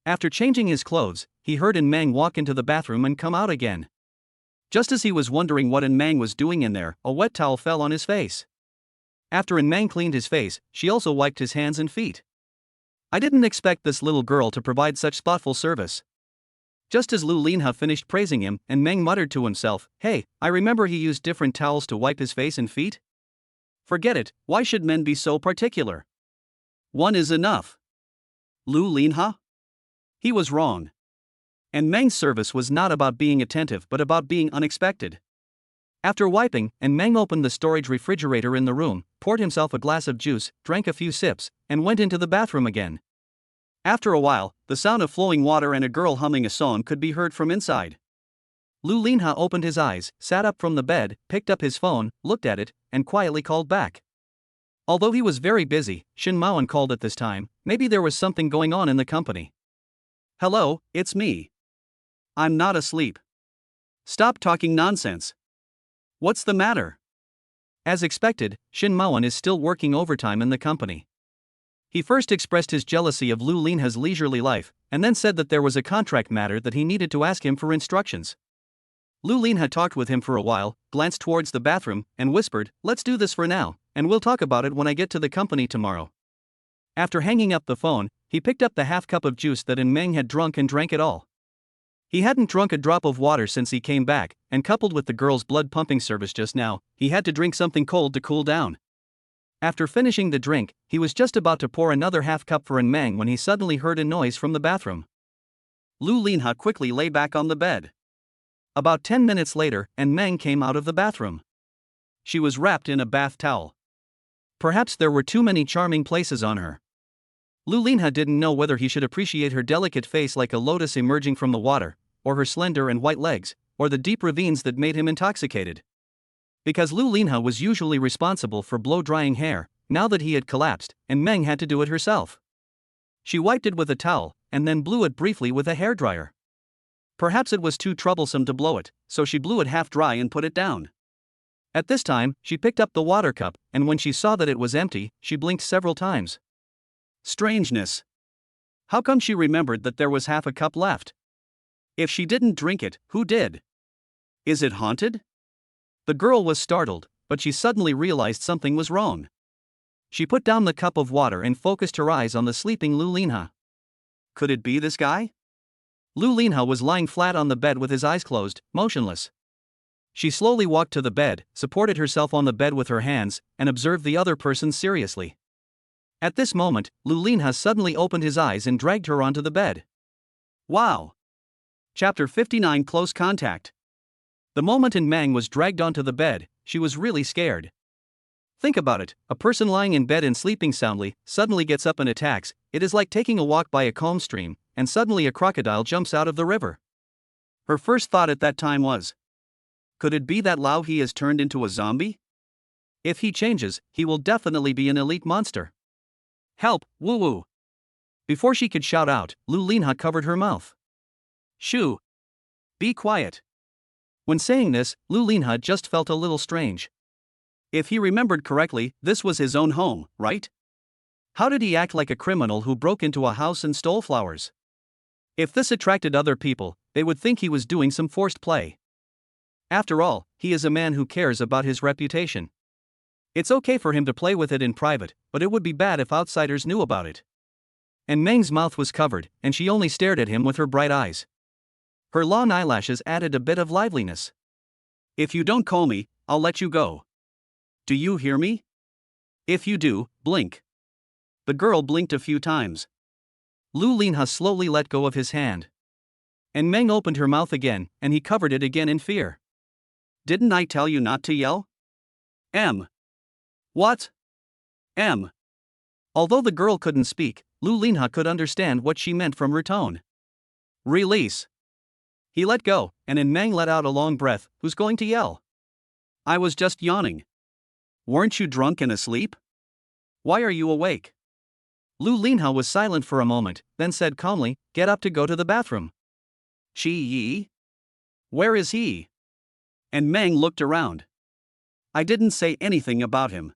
After changing his clothes, he heard Meng walk into the bathroom and come out again. Just as he was wondering what Meng was doing in there, a wet towel fell on his face. After Meng cleaned his face, she also wiped his hands and feet. I didn't expect this little girl to provide such thoughtful service. Just as Lu Linha finished praising him, Meng muttered to himself, "Hey, I remember he used different towels to wipe his face and feet? Forget it, why should men be so particular? One is enough." Lu Linha? He was wrong. And Meng's service was not about being attentive but about being unexpected. After wiping, Meng opened the storage refrigerator in the room, poured himself a glass of juice, drank a few sips, and went into the bathroom again. After a while, the sound of flowing water and a girl humming a song could be heard from inside. Lu Linha opened his eyes, sat up from the bed, picked up his phone, looked at it, and quietly called back. Although he was very busy, Shin Maoan called at this time. Maybe there was something going on in the company. "Hello, it's me. I'm not asleep. Stop talking nonsense. What's the matter?" As expected, Shin Maoan is still working overtime in the company. He first expressed his jealousy of Lu Linha's leisurely life, and then said that there was a contract matter that he needed to ask him for instructions. Lu Linha talked with him for a while, glanced towards the bathroom, and whispered, "Let's do this for now, and we'll talk about it when I get to the company tomorrow." After hanging up the phone, he picked up the half cup of juice that Meng had drunk and drank it all. He hadn't drunk a drop of water since he came back, and coupled with the girl's blood pumping service just now, he had to drink something cold to cool down. After finishing the drink, he was just about to pour another half cup for Meng when he suddenly heard a noise from the bathroom. Lu Linha quickly lay back on the bed. About 10 minutes later, Meng came out of the bathroom. She was wrapped in a bath towel. Perhaps there were too many charming places on her. Lu Linha didn't know whether he should appreciate her delicate face like a lotus emerging from the water, or her slender and white legs, or the deep ravines that made him intoxicated. Because Lu Linha was usually responsible for blow-drying hair, now that he had collapsed, Meng had to do it herself. She wiped it with a towel, and then blew it briefly with a hairdryer. Perhaps it was too troublesome to blow it, so she blew it half dry and put it down. At this time, she picked up the water cup, and when she saw that it was empty, she blinked several times. Strangeness. How come she remembered that there was half a cup left? If she didn't drink it, who did? Is it haunted? The girl was startled, but she suddenly realized something was wrong. She put down the cup of water and focused her eyes on the sleeping Lu Linha. Could it be this guy? Lu Linha was lying flat on the bed with his eyes closed, motionless. She slowly walked to the bed, supported herself on the bed with her hands, and observed the other person seriously. At this moment, Lu Linha suddenly opened his eyes and dragged her onto the bed. Wow! Chapter 59 Close Contact. The moment Meng was dragged onto the bed, she was really scared. Think about it, a person lying in bed and sleeping soundly, suddenly gets up and attacks. It is like taking a walk by a calm stream, and suddenly a crocodile jumps out of the river. Her first thought at that time was, could it be that Lao He has turned into a zombie? If he changes, he will definitely be an elite monster. Help, woo-woo! Before she could shout out, Lu Linha covered her mouth. Shoo! Be quiet! When saying this, Lu Linha just felt a little strange. If he remembered correctly, this was his own home, right? How did he act like a criminal who broke into a house and stole flowers? If this attracted other people, they would think he was doing some forced play. After all, he is a man who cares about his reputation. It's okay for him to play with it in private, but it would be bad if outsiders knew about it. And Meng's mouth was covered, and she only stared at him with her bright eyes. Her long eyelashes added a bit of liveliness. If you don't call me, I'll let you go. Do you hear me? If you do, blink. The girl blinked a few times. Lu Linha slowly let go of his hand. And Meng opened her mouth again, and he covered it again in fear. Didn't I tell you not to yell? What? Although the girl couldn't speak, Lu Linha could understand what she meant from her tone. Release. He let go, and Meng let out a long breath. Who's going to yell? I was just yawning. Weren't you drunk and asleep? Why are you awake? Lu Linha was silent for a moment, then said calmly, get up to go to the bathroom. Chi Yi? Where is he? And Meng looked around. I didn't say anything about him.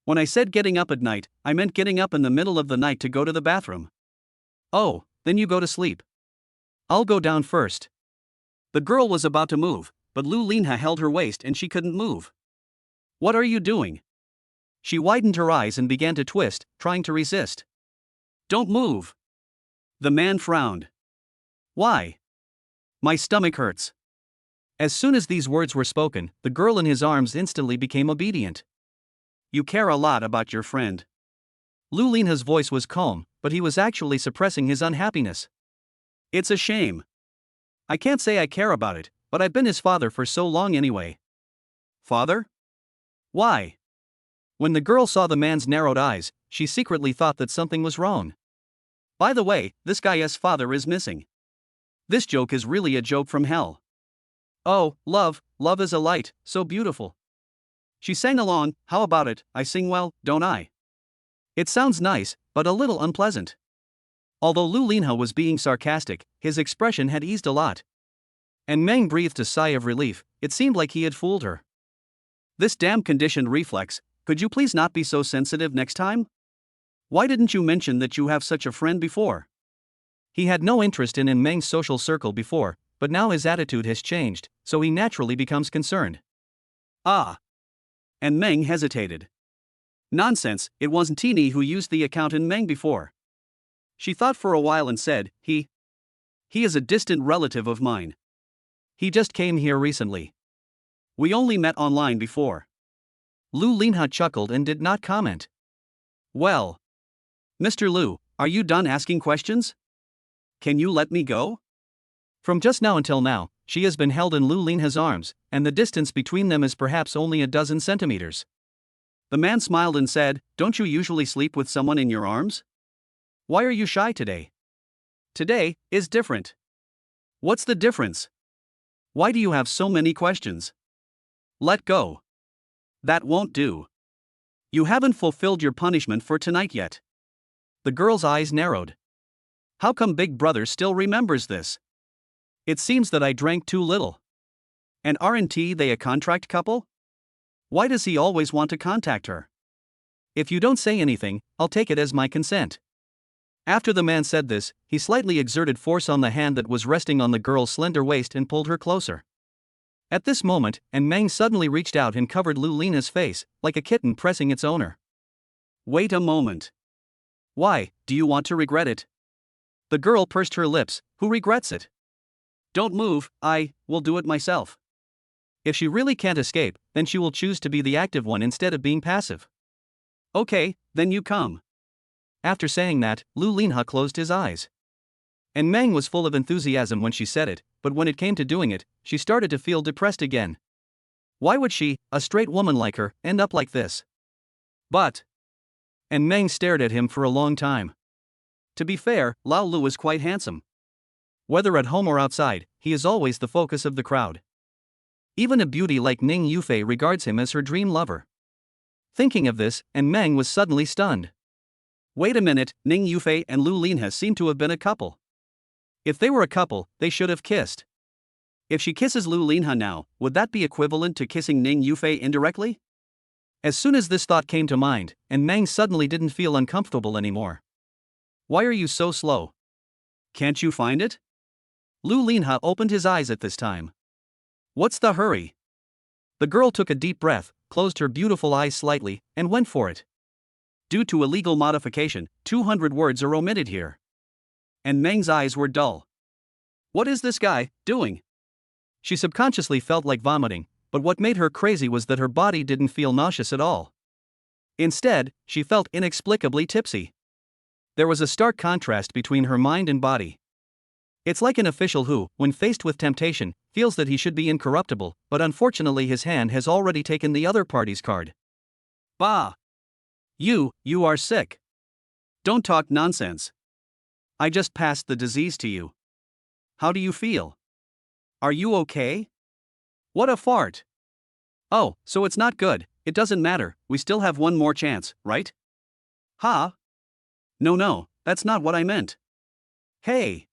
When I said getting up at night, I meant getting up in the middle of the night to go to the bathroom. Oh, then you go to sleep. I'll go down first. The girl was about to move, but Lu Linha held her waist and she couldn't move. What are you doing? She widened her eyes and began to twist, trying to resist. Don't move. The man frowned. Why? My stomach hurts. As soon as these words were spoken, the girl in his arms instantly became obedient. You care a lot about your friend. Lu Linha's voice was calm, but he was actually suppressing his unhappiness. It's a shame. I can't say I care about it, but I've been his father for so long anyway. Father? Why? When the girl saw the man's narrowed eyes, she secretly thought that something was wrong. By the way, this guy's father is missing. This joke is really a joke from hell. Oh, love is a light, so beautiful. She sang along. How about it, I sing well, don't I? It sounds nice, but a little unpleasant. Although Lu Linha was being sarcastic, his expression had eased a lot. And Meng breathed a sigh of relief. It seemed like he had fooled her. This damn conditioned reflex, could you please not be so sensitive next time? Why didn't you mention that you have such a friend before? He had no interest in Meng's social circle before, but now his attitude has changed, so he naturally becomes concerned. Ah. And Meng hesitated. Nonsense, it wasn't Tini who used the account in Meng before. She thought for a while and said, He is a distant relative of mine. He just came here recently. We only met online before. Lu Linha chuckled and did not comment. Well. Mr. Lu, are you done asking questions? Can you let me go? From just now until now, she has been held in Lu Linha's arms, and the distance between them is perhaps only a dozen centimeters. The man smiled and said, Don't you usually sleep with someone in your arms? Why are you shy today? Today is different. What's the difference? Why do you have so many questions? Let go. That won't do. You haven't fulfilled your punishment for tonight yet. The girl's eyes narrowed. How come Big Brother still remembers this? It seems that I drank too little. And aren't they a contract couple? Why does he always want to contact her? If you don't say anything, I'll take it as my consent. After the man said this, he slightly exerted force on the hand that was resting on the girl's slender waist and pulled her closer. At this moment, Meng suddenly reached out and covered Lu Linha's face, like a kitten pressing its owner. Wait a moment. Why, do you want to regret it? The girl pursed her lips. Who regrets it? Don't move, I will do it myself. If she really can't escape, then she will choose to be the active one instead of being passive. Okay, then you come. After saying that, Lu Linha closed his eyes. And Meng was full of enthusiasm when she said it, but when it came to doing it, she started to feel depressed again. Why would she, a straight woman like her, end up like this? But. And Meng stared at him for a long time. To be fair, Lao Lu is quite handsome. Whether at home or outside, he is always the focus of the crowd. Even a beauty like Ning Yufei regards him as her dream lover. Thinking of this, Meng was suddenly stunned. Wait a minute, Ning Yufei and Lu Linha seem to have been a couple. If they were a couple, they should have kissed. If she kisses Lu Linha now, would that be equivalent to kissing Ning Yufei indirectly? As soon as this thought came to mind, Meng suddenly didn't feel uncomfortable anymore. Why are you so slow? Can't you find it? Lu Linha opened his eyes at this time. What's the hurry? The girl took a deep breath, closed her beautiful eyes slightly, and went for it. Due to a legal modification, 200 words are omitted here. And Meng's eyes were dull. What is this guy doing? She subconsciously felt like vomiting, but what made her crazy was that her body didn't feel nauseous at all. Instead, she felt inexplicably tipsy. There was a stark contrast between her mind and body. It's like an official who, when faced with temptation, feels that he should be incorruptible, but unfortunately his hand has already taken the other party's card. Bah! You are sick. Don't talk nonsense. I just passed the disease to you. How do you feel? Are you okay? What a fart! Oh, so it's not good, it doesn't matter, we still have one more chance, right? Ha! No, that's not what I meant. Hey!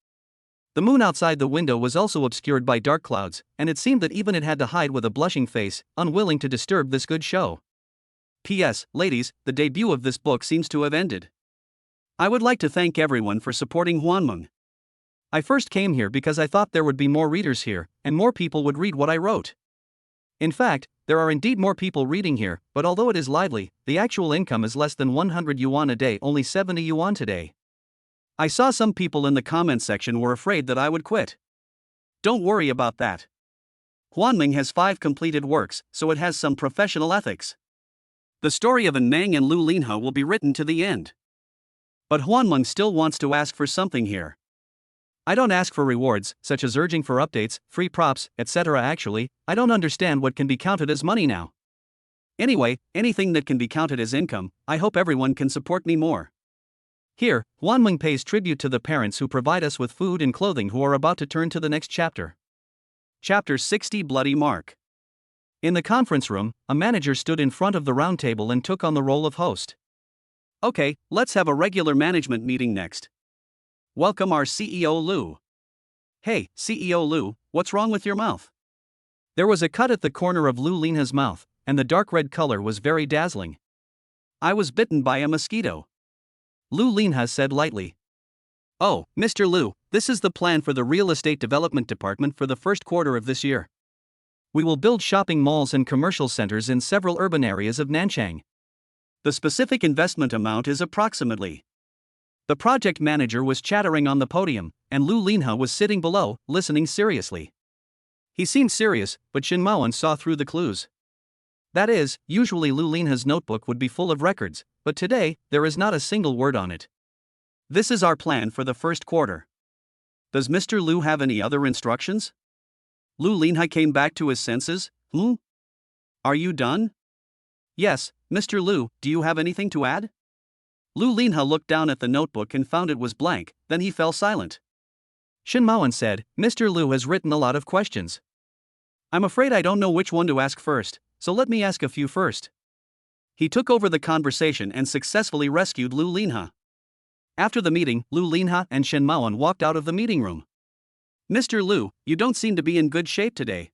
The moon outside the window was also obscured by dark clouds, and it seemed that even it had to hide with a blushing face, unwilling to disturb this good show. P.S. Ladies, the debut of this book seems to have ended. I would like to thank everyone for supporting Huanmeng. I first came here because I thought there would be more readers here, and more people would read what I wrote. In fact, there are indeed more people reading here, but although it is lively, the actual income is less than 100 yuan a day, only 70 yuan today. I saw some people in the comments section were afraid that I would quit. Don't worry about that. Huanming has 5 completed works, so it has some professional ethics. The story of An Meng and Lu Linhe will be written to the end. But Huanmeng still wants to ask for something here. I don't ask for rewards, such as urging for updates, free props, etc. Actually, I don't understand what can be counted as money now. Anyway, anything that can be counted as income, I hope everyone can support me more. Here, Huanmeng pays tribute to the parents who provide us with food and clothing who are about to turn to the next chapter. Chapter 60 Bloody Mark. In the conference room, a manager stood in front of the round table and took on the role of host. Okay, let's have a regular management meeting next. Welcome our CEO Lu. Hey, CEO Lu, what's wrong with your mouth? There was a cut at the corner of Lu Linhe's mouth, and the dark red color was very dazzling. I was bitten by a mosquito. Lu Linhe said lightly. Oh, Mr. Lu, this is the plan for the real estate development department for the first quarter of this year. We will build shopping malls and commercial centers in several urban areas of Nanchang. The specific investment amount is approximately. The project manager was chattering on the podium, and Lu Linhe was sitting below, listening seriously. He seemed serious, but Shin Maoan saw through the clues. That is, usually Lu Linhe's notebook would be full of records, but today, there is not a single word on it. This is our plan for the first quarter. Does Mr. Lu have any other instructions? Lu Linhe came back to his senses. Are you done? Yes, Mr. Lu, do you have anything to add? Lu Linhe looked down at the notebook and found it was blank, then he fell silent. Shin Maoan said, Mr. Lu has written a lot of questions. I'm afraid I don't know which one to ask first, so let me ask a few first. He took over the conversation and successfully rescued Lu Linhe. After the meeting, Lu Linhe and Shin Maoan walked out of the meeting room. Mr. Lu, you don't seem to be in good shape today.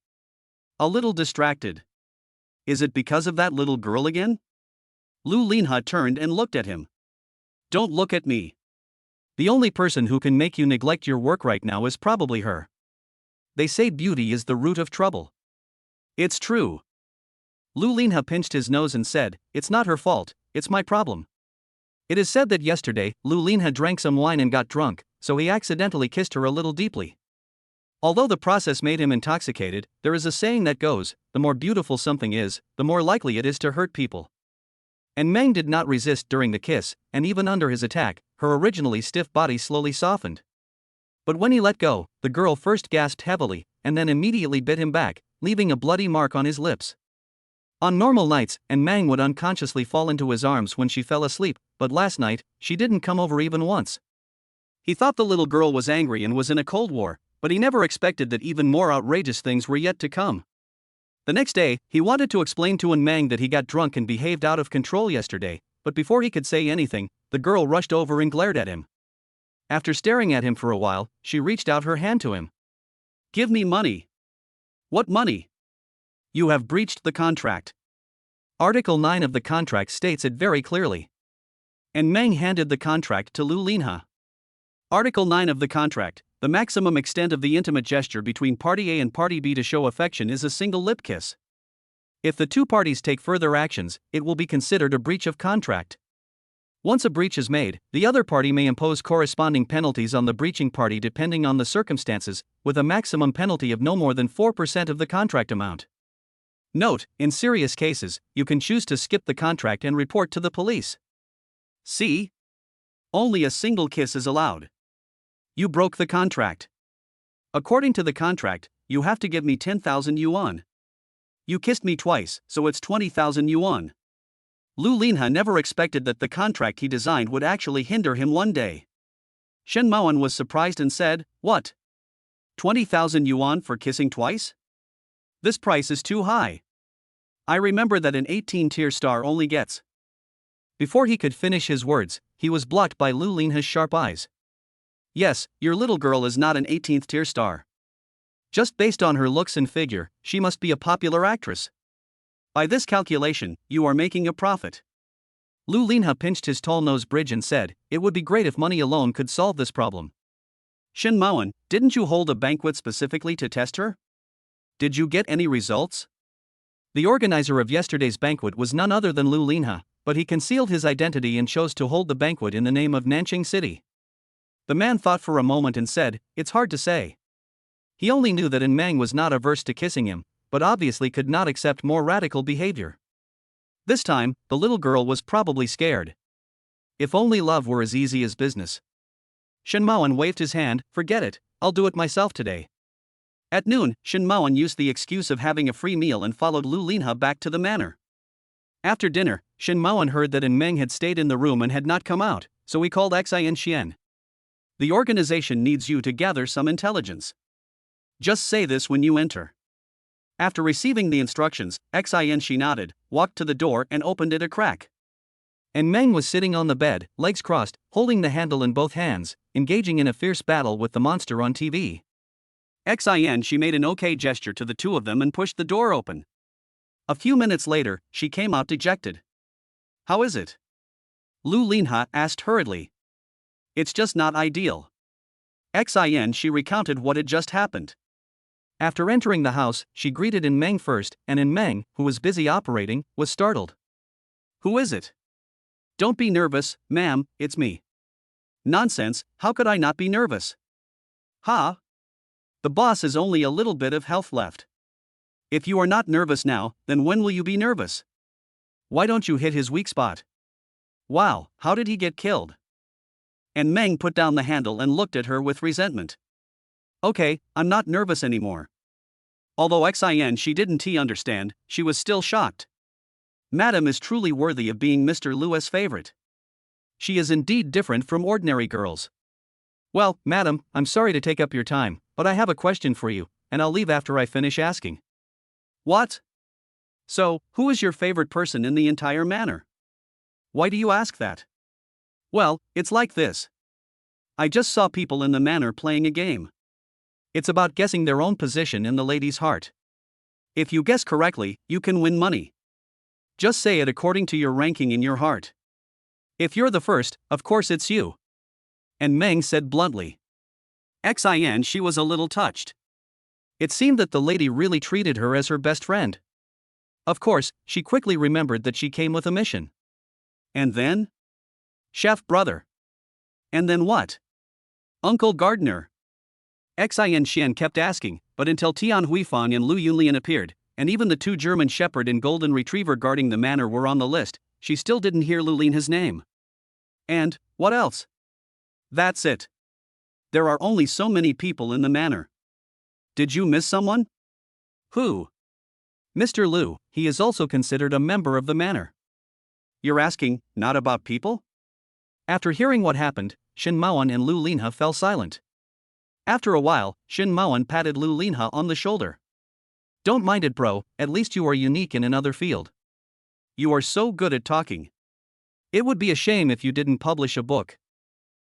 A little distracted. Is it because of that little girl again? Lu Linhe turned and looked at him. Don't look at me. The only person who can make you neglect your work right now is probably her. They say beauty is the root of trouble. It's true. Lu Linhe pinched his nose and said, it's not her fault, it's my problem. It is said that yesterday, Lu Linhe drank some wine and got drunk, so he accidentally kissed her a little deeply. Although the process made him intoxicated, there is a saying that goes, the more beautiful something is, the more likely it is to hurt people. And Meng did not resist during the kiss, and even under his attack, her originally stiff body slowly softened. But when he let go, the girl first gasped heavily, and then immediately bit him back, leaving a bloody mark on his lips. On normal nights, and Meng would unconsciously fall into his arms when she fell asleep, but last night, she didn't come over even once. He thought the little girl was angry and was in a cold war, but he never expected that even more outrageous things were yet to come. The next day, he wanted to explain to An Meng that he got drunk and behaved out of control yesterday, but before he could say anything, the girl rushed over and glared at him. After staring at him for a while, she reached out her hand to him. Give me money. What money? You have breached the contract. Article 9 of the contract states it very clearly. And Meng handed the contract to Lu Linhe. Article 9 of the contract, the maximum extent of the intimate gesture between party A and party B to show affection is a single lip kiss. If the two parties take further actions, it will be considered a breach of contract. Once a breach is made, the other party may impose corresponding penalties on the breaching party depending on the circumstances, with a maximum penalty of no more than 4% of the contract amount. Note, in serious cases, you can choose to skip the contract and report to the police. See? Only a single kiss is allowed. You broke the contract. According to the contract, you have to give me 10,000 yuan. You kissed me twice, so it's 20,000 yuan. Lu Linhe never expected that the contract he designed would actually hinder him one day. Shen Maoan was surprised and said, What? 20,000 yuan for kissing twice? This price is too high. I remember that an 18-tier star only gets. Before he could finish his words, he was blocked by Lu Linhe's sharp eyes. Yes, your little girl is not an 18th-tier star. Just based on her looks and figure, she must be a popular actress. By this calculation, you are making a profit. Lu Linhe pinched his tall nose bridge and said, it would be great if money alone could solve this problem. Shin Maoan, didn't you hold a banquet specifically to test her? Did you get any results? The organizer of yesterday's banquet was none other than Lu Linha, but he concealed his identity and chose to hold the banquet in the name of Nanjing City. The man thought for a moment and said, "It's hard to say." He only knew that Meng was not averse to kissing him, but obviously could not accept more radical behavior. This time, the little girl was probably scared. If only love were as easy as business. Shen Maoan waved his hand. "Forget it, I'll do it myself today." At noon, Shen Maoan used the excuse of having a free meal and followed Lu Linha back to the manor. After dinner, Shen Maoan heard that Meng had stayed in the room and had not come out, so he called Xin Xian. "The organization needs you to gather some intelligence. Just say this when you enter." After receiving the instructions, Xin Shi nodded, walked to the door and opened it a crack. Meng was sitting on the bed, legs crossed, holding the handle in both hands, engaging in a fierce battle with the monster on TV. Xin Shi made an okay gesture to the two of them and pushed the door open. A few minutes later, she came out dejected. "How is it?" Lu Linha asked hurriedly. "It's just not ideal." Xin Shi recounted what had just happened. After entering the house, she greeted Meng first, and Meng, who was busy operating, was startled. "Who is it?" "Don't be nervous, ma'am, it's me." "Nonsense, how could I not be nervous?" "Ha! The boss has only a little bit of health left. If you are not nervous now, then when will you be nervous? Why don't you hit his weak spot?" "Wow, how did he get killed?" And Meng put down the handle and looked at her with resentment. "Okay, I'm not nervous anymore." Although Xin Shi didn't understand, she was still shocked. Madam is truly worthy of being Mr. Lu's favorite. She is indeed different from ordinary girls. "Well, madam, I'm sorry to take up your time, but I have a question for you, and I'll leave after I finish asking." "What? So, who is your favorite person in the entire manor?" "Why do you ask that?" "Well, it's like this. I just saw people in the manor playing a game. It's about guessing their own position in the lady's heart. If you guess correctly, you can win money. Just say it according to your ranking in your heart. If you're the first, of course it's you." And Meng said bluntly. Xin Shi was a little touched. It seemed that the lady really treated her as her best friend. Of course, she quickly remembered that she came with a mission. And then? Chef brother. And then what? Uncle gardener. Xin Xian kept asking, but until Tian Huifang and Lu Yunlian appeared, and even the two German shepherd and golden retriever guarding the manor were on the list, she still didn't hear Lu Linha's name. And, what else? That's it. There are only so many people in the manor. Did you miss someone? Who? Mr. Lu, he is also considered a member of the manor. You're asking, not about people? After hearing what happened, Shen Maoan and Lu Linha fell silent. After a while, Shen Maoan patted Lu Linha on the shoulder. "Don't mind it, bro, at least you are unique in another field. You are so good at talking. It would be a shame if you didn't publish a book."